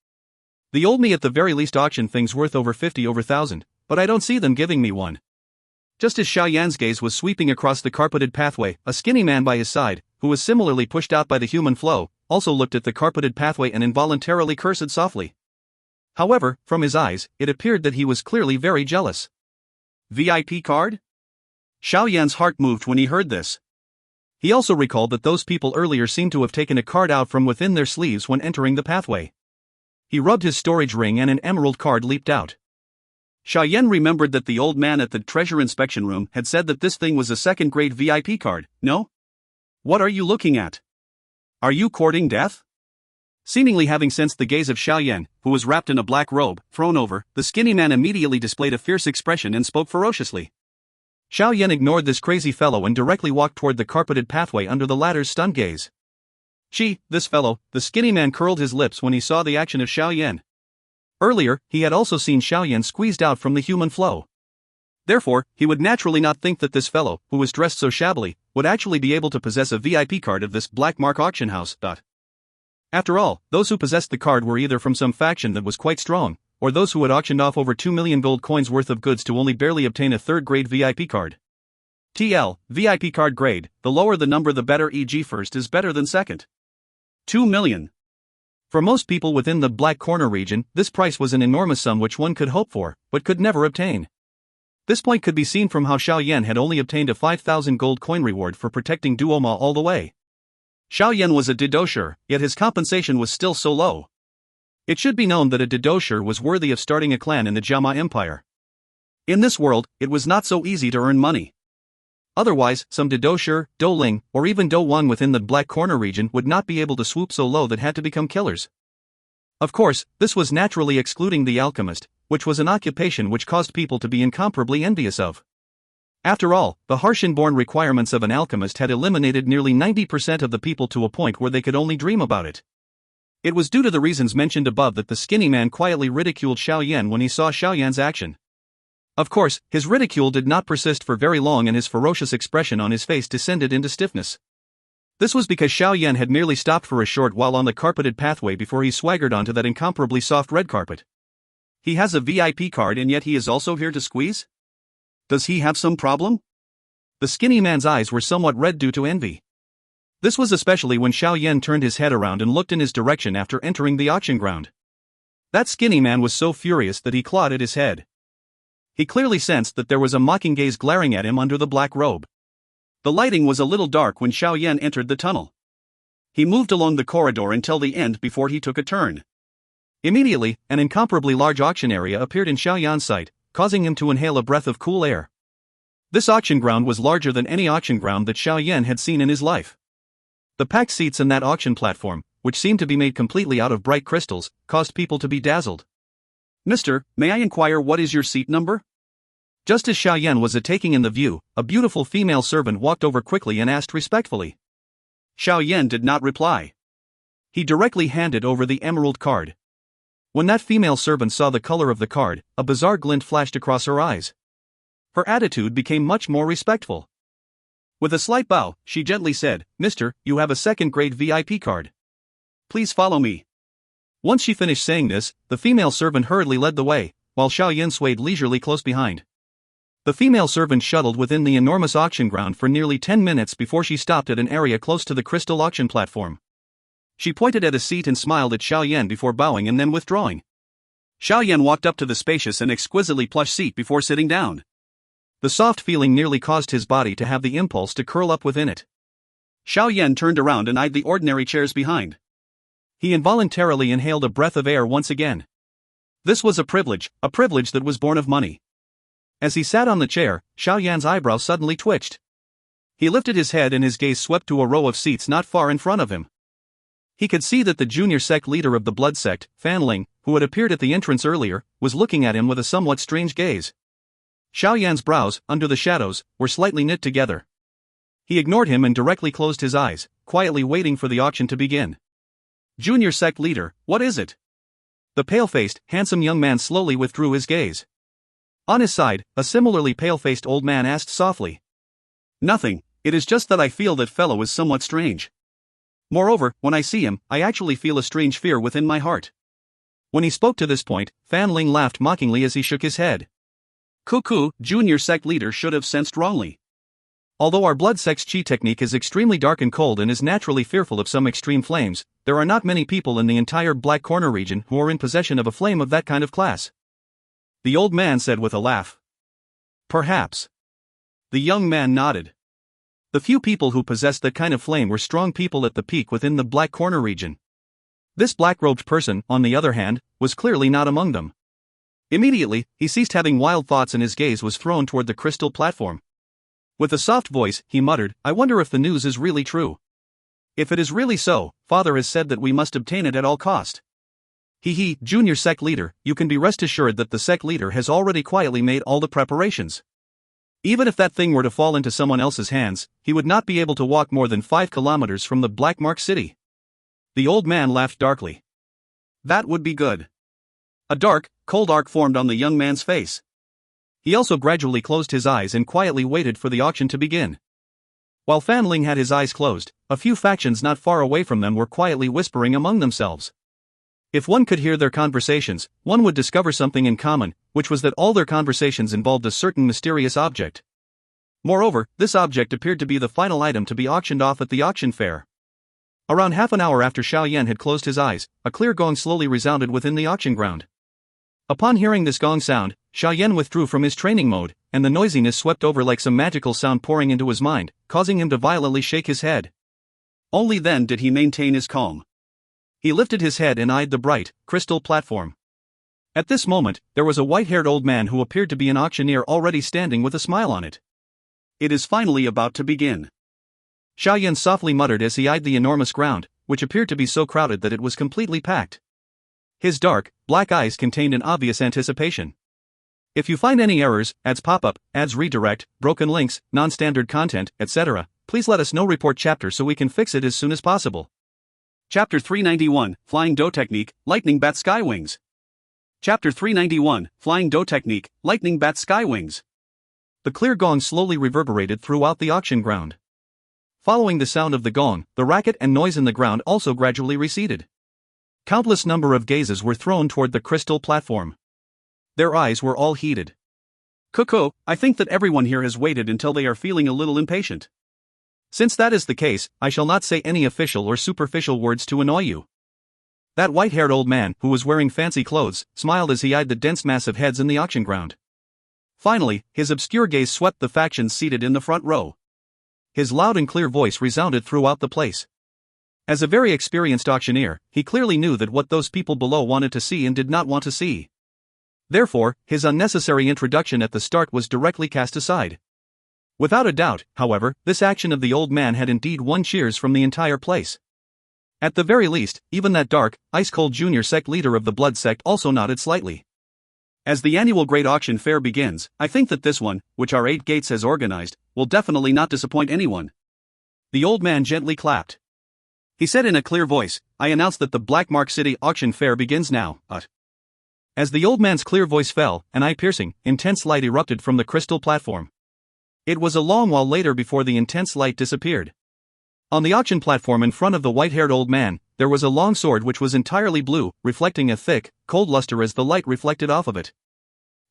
The old me at the very least auction things worth over 50,000, but I don't see them giving me one. Just as Xiao Yan's gaze was sweeping across the carpeted pathway, a skinny man by his side, who was similarly pushed out by the human flow, also looked at the carpeted pathway and involuntarily cursed softly. However, from his eyes, it appeared that he was clearly very jealous. VIP card? Xiao Yan's heart moved when he heard this. He also recalled that those people earlier seemed to have taken a card out from within their sleeves when entering the pathway. He rubbed his storage ring and an emerald card leaped out. Xiao Yan remembered that the old man at the treasure inspection room had said that this thing was a second-grade VIP card, no? What are you looking at? Are you courting death? Seemingly having sensed the gaze of Xiao Yan, who was wrapped in a black robe, thrown over, the skinny man immediately displayed a fierce expression and spoke ferociously. Xiao Yan ignored this crazy fellow and directly walked toward the carpeted pathway under the latter's stunned gaze. Gee, this fellow, the skinny man curled his lips when he saw the action of Xiao Yan. Earlier, he had also seen Xiao Yan squeezed out from the human flow. Therefore, he would naturally not think that this fellow, who was dressed so shabbily, would actually be able to possess a VIP card of this black mark auction house. After all, those who possessed the card were either from some faction that was quite strong, or those who had auctioned off over 2 million gold coins worth of goods to only barely obtain a third-grade VIP card. TL, VIP card grade, the lower the number the better, e.g. first is better than second. 2 million. For most people within the Black Corner region, this price was an enormous sum which one could hope for, but could never obtain. This point could be seen from how Xiao Yan had only obtained a 5,000 gold coin reward for protecting Duoma all the way. Xiao Yan was a didosher, yet his compensation was still so low. It should be known that a didosher was worthy of starting a clan in the Jiama Empire. In this world, it was not so easy to earn money. Otherwise, some didosher, douling, or even douwang within the Black Corner region would not be able to swoop so low that had to become killers. Of course, this was naturally excluding the alchemist, which was an occupation which caused people to be incomparably envious of. After all, the harsh inborn requirements of an alchemist had eliminated nearly 90% of the people to a point where they could only dream about it. It was due to the reasons mentioned above that the skinny man quietly ridiculed Xiao Yan when he saw Xiao Yan's action. Of course, his ridicule did not persist for very long and his ferocious expression on his face descended into stiffness. This was because Xiao Yan had merely stopped for a short while on the carpeted pathway before he swaggered onto that incomparably soft red carpet. He has a VIP card and yet he is also here to squeeze? Does he have some problem? The skinny man's eyes were somewhat red due to envy. This was especially when Xiao Yan turned his head around and looked in his direction after entering the auction ground. That skinny man was so furious that he clawed at his head. He clearly sensed that there was a mocking gaze glaring at him under the black robe. The lighting was a little dark when Xiao Yan entered the tunnel. He moved along the corridor until the end before he took a turn. Immediately, an incomparably large auction area appeared in Xiao Yan's sight, causing him to inhale a breath of cool air. This auction ground was larger than any auction ground that Xiao Yan had seen in his life. The packed seats in that auction platform, which seemed to be made completely out of bright crystals, caused people to be dazzled. "Mister, may I inquire what is your seat number?" Just as Xiao Yan was taking in the view, a beautiful female servant walked over quickly and asked respectfully. Xiao Yan did not reply. He directly handed over the emerald card. When that female servant saw the color of the card, a bizarre glint flashed across her eyes. Her attitude became much more respectful. With a slight bow, she gently said, "Mister, you have a second-grade VIP card. Please follow me." Once she finished saying this, the female servant hurriedly led the way, while Xiao Yan swayed leisurely close behind. The female servant shuttled within the enormous auction ground for nearly 10 minutes before she stopped at an area close to the crystal auction platform. She pointed at a seat and smiled at Xiao Yan before bowing and then withdrawing. Xiao Yan walked up to the spacious and exquisitely plush seat before sitting down. The soft feeling nearly caused his body to have the impulse to curl up within it. Xiao Yan turned around and eyed the ordinary chairs behind. He involuntarily inhaled a breath of air once again. This was a privilege that was born of money. As he sat on the chair, Xiao Yan's eyebrow suddenly twitched. He lifted his head and his gaze swept to a row of seats not far in front of him. He could see that the junior sect leader of the blood sect, Fan Ling, who had appeared at the entrance earlier, was looking at him with a somewhat strange gaze. Xiao Yan's brows, under the shadows, were slightly knit together. He ignored him and directly closed his eyes, quietly waiting for the auction to begin. "Junior sect leader, what is it?" The pale-faced, handsome young man slowly withdrew his gaze. On his side, a similarly pale-faced old man asked softly. "Nothing, it is just that I feel that fellow is somewhat strange. Moreover, when I see him, I actually feel a strange fear within my heart." When he spoke to this point, Fan Ling laughed mockingly as he shook his head. "Cuckoo, junior sect leader should have sensed wrongly. Although our blood sect's chi technique is extremely dark and cold and is naturally fearful of some extreme flames, there are not many people in the entire Black Corner region who are in possession of a flame of that kind of class," the old man said with a laugh. "Perhaps." The young man nodded. The few people who possessed that kind of flame were strong people at the peak within the Black Corner region. This black-robed person, on the other hand, was clearly not among them. Immediately, he ceased having wild thoughts and his gaze was thrown toward the crystal platform. With a soft voice, he muttered, "I wonder if the news is really true. If it is really so, Father has said that we must obtain it at all cost. Junior sect leader, you can be rest assured that the sect leader has already quietly made all the preparations. Even if that thing were to fall into someone else's hands, he would not be able to walk more than 5 kilometers from the Black Mark City." The old man laughed darkly. "That would be good." A dark, cold arc formed on the young man's face. He also gradually closed his eyes and quietly waited for the auction to begin. While Fan Ling had his eyes closed, a few factions not far away from them were quietly whispering among themselves. If one could hear their conversations, one would discover something in common, which was that all their conversations involved a certain mysterious object. Moreover, this object appeared to be the final item to be auctioned off at the auction fair. Around half an hour after Xiao Yan had closed his eyes, a clear gong slowly resounded within the auction ground. Upon hearing this gong sound, Xiao Yan withdrew from his training mode, and the noisiness swept over like some magical sound pouring into his mind, causing him to violently shake his head. Only then did he maintain his calm. He lifted his head and eyed the bright, crystal platform. At this moment, there was a white-haired old man who appeared to be an auctioneer already standing with a smile on it. It is finally about to begin. Xiao Yan softly muttered as he eyed the enormous ground, which appeared to be so crowded that it was completely packed. His dark, black eyes contained an obvious anticipation. If you find any errors, ads pop-up, ads redirect, broken links, non-standard content, etc., please let us know. Report chapter so we can fix it as soon as possible. Chapter 391, Flying Dou Technique, Lightning Bat Sky Wings. Chapter 391, Flying Dou Technique, Lightning Bat Sky Wings. The clear gong slowly reverberated throughout the auction ground. Following the sound of the gong, the racket and noise in the ground also gradually receded. Countless number of gazes were thrown toward the crystal platform. Their eyes were all heated. Cuckoo, I think that everyone here has waited until they are feeling a little impatient. Since that is the case, I shall not say any official or superficial words to annoy you. That white-haired old man, who was wearing fancy clothes, smiled as he eyed the dense mass of heads in the auction ground. Finally, his obscure gaze swept the factions seated in the front row. His loud and clear voice resounded throughout the place. As a very experienced auctioneer, he clearly knew that what those people below wanted to see and did not want to see. Therefore, his unnecessary introduction at the start was directly cast aside. Without a doubt, however, this action of the old man had indeed won cheers from the entire place. At the very least, even that dark, ice-cold junior sect leader of the blood sect also nodded slightly. As the annual Great Auction Fair begins, I think that this one, which our 8 Gates has organized, will definitely not disappoint anyone. The old man gently clapped. He said in a clear voice, I announce that the Black Mark City Auction Fair begins now. As the old man's clear voice fell, an eye-piercing, intense light erupted from the crystal platform. It was a long while later before the intense light disappeared. On the auction platform in front of the white-haired old man, there was a long sword which was entirely blue, reflecting a thick, cold luster as the light reflected off of it.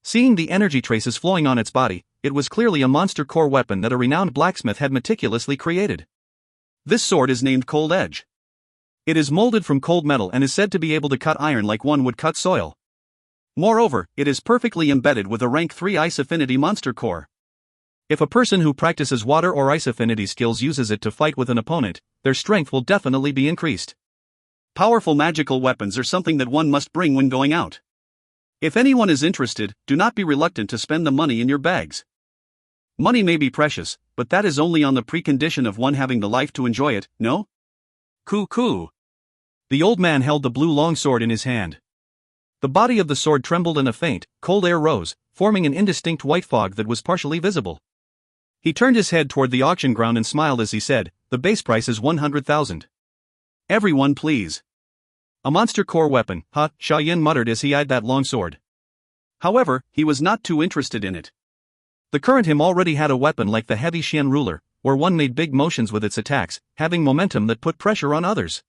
Seeing the energy traces flowing on its body, it was clearly a monster core weapon that a renowned blacksmith had meticulously created. This sword is named Cold Edge. It is molded from cold metal and is said to be able to cut iron like one would cut soil. Moreover, it is perfectly embedded with a rank 3 ice affinity monster core. If a person who practices water or ice affinity skills uses it to fight with an opponent, their strength will definitely be increased. Powerful magical weapons are something that one must bring when going out. If anyone is interested, do not be reluctant to spend the money in your bags. Money may be precious, but that is only on the precondition of one having the life to enjoy it, no? Coo. The old man held the blue long sword in his hand. The body of the sword trembled and a faint, cold air rose, forming an indistinct white fog that was partially visible. He turned his head toward the auction ground and smiled as he said, the base price is 100,000. Everyone please. A monster core weapon, Xiao Yan muttered as he eyed that long sword. However, he was not too interested in it. The current him already had a weapon like the heavy Xian ruler, where one made big motions with its attacks, having momentum that put pressure on others.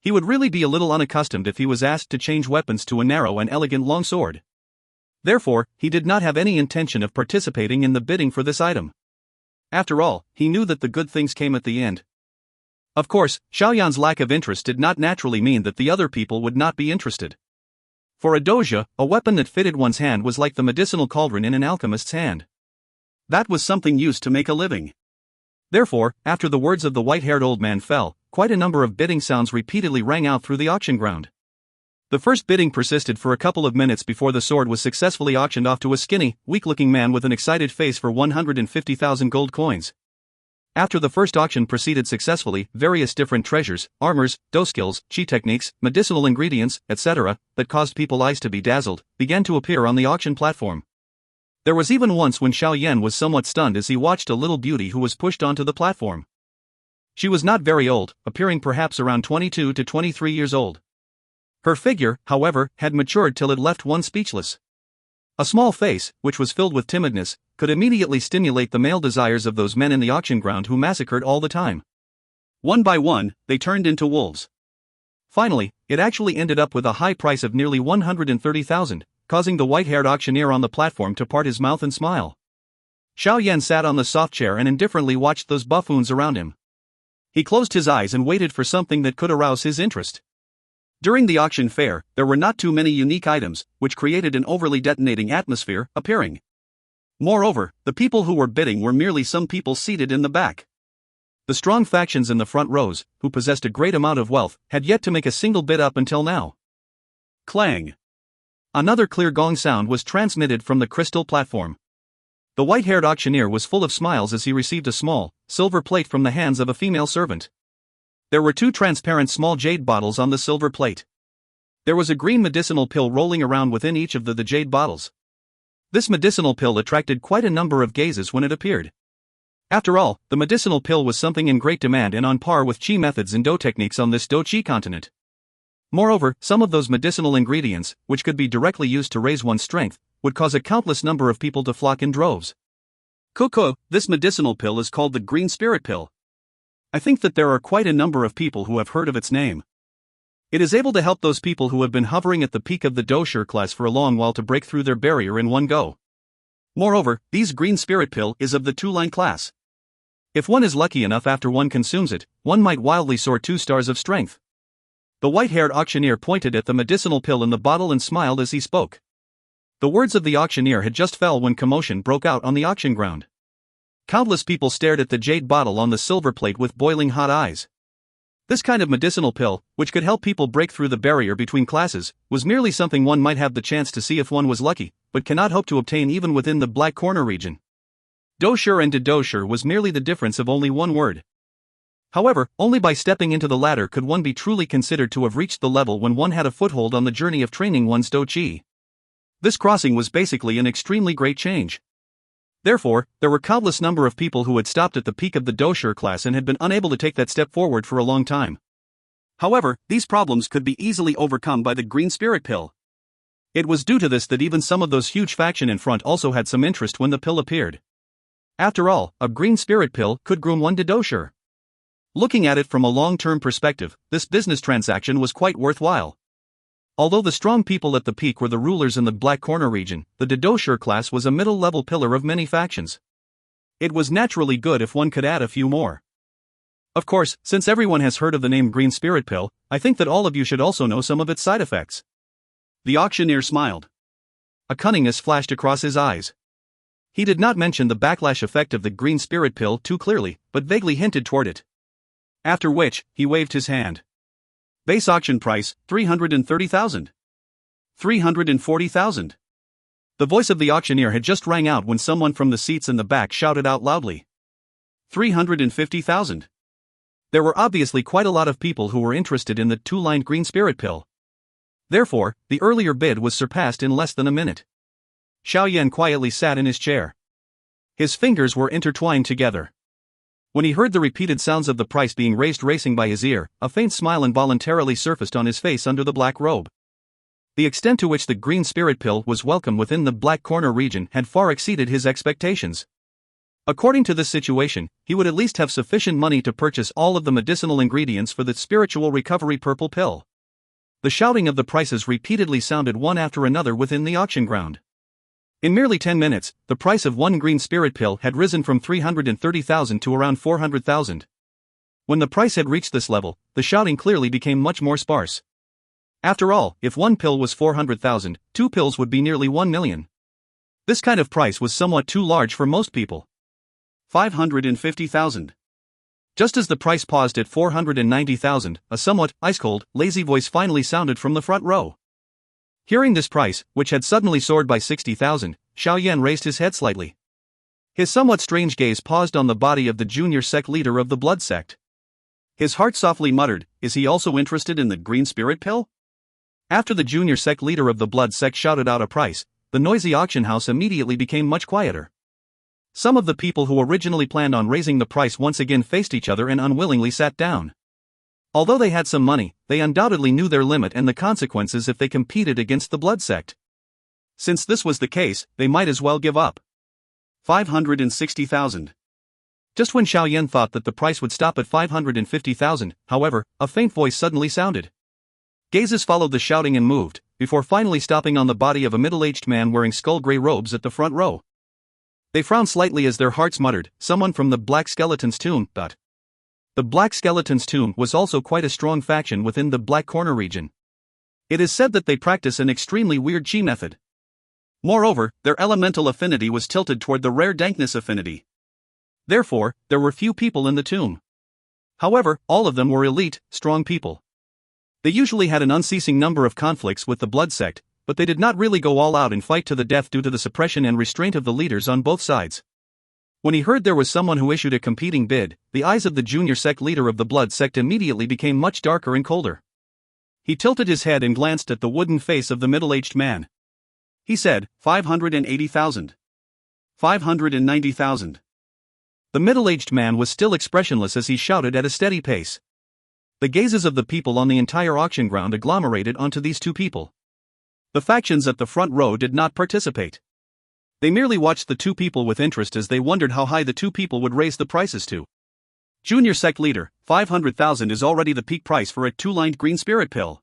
He would really be a little unaccustomed if he was asked to change weapons to a narrow and elegant long sword. Therefore, he did not have any intention of participating in the bidding for this item. After all, he knew that the good things came at the end. Of course, Xiao Yan's lack of interest did not naturally mean that the other people would not be interested. For a doja, a weapon that fitted one's hand was like the medicinal cauldron in an alchemist's hand. That was something used to make a living. Therefore, after the words of the white-haired old man fell, quite a number of bidding sounds repeatedly rang out through the auction ground. The first bidding persisted for a couple of minutes before the sword was successfully auctioned off to a skinny, weak-looking man with an excited face for 150,000 gold coins. After the first auction proceeded successfully, various different treasures, armors, dou skills, chi techniques, medicinal ingredients, etc., that caused people's eyes to be dazzled, began to appear on the auction platform. There was even once when Xiao Yan was somewhat stunned as he watched a little beauty who was pushed onto the platform. She was not very old, appearing perhaps around 22 to 23 years old. Her figure, however, had matured till it left one speechless. A small face, which was filled with timidness, could immediately stimulate the male desires of those men in the auction ground who massacred all the time. One by one, they turned into wolves. Finally, it actually ended up with a high price of nearly 130,000, causing the white-haired auctioneer on the platform to part his mouth and smile. Xiao Yan sat on the soft chair and indifferently watched those buffoons around him. He closed his eyes and waited for something that could arouse his interest. During the auction fair, there were not too many unique items, which created an overly detonating atmosphere, appearing. Moreover, the people who were bidding were merely some people seated in the back. The strong factions in the front rows, who possessed a great amount of wealth, had yet to make a single bid up until now. Clang! Another clear gong sound was transmitted from the crystal platform. The white-haired auctioneer was full of smiles as he received a small, silver plate from the hands of a female servant. There were 2 transparent small jade bottles on the silver plate. There was a green medicinal pill rolling around within each of the jade bottles. This medicinal pill attracted quite a number of gazes when it appeared. After all, the medicinal pill was something in great demand and on par with Qi methods and Dou techniques on this Dou Qi continent. Moreover, some of those medicinal ingredients, which could be directly used to raise one's strength, would cause a countless number of people to flock in droves. Coco, this medicinal pill is called the Green Spirit Pill. I think that there are quite a number of people who have heard of its name. It is able to help those people who have been hovering at the peak of the Dou Qi class for a long while to break through their barrier in one go. Moreover, this Green Spirit Pill is of the 2-line class. If one is lucky enough after one consumes it, one might wildly soar 2 stars of strength. The white-haired auctioneer pointed at the medicinal pill in the bottle and smiled as he spoke. The words of the auctioneer had just fell when commotion broke out on the auction ground. Countless people stared at the jade bottle on the silver plate with boiling hot eyes. This kind of medicinal pill, which could help people break through the barrier between classes, was merely something one might have the chance to see if one was lucky, but cannot hope to obtain even within the Black Corner region. Dou Qi and Dou Qi was merely the difference of only one word. However, only by stepping into the ladder could one be truly considered to have reached the level when one had a foothold on the journey of training one's Dou Qi. This crossing was basically an extremely great change. Therefore, there were countless number of people who had stopped at the peak of the Dou Qi class and had been unable to take that step forward for a long time. However, these problems could be easily overcome by the Green Spirit Pill. It was due to this that even some of those huge faction in front also had some interest when the pill appeared. After all, a Green Spirit Pill could groom one to Dou Qi. Looking at it from a long-term perspective, this business transaction was quite worthwhile. Although the strong people at the peak were the rulers in the Black Corner region, the Dou Qi class was a middle-level pillar of many factions. It was naturally good if one could add a few more. Of course, since everyone has heard of the name Green Spirit Pill, I think that all of you should also know some of its side effects. The auctioneer smiled. A cunningness flashed across his eyes. He did not mention the backlash effect of the Green Spirit Pill too clearly, but vaguely hinted toward it. After which, he waved his hand. Base auction price, 330,000. 340,000. The voice of the auctioneer had just rang out when someone from the seats in the back shouted out loudly. 350,000. There were obviously quite a lot of people who were interested in the 2-lined Green Spirit Pill. Therefore, the earlier bid was surpassed in less than a minute. Xiao Yan quietly sat in his chair. His fingers were intertwined together. When he heard the repeated sounds of the price being raised racing by his ear, a faint smile involuntarily surfaced on his face under the black robe. The extent to which the Green Spirit Pill was welcome within the Black Corner region had far exceeded his expectations. According to this situation, he would at least have sufficient money to purchase all of the medicinal ingredients for the spiritual recovery purple pill. The shouting of the prices repeatedly sounded one after another within the auction ground. In merely 10 minutes, the price of one Green Spirit Pill had risen from 330,000 to around 400,000. When the price had reached this level, the shouting clearly became much more sparse. After all, if one pill was 400,000, 2 pills would be nearly 1 million. This kind of price was somewhat too large for most people. 550,000. Just as the price paused at 490,000, a somewhat ice-cold, lazy voice finally sounded from the front row. Hearing this price, which had suddenly soared by 60,000, Xiao Yan raised his head slightly. His somewhat strange gaze paused on the body of the junior sect leader of the blood sect. His heart softly muttered, is he also interested in the Green Spirit Pill? After the junior sect leader of the blood sect shouted out a price, the noisy auction house immediately became much quieter. Some of the people who originally planned on raising the price once again faced each other and unwillingly sat down. Although they had some money, they undoubtedly knew their limit and the consequences if they competed against the blood sect. Since this was the case, they might as well give up. 560,000. Just when Xiao Yan thought that the price would stop at 550,000, however, a faint voice suddenly sounded. Gazes followed the shouting and moved, before finally stopping on the body of a middle-aged man wearing skull-gray robes at the front row. They frowned slightly as their hearts muttered, someone from the Black Skeleton's tomb, but... The Black Skeleton's tomb was also quite a strong faction within the Black Corner region. It is said that they practice an extremely weird Qi method. Moreover, their elemental affinity was tilted toward the rare dankness affinity. Therefore, there were few people in the tomb. However, all of them were elite, strong people. They usually had an unceasing number of conflicts with the blood sect, but they did not really go all out and fight to the death due to the suppression and restraint of the leaders on both sides. When he heard there was someone who issued a competing bid, the eyes of the junior sect leader of the blood sect immediately became much darker and colder. He tilted his head and glanced at the wooden face of the middle-aged man. He said, 580,000. 590,000. The middle-aged man was still expressionless as he shouted at a steady pace. The gazes of the people on the entire auction ground agglomerated onto these two people. The factions at the front row did not participate. They merely watched the two people with interest as they wondered how high the two people would raise the prices to. Junior sect leader, 500,000 is already the peak price for a 2-lined green spirit pill.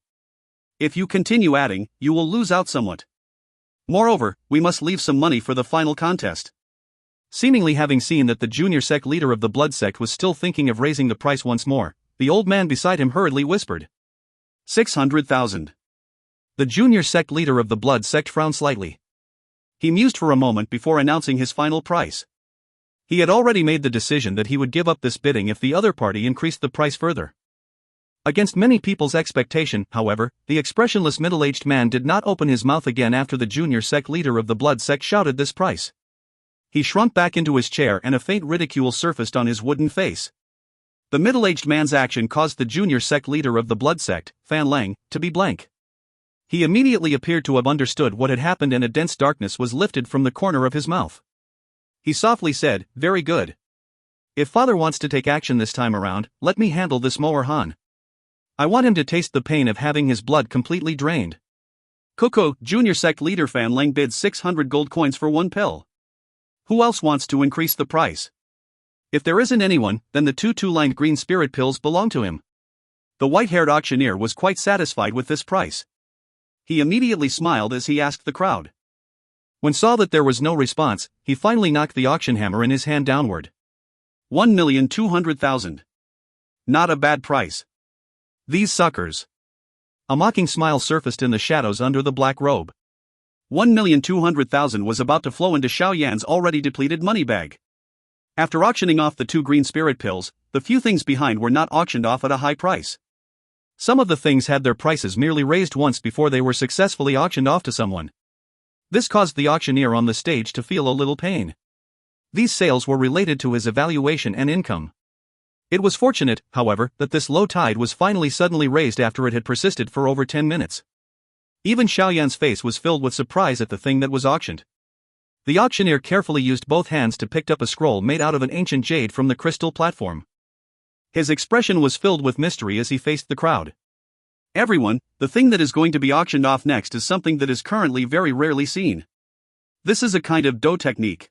If you continue adding, you will lose out somewhat. Moreover, we must leave some money for the final contest. Seemingly having seen that the junior sect leader of the blood sect was still thinking of raising the price once more, the old man beside him hurriedly whispered, 600,000. The junior sect leader of the blood sect frowned slightly. He mused for a moment before announcing his final price. He had already made the decision that he would give up this bidding if the other party increased the price further. Against many people's expectation, however, the expressionless middle-aged man did not open his mouth again after the junior sect leader of the blood sect shouted this price. He shrunk back into his chair and a faint ridicule surfaced on his wooden face. The middle-aged man's action caused the junior sect leader of the blood sect, Fan Lang, to be blank. He immediately appeared to have understood what had happened and a dense darkness was lifted from the corner of his mouth. He softly said, very good. If father wants to take action this time around, let me handle this Moer Han. I want him to taste the pain of having his blood completely drained. Coco, junior sect leader Fan Lang bids 600 gold coins for one pill. Who else wants to increase the price? If there isn't anyone, then the two-lined green spirit pills belong to him. The white-haired auctioneer was quite satisfied with this price. He immediately smiled as he asked the crowd. When saw that there was no response, he finally knocked the auction hammer in his hand downward. 1,200,000. Not a bad price. These suckers. A mocking smile surfaced in the shadows under the black robe. 1,200,000 was about to flow into Xiao Yan's already depleted money bag. After auctioning off the two green spirit pills, the few things behind were not auctioned off at a high price. Some of the things had their prices merely raised once before they were successfully auctioned off to someone. This caused the auctioneer on the stage to feel a little pain. These sales were related to his evaluation and income. It was fortunate, however, that this low tide was finally suddenly raised after it had persisted for over 10 minutes. Even Xiao Yan's face was filled with surprise at the thing that was auctioned. The auctioneer carefully used both hands to pick up a scroll made out of an ancient jade from the crystal platform. His expression was filled with mystery as he faced the crowd. Everyone, the thing that is going to be auctioned off next is something that is currently very rarely seen. This is a kind of Dou technique.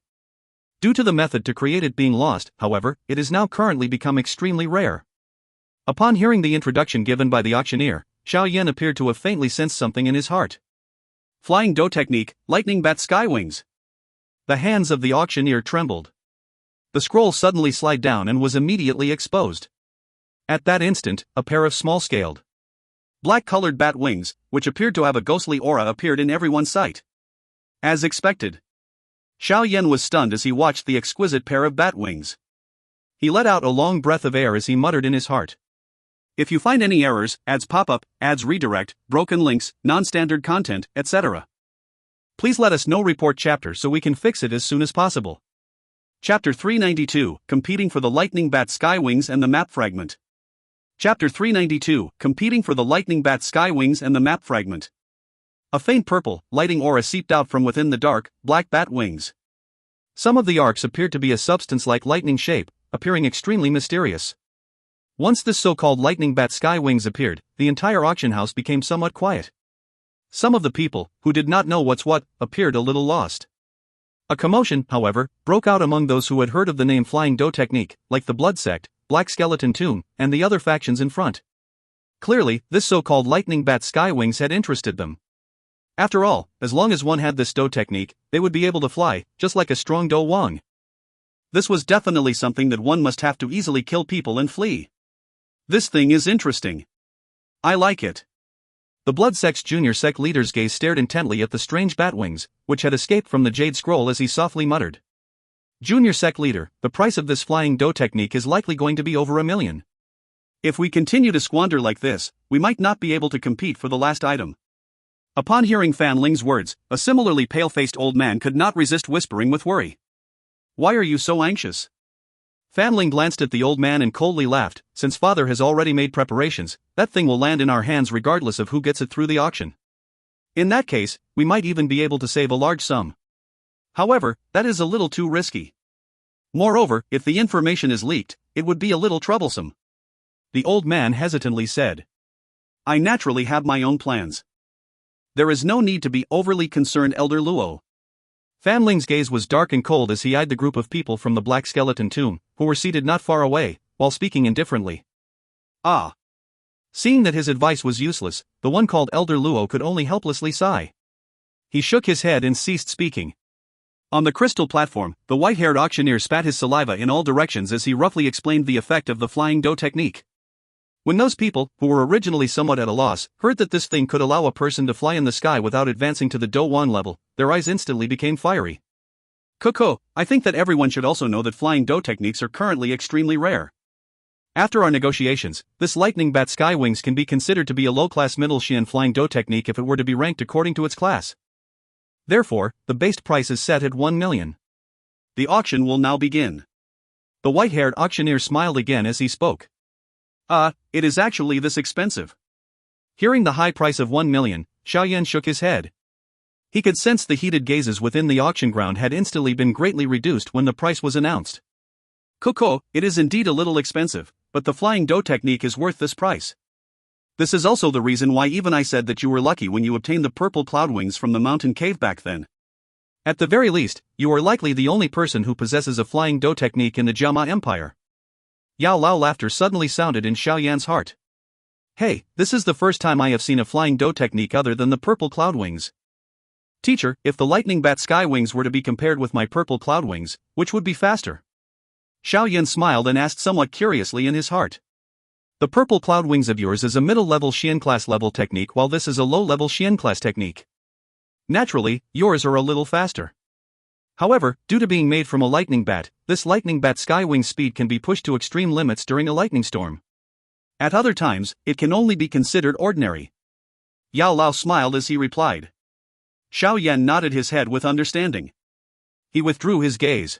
Due to the method to create it being lost, however, it is now currently become extremely rare. Upon hearing the introduction given by the auctioneer, Xiao Yan appeared to have faintly sensed something in his heart. Flying Dou technique, lightning bat sky wings. The hands of the auctioneer trembled. The scroll suddenly slid down and was immediately exposed. At that instant, a pair of small-scaled, black-colored bat wings, which appeared to have a ghostly aura, appeared in everyone's sight. As expected, Xiao Yan was stunned as he watched the exquisite pair of bat wings. He let out a long breath of air as he muttered in his heart. If you find any errors, ads pop-up, ads redirect, broken links, non-standard content, etc., please let us know. Report chapter so we can fix it as soon as possible. Chapter 392, Competing for the Lightning Bat Sky Wings and the Map Fragment. Chapter 392, Competing for the Lightning Bat Sky Wings and the Map Fragment. A faint purple, lighting aura seeped out from within the dark, black bat wings. Some of the arcs appeared to be a substance like lightning shape, appearing extremely mysterious. Once this so-called lightning bat sky wings appeared, the entire auction house became somewhat quiet. Some of the people, who did not know what's what, appeared a little lost. A commotion, however, broke out among those who had heard of the name Flying Dou technique, like the Blood Sect, Black Skeleton Tomb, and the other factions in front. Clearly, this so-called lightning bat sky wings had interested them. After all, as long as one had this Dou technique, they would be able to fly, just like a strong Dou Wang. This was definitely something that one must have to easily kill people and flee. This thing is interesting. I like it. The Blood Sect's junior sect leader's gaze stared intently at the strange bat wings, which had escaped from the jade scroll as he softly muttered. Junior sect leader, the price of this flying Dou technique is likely going to be over 1 million. If we continue to squander like this, we might not be able to compete for the last item. Upon hearing Fan Ling's words, a similarly pale-faced old man could not resist whispering with worry. Why are you so anxious? Fan Ling glanced at the old man and coldly laughed. Since father has already made preparations, that thing will land in our hands regardless of who gets it through the auction. In that case, we might even be able to save a large sum. However, that is a little too risky. Moreover, if the information is leaked, it would be a little troublesome. The old man hesitantly said. I naturally have my own plans. There is no need to be overly concerned, Elder Luo. Fan Ling's gaze was dark and cold as he eyed the group of people from the black skeleton tomb, who were seated not far away, while speaking indifferently. Ah. Seeing that his advice was useless, the one called Elder Luo could only helplessly sigh. He shook his head and ceased speaking. On the crystal platform, the white-haired auctioneer spat his saliva in all directions as he roughly explained the effect of the flying Dou technique. When those people, who were originally somewhat at a loss, heard that this thing could allow a person to fly in the sky without advancing to the Dou Wan level, their eyes instantly became fiery. Coco, I think that everyone should also know that flying Dou techniques are currently extremely rare. After our negotiations, this lightning bat sky wings can be considered to be a low-class middle Xian flying Dou technique if it were to be ranked according to its class. Therefore, the base price is set at 1 million. The auction will now begin. The white-haired auctioneer smiled again as he spoke. It is actually this expensive. Hearing the high price of 1 million, Xiao Yan shook his head. He could sense the heated gazes within the auction ground had instantly been greatly reduced when the price was announced. Coco, it is indeed a little expensive, but the flying Dou technique is worth this price. This is also the reason why even I said that you were lucky when you obtained the purple cloud wings from the mountain cave back then. At the very least, you are likely the only person who possesses a flying Dou technique in the Jiama Empire. Yao Lao laughter suddenly sounded in Xiao Yan's heart. Hey, this is the first time I have seen a flying Dou technique other than the purple cloud wings. Teacher, if the lightning bat sky wings were to be compared with my purple cloud wings, which would be faster? Xiao Yan smiled and asked somewhat curiously in his heart. The purple cloud wings of yours is a middle-level Xian class level technique while this is a low-level Xian class technique. Naturally, yours are a little faster. However, due to being made from a lightning bat, this lightning bat sky wing speed can be pushed to extreme limits during a lightning storm. At other times, it can only be considered ordinary. Yao Lao smiled as he replied. Xiao Yan nodded his head with understanding. He withdrew his gaze.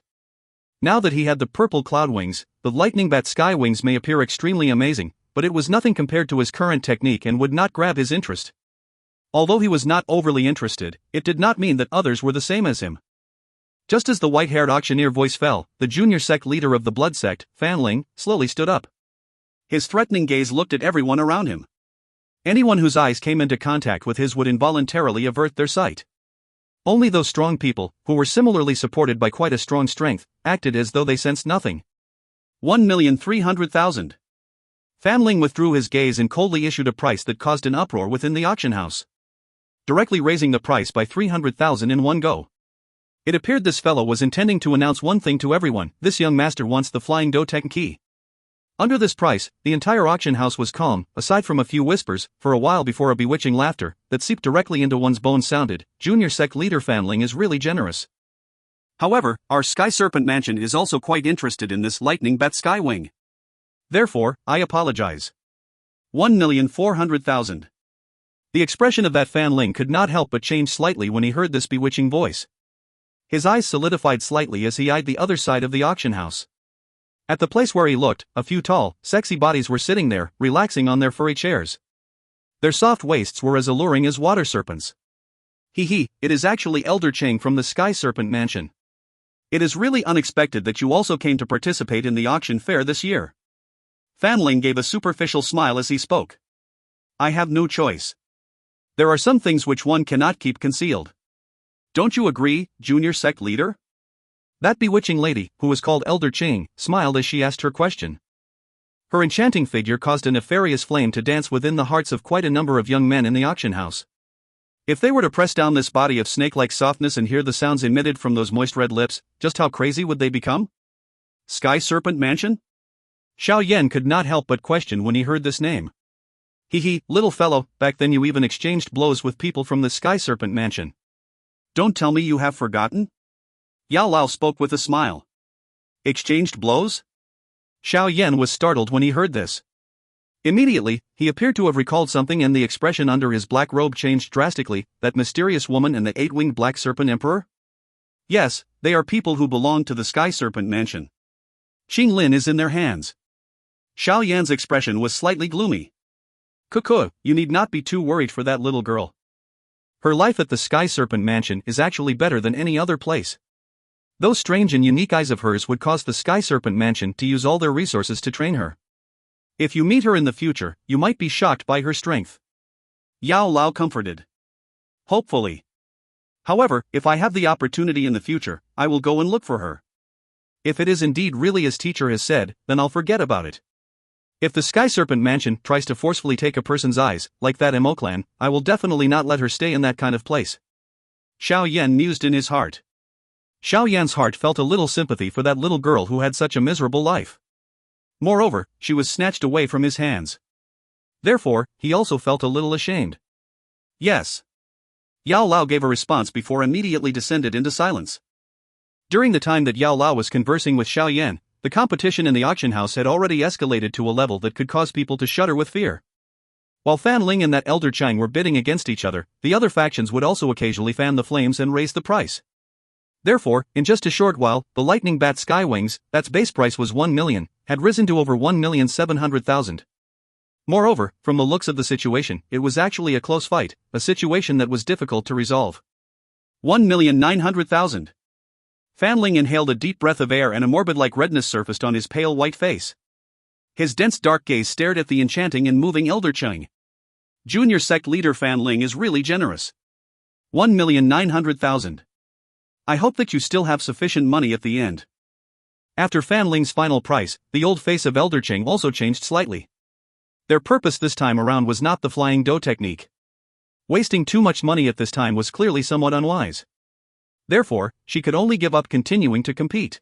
Now that he had the purple cloud wings, the lightning bat sky wings may appear extremely amazing, but it was nothing compared to his current technique and would not grab his interest. Although he was not overly interested, it did not mean that others were the same as him. Just as the white-haired auctioneer voice fell, the junior sect leader of the blood sect, Fan Ling, slowly stood up. His threatening gaze looked at everyone around him. Anyone whose eyes came into contact with his would involuntarily avert their sight. Only those strong people, who were similarly supported by quite a strong strength, acted as though they sensed nothing. 1,300,000. Fan Ling withdrew his gaze and coldly issued a price that caused an uproar within the auction house. Directly raising the price by 300,000 in one go. It appeared this fellow was intending to announce one thing to everyone: this young master wants the flying Dou technique. Under this price, the entire auction house was calm, aside from a few whispers, for a while before a bewitching laughter that seeped directly into one's bones sounded. Junior sect leader Fan Ling is really generous. However, our Sky Serpent Mansion is also quite interested in this lightning bat sky wing. Therefore, I apologize. 1,400,000. The expression of that Fan Ling could not help but change slightly when he heard this bewitching voice. His eyes solidified slightly as he eyed the other side of the auction house. At the place where he looked, a few tall, sexy bodies were sitting there, relaxing on their furry chairs. Their soft waists were as alluring as water serpents. It is actually Elder Chang from the Sky Serpent Mansion. It is really unexpected that you also came to participate in the auction fair this year. Fan Ling gave a superficial smile as he spoke. I have no choice. There are some things which one cannot keep concealed. Don't you agree, junior sect leader? That bewitching lady, who was called Elder Chang, smiled as she asked her question. Her enchanting figure caused a nefarious flame to dance within the hearts of quite a number of young men in the auction house. If they were to press down this body of snake-like softness and hear the sounds emitted from those moist red lips, just how crazy would they become? Sky Serpent Mansion? Xiao Yan could not help but question when he heard this name. Little fellow, back then you even exchanged blows with people from the Sky Serpent Mansion. Don't tell me you have forgotten? Yao Lao spoke with a smile. Exchanged blows? Xiao Yan was startled when he heard this. Immediately, he appeared to have recalled something and the expression under his black robe changed drastically. That mysterious woman and the eight-winged black serpent emperor? Yes, they are people who belong to the Sky Serpent Mansion. Qing Lin is in their hands. Xiao Yan's expression was slightly gloomy. Cuckoo, you need not be too worried for that little girl. Her life at the Sky Serpent Mansion is actually better than any other place. Those strange and unique eyes of hers would cause the Sky Serpent Mansion to use all their resources to train her. If you meet her in the future, you might be shocked by her strength. Yao Lao comforted. Hopefully. However, if I have the opportunity in the future, I will go and look for her. If it is indeed really as teacher has said, then I'll forget about it. If the Sky Serpent Mansion tries to forcefully take a person's eyes, like that Emoclan, I will definitely not let her stay in that kind of place. Xiao Yan mused in his heart. Xiao Yan's heart felt a little sympathy for that little girl who had such a miserable life. Moreover, she was snatched away from his hands. Therefore, he also felt a little ashamed. Yes. Yao Lao gave a response before immediately descended into silence. During the time that Yao Lao was conversing with Xiao Yan, the competition in the auction house had already escalated to a level that could cause people to shudder with fear. While Fan Ling and that elder Chang were bidding against each other, the other factions would also occasionally fan the flames and raise the price. Therefore, in just a short while, the Lightning Bat Skywings, that's base price was 1 million, had risen to over 1,700,000. Moreover, from the looks of the situation, it was actually a close fight, a situation that was difficult to resolve. 1,900,000. Fan Ling inhaled a deep breath of air and a morbid-like redness surfaced on his pale white face. His dense dark gaze stared at the enchanting and moving Elder Cheng. Junior sect leader Fan Ling is really generous. 1,900,000. I hope that you still have sufficient money at the end. After Fan Ling's final price, the old face of Elder Cheng also changed slightly. Their purpose this time around was not the flying dough technique. Wasting too much money at this time was clearly somewhat unwise. Therefore, she could only give up continuing to compete.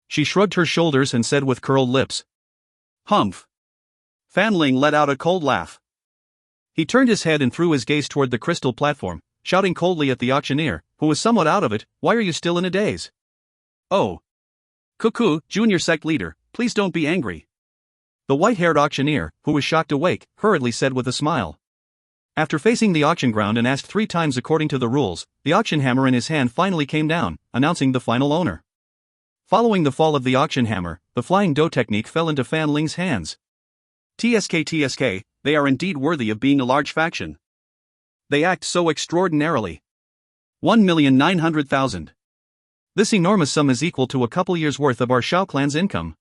She shrugged her shoulders and said with curled lips. Humph. Fan Ling let out a cold laugh. He turned his head and threw his gaze toward the crystal platform, shouting coldly at the auctioneer, who was somewhat out of it, "Why are you still in a daze?" "Oh. Cuckoo, junior sect leader, please don't be angry." The white-haired auctioneer, who was shocked awake, hurriedly said with a smile. After facing the auction ground and asked 3 times according to the rules, the auction hammer in his hand finally came down, announcing the final owner. Following the fall of the auction hammer, the flying dough technique fell into Fan Ling's hands. TSK, they are indeed worthy of being a large faction. They act so extraordinarily. 1,900,000. This enormous sum is equal to a couple years' worth of our Xiao clan's income.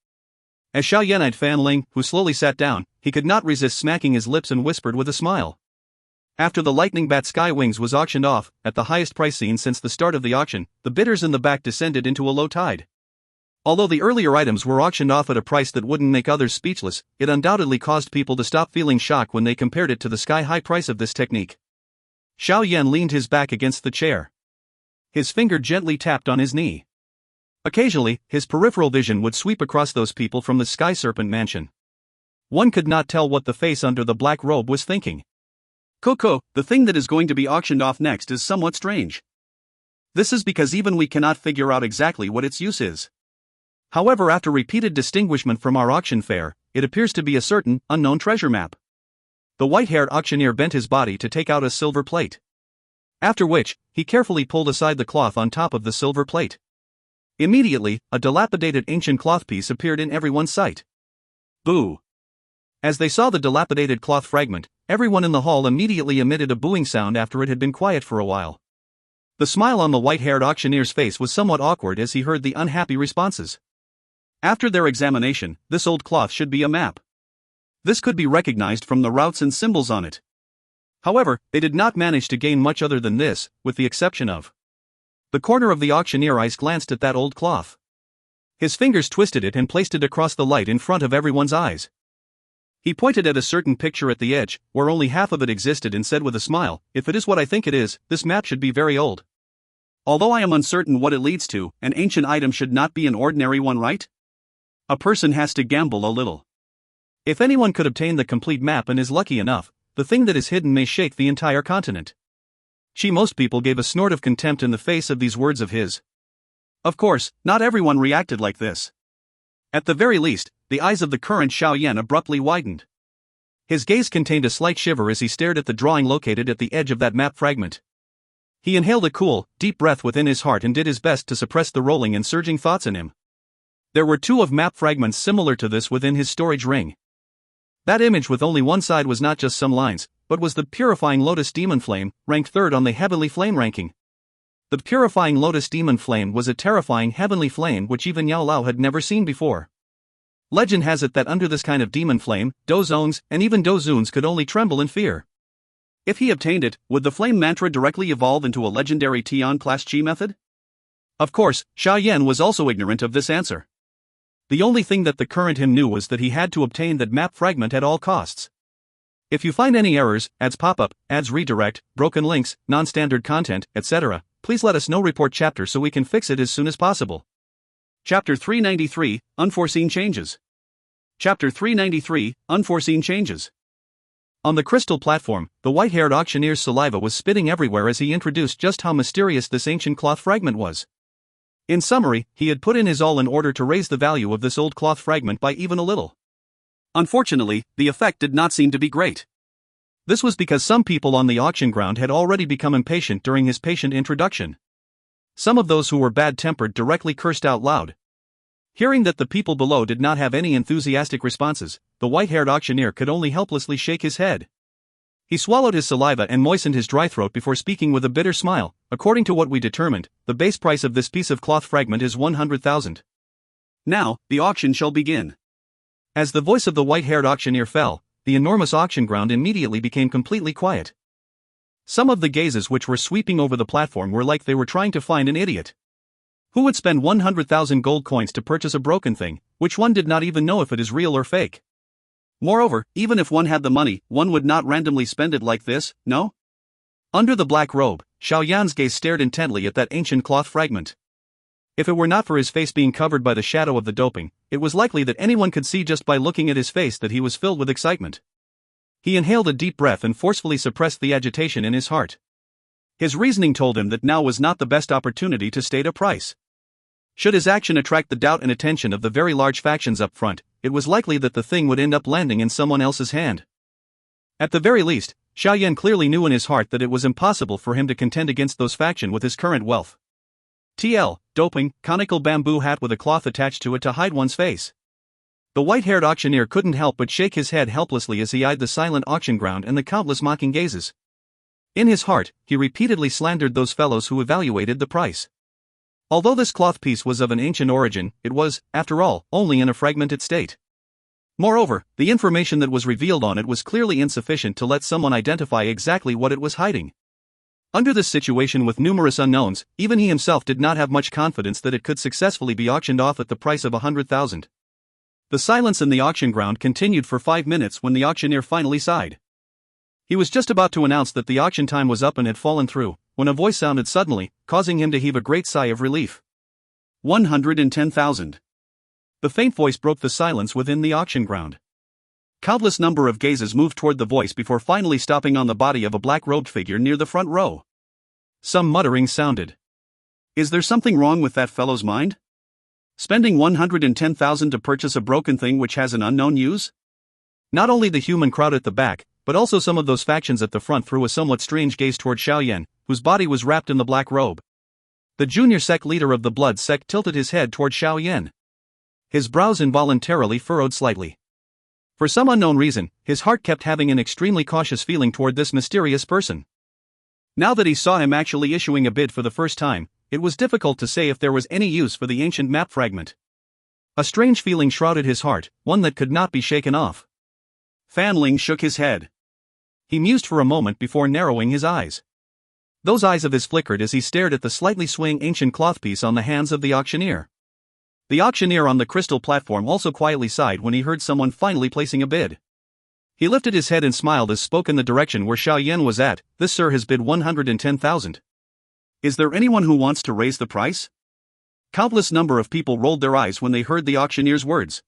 As Xiao Yan eyed Fan Ling, who slowly sat down, he could not resist smacking his lips and whispered with a smile. After the Lightning Bat Sky Wings was auctioned off, at the highest price seen since the start of the auction, the bidders in the back descended into a low tide. Although the earlier items were auctioned off at a price that wouldn't make others speechless, it undoubtedly caused people to stop feeling shock when they compared it to the sky-high price of this technique. Xiao Yan leaned his back against the chair. His finger gently tapped on his knee. Occasionally, his peripheral vision would sweep across those people from the Sky Serpent Mansion. One could not tell what the face under the black robe was thinking. Coco, the thing that is going to be auctioned off next is somewhat strange. This is because even we cannot figure out exactly what its use is. However, after repeated distinguishment from our auction fair, it appears to be a certain, unknown treasure map. The white-haired auctioneer bent his body to take out a silver plate. After which, he carefully pulled aside the cloth on top of the silver plate. Immediately, a dilapidated ancient cloth piece appeared in everyone's sight. Boo! As they saw the dilapidated cloth fragment, everyone in the hall immediately emitted a booing sound after it had been quiet for a while. The smile on the white-haired auctioneer's face was somewhat awkward as he heard the unhappy responses. After their examination, this old cloth should be a map. This could be recognized from the routes and symbols on it. However, they did not manage to gain much other than this, with the exception of. The corner of the auctioneer's eyes glanced at that old cloth. His fingers twisted it and placed it across the light in front of everyone's eyes. He pointed at a certain picture at the edge, where only half of it existed, and said with a smile, "If it is what I think it is, this map should be very old. Although I am uncertain what it leads to, an ancient item should not be an ordinary one, right? A person has to gamble a little. If anyone could obtain the complete map and is lucky enough, the thing that is hidden may shake the entire continent." Most people gave a snort of contempt in the face of these words of his. Of course, not everyone reacted like this. At the very least, the eyes of the current Xiao Yan abruptly widened. His gaze contained a slight shiver as he stared at the drawing located at the edge of that map fragment. He inhaled a cool, deep breath within his heart and did his best to suppress the rolling and surging thoughts in him. There were 2 of map fragments similar to this within his storage ring. That image with only one side was not just some lines, but was the Purifying Lotus Demon Flame, ranked 3rd on the Heavenly Flame ranking. The Purifying Lotus Demon Flame was a terrifying heavenly flame which even Yao Lao had never seen before. Legend has it that under this kind of demon flame, Dou Zongs and even Dou Zuns could only tremble in fear. If he obtained it, would the flame mantra directly evolve into a legendary Tian class Qi method? Of course, Xiao Yan was also ignorant of this answer. The only thing that the current him knew was that he had to obtain that map fragment at all costs. If you find any errors, ads pop up, ads redirect, broken links, non-standard content, etc., please let us know. Report chapter so we can fix it as soon as possible. Chapter 393, Unforeseen Changes. Chapter 393, Unforeseen Changes. On the crystal platform, the white-haired auctioneer's saliva was spitting everywhere as he introduced just how mysterious this ancient cloth fragment was. In summary, he had put in his all in order to raise the value of this old cloth fragment by even a little. Unfortunately, the effect did not seem to be great. This was because some people on the auction ground had already become impatient during his patient introduction. Some of those who were bad-tempered directly cursed out loud. Hearing that the people below did not have any enthusiastic responses, the white-haired auctioneer could only helplessly shake his head. He swallowed his saliva and moistened his dry throat before speaking with a bitter smile. According to what we determined, the base price of this piece of cloth fragment is 100,000. Now, the auction shall begin. As the voice of the white-haired auctioneer fell, the enormous auction ground immediately became completely quiet. Some of the gazes which were sweeping over the platform were like they were trying to find an idiot. Who would spend 100,000 gold coins to purchase a broken thing, which one did not even know if it is real or fake? Moreover, even if one had the money, one would not randomly spend it like this, no? Under the black robe, Xiao Yan's gaze stared intently at that ancient cloth fragment. If it were not for his face being covered by the shadow of the doping, it was likely that anyone could see just by looking at his face that he was filled with excitement. He inhaled a deep breath and forcefully suppressed the agitation in his heart. His reasoning told him that now was not the best opportunity to state a price. Should his action attract the doubt and attention of the very large factions up front, it was likely that the thing would end up landing in someone else's hand. At the very least, Xiao Yan clearly knew in his heart that it was impossible for him to contend against those factions with his current wealth. TL, doping, conical bamboo hat with a cloth attached to it to hide one's face. The white-haired auctioneer couldn't help but shake his head helplessly as he eyed the silent auction ground and the countless mocking gazes. In his heart, he repeatedly slandered those fellows who evaluated the price. Although this cloth piece was of an ancient origin, it was, after all, only in a fragmented state. Moreover, the information that was revealed on it was clearly insufficient to let someone identify exactly what it was hiding. Under this situation with numerous unknowns, even he himself did not have much confidence that it could successfully be auctioned off at the price of 100,000. The silence in the auction ground continued for 5 minutes when the auctioneer finally sighed. He was just about to announce that the auction time was up and had fallen through, when a voice sounded suddenly, causing him to heave a great sigh of relief. 110,000. The faint voice broke the silence within the auction ground. Countless number of gazes moved toward the voice before finally stopping on the body of a black-robed figure near the front row. Some muttering sounded. Is there something wrong with that fellow's mind? Spending 110,000 to purchase a broken thing which has an unknown use? Not only the human crowd at the back, but also some of those factions at the front threw a somewhat strange gaze toward Xiao Yan, whose body was wrapped in the black robe. The junior sect leader of the blood sect tilted his head toward Xiao Yan. His brows involuntarily furrowed slightly. For some unknown reason, his heart kept having an extremely cautious feeling toward this mysterious person. Now that he saw him actually issuing a bid for the first time, it was difficult to say if there was any use for the ancient map fragment. A strange feeling shrouded his heart, one that could not be shaken off. Fan Ling shook his head. He mused for a moment before narrowing his eyes. Those eyes of his flickered as he stared at the slightly swaying ancient cloth piece on the hands of the auctioneer. The auctioneer on the crystal platform also quietly sighed when he heard someone finally placing a bid. He lifted his head and smiled as spoke in the direction where Xiao Yan was at. This sir has bid 110,000. Is there anyone who wants to raise the price? Countless number of people rolled their eyes when they heard the auctioneer's words.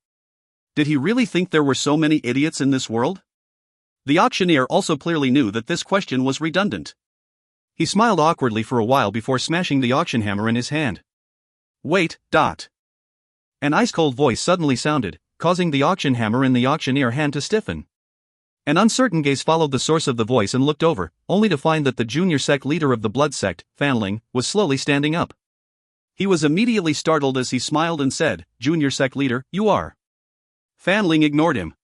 Did he really think there were so many idiots in this world? The auctioneer also clearly knew that this question was redundant. He smiled awkwardly for a while before smashing the auction hammer in his hand. Wait, An ice-cold voice suddenly sounded, causing the auction hammer in the auctioneer's hand to stiffen. An uncertain gaze followed the source of the voice and looked over, only to find that the junior sect leader of the blood sect, Fan Ling, was slowly standing up. He was immediately startled as he smiled and said, "Junior sect leader, you are." Fan Ling ignored him.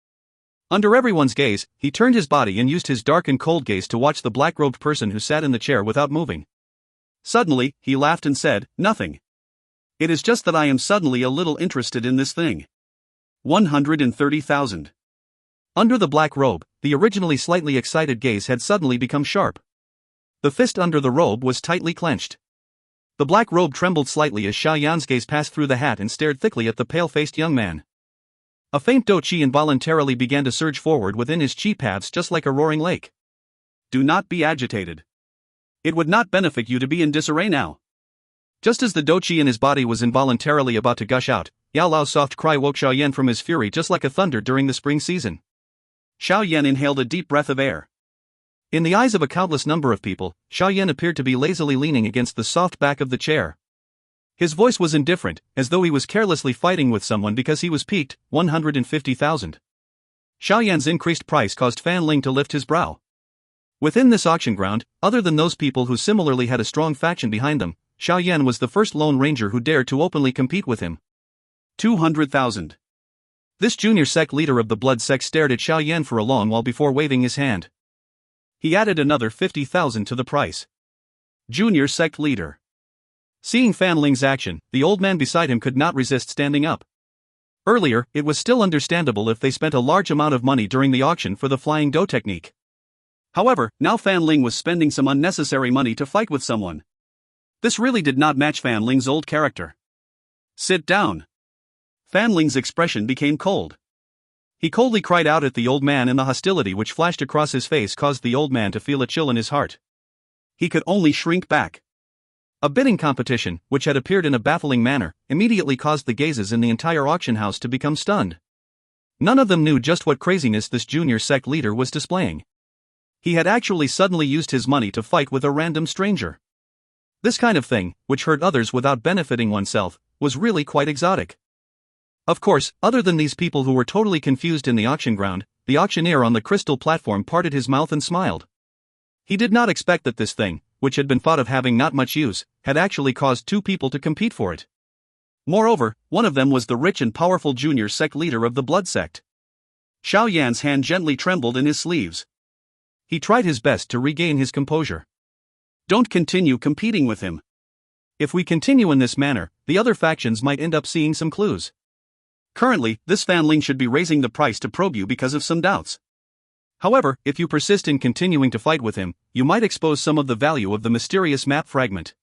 Under everyone's gaze, he turned his body and used his dark and cold gaze to watch the black-robed person who sat in the chair without moving. Suddenly, he laughed and said, "Nothing. It is just that I am suddenly a little interested in this thing. 130,000. Under the black robe, the originally slightly excited gaze had suddenly become sharp. The fist under the robe was tightly clenched. The black robe trembled slightly as Xiao Yan's gaze passed through the hat and stared thickly at the pale-faced young man. A faint Dou Qi involuntarily began to surge forward within his chi paths just like a roaring lake. "Do not be agitated. It would not benefit you to be in disarray now." Just as the Dou Qi in his body was involuntarily about to gush out, Yao Lao's soft cry woke Xiao Yan from his fury just like a thunder during the spring season. Xiao Yan inhaled a deep breath of air. In the eyes of a countless number of people, Xiao Yan appeared to be lazily leaning against the soft back of the chair. His voice was indifferent, as though he was carelessly fighting with someone because he was piqued. 150,000. Xiao Yan's increased price caused Fan Ling to lift his brow. Within this auction ground, other than those people who similarly had a strong faction behind them, Xiao Yan was the first Lone Ranger who dared to openly compete with him. 200,000. This junior sect leader of the blood sect stared at Xiao Yan for a long while before waving his hand. He added another 50,000 to the price. Junior sect leader. Seeing Fan Ling's action, the old man beside him could not resist standing up. Earlier, it was still understandable if they spent a large amount of money during the auction for the flying dough technique. However, now Fan Ling was spending some unnecessary money to fight with someone. This really did not match Fan Ling's old character. "Sit down." Fan Ling's expression became cold. He coldly cried out at the old man, and the hostility which flashed across his face caused the old man to feel a chill in his heart. He could only shrink back. A bidding competition, which had appeared in a baffling manner, immediately caused the gazes in the entire auction house to become stunned. None of them knew just what craziness this junior sect leader was displaying. He had actually suddenly used his money to fight with a random stranger. This kind of thing, which hurt others without benefiting oneself, was really quite exotic. Of course, other than these people who were totally confused in the auction ground, the auctioneer on the crystal platform parted his mouth and smiled. He did not expect that this thing, which had been thought of having not much use, had actually caused two people to compete for it. Moreover, one of them was the rich and powerful junior sect leader of the blood sect. Xiao Yan's hand gently trembled in his sleeves. He tried his best to regain his composure. "Don't continue competing with him. If we continue in this manner, the other factions might end up seeing some clues. Currently, this Fan Ling should be raising the price to probe you because of some doubts. However, if you persist in continuing to fight with him, you might expose some of the value of the mysterious map fragment.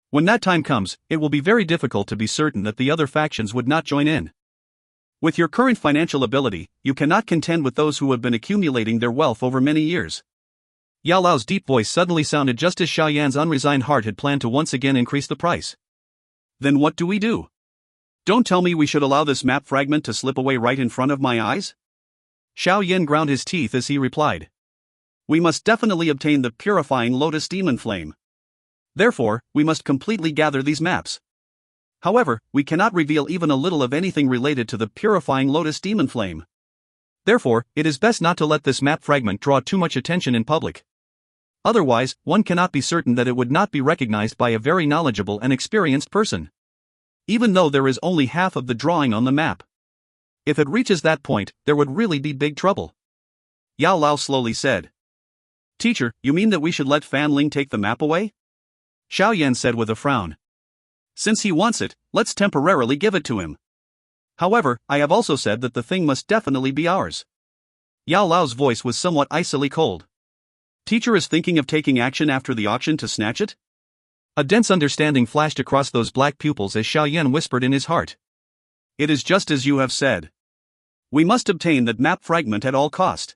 When that time comes, it will be very difficult to be certain that the other factions would not join in. With your current financial ability, you cannot contend with those who have been accumulating their wealth over many years." Yao Lao's deep voice suddenly sounded just as Xiao Yan's unresigned heart had planned to once again increase the price. "Then what do we do? Don't tell me we should allow this map fragment to slip away right in front of my eyes?" Xiao Yan ground his teeth as he replied. "We must definitely obtain the purifying lotus demon flame. Therefore, we must completely gather these maps. However, we cannot reveal even a little of anything related to the purifying lotus demon flame. Therefore, it is best not to let this map fragment draw too much attention in public. Otherwise, one cannot be certain that it would not be recognized by a very knowledgeable and experienced person. Even though there is only half of the drawing on the map. If it reaches that point, there would really be big trouble." Yao Lao slowly said. "Teacher, you mean that we should let Fan Ling take the map away?" Xiao Yan said with a frown. "Since he wants it, let's temporarily give it to him. However, I have also said that the thing must definitely be ours." Yao Lao's voice was somewhat icily cold. "Teacher is thinking of taking action after the auction to snatch it?" A dense understanding flashed across those black pupils as Xiao Yan whispered in his heart. "It is just as you have said. We must obtain that map fragment at all cost.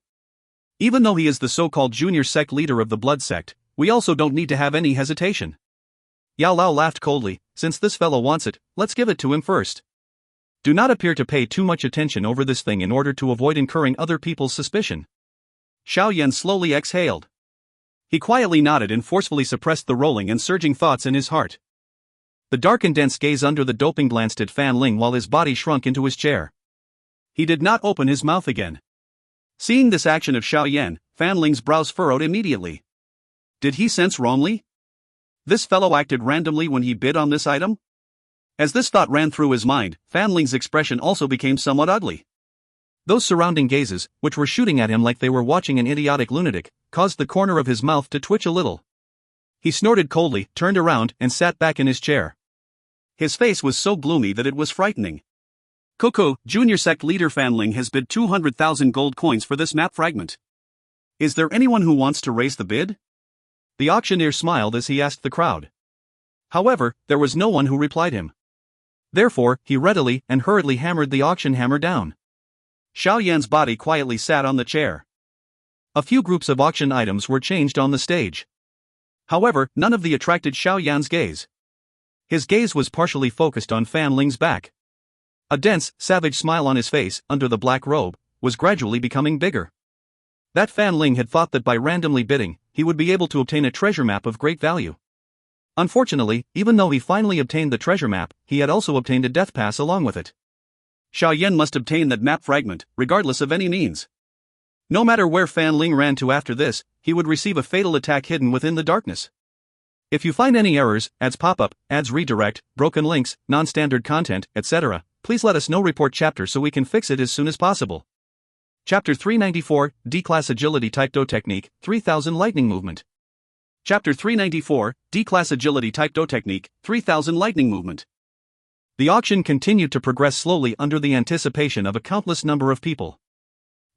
Even though he is the so-called junior sect leader of the blood sect, we also don't need to have any hesitation." Yao Lao laughed coldly. "Since this fellow wants it, let's give it to him first. Do not appear to pay too much attention over this thing in order to avoid incurring other people's suspicion." Xiao Yan slowly exhaled. He quietly nodded and forcefully suppressed the rolling and surging thoughts in his heart. The dark and dense gaze under the doping glanced at Fan Ling while his body shrunk into his chair. He did not open his mouth again. Seeing this action of Xiao Yan, Fan Ling's brows furrowed immediately. Did he sense wrongly? This fellow acted randomly when he bid on this item? As this thought ran through his mind, Fan Ling's expression also became somewhat ugly. Those surrounding gazes, which were shooting at him like they were watching an idiotic lunatic, caused the corner of his mouth to twitch a little. He snorted coldly, turned around, and sat back in his chair. His face was so gloomy that it was frightening. Cuckoo, junior sect leader Fan Ling has bid 200,000 gold coins for this map fragment. Is there anyone who wants to raise the bid? The auctioneer smiled as he asked the crowd. However, there was no one who replied him. Therefore, he readily and hurriedly hammered the auction hammer down. Xiao Yan's body quietly sat on the chair. A few groups of auction items were changed on the stage. However, none of the attracted Xiao Yan's gaze. His gaze was partially focused on Fan Ling's back. A dense, savage smile on his face, under the black robe, was gradually becoming bigger. That Fan Ling had thought that by randomly bidding, he would be able to obtain a treasure map of great value. Unfortunately, even though he finally obtained the treasure map, he had also obtained a death pass along with it. Xiao Yan must obtain that map fragment, regardless of any means. No matter where Fan Ling ran to after this, he would receive a fatal attack hidden within the darkness. If you find any errors, ads pop up, ads redirect, broken links, non-standard content, etc., please let us know. Report chapter so we can fix it as soon as possible. Chapter 394, D-Class Agility Type Dou Technique, 3000 Lightning Movement. Chapter 394, D-Class Agility Type Dou Technique, 3000 Lightning Movement. The auction continued to progress slowly under the anticipation of a countless number of people.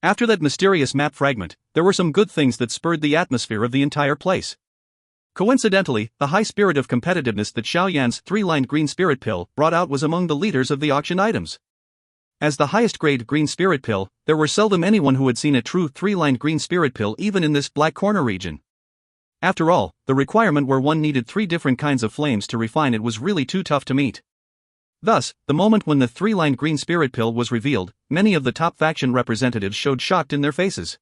After that mysterious map fragment, there were some good things that spurred the atmosphere of the entire place. Coincidentally, the high spirit of competitiveness that Xiao Yan's three-lined green spirit pill brought out was among the leaders of the auction items. As the highest grade green spirit pill, there were seldom anyone who had seen a true three-lined green spirit pill even in this black corner region. After all, the requirement where one needed 3 different kinds of flames to refine it was really too tough to meet. Thus, the moment when the three-lined green spirit pill was revealed, many of the top faction representatives showed shocked in their faces.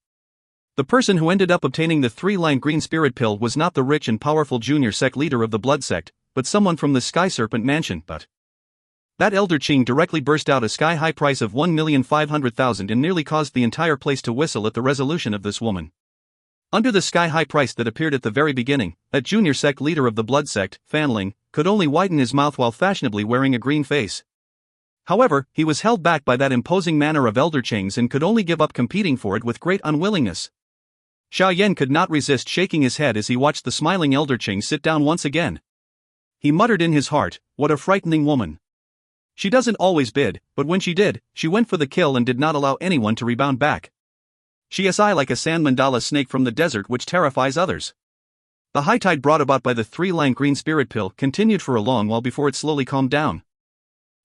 The person who ended up obtaining the three-lined green spirit pill was not the rich and powerful junior sect leader of the blood sect, but someone from the Sky Serpent Mansion. But that Elder Qing directly burst out a sky-high price of 1,500,000 and nearly caused the entire place to whistle at the resolution of this woman. Under the sky-high price that appeared at the very beginning, that junior sect leader of the blood sect, Fan Ling, could only widen his mouth while fashionably wearing a green face. However, he was held back by that imposing manner of Elder Qing's and could only give up competing for it with great unwillingness. Xiao Yan could not resist shaking his head as he watched the smiling Elder Qing sit down once again. He muttered in his heart, "What a frightening woman. She doesn't always bid, but when she did, she went for the kill and did not allow anyone to rebound back. She is like a sand mandala snake from the desert which terrifies others." The high tide brought about by the three-lined green spirit pill continued for a long while before it slowly calmed down.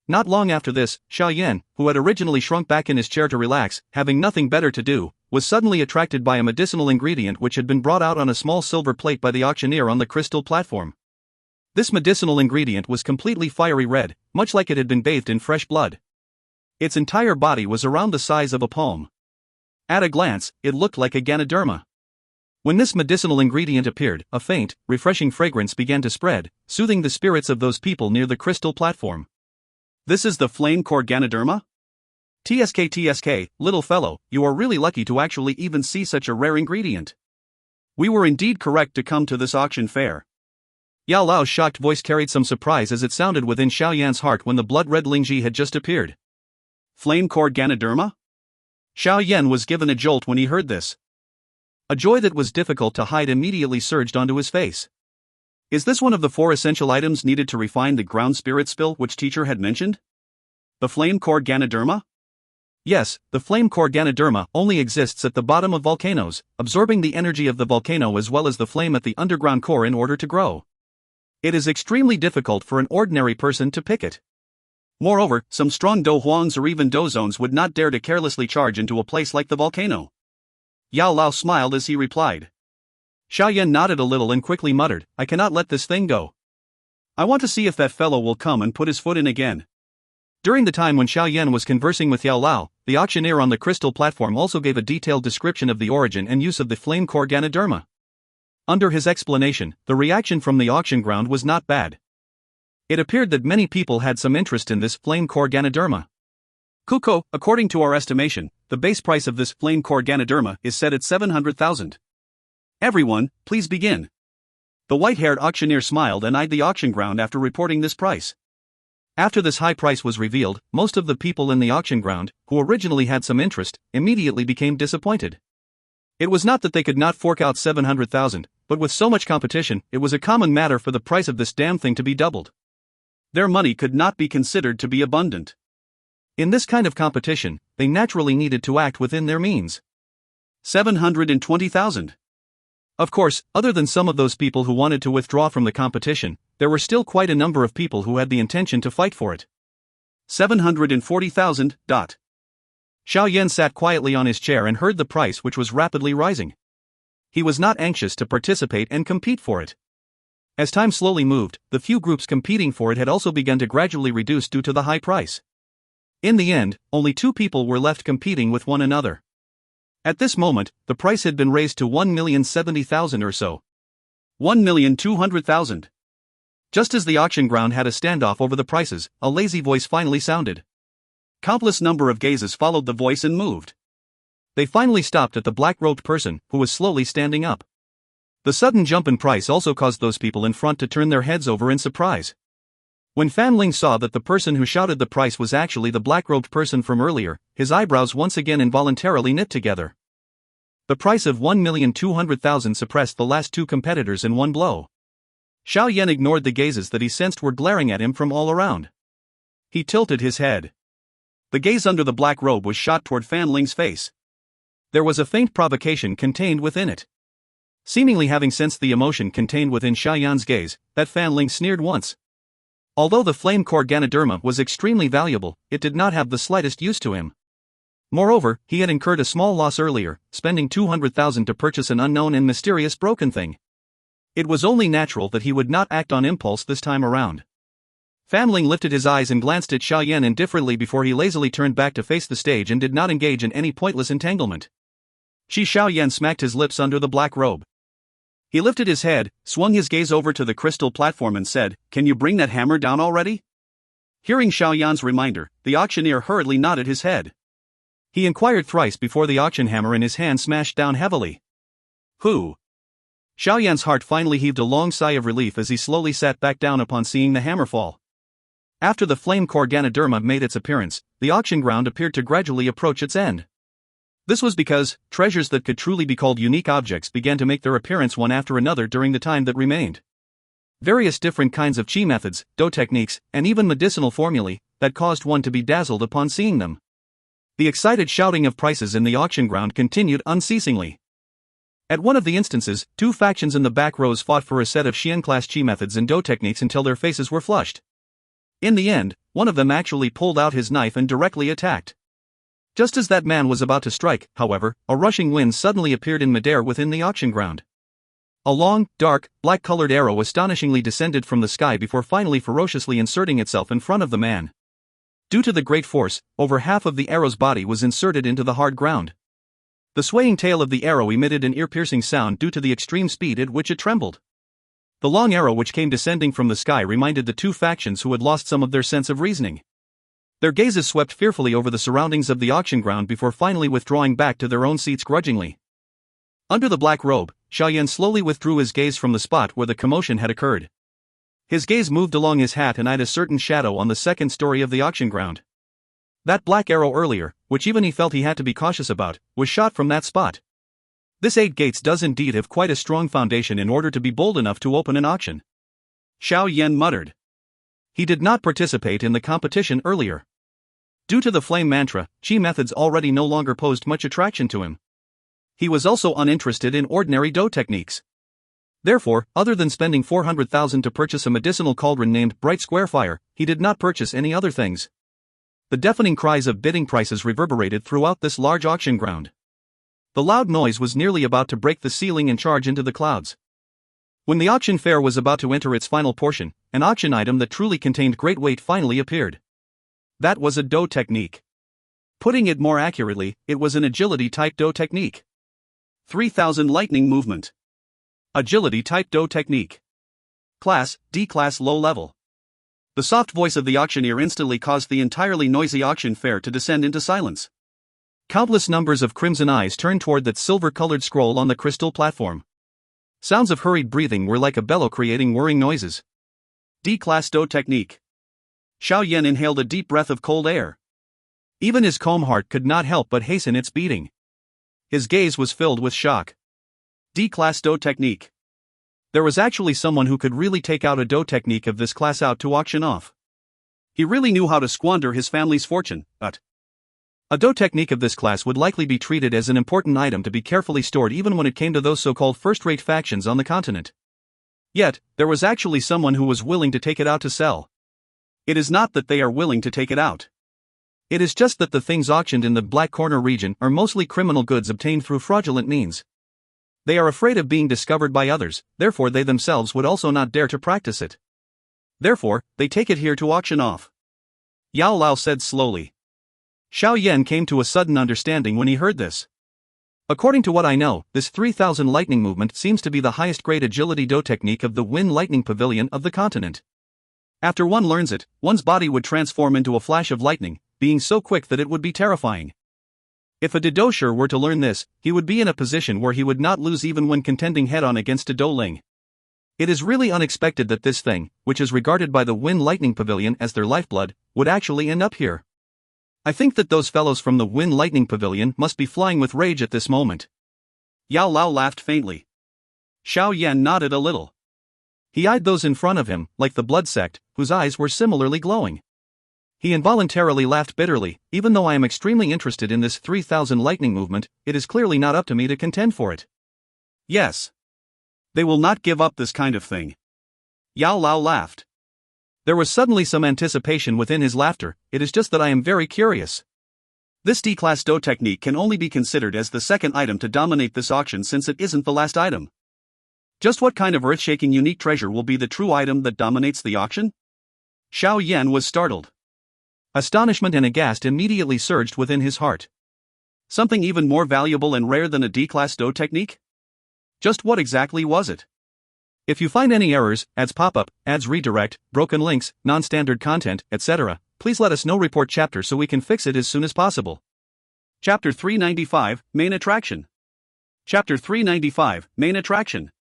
Not long after this, Xiao Yan, who had originally shrunk back in his chair to relax, having nothing better to do, was suddenly attracted by a medicinal ingredient which had been brought out on a small silver plate by the auctioneer on the crystal platform. This medicinal ingredient was completely fiery red, much like it had been bathed in fresh blood. Its entire body was around the size of a palm. At a glance, it looked like a Ganoderma. When this medicinal ingredient appeared, a faint, refreshing fragrance began to spread, soothing the spirits of those people near the crystal platform. "This is the flame core Ganoderma? TSK, little fellow, you are really lucky to actually even see such a rare ingredient. We were indeed correct to come to this auction fair." Yao Lao's shocked voice carried some surprise as it sounded within Xiao Yan's heart when the blood-red Lingji had just appeared. Flame core Ganoderma? Xiao Yan was given a jolt when he heard this. A joy that was difficult to hide immediately surged onto his face. Is this one of the 4 essential items needed to refine the ground spirit spill which teacher had mentioned? The flame core Ganoderma? Yes, the flame core Ganoderma only exists at the bottom of volcanoes, absorbing the energy of the volcano as well as the flame at the underground core in order to grow. It is extremely difficult for an ordinary person to pick it. Moreover, some strong Dou Huangs or even Dou Zones would not dare to carelessly charge into a place like the volcano. Yao Lao smiled as he replied. Xiao Yan nodded a little and quickly muttered, "I cannot let this thing go. I want to see if that fellow will come and put his foot in again." During the time when Xiao Yan was conversing with Yao Lao, the auctioneer on the crystal platform also gave a detailed description of the origin and use of the flame core Ganoderma. Under his explanation, the reaction from the auction ground was not bad. It appeared that many people had some interest in this flame core Ganoderma. "Kuko, according to our estimation, the base price of this flame core Ganoderma is set at 700,000. Everyone, please begin. The white-haired auctioneer smiled and eyed the auction ground after reporting this price. After this high price was revealed, most of the people in the auction ground, who originally had some interest, immediately became disappointed. It was not that they could not fork out 700,000, but with so much competition, it was a common matter for the price of this damn thing to be doubled. Their money could not be considered to be abundant. In this kind of competition, they naturally needed to act within their means. 720,000. Of course, other than some of those people who wanted to withdraw from the competition, there were still quite a number of people who had the intention to fight for it. 740,000. Xiao Yan sat quietly on his chair and heard the price, which was rapidly rising. He was not anxious to participate and compete for it. As time slowly moved, the few groups competing for it had also begun to gradually reduce due to the high price. In the end, only 2 people were left competing with one another. At this moment, the price had been raised to 1,070,000 or so. 1,200,000. Just as the auction ground had a standoff over the prices, a lazy voice finally sounded. Countless number of gazes followed the voice and moved. They finally stopped at the black-robed person, who was slowly standing up. The sudden jump in price also caused those people in front to turn their heads over in surprise. When Fan Ling saw that the person who shouted the price was actually the black-robed person from earlier, his eyebrows once again involuntarily knit together. The price of 1,200,000 suppressed the last 2 competitors in one blow. Xiao Yan ignored the gazes that he sensed were glaring at him from all around. He tilted his head. The gaze under the black robe was shot toward Fan Ling's face. There was a faint provocation contained within it. Seemingly having sensed the emotion contained within Xiao Yan's gaze, that Fan Ling sneered once. Although the flame core Ganoderma was extremely valuable, it did not have the slightest use to him. Moreover, he had incurred a small loss earlier, spending 200,000 to purchase an unknown and mysterious broken thing. It was only natural that he would not act on impulse this time around. Fan Ling lifted his eyes and glanced at Xiao Yan indifferently before he lazily turned back to face the stage and did not engage in any pointless entanglement. Xiao Yan smacked his lips under the black robe. He lifted his head, swung his gaze over to the crystal platform and said, "Can you bring that hammer down already?" Hearing Xiao Yan's reminder, the auctioneer hurriedly nodded his head. He inquired thrice before the auction hammer in his hand smashed down heavily. Who? Xiao Yan's heart finally heaved a long sigh of relief as he slowly sat back down upon seeing the hammer fall. After the flame core Ganoderma made its appearance, the auction ground appeared to gradually approach its end. This was because treasures that could truly be called unique objects began to make their appearance one after another during the time that remained. Various different kinds of qi methods, dou techniques, and even medicinal formulae, that caused one to be dazzled upon seeing them. The excited shouting of prices in the auction ground continued unceasingly. At one of the instances, 2 factions in the back rows fought for a set of Xian-class qi methods and dou techniques until their faces were flushed. In the end, one of them actually pulled out his knife and directly attacked. Just as that man was about to strike, however, a rushing wind suddenly appeared in midair within the auction ground. A long, dark, black-colored arrow astonishingly descended from the sky before finally ferociously inserting itself in front of the man. Due to the great force, over half of the arrow's body was inserted into the hard ground. The swaying tail of the arrow emitted an ear-piercing sound due to the extreme speed at which it trembled. The long arrow which came descending from the sky reminded the 2 factions who had lost some of their sense of reasoning. Their gazes swept fearfully over the surroundings of the auction ground before finally withdrawing back to their own seats grudgingly. Under the black robe, Xiao Yan slowly withdrew his gaze from the spot where the commotion had occurred. His gaze moved along his hat and eyed a certain shadow on the second story of the auction ground. That black arrow earlier, which even he felt he had to be cautious about, was shot from that spot. This 8 gates does indeed have quite a strong foundation in order to be bold enough to open an auction. Xiao Yan muttered. He did not participate in the competition earlier. Due to the flame mantra, qi methods already no longer posed much attraction to him. He was also uninterested in ordinary dou techniques. Therefore, other than spending 400,000 to purchase a medicinal cauldron named Bright Square Fire, he did not purchase any other things. The deafening cries of bidding prices reverberated throughout this large auction ground. The loud noise was nearly about to break the ceiling and charge into the clouds. When the auction fair was about to enter its final portion, an auction item that truly contained great weight finally appeared. That was a dou technique. Putting it more accurately, it was an agility-type dou technique. 3000 lightning movement. Agility-type dou technique. Class, D-class low level. The soft voice of the auctioneer instantly caused the entirely noisy auction fair to descend into silence. Countless numbers of crimson eyes turned toward that silver-colored scroll on the crystal platform. Sounds of hurried breathing were like a bellow creating whirring noises. D-Class Dou Technique. Xiao Yan inhaled a deep breath of cold air. Even his calm heart could not help but hasten its beating. His gaze was filled with shock. D-Class Dou Technique. There was actually someone who could really take out a Dou technique of this class out to auction off. He really knew how to squander his family's fortune, but a Dou technique of this class would likely be treated as an important item to be carefully stored even when it came to those so-called first-rate factions on the continent. Yet, there was actually someone who was willing to take it out to sell. It is not that they are willing to take it out. It is just that the things auctioned in the Black Corner region are mostly criminal goods obtained through fraudulent means. They are afraid of being discovered by others, therefore they themselves would also not dare to practice it. Therefore, they take it here to auction off. Yao Lao said slowly. Xiao Yan came to a sudden understanding when he heard this. According to what I know, this 3000 lightning movement seems to be the highest grade agility Dou technique of the Wind Lightning Pavilion of the continent. After one learns it, one's body would transform into a flash of lightning, being so quick that it would be terrifying. If a Didoucher were to learn this, he would be in a position where he would not lose even when contending head-on against a Douling. It is really unexpected that this thing, which is regarded by the Wind Lightning Pavilion as their lifeblood, would actually end up here. I think that those fellows from the Wind Lightning Pavilion must be flying with rage at this moment. Yao Lao laughed faintly. Xiao Yan nodded a little. He eyed those in front of him, like the blood sect, whose eyes were similarly glowing. He involuntarily laughed bitterly. Even though I am extremely interested in this 3000 lightning movement, it is clearly not up to me to contend for it. Yes. They will not give up this kind of thing. Yao Lao laughed. There was suddenly some anticipation within his laughter. It is just that I am very curious. This D-Class Dou technique can only be considered as the second item to dominate this auction since it isn't the last item. Just what kind of earth-shaking unique treasure will be the true item that dominates the auction? Xiao Yan was startled. Astonishment and aghast immediately surged within his heart. Something even more valuable and rare than a D-Class Dou technique? Just what exactly was it? If you find any errors, ads pop up, ads redirect, broken links, non-standard content, etc., please let us know. Report chapter so we can fix it as soon as possible. Chapter 395, Main Attraction. Chapter 395, Main Attraction.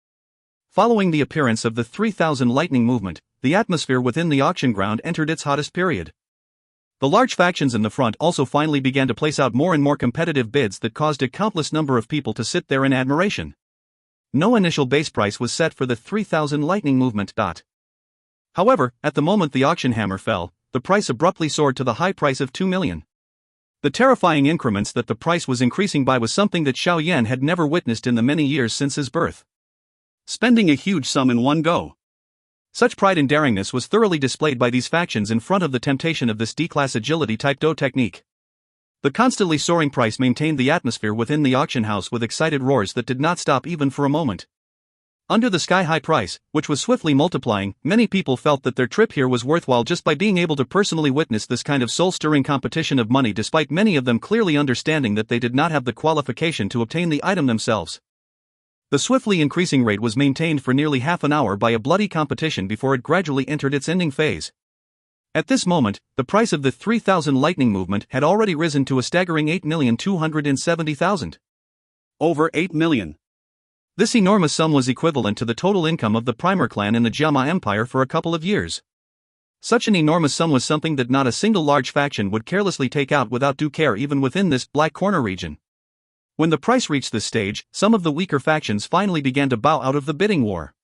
Following the appearance of the 3000 lightning movement, the atmosphere within the auction ground entered its hottest period. The large factions in the front also finally began to place out more and more competitive bids that caused a countless number of people to sit there in admiration. No initial base price was set for the 3000 lightning movement. However, at the moment the auction hammer fell, the price abruptly soared to the high price of 2 million. The terrifying increments that the price was increasing by was something that Xiao Yan had never witnessed in the many years since his birth. Spending a huge sum in one go. Such pride and daringness was thoroughly displayed by these factions in front of the temptation of this D-Class agility type Dou technique. The constantly soaring price maintained the atmosphere within the auction house with excited roars that did not stop even for a moment. Under the sky-high price, which was swiftly multiplying, many people felt that their trip here was worthwhile just by being able to personally witness this kind of soul-stirring competition of money, despite many of them clearly understanding that they did not have the qualification to obtain the item themselves. The swiftly increasing rate was maintained for nearly half an hour by a bloody competition before it gradually entered its ending phase. At this moment, the price of the 3000 lightning movement had already risen to a staggering 8,270,000. Over 8 million. This enormous sum was equivalent to the total income of the Primer clan in the Jiama Empire for a couple of years. Such an enormous sum was something that not a single large faction would carelessly take out without due care even within this Black Corner region. When the price reached this stage, some of the weaker factions finally began to bow out of the bidding war.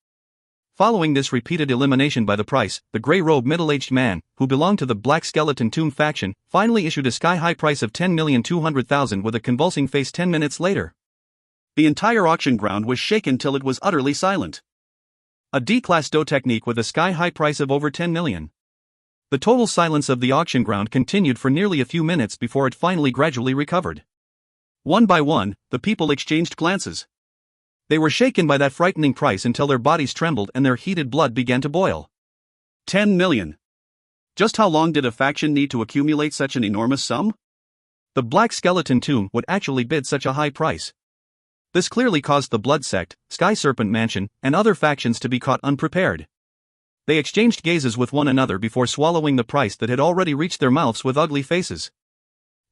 Following this repeated elimination by the price, the gray-robed middle-aged man, who belonged to the Black Skeleton Tomb faction, finally issued a sky-high price of 10,200,000 with a convulsing face 10 minutes later. The entire auction ground was shaken till it was utterly silent. A D-Class Dou technique with a sky-high price of over 10 million. The total silence of the auction ground continued for nearly a few minutes before it finally gradually recovered. One by one, the people exchanged glances. They were shaken by that frightening price until their bodies trembled and their heated blood began to boil. 10 million. Just how long did a faction need to accumulate such an enormous sum? The Black Skeleton Tomb would actually bid such a high price. This clearly caused the Blood Sect, Sky Serpent Mansion, and other factions to be caught unprepared. They exchanged gazes with one another before swallowing the price that had already reached their mouths with ugly faces.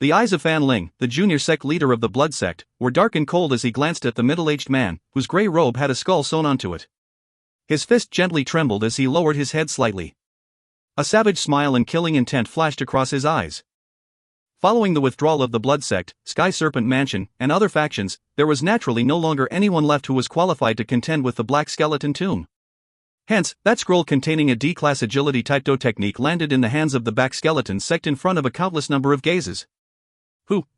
The eyes of Fan Ling, the junior sect leader of the blood sect, were dark and cold as he glanced at the middle-aged man, whose grey robe had a skull sewn onto it. His fist gently trembled as he lowered his head slightly. A savage smile and killing intent flashed across his eyes. Following the withdrawal of the blood sect, Sky Serpent Mansion, and other factions, there was naturally no longer anyone left who was qualified to contend with the Black Skeleton Tomb. Hence, that scroll containing a D-class agility type Dou technique landed in the hands of the Black Skeleton sect in front of a countless number of gazes.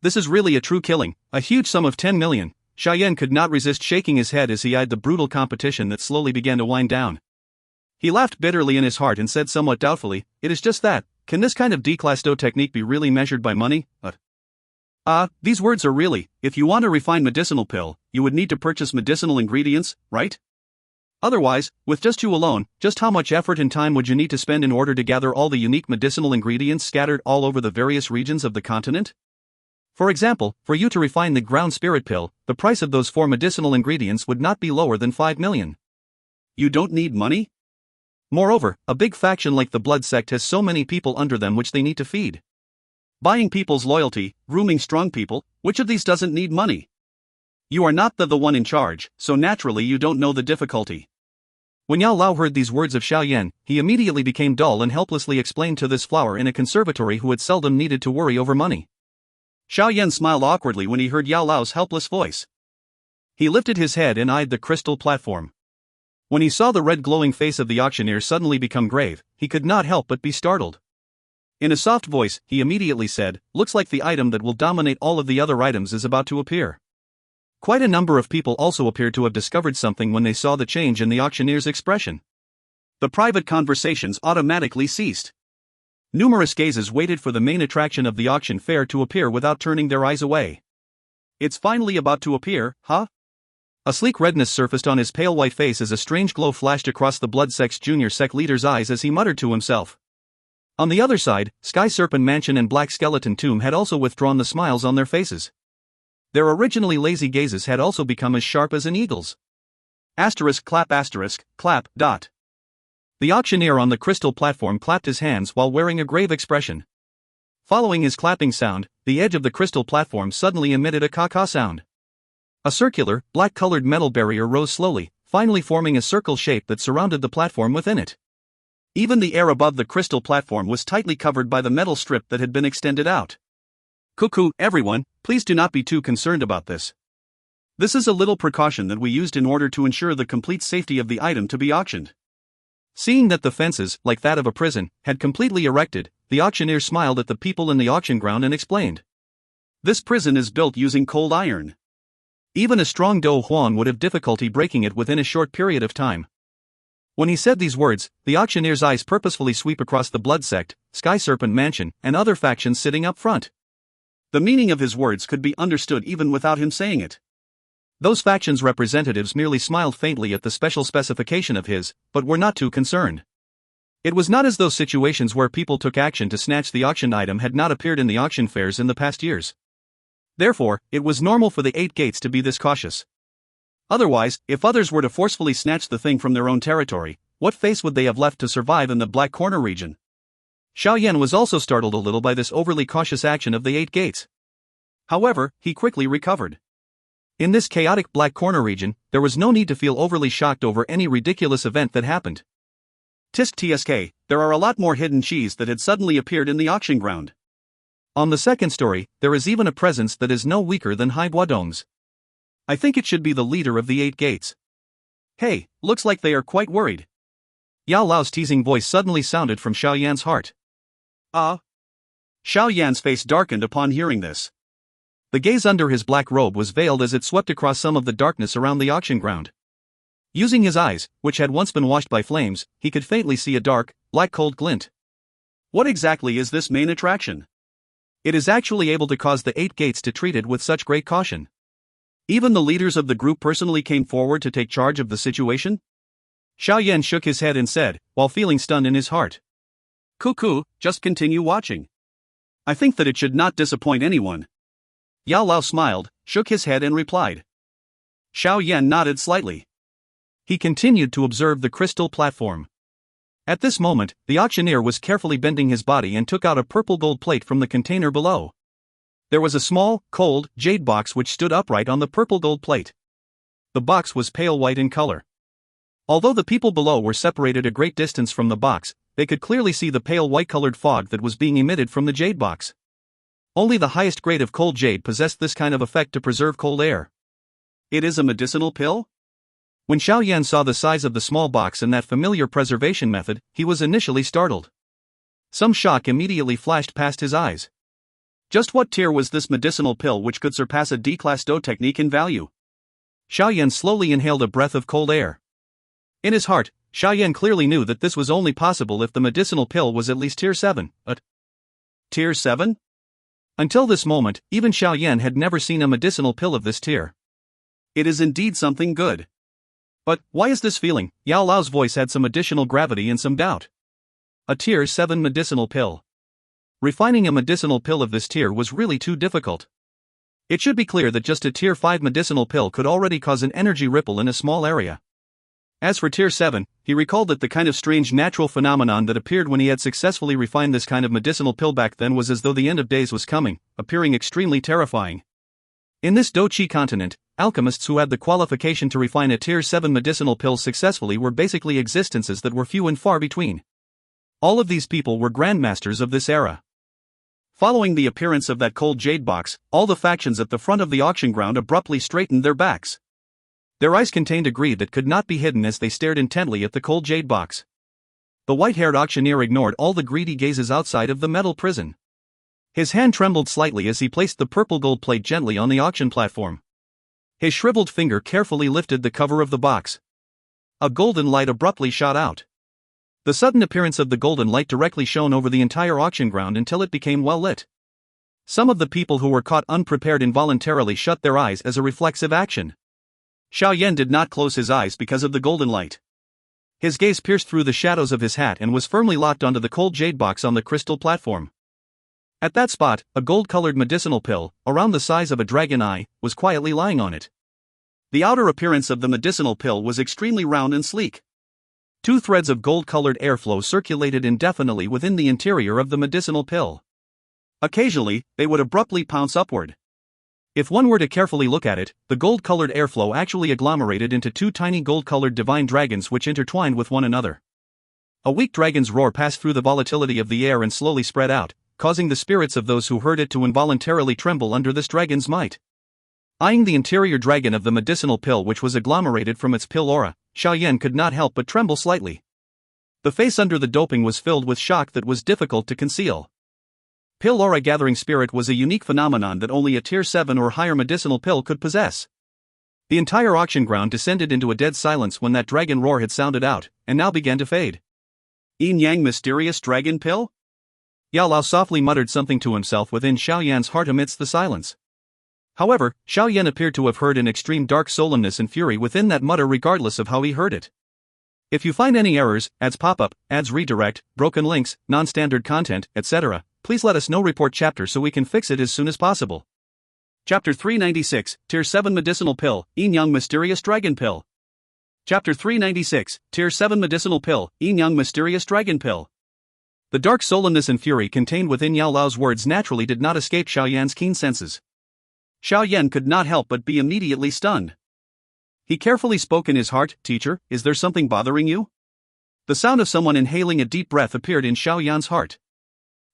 This is really a true killing, a huge sum of 10 million. Xiao Yan could not resist shaking his head as he eyed the brutal competition that slowly began to wind down. He laughed bitterly in his heart and said somewhat doubtfully, "It is just that, can this kind of D-class Dou technique be really measured by money? These words are really, if you want a refined medicinal pill, you would need to purchase medicinal ingredients, right? Otherwise, with just you alone, just how much effort and time would you need to spend in order to gather all the unique medicinal ingredients scattered all over the various regions of the continent? For example, for you to refine the ground spirit pill, the price of those 4 medicinal ingredients would not be lower than 5 million. You don't need money? Moreover, a big faction like the Blood Sect has so many people under them which they need to feed. Buying people's loyalty, grooming strong people, which of these doesn't need money? You are not the one in charge, so naturally you don't know the difficulty." When Yao Lao heard these words of Xiao Yan, he immediately became dull and helplessly explained to this flower in a conservatory who had seldom needed to worry over money. Xiao Yan smiled awkwardly when he heard Yao Lao's helpless voice. He lifted his head and eyed the crystal platform. When he saw the red glowing face of the auctioneer suddenly become grave, he could not help but be startled. In a soft voice, he immediately said, "Looks like the item that will dominate all of the other items is about to appear." Quite a number of people also appeared to have discovered something when they saw the change in the auctioneer's expression. The private conversations automatically ceased. Numerous gazes waited for the main attraction of the auction fair to appear without turning their eyes away. "It's finally about to appear, huh?" A sleek redness surfaced on his pale white face as a strange glow flashed across the Blood Sect's junior sect leader's eyes as he muttered to himself. On the other side, Sky Serpent Mansion and Black Skeleton Tomb had also withdrawn the smiles on their faces. Their originally lazy gazes had also become as sharp as an eagle's. Clap. The auctioneer on the crystal platform clapped his hands while wearing a grave expression. Following his clapping sound, the edge of the crystal platform suddenly emitted a caw-caw sound. A circular, black-colored metal barrier rose slowly, finally forming a circle shape that surrounded the platform within it. Even the air above the crystal platform was tightly covered by the metal strip that had been extended out. "Cuckoo, everyone, please do not be too concerned about this. This is a little precaution that we used in order to ensure the complete safety of the item to be auctioned." Seeing that the fences, like that of a prison, had completely erected, the auctioneer smiled at the people in the auction ground and explained. "This prison is built using cold iron. Even a strong Dou Huan would have difficulty breaking it within a short period of time." When he said these words, the auctioneer's eyes purposefully sweep across the Blood Sect, Sky Serpent Mansion, and other factions sitting up front. The meaning of his words could be understood even without him saying it. Those factions' representatives merely smiled faintly at the special specification of his, but were not too concerned. It was not as though situations where people took action to snatch the auctioned item had not appeared in the auction fairs in the past years. Therefore, it was normal for the 8 gates to be this cautious. Otherwise, if others were to forcefully snatch the thing from their own territory, what face would they have left to survive in the Black Corner region? Xiao Yan was also startled a little by this overly cautious action of the 8 gates. However, he quickly recovered. In this chaotic Black Corner region, there was no need to feel overly shocked over any ridiculous event that happened. TSK, there are a lot more hidden cheese that had suddenly appeared in the auction ground. On the second story, there is even a presence that is no weaker than Hai Boadome's. I think it should be the leader of the 8 gates. Hey, looks like they are quite worried. Yao Lao's teasing voice suddenly sounded from Xiao Yan's heart. Xiao Yan's face darkened upon hearing this. The gaze under his black robe was veiled as it swept across some of the darkness around the auction ground. Using his eyes, which had once been washed by flames, he could faintly see a dark, black cold glint. What exactly is this main attraction? It is actually able to cause the 8 gates to treat it with such great caution. Even the leaders of the group personally came forward to take charge of the situation? Xiao Yan shook his head and said, while feeling stunned in his heart. Cuckoo, just continue watching. I think that it should not disappoint anyone. Yao Lao smiled, shook his head and replied. Xiao Yan nodded slightly. He continued to observe the crystal platform. At this moment, the auctioneer was carefully bending his body and took out a purple gold plate from the container below. There was a small, cold, jade box which stood upright on the purple gold plate. The box was pale white in color. Although the people below were separated a great distance from the box, they could clearly see the pale white-colored fog that was being emitted from the jade box. Only the highest grade of cold jade possessed this kind of effect to preserve cold air. It is a medicinal pill? When Xiao Yan saw the size of the small box and that familiar preservation method, he was initially startled. Some shock immediately flashed past his eyes. Just what tier was this medicinal pill which could surpass a D-class Dou technique in value? Xiao Yan slowly inhaled a breath of cold air. In his heart, Xiao Yan clearly knew that this was only possible if the medicinal pill was at least tier 7. Tier 7? Until this moment, even Xiao Yan had never seen a medicinal pill of this tier. It is indeed something good. But, why is this feeling? Yao Lao's voice had some additional gravity and some doubt. A tier 7 medicinal pill. Refining a medicinal pill of this tier was really too difficult. It should be clear that just a tier 5 medicinal pill could already cause an energy ripple in a small area. As for tier 7, he recalled that the kind of strange natural phenomenon that appeared when he had successfully refined this kind of medicinal pill back then was as though the end of days was coming, appearing extremely terrifying. In this Dou Qi continent, alchemists who had the qualification to refine a tier 7 medicinal pill successfully were basically existences that were few and far between. All of these people were grandmasters of this era. Following the appearance of that cold jade box, all the factions at the front of the auction ground abruptly straightened their backs. Their eyes contained a greed that could not be hidden as they stared intently at the cold jade box. The white-haired auctioneer ignored all the greedy gazes outside of the metal prison. His hand trembled slightly as he placed the purple gold plate gently on the auction platform. His shriveled finger carefully lifted the cover of the box. A golden light abruptly shot out. The sudden appearance of the golden light directly shone over the entire auction ground until it became well lit. Some of the people who were caught unprepared involuntarily shut their eyes as a reflexive action. Xiao Yan did not close his eyes because of the golden light. His gaze pierced through the shadows of his hat and was firmly locked onto the cold jade box on the crystal platform. At that spot, a gold-colored medicinal pill, around the size of a dragon eye, was quietly lying on it. The outer appearance of the medicinal pill was extremely round and sleek. 2 threads of gold-colored airflow circulated indefinitely within the interior of the medicinal pill. Occasionally, they would abruptly pounce upward. If one were to carefully look at it, the gold-colored airflow actually agglomerated into 2 tiny gold-colored divine dragons which intertwined with one another. A weak dragon's roar passed through the volatility of the air and slowly spread out, causing the spirits of those who heard it to involuntarily tremble under this dragon's might. Eyeing the interior dragon of the medicinal pill which was agglomerated from its pill aura, Xiao Yan could not help but tremble slightly. The face under the doping was filled with shock that was difficult to conceal. Pill aura gathering spirit was a unique phenomenon that only a tier 7 or higher medicinal pill could possess. The entire auction ground descended into a dead silence when that dragon roar had sounded out, and now began to fade. Yin Yang mysterious dragon pill? Yao Lao softly muttered something to himself within Xiao Yan's heart amidst the silence. However, Xiao Yan appeared to have heard an extreme dark solemnness and fury within that mutter regardless of how he heard it. If you find any errors, ads pop up, ads redirect, broken links, non-standard content, etc., please let us know. Report chapter so we can fix it as soon as possible. Chapter 396, Tier 7 Medicinal Pill, Yin Yang Mysterious Dragon Pill. Chapter 396, Tier 7 Medicinal Pill, Yin Yang Mysterious Dragon Pill. The dark solemnness and fury contained within Yao Lao's words naturally did not escape Xiao Yan's keen senses. Xiao Yan could not help but be immediately stunned. He carefully spoke in his heart, "Teacher, is there something bothering you?" The sound of someone inhaling a deep breath appeared in Xiao Yan's heart.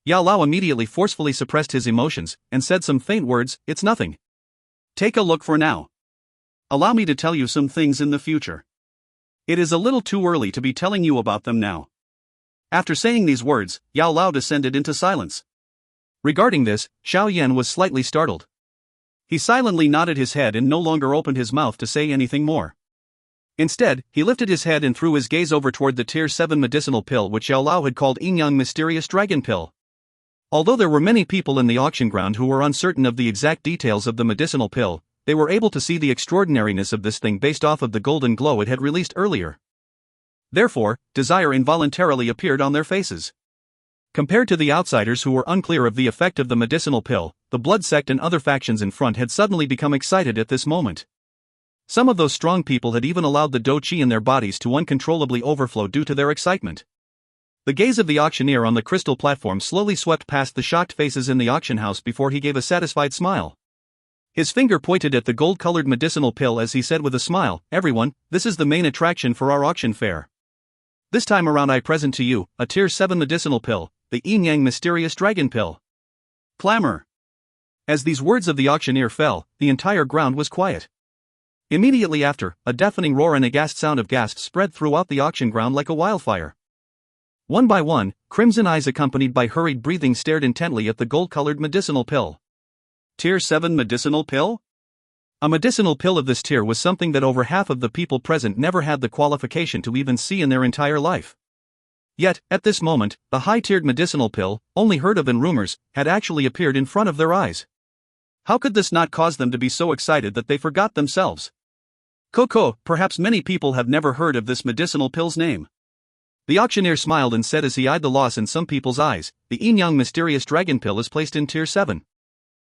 Yao Lao immediately forcefully suppressed his emotions, and said some faint words, "It's nothing. Take a look for now. Allow me to tell you some things in the future. It is a little too early to be telling you about them now." After saying these words, Yao Lao descended into silence. Regarding this, Xiao Yan was slightly startled. He silently nodded his head and no longer opened his mouth to say anything more. Instead, he lifted his head and threw his gaze over toward the Tier 7 medicinal pill which Yao Lao had called Yin Yang Mysterious Dragon Pill. Although there were many people in the auction ground who were uncertain of the exact details of the medicinal pill, they were able to see the extraordinariness of this thing based off of the golden glow it had released earlier. Therefore, desire involuntarily appeared on their faces. Compared to the outsiders who were unclear of the effect of the medicinal pill, the blood sect and other factions in front had suddenly become excited at this moment. Some of those strong people had even allowed the Dou Qi in their bodies to uncontrollably overflow due to their excitement. The gaze of the auctioneer on the crystal platform slowly swept past the shocked faces in the auction house before he gave a satisfied smile. His finger pointed at the gold-colored medicinal pill as he said with a smile, "Everyone, this is the main attraction for our auction fair. This time around I present to you, a Tier 7 medicinal pill, the Yin Yang Mysterious Dragon Pill." Clamor. As these words of the auctioneer fell, the entire ground was quiet. Immediately after, a deafening roar and aghast sound of gasps spread throughout the auction ground like a wildfire. One by one, crimson eyes accompanied by hurried breathing stared intently at the gold-colored medicinal pill. Tier 7 medicinal pill? A medicinal pill of this tier was something that over half of the people present never had the qualification to even see in their entire life. Yet, at this moment, the high-tiered medicinal pill, only heard of in rumors, had actually appeared in front of their eyes. How could this not cause them to be so excited that they forgot themselves? Coco, perhaps many people have never heard of this medicinal pill's name. The auctioneer smiled and said as he eyed the loss in some people's eyes, the Yin Yang Mysterious Dragon Pill is placed in Tier 7.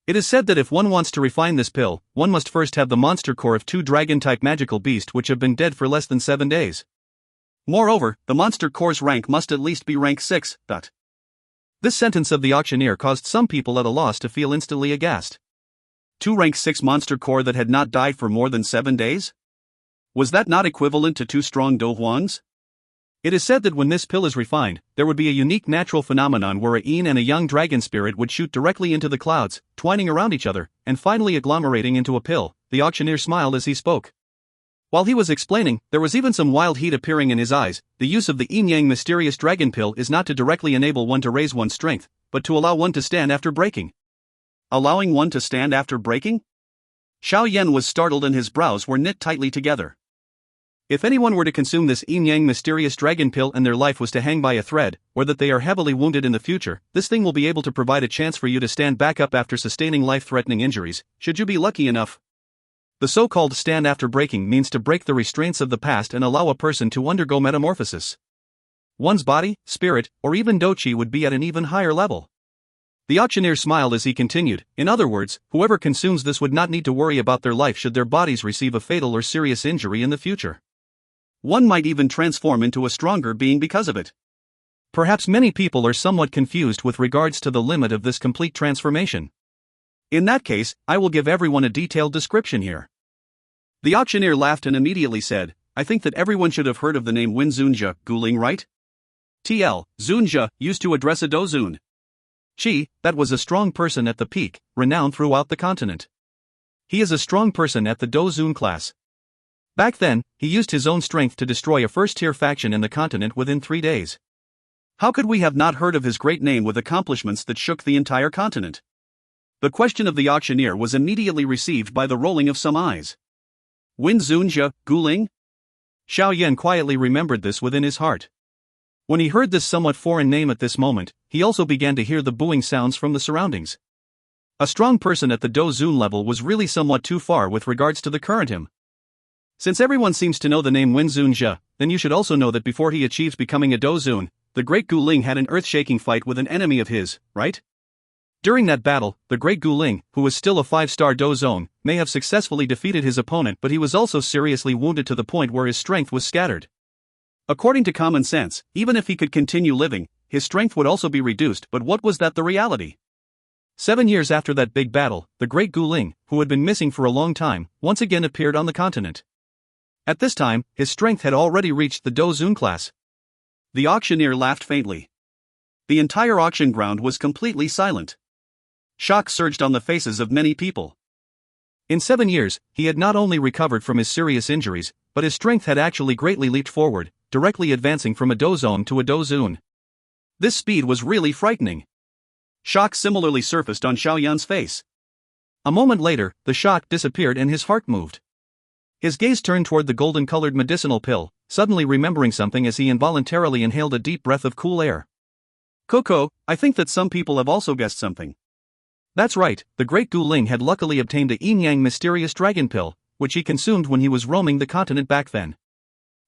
It is said that if one wants to refine this pill, one must first have the monster core of 2 dragon-type magical beasts which have been dead for less than 7 days. Moreover, the monster core's rank must at least be rank 6. This sentence of the auctioneer caused some people at a loss to feel instantly aghast. 2 rank 6 monster core that had not died for more than 7 days? Was that not equivalent to 2 strong Dou Huangs? It is said that when this pill is refined, there would be a unique natural phenomenon where a yin and a yang dragon spirit would shoot directly into the clouds, twining around each other, and finally agglomerating into a pill. The auctioneer smiled as he spoke. While he was explaining, there was even some wild heat appearing in his eyes. The use of the Yin Yang Mysterious Dragon Pill is not to directly enable one to raise one's strength, but to allow one to stand after breaking. Allowing one to stand after breaking? Xiao Yan was startled and his brows were knit tightly together. If anyone were to consume this Yin Yang Mysterious Dragon Pill and their life was to hang by a thread, or that they are heavily wounded in the future, this thing will be able to provide a chance for you to stand back up after sustaining life-threatening injuries, should you be lucky enough. The so-called stand after breaking means to break the restraints of the past and allow a person to undergo metamorphosis. One's body, spirit, or even Dou Qi would be at an even higher level. The auctioneer smiled as he continued, in other words, whoever consumes this would not need to worry about their life should their bodies receive a fatal or serious injury in the future. One might even transform into a stronger being because of it. Perhaps many people are somewhat confused with regards to the limit of this complete transformation. In that case, I will give everyone a detailed description here. The auctioneer laughed and immediately said, I think that everyone should have heard of the name Zunjia Guling, right? TL, Zunjia, used to address a Dozun. Qi, that was a strong person at the peak, renowned throughout the continent. He is a strong person at the Dozun class. Back then, he used his own strength to destroy a first-tier faction in the continent within 3 days. How could we have not heard of his great name with accomplishments that shook the entire continent? The question of the auctioneer was immediately received by the rolling of some eyes. Zunjia Guling? Xiao Yan quietly remembered this within his heart. When he heard this somewhat foreign name at this moment, he also began to hear the booing sounds from the surroundings. A strong person at the Dozun level was really somewhat too far with regards to the current him. Since everyone seems to know the name Zunjia, then you should also know that before he achieves becoming a Dozun, the Great Guling had an earth-shaking fight with an enemy of his, right? During that battle, the Great Guling, who was still a 5-star Dozun, may have successfully defeated his opponent, but he was also seriously wounded to the point where his strength was scattered. According to common sense, even if he could continue living, his strength would also be reduced, but what was that the reality? 7 years after that big battle, the Great Guling, who had been missing for a long time, once again appeared on the continent. At this time, his strength had already reached the Dozun class. The auctioneer laughed faintly. The entire auction ground was completely silent. Shock surged on the faces of many people. In 7 years, he had not only recovered from his serious injuries, but his strength had actually greatly leaped forward, directly advancing from a Dozon to a Dozun. This speed was really frightening. Shock similarly surfaced on Xiao Yan's face. A moment later, the shock disappeared and his heart moved. His gaze turned toward the golden-colored medicinal pill, suddenly remembering something as he involuntarily inhaled a deep breath of cool air. Coco, I think that some people have also guessed something. That's right, the Great Guling had luckily obtained a Yin Yang Mysterious Dragon Pill, which he consumed when he was roaming the continent back then.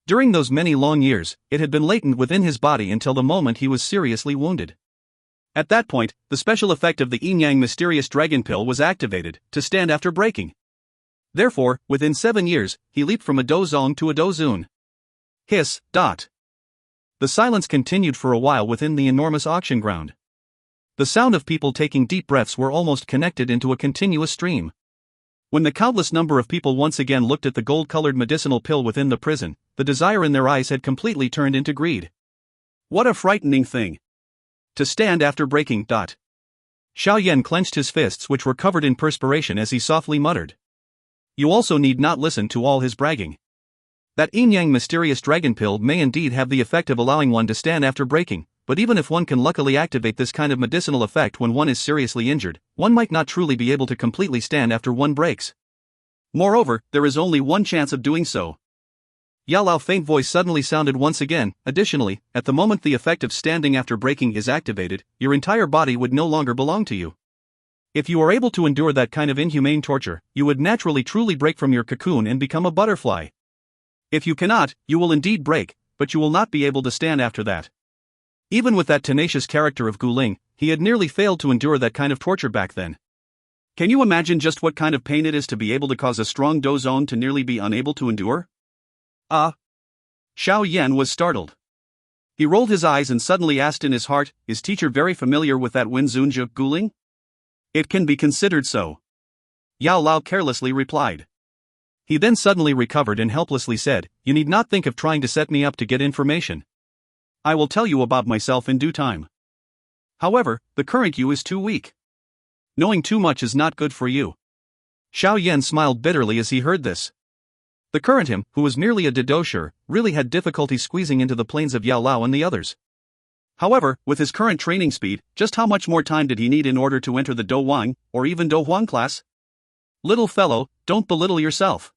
During those many long years, it had been latent within his body until the moment he was seriously wounded. At that point, the special effect of the Yin Yang Mysterious Dragon Pill was activated, to stand after breaking. Therefore, within 7 years, he leaped from a Dozong to a Dozun. Hiss. The silence continued for a while within the enormous auction ground. The sound of people taking deep breaths were almost connected into a continuous stream. When the countless number of people once again looked at the gold-colored medicinal pill within the prison, the desire in their eyes had completely turned into greed. What a frightening thing! To stand after breaking. Xiao Yan clenched his fists, which were covered in perspiration, as he softly muttered. You also need not listen to all his bragging. That yin-yang mysterious dragon pill may indeed have the effect of allowing one to stand after breaking, but even if one can luckily activate this kind of medicinal effect when one is seriously injured, one might not truly be able to completely stand after one breaks. Moreover, there is only one chance of doing so. Yao Lao's faint voice suddenly sounded once again. Additionally, at the moment the effect of standing after breaking is activated, your entire body would no longer belong to you. If you are able to endure that kind of inhumane torture, you would naturally truly break from your cocoon and become a butterfly. If you cannot, you will indeed break, but you will not be able to stand after that. Even with that tenacious character of Guling, he had nearly failed to endure that kind of torture back then. Can you imagine just what kind of pain it is to be able to cause a strong Dou Zone to nearly be unable to endure? Xiao Yan was startled. He rolled his eyes and suddenly asked in his heart, is teacher very familiar with that Wenzunja Guling? It can be considered so. Yao Lao carelessly replied. He then suddenly recovered and helplessly said, you need not think of trying to set me up to get information. I will tell you about myself in due time. However, the current you is too weak. Knowing too much is not good for you. Xiao Yan smiled bitterly as he heard this. The current him, who was merely a didosher, really had difficulty squeezing into the planes of Yao Lao and the others. However, with his current training speed, just how much more time did he need in order to enter the Dou Wang, or even Dou Huang class? Little fellow, don't belittle yourself.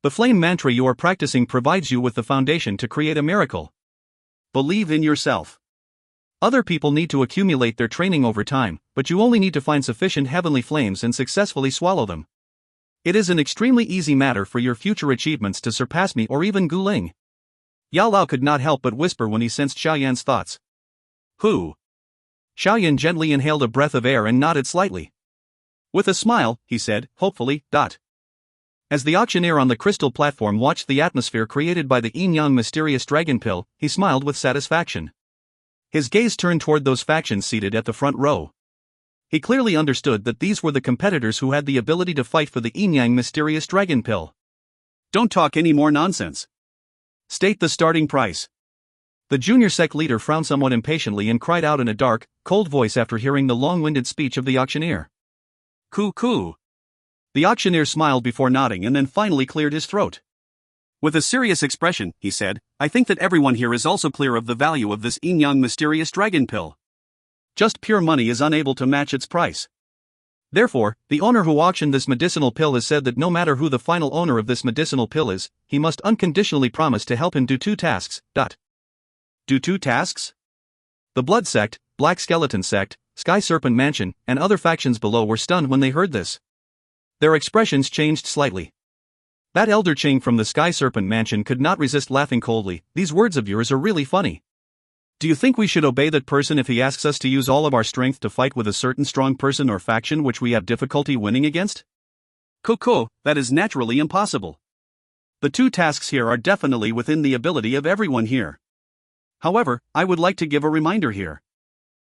The flame mantra you are practicing provides you with the foundation to create a miracle. Believe in yourself. Other people need to accumulate their training over time, but you only need to find sufficient heavenly flames and successfully swallow them. It is an extremely easy matter for your future achievements to surpass me or even Guling. Yao Lao could not help but whisper when he sensed Xiao Yan's thoughts. Who? Xiao Yan gently inhaled a breath of air and nodded slightly. With a smile, he said, hopefully. As the auctioneer on the crystal platform watched the atmosphere created by the yin-yang mysterious dragon pill, he smiled with satisfaction. His gaze turned toward those factions seated at the front row. He clearly understood that these were the competitors who had the ability to fight for the yin-yang mysterious dragon pill. Don't talk any more nonsense. State the starting price. The junior sect leader frowned somewhat impatiently and cried out in a dark, cold voice after hearing the long-winded speech of the auctioneer. Coo. The auctioneer smiled before nodding and then finally cleared his throat. With a serious expression, he said, I think that everyone here is also clear of the value of this yin-yang mysterious dragon pill. Just pure money is unable to match its price. Therefore, the owner who auctioned this medicinal pill has said that no matter who the final owner of this medicinal pill is, he must unconditionally promise to help him do 2 tasks. Do 2 tasks? The Blood Sect, Black Skeleton Sect, Sky Serpent Mansion, and other factions below were stunned when they heard this. Their expressions changed slightly. That elder Ching from the Sky Serpent Mansion could not resist laughing coldly. These words of yours are really funny. Do you think we should obey that person if he asks us to use all of our strength to fight with a certain strong person or faction which we have difficulty winning against? That is naturally impossible. The 2 tasks here are definitely within the ability of everyone here. However, I would like to give a reminder here.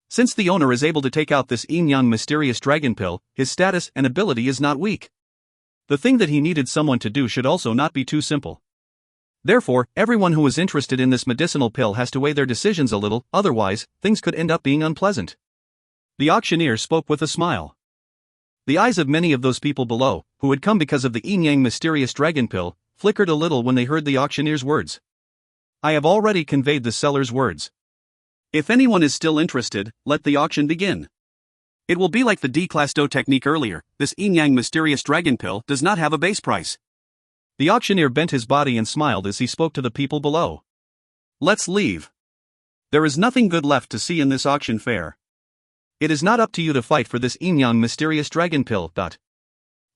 Since the owner is able to take out this yin-yang mysterious dragon pill, his status and ability is not weak. The thing that he needed someone to do should also not be too simple. Therefore, everyone who is interested in this medicinal pill has to weigh their decisions a little, otherwise, things could end up being unpleasant. The auctioneer spoke with a smile. The eyes of many of those people below, who had come because of the yin-yang mysterious dragon pill, flickered a little when they heard the auctioneer's words. I have already conveyed the seller's words. If anyone is still interested, let the auction begin. It will be like the D-class Dou technique earlier. This yin-yang mysterious dragon pill does not have a base price. The auctioneer bent his body and smiled as he spoke to the people below. Let's leave. There is nothing good left to see in this auction fair. It is not up to you to fight for this yin-yang mysterious dragon pill.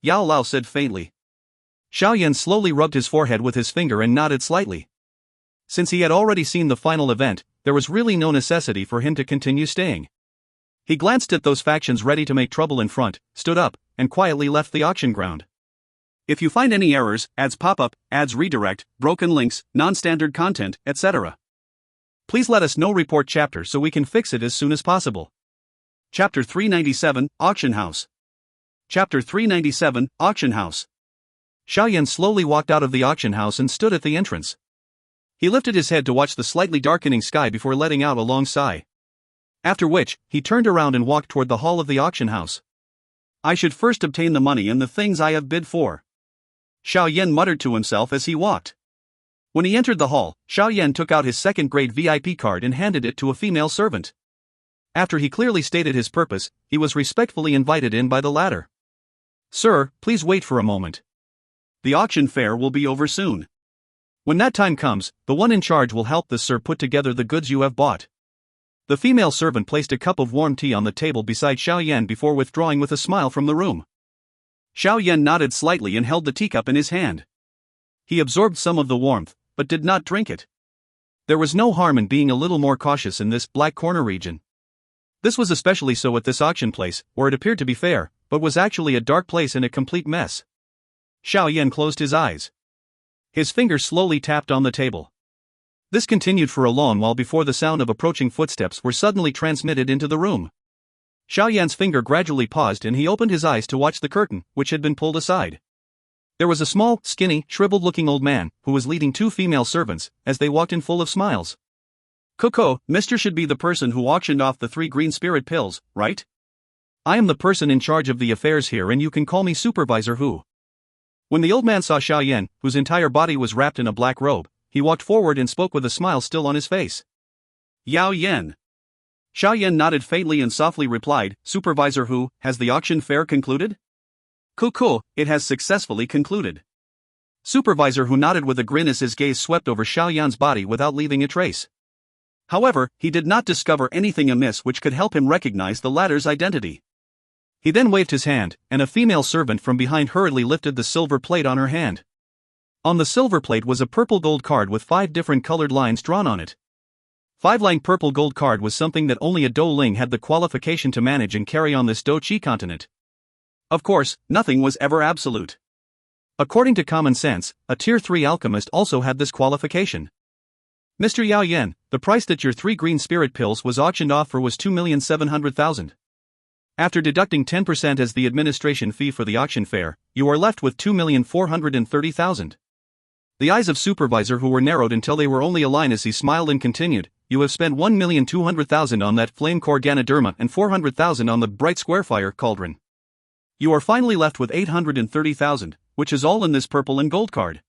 Yao Lao said faintly. Xiao Yan slowly rubbed his forehead with his finger and nodded slightly. Since he had already seen the final event, there was really no necessity for him to continue staying. He glanced at those factions ready to make trouble in front, stood up, and quietly left the auction ground. If you find any errors, ads pop up, ads redirect, broken links, non-standard content, etc., Please let us know report chapter so we can fix it as soon as possible. Chapter 397, Auction House. Chapter 397, Auction House. Xiao Yan slowly walked out of the auction house and stood at the entrance. He lifted his head to watch the slightly darkening sky before letting out a long sigh. After which, he turned around and walked toward the hall of the auction house. I should first obtain the money and the things I have bid for, Xiao Yan muttered to himself as he walked. When he entered the hall, Xiao Yan took out his second-grade VIP card and handed it to a female servant. After he clearly stated his purpose, he was respectfully invited in by the latter. Sir, please wait for a moment. The auction fair will be over soon. When that time comes, the one in charge will help the sir put together the goods you have bought. The female servant placed a cup of warm tea on the table beside Xiao Yan before withdrawing with a smile from the room. Xiao Yan nodded slightly and held the teacup in his hand. He absorbed some of the warmth, but did not drink it. There was no harm in being a little more cautious in this black corner region. This was especially so at this auction place, where it appeared to be fair, but was actually a dark place and a complete mess. Xiao Yan closed his eyes. His fingers slowly tapped on the table. This continued for a long while before the sound of approaching footsteps were suddenly transmitted into the room. Xiao Yan's finger gradually paused and he opened his eyes to watch the curtain, which had been pulled aside. There was a small, skinny, shriveled-looking old man, who was leading two female servants, as they walked in full of smiles. Coco, Mr. should be the person who auctioned off the 3 green spirit pills, right? I am the person in charge of the affairs here and you can call me Supervisor Hu. When the old man saw Xiao Yan, whose entire body was wrapped in a black robe, he walked forward and spoke with a smile still on his face. Yao Yan. Xiao Yan nodded faintly and softly replied, Supervisor Hu, has the auction fair concluded? Cool, it has successfully concluded. Supervisor Hu nodded with a grin as his gaze swept over Xiao Yan's body without leaving a trace. However, he did not discover anything amiss which could help him recognize the latter's identity. He then waved his hand, and a female servant from behind hurriedly lifted the silver plate on her hand. On the silver plate was a purple gold card with 5 different colored lines drawn on it. 5-line purple gold card was something that only a Dou Ling had the qualification to manage and carry on this Dou Qi continent. Of course, nothing was ever absolute. According to common sense, a Tier 3 alchemist also had this qualification. Mr. Yao Yan, the price that your 3 green spirit pills was auctioned off for was 2,700,000. After deducting 10% as the administration fee for the auction fair, you are left with 2,430,000. The eyes of Supervisor Hu were narrowed until they were only a line as he smiled and continued, you have spent 1,200,000 on that flame core Ganoderma and 400,000 on the bright square fire cauldron. You are finally left with 830,000, which is all in this purple and gold card.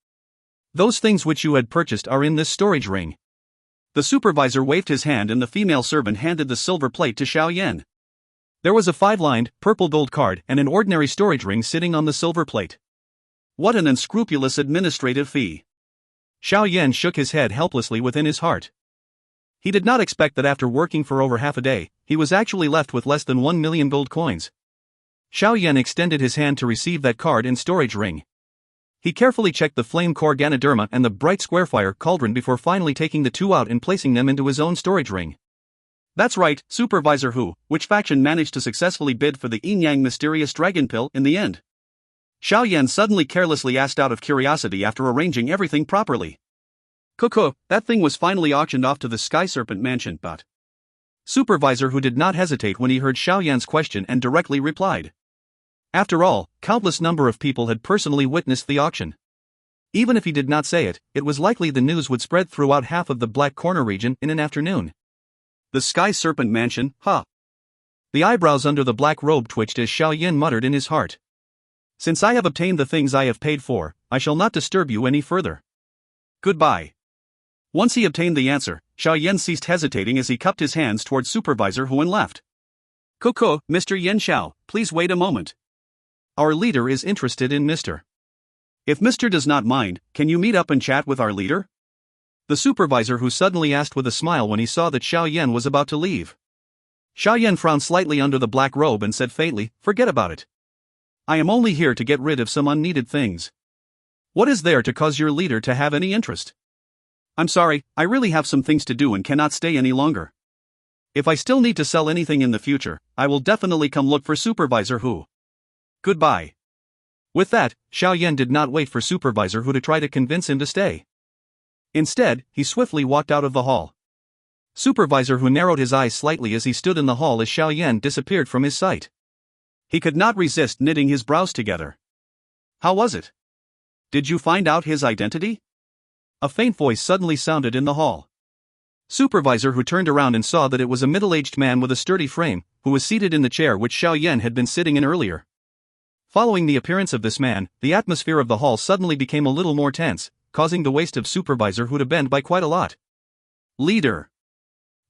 Those things which you had purchased are in this storage ring. The supervisor waved his hand and the female servant handed the silver plate to Xiao Yan. There was a 5-lined, purple gold card and an ordinary storage ring sitting on the silver plate. What an unscrupulous administrative fee. Xiao Yan shook his head helplessly within his heart. He did not expect that after working for over half a day, he was actually left with less than 1 million gold coins. Xiao Yan extended his hand to receive that card and storage ring. He carefully checked the flame core Ganoderma and the bright square fire cauldron before finally taking the 2 out and placing them into his own storage ring. That's right, Supervisor Hu, which faction managed to successfully bid for the Yin-Yang mysterious dragon pill in the end? Xiao Yan suddenly carelessly asked out of curiosity after arranging everything properly. Coco, that thing was finally auctioned off to the Sky Serpent Mansion, but... Supervisor Hu did not hesitate when he heard Xiao Yan's question and directly replied. After all, countless number of people had personally witnessed the auction. Even if he did not say it, it was likely the news would spread throughout half of the Black Corner region in an afternoon. The Sky Serpent Mansion, huh? The eyebrows under the black robe twitched as Xiao Yan muttered in his heart. Since I have obtained the things I have paid for, I shall not disturb you any further. Goodbye. Once he obtained the answer, Xiao Yan ceased hesitating as he cupped his hands towards Supervisor Hu and left. Coco, Mr. Yan Xiao, please wait a moment. Our leader is interested in Mr. If Mr. does not mind, can you meet up and chat with our leader? The supervisor Hu suddenly asked with a smile when he saw that Xiao Yan was about to leave. Xiao Yan frowned slightly under the black robe and said faintly, forget about it. I am only here to get rid of some unneeded things. What is there to cause your leader to have any interest? I'm sorry, I really have some things to do and cannot stay any longer. If I still need to sell anything in the future, I will definitely come look for Supervisor Hu. Goodbye. With that, Xiao Yan did not wait for Supervisor Hu to try to convince him to stay. Instead, he swiftly walked out of the hall. Supervisor, who narrowed his eyes slightly as he stood in the hall as Xiao Yan disappeared from his sight. He could not resist knitting his brows together. How was it? Did you find out his identity? A faint voice suddenly sounded in the hall. Supervisor, who turned around and saw that it was a middle-aged man with a sturdy frame, who was seated in the chair which Xiao Yan had been sitting in earlier. Following the appearance of this man, the atmosphere of the hall suddenly became a little more tense, causing the waist of Supervisor who to bend by quite a lot. Leader.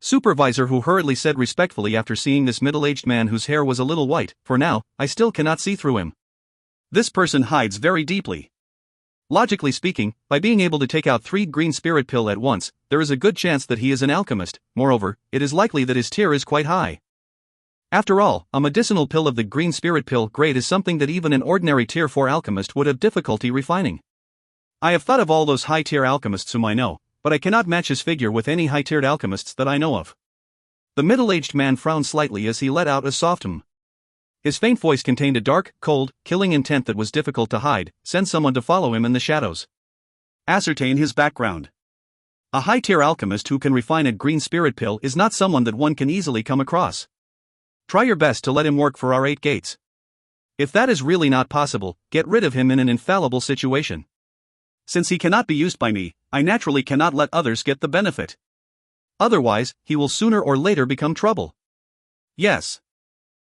Supervisor, who hurriedly said respectfully after seeing this middle-aged man whose hair was a little white, for now, I still cannot see through him. This person hides very deeply. Logically speaking, by being able to take out 3 green spirit pill at once, there is a good chance that he is an alchemist. Moreover, it is likely that his tier is quite high. After all, a medicinal pill of the green spirit pill grade is something that even an ordinary tier 4 alchemist would have difficulty refining. I have thought of all those high-tier alchemists whom I know, but I cannot match his figure with any high-tiered alchemists that I know of. The middle-aged man frowned slightly as he let out a soft hum. His faint voice contained a dark, cold, killing intent that was difficult to hide. Send someone to follow him in the shadows. Ascertain his background. A high-tier alchemist who can refine a green spirit pill is not someone that one can easily come across. Try your best to let him work for our 8 gates. If that is really not possible, get rid of him in an infallible situation. Since he cannot be used by me, I naturally cannot let others get the benefit. Otherwise, he will sooner or later become trouble. Yes.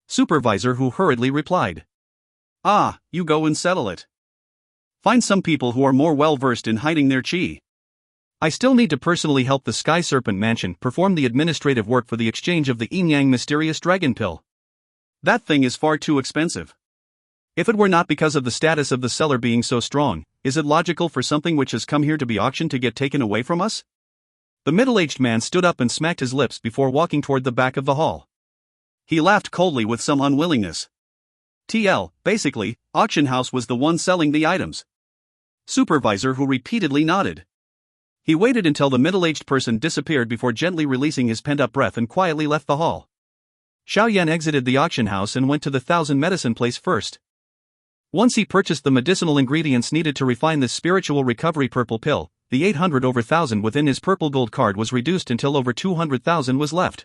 Supervisor, who hurriedly replied. Ah, you go and settle it. Find some people who are more well-versed in hiding their chi. I still need to personally help the Sky Serpent Mansion perform the administrative work for the exchange of the Yin-Yang mysterious dragon pill. That thing is far too expensive. If it were not because of the status of the seller being so strong, is it logical for something which has come here to be auctioned to get taken away from us? The middle-aged man stood up and smacked his lips before walking toward the back of the hall. He laughed coldly with some unwillingness. Basically, auction house was the one selling the items. Supervisor, who repeatedly nodded. He waited until the middle-aged person disappeared before gently releasing his pent-up breath and quietly left the hall. Xiao Yan exited the auction house and went to the 1,000 medicine place first. Once he purchased the medicinal ingredients needed to refine this spiritual recovery purple pill, the 800/1000 within his purple gold card was reduced until over 200,000 was left.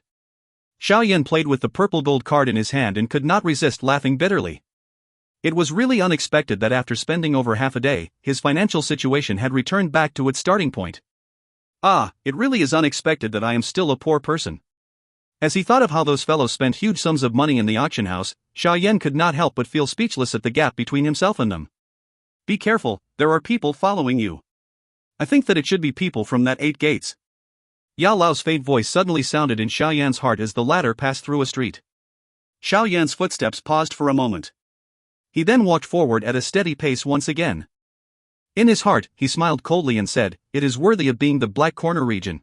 Xiao Yan played with the purple gold card in his hand and could not resist laughing bitterly. It was really unexpected that after spending over half a day, his financial situation had returned back to its starting point. Ah, it really is unexpected that I am still a poor person. As he thought of how those fellows spent huge sums of money in the auction house, Xiao Yan could not help but feel speechless at the gap between himself and them. Be careful, there are people following you. I think that it should be people from that 8 gates. Yao Lao's faint voice suddenly sounded in Xiao Yan's heart as the latter passed through a street. Xiao Yan's footsteps paused for a moment. He then walked forward at a steady pace once again. In his heart, he smiled coldly and said, "It is worthy of being the Black Corner region."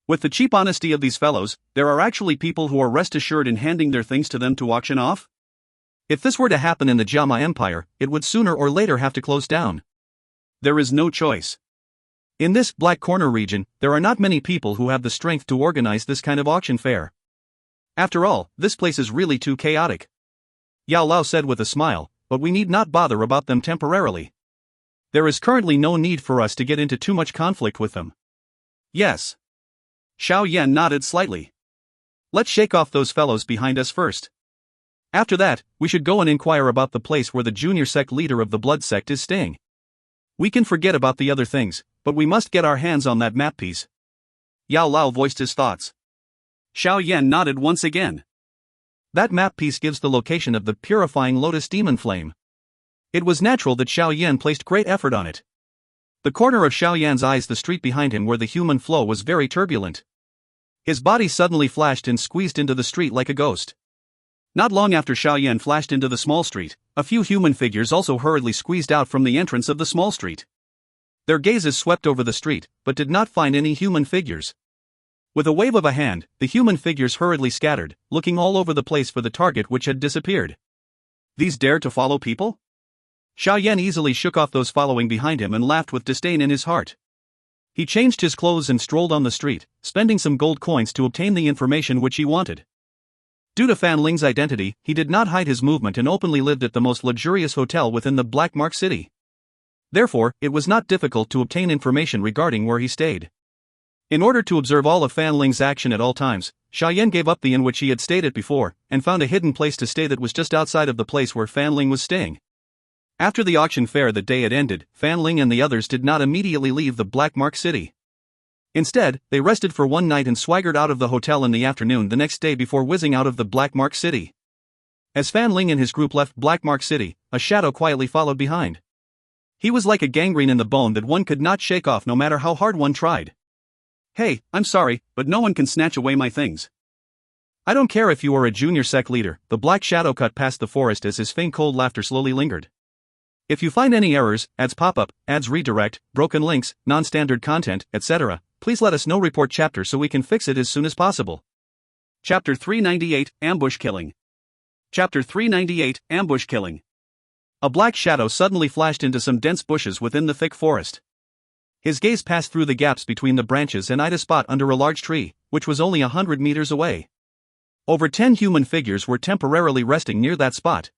With the cheap honesty of these fellows, there are actually people who are rest assured in handing their things to them to auction off? If this were to happen in the Jama Empire, it would sooner or later have to close down. There is no choice. In this Black Corner region, there are not many people who have the strength to organize this kind of auction fair. After all, this place is really too chaotic. Yao Lao said with a smile, but we need not bother about them temporarily. There is currently no need for us to get into too much conflict with them. Yes. Xiao Yan nodded slightly. Let's shake off those fellows behind us first. After that, we should go and inquire about the place where the junior sect leader of the blood sect is staying. We can forget about the other things, but we must get our hands on that map piece. Yao Lao voiced his thoughts. Xiao Yan nodded once again. That map piece gives the location of the purifying lotus demon flame. It was natural that Xiao Yan placed great effort on it. The corner of Xiao Yan's eyes, the street behind him where the human flow was very turbulent. His body suddenly flashed and squeezed into the street like a ghost. Not long after Xiao Yan flashed into the small street, a few human figures also hurriedly squeezed out from the entrance of the small street. Their gazes swept over the street, but did not find any human figures. With a wave of a hand, the human figures hurriedly scattered, looking all over the place for the target which had disappeared. These dare to follow people? Xiao Yan easily shook off those following behind him and laughed with disdain in his heart. He changed his clothes and strolled on the street, spending some gold coins to obtain the information which he wanted. Due to Fan Ling's identity, he did not hide his movement and openly lived at the most luxurious hotel within the Black Mark City. Therefore, it was not difficult to obtain information regarding where he stayed. In order to observe all of Fan Ling's action at all times, Xiao Yan gave up the inn which he had stayed at before, and found a hidden place to stay that was just outside of the place where Fan Ling was staying. After the auction fair the day had ended, Fan Ling and the others did not immediately leave the Black Mark City. Instead, they rested for one night and swaggered out of the hotel in the afternoon the next day before whizzing out of the Black Mark City. As Fan Ling and his group left Black Mark City, a shadow quietly followed behind. He was like a gangrene in the bone that one could not shake off no matter how hard one tried. "Hey, I'm sorry, but no one can snatch away my things. I don't care if you are a junior sect leader." The black shadow cut past the forest as his faint cold laughter slowly lingered. "If you find any errors, ads pop up, ads redirect, broken links, non-standard content, etc., please let us know. Report chapter so we can fix it as soon as possible." Chapter 398, Ambush Killing. Chapter 398, Ambush Killing. A black shadow suddenly flashed into some dense bushes within the thick forest. His gaze passed through the gaps between the branches and eyed a spot under a large tree, which was only 100 meters away. Over 10 human figures were temporarily resting near that spot.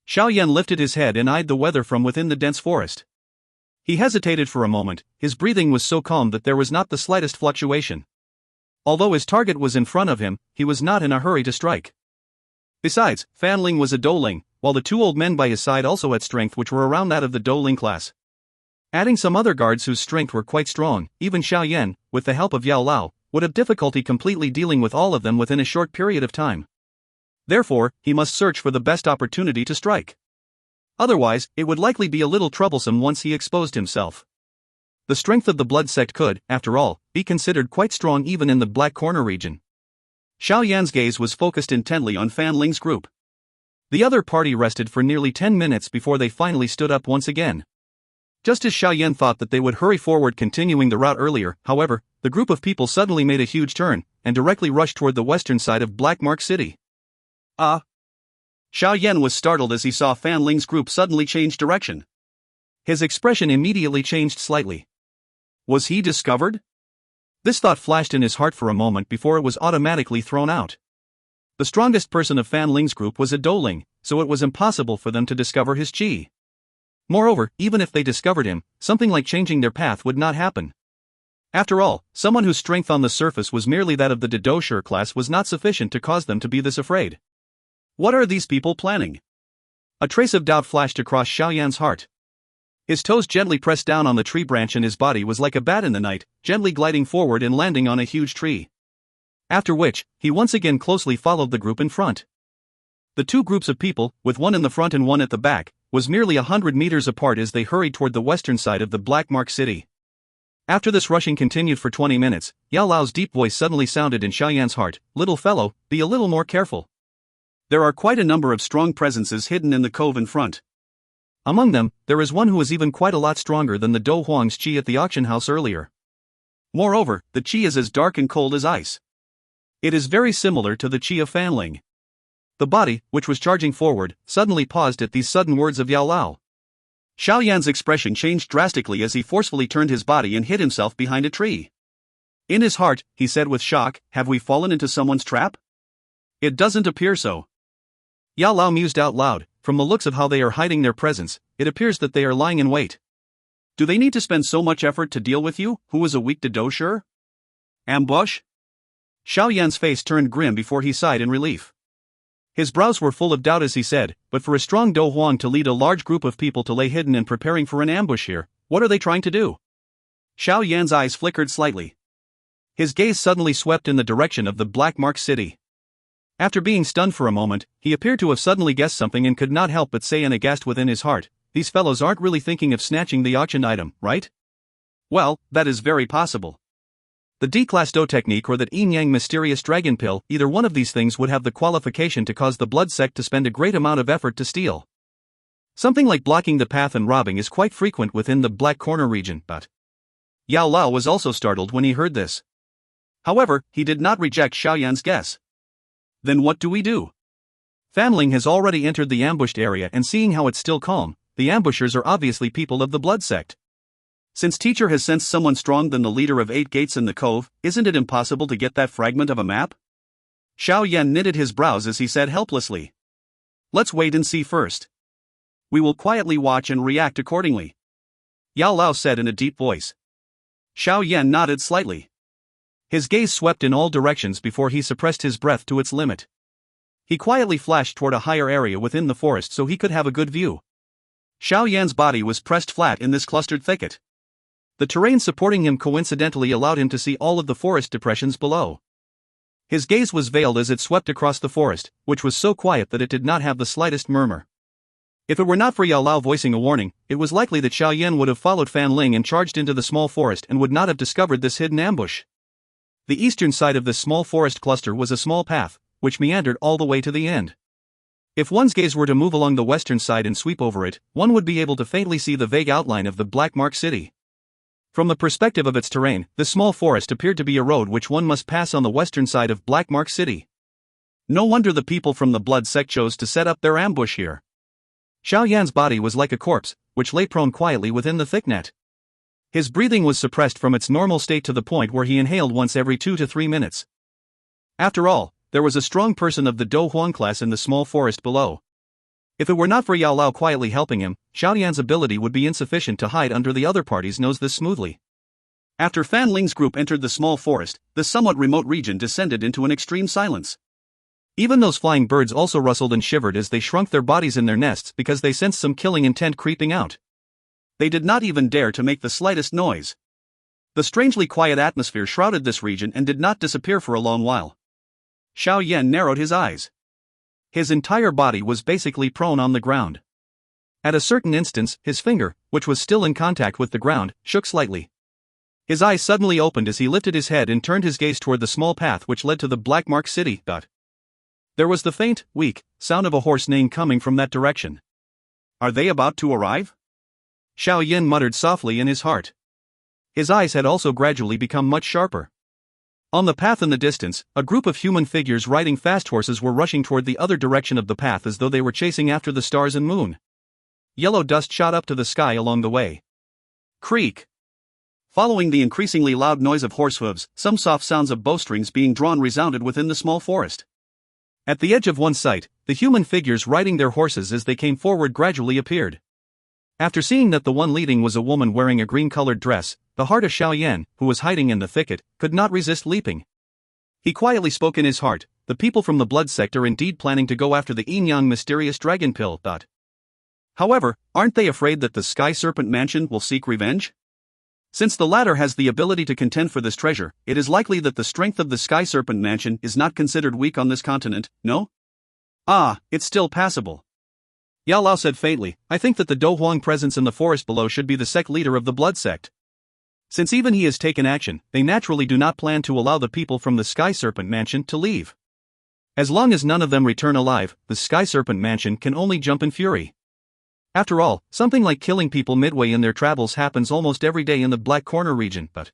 Xiao Yan lifted his head and eyed the weather from within the dense forest. He hesitated for a moment, his breathing was so calm that there was not the slightest fluctuation. Although his target was in front of him, he was not in a hurry to strike. Besides, Fan Ling was a Dou Ling, while the two old men by his side also had strength which were around that of the Dou Ling class. Adding some other guards whose strength were quite strong, even Xiao Yan, with the help of Yao Lao, would have difficulty completely dealing with all of them within a short period of time. Therefore, he must search for the best opportunity to strike. Otherwise, it would likely be a little troublesome once he exposed himself. The strength of the blood sect could, after all, be considered quite strong even in the Black Corner region. Xiao Yan's gaze was focused intently on Fan Ling's group. The other party rested for nearly 10 minutes before they finally stood up once again. Just as Xiao Yan thought that they would hurry forward continuing the route earlier, however, the group of people suddenly made a huge turn, and directly rushed toward the western side of Black Mark City. Xiao Yan was startled as he saw Fan Ling's group suddenly change direction. His expression immediately changed slightly. Was he discovered? This thought flashed in his heart for a moment before it was automatically thrown out. The strongest person of Fan Ling's group was a Dou Ling, so it was impossible for them to discover his qi. Moreover, even if they discovered him, something like changing their path would not happen. After all, someone whose strength on the surface was merely that of the Dou Qi class was not sufficient to cause them to be this afraid. What are these people planning? A trace of doubt flashed across Xiao Yan's heart. His toes gently pressed down on the tree branch and his body was like a bat in the night, gently gliding forward and landing on a huge tree. After which, he once again closely followed the group in front. The two groups of people, with one in the front and one at the back, was merely 100 meters apart as they hurried toward the western side of the Black Mark City. After this rushing continued for 20 minutes, Yao Lao's deep voice suddenly sounded in Xiao Yan's heart. "Little fellow, be a little more careful. There are quite a number of strong presences hidden in the cove in front. Among them, there is one who is even quite a lot stronger than the Dou Huang's qi at the auction house earlier. Moreover, the qi is as dark and cold as ice. It is very similar to the qi of Fan Ling." The body, which was charging forward, suddenly paused at these sudden words of Yao Lao. Xiao Yan's expression changed drastically as he forcefully turned his body and hid himself behind a tree. In his heart, he said with shock, "Have we fallen into someone's trap? It doesn't appear so." Yao Lao mused out loud, "From the looks of how they are hiding their presence, it appears that they are lying in wait. Do they need to spend so much effort to deal with you, who is a weak Dou Qi? Ambush?" Xiao Yan's face turned grim before he sighed in relief. His brows were full of doubt as he said, "But for a strong Dou Huang to lead a large group of people to lay hidden and preparing for an ambush here, what are they trying to do?" Xiao Yan's eyes flickered slightly. His gaze suddenly swept in the direction of the Black Mark City. After being stunned for a moment, he appeared to have suddenly guessed something and could not help but say in aghast within his heart, "These fellows aren't really thinking of snatching the auction item, right?" "Well, that is very possible. The D-class Dou technique or that yin-yang mysterious dragon pill, either one of these things would have the qualification to cause the blood sect to spend a great amount of effort to steal. Something like blocking the path and robbing is quite frequent within the Black Corner region, but..." Yao Lao was also startled when he heard this. However, he did not reject Xiao Yan's guess. "Then what do we do? Fan Ling has already entered the ambushed area and seeing how it's still calm, the ambushers are obviously people of the blood sect. Since teacher has sensed someone strong than the leader of 8 gates in the cove, isn't it impossible to get that fragment of a map?" Xiao Yan knitted his brows as he said helplessly. "Let's wait and see first. We will quietly watch and react accordingly," Yao Lao said in a deep voice. Xiao Yan nodded slightly. His gaze swept in all directions before he suppressed his breath to its limit. He quietly flashed toward a higher area within the forest so he could have a good view. Xiao Yan's body was pressed flat in this clustered thicket. The terrain supporting him coincidentally allowed him to see all of the forest depressions below. His gaze was veiled as it swept across the forest, which was so quiet that it did not have the slightest murmur. If it were not for Yao Lao voicing a warning, it was likely that Xiao Yan would have followed Fan Ling and charged into the small forest and would not have discovered this hidden ambush. The eastern side of this small forest cluster was a small path, which meandered all the way to the end. If one's gaze were to move along the western side and sweep over it, one would be able to faintly see the vague outline of the Black Mark City. From the perspective of its terrain, this small forest appeared to be a road which one must pass on the western side of Black Mark City. No wonder the people from the blood sect chose to set up their ambush here. Xiao Yan's body was like a corpse, which lay prone quietly within the thick net. His breathing was suppressed from its normal state to the point where he inhaled once every 2 to 3 minutes. After all, there was a strong person of the Dou Huang class in the small forest below. If it were not for Yao Lao quietly helping him, Xiao Yan's ability would be insufficient to hide under the other party's nose this smoothly. After Fan Ling's group entered the small forest, the somewhat remote region descended into an extreme silence. Even those flying birds also rustled and shivered as they shrunk their bodies in their nests because they sensed some killing intent creeping out. They did not even dare to make the slightest noise. The strangely quiet atmosphere shrouded this region and did not disappear for a long while. Xiao Yan narrowed his eyes. His entire body was basically prone on the ground. At a certain instance, his finger, which was still in contact with the ground, shook slightly. His eyes suddenly opened as he lifted his head and turned his gaze toward the small path which led to the Black Mark City. There was the faint, weak sound of a horse neighing coming from that direction. Are they about to arrive? Xiao Yan muttered softly in his heart. His eyes had also gradually become much sharper. On the path in the distance, a group of human figures riding fast horses were rushing toward the other direction of the path as though they were chasing after the stars and moon. Yellow dust shot up to the sky along the way. Creak! Following the increasingly loud noise of horse hooves, some soft sounds of bowstrings being drawn resounded within the small forest. At the edge of one's sight, the human figures riding their horses as they came forward gradually appeared. After seeing that the one leading was a woman wearing a green-colored dress, the heart of Xiao Yan, who was hiding in the thicket, could not resist leaping. He quietly spoke in his heart, the people from the blood sect are indeed planning to go after the Yin-Yang mysterious dragon pill. However, aren't they afraid that the Sky Serpent Mansion will seek revenge? Since the latter has the ability to contend for this treasure, it is likely that the strength of the Sky Serpent Mansion is not considered weak on this continent, no? Ah, it's still passable. Yao Lao said faintly, I think that the Dou Huang presence in the forest below should be the sect leader of the blood sect. Since even he has taken action, they naturally do not plan to allow the people from the Sky Serpent Mansion to leave. As long as none of them return alive, the Sky Serpent Mansion can only jump in fury. After all, something like killing people midway in their travels happens almost every day in the Black Corner region, but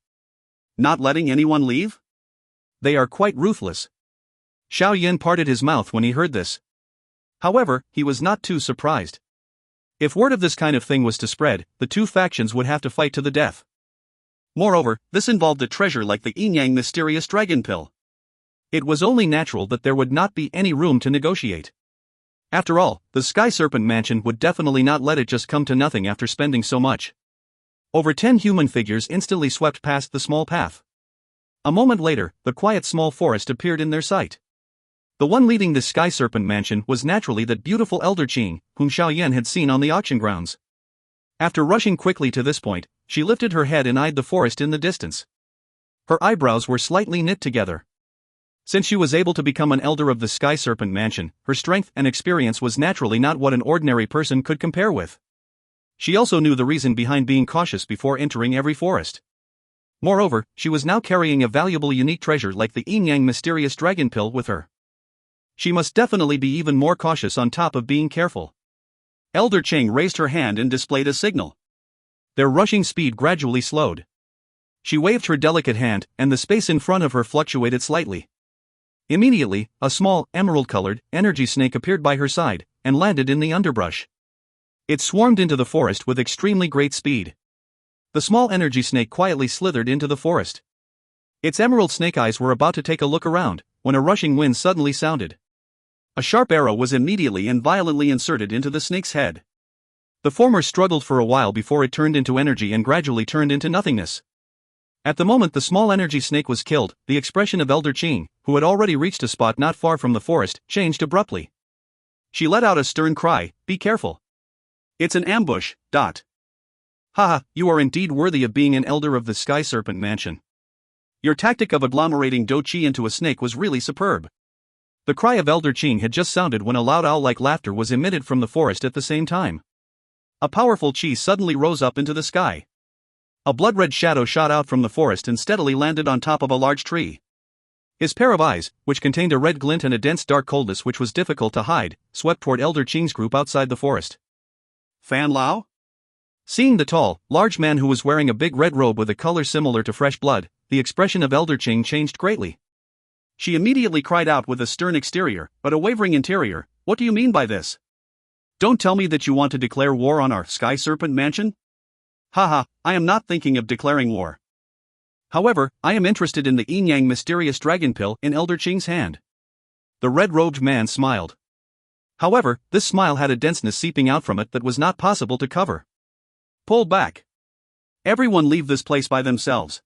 not letting anyone leave? They are quite ruthless. Xiao Yan parted his mouth when he heard this. However, he was not too surprised. If word of this kind of thing was to spread, the two factions would have to fight to the death. Moreover, this involved a treasure like the Yin-Yang mysterious dragon pill. It was only natural that there would not be any room to negotiate. After all, the Sky Serpent Mansion would definitely not let it just come to nothing after spending so much. Over 10 human figures instantly swept past the small path. A moment later, the quiet small forest appeared in their sight. The one leading the Sky Serpent Mansion was naturally that beautiful elder Qing, whom Xiao Yan had seen on the auction grounds. After rushing quickly to this point, she lifted her head and eyed the forest in the distance. Her eyebrows were slightly knit together. Since she was able to become an elder of the Sky Serpent Mansion, her strength and experience was naturally not what an ordinary person could compare with. She also knew the reason behind being cautious before entering every forest. Moreover, she was now carrying a valuable unique treasure like the Yin-Yang mysterious dragon pill with her. She must definitely be even more cautious on top of being careful. Elder Cheng raised her hand and displayed a signal. Their rushing speed gradually slowed. She waved her delicate hand, and the space in front of her fluctuated slightly. Immediately, a small, emerald-colored, energy snake appeared by her side, and landed in the underbrush. It swarmed into the forest with extremely great speed. The small energy snake quietly slithered into the forest. Its emerald snake eyes were about to take a look around, when a rushing wind suddenly sounded. A sharp arrow was immediately and violently inserted into the snake's head. The former struggled for a while before it turned into energy and gradually turned into nothingness. At the moment the small energy snake was killed, the expression of Elder Qing, who had already reached a spot not far from the forest, changed abruptly. She let out a stern cry, "Be careful. It's an ambush." Haha, you are indeed worthy of being an elder of the Sky Serpent Mansion. Your tactic of agglomerating Dou Qi into a snake was really superb. The cry of Elder Qing had just sounded when a loud owl-like laughter was emitted from the forest at the same time. A powerful Qi suddenly rose up into the sky. A blood-red shadow shot out from the forest and steadily landed on top of a large tree. His pair of eyes, which contained a red glint and a dense dark coldness which was difficult to hide, swept toward Elder Qing's group outside the forest. Fan Lao? Seeing the tall, large man who was wearing a big red robe with a color similar to fresh blood, the expression of Elder Qing changed greatly. She immediately cried out with a stern exterior, but a wavering interior, "What do you mean by this? Don't tell me that you want to declare war on our Sky Serpent Mansion? Haha, I am not thinking of declaring war. However, I am interested in the yin-yang mysterious dragon pill in Elder Qing's hand." The red-robed man smiled. However, this smile had a denseness seeping out from it that was not possible to cover. "Pull back. Everyone leave this place by themselves.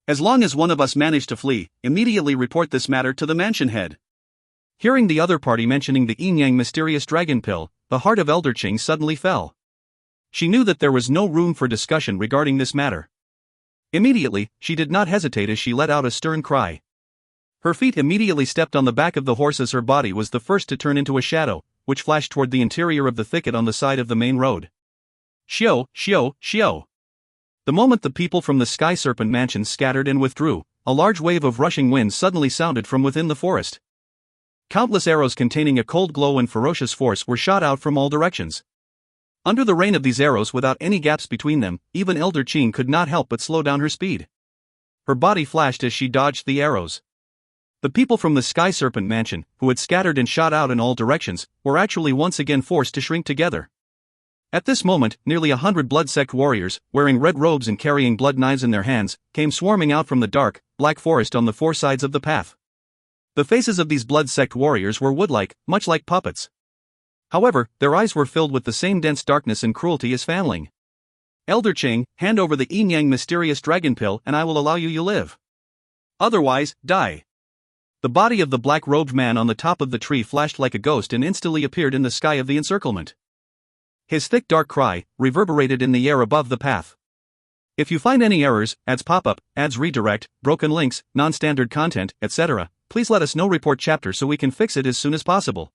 As long as one of us manage to flee, immediately report this matter to the mansion head." Hearing the other party mentioning the yin-yang mysterious dragon pill, the heart of Elder Qing suddenly fell. She knew that there was no room for discussion regarding this matter. Immediately, she did not hesitate as she let out a stern cry. Her feet immediately stepped on the back of the horse as her body was the first to turn into a shadow, which flashed toward the interior of the thicket on the side of the main road. Xiao, Xiao, Xiao. The moment the people from the Sky Serpent Mansion scattered and withdrew, a large wave of rushing wind suddenly sounded from within the forest. Countless arrows containing a cold glow and ferocious force were shot out from all directions. Under the rain of these arrows without any gaps between them, even Elder Qing could not help but slow down her speed. Her body flashed as she dodged the arrows. The people from the Sky Serpent Mansion, who had scattered and shot out in all directions, were actually once again forced to shrink together. At this moment, nearly 100 blood-sect warriors, wearing red robes and carrying blood knives in their hands, came swarming out from the dark, black forest on the four sides of the path. The faces of these blood-sect warriors were wood-like, much like puppets. However, their eyes were filled with the same dense darkness and cruelty as Fanling. "Elder Qing, hand over the yin-yang mysterious dragon pill and I will allow you live. Otherwise, die." The body of the black-robed man on the top of the tree flashed like a ghost and instantly appeared in the sky of the encirclement. His thick dark cry reverberated in the air above the path. If you find any errors, ads pop-up, ads redirect, broken links, non-standard content, etc., please let us know. Report chapter so we can fix it as soon as possible.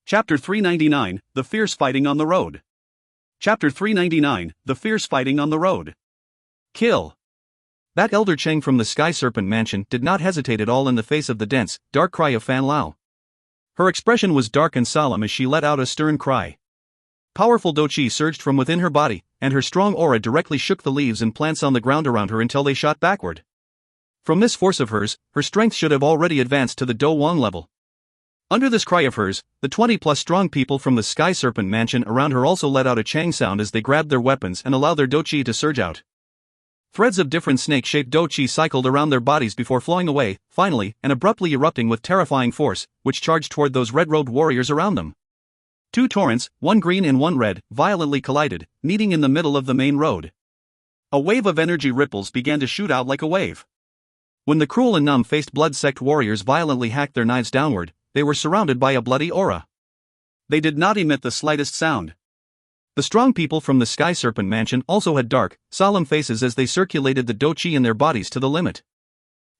Chapter 399, The Fierce Fighting on the Road. Chapter 399, The Fierce Fighting on the Road. Kill. That Elder Qing from the Sky Serpent Mansion did not hesitate at all in the face of the dense, dark cry of Fan Lao. Her expression was dark and solemn as she let out a stern cry. Powerful Dou Qi surged from within her body, and her strong aura directly shook the leaves and plants on the ground around her until they shot backward. From this force of hers, her strength should have already advanced to the Dou Wang level. Under this cry of hers, the 20-plus strong people from the Sky Serpent Mansion around her also let out a chang sound as they grabbed their weapons and allowed their Dou Qi to surge out. Threads of different snake-shaped Dou Qi cycled around their bodies before flowing away, finally, and abruptly erupting with terrifying force, which charged toward those red-robed warriors around them. Two torrents, one green and one red, violently collided, meeting in the middle of the main road. A wave of energy ripples began to shoot out like a wave. When the cruel and numb-faced blood-sect warriors violently hacked their knives downward, they were surrounded by a bloody aura. They did not emit the slightest sound. The strong people from the Sky Serpent Mansion also had dark, solemn faces as they circulated the Dou Qi in their bodies to the limit.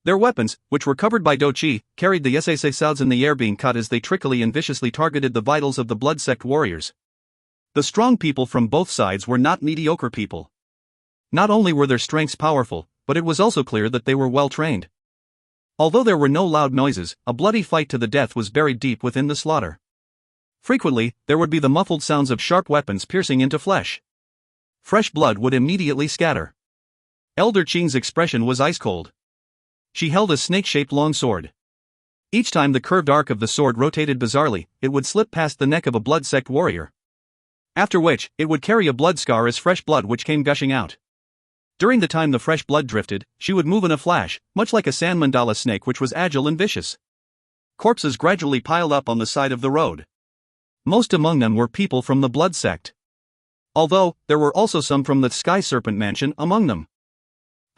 Their weapons, which were covered by Dou Qi, carried the SSA sounds in the air being cut as they trickily and viciously targeted the vitals of the blood-sect warriors. The strong people from both sides were not mediocre people. Not only were their strengths powerful, but it was also clear that they were well-trained. Although there were no loud noises, a bloody fight to the death was buried deep within the slaughter. Frequently, there would be the muffled sounds of sharp weapons piercing into flesh. Fresh blood would immediately scatter. Elder Qing's expression was ice-cold. She held a snake-shaped long sword. Each time the curved arc of the sword rotated bizarrely, it would slip past the neck of a blood-sect warrior. After which, it would carry a blood scar as fresh blood which came gushing out. During the time the fresh blood drifted, she would move in a flash, much like a sand mandala snake which was agile and vicious. Corpses gradually piled up on the side of the road. Most among them were people from the blood sect. Although, there were also some from the Sky Serpent Mansion among them.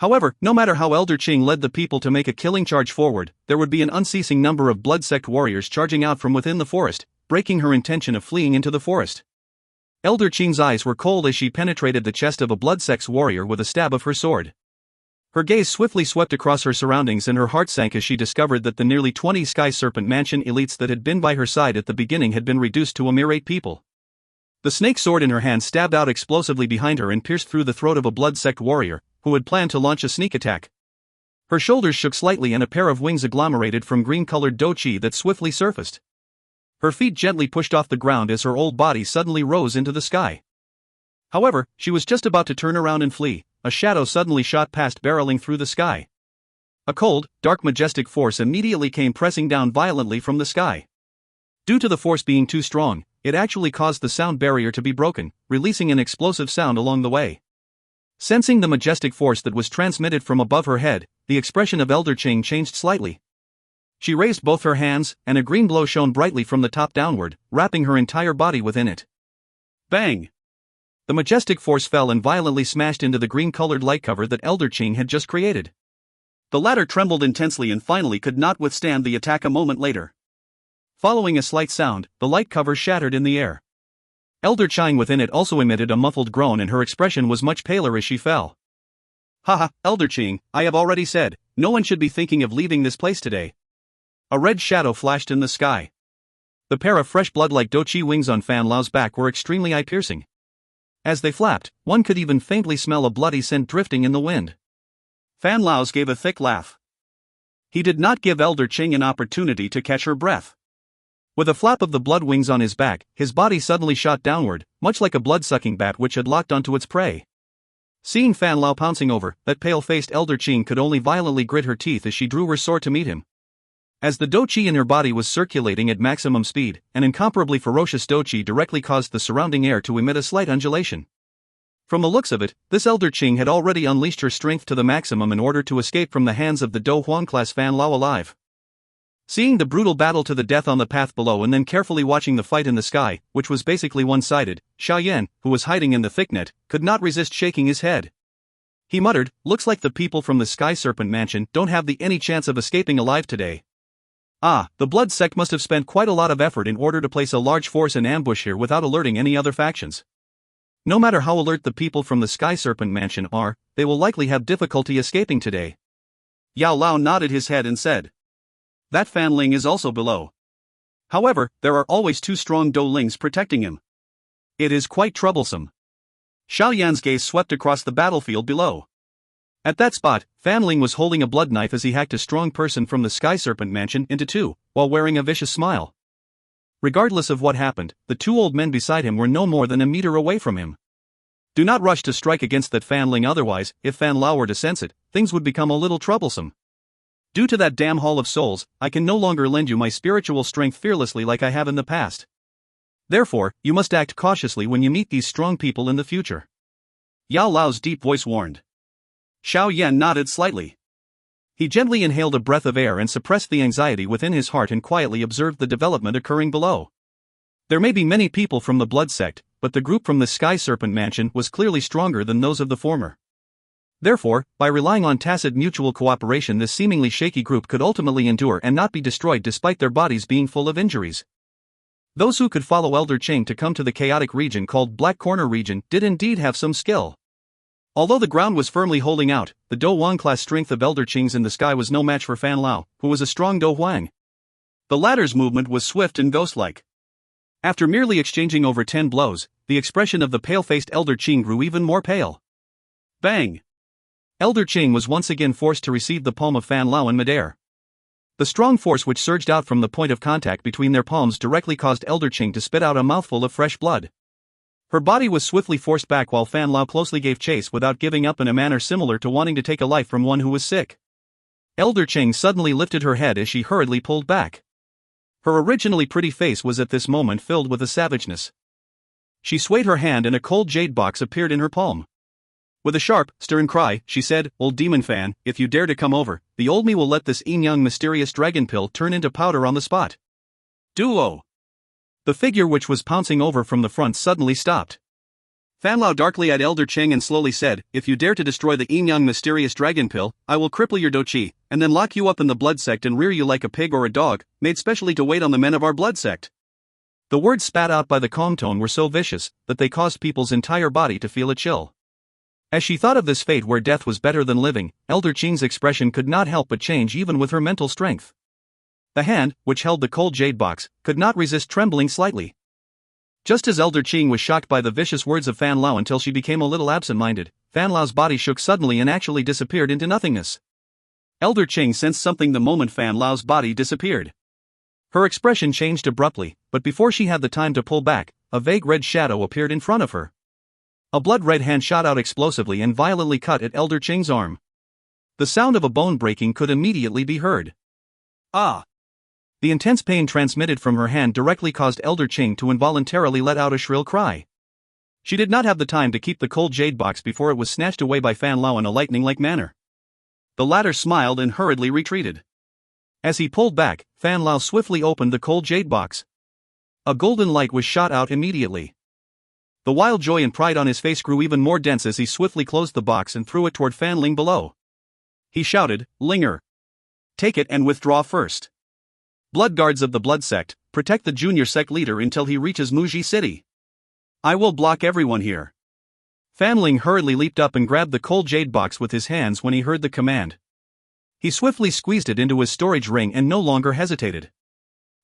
However, no matter how Elder Qing led the people to make a killing charge forward, there would be an unceasing number of blood-sect warriors charging out from within the forest, breaking her intention of fleeing into the forest. Elder Qing's eyes were cold as she penetrated the chest of a blood-sect warrior with a stab of her sword. Her gaze swiftly swept across her surroundings and her heart sank as she discovered that the nearly 20 Sky Serpent Mansion elites that had been by her side at the beginning had been reduced to a mere 8 people. The snake sword in her hand stabbed out explosively behind her and pierced through the throat of a blood-sect warrior, who had planned to launch a sneak attack. Her shoulders shook slightly and a pair of wings agglomerated from green-colored Dou Qi that swiftly surfaced. Her feet gently pushed off the ground as her old body suddenly rose into the sky. However, she was just about to turn around and flee. A shadow suddenly shot past, barreling through the sky. A cold, dark, majestic force immediately came pressing down violently from the sky. Due to the force being too strong, it actually caused the sound barrier to be broken, releasing an explosive sound along the way. Sensing the majestic force that was transmitted from above her head, the expression of Elder Qing changed slightly. She raised both her hands, and a green glow shone brightly from the top downward, wrapping her entire body within it. Bang! The majestic force fell and violently smashed into the green-colored light cover that Elder Qing had just created. The latter trembled intensely and finally could not withstand the attack a moment later. Following a slight sound, the light cover shattered in the air. Elder Qing within it also emitted a muffled groan and her expression was much paler as she fell. Haha, Elder Qing, I have already said, no one should be thinking of leaving this place today. A red shadow flashed in the sky. The pair of fresh blood-like Dou Qi wings on Fan Lao's back were extremely eye-piercing. As they flapped, one could even faintly smell a bloody scent drifting in the wind. Fan Lao gave a thick laugh. He did not give Elder Qing an opportunity to catch her breath. With a flap of the blood wings on his back, his body suddenly shot downward, much like a blood-sucking bat which had locked onto its prey. Seeing Fan Lao pouncing over, that pale-faced Elder Qing could only violently grit her teeth as she drew her sword to meet him. As the Dou Qi in her body was circulating at maximum speed, an incomparably ferocious Dou Qi directly caused the surrounding air to emit a slight undulation. From the looks of it, this Elder Qing had already unleashed her strength to the maximum in order to escape from the hands of the Dou Huang-class Fan Lao alive. Seeing the brutal battle to the death on the path below and then carefully watching the fight in the sky, which was basically one-sided, Xiao Yan, who was hiding in the thicknet, could not resist shaking his head. He muttered, "Looks like the people from the Sky Serpent Mansion don't have any chance of escaping alive today. Ah, the Blood Sect must have spent quite a lot of effort in order to place a large force in ambush here without alerting any other factions. No matter how alert the people from the Sky Serpent Mansion are, they will likely have difficulty escaping today." Yao Lao nodded his head and said, "That Fan Ling is also below. However, there are always 2 strong Dou Lings protecting him. It is quite troublesome." Xiao Yan's gaze swept across the battlefield below. At that spot, Fan Ling was holding a blood knife as he hacked a strong person from the Sky Serpent Mansion into 2, while wearing a vicious smile. Regardless of what happened, the 2 old men beside him were no more than a meter away from him. Do not rush to strike against that Fan Ling, otherwise, if Fan Lao were to sense it, things would become a little troublesome. Due to that damn Hall of Souls, I can no longer lend you my spiritual strength fearlessly like I have in the past. Therefore, you must act cautiously when you meet these strong people in the future." Yao Lao's deep voice warned. Xiao Yan nodded slightly. He gently inhaled a breath of air and suppressed the anxiety within his heart and quietly observed the development occurring below. There may be many people from the Blood Sect, but the group from the Sky Serpent Mansion was clearly stronger than those of the former. Therefore, by relying on tacit mutual cooperation, this seemingly shaky group could ultimately endure and not be destroyed despite their bodies being full of injuries. Those who could follow Elder Qing to come to the chaotic region called Black Corner region did indeed have some skill. Although the ground was firmly holding out, the Dou Huang-class strength of Elder Qing's in the sky was no match for Fan Lao, who was a strong Dou Huang. The latter's movement was swift and ghost-like. After merely exchanging over 10 blows, the expression of the pale-faced Elder Qing grew even more pale. Bang! Elder Qing was once again forced to receive the palm of Fan Lao in midair. The strong force which surged out from the point of contact between their palms directly caused Elder Qing to spit out a mouthful of fresh blood. Her body was swiftly forced back while Fan Lao closely gave chase without giving up in a manner similar to wanting to take a life from one who was sick. Elder Qing suddenly lifted her head as she hurriedly pulled back. Her originally pretty face was at this moment filled with a savageness. She swayed her hand and a cold jade box appeared in her palm. With a sharp, stern cry, she said, "Old demon fan, if you dare to come over, the old me will let this Yin-Yang mysterious dragon pill turn into powder on the spot." Duo! The figure which was pouncing over from the front suddenly stopped. Fan Lao darkly eyed Elder Cheng and slowly said, "If you dare to destroy the Yin-Yang mysterious dragon pill, I will cripple your Dou Qi, and then lock you up in the blood sect and rear you like a pig or a dog, made specially to wait on the men of our blood sect." The words spat out by the calm tone were so vicious that they caused people's entire body to feel a chill. As she thought of this fate where death was better than living, Elder Cheng's expression could not help but change even with her mental strength. The hand, which held the cold jade box, could not resist trembling slightly. Just as Elder Cheng was shocked by the vicious words of Fan Lao until she became a little absent-minded, Fan Lao's body shook suddenly and actually disappeared into nothingness. Elder Cheng sensed something the moment Fan Lao's body disappeared. Her expression changed abruptly, but before she had the time to pull back, a vague red shadow appeared in front of her. A blood-red hand shot out explosively and violently cut at Elder Cheng's arm. The sound of a bone breaking could immediately be heard. Ah! The intense pain transmitted from her hand directly caused Elder Cheng to involuntarily let out a shrill cry. She did not have the time to keep the cold jade box before it was snatched away by Fan Lao in a lightning-like manner. The latter smiled and hurriedly retreated. As he pulled back, Fan Lao swiftly opened the cold jade box. A golden light was shot out immediately. The wild joy and pride on his face grew even more dense as he swiftly closed the box and threw it toward Fan Ling below. He shouted, "Linger! Take it and withdraw first. Blood guards of the blood sect, protect the junior sect leader until he reaches Muji City. I will block everyone here." Fan Ling hurriedly leaped up and grabbed the cold jade box with his hands when he heard the command. He swiftly squeezed it into his storage ring and no longer hesitated.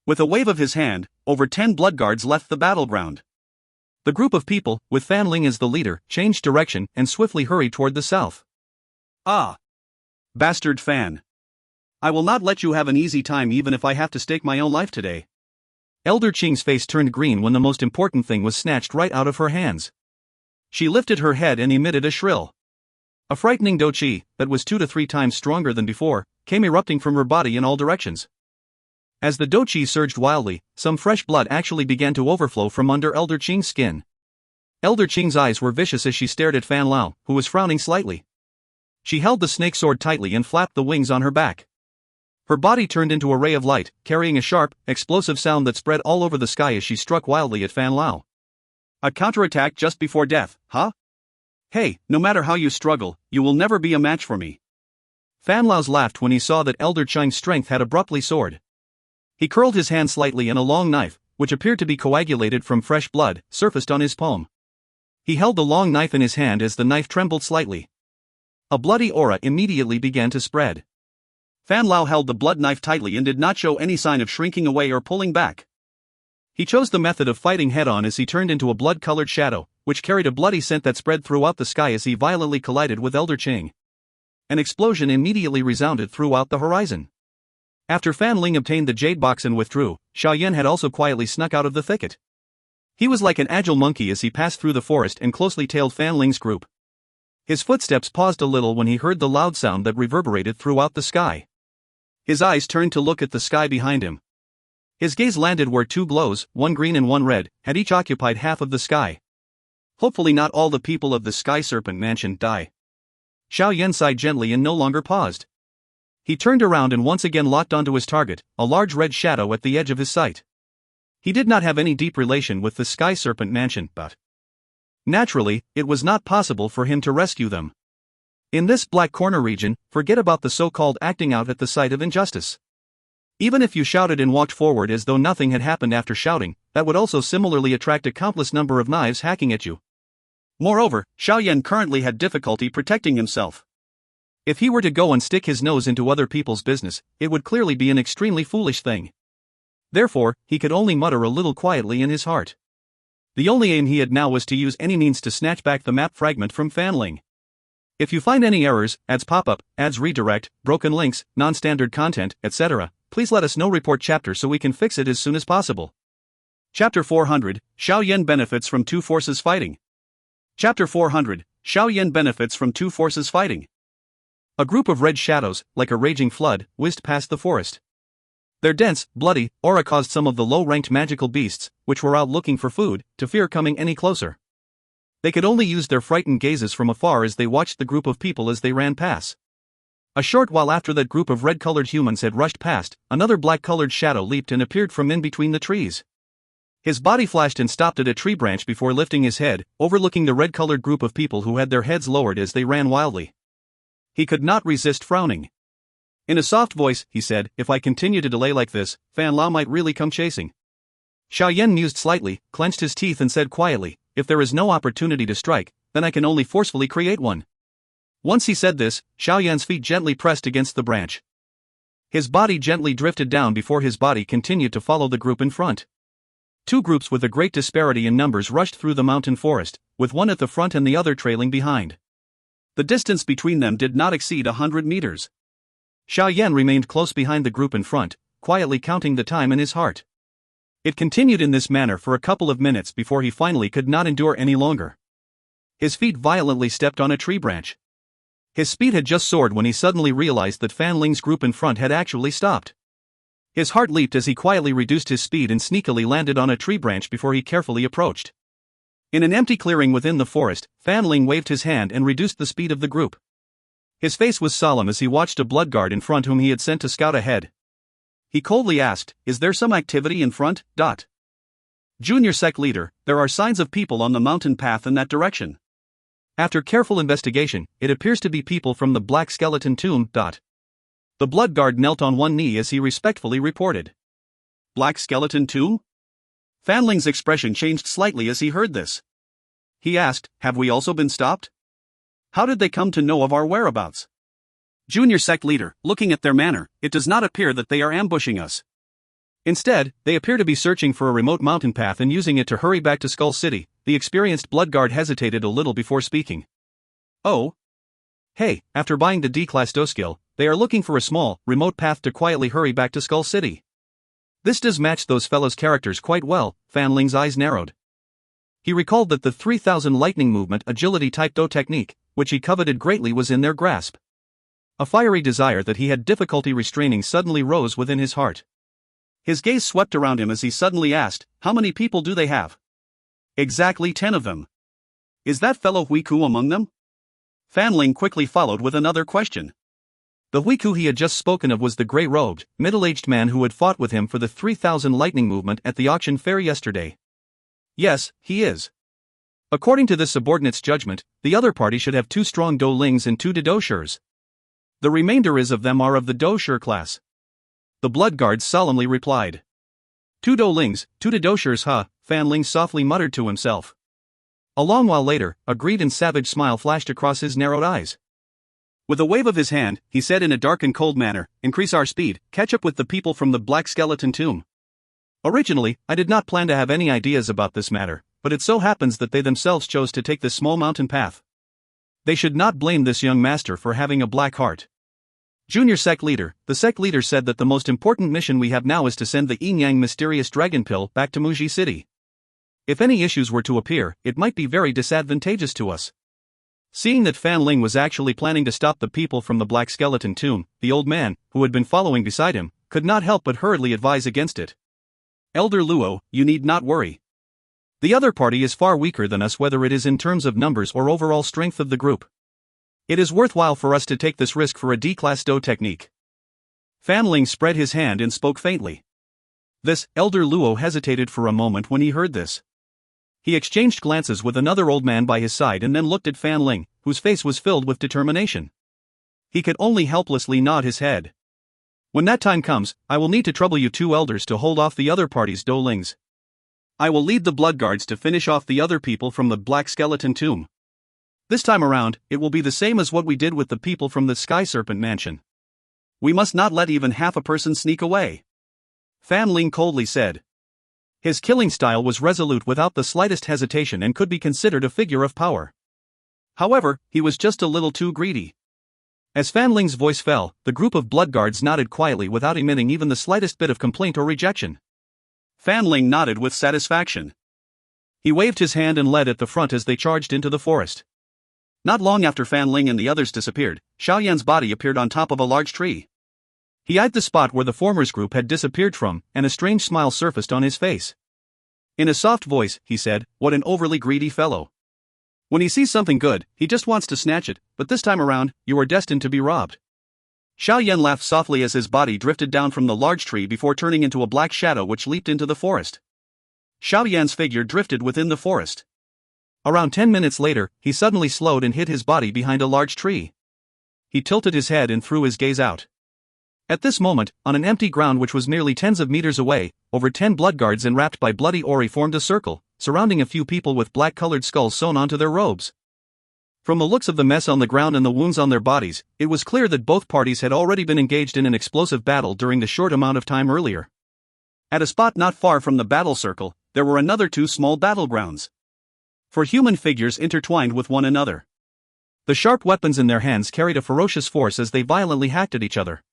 With a wave of his hand, over 10 blood guards left the battleground. The group of people, with Fan Ling as the leader, changed direction and swiftly hurried toward the south. "Ah! Bastard Fan! I will not let you have an easy time even if I have to stake my own life today." Elder Cheng's face turned green when the most important thing was snatched right out of her hands. She lifted her head and emitted a shrill. A frightening Dou Qi, that was 2 to 3 times stronger than before, came erupting from her body in all directions. As the Dou Qi surged wildly, some fresh blood actually began to overflow from under Elder Cheng's skin. Elder Cheng's eyes were vicious as she stared at Fan Lao, who was frowning slightly. She held the snake sword tightly and flapped the wings on her back. Her body turned into a ray of light, carrying a sharp, explosive sound that spread all over the sky as she struck wildly at Fan Lao. "A counterattack just before death, huh? Hey, no matter how you struggle, you will never be a match for me." Fan Lao's laughed when he saw that Elder Cheng's strength had abruptly soared. He curled his hand slightly and a long knife, which appeared to be coagulated from fresh blood, surfaced on his palm. He held the long knife in his hand as the knife trembled slightly. A bloody aura immediately began to spread. Fan Lao held the blood knife tightly and did not show any sign of shrinking away or pulling back. He chose the method of fighting head-on as he turned into a blood-colored shadow, which carried a bloody scent that spread throughout the sky as he violently collided with Elder Cheng. An explosion immediately resounded throughout the horizon. After Fan Ling obtained the jade box and withdrew, Xiao Yan had also quietly snuck out of the thicket. He was like an agile monkey as he passed through the forest and closely tailed Fan Ling's group. His footsteps paused a little when he heard the loud sound that reverberated throughout the sky. His eyes turned to look at the sky behind him. His gaze landed where 2 glows, one green and one red, had each occupied half of the sky. Hopefully not all the people of the Sky Serpent Mansion die. Xiao Yan sighed gently and no longer paused. He turned around and once again locked onto his target, a large red shadow at the edge of his sight. He did not have any deep relation with the Sky Serpent Mansion, but naturally, it was not possible for him to rescue them. In this black corner region, forget about the so-called acting out at the sight of injustice. Even if you shouted and walked forward as though nothing had happened after shouting, that would also similarly attract a countless number of knives hacking at you. Moreover, Xiao Yan currently had difficulty protecting himself. If he were to go and stick his nose into other people's business, it would clearly be an extremely foolish thing. Therefore, he could only mutter a little quietly in his heart. The only aim he had now was to use any means to snatch back the map fragment from Fan Ling. If you find any errors, ads pop-up, ads redirect, broken links, non-standard content, etc., please let us know. Report chapter so we can fix it as soon as possible. Chapter 400, Xiao Yan benefits from 2 forces fighting. Chapter 400, Xiao Yan benefits from 2 forces fighting. A group of red shadows, like a raging flood, whizzed past the forest. Their dense, bloody aura caused some of the low-ranked magical beasts, which were out looking for food, to fear coming any closer. They could only use their frightened gazes from afar as they watched the group of people as they ran past. A short while after that group of red-colored humans had rushed past, another black-colored shadow leaped and appeared from in between the trees. His body flashed and stopped at a tree branch before lifting his head, overlooking the red-colored group of people who had their heads lowered as they ran wildly. He could not resist frowning. In a soft voice, he said, "If I continue to delay like this, Fan Lao might really come chasing." Xiao Yan mused slightly, clenched his teeth and said quietly, "If there is no opportunity to strike, then I can only forcefully create one." Once he said this, Xiao Yan's feet gently pressed against the branch. His body gently drifted down before his body continued to follow the group in front. Two groups with a great disparity in numbers rushed through the mountain forest, with one at the front and the other trailing behind. The distance between them did not exceed 100 meters. Xiao Yan remained close behind the group in front, quietly counting the time in his heart. It continued in this manner for a couple of minutes before he finally could not endure any longer. His feet violently stepped on a tree branch. His speed had just soared when he suddenly realized that Fan Ling's group in front had actually stopped. His heart leaped as he quietly reduced his speed and sneakily landed on a tree branch before he carefully approached. In an empty clearing within the forest, Fan Ling waved his hand and reduced the speed of the group. His face was solemn as he watched a blood guard in front whom he had sent to scout ahead. He coldly asked, "Is there some activity in front?" Junior sect leader, there are signs of people on the mountain path in that direction. After careful investigation, it appears to be people from the Black Skeleton Tomb. The blood guard knelt on one knee as he respectfully reported. Black Skeleton Tomb? Fan Ling's expression changed slightly as he heard this. He asked, "Have we also been stopped? How did they come to know of our whereabouts?" Junior sect leader, looking at their manner, it does not appear that they are ambushing us. Instead, they appear to be searching for a remote mountain path and using it to hurry back to Skull City. The experienced blood guard hesitated a little before speaking. Oh? Hey, after buying the D-Class Dou skill, they are looking for a small, remote path to quietly hurry back to Skull City. This does match those fellows' characters quite well. Fan Ling's eyes narrowed. He recalled that the 3000 lightning movement agility type Dou technique, which he coveted greatly, was in their grasp. A fiery desire that he had difficulty restraining suddenly rose within his heart. His gaze swept around him as he suddenly asked, "How many people do they have?" "Exactly 10 of them. Is that fellow Huiku among them?" Fan Ling quickly followed with another question. The Huiku he had just spoken of was the grey-robed, middle-aged man who had fought with him for the 3000 lightning movement at the auction fair yesterday. Yes, he is. According to this subordinate's judgment, the other party should have 2 strong Dou Lings and 2 Dou Shers. The remainder of them are of the Dou Sher class. The blood guard solemnly replied. 2 Dou Lings, 2 Dou Shers, huh? Fan Ling softly muttered to himself. A long while later, a greed and savage smile flashed across his narrowed eyes. With a wave of his hand, he said in a dark and cold manner, "Increase our speed, catch up with the people from the Black Skeleton Tomb." Originally, I did not plan to have any ideas about this matter, but it so happens that they themselves chose to take this small mountain path. They should not blame this young master for having a black heart. Junior sect leader, the sect leader said that the most important mission we have now is to send the Yin-Yang mysterious dragon pill back to Muji City. If any issues were to appear, it might be very disadvantageous to us. Seeing that Fan Ling was actually planning to stop the people from the Black Skeleton Tomb, the old man, who had been following beside him, could not help but hurriedly advise against it. "Elder Luo, you need not worry. The other party is far weaker than us, whether it is in terms of numbers or overall strength of the group. It is worthwhile for us to take this risk for a D-Class Dou technique." Fan Ling spread his hand and spoke faintly. This Elder Luo hesitated for a moment when he heard this. He exchanged glances with another old man by his side and then looked at Fan Ling, whose face was filled with determination. He could only helplessly nod his head. "When that time comes, I will need to trouble you 2 elders to hold off the other party's Dou Lings. I will lead the blood guards to finish off the other people from the Black Skeleton Tomb. This time around, it will be the same as what we did with the people from the Sky Serpent Mansion. We must not let even half a person sneak away," Fan Ling coldly said. His killing style was resolute without the slightest hesitation and could be considered a figure of power. However, he was just a little too greedy. As Fan Ling's voice fell, the group of blood guards nodded quietly without emitting even the slightest bit of complaint or rejection. Fan Ling nodded with satisfaction. He waved his hand and led at the front as they charged into the forest. Not long after Fan Ling and the others disappeared, Xiao Yan's body appeared on top of a large tree. He eyed the spot where the former's group had disappeared from, and a strange smile surfaced on his face. In a soft voice, he said, "What an overly greedy fellow. When he sees something good, he just wants to snatch it, but this time around, you are destined to be robbed." Xiao Yan laughed softly as his body drifted down from the large tree before turning into a black shadow which leaped into the forest. Xiao Yan's figure drifted within the forest. Around 10 minutes later, he suddenly slowed and hid his body behind a large tree. He tilted his head and threw his gaze out. At this moment, on an empty ground which was merely tens of meters away, over 10 bloodguards enwrapped by bloody ori formed a circle, surrounding a few people with black-colored skulls sewn onto their robes. From the looks of the mess on the ground and the wounds on their bodies, it was clear that both parties had already been engaged in an explosive battle during the short amount of time earlier. At a spot not far from the battle circle, there were another 2 small battlegrounds. 4 human figures intertwined with one another. The sharp weapons in their hands carried a ferocious force as they violently hacked at each other.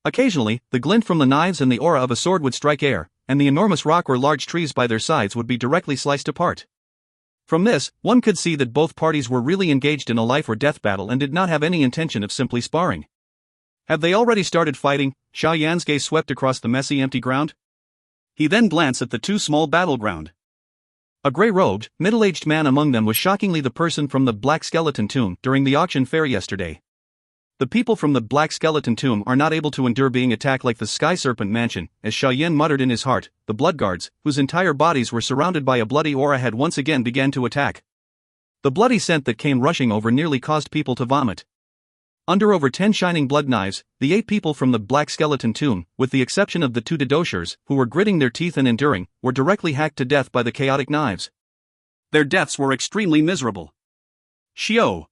Occasionally, the glint from the knives and the aura of a sword would strike air, and the enormous rock or large trees by their sides would be directly sliced apart. From this, one could see that both parties were really engaged in a life or death battle and did not have any intention of simply sparring. Have they already started fighting? Xiao Yan's gaze swept across the messy empty ground. He then glanced at the 2 small battleground. A gray-robed, middle-aged man among them was shockingly the person from the Black Skeleton Tomb during the auction fair yesterday. The people from the Black Skeleton Tomb are not able to endure being attacked like the Sky Serpent Mansion, as Xiao Yan muttered in his heart. The bloodguards, whose entire bodies were surrounded by a bloody aura, had once again began to attack. The bloody scent that came rushing over nearly caused people to vomit. Under over 10 shining blood knives, the 8 people from the Black Skeleton Tomb, with the exception of the 2 Dadoshers, who were gritting their teeth and enduring, were directly hacked to death by the chaotic knives. Their deaths were extremely miserable. Xiao!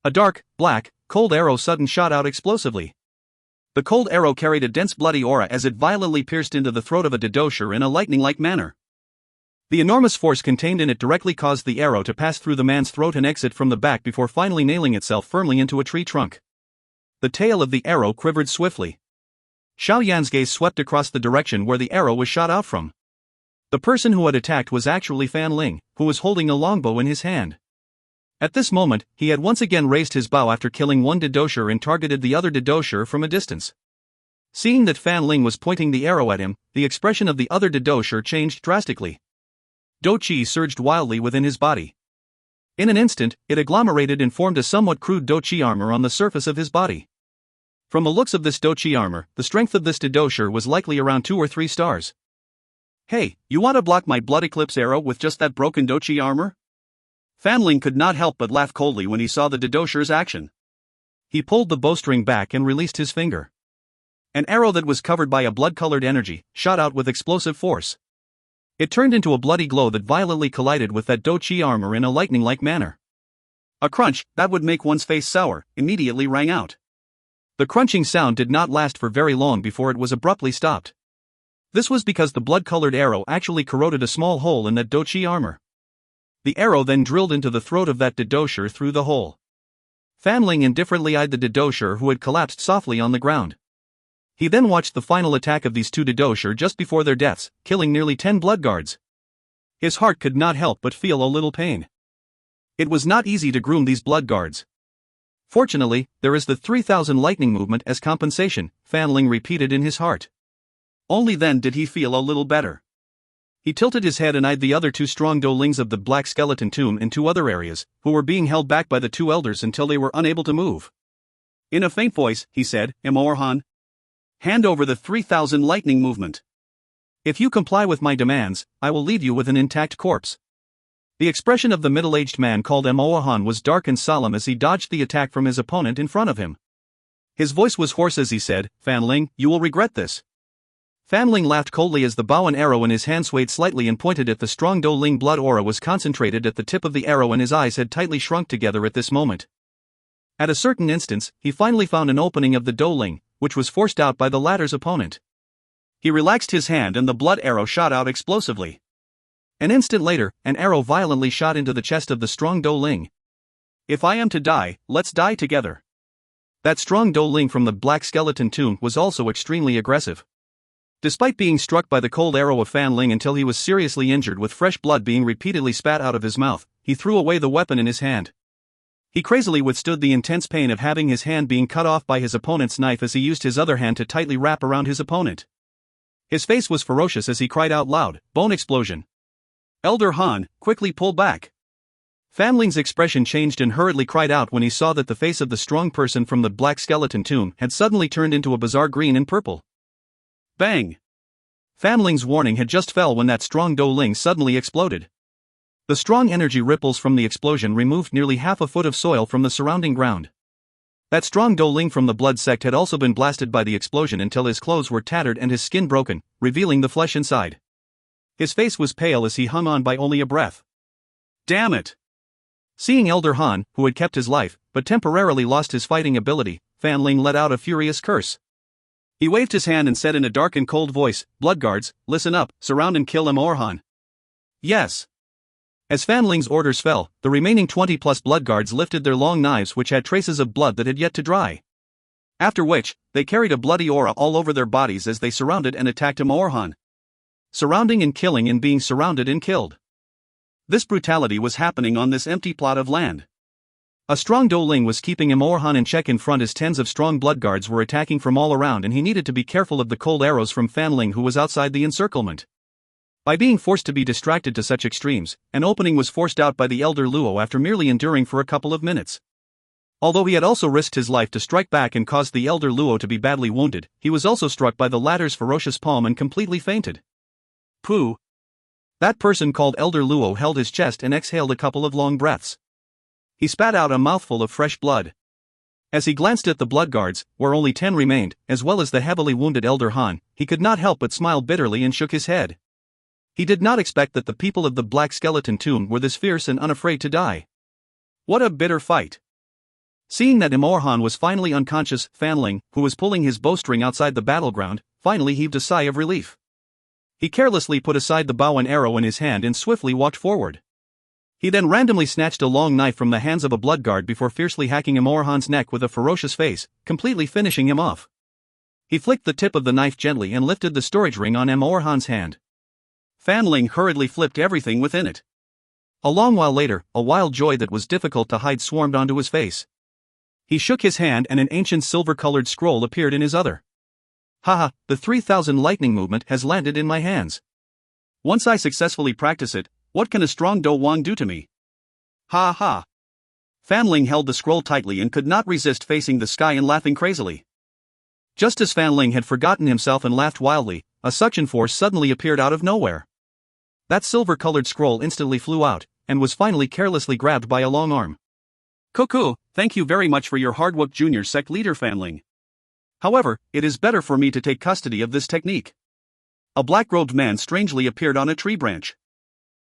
A dark, black, cold arrow suddenly shot out explosively. The cold arrow carried a dense bloody aura as it violently pierced into the throat of a Dadosher in a lightning-like manner. The enormous force contained in it directly caused the arrow to pass through the man's throat and exit from the back before finally nailing itself firmly into a tree trunk. The tail of the arrow quivered swiftly. Xiao Yan's gaze swept across the direction where the arrow was shot out from. The person who had attacked was actually Fan Ling, who was holding a longbow in his hand. At this moment, he had once again raised his bow after killing one Dadosher and targeted the other Dadosher from a distance. Seeing that Fan Ling was pointing the arrow at him, the expression of the other Dadosher changed drastically. Dou Qi surged wildly within his body. In an instant, it agglomerated and formed a somewhat crude Dou Qi armor on the surface of his body. From the looks of this Dou Qi armor, the strength of this Dadosher was likely around 2 or 3 stars. Hey, you want to block my blood eclipse arrow with just that broken Dou Qi armor? Fan Ling could not help but laugh coldly when he saw the Dadosher's action. He pulled the bowstring back and released his finger. An arrow that was covered by a blood-colored energy shot out with explosive force. It turned into a bloody glow that violently collided with that Dou Qi armor in a lightning-like manner. A crunch that would make one's face sour immediately rang out. The crunching sound did not last for very long before it was abruptly stopped. This was because the blood-colored arrow actually corroded a small hole in that Dou Qi armor. The arrow then drilled into the throat of that Dadosher through the hole. Fan Ling indifferently eyed the Dadosher who had collapsed softly on the ground. He then watched the final attack of these 2 Dadosher just before their deaths, killing nearly 10 bloodguards. His heart could not help but feel a little pain. It was not easy to groom these bloodguards. Fortunately, there is the 3000 lightning movement as compensation, Fan Ling repeated in his heart. Only then did he feel a little better. He tilted his head and eyed the other 2 strong Doulings of the Black Skeleton Tomb in 2 other areas, who were being held back by the 2 elders until they were unable to move. In a faint voice, he said, "Amorhan, hand over the 3000 lightning movement. If you comply with my demands, I will leave you with an intact corpse." The expression of the middle-aged man called Amorhan was dark and solemn as he dodged the attack from his opponent in front of him. His voice was hoarse as he said, "Fan Ling, you will regret this." Fan Ling laughed coldly as the bow and arrow in his hand swayed slightly and pointed at the strong Douling blood aura was concentrated at the tip of the arrow and his eyes had tightly shrunk together at this moment. At a certain instance, he finally found an opening of the Douling, which was forced out by the latter's opponent. He relaxed his hand and the blood arrow shot out explosively. An instant later, an arrow violently shot into the chest of the strong Douling. "If I am to die, let's die together." That strong Douling from the Black Skeleton Tomb was also extremely aggressive. Despite being struck by the cold arrow of Fan Ling until he was seriously injured with fresh blood being repeatedly spat out of his mouth, he threw away the weapon in his hand. He crazily withstood the intense pain of having his hand being cut off by his opponent's knife as he used his other hand to tightly wrap around his opponent. His face was ferocious as he cried out loud, "Bone explosion! Elder Han, quickly pull back!" Fan Ling's expression changed and hurriedly cried out when he saw that the face of the strong person from the Black Skeleton Tomb had suddenly turned into a bizarre green and purple. Bang! Fan Ling's warning had just fell when that strong Dou Ling suddenly exploded. The strong energy ripples from the explosion removed nearly half a foot of soil from the surrounding ground. That strong Dou Ling from the blood sect had also been blasted by the explosion until his clothes were tattered and his skin broken, revealing the flesh inside. His face was pale as he hung on by only a breath. Damn it! Seeing Elder Han, who had kept his life, but temporarily lost his fighting ability, Fan Ling let out a furious curse. He waved his hand and said in a dark and cold voice, "Bloodguards, listen up, surround and kill Han." Yes. As Fan Ling's orders fell, the remaining 20+ bloodguards lifted their long knives which had traces of blood that had yet to dry. After which, they carried a bloody aura all over their bodies as they surrounded and attacked Han. Surrounding and killing and being surrounded and killed. This brutality was happening on this empty plot of land. A strong Dou Ling was keeping Han in check in front as tens of strong bloodguards were attacking from all around and he needed to be careful of the cold arrows from Fan Ling who was outside the encirclement. By being forced to be distracted to such extremes, an opening was forced out by the Elder Luo after merely enduring for a couple of minutes. Although he had also risked his life to strike back and caused the Elder Luo to be badly wounded, he was also struck by the latter's ferocious palm and completely fainted. Pooh! That person called Elder Luo held his chest and exhaled a couple of long breaths. He spat out a mouthful of fresh blood. As he glanced at the bloodguards, where only 10 remained, as well as the heavily wounded Elder Han, he could not help but smile bitterly and shook his head. He did not expect that the people of the Black Skeleton Tomb were this fierce and unafraid to die. What a bitter fight! Seeing that Han was finally unconscious, Fan Ling, who was pulling his bowstring outside the battleground, finally heaved a sigh of relief. He carelessly put aside the bow and arrow in his hand and swiftly walked forward. He then randomly snatched a long knife from the hands of a bloodguard before fiercely hacking Han's neck with a ferocious face, completely finishing him off. He flicked the tip of the knife gently and lifted the storage ring on Han's hand. Fan Ling hurriedly flipped everything within it. A long while later, a wild joy that was difficult to hide swarmed onto his face. He shook his hand and an ancient silver-colored scroll appeared in his other. Haha, the 3000 lightning movement has landed in my hands. Once I successfully practice it, what can a strong Dou Wang do to me? Ha ha. Fan Ling held the scroll tightly and could not resist facing the sky and laughing crazily. Just as Fan Ling had forgotten himself and laughed wildly, a suction force suddenly appeared out of nowhere. That silver-colored scroll instantly flew out, and was finally carelessly grabbed by a long arm. Cuckoo, thank you very much for your hard work, Junior Sect Leader Fan Ling. However, it is better for me to take custody of this technique. A black-robed man strangely appeared on a tree branch.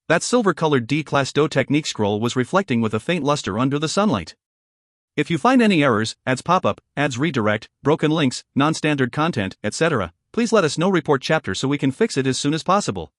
That silver-colored D-Class Dou technique scroll was reflecting with a faint luster under the sunlight. If you find any errors, ads pop-up, ads redirect, broken links, non-standard content, etc., please let us know. Report chapter so we can fix it as soon as possible.